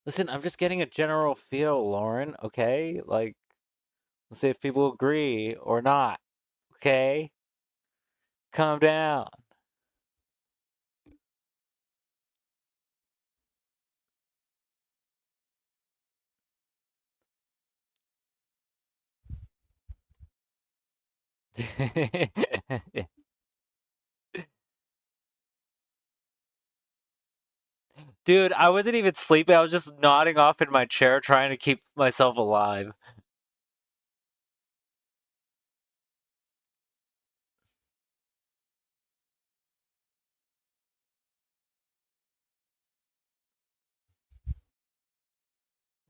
Listen, I'm just getting a general feel, Lauren, okay? Like, let's see if people agree or not, okay? Calm down. Dude, I wasn't even sleeping. I was just nodding off in my chair trying to keep myself alive.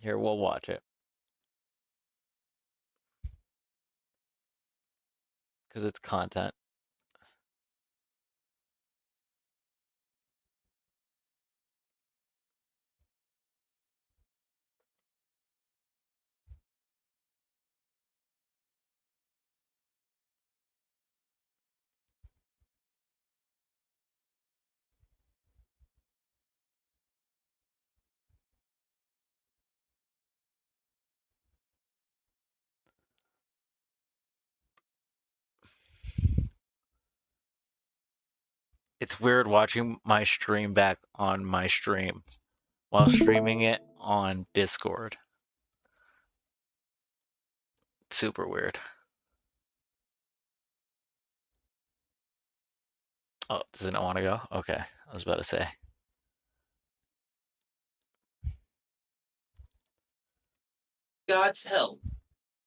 Here, we'll watch it. Because it's content. It's weird watching my stream back on my stream while streaming it on Discord. Super weird. Oh, does it not want to go? Okay, I was about to say. God's help,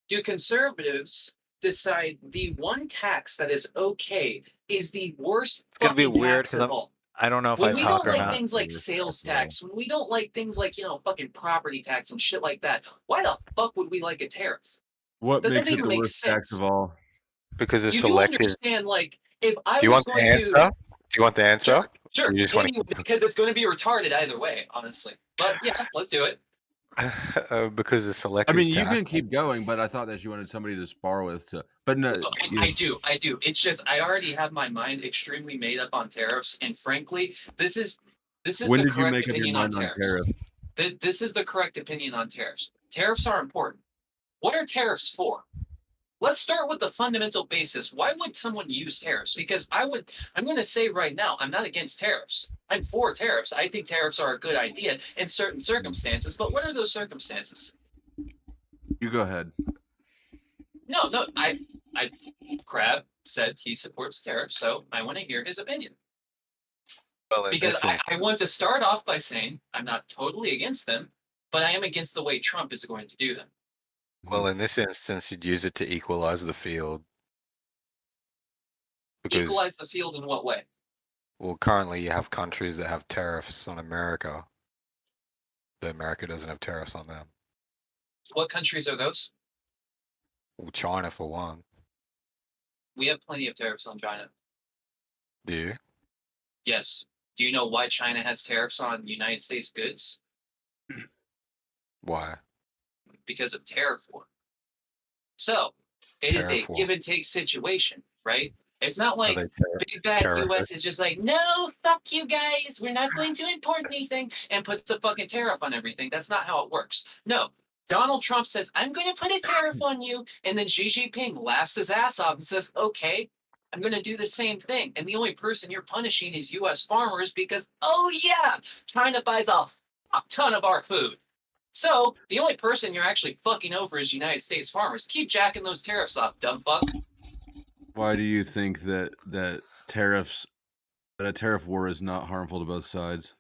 do conservatives decide the one tax that is okay is the worst It's gonna be fucking weird tax of because all? I don't know if When I we talk don't or like not. things like sales tax, when we don't like things like, fucking property tax and shit like that, why the fuck would we like a tariff? What That makes doesn't it even the make worst sense. tax of all? Because it's You do selective. understand, like, if I Do you was want the going answer? to... Do you want the answer? Sure, Or you just hit want me with it, because it's going to be retarded either way, honestly. But yeah, let's do it. because it's I selective mean, you tax. can keep going, but I thought that you wanted somebody to spar with. But no, I do. It's just I already have my mind extremely made up on tariffs, and frankly, this is When the did you correct make up your opinion on mind on tariffs. tariffs? This is the correct opinion on tariffs. Tariffs are important. What are tariffs for? Let's start with the fundamental basis. Why would someone use tariffs? Because I'm going to say right now, I'm not against tariffs. I'm for tariffs. I think tariffs are a good idea in certain circumstances. But what are those circumstances? You go ahead. No, Crab said he supports tariffs, so I want to hear his opinion. Well, in Because this I want to start off by saying I'm not totally against them, but I am against the way Trump is going to do them. Well, in this instance, you'd use it to equalize the field. Because, Equalize the field in what way? well, currently you have countries that have tariffs on America, but America doesn't have tariffs on them. What countries are those? Well, China, for one. We have plenty of tariffs on China. Do you? Yes. Do you know why China has tariffs on United States goods? Why? Because of tariff war. So it is Tariff a war. give and take situation, right? It's not like they big bad terrorists? US is just like, no, fuck you guys, we're not going to import anything and puts a fucking tariff on everything. That's not how it works. No. Donald Trump says, I'm going to put a tariff on you. And then Xi Jinping laughs his ass off and says, okay, I'm going to do the same thing. And the only person you're punishing is US farmers because, oh yeah, China buys a fuck ton of our food. So the only person you're actually fucking over is United States farmers. Keep jacking those tariffs up, dumb fuck. Why do you think that a tariff war is not harmful to both sides?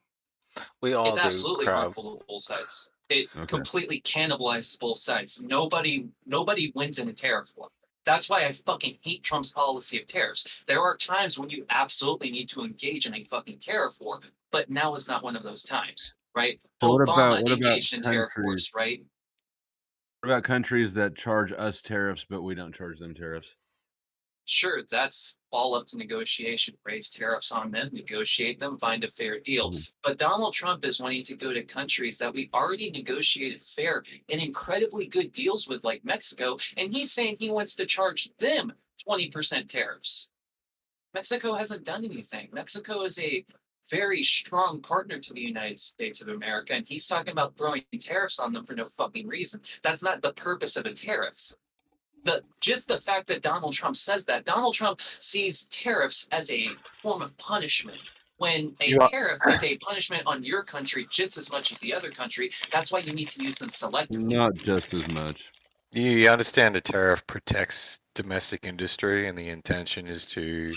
We all It's do, absolutely Crab. harmful to both sides. It Okay. completely cannibalizes both sides. Nobody wins in a tariff war. That's why I fucking hate Trump's policy of tariffs. There are times when you absolutely need to engage in a fucking tariff war, but now is not one of those times, right? So what Obama about engaged in tariff countries? wars, right? What about countries that charge us tariffs, but we don't charge them tariffs? Sure, that's all up to negotiation. Raise tariffs on them, negotiate them, find a fair deal. But Donald Trump is wanting to go to countries that we already negotiated fair and incredibly good deals with, like Mexico, and he's saying he wants to charge them 20% tariffs. Mexico hasn't done anything. Mexico is a very strong partner to the United States of America, and he's talking about throwing tariffs on them for no fucking reason. That's not the purpose of a tariff. Just the fact that Donald Trump says that, Donald Trump sees tariffs as a form of punishment. When a tariff is a punishment on your country just as much as the other country, that's why you need to use them selectively. Not just as much. You understand a tariff protects domestic industry, and the intention is to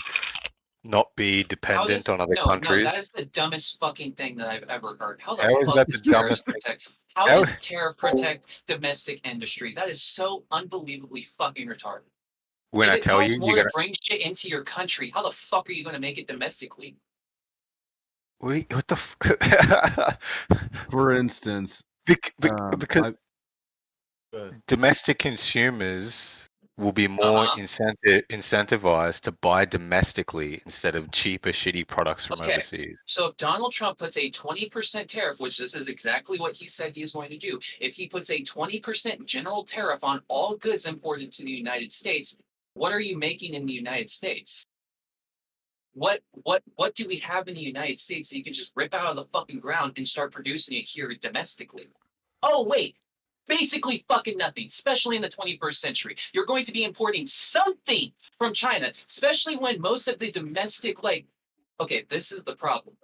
not be dependent on other countries. No, that is the dumbest fucking thing that I've ever heard. How the How is fuck that does the tariff dumbest thing? protect? How does tariff protect domestic industry? That is so unbelievably fucking retarded. When If I it tell costs you, more you're to gonna. bring shit into your country, how the fuck are you going to make it domestically? What the? For instance, Because domestic consumers will be more incentivized to buy domestically instead of cheaper, shitty products from Okay. overseas. So if Donald Trump puts a 20% tariff, which this is exactly what he said he is going to do, if he puts a 20% general tariff on all goods imported to the United States, what are you making in the United States? What do we have in the United States that you can just rip out of the fucking ground and start producing it here domestically? Oh wait, basically fucking nothing, especially in the 21st century. You're going to be importing something from China, especially when most of the domestic, like, okay, this is the problem.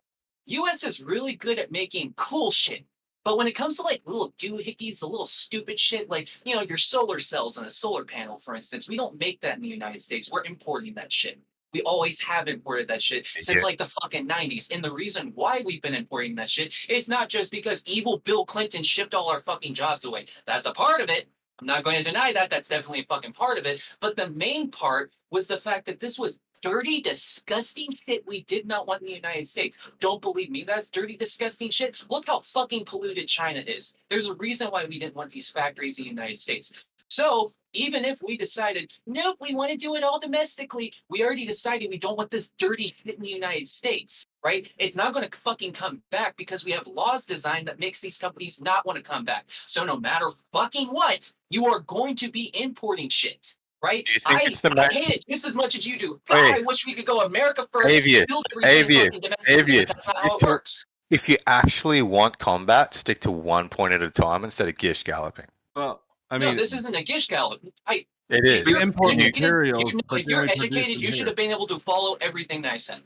US is really good at making cool shit. But when it comes to like little doohickeys, the little stupid shit, like, you know, your solar cells on a solar panel, for instance, we don't make that in the United States. We're importing that shit. We always have imported that shit since like the fucking 90s. And the reason why we've been importing that shit is not just because evil Bill Clinton shipped all our fucking jobs away. That's a part of it. I'm not going to deny that. That's definitely a fucking part of it. But the main part was the fact that this was dirty, disgusting shit we did not want in the United States. Don't believe me, that's dirty, disgusting shit. Look how fucking polluted China is. There's a reason why we didn't want these factories in the United States. So even if we decided, nope, we want to do it all domestically, we already decided we don't want this dirty shit in the United States, right? It's not going to fucking come back because we have laws designed that makes these companies not want to come back. So no matter fucking what, you are going to be importing shit. Right? I hate it just as much as you do. God, I wish we could go America first, build everything fucking domestically, but that's not how it works. If you actually want combat, stick to one point at a time instead of gish galloping. Well, I No, mean, this isn't a gish gallop. It is. We import materials, but If you're then we produce educated, them you should here. have been able to follow everything that I said.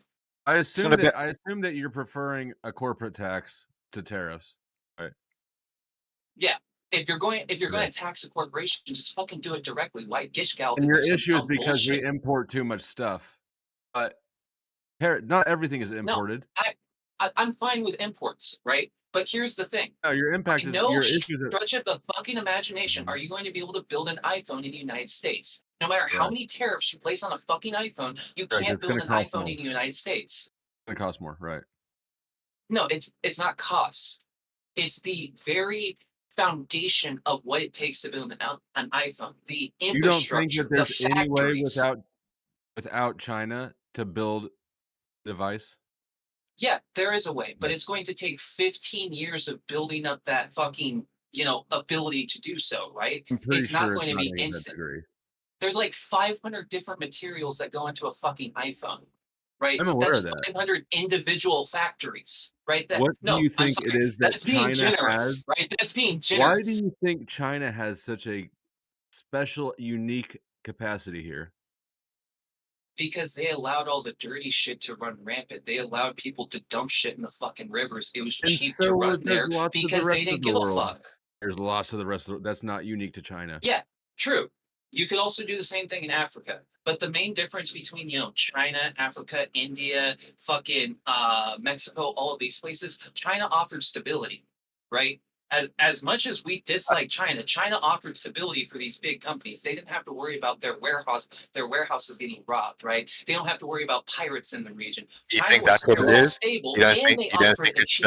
I assume that you're preferring a corporate tax to tariffs, right? Yeah. If you're going to tax a corporation, just fucking do it directly. Why gish gallop? And your issue is because we import too much stuff. But not everything is imported. No, I'm fine with imports, right? But here's the thing. No, your impact is your issue. Stretch of the fucking imagination. Are you going to be able to build an iPhone in the United States? No matter how many tariffs you place on a fucking iPhone, you can't build an iPhone in the United States. It's going to cost more, right? No, it's not cost. It's the very foundation of what it takes to build an iPhone. The infrastructure, you don't think that there's the any way factories. without China to build a device? Yeah, there is a way, but it's going to take 15 years of building up that fucking, ability to do so, right? It's not going to be instant. There's like 500 different materials that go into a fucking iPhone, right? I'm aware That's of that. 500 individual factories, right? What do you think it is that that's being China generous, has? right? That's being generous. Why do you think China has such a special, unique capacity here? Because they allowed all the dirty shit to run rampant. They allowed people to dump shit in the fucking rivers. It was cheap to run there because they didn't give a fuck. There's lots of the rest of the that's not unique to China. Yeah, true. You could also do the same thing in Africa. But the main difference between, China, Africa, India, fucking Mexico, all of these places, China offered stability, right? As much as we dislike China, China offered stability for these big companies. They didn't have to worry about their warehouses getting robbed, right? They don't have to worry about pirates in the region. Do you China think that's what it is? stable, You don't and think they you don't offered think a it's cheap,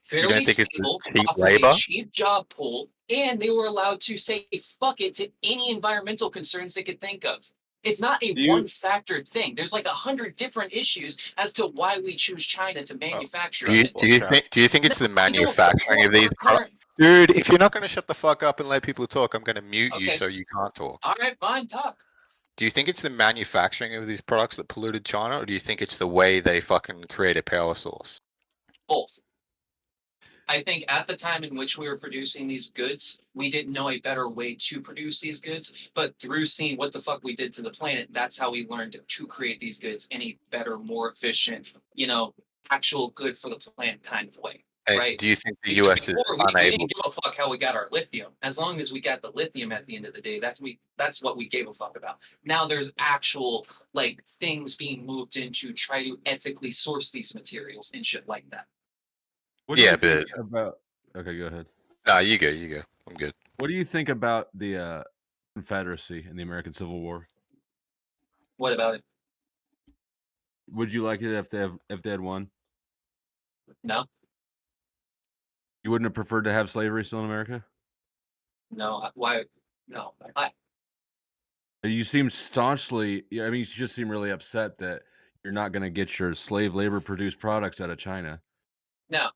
fairly stable, cheap offered labor? a cheap job pool, and they were allowed to say fuck it to any environmental concerns they could think of. It's not a one-factor thing. There's like 100 different issues as to why we choose China to manufacture Do you think it's the manufacturing of these products? Dude, if you're not going to shut the fuck up and let people talk, I'm going to mute you so you can't talk. All right, fine, talk. Do you think it's the manufacturing of these products that polluted China, or do you think it's the way they fucking create a power source? Both. I think at the time in which we were producing these goods, we didn't know a better way to produce these goods, but through seeing what the fuck we did to the planet, that's how we learned to create these goods in a better, more efficient, actual good for the planet kind of way. Hey, right? do you think the Because US is before, we unable? didn't give a fuck how we got our lithium. As long as we got the lithium at the end of the day, that's what we gave a fuck about. Now there's actual things being moved in to try to ethically source these materials and shit like that. What do you Yeah, think but about okay, go ahead. no, you go. I'm good. What do you think about the Confederacy and the American Civil War? What about it? Would you like it if they had won? No. You wouldn't have preferred to have slavery still in America? No, why? No, You seem staunchly. I mean, you just seem really upset that you're not going to get your slave labor produced products out of China. no.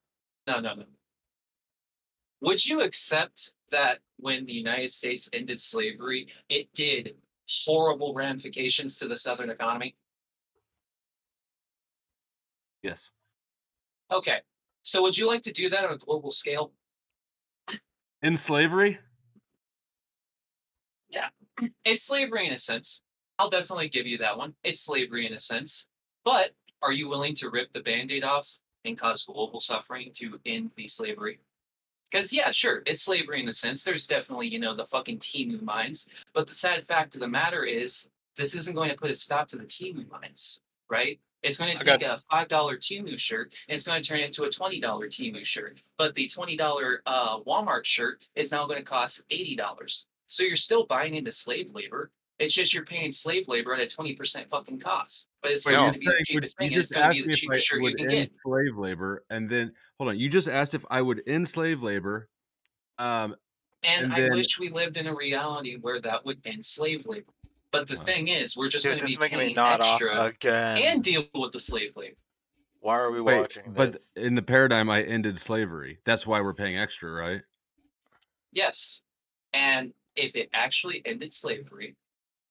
Would you accept that when the United States ended slavery, it did horrible ramifications to the Southern economy? Yes. Okay. So would you like to do that on a global scale? In slavery? Yeah. It's slavery in a sense. I'll definitely give you that one. It's slavery in a sense. But are you willing to rip the Band-Aid off and cause global suffering to end the slavery? Because, yeah, sure, it's slavery in a sense. There's definitely, the fucking Temu mines. But the sad fact of the matter is, this isn't going to put a stop to the Temu mines, right? It's going to take a $5 Temu shirt and it's going to turn it into a $20 Temu shirt. But the $20 Walmart shirt is now going to cost $80. So you're still buying into slave labor. It's just you're paying slave labor at a 20% fucking cost. But it's still going to be the cheapest thing, and it's going to be the cheapest shirt you can get. Slave labor, and then hold on. You just asked if I would end slave labor. And I wish we lived in a reality where that would end slave labor. But the thing is, we're just going to be paying extra and deal with the slave labor. Why are we watching this? But in the paradigm, I ended slavery. That's why we're paying extra, right? Yes. And if it actually ended slavery,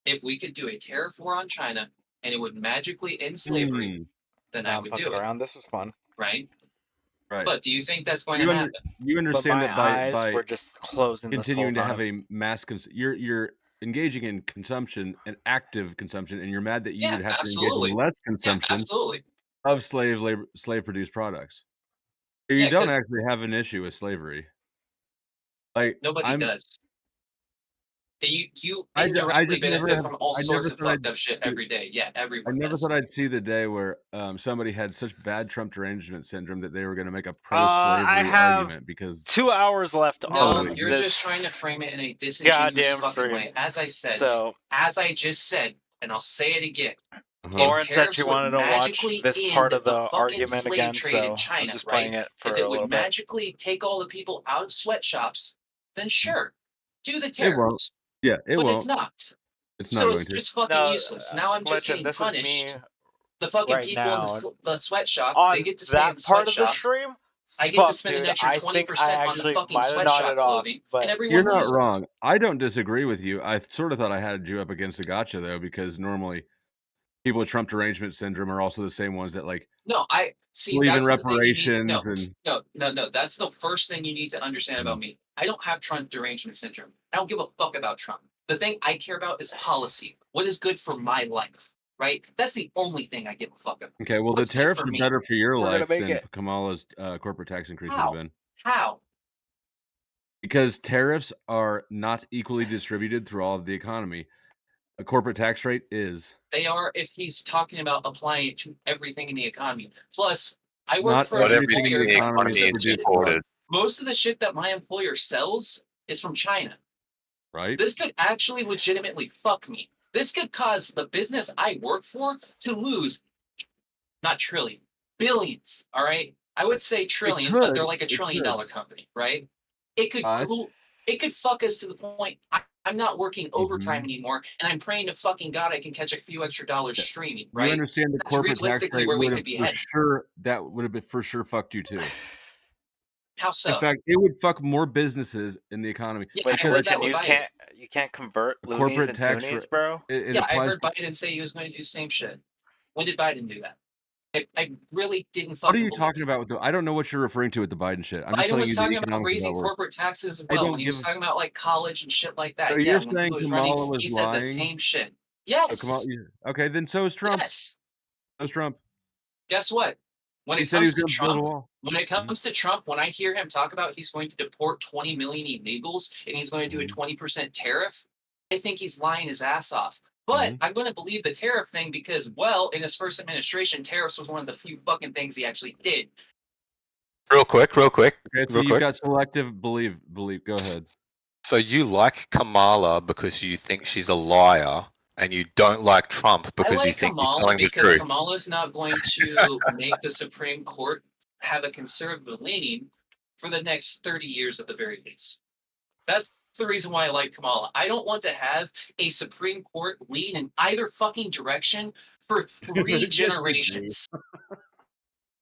if we could do a tariff war on China and it would magically end slavery, then I would do it. This was fun. Right? Right. But do you think that's going to happen? You understand that by we're just closing continuing this to whole have a mass you're engaging in consumption and active consumption, and you're mad that you would have to engage in less consumption of slave produced products. You don't actually have an issue with slavery. Like nobody does. You indirectly benefit from all sorts of fucked up shit every day. Yeah, everyone. I never thought I'd see the day where somebody had such bad Trump derangement syndrome that they were going to make a pro-slavery argument because 2 hours left on you're this. just trying to frame it in a disingenuous fucking way. As I said, as I just said, and I'll say it again. Lauren said she wanted to watch this part of the argument again, trade so in China, I'm just playing it for if it a little would bit. magically take all the people out of sweatshops, then sure, do the tariffs. Yeah, it but won't. it's not. It's not so going it's to. just fucking useless. Now I'm just getting punished. The fucking people in the sweatshop, they get to stay in the part of the sweatshop. stream. I get to spend an extra 20% on the fucking sweatshop clothing, and everyone You're not loses. wrong. I don't disagree with you. I sort of thought I had you up against a gotcha though, because normally people with Trump derangement syndrome are also the same ones that like No, I see. believe in That's the thing you need to- reparations and No. That's the first thing you need to understand about me. I don't have Trump derangement syndrome. I don't give a fuck about Trump. The thing I care about is policy. What is good for my life, right? That's the only thing I give a fuck about. Okay, well, What's the good tariffs for are me? better for your We're gonna life make than it. Kamala's corporate tax increase would How? have been. How? Because tariffs are not equally distributed through all of the economy. A corporate tax rate is. They are if he's talking about applying it to everything in the economy. Plus, I work Not for an everything in employer the that economy is produces shit. imported. Most of the shit that my employer sells is from China. Right? This could actually legitimately fuck me. This could cause the business I work for to lose, not trillion, billions. All right, I would say trillions, but they're like a $1 trillion company, right? It could fuck us to the point I'm not working overtime anymore, and I'm praying to fucking God I can catch a few extra dollars streaming. Right? You understand the That's corporate tax realistically rate where we would could have be for headed. sure that would have been for sure fucked you too. How so? In fact, it would fuck more businesses in the economy. Yeah, Wait, I heard that Glitchin, with you can't convert A loonies corporate and tax toonies, rate- bro. It Yeah, I applies heard Biden say he was going to do the same shit. When did Biden do that? I really didn't What fucking are you believe talking about with the? I don't know what you're referring to with the Biden shit. I'm just Biden telling was you the talking about economics of raising that work. corporate taxes as I well. don't When he was give- talking about like college and shit like that. So Yeah, you're when saying he was Kamala running, was he said the lying? same shit. Oh, Yes. okay, then so is Trump. Yes. So is Trump. Guess what? When He it said he comes was to gonna build a Trump, wall. when it comes to Trump, when I hear him talk about he's going to deport 20 million illegals and he's going to do a 20% tariff, I think he's lying his ass off. But I'm going to believe the tariff thing because, well, in his first administration, tariffs was one of the few fucking things he actually did. Real quick. Okay, so you've got selective belief. Go ahead. So you like Kamala because you think she's a liar, and you don't like Trump I because you like think he's Kamala telling the because truth. Kamala's not going to make the Supreme Court have a conservative leaning for the next 30 years at the very least. That's the reason why I like Kamala. I don't want to have a Supreme Court lean in either fucking direction for 3 generations.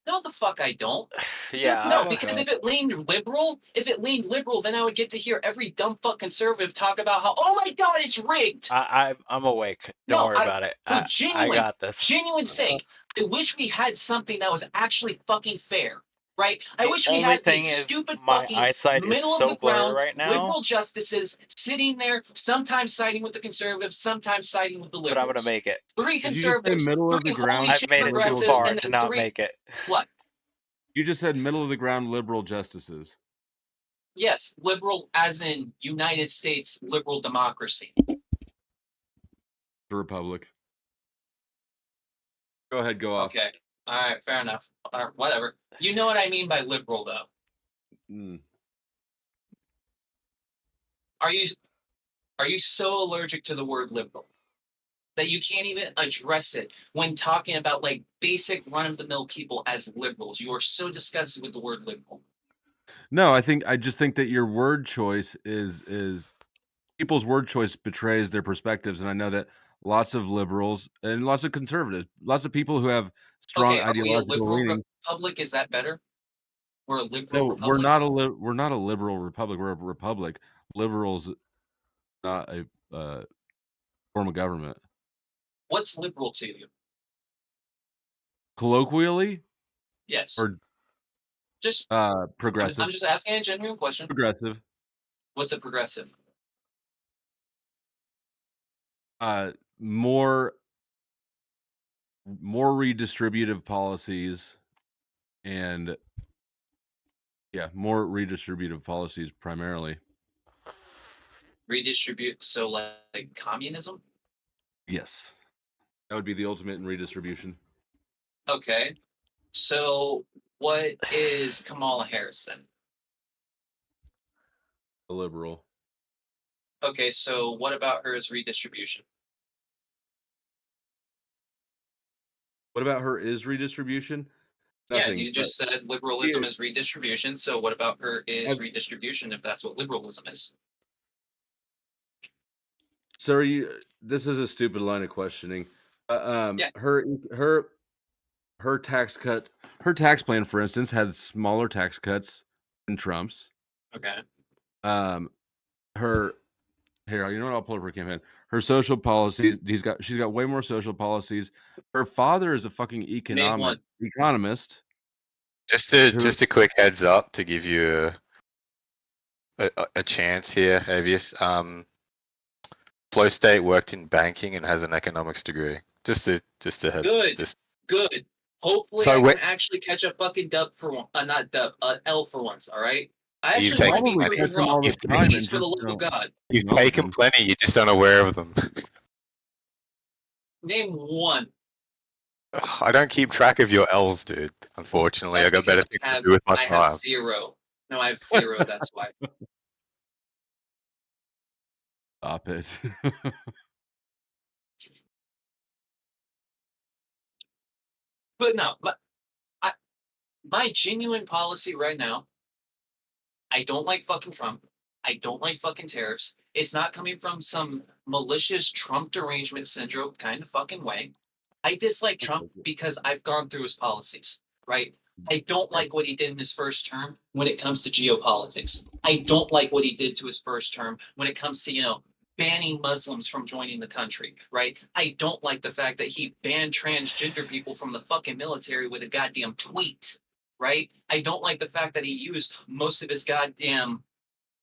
No, the fuck I don't. Yeah. No, because if it leaned liberal, then I would get to hear every dumb fuck conservative talk about how, oh my god, it's rigged. I'm awake. Don't worry about it. For I got this. genuine sake, I wish we had something that was actually fucking fair, right? I wish we only had thing these is stupid my fucking eyesight is middle so of the blurry ground right now. liberal justices sitting there, sometimes siding with the conservatives, sometimes siding with the But liberals. I'm gonna make it. 3 Did you just say conservatives, middle of 3 the ground? holy I've shit made it too progressives, far and to then not 3 make it. What? You just said middle of the ground liberal justices. Yes, liberal as in United States liberal democracy. The Republic. Go ahead, go off. Okay. All right, fair enough. Whatever. You know what I mean by liberal, though. Mm. Are you so allergic to the word liberal that you can't even address it when talking about like basic run-of-the-mill people as liberals? You are so disgusted with the word liberal. No, I just think that your word choice is people's word choice betrays their perspectives, and I know that lots of liberals and lots of conservatives, lots of people who have strong Okay, are we a ideological liberal leaning. republic? Is that better? We're a liberal No, republic. we're not a liberal republic. We're a republic. Liberals, not a form of government. What's liberal to you? Colloquially, Yes. or Just progressive. I'm just asking a genuine question. Progressive. What's a progressive? More redistributive policies, and more redistributive policies primarily. Redistribute, so like communism? Yes, that would be the ultimate in redistribution. Okay. So what is Kamala Harris then? A liberal. Okay, so what about her is redistribution? What about her is redistribution? Nothing, Yeah, you just said liberalism is redistribution. So what about her is redistribution if that's what liberalism is? So this is a stupid line of questioning. Yeah. Her tax cut, her tax plan, for instance, had smaller tax cuts than Trump's. Okay. Here, you know what? I'll pull up her campaign. Her social policies. She's got way more social policies. Her father is a fucking economist. Just a quick heads up to give you a chance here, Avius. Flow State worked in banking and has an economics degree. Just a heads. Good. Hopefully, So I can actually catch a fucking dub for one. Not dub, L for once. All right. I You've actually want to be taken proven plenty. wrong. You've Please, for the love of God, You've taken plenty. You're just unaware of them. name one. I don't keep track of your L's, dude. Unfortunately, I got better things to do with my I time. have 0. No, I have 0. That's why. Stop it. But no, my genuine policy right now, I don't like fucking Trump. I don't like fucking tariffs. It's not coming from some malicious Trump derangement syndrome kind of fucking way. I dislike Trump because I've gone through his policies, right? I don't like what he did in his first term when it comes to geopolitics. I don't like what he did to his first term when it comes to, banning Muslims from joining the country, right? I don't like the fact that he banned transgender people from the fucking military with a goddamn tweet, right? I don't like the fact that he used most of his goddamn...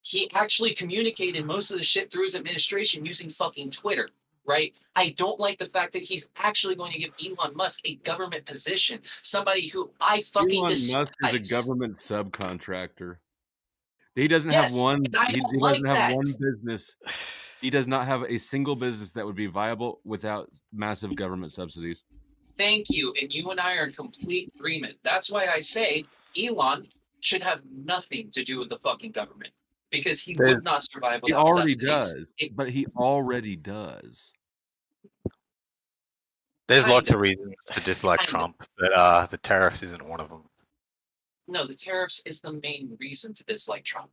He actually communicated most of the shit through his administration using fucking Twitter, right? I don't like the fact that he's actually going to give Elon Musk a government position, somebody who I fucking Elon despise. Musk is a government subcontractor. He doesn't Yes, have one. and I He don't doesn't like have that. one business. He does not have a single business that would be viable without massive government subsidies. Thank you. And you and I are in complete agreement. That's why I say Elon should have nothing to do with the fucking government because he would not survive He without already subsidies. does, but he already does. There's lots of reasons to dislike Trump, but the tariffs isn't one of them. No, the tariffs is the main reason to dislike Trump.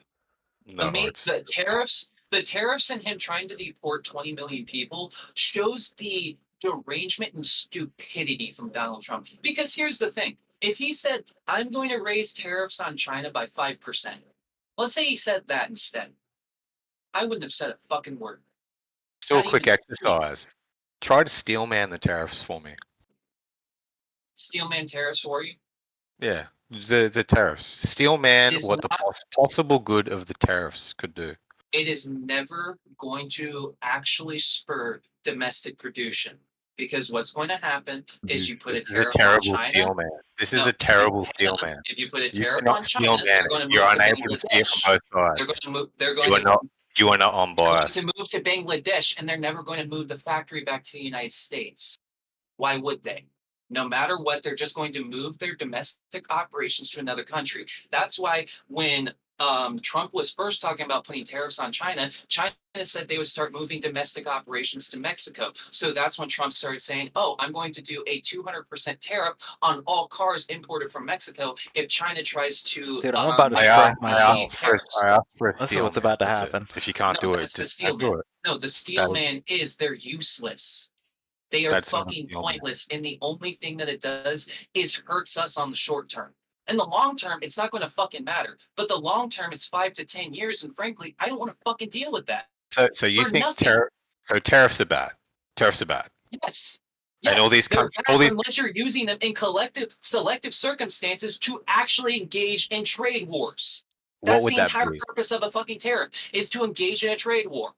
No, The tariffs and him trying to deport 20 million people shows the derangement and stupidity from Donald Trump. Because here's the thing. If he said, I'm going to raise tariffs on China by 5%, let's say he said that instead, I wouldn't have said a fucking word. Still a quick exercise. Try to steelman the tariffs for me. Steelman tariffs for you? Yeah, the tariffs. Steelman what the possible good of the tariffs could do. It is never going to actually spur domestic production. Because what's going to happen is you put a This is a tariff on terrible China. steelman. This is a terrible steelman. If you put a You tariff cannot on China, steelman they're going to it. move You're to unable to see it from Bangladesh. both They're sides. going to move. They're going You are not to unbiased. move to Bangladesh, and they're never going to move the factory back to the United States. Why would they? No matter what, they're just going to move their domestic operations to another country. That's why when Trump was first talking about putting tariffs on China, China said they would start moving domestic operations to Mexico. So that's when Trump started saying, oh, I'm going to do a 200% tariff on all cars imported from Mexico if China tries to. Dude, I'm about to strike myself. I asked for a That's steelman. what's about to That's it. happen. If you can't do it, That's the just steel don't do man. it. No, the steel man is they're useless. They are That's not fucking steel man. pointless. And the only thing that it does is hurts us on the short term. In the long term, it's not going to fucking matter. But the long term is 5 to 10 years. And frankly, I don't want to fucking deal with that. So you For think nothing. tariffs are bad? Tariffs are bad. Yes. And all these they're countries, bad all these unless you're using them in selective circumstances to actually engage in trade wars. What That's would the that entire be? purpose of a fucking tariff is to engage in a trade war.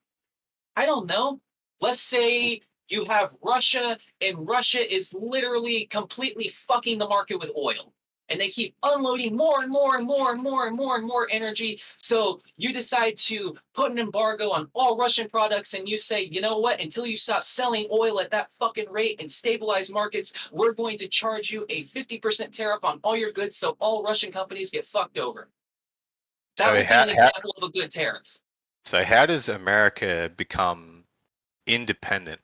I don't know. Let's say you have Russia, and Russia is literally completely fucking the market with oil. And they keep unloading more and more and more and more and more and more energy. So you decide to put an embargo on all Russian products, and you say, you know what? Until you stop selling oil at that fucking rate and stabilize markets, we're going to charge you a 50% tariff on all your goods, so all Russian companies get fucked over. That So would be an example of a good tariff. So how does America become independent?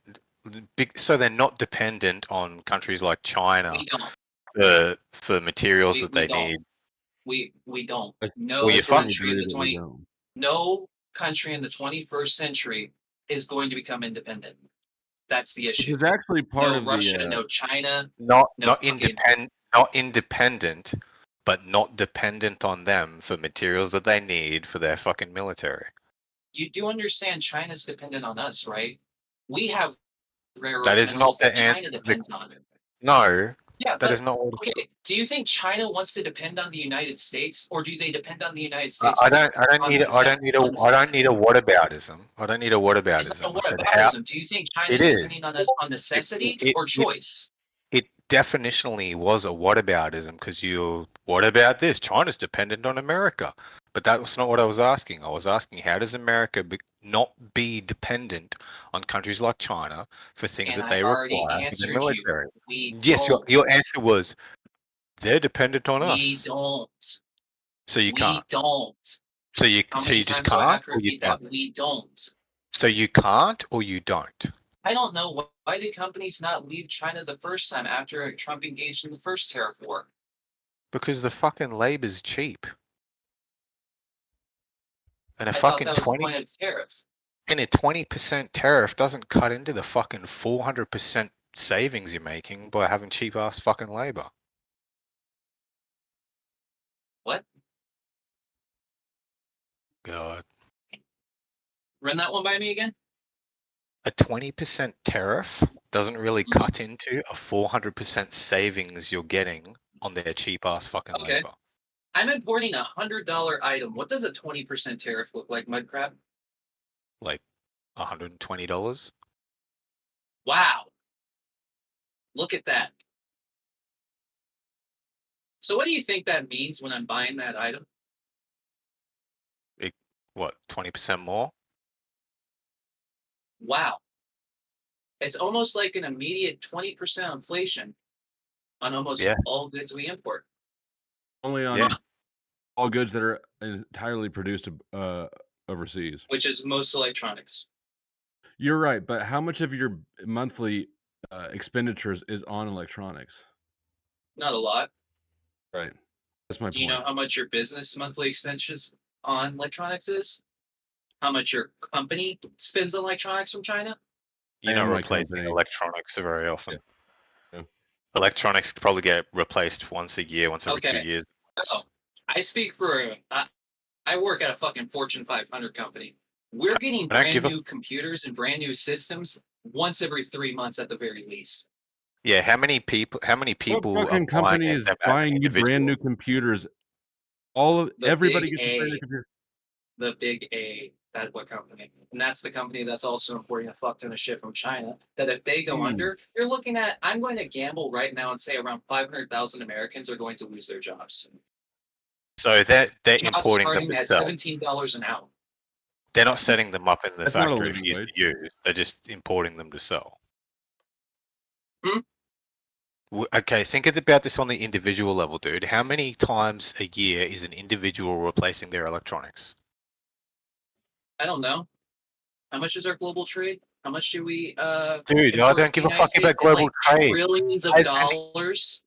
So they're not dependent on countries like China We don't. for materials that they we don't. need. We don't. No Well, you fucking country in the no country in the 21st century is going to become independent. That's the issue. Which is actually part no of Russia, the no China, Not no not fucking- independent, but not dependent on them for materials that they need for their fucking military. You do understand China's dependent on us, right? We have rare That is not minerals the that answer China to the- depends on. No, Yeah, that but, is not what. okay. Do you think China wants to depend on the United States, or do they depend on the United States? I don't need a whataboutism. I don't need a It's whataboutism. not I said how whataboutism. Do you think China it is is. depending on us on necessity or choice? It definitionally was a whataboutism because what about this? China's dependent on America. But that was not what I was asking. I was asking how does America not be dependent on countries like China for things And that they I've already require in answered the you. military? We Yes, don't. your answer was they're dependent on We us. don't. So you We can't. don't. So you How so many you just times do I have can't to or you repeat that? don't. We don't. So you can't or you don't. I don't know why did companies not leave China the first time after Trump engaged in the first tariff war? Because the fucking labor's cheap. And a I thought fucking that was the 20 point of the tariff. and a 20% tariff doesn't cut into the fucking 400% savings you're making by having cheap ass fucking labor. What? God. Run that one by me again? A 20% tariff doesn't really Mm-hmm. cut into a 400% savings you're getting on their cheap ass fucking Okay. labor. I'm importing a $100 item. What does a 20% tariff look like, Mudcrab? Like $120. Wow. Look at that. So what do you think that means when I'm buying that item? What, 20% more? Wow. It's almost like an immediate 20% inflation on almost Yeah. all goods we import. only on Yeah. all goods that are entirely produced overseas. Which is most electronics. You're right, but how much of your monthly expenditures is on electronics? Not a lot. Right. That's my Do you know how much your business monthly expenses on electronics is? How much your company spends on electronics from China? You're not replacing electronics very often. Electronics probably get replaced once a year, once every 2 years. Oh, I speak for. I work at a fucking Fortune 500 company. We're getting brand new computers and brand new systems once every 3 months at the very least. Yeah, how many people? What fucking company is buying you brand new computers? Everybody gets a brand new computer. The big A, that's what company. And that's the company that's also importing a fuck ton of shit from China. That if they go under, you're looking at, I'm going to gamble right now and say around 500,000 Americans are going to lose their jobs. So they're Jobs importing them starting at themselves. $17 an hour. They're not setting them up in the That's not a factory for living you to wage. use. They're just importing them to sell. Hmm? Okay, think about this on the individual level, dude. How many times a year is an individual replacing their electronics? I don't know. How much is our global trade? How much do we Dude, I don't give a fuck about global trade. Trillions of As an dollars.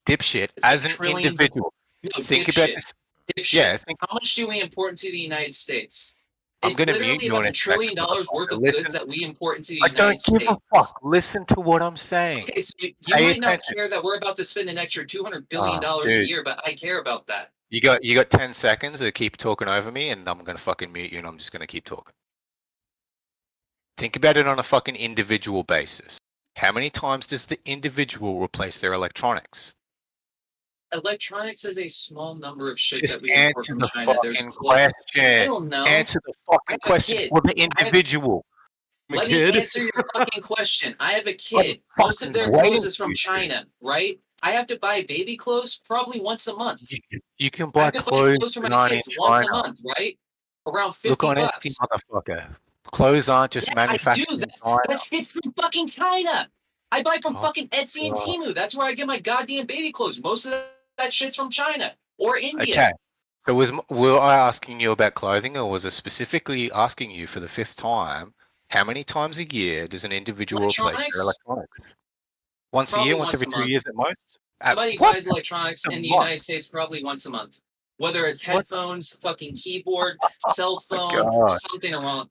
Dipshit, as an trillions of- individual. No, Think about dipshit. this. Dipshit. Yeah, How much do we import into the United States? I'm It's gonna literally mute you about in $1 a trillion second, worth of Listen. goods that we import into the I United don't States. give a fuck. Listen to what I'm saying. Okay, so you Pay might not attention. care that we're about to spend an extra $200 billion a dude. year, but I care about that. You got 10 seconds to keep talking over me, and I'm gonna fucking mute you, and I'm just gonna keep talking. Think about it on a fucking individual basis. How many times does the individual replace their electronics? Electronics is a small number of shit Just that we import answer from the China. There's fucking I question. don't know. Answer the fucking question kid. for the I have- individual. Let me answer your fucking question. I have a kid. I'm Most of their fucking clothes is from waiting for you, China, right? I have to buy baby clothes probably once a month. You can I buy have to buy clothes clothes for my not in kids once a China. month, right? Around 50 Look on bucks. Etsy, motherfucker. Clothes aren't just Yeah, manufactured I do. in China. That shit's from fucking China. I buy from fucking Etsy and God. Temu. That's where I get my goddamn baby clothes. Most of that shit's from China or India. Okay. So were I asking you about clothing, or was I specifically asking you for the 5th time? How many times a year does an individual replace their electronics? Once a Probably year, once once every a 2 month. years at most? Somebody What? buys electronics A in the month? United States probably once a month. Whether it's headphones, fucking keyboard, cell phone, God. something along,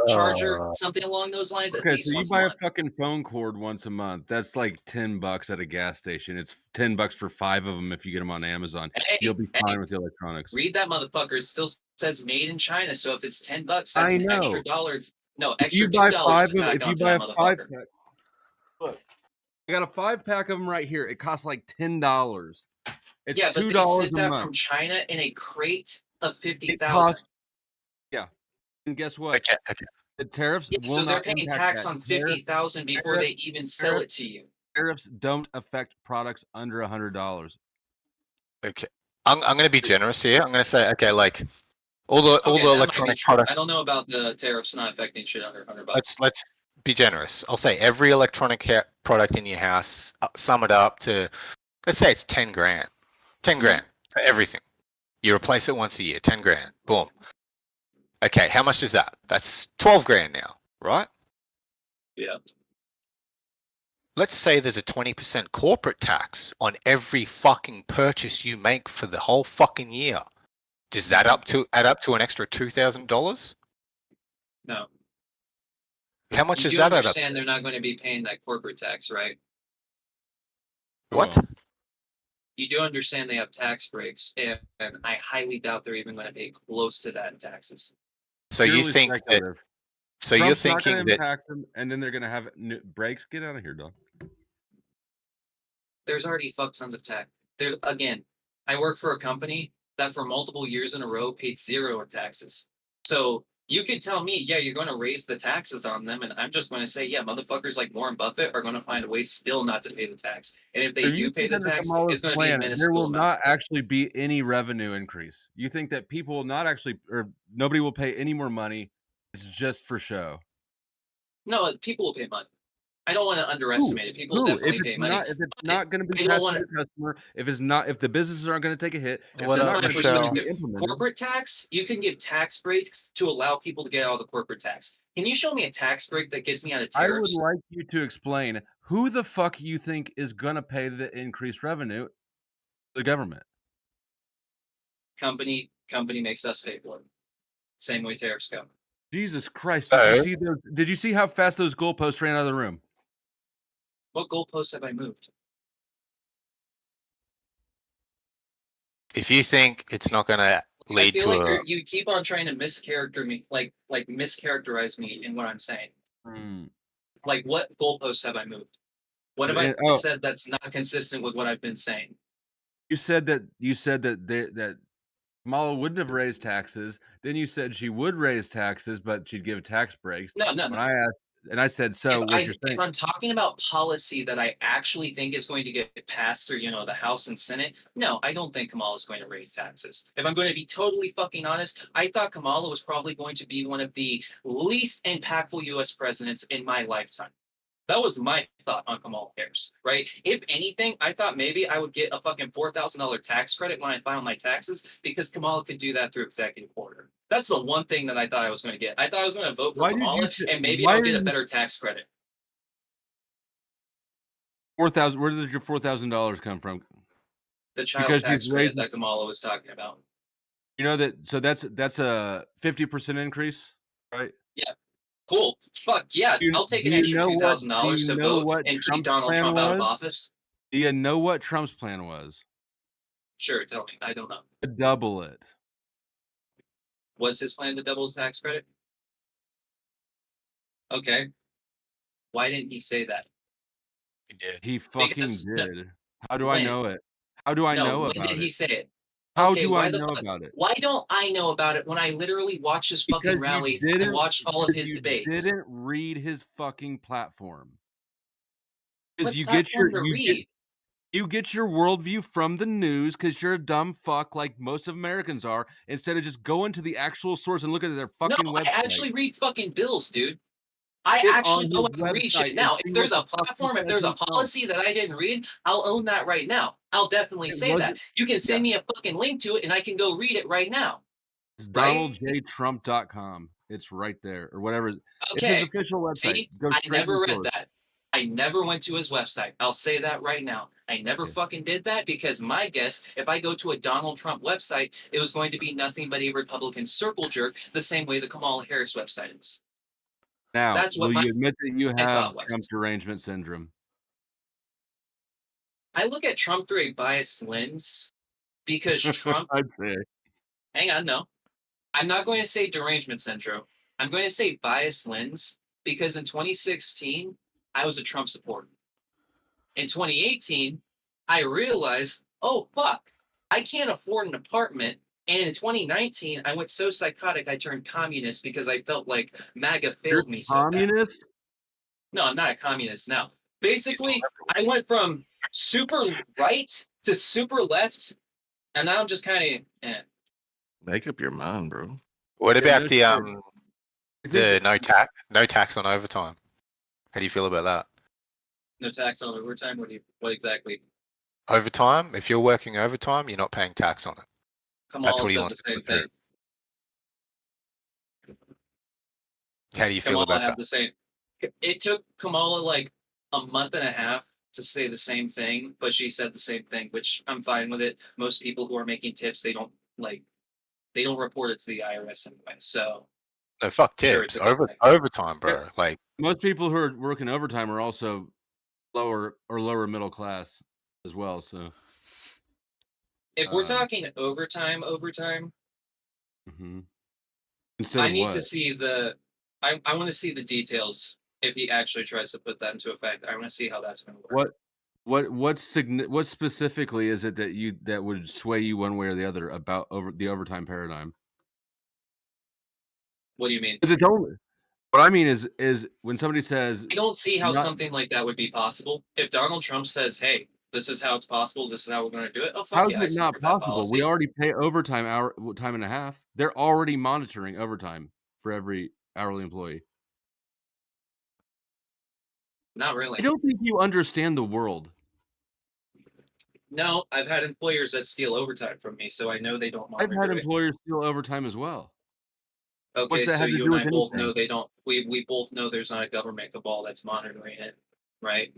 charger, something along those lines. At Okay, least so you once a buy a month. fucking phone cord once a month. That's like $10 at a gas station. It's $10 for 5 of them if you get them on Amazon. You'll be fine with the electronics. Read that motherfucker. It still says made in China. So if it's $10, that's I an know. extra dollar. No, If extra you buy $2 5 to of, tack if you onto buy that a 5 motherfucker. pack, look, I got a 5-pack of them right here. It costs like $10. It's Yeah, but $2 they sent a that month. from China in a crate of 50,000. Costs, yeah, and guess what? Okay. The tariffs Yeah, will so they're not paying impact tax that. on 50,000 before they even sell it to you. Tariffs don't affect products under $100. Okay. I'm going to be generous here. I'm going to say, okay, like all the that might be electronic true. products. I don't know about the tariffs not affecting shit under $100. Let's be generous. I'll say every electronic product in your house, sum it up to, let's say it's 10 grand. 10 grand for everything. You replace it once a year, 10 grand. Boom. Okay, how much is that? That's 12 grand now, right? Yeah. Let's say there's a 20% corporate tax on every fucking purchase you make for the whole fucking year. Does that add up to an extra $2,000? No. How much You is do that add up understand to? they're not going to be paying that corporate tax, right? What? You do understand they have tax breaks, and I highly doubt they're even going to pay close to that in taxes. So you Purely think that? speculative. So Trump's you're not thinking gonna that? impact them, and then they're gonna have breaks. Get out of here, dog. There's already fuck tons of tax. There again, I work for a company that for multiple years in a row paid 0 in taxes. So you could tell me, yeah, you're going to raise the taxes on them, and I'm just going to say, yeah, motherfuckers like Warren Buffett are going to find a way still not to pay the tax. And if they So do you pay think the under tax, Kamala's it's going to be a plan, there minuscule will amount. not actually be any revenue increase. You think that people will not actually, or nobody will pay any more money. It's just for show. No, people will pay money. I don't want to underestimate it. People will definitely pay money. If it's not going to be I don't passed wanna- to the customer, if the businesses aren't going to take a hit, if This they're is not my going to perspective. be implemented. Corporate tax, you can give tax breaks to allow people to get out of the corporate tax. Can you show me a tax break that gets me out of I would tariffs? like you to explain who the fuck you think is going to pay the increased revenue? The government. Company makes us pay for it. Same way tariffs go. Jesus Christ! So- Did you see how fast those goalposts ran out of the room? What goalposts have I moved? If you think it's not going to I lead feel to like a you keep on trying to mischaracter me, like mischaracterize me in what I'm saying. Like, what goalposts have I moved? What have I said that's not consistent with what I've been saying? You said that that Kamala wouldn't have raised taxes. Then you said she would raise taxes, but she'd give tax breaks. No. When I asked, and I said, so what you're saying? If I'm talking about policy that I actually think is going to get passed through, the House and Senate, no, I don't think Kamala is going to raise taxes. If I'm going to be totally fucking honest, I thought Kamala was probably going to be one of the least impactful U.S. presidents in my lifetime. That was my thought on Kamala Harris, right? If anything, I thought maybe I would get a fucking $4,000 tax credit when I file my taxes because Kamala could do that through executive order. That's the one thing that I thought I was going to get. I thought I was going to vote for Kamala and maybe I'll get a better tax credit. 4,000. Where did your $4,000 come from? The child tax credit that Kamala was talking about. You know that, so that's a 50% increase, right? Yeah. Cool. Fuck yeah. I'll take an extra $2,000 to vote and keep Donald Trump out of office. Do you know what Trump's plan was? Sure, tell me. I don't know. To double it. Was his plan to double the tax credit? Okay. Why didn't he say that? He did. He fucking did. How do I know it? How do I know about it? When did he say it? How do I know about it? Why don't I know about it when I literally watch his fucking rallies and watched all of his debates? You didn't read his fucking platform. Because What you get platform to read? you get your worldview from the news because you're a dumb fuck like most of Americans are, instead of just going to the actual source and looking at their fucking website. I actually read fucking bills, dude. I actually go and read shit. Now, if there's a platform, if there's a policy that I didn't read, I'll own that right now. I'll definitely say that. You can send me a fucking link to it and I can go read it right now. It's DonaldJTrump.com. It's right there, or whatever. Okay. It's his official website. See, I never read that. I never went to his website. I'll say that right now. I never fucking did that because my guess, if I go to a Donald Trump website, it was going to be nothing but a Republican circle jerk, the same way the Kamala Harris website is. Now, That's what will you admit that you have thought was. Trump derangement syndrome? I look at Trump through a biased lens because Trump. I'd say. Hang on, no. I'm not going to say derangement syndrome. I'm going to say biased lens because in 2016, I was a Trump supporter. In 2018, I realized, oh, fuck, I can't afford an apartment. And in 2019, I went so psychotic, I turned communist because I felt like MAGA failed me so bad. Communist? No, I'm not a communist now. Basically, I went from super right to super left, and now I'm just kind of Make up your mind, bro. What about the no tax on overtime? How do you feel about that? no tax on overtime. What exactly? Overtime. If you're working overtime, you're not paying tax on it. That's what he wants to the same put through. thing. How do you feel Kamala about had that? the same. It took Kamala like a month and a half to say the same thing, but she said the same thing, which I'm fine with it. Most people who are making tips, they don't report it to the IRS anyway. So No, fuck Sure, tips. it's a good thing. Overtime, bro. Yeah. Like Most people who are working overtime are also lower middle class as well. So if we're talking overtime, instead I of need what? to see the. I want to see the details if he actually tries to put that into effect. I want to see how that's going to work. What specifically is it that would sway you one way or the other about the overtime paradigm? What do you mean? Because it's only what I mean is when somebody says I don't see how not- something like that would be possible. If Donald Trump says, "Hey, this is how it's possible. This is how we're going to do it." Oh, fuck How is yeah, I it not support that possible? policy. We already pay overtime time and a half. They're already monitoring overtime for every hourly employee. Not really. I don't think you understand the world. No, I've had employers that steal overtime from me, so I know they don't I've monitor had it. employers steal overtime as well. Okay, What's that so have to you do and with I both anything? know they don't. We both know there's not a government cabal that's monitoring it, right?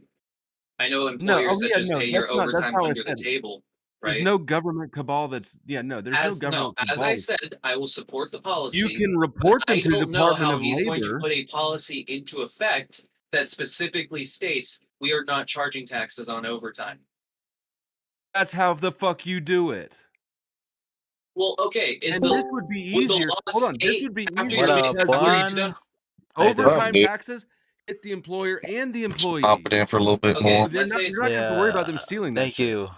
I know employers that just pay your that's overtime how I under the said it. table. There's right? no government cabal that's there's no government cabal. As I said, I will support the policy. You can report them I to the don't know Department how of he's going to Labor. put a policy into effect that specifically states we are not charging taxes on overtime. That's how the fuck you do it. Well, okay, And this would be easier. Hold on, this would be easier because overtime taxes hit the employer and the employee. Pop it in for a little bit Okay, more. You're not going to have to worry about them stealing that. Thank you.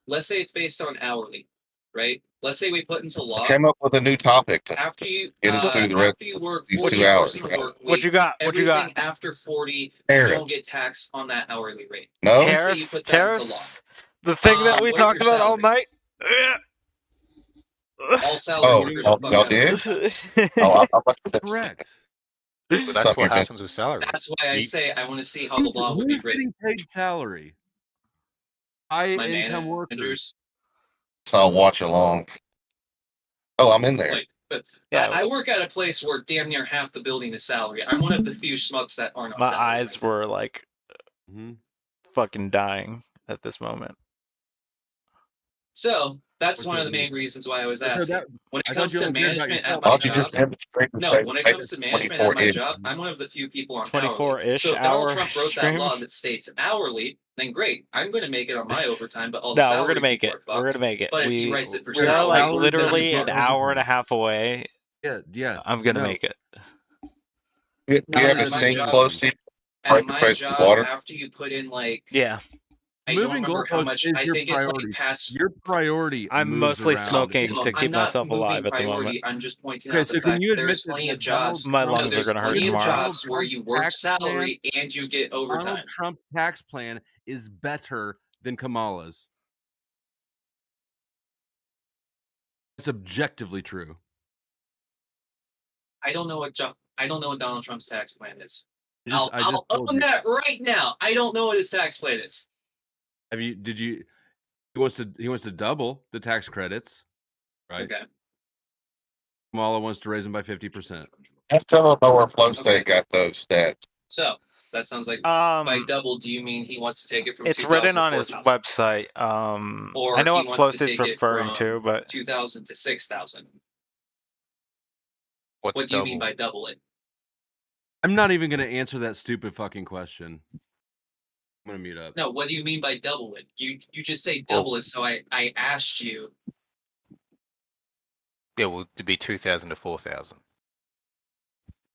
Let's say it's based on hourly, right? Let's say we put into law. I came up with a new topic to After you get us through the rest after you of work these 40 2 hours. hours in a Right? work What week, you got? What you got? everything after 40, you Tariffs. don't get taxed on that hourly rate. No? Let's say you put that into law. Tariffs? The thing that we What is talked your about all salary? night? All salary workers are y'all fucked did? up. I must have Correct. But that's Something what just- happens with salary. That's why I say I want to see how the law would Who's be written. getting paid salary? High My income workers. managers, So I'll watch along. Oh, I'm in there. like, but Yeah. I work at a place where damn near half the building is salary. I'm one of the few schmucks that aren't on My salary. eyes were like fucking dying at this moment. So that's What's one of that the main mean? reasons why I was So asking. that- When I it thought comes you to only cared about management yourself. at my Why don't you just job, demonstrate and no, say when it make comes to it management at 24 my inch? job, I'm one of the few people on 24-ish hourly. So if Donald hour Trump wrote that law streams? that states hourly, then great. I'm going to make it on my overtime, but all the No, we're salary gonna make people it. are We're fucked. gonna make it. But if he We writes it for we are salary, like salary, then literally you an get hour and a half away. Yeah. I'm gonna No. make it. Do you No, have a at my sink job- close to you? At Right to my face the job, water? after you put in like, Yeah. I don't Moving remember how goalposts much. is I your think it's priority. like past. Your priority. I'm moves mostly around. smoking No, to I'm keep not myself moving alive at the priority. moment. I'm just pointing Okay, out so the can fact you there's admit plenty that of jobs. My Donald- lungs are there's gonna hurt plenty of tomorrow. jobs where you work Tax plan- salary and you get overtime. Donald Trump's tax plan is better than Kamala's. It's objectively true. I don't know what Donald Trump's tax plan is. I just I'll told own you. that right now. I don't know what his tax plan is. Did you? He wants to double the tax credits, right? Okay. Kamala wants to raise them by 50%. I still don't know where Flow State got those stats. So that sounds like by double. Do you mean he wants to take it from? It's 2,000 written to on his 4,000? website. Or I know he what wants Flow to State's take it referring to, from but 2,000 to 6,000. What's What do you double? mean by double it? I'm not even going to answer that stupid fucking question. I'm going to mute up. No, what do you mean by double it? You just say double it. So I asked you. Yeah, well, to be 2,000 to 4,000.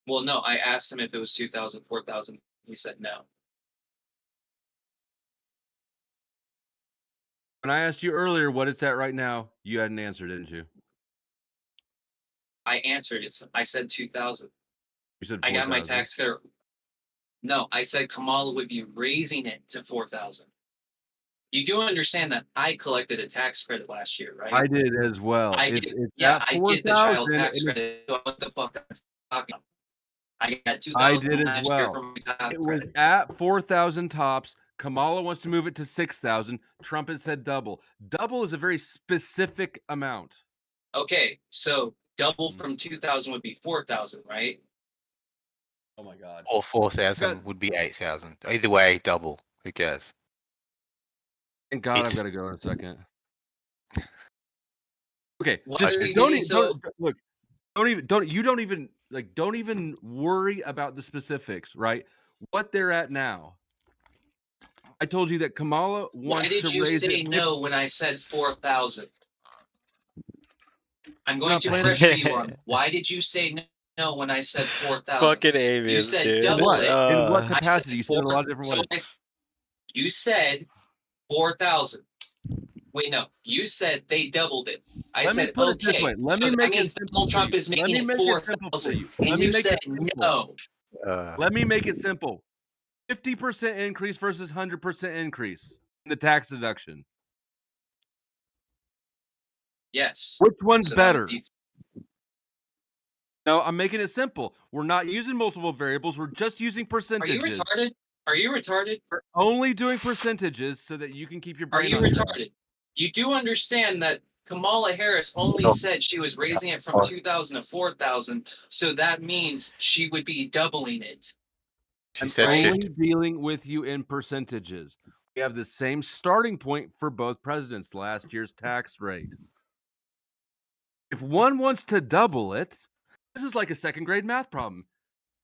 Well, no, I asked him if it was 2,000, 4,000. He said no. When I asked you earlier what it's at right now, you had an answer, didn't you? I answered it. I said 2,000. You said 4,000. I got my tax code. No, I said Kamala would be raising it to 4,000. You do understand that I collected a tax credit last year, right? I did as well. I It's get at the child 4,000, tax and it's- credit. So what the fuck am I talking about? I got 2,000 I did as last year well. from my tax It was credit. at 4,000 tops. Kamala wants to move it to 6,000. Trump has said double. Double is a very specific amount. Okay, so double from 2,000 would be 4,000, right? Oh my God. Or 4,000 would be 8,000. Either way, double. Who cares? Thank God It's- I've got to go in a second. Okay, What just are you don't, doing? So- look. Don't even worry about the specifics, right? What they're at now. I told you that Kamala wants Why did to you raise say it. no when I said 4,000? I'm going Not to playing- pressure you on. Why did you say no when I said 4,000? fucking You avians, said dude. double it. In what I said capacity? You said it a lot of different ways. You said 4,000. Wait, no. You said they doubled it. I Let me said put it this okay. way. Let so me that make it means simple Donald for Trump you. is Let making me it make it simple for 4,000, you. and Let me you make said it simple. no. Let me make it simple. 50% increase versus 100% increase in the tax deduction. Yes. Which one's So that would better? be- No, I'm making it simple. We're not using multiple variables. We're just using Are you percentages. retarded? Are you retarded? We're only doing percentages so that you can keep your Are brain you on track. retarded? You do understand that Kamala Harris only said she was raising it from 2,000 to 4,000, so that means she would be doubling it. She I'm said only 50. dealing with you in percentages. We have the same starting point for both presidents, last year's tax rate. If one wants to double it, this is like a second grade math problem.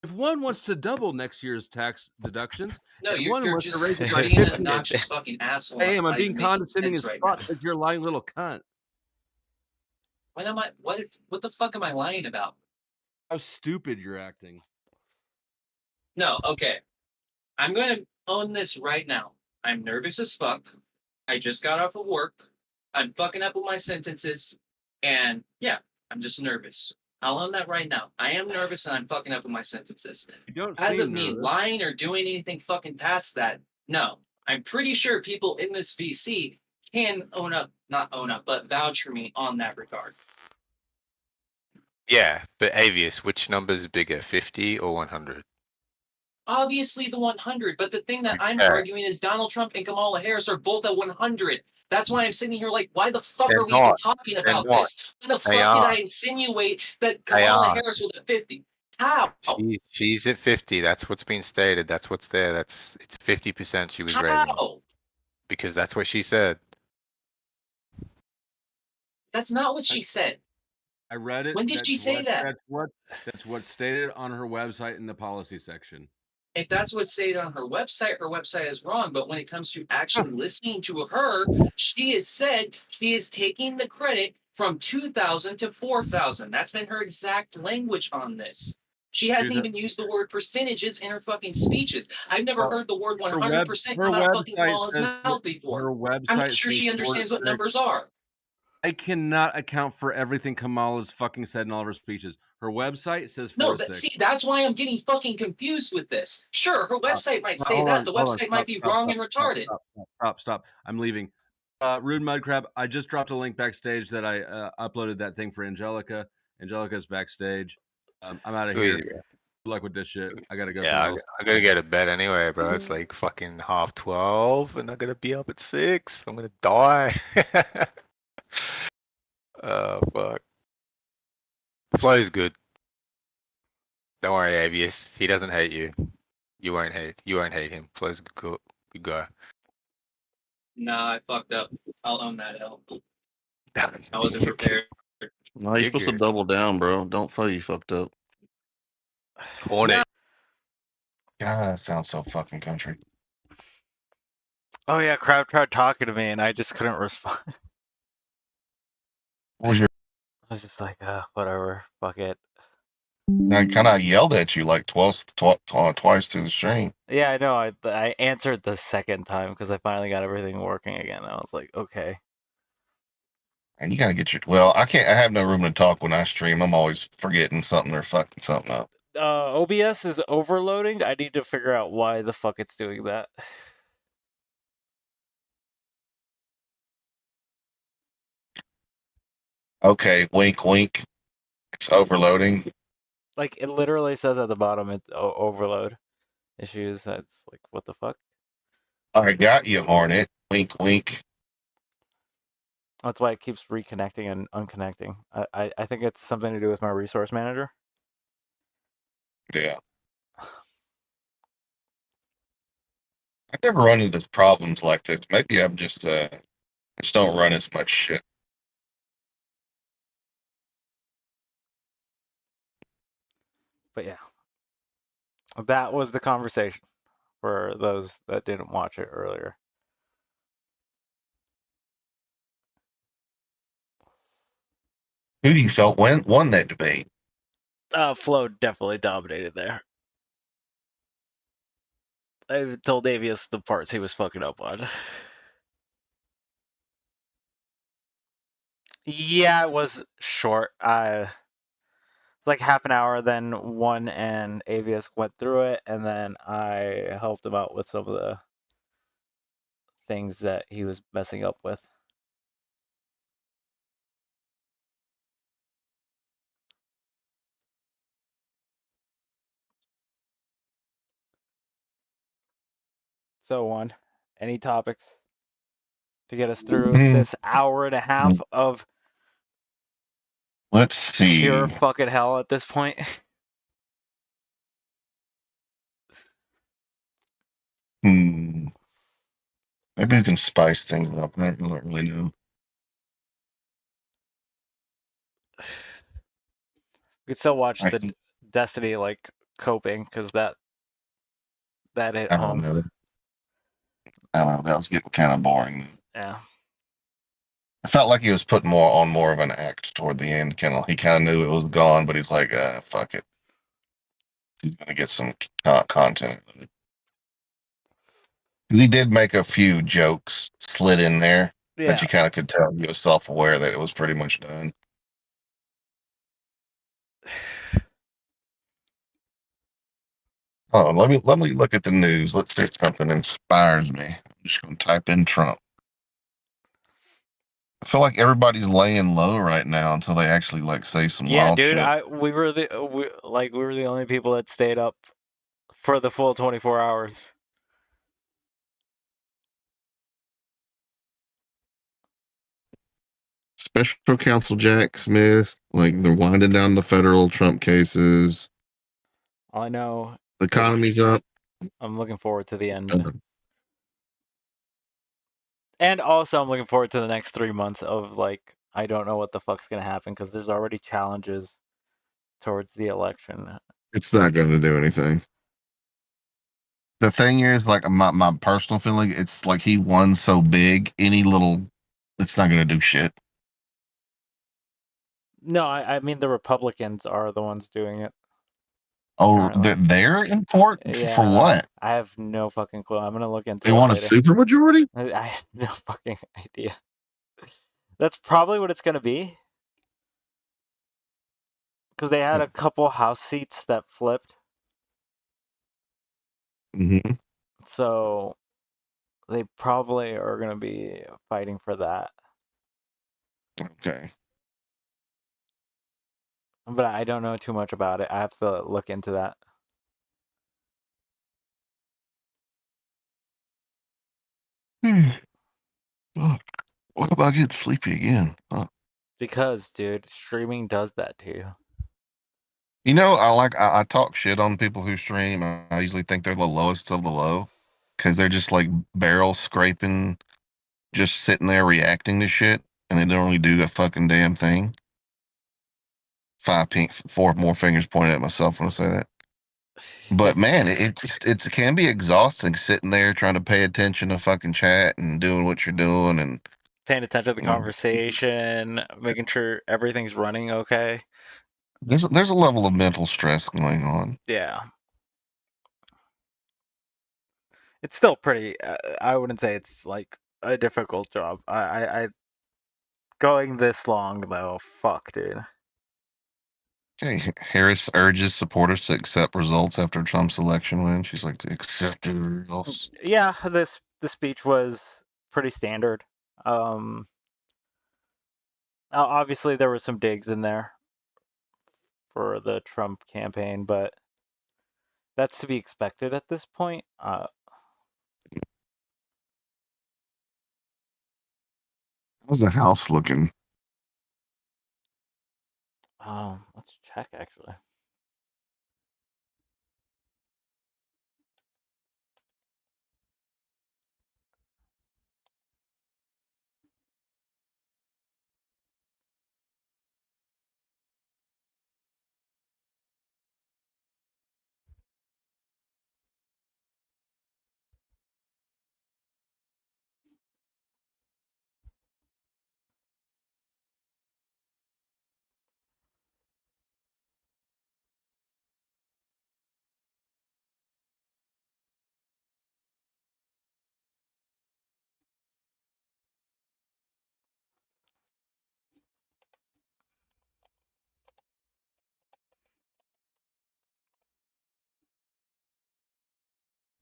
If one wants to double next year's tax deductions, No, and you're, one you're wants to just raise it by being an 50, obnoxious fucking asshole. I am. I'm Not being even making condescending sense as right fuck now. because you're a lying little cunt. What am I? What the fuck am I lying about? How stupid you're acting. No, okay. I'm going to own this right now. I'm nervous as fuck. I just got off of work. I'm fucking up with my sentences. And yeah, I'm just nervous. I'll own that right now. I am nervous and I'm fucking up with my sentences. You don't As seem of me nervous. lying or doing anything fucking past that, no. I'm pretty sure people in this VC can not own up, but vouch for me on that regard. Yeah, but Avius, which number's bigger, 50 or 100? Obviously the 100, but the thing that I'm Okay. arguing is Donald Trump and Kamala Harris are both at 100. That's why I'm sitting here like, why the fuck They're are we even not. talking They're about not. this? When the They fuck did are. I insinuate that They Kamala are. Harris was at 50? How? She's at 50. That's what's being stated. That's what's there. It's 50% she was raising. How? Because that's what she said. That's not what she said. I read it. When did she say that? That's what's stated on her website in the policy section. If that's what's stated on her website is wrong. But when it comes to actually listening to her, she has said she is taking the credit from 2,000 to 4,000. That's been her exact language on this. She hasn't even used the word percentages in her fucking speeches. I've never heard the word 100% come out of fucking Kamala's mouth before. Her website I'm not sure says she understands what 46. numbers are. I cannot account for everything Kamala's fucking said in all of her speeches. Her website says 4-6. See, that's why I'm getting fucking confused with this. Sure, her website might say Hold that. on, The hold on, website might be stop, wrong stop, and stop, retarded. Stop. I'm leaving. Rude Mudcrab, I just dropped a link backstage that I uploaded that thing for Angelica. Angelica's backstage. I'm out of Too here. easy, bro. Good luck with this shit. I gotta go. Yeah, somewhere I gotta get to bed anyway, bro. It's like fucking 12:30 and I'm gonna be up at 6. I'm gonna die. Oh, fuck. Flo's good. Don't worry, Avius. He doesn't hate you. You won't hate him. Flo's a good guy. Nah, I fucked up. I'll own that L. I wasn't prepared. No, you're supposed to double down, bro. Don't feel you fucked up. Hornet. God, that sounds so fucking country. Oh yeah, crowd tried talking to me and I just couldn't respond. What was your? I was just like, whatever, fuck it. I kind of yelled at you like twice through the stream. Yeah, I know. I answered the second time because I finally got everything working again. I was like, okay. And you gotta get your. Well, I can't. I have no room to talk when I stream. I'm always forgetting something or fucking something up. OBS is overloading. I need to figure out why the fuck it's doing that. Okay, wink, wink. It's overloading. Like it literally says at the bottom, it's overload issues. That's like, what the fuck? I got you, Hornet. Wink, wink. That's why it keeps reconnecting and unconnecting. I think it's something to do with my resource manager. Yeah. I never run into problems like this. Maybe I'm just don't run as much shit. But yeah, that was the conversation for those that didn't watch it earlier. Who do you felt won that debate? Flo definitely dominated there. I told Avius the parts he was fucking up on. Yeah, it was short. It's like half an hour, then one and Avius went through it, and then I helped him out with some of the things that he was messing up with. So one, any topics to get us through this hour and a half of Let's see. pure fucking hell at this point? Maybe you can spice things up. I don't really know. We could still watch I, the Destiny like coping because that hit I don't home. know. I don't know. That was getting kind of boring. Yeah. I felt like he was putting more of an act toward the end. He kind of knew it was gone, but he's like, fuck it. He's gonna get some content. He did make a few jokes slid in there that Yeah. you kind of could tell he was self-aware that it was pretty much done. Oh, let me look at the news. Let's see if something inspires me. I'm just gonna type in Trump. I feel like everybody's laying low right now until they actually like say some Yeah, wild dude. shit. We were the only people that stayed up for the full 24 hours. Special Counsel Jack Smith, like they're winding down the federal Trump cases. I know. The economy's up. I'm looking forward to the end. And also, I'm looking forward to the next 3 months of like, I don't know what the fuck's gonna happen because there's already challenges towards the election. It's not going to do anything. The thing is, like my personal feeling, it's like he won so big. It's not going to do shit. No, I mean the Republicans are the ones doing it. Oh, they're in court for what? I have no fucking clue. I'm gonna look into They it want a later. supermajority? I have no fucking idea. That's probably what it's gonna be. Because they had a couple House seats that flipped. Mm-hmm. So they probably are gonna be fighting for that. Okay. But I don't know too much about it. I have to look into that. Fuck. Why am I getting sleepy again? Fuck. Because, dude, streaming does that to you. You know, I talk shit on people who stream. I usually think they're the lowest of the low because they're just like barrel scraping, just sitting there reacting to shit, and they don't really do a fucking damn thing. 4 more fingers pointed at myself when I say that. But man, it can be exhausting sitting there trying to pay attention to fucking chat and doing what you're doing and Paying attention to the conversation, making sure everything's running okay. There's a level of mental stress going on. Yeah. It's still pretty. I wouldn't say it's like a difficult job. I going this long though. Fuck, dude. Okay, Harris urges supporters to accept results after Trump's election win. She's like, to accept the results. Yeah, the speech was pretty standard. Obviously there were some digs in there for the Trump campaign, but that's to be expected at this point. How's the house looking? Let's check actually.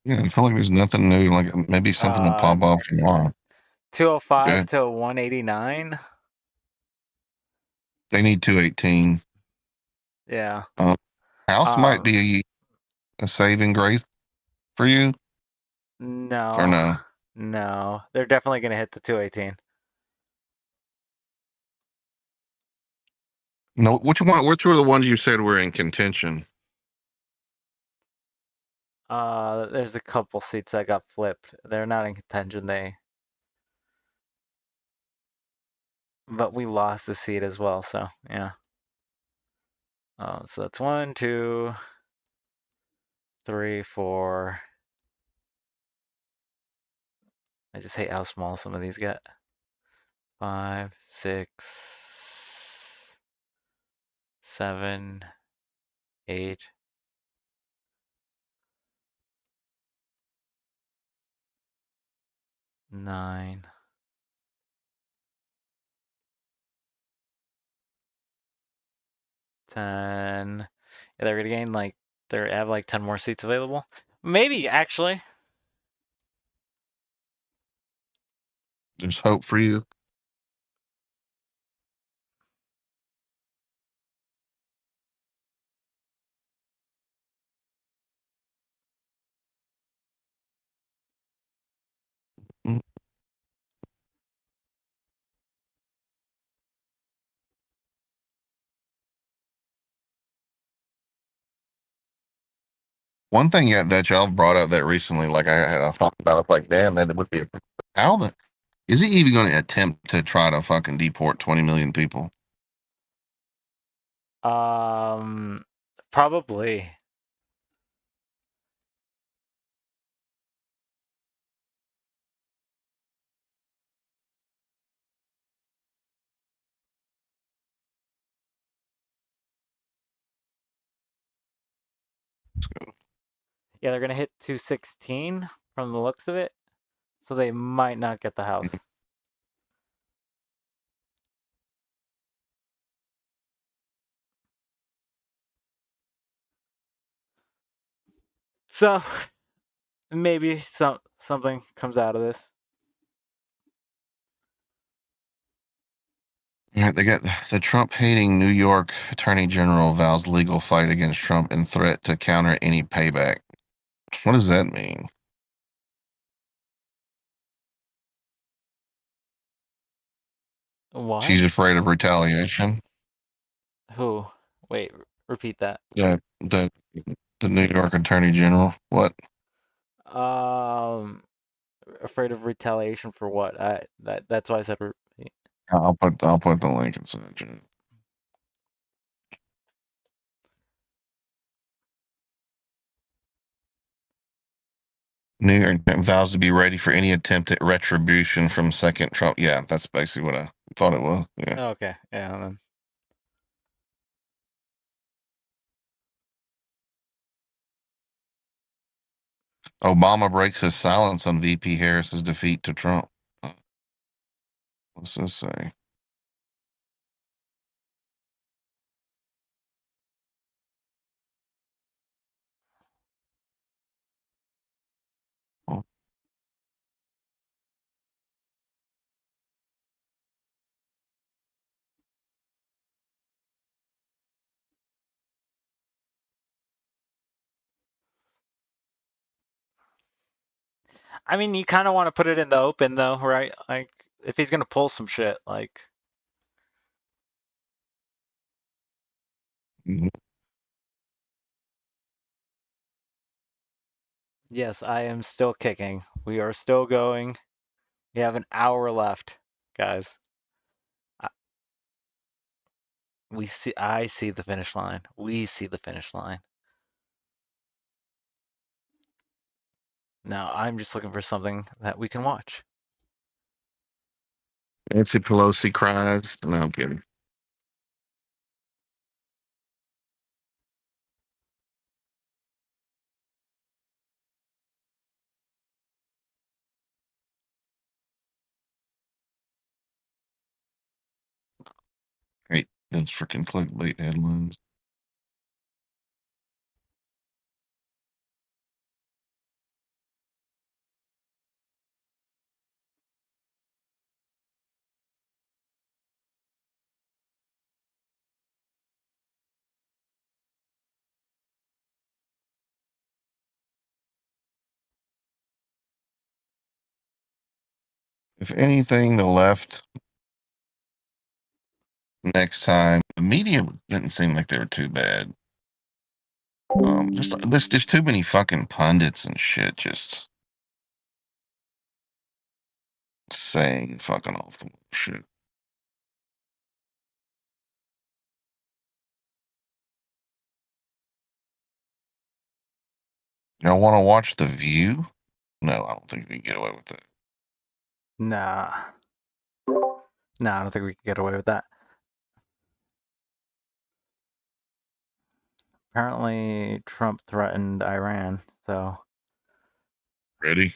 Yeah, I feel like there's nothing new. Like maybe something will pop off tomorrow. 205 to 189. They need 218. Yeah. House might be a saving grace for you. No. Or no? No. They're definitely going to hit the 218. No, which were the ones you said were in contention? There's a couple seats that got flipped. They're not in contention. They But we lost the seat as well, so yeah. So that's 1, 2, 3, 4. I just hate how small some of these get. 5, 6, 7, 8. 9. 10. Yeah, they're gonna gain like they have like 10 more seats available. Maybe actually. There's hope for you. Mm. One thing that y'all brought up that recently, like I thought about it, like, damn, that it would be how the is he even going to attempt to try to fucking deport 20 million people? Probably. Yeah, they're gonna hit 216 from the looks of it, so they might not get the house. So maybe something comes out of this. All right, they got the Trump hating New York Attorney General vows legal fight against Trump and threat to counter any payback. What does that mean? What? She's afraid of retaliation. Who? Wait, repeat that. The New York Attorney General. What? Afraid of retaliation for what? That's why I said repeat. I'll put the link inside. Chat. New York vows to be ready for any attempt at retribution from second Trump. Yeah, that's basically what I thought it was. Yeah. Okay, yeah. Then. Obama breaks his silence on VP Harris's defeat to Trump. What's this say? Oh. I mean, you kind of want to put it in the open, though, right? Like, if he's gonna pull some shit, like. Mm-hmm. Yes, I am still kicking. We are still going. We have an hour left, guys. I see the finish line. We see the finish line. Now, I'm just looking for something that we can watch. Nancy Pelosi cries. No, I'm kidding. Hate those freaking clickbait headlines. If anything, the left next time, the media didn't seem like they were too bad. There's too many fucking pundits and shit just saying fucking off the wall shit. Y'all want to watch The View? No, I don't think we can get away with that. Nah. Nah, I don't think we can get away with that. Apparently, Trump threatened Iran, so. Ready?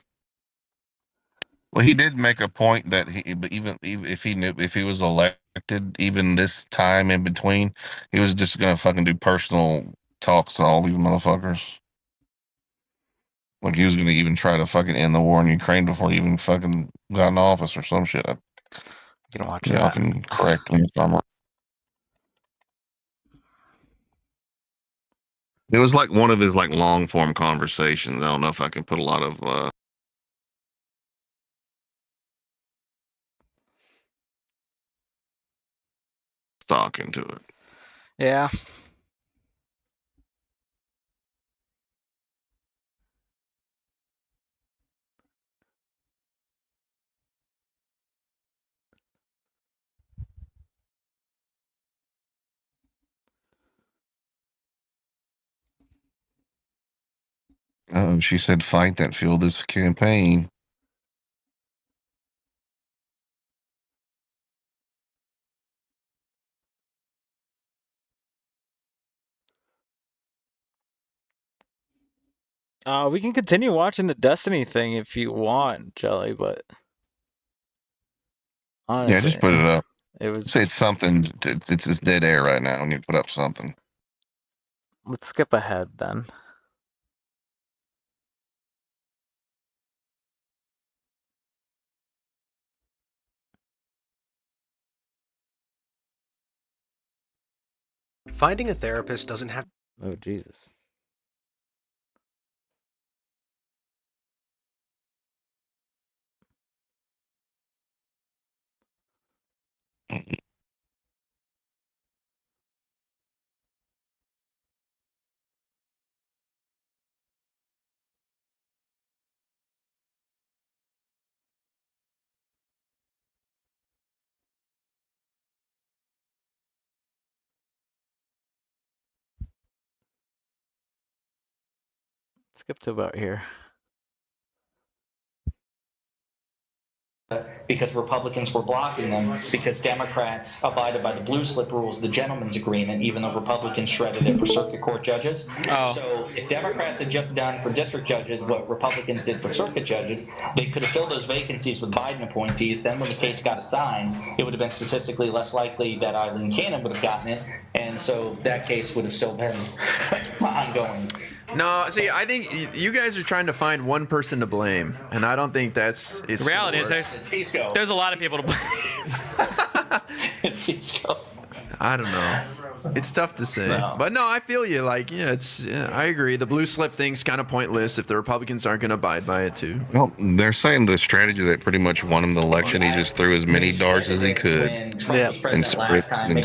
Well, he did make a point that even if he was elected, even this time in between, he was just gonna fucking do personal talks to all these motherfuckers. Like he was gonna even try to fucking end the war in Ukraine before he even fucking got in office or some shit. You can watch Y'all that. can correct me if I'm wrong. It was like one of his like long form conversations. I don't know if I can put a lot of stock into it. Yeah. Oh, she said fight that fueled this campaign. We can continue watching the Destiny thing if you want, Jelly, but honestly, Yeah, just put it up. It was. Say it's something. It's just dead air right now. And you put up something. Let's skip ahead then. Finding a therapist doesn't have. Oh, Jesus. Skip to about here. Because Republicans were blocking them because Democrats abided by the blue slip rules, the gentleman's agreement, even though Republicans shredded it for circuit court judges. So if Democrats had just done for district judges what Republicans did for circuit judges, they could have filled those vacancies with Biden appointees. Then when the case got assigned, it would have been statistically less likely that Eileen Cannon would have gotten it. And so that case would have still been ongoing. No, see, I think you guys are trying to find one person to blame, and I don't think that's. The reality is there's a lot of people to blame. It's Pisco. I don't know. It's tough to say, No. but no, I feel you. Like, I agree. The blue slip thing's kind of pointless if the Republicans aren't going to abide by it too. Well, they're saying the strategy that pretty much won him the election. He just threw as many darts as he could and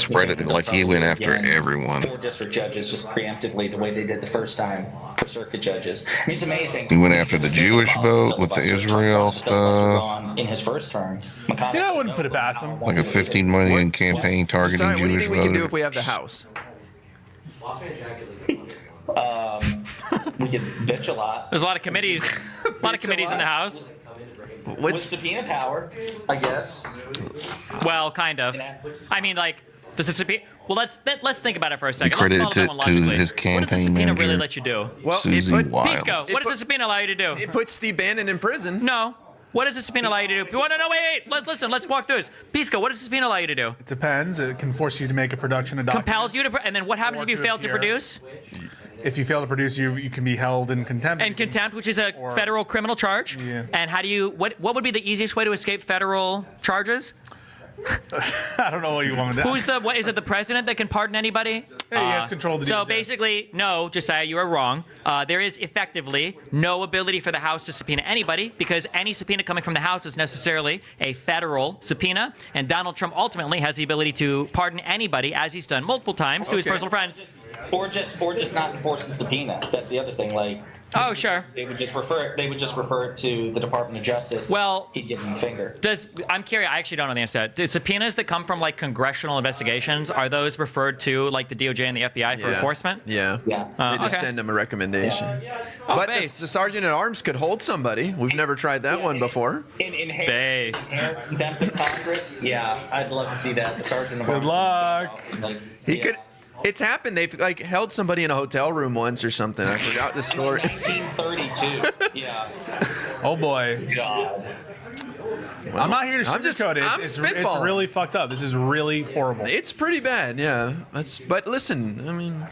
spread it like he went after everyone. 4 district judges just preemptively the way they did the first time for circuit judges. I mean, it's amazing. He went after the Jewish vote with the Israel stuff. In his first term, Yeah, I wouldn't put it past him. Like a 15 million campaign targeting Decide, what do you Jewish think we can do voters. if we have the House? We could bitch a lot. There's a lot of committees. A lot of committees in the House. With subpoena power, I guess. Well, kind of. I mean, like, does the subpoena? Well, let's think about it for a second. Credit Let's follow that one to logically. his What does the campaign subpoena really manager, let you do? Well, Susie Wild. Pisco, what does the subpoena allow you to do? It puts Steve Bannon in prison. No. What does the subpoena allow you to do? No, wait. Let's listen. Let's walk through this. Pisco, what does the subpoena allow you to do? It depends. It can force you to make a production of documents. Compels you to, and then what happens if you fail to produce? If you fail to produce, you can be held in contempt. And contempt, which is a federal criminal charge. Yeah. And how do you? What would be the easiest way to escape federal charges? I don't know what you want with that. Who's the? What is it? The president that can pardon anybody? Hey, he has control of the So DOJ. basically, no, Josiah, you are wrong. There is effectively no ability for the House to subpoena anybody because any subpoena coming from the House is necessarily a federal subpoena, and Donald Trump ultimately has the ability to pardon anybody, as he's done multiple times to his personal friends. Or just not enforce the subpoena. That's the other thing. Like, Oh, sure. They would just refer it to the Department of Justice. Well, he'd give them the finger. I'm curious. I actually don't know the answer to that. Do subpoenas that come from like congressional investigations, are those referred to like the DOJ and the FBI for enforcement? Yeah. They just send them a recommendation. Oh, But the sergeant at arms could hold somebody. We've never tried that one before. In contempt of Congress, yeah, I'd love to see that. The sergeant of arms. Good luck. Like, He could. It's happened. They've like held somebody in a hotel room once or something. I forgot the story. 1932. Yeah. Oh boy. God. I'm not here to I'm sugarcoat it. I'm It's spitballing. really fucked up. This is really horrible. It's pretty bad, yeah. But listen, I mean,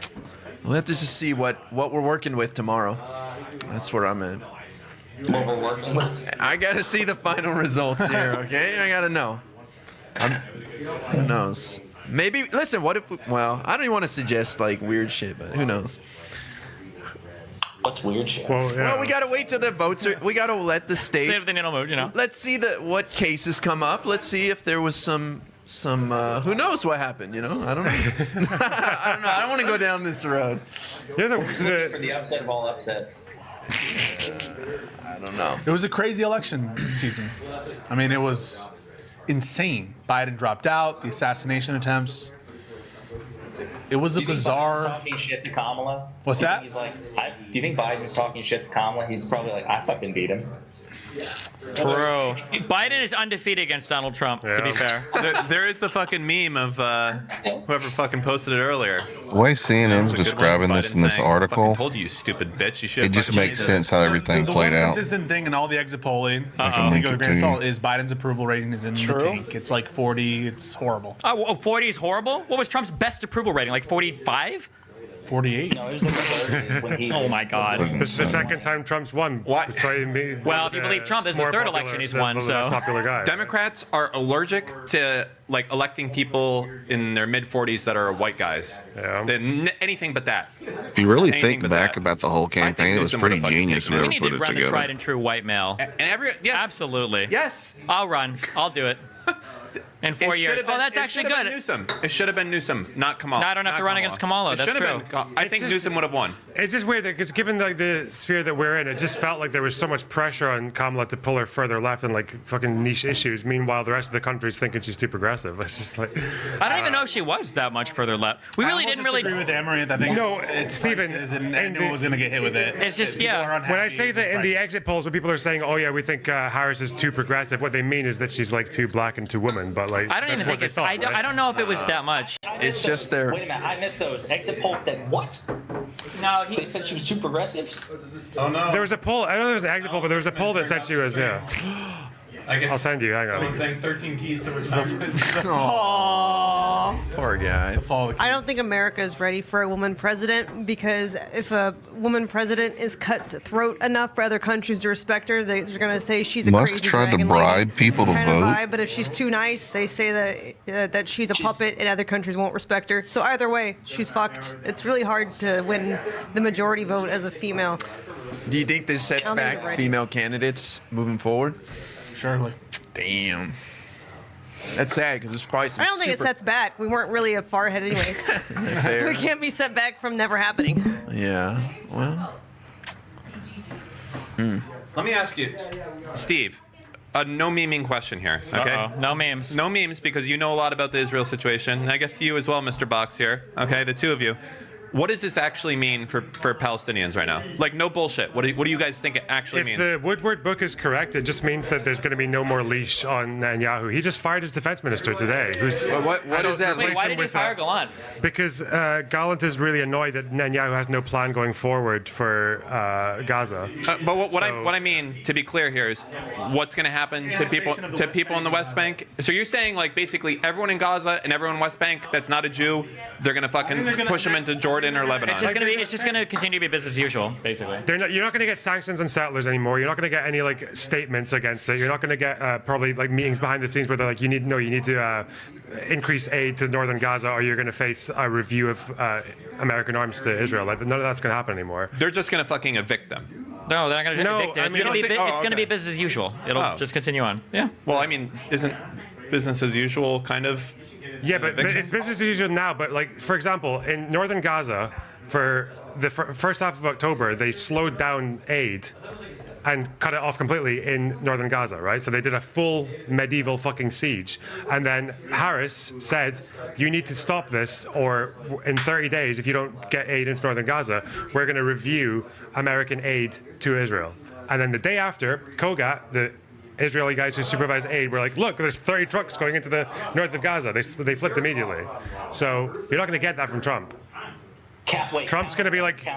we'll have to just see what we're working with tomorrow. That's where I'm at. What we're working with. I gotta see the final results here, okay? I gotta know. Who knows? Maybe listen. What if? Well, I don't even want to suggest like weird shit, but who knows? What's weird shit? Well, we gotta wait till the votes are. We gotta let the states. Save the needle move, you know. Let's see what cases come up. Let's see if there was some. Who knows what happened? You know, I don't know. I don't know. I don't want to go down this road. For the upset of all upsets. I don't know. It was a crazy election season. I mean, it was insane. Biden dropped out, the assassination attempts. It was a bizarre. Biden's talking shit to Kamala? What's that? He's like, do you think Biden's talking shit to Kamala? He's probably like, I fucking beat him. True. Biden is undefeated against Donald Trump, to be fair. There is the fucking meme of whoever fucking posted it earlier. The way CNN's It was a good describing one. this Biden in this saying, article, "Fucking told you, you stupid bitch. You should." it just makes sense how everything The played one out. consistent thing in all the exit polling, can link go it with a grain of to you. salt, is Biden's approval rating is in the tank. It's like 40. It's horrible. Oh, 40 is horrible? What was Trump's best approval rating? Like 45? 48. No, it was in the 30s when he Oh my God. This is the second time Trump's won. What? Well, if you believe Trump, this is the third election he's won, so. Popular guy. Democrats are allergic to like electing people in their mid 40s that are white guys. Yeah. Anything but that. If you really Anything think but back that. about the whole campaign, it was Newsom pretty would've fucking genius taken whoever We need put to it run the together. tried and true white male. Yes. Absolutely. Yes. I'll run. I'll do it. In 4 It years. should've been- Oh, that's it actually should've good. been Newsom. It should have been Newsom, not Kamala. No, I don't have Not to run against Kamala. It That's should have true. been. I think Newsom would have won. It's just weird because given the sphere that we're in, it just felt like there was so much pressure on Kamala to pull her further left on like fucking niche issues. Meanwhile, the rest of the country's thinking she's too progressive. It's just like I don't even know if she was that much further left. We really didn't really agree with Amaranth. I think No, it's Stephen, prices and and no one was going to get hit with it. It's just, People are unhappy when I say with that in the prices. exit polls, when people are saying, "Oh yeah, we think Harris is too progressive," what they mean is that she's like too black and too woman. But like, I don't even that's think what they it's. thought, I don't know if it was that much. It's just their. Wait a minute, I missed those. Exit polls said what? No, they said she was too progressive. Oh no. There was a poll. I know there was an exit poll, but there was a poll that said she was. Yeah. I guess I'll send you. Hang on. saying 13 keys to retirement. Poor guy. I don't think America is ready for a woman president because if a woman president is cut throat enough for other countries to respect her, they're going to say she's a Musk crazy tried to dragon bribe lady people to kind of vote. vibe, but if she's too nice, they say that she's a puppet and other countries won't respect her. So either way, she's fucked. It's really hard to win the majority vote as a female. Do you think this sets I don't think back they're ready. female candidates moving forward? Surely. Damn. That's sad because there's probably some. I don't think it super- sets back. We weren't really far ahead anyways. Fair. We can't be set back from never happening. Yeah. Well. Let me ask you, Steve. A no memeing question here, okay? Uh-oh. No memes. No memes because you know a lot about the Israel situation. And I guess you as well, Mr. Box here. Okay, the two of you. What does this actually mean for Palestinians right now? Like, no bullshit. What do you guys think it actually If means? the Woodward book is correct, it just means that there's going to be no more leash on Netanyahu. He just fired his defense minister today. Who's what does that Wait, why did he fire Gallant? Because Gallant is really annoyed that Netanyahu has no plan going forward for Gaza. But what I mean, to be clear here, is what's going to happen to people in the West Bank. So you're saying like basically everyone in Gaza and everyone in West Bank that's not a Jew, they're going to fucking push them into Jordan or Lebanon. It's just gonna continue to be business as usual, basically. You're not going to get sanctions on settlers anymore. You're not going to get any like statements against it. You're not going to get probably like meetings behind the scenes where they're like, you need to increase aid to northern Gaza, or you're going to face a review of American arms to Israel. Like none of that's going to happen anymore. They're just going to fucking evict them. No, they're not gonna No, evict them. I It's mean, gonna be okay. gonna be business as usual. It'll just continue on. Yeah. Well, I mean, isn't business as usual kind of? Yeah, but eviction? it's business as usual now. But like, for example, in northern Gaza, for the first half of October, they slowed down aid and cut it off completely in northern Gaza, right? So they did a full medieval fucking siege. And then Harris said, you need to stop this, or in 30 days, if you don't get aid into northern Gaza, we're going to review American aid to Israel. And then the day after, Kogat, the Israeli guys who supervise aid, were like, look, there's 30 trucks going into the north of Gaza. They flipped immediately. So you're not going to get that from Trump. Trump's going to be like,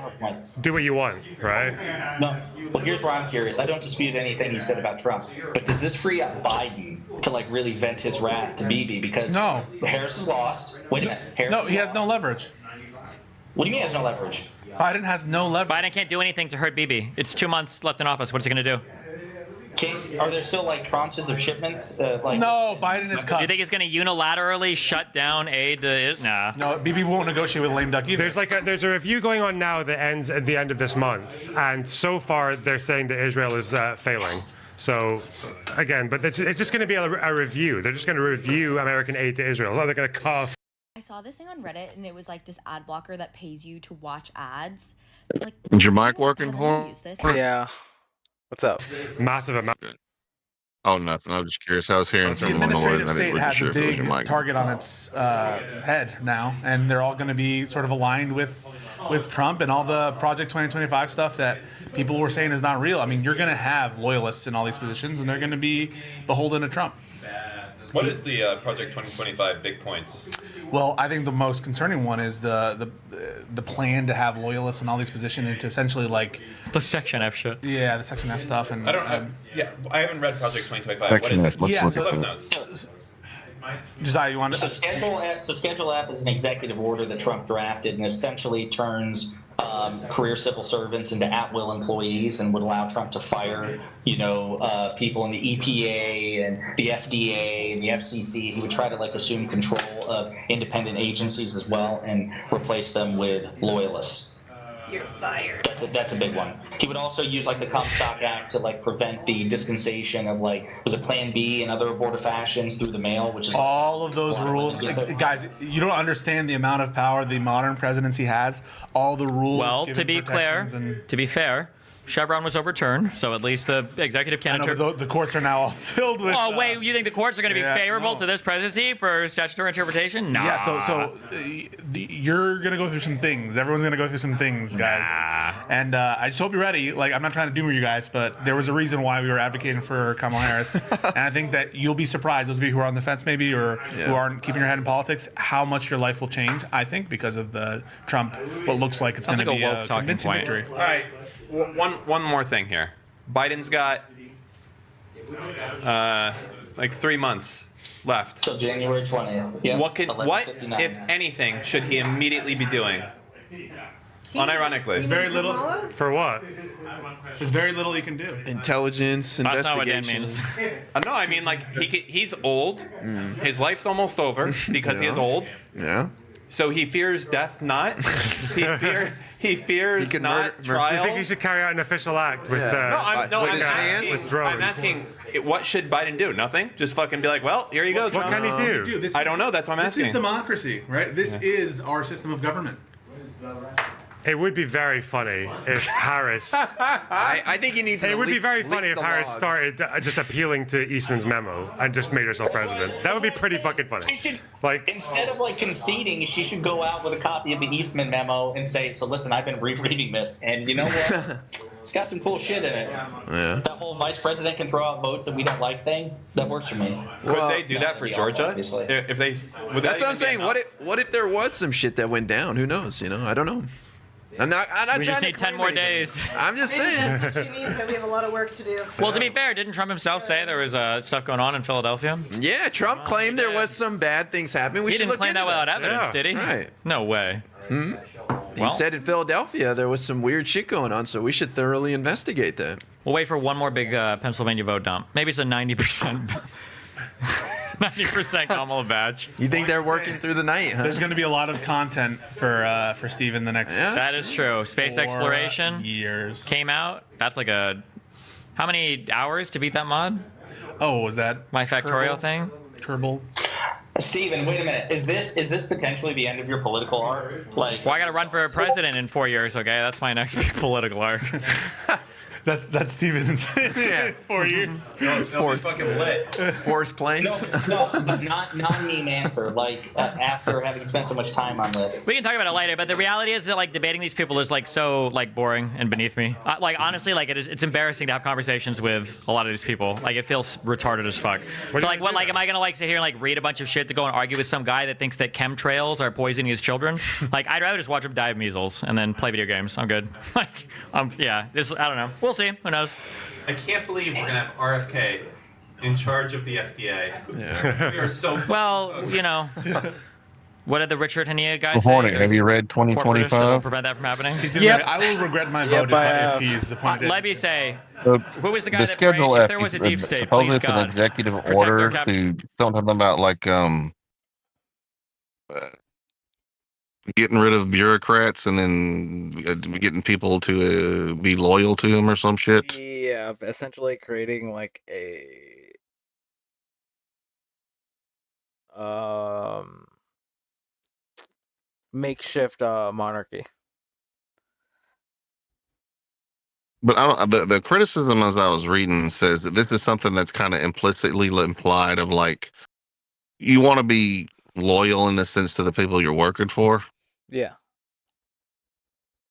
do what you want, right? No. Well, here's where I'm curious. I don't dispute anything you said about Trump, but does this free up Biden to like really vent his wrath to Bibi? Because Harris is lost. Wait a minute. He has no leverage. What do you mean he has no leverage? Biden has no leverage. Biden can't do anything to hurt Bibi. It's 2 months left in office. What is he going to do? Are there still like tranches of shipments? No, Biden is cut. You think he's going to unilaterally shut down aid to Nah. No, Bibi won't negotiate with lame duck either. There's a review going on now that ends at the end of this month, and so far they're saying that Israel is failing. So, again, but it's just going to be a review. They're just going to review American aid to Israel. They're going to cut off. I saw this thing on Reddit, and it was like this ad blocker that pays you to watch ads. Like, Is your mic working for use him? this? Yeah. What's up? Massive amount. Oh, nothing. I was just curious. I was hearing The something on the way, and administrative I state wasn't has sure a if it was big your mic. target on its head now, and they're all going to be sort of aligned with Trump and all the Project 2025 stuff that people were saying is not real. I mean, you're going to have loyalists in all these positions, and they're going to be beholden to Trump. What is the Project 2025 big points? Well, I think the most concerning one is the plan to have loyalists in all these positions and to essentially like the Section F shit. Yeah, the Section F stuff. And I haven't read Project 2025. What is it? Yeah, What's the Cliff Notes? Josiah, you want to? So Schedule F is an executive order that Trump drafted and essentially turns career civil servants into at-will employees and would allow Trump to fire, people in the EPA and the FDA and the FCC. He would try to assume control of independent agencies as well and replace them with loyalists. You're fired. That's a big one. He would also use the Comstock Act to prevent the dispensation of was it Plan B and other abortifacients through the mail, which is all of those rules. Guys, you don't understand the amount of power the modern presidency has. All the rules. Well, to be clear, to be fair, Chevron was overturned, so at least the executive can. I know, but the courts are now all filled with. Oh wait, you think the courts are going to be favorable to this presidency for statutory interpretation? Nah. Yeah, so you're going to go through some things. Everyone's going to go through some things, guys. Nah. And I just hope you're ready. I'm not trying to doom you guys, but there was a reason why we were advocating for Kamala Harris, and I think that you'll be surprised, those of you who are on the fence maybe or who aren't keeping your head in politics, how much your life will change. I think because of the Trump, what looks like it's going to be a convincing victory. All right. One more thing here. Biden's got 3 months left. So January 20th. Yeah. What if anything should he immediately be doing? Unironically. There's very little. For what? There's very little he can do. Intelligence, That's not what Dan investigation. means. No, I mean he's old. His life's almost over because he is old. Yeah. So he fears death not. He fears not trial. Do you think he should carry out an official act with I'm drones? asking, what should Biden do? Nothing? Just fucking be like, well, here you go, What Trump. can he do? I don't know. That's what I'm asking. This is democracy, right? This is our system of government. It would be very funny if Harris. I think he needs. It would be very funny if Harris started just appealing to Eastman's memo and just made herself president. That would be pretty fucking funny. Instead of conceding, she should go out with a copy of the Eastman memo and say, "So listen, I've been rereading this, and you know what? It's got some cool shit in it. Yeah. That whole vice president can throw out votes that we don't like thing. That works for me." Could they do that for Georgia? Obviously. If they, That's what I'm saying. What if there was some shit that went down? Who knows? I don't know. I'm not We just need 10 more days. I'm just saying. That's what she means, but we have a lot of work to do. Well, to be fair, didn't Trump himself say there was stuff going on in Philadelphia? Yeah, Trump claimed there was some bad things happening. He didn't claim that without evidence, did he? Right. No way. He said in Philadelphia there was some weird shit going on, so we should thoroughly investigate that. We'll wait for one more big Pennsylvania vote dump. Maybe it's a 90%. 90% Kamala batch. You think they're working through the night, huh? There's going to be a lot of content for Steve in the next. Yeah. That is true. Space 4 exploration years came out. That's how many hours to beat that mod? Oh, was that my factorial thing? Kerbal. Steven, wait a minute. Is this potentially the end of your political arc? Like, well, I got to run for president in 4 years. Okay, that's my next big political arc. That's Steven. 4 years. Fourth fucking lit. Fourth place. No, but not a mean answer. Like after having spent so much time on this, We can talk about it later, but the reality is that like debating these people is like so like boring and beneath me. Like honestly, like it's embarrassing to have conversations with a lot of these people. Like it feels retarded as fuck. So like what like am I gonna like sit here and like read a bunch of shit to go and argue with some guy that thinks that chemtrails are poisoning his children? Like I'd rather just watch him die of measles and then play video games. I'm good. Like yeah, just I don't know. We'll see. Who knows? I can't believe we're gonna have RFK in charge of the FDA. Yeah. We are so well, you know. What did the Richard Hania guy Good say? morning. Have you read Corporatists that 2025? will prevent that from happening? I will regret my vote if he's appointed. Let me say, who was the guy The that Schedule prayed, F, if there was a deep state, supposedly please it's an God, executive protect order our capital. to something about like getting rid of bureaucrats and then getting people to be loyal to him or some shit. Yeah, essentially creating like a makeshift monarchy. But I don't, the criticism as I was reading says that this is something that's kind of implicitly implied of like you want to be loyal in the sense to the people you're working for. Yeah.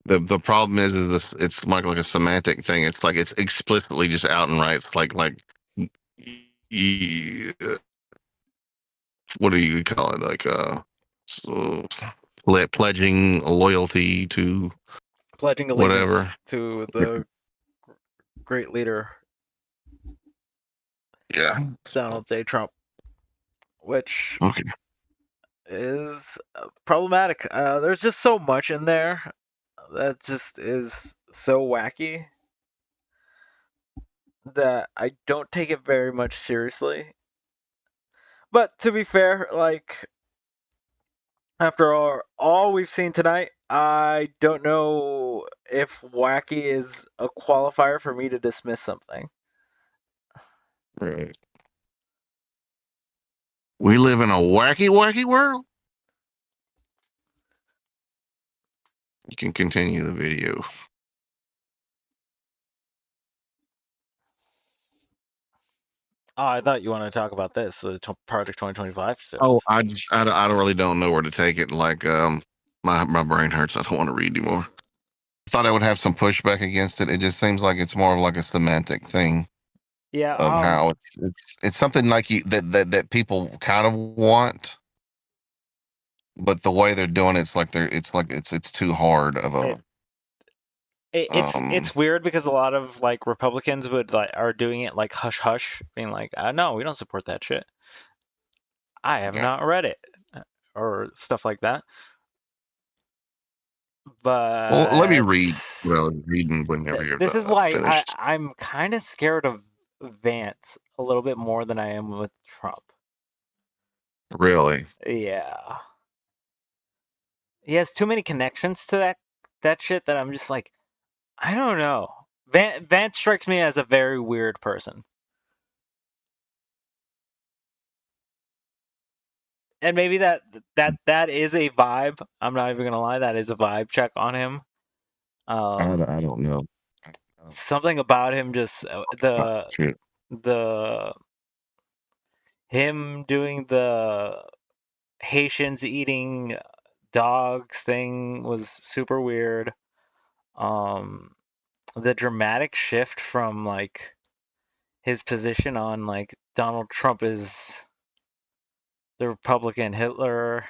The problem is this it's like a semantic thing. It's like it's explicitly just out and right. It's like what do you call it? Like pledging loyalty to Pledging allegiance whatever to the great leader. Yeah. Donald J. Trump, which Okay. is problematic. There's just so much in there that just is so wacky that I don't take it very much seriously. But to be fair, like after all we've seen tonight, I don't know if wacky is a qualifier for me to dismiss something. Right. We live in a wacky world. You can continue the video. Oh, I thought you wanted to talk about this, the Project 2025 stuff. Oh, I don't really don't know where to take it. Like, my brain hurts. I don't want to read anymore. I thought I would have some pushback against it. It just seems like it's more of like a semantic thing. Yeah. Of how it's something like that people kind of want, but the way they're doing it's too hard of a. It's weird because a lot of like Republicans are doing it like hush hush, being like, no, we don't support that shit. I have not read it or stuff like that. But Well, let me read. Well, reading whenever you're. This is why finished. I'm kind of scared of Vance a little bit more than I am with Trump. Really. Yeah. He has too many connections to that shit that I'm just like, I don't know. Vance strikes me as a very weird person. And maybe that is a vibe. I'm not even gonna lie, that is a vibe check on him. I don't know. Something about him, just the him doing the Haitians eating dogs thing was super weird. The dramatic shift from like his position on like Donald Trump is the Republican Hitler.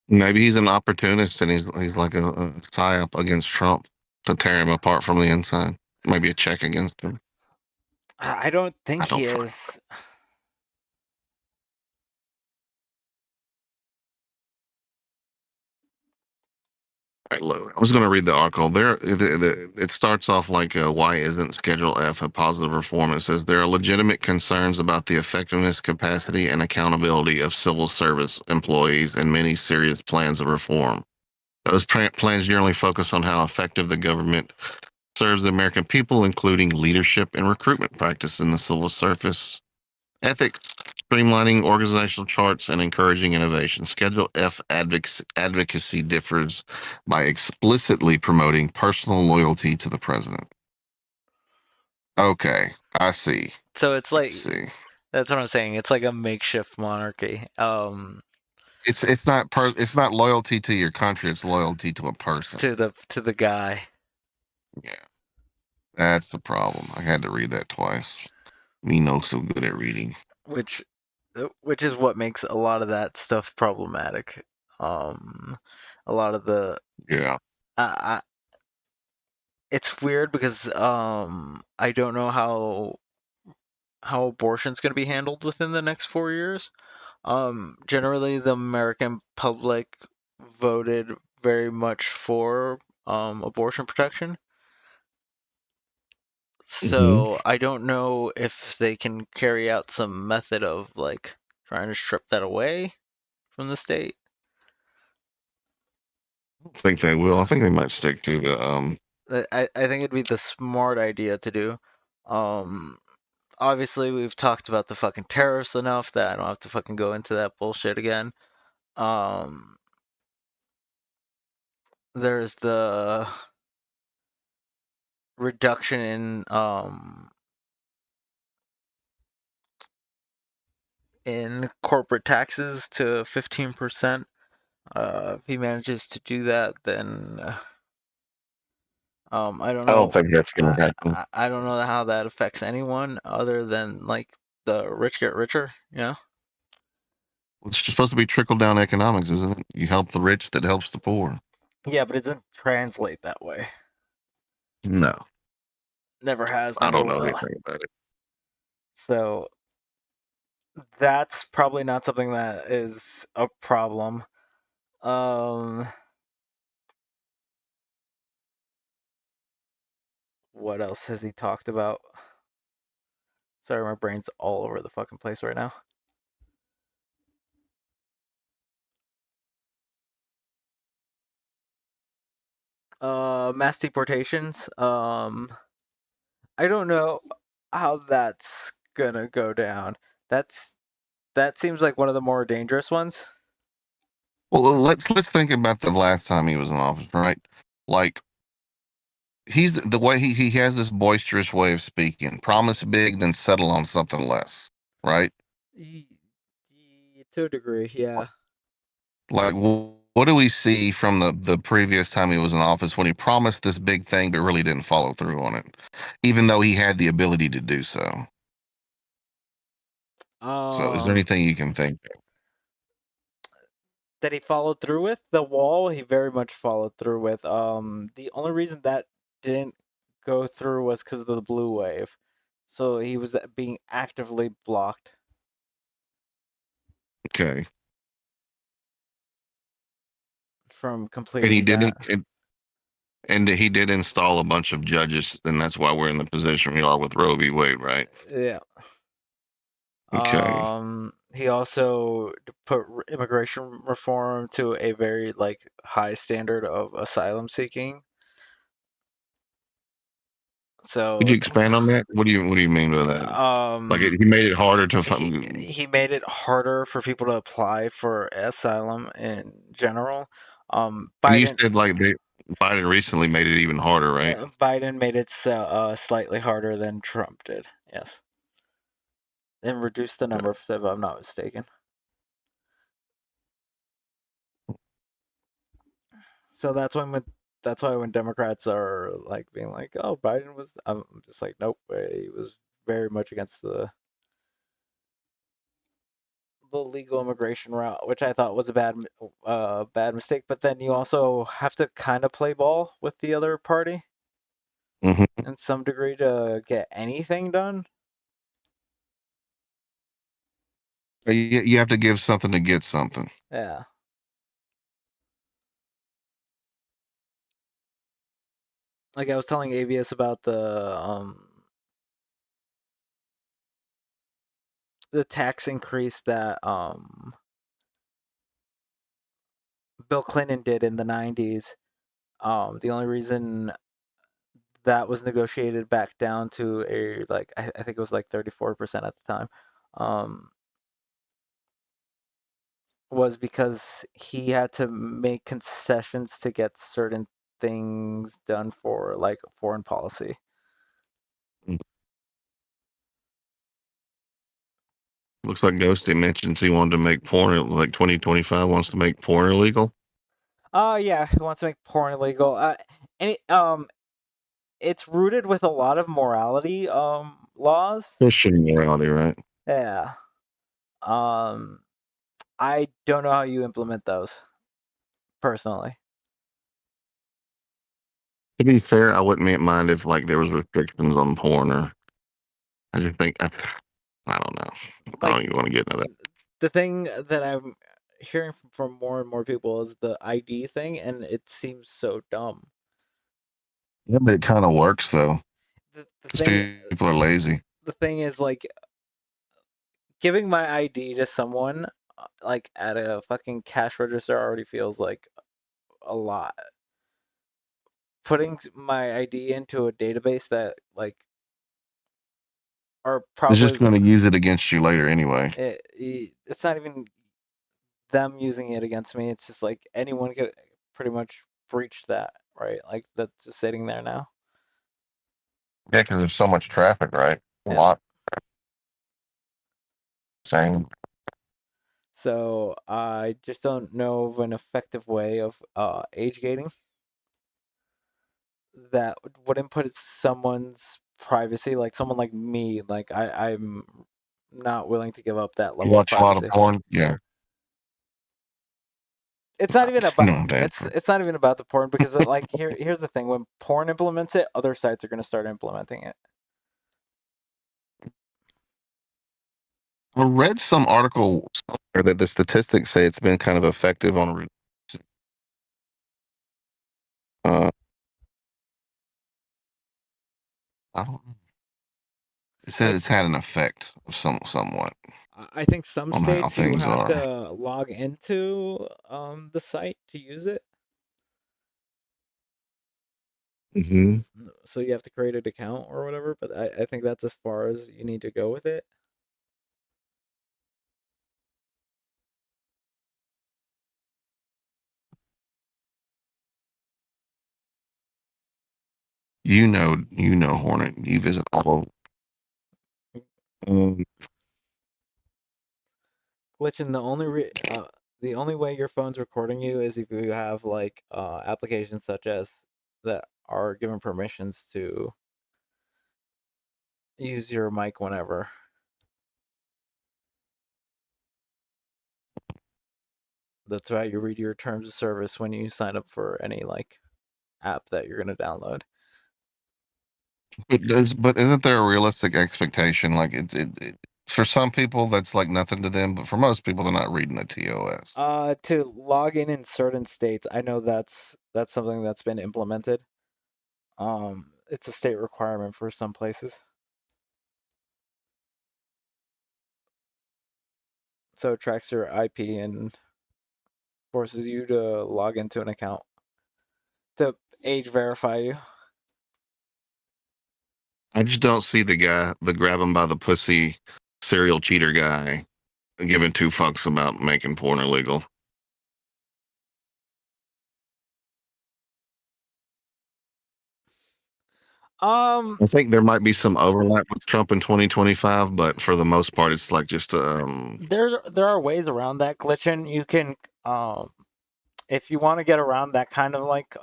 Maybe he's an opportunist and he's like a psyop against Trump to tear him apart from the inside. Maybe a check against him. I don't think he is. Right, look, I was going to read the article. It starts off like, why isn't Schedule F a positive reform? It says there are legitimate concerns about the effectiveness, capacity, and accountability of civil service employees and many serious plans of reform. Those plans generally focus on how effective the government serves the American people, including leadership and recruitment practice in the civil service, ethics, streamlining organizational charts and encouraging innovation. Schedule F advocacy differs by explicitly promoting personal loyalty to the president. Okay, I see. So it's like, see. That's what I'm saying. It's like a makeshift monarchy. It's not loyalty to your country. It's loyalty to a person. To the guy. Yeah, that's the problem. I had to read that twice. Me no so good at reading. Which is what makes a lot of that stuff problematic. A lot of the it's weird because I don't know how abortion's going to be handled within the next 4 years. Generally, the American public voted very much for abortion protection. So I don't know if they can carry out some method of like trying to strip that away from the state. I don't think they will. I think they might stick to the I think it'd be the smart idea to do. Obviously we've talked about the fucking tariffs enough that I don't have to fucking go into that bullshit again. There's the reduction in corporate taxes to 15%. If he manages to do that, then I don't know. I don't think that's gonna happen. I don't know how that affects anyone other than like the rich get richer, you know? It's just supposed to be trickle down economics, isn't it? You help the rich, that helps the poor. Yeah, but it doesn't translate that way. No. Never has. I don't know will. anything about it. So that's probably not something that is a problem. What else has he talked about? Sorry, my brain's all over the fucking place right now. Mass deportations. I don't know how that's gonna go down. That seems like one of the more dangerous ones. Well, let's think about the last time he was in office, right? Like he's the way he has this boisterous way of speaking. Promise big, then settle on something less, right? To a degree, yeah. Like, what do we see from the previous time he was in office when he promised this big thing but really didn't follow through on it, even though he had the ability to do so? So, is there anything you can think of? That he followed through with? The wall, he very much followed through with. The only reason that didn't go through was because of the blue wave. So he was being actively blocked. Okay. From completing And he that. didn't. And he did install a bunch of judges, and that's why we're in the position we are with Roe v. Wade, right? Yeah. Okay. He also put immigration reform to a very like high standard of asylum seeking. So Could you expand on that? What do you mean by that? Like he made it harder to find. He made it harder for people to apply for asylum in general. And Biden, you said like Biden recently made it even harder, right? Biden made it slightly harder than Trump did. Yes, and reduced the number, if I'm not mistaken. So that's why when Democrats are like being like, "Oh, Biden was," I'm just like, "Nope, he was very much against the legal immigration route," which I thought was a bad mistake. But then you also have to kind of play ball with the other party in some degree to get anything done. You have to give something to get something. Yeah. Like I was telling AVS about the tax increase that Bill Clinton did in the 90s. The only reason that was negotiated back down to a like I think it was like 34% at the time. was because he had to make concessions to get certain things done for like foreign policy. Looks like Ghosty mentions he wanted to make porn, like 2025 wants to make porn illegal. Yeah, he wants to make porn illegal. It's rooted with a lot of morality laws. Christian morality, right? Yeah. I don't know how you implement those personally. To be fair, I wouldn't mind if like there was restrictions on porn, or I just think I don't know. I don't even want to get into that. The thing that I'm hearing from more and more people is the ID thing, and it seems so dumb. Yeah, but it kind of works though. Because people are lazy. The thing is, like, giving my ID to someone like at a fucking cash register already feels like a lot. Putting my ID into a database that like are probably It's just going to use it against you later anyway. It's not even them using it against me. It's just like anyone could pretty much breach that, right? Like that's just sitting there now. Yeah, because there's so much traffic, right? A lot. Same. So I just don't know of an effective way of age gating that wouldn't put someone's privacy, like someone like me, like I'm not willing to give up that You level of watch a lot of privacy. porn? Yeah. It's not even about No, it's not even about the porn because like here's the thing, when porn implements it, other sites are going to start implementing it. I read some article that the statistics say it's been kind of effective on. I don't know. It said it's had an effect of somewhat. I think some on how states you things have are. to log into the site to use it. Mm-hmm. So you have to create an account or whatever, but I think that's as far as you need to go with it. You know, Hornet. You visit all of. Glitching, the only way your phone's recording you is if you have like applications such as that are given permissions to use your mic whenever. That's right, you read your terms of service when you sign up for any like app that you're gonna download. But isn't there a realistic expectation? Like it for some people that's like nothing to them, but for most people they're not reading the TOS. To log in certain states, I know that's something that's been implemented. It's a state requirement for some places. So it tracks your IP and forces you to log into an account to age verify you. I just don't see the grab him by the pussy serial cheater guy giving two fucks about making porn illegal. I think there might be some overlap with Trump in 2025, but for the most part, it's like just there are ways around that, Glitchin. You can if you want to get around that kind of like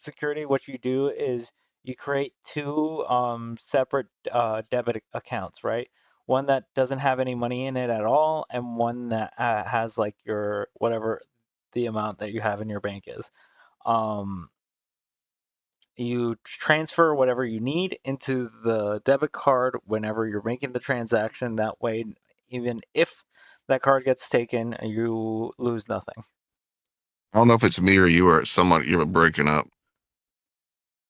security, what you do is you create two separate debit accounts, right? One that doesn't have any money in it at all, and one that has like your whatever the amount that you have in your bank is. You transfer whatever you need into the debit card whenever you're making the transaction. That way, even if that card gets taken, you lose nothing. I don't know if it's me or you or someone you're breaking up.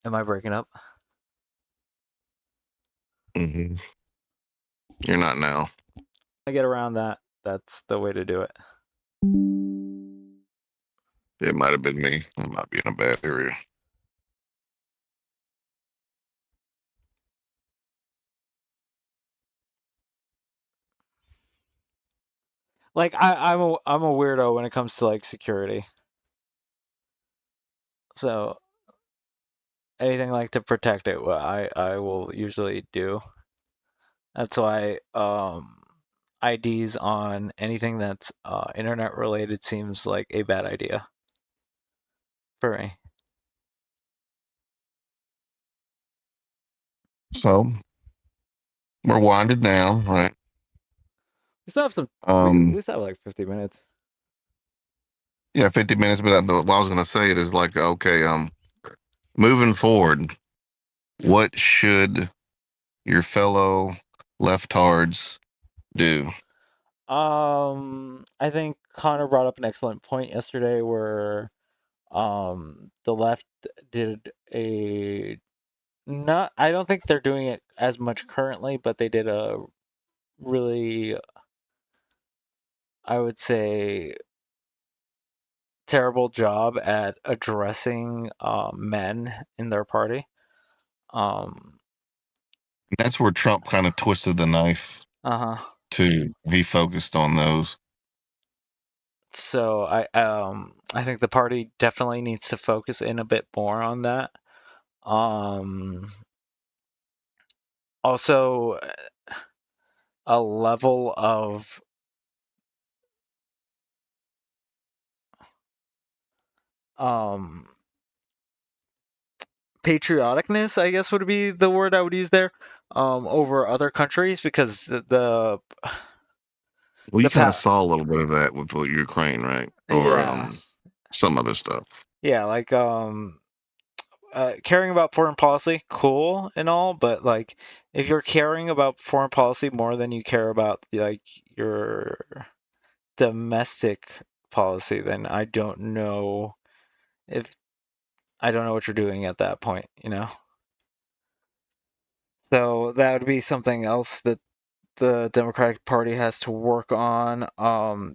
Am I breaking up? Mm-hmm. You're not now. To get around that, that's the way to do it. It might have been me. I might be in a bad area. Like I'm a weirdo when it comes to like security. So anything like to protect it, I will usually do. That's why IDs on anything that's internet related seems like a bad idea for me. So we're winded down, right? We still have some. We still have like 50 minutes. Yeah, 50 minutes. But what I was going to say it is like, okay, moving forward, what should your fellow leftards do? I think Connor brought up an excellent point yesterday where the left did a not I don't think they're doing it as much currently, but they did a really, I would say, terrible job at addressing men in their party. That's where Trump kind of twisted the knife. To he focused on those. So I think the party definitely needs to focus in a bit more on that. Also, a level of patrioticness, I guess would be the word I would use there, over other countries, because the well, you kind of saw a little bit of that with Ukraine, right? Or Yeah. Some other stuff. Yeah, like caring about foreign policy, cool and all, but like if you're caring about foreign policy more than you care about like your domestic policy, then I don't know what you're doing at that point, you know? So that would be something else that the Democratic Party has to work on.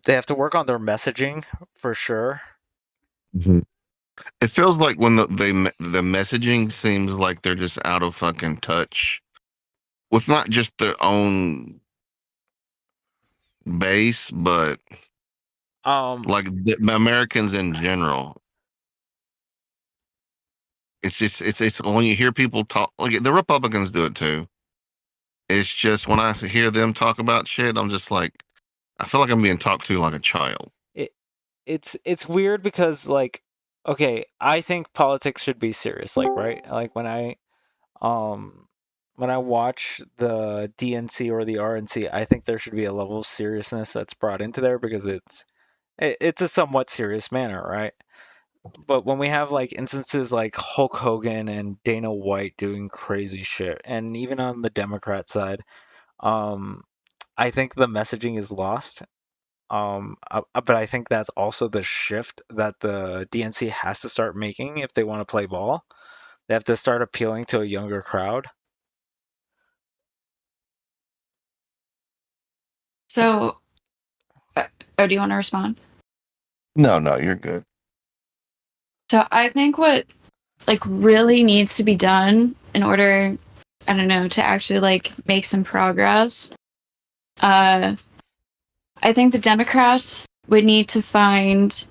They have to work on their messaging for sure. It feels like when the messaging seems like they're just out of fucking touch with not just their own base, but like the Americans in general. It's just it's when you hear people talk, like the Republicans do it too. It's just when I hear them talk about shit, I'm just like, I feel like I'm being talked to like a child. It's weird because like, okay, I think politics should be serious, like, right? Like when I watch the DNC or the RNC, I think there should be a level of seriousness that's brought into there because it's a somewhat serious manner, right? But when we have like instances like Hulk Hogan and Dana White doing crazy shit, and even on the Democrat side, I think the messaging is lost. But I think that's also the shift that the DNC has to start making if they want to play ball. They have to start appealing to a younger crowd. So, do you want to respond? No, you're good. So I think what like really needs to be done in order, I don't know, to actually like make some progress. I think the Democrats would need to find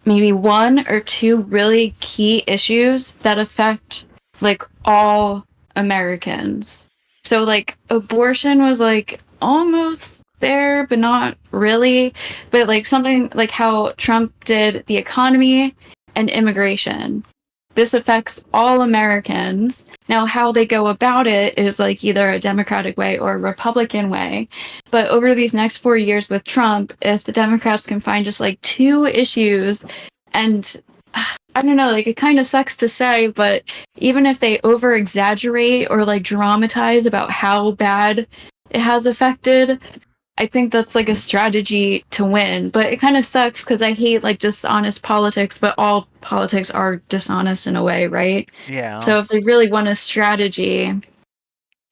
maybe one or two really key issues that affect like all Americans. So like abortion was like almost there, but not really. But like something like how Trump did the economy and immigration. This affects all Americans. Now, how they go about it is like either a Democratic way or a Republican way. But over these next 4 years with Trump, if the Democrats can find just like two issues, and I don't know, like it kind of sucks to say, but even if they over exaggerate or like dramatize about how bad it has affected, I think that's like a strategy to win. But it kind of sucks because I hate like dishonest politics, but all politics are dishonest in a way, right? Yeah. So if they really want a strategy,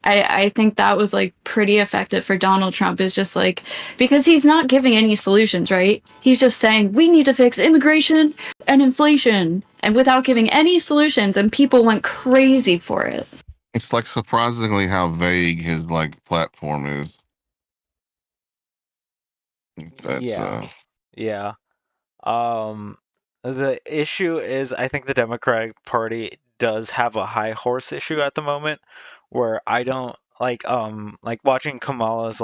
I think that was like pretty effective for Donald Trump, is just like, because he's not giving any solutions, right? He's just saying we need to fix immigration and inflation, and without giving any solutions, and people went crazy for it. It's like surprisingly how vague his like platform is. That's Yeah. The issue is, I think the Democratic Party does have a high horse issue at the moment, where I don't like watching Kamala's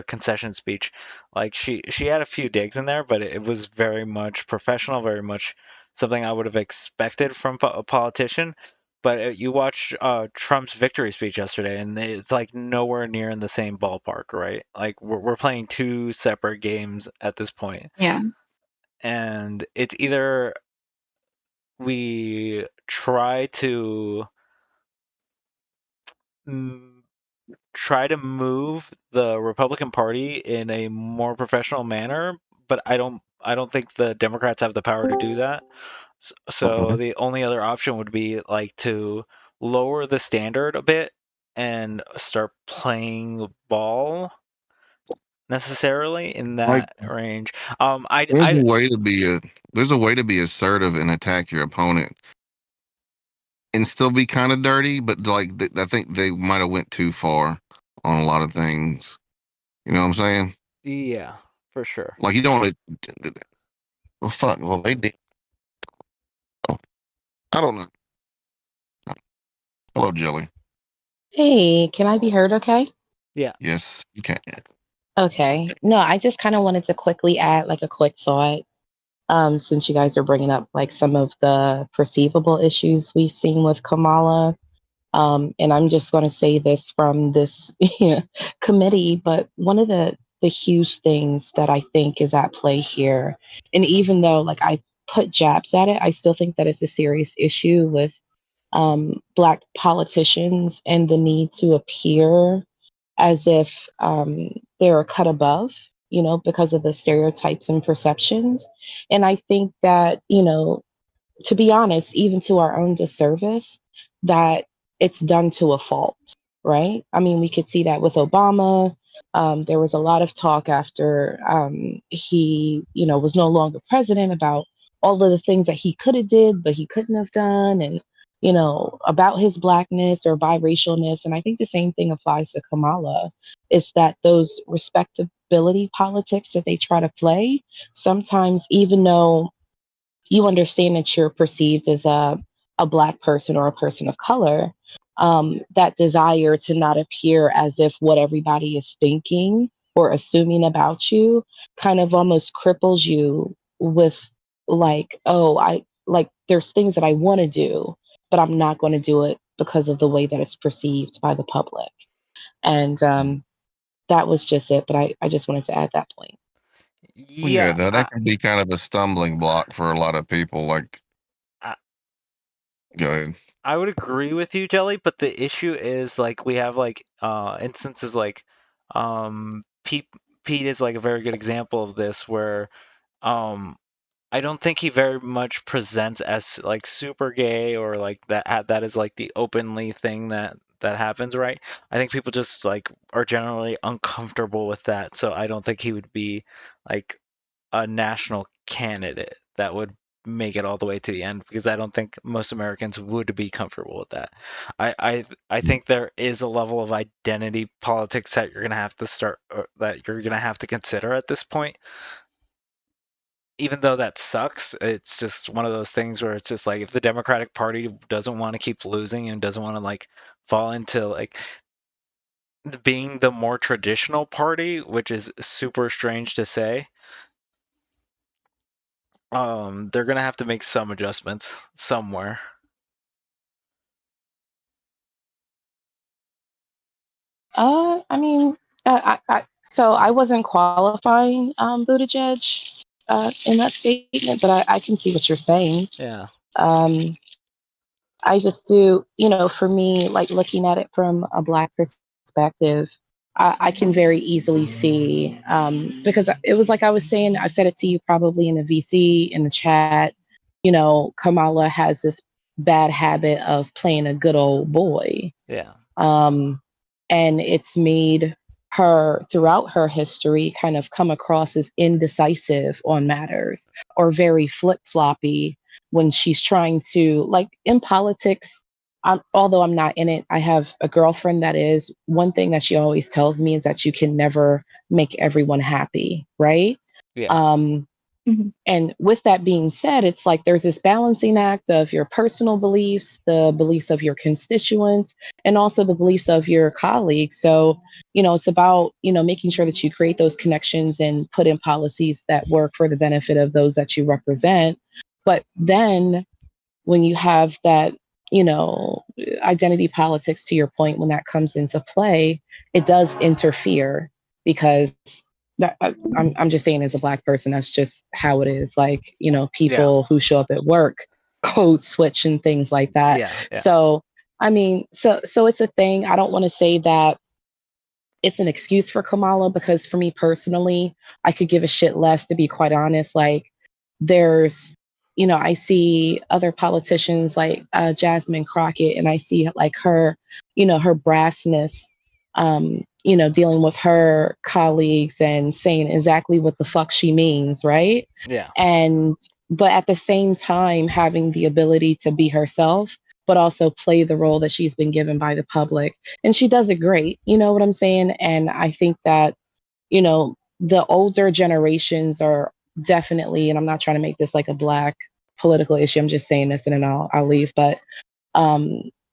concession speech. Like she had a few digs in there, but it was very much professional, very much something I would have expected from a politician. But you watch Trump's victory speech yesterday, and it's like nowhere near in the same ballpark, right? Like we're playing two separate games at this point. Yeah. And it's either we try to move the Republican Party in a more professional manner, but I don't think the Democrats have the power to do that. So the only other option would be like to lower the standard a bit and start playing ball necessarily in that range. There's a way to be assertive and attack your opponent and still be kind of dirty, but like I think they might have went too far on a lot of things. You know what I'm saying? Yeah, for sure. Like you don't want to. Well, fuck. Well, they did. I don't know. Hello, Jelly. Hey, can I be heard okay? Yeah. Yes, you can. Okay. No, I just kind of wanted to quickly add like a quick thought, since you guys are bringing up like some of the perceivable issues we've seen with Kamala. And I'm just going to say this from this committee, but one of the huge things that I think is at play here, and even though like I put jabs at it, I still think that it's a serious issue with Black politicians and the need to appear as if they're cut above, because of the stereotypes and perceptions. And I think that, to be honest, even to our own disservice, that it's done to a fault, right? I mean, we could see that with Obama. There was a lot of talk after he, was no longer president about all of the things that he could have did, but he couldn't have done, and about his Blackness or biracialness. And I think the same thing applies to Kamala, is that those respectability politics that they try to play, sometimes even though you understand that you're perceived as a Black person or a person of color, that desire to not appear as if what everybody is thinking or assuming about you kind of almost cripples you with like, there's things that I want to do, but I'm not going to do it because of the way that it's perceived by the public. And that was just it. But I just wanted to add that point. Yeah, that can be kind of a stumbling block for a lot of people. Like, go ahead. I would agree with you, Jelly, but the issue is like we have like instances like Pete is like a very good example of this, where I don't think he very much presents as like super gay or like that is like the openly thing that happens, right? I think people just like are generally uncomfortable with that, so I don't think he would be like a national candidate that would make it all the way to the end, because I don't think most Americans would be comfortable with that. I think there is a level of identity politics that you're gonna have to consider at this point. Even though that sucks, it's just one of those things where it's just like, if the Democratic Party doesn't want to keep losing and doesn't want to like fall into like being the more traditional party, which is super strange to say, they're gonna have to make some adjustments somewhere. I mean, so I wasn't qualifying Buttigieg in that statement, but I can see what you're saying. Yeah. I just do, for me, like looking at it from a Black perspective, I can very easily see, because it was like I was saying, I said it to you probably in the VC, in the chat, Kamala has this bad habit of playing a good old boy. Yeah. And it's made her throughout her history kind of come across as indecisive on matters or very flip-floppy when she's trying to, like in politics, although I'm not in it, I have a girlfriend that is. One thing that she always tells me is that you can never make everyone happy, right? Yeah. And with that being said, it's like there's this balancing act of your personal beliefs, the beliefs of your constituents, and also the beliefs of your colleagues. So, it's about, making sure that you create those connections and put in policies that work for the benefit of those that you represent. But then when you have that, identity politics, to your point, when that comes into play, it does interfere because I'm just saying, as a Black person, that's just how it is. Like, people who show up at work code switch and things like that. Yeah. So, I mean, so it's a thing. I don't want to say that it's an excuse for Kamala, because for me personally, I could give a shit less, to be quite honest. Like, there's, I see other politicians like Jasmine Crockett, and I see like her, her brassness, dealing with her colleagues and saying exactly what the fuck she means, right? Yeah. But at the same time, having the ability to be herself, but also play the role that she's been given by the public. And she does it great, you know what I'm saying? And I think that, the older generations are definitely, and I'm not trying to make this like a Black political issue, I'm just saying this and then I'll leave, but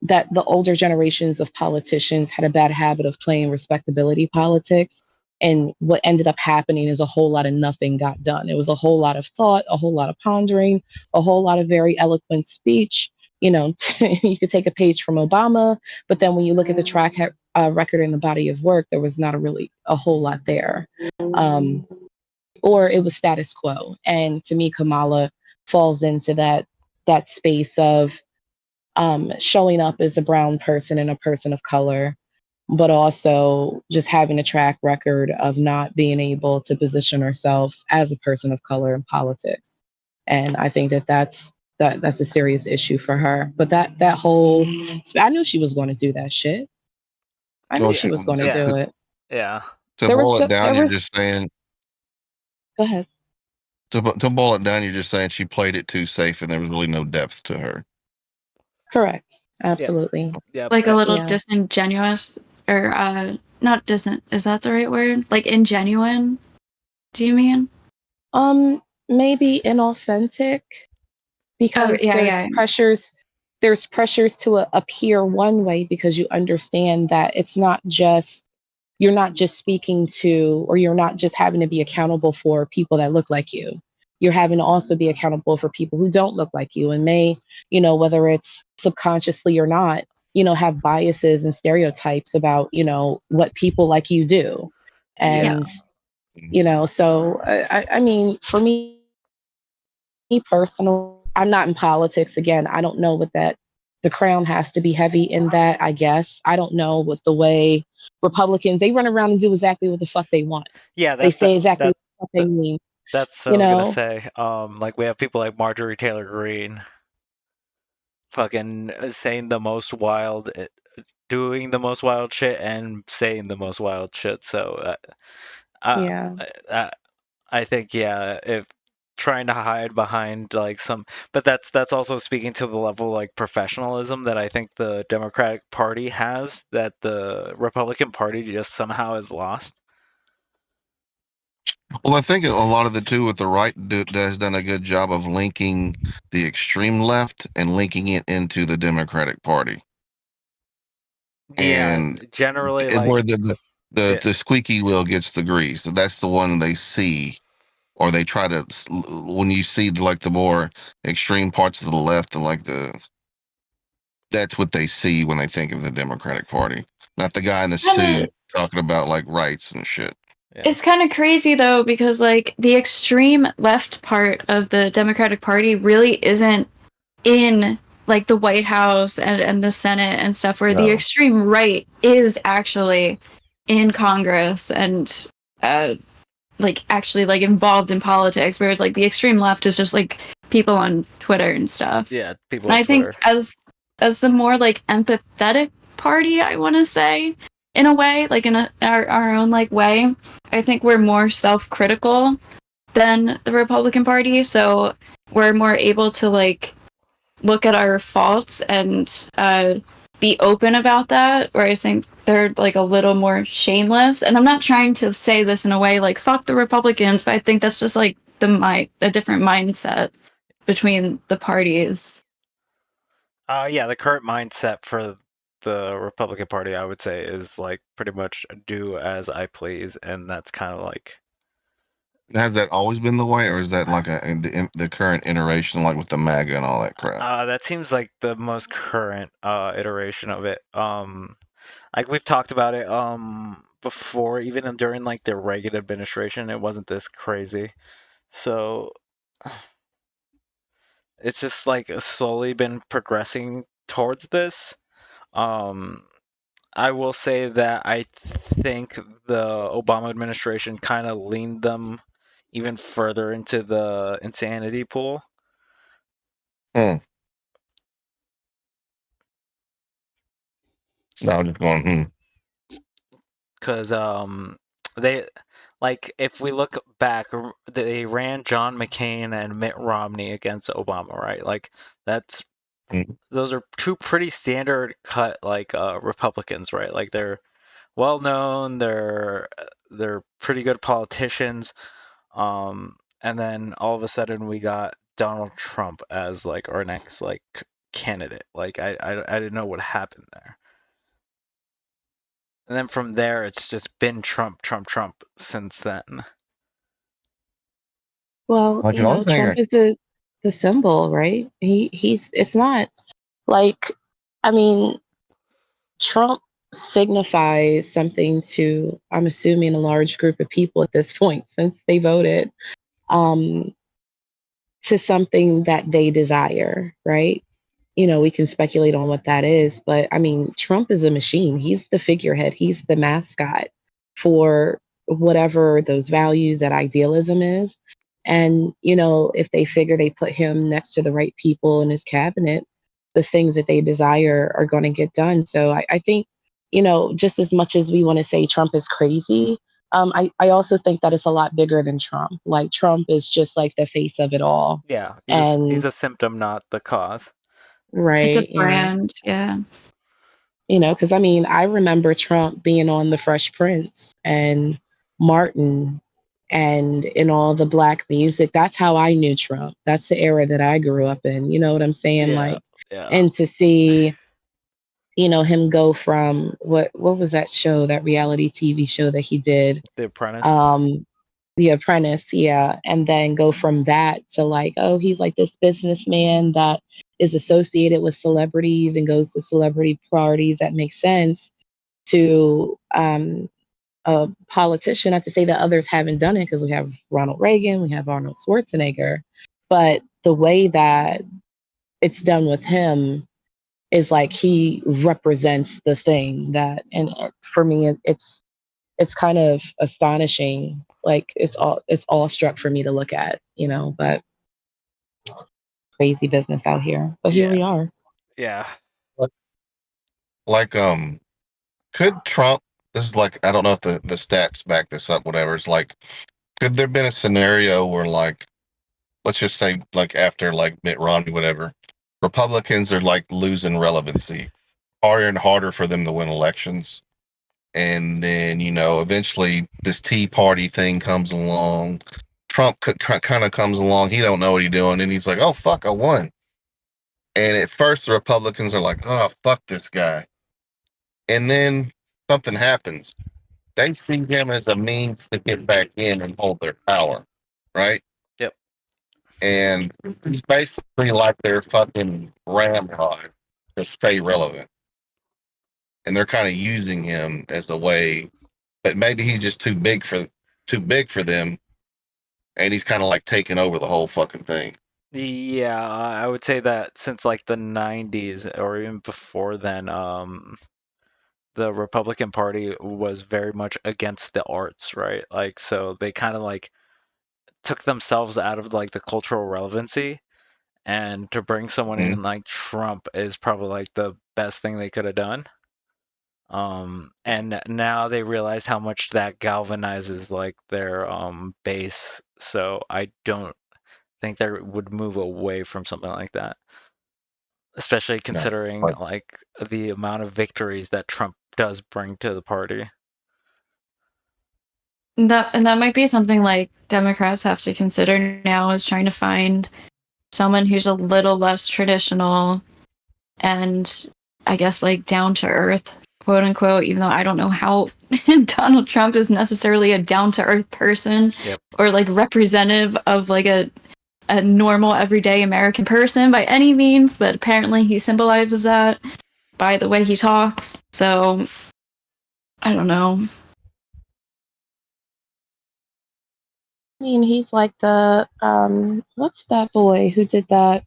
that the older generations of politicians had a bad habit of playing respectability politics. And what ended up happening is a whole lot of nothing got done. It was a whole lot of thought, a whole lot of pondering, a whole lot of very eloquent speech. You could take a page from Obama, but then when you look at the track record and the body of work, there was not a whole lot there. Or it was status quo. And to me, Kamala falls into that space of showing up as a brown person and a person of color, but also just having a track record of not being able to position herself as a person of color in politics. And I think that's a serious issue for her. But that whole, I knew she was going to do that shit. I knew she was going to do it. Yeah. To boil it down, you're just saying. Go ahead. To boil it down, you're just saying she played it too safe, and there was really no depth to her. Correct. Absolutely. Yeah. Like a little disingenuous, or not distant. Is that the right word? Like ingenuine? Do you mean? Maybe inauthentic, because there's pressures to appear one way, because you understand that you're not just speaking to, or you're not just having to be accountable for people that look like you. You're having to also be accountable for people who don't look like you and may, whether it's subconsciously or not, have biases and stereotypes about, what people like you do. And, so, I mean, for me personally, I'm not in politics. Again, I don't know what the crown has to be heavy in that, I guess. I don't know what the way Republicans, they run around and do exactly what the fuck they want. Yeah. They say exactly what they mean. That's what I was gonna say. Like we have people like Marjorie Taylor Greene fucking saying the most wild, doing the most wild shit and saying the most wild shit. So I think, if trying to hide behind like but that's also speaking to the level like professionalism that I think the Democratic Party has, that the Republican Party just somehow has lost. Well, I think a lot of the two with the right has done a good job of linking the extreme left and linking it into the Democratic Party. Yeah, and generally, where the squeaky wheel gets the grease. That's the one they see, or they try to. When you see like the more extreme parts of the left, and like that's what they see when they think of the Democratic Party, not the guy in the suit talking about like rights and shit. It's kind of crazy though, because like the extreme left part of the Democratic Party really isn't in like the White House and the Senate and stuff, where the extreme right is actually in Congress and like actually like involved in politics, whereas like the extreme left is just like people on Twitter and stuff. Yeah, people and on I Twitter. think as the more like empathetic party, I want to say, in a way, like in our own like way, I think we're more self-critical than the Republican Party, so we're more able to like look at our faults and be open about that, or I think they're like a little more shameless. And I'm not trying to say this in a way like fuck the Republicans, but I think that's just like a different mindset between the parties. Yeah, the current mindset for the Republican Party, I would say, is like pretty much do as I please, and that's kind of like. Has that always been the way, or is that like the current iteration, like with the MAGA and all that crap? That seems like the most current iteration of it. Like we've talked about it before, even during like the Reagan administration, it wasn't this crazy. So it's just like slowly been progressing towards this. I will say that I think the Obama administration kind of leaned them even further into the insanity pool. No, I'm just going, Because they, like, if we look back, they ran John McCain and Mitt Romney against Obama, right? Like, that's those are two pretty standard cut like Republicans, right? Like they're well known, they're pretty good politicians. And then all of a sudden we got Donald Trump as like our next like candidate. Like I didn't know what happened there. And then from there, it's just been Trump, Trump, Trump since then. Well, Like, you know, Trump is the symbol, right? He's it's not like, I mean, Trump signifies something to, I'm assuming, a large group of people at this point since they voted, um, to something that they desire, right? You know, we can speculate on what that is, but I mean, Trump is a machine. He's the figurehead, he's the mascot for whatever those values, that idealism is. And, you know, if they figure they put him next to the right people in his cabinet, the things that they desire are going to get done. So I think, you know, just as much as we want to say Trump is crazy, I also think that it's a lot bigger than Trump. Like, Trump is just like the face of it all. Yeah, And he's a symptom, not the cause. right. It's a brand, yeah. You know, because I mean, I remember Trump being on The Fresh Prince and Martin and in all the black music. That's how I knew Trump. That's the era that I grew up in. You know what I'm saying? Like, and to see, you know, him go from what was that show, that reality TV show that he did? The Apprentice. The Apprentice, yeah. And then go from that to like, oh, he's like this businessman that is associated with celebrities and goes to celebrity parties. That makes sense. To a politician, not to say that others haven't done it, because we have Ronald Reagan, we have Arnold Schwarzenegger, but the way that it's done with him is like he represents the thing that, and for me, it's kind of astonishing. Like, it's all struck for me to look at, you know, but crazy business out here. But here we are. Yeah. like, could Trump? This is like, I don't know if the stats back this up. Whatever. It's like, could there been a scenario where, like, let's just say, like, after like Mitt Romney, whatever, Republicans are like losing relevancy, harder and harder for them to win elections. And then, you know, eventually this Tea Party thing comes along. Trump kind of comes along. He don't know what he's doing. And he's like, oh, fuck, I won. And at first the Republicans are like, oh, fuck this guy. And then something happens. They see him as a means to get back in and hold their power. Right? Yep. And it's basically like their fucking ramrod to stay relevant. And they're kind of using him as a way, but maybe he's just too big for them, and he's kind of like taking over the whole fucking thing. Yeah, I would say that since like the 90s or even before then, the Republican Party was very much against the arts, right? Like, so they kind of like took themselves out of like the cultural relevancy, and to bring someone in like Trump is probably like the best thing they could have done. And now they realize how much that galvanizes like their base. So I don't think they would move away from something like that. especially considering like the amount of victories that Trump does bring to the party. That might be something like Democrats have to consider now, is trying to find someone who's a little less traditional and I guess like down to earth, quote unquote, even though I don't know how Donald Trump is necessarily a down to earth person or like representative of like a normal everyday American person by any means, but apparently he symbolizes that by the way he talks. So I don't know. I mean, he's like the what's that boy who did that?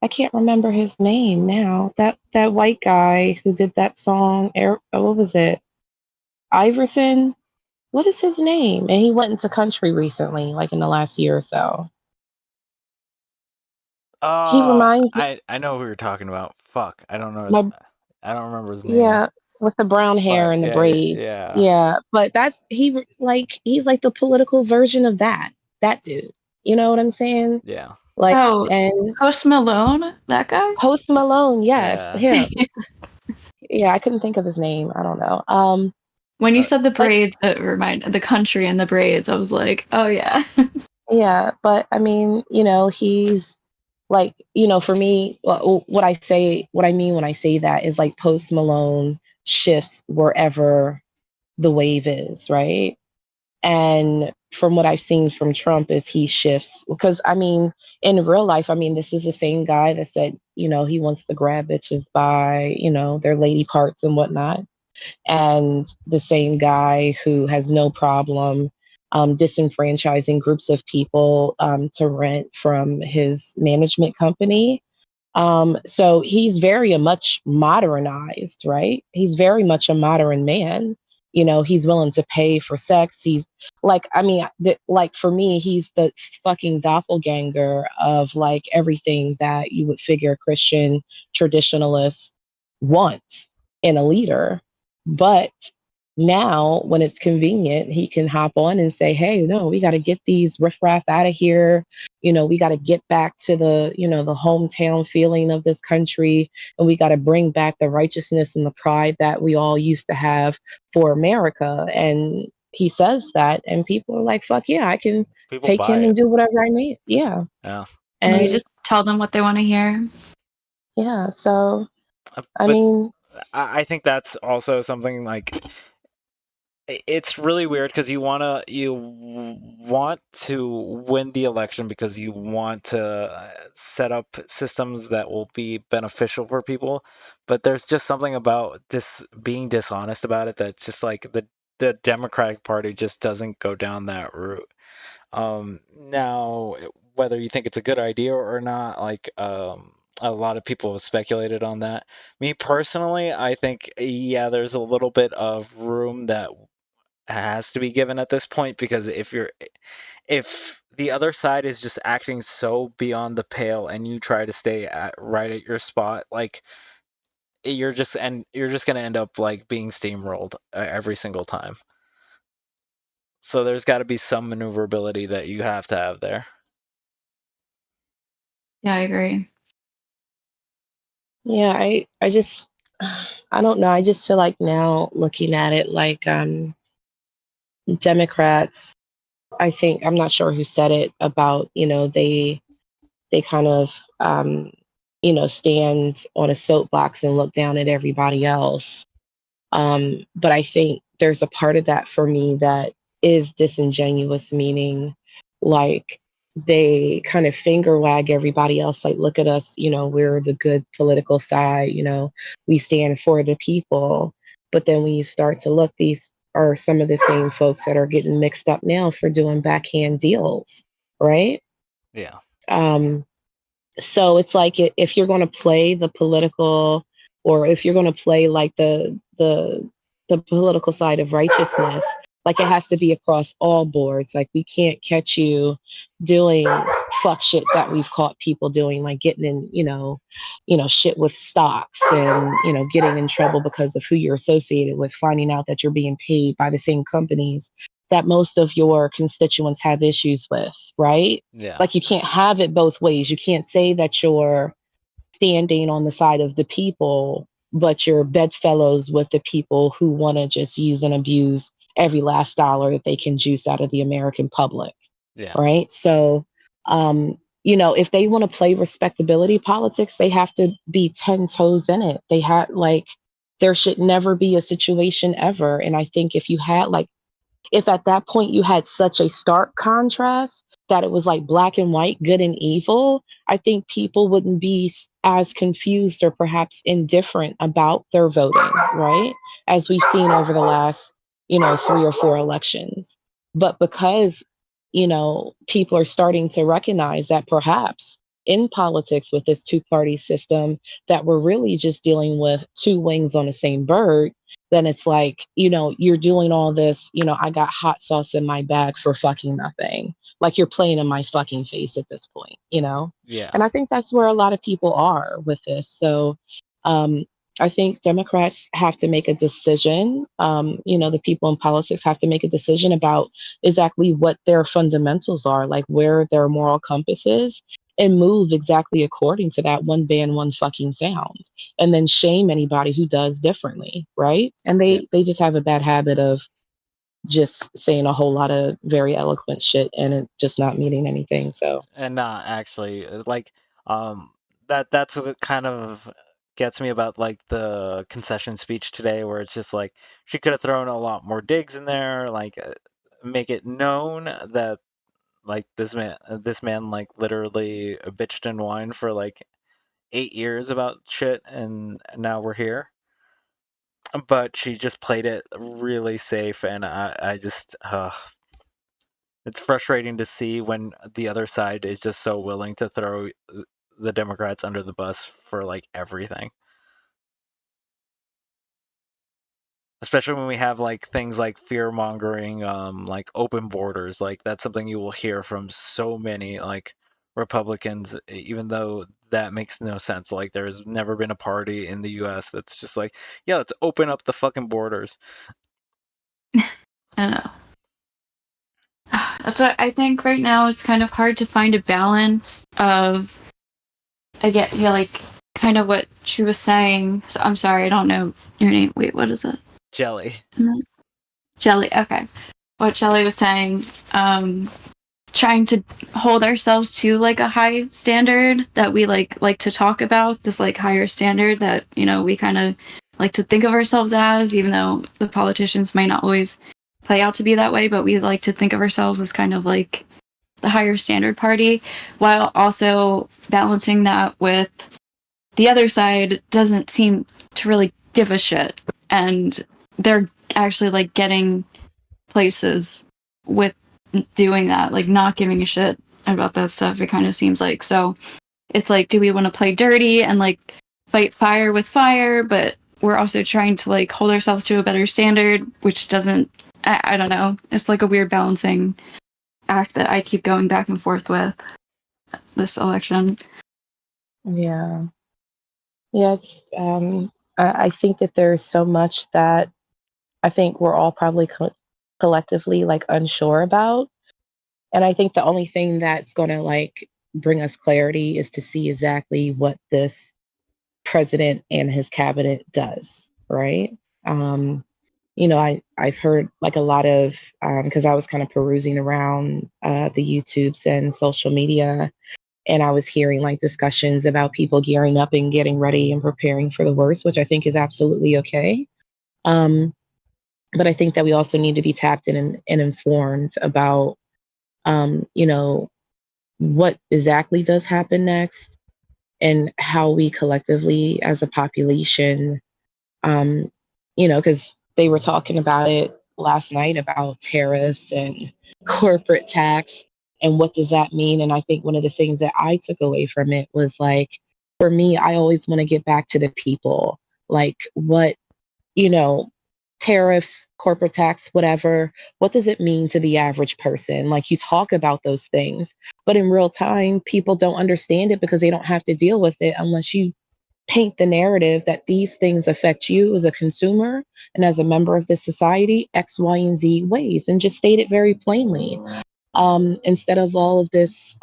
I can't remember his name now. That white guy who did that song. What was it? Iverson. What is his name? And he went into country recently, like in the last year or so. He reminds me. I know who you're talking about. Fuck, I don't know. I don't remember his name. Yeah, with the brown hair and the braids. Yeah, but that's he's like the political version of that dude. You know what I'm saying? Yeah. Like, and Post Malone, that guy? Post Malone, yes, him. Yeah, I couldn't think of his name. I don't know. When you said the braids, it reminded the country and the braids. I was like, oh yeah. Yeah, but I mean, he's like, for me, what I mean when I say that is like Post Malone shifts wherever the wave is, right? And from what I've seen from Trump is he shifts because I mean, in real life, I mean, this is the same guy that said, he wants to grab bitches by, their lady parts and whatnot. And the same guy who has no problem disenfranchising groups of people to rent from his management company. So he's very much modernized, right? He's very much a modern man. He's willing to pay for sex. He's like, I mean, like for me, he's the fucking doppelganger of like everything that you would figure Christian traditionalists want in a leader. But now when it's convenient, he can hop on and say, hey, no, we got to get these riffraff out of here. We got to get back to the, the hometown feeling of this country. And we got to bring back the righteousness and the pride that we all used to have for America. And he says that, and people are like, fuck yeah, I can take him and do whatever I need. Yeah. Yeah. And you just tell them what they want to hear. Yeah. So, I mean, I think that's also something like it's really weird because you want to win the election because you want to set up systems that will be beneficial for people, but there's just something about being dishonest about it that's just like the Democratic Party just doesn't go down that route. Now, whether you think it's a good idea or not, like a lot of people have speculated on that. Me personally, I think there's a little bit of room that has to be given at this point, because if the other side is just acting so beyond the pale and you try to stay right at your spot, like you're just going to end up like being steamrolled every single time. So there's got to be some maneuverability that you have to have there. Yeah, I agree. Yeah, I don't know. I just feel like now looking at it like Democrats, I think, I'm not sure who said it about, they kind of, stand on a soapbox and look down at everybody else. But I think there's a part of that for me that is disingenuous, meaning like they kind of finger wag everybody else, like, look at us, we're the good political side, we stand for the people. But then when you start to look, these are some of the same folks that are getting mixed up now for doing backhand deals, right? Yeah. So it's like if you're going to play the political, or if you're going to play like the political side of righteousness, like it has to be across all boards. Like we can't catch you doing fuck shit that we've caught people doing, like getting in, shit with stocks and, getting in trouble because of who you're associated with, finding out that you're being paid by the same companies that most of your constituents have issues with, right? Yeah. Like you can't have it both ways. You can't say that you're standing on the side of the people, but you're bedfellows with the people who want to just use and abuse every last dollar that they can juice out of the American public. Yeah. Right. So, if they want to play respectability politics, they have to be 10 toes in it. They had there should never be a situation ever. And I think if you had if at that point you had such a stark contrast that it was like black and white, good and evil, I think people wouldn't be as confused or perhaps indifferent about their voting, right? As we've seen over the last, 3 or 4 elections. But because, people are starting to recognize that perhaps in politics with this two-party system that we're really just dealing with two wings on the same bird, then it's like, you're doing all this, I got hot sauce in my bag for fucking nothing. Like you're playing in my fucking face at this point, Yeah. And I think that's where a lot of people are with this. So I think Democrats have to make a decision. The people in politics have to make a decision about exactly what their fundamentals are, like where their moral compass is, and move exactly according to that one band, one fucking sound, and then shame anybody who does differently, right? And they just have a bad habit of just saying a whole lot of very eloquent shit and it just not meaning anything. So And not actually that's what kind of gets me about like the concession speech today, where it's just like she could have thrown a lot more digs in there, like make it known that like this man like literally bitched and whined for like 8 years about shit, and now we're here. But she just played it really safe, and I just it's frustrating to see when the other side is just so willing to throw the Democrats under the bus for like everything. Especially when we have like things like fear mongering, like open borders. Like that's something you will hear from so many like Republicans, even though that makes no sense. Like there's never been a party in the US that's just like, yeah, let's open up the fucking borders. I know. That's what I think right now. It's kind of hard to find a balance of, like kind of what she was saying. So I'm sorry, I don't know your name. Wait, what is it? Jelly. Jelly, okay. What Jelly was saying, trying to hold ourselves to like a high standard that we like to talk about, this like higher standard that, we kind of like to think of ourselves as, even though the politicians might not always play out to be that way, but we like to think of ourselves as kind of like the higher standard party, while also balancing that with the other side doesn't seem to really give a shit. And they're actually like getting places with doing that, like not giving a shit about that stuff, it kind of seems like. So it's like, do we want to play dirty and like fight fire with fire, but we're also trying to like hold ourselves to a better standard, which doesn't, I don't know, it's like a weird balancing act that I keep going back and forth with this election. yeah, it's I think that there's so much that I think we're all probably collectively like unsure about. And I think the only thing that's going to like bring us clarity is to see exactly what this president and his cabinet does, right? I've heard like a lot of, because I was kind of perusing around the YouTubes and social media, and I was hearing like discussions about people gearing up and getting ready and preparing for the worst, which I think is absolutely okay. But I think that we also need to be tapped in and informed about, what exactly does happen next and how we collectively as a population, because they were talking about it last night about tariffs and corporate tax and what does that mean. And I think one of the things that I took away from it was like, for me, I always want to get back to the people, like what, tariffs, corporate tax, whatever, what does it mean to the average person? Like you talk about those things, but in real time, people don't understand it because they don't have to deal with it unless you paint the narrative that these things affect you as a consumer and as a member of this society, X, Y, and Z ways, and just state it very plainly. Instead of all of this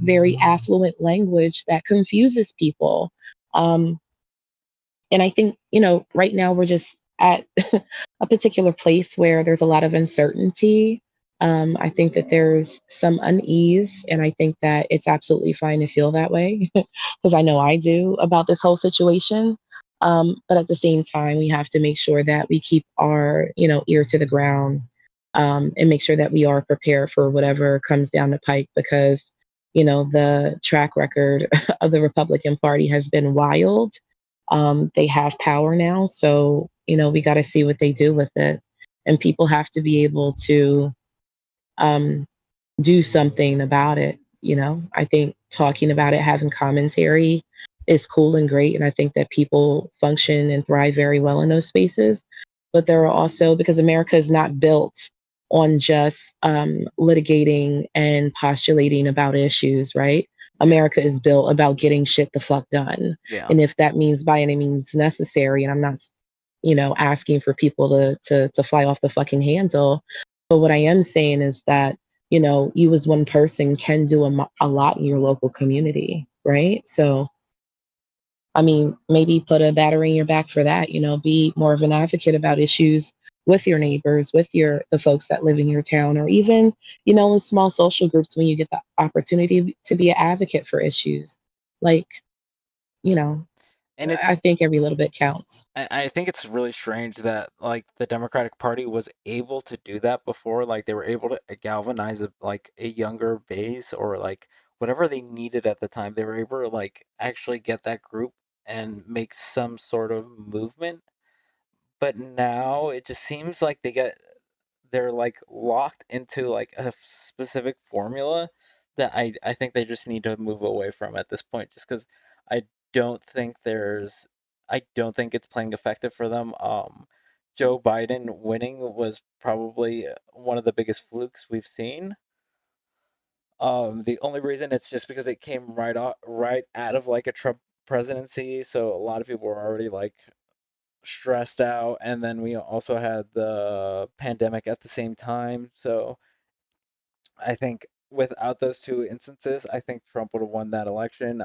very affluent language that confuses people. And I think, right now we're just at a particular place where there's a lot of uncertainty. I think that there's some unease, and I think that it's absolutely fine to feel that way because I know I do about this whole situation. But at the same time, we have to make sure that we keep our, ear to the ground, and make sure that we are prepared for whatever comes down the pike because, the track record of the Republican Party has been wild. They have power now, so, we got to see what they do with it. And people have to be able to do something about it. I think talking about it, having commentary is cool and great. And I think that people function and thrive very well in those spaces. But there are also, because America is not built on just litigating and postulating about issues, right? America is built about getting shit the fuck done. Yeah. And if that means by any means necessary, and I'm not, asking for people to fly off the fucking handle. But what I am saying is that, you as one person can do a lot in your local community, right? So, I mean, maybe put a battery in your back for that, be more of an advocate about issues with your neighbors, with the folks that live in your town, or even, in small social groups when you get the opportunity to be an advocate for issues. Like, And I it's think every little bit counts. I think it's really strange that like the Democratic Party was able to do that before. Like they were able to galvanize a younger base or like whatever they needed at the time. They were able to like actually get that group and make some sort of movement. But now it just seems like they're like locked into like a specific formula that I think they just need to move away from at this point just because I don't think there's I don't think it's playing effective for them. Joe Biden winning was probably one of the biggest flukes we've seen. The only reason it's just because it came right out of like a Trump presidency, so a lot of people were already like stressed out, and then we also had the pandemic at the same time. So I think without those two instances, I think Trump would have won that election.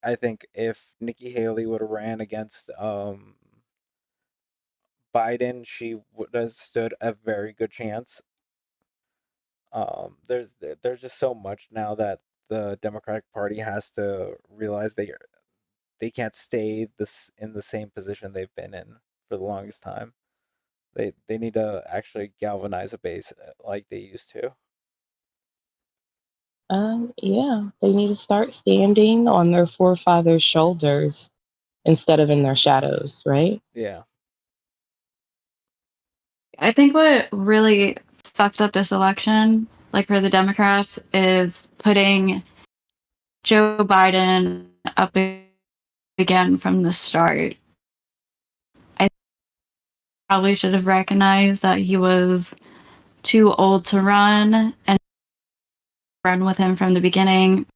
I think if Nikki Haley would have ran against Biden, she would have stood a very good chance. There's just so much now that the Democratic Party has to realize they can't stay in the same position they've been in for the longest time. They need to actually galvanize a base like they used to. Yeah, they need to start standing on their forefathers' shoulders instead of in their shadows, right? Yeah. I think what really fucked up this election, like for the Democrats, is putting Joe Biden up again from the start. I probably should have recognized that he was too old to run and run with him from the beginning.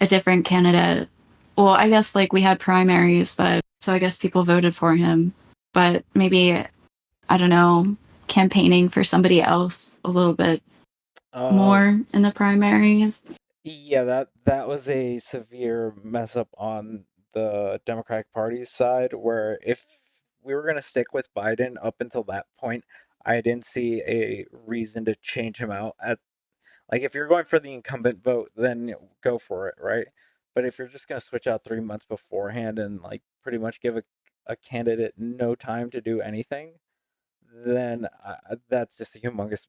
A different candidate. Well, I guess like we had primaries, but so I guess people voted for him. But maybe, I don't know, campaigning for somebody else a little bit more in the primaries. Yeah, that was a severe mess up on the Democratic Party's side, where if we were going to stick with Biden up until that point, I didn't see a reason to change him out. Like, if you're going for the incumbent vote, then go for it, right? But if you're just going to switch out 3 months beforehand and, like, pretty much give a candidate no time to do anything, then that's just a humongous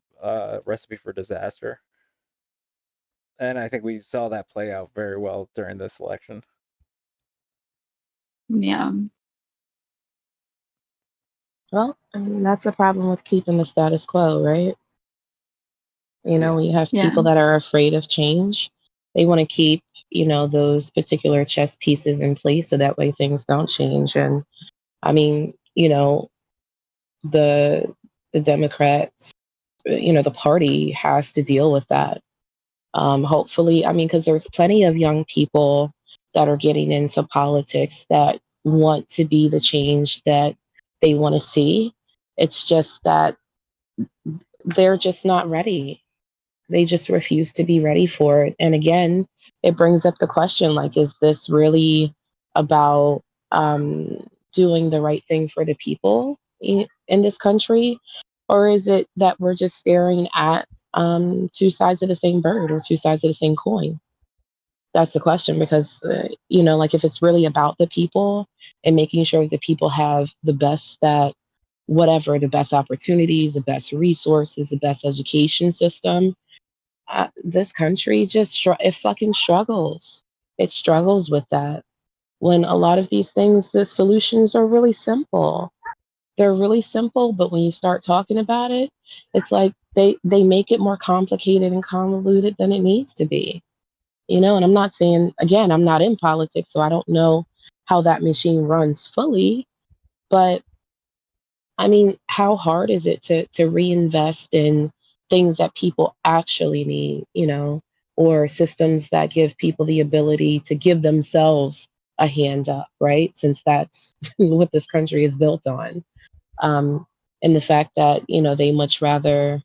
recipe for disaster. And I think we saw that play out very well during this election. Yeah. Well, I mean, that's a problem with keeping the status quo, right? We have people that are afraid of change. They want to keep, those particular chess pieces in place so that way things don't change. And I mean, the Democrats, the party has to deal with that. Hopefully, I mean, because there's plenty of young people that are getting into politics that want to be the change that they want to see. It's just that they're just not ready. They just refuse to be ready for it. And again, it brings up the question, like, is this really about doing the right thing for the people in this country? Or is it that we're just staring at two sides of the same bird or two sides of the same coin? That's the question because, like if it's really about the people and making sure that the people have the best the best opportunities, the best resources, the best education system, this country just it fucking struggles. It struggles with that. When a lot of these things, the solutions are really simple. They're really simple, but when you start talking about it, it's like they make it more complicated and convoluted than it needs to be. And I'm not saying, again, I'm not in politics, so I don't know how that machine runs fully, but I mean, how hard is it to reinvest in things that people actually need, or systems that give people the ability to give themselves a hand up, right? Since that's what this country is built on. And the fact that, they much rather,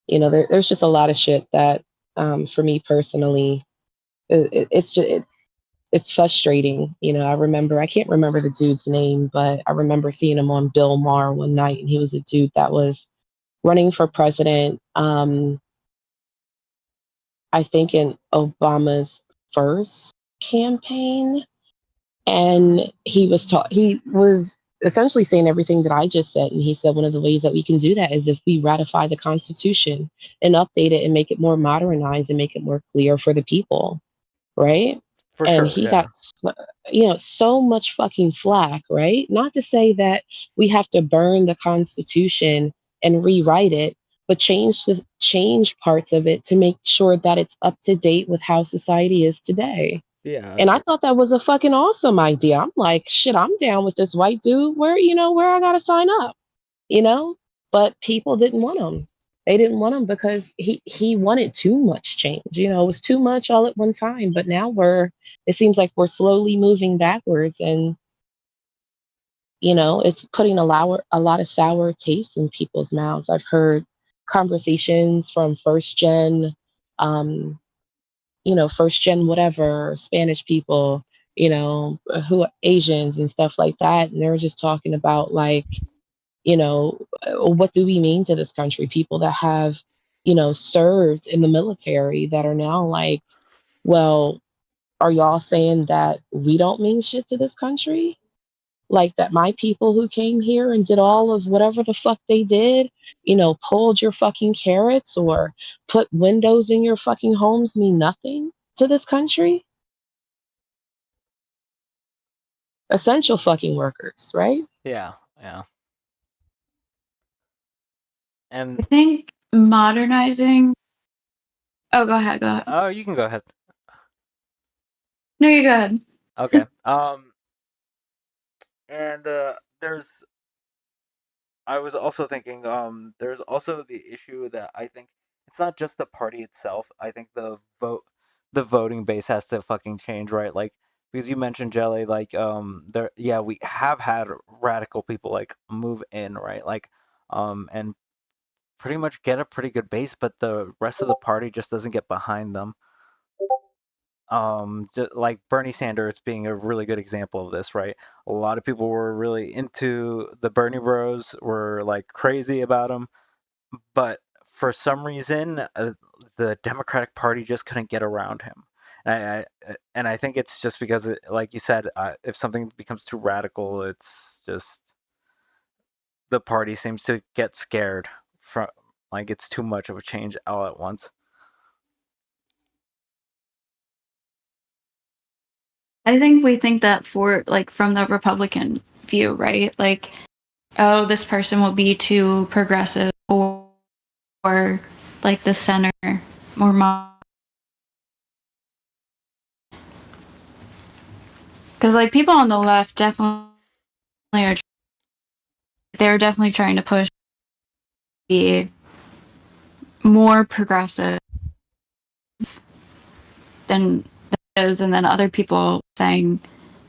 there's just a lot of shit that, for me personally, it's just, it's frustrating. I can't remember the dude's name, but I remember seeing him on Bill Maher one night, and he was a dude that was running for president. I think in Obama's first campaign, and he was essentially saying everything that I just said. And he said one of the ways that we can do that is if we ratify the Constitution and update it and make it more modernized and make it more clear for the people, right? For And sure, he yeah. got so much fucking flack, right? Not to say that we have to burn the Constitution and rewrite it, but change parts of it to make sure that it's up to date with how society is today. Yeah. And I thought that was a fucking awesome idea. I'm like, shit, I'm down with this white dude. Where I gotta sign up, But people didn't want him. They didn't want him because he wanted too much change. It was too much all at one time. But now it seems like we're slowly moving backwards, and it's putting a lot of sour taste in people's mouths. I've heard conversations from first gen whatever, Spanish people, who are Asians and stuff like that. And they were just talking about like, what do we mean to this country? People that have, served in the military that are now like, well, are y'all saying that we don't mean shit to this country? Like that my people who came here and did all of whatever the fuck they did, pulled your fucking carrots or put windows in your fucking homes mean nothing to this country? Essential fucking workers, right? Yeah, yeah. And I think modernizing. Oh, go ahead. Go ahead. oh, you can go ahead. No, you go ahead. Okay. And there's. I was also thinking. There's also the issue that I think it's not just the party itself. I think the voting base has to fucking change, right? Like because you mentioned Jelly, like there. Yeah, we have had radical people like move in, right? Like and pretty much get a pretty good base, but the rest of the party just doesn't get behind them. Like Bernie Sanders being a really good example of this, right? A lot of people were really into the Bernie Bros, were like crazy about him, but for some reason, the Democratic Party just couldn't get around him. And I think it's just because, like you said, if something becomes too radical, it's just the party seems to get scared from like it's too much of a change all at once. I think we think that for like from the Republican view, right? Like, oh, this person will be too progressive, or like the center more because like people on the left definitely they're definitely trying to push be more progressive than those, and then other people saying,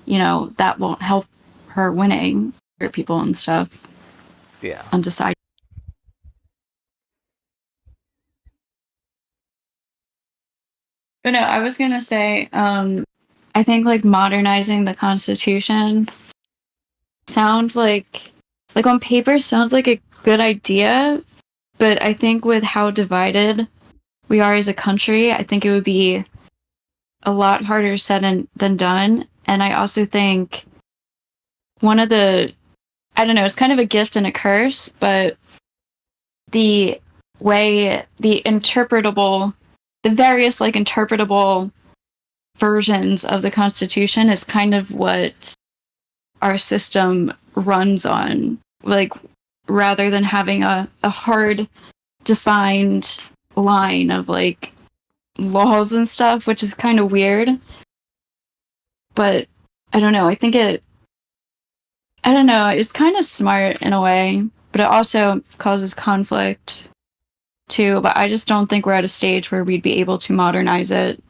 that won't help her winning other people and stuff. Yeah. Undecided. But no, I was gonna say, I I think like modernizing the Constitution sounds like on paper sounds like a good idea, but I think with how divided we are as a country, I think it would be a lot harder said than done. And I also think one of the, I don't know, it's kind of a gift and a curse, but the way the various like interpretable versions of the Constitution is kind of what our system runs on. Like, rather than having a hard defined line of like laws and stuff, which is kind of weird. But I don't know, it's kind of smart in a way, but it also causes conflict too. But I just don't think we're at a stage where we'd be able to modernize it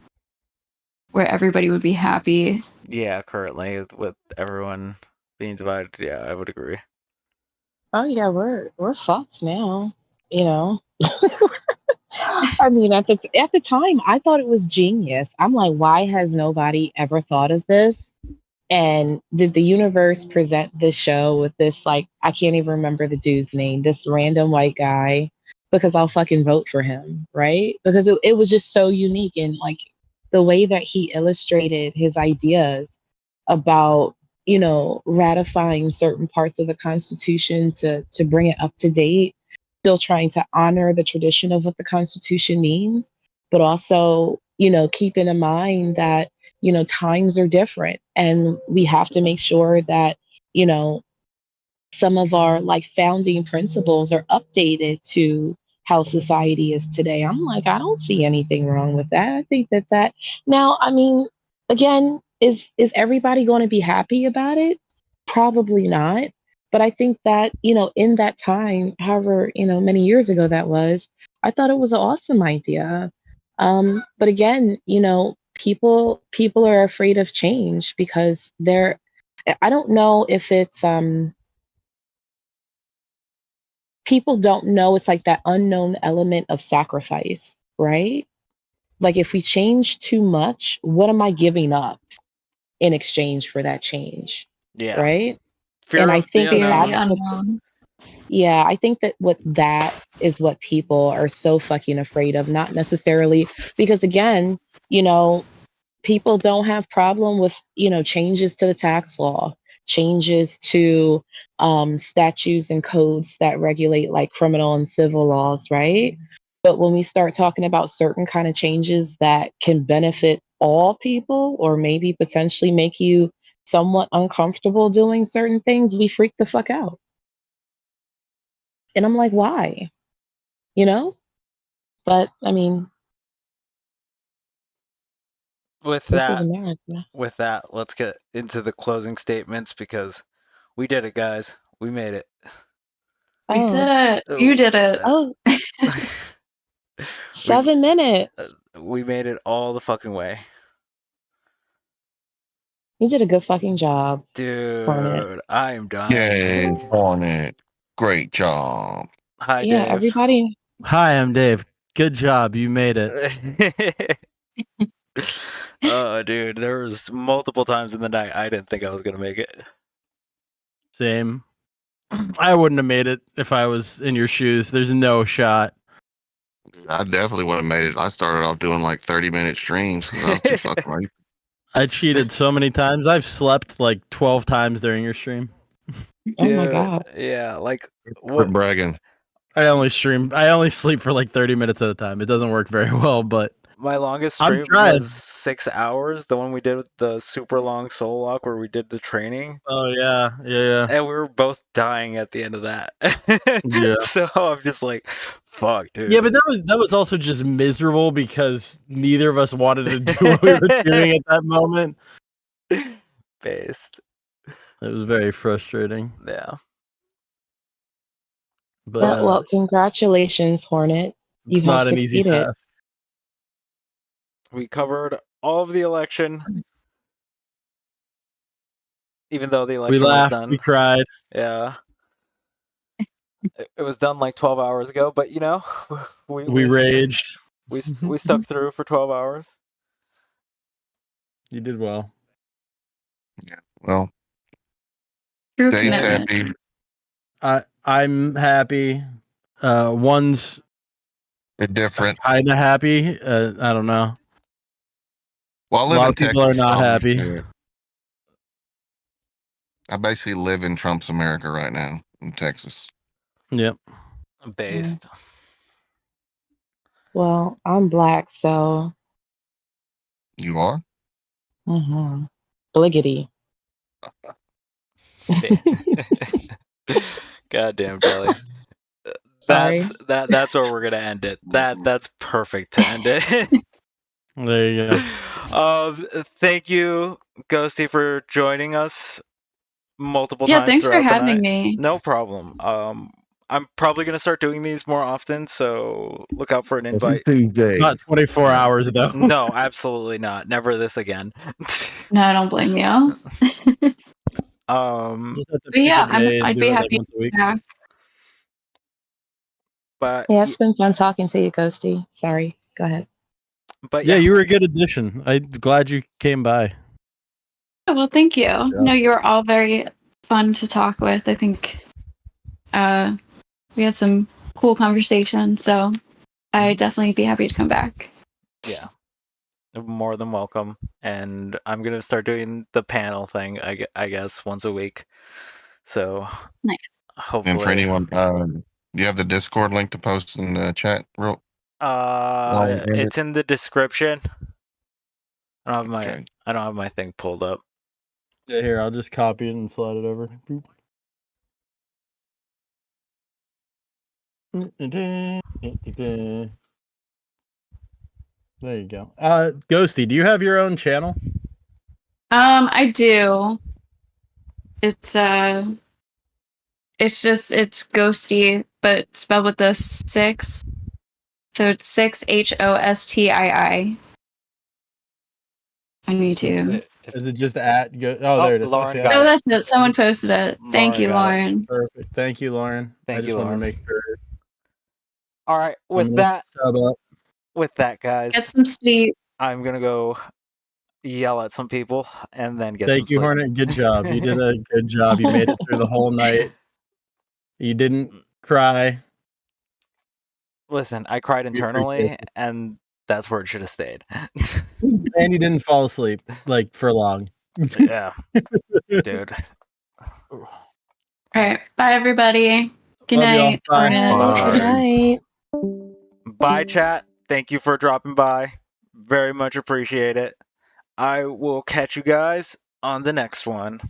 where everybody would be happy. Yeah, currently with everyone being divided, yeah, I would agree. Oh yeah, we're fucked now. You know. I mean, at the time, I thought it was genius. I'm like, why has nobody ever thought of this? And did the universe present this show with this, like, I can't even remember the dude's name, this random white guy, because I'll fucking vote for him, right? Because it was just so unique, and like the way that he illustrated his ideas about, you know, ratifying certain parts of the Constitution to bring it up to date, still trying to honor the tradition of what the Constitution means, but also, you know, keeping in mind that, you know, times are different and we have to make sure that, you know, some of our like founding principles are updated to how society is today. I'm like, I don't see anything wrong with that. I think that now, I mean, again, is everybody going to be happy about it? Probably not. But I think that, you know, in that time, however, you know, many years ago that was, I thought it was an awesome idea. But again, you know, people are afraid of change because I don't know if it's people don't know, it's like that unknown element of sacrifice, right? Like if we change too much, what am I giving up in exchange for that change? Yeah. Right? Fear And I of the think unknown. I think that is what people are so fucking afraid of, not necessarily because again, you know, people don't have problem with, you know, changes to the tax law, changes to statutes and codes that regulate like criminal and civil laws, right? But when we start talking about certain kind of changes that can benefit all people or maybe potentially make you somewhat uncomfortable doing certain things, we freak the fuck out. And I'm like, why? You know? But I mean, With this is that, America. let's get into the closing statements because we did it, guys. We made it. We did it. You did it. Oh. 7 minutes. We made it all the fucking way. You did a good fucking job. Dude, I am done. Yay, Hornet. Great job. Hi, Yeah, Dave. everybody. Hi, I'm Dave. Good job. You made it. Oh, dude, there was multiple times in the night I didn't think I was gonna make it. Same. I wouldn't have made it if I was in your shoes. There's no shot. I definitely would have made it. I started off doing like 30-minute streams because I was too fucking late. I cheated so many times. I've slept like 12 times during your stream. Oh my god. Yeah, like Quit bragging. I only sleep for like 30 minutes at a time. It doesn't work very well, but my longest I'm stream trying. was 6 hours. The one we did with the super long soul lock where we did the training. Oh yeah. And we were both dying at the end of that. Yeah. So I'm just like, fuck, dude. Yeah, but that was also just miserable because neither of us wanted to do what we were doing at that moment. Based. It was very frustrating. Yeah. But Well, congratulations, Hornet. You it's have not an easy succeeded. task. We covered all of the election. Even though the election We laughed, was done. we cried. Yeah. It was done like 12 hours ago, but you know, We raged. We stuck through for 12 hours. You did well. Well, True Dave's commitment. happy. I'm happy. One's different. kind of happy. I don't know. Well, I A live lot in of people Texas. are not so I'll happy. understand. I basically live in Trump's America right now in Texas. Yep. Based. Well, I'm black, so You are? Bliggity. Goddamn, Jelly. Sorry. That's where we're gonna end it. That's perfect to end it. There you go. Thank you, Ghosty, for joining us multiple Yeah, times thanks for throughout the having night. me. No problem. I'm probably gonna start doing these more often, so look out for an invite. Not 24 hours though. No, absolutely not. Never this again. No, I don't blame you. But yeah, I'd be happy to be back. But Yeah, it's been fun talking to you, Ghosty. Sorry. Go ahead. But yeah, you were a good addition. I'm glad you came by. Oh, well, thank you. No, you were all very fun to talk with. I think we had some cool conversations, so I'd definitely be happy to come back. Yeah, more than welcome. And I'm gonna start doing the panel thing, I guess, once a week. So nice. Hopefully. And for anyone, do you have the Discord link to post in the chat? It's in the description. I don't have my thing pulled up. Yeah, here, I'll just copy it and slide it over. Boop. There you go. Ghosty, do you have your own channel? I do. It's Ghosty, but spelled with the 6. So it's 6 HOSTII on YouTube. Is it just at? There it is. Lauren Okay. Oh, that's it. Someone posted it. Thank you, got it. Lauren. Perfect. Thank you, Lauren. Thank I just you, wanted Lauren. to make sure. All right, I'm with gonna sub up. that, guys, Get some sleep. I'm gonna go yell at some people and then get some Thank you, sleep. Hornet. Good job. You did a good job. You made it through the whole night. You didn't cry. Listen, I cried appreciate internally, it. and that's where it should have stayed. And you didn't fall asleep like for long. Yeah, dude. All right. Bye, everybody. Good Love y'all. night. Bye. Hornet. Good night. Bye, chat. Thank you for dropping by. Very much appreciate it. I will catch you guys on the next one.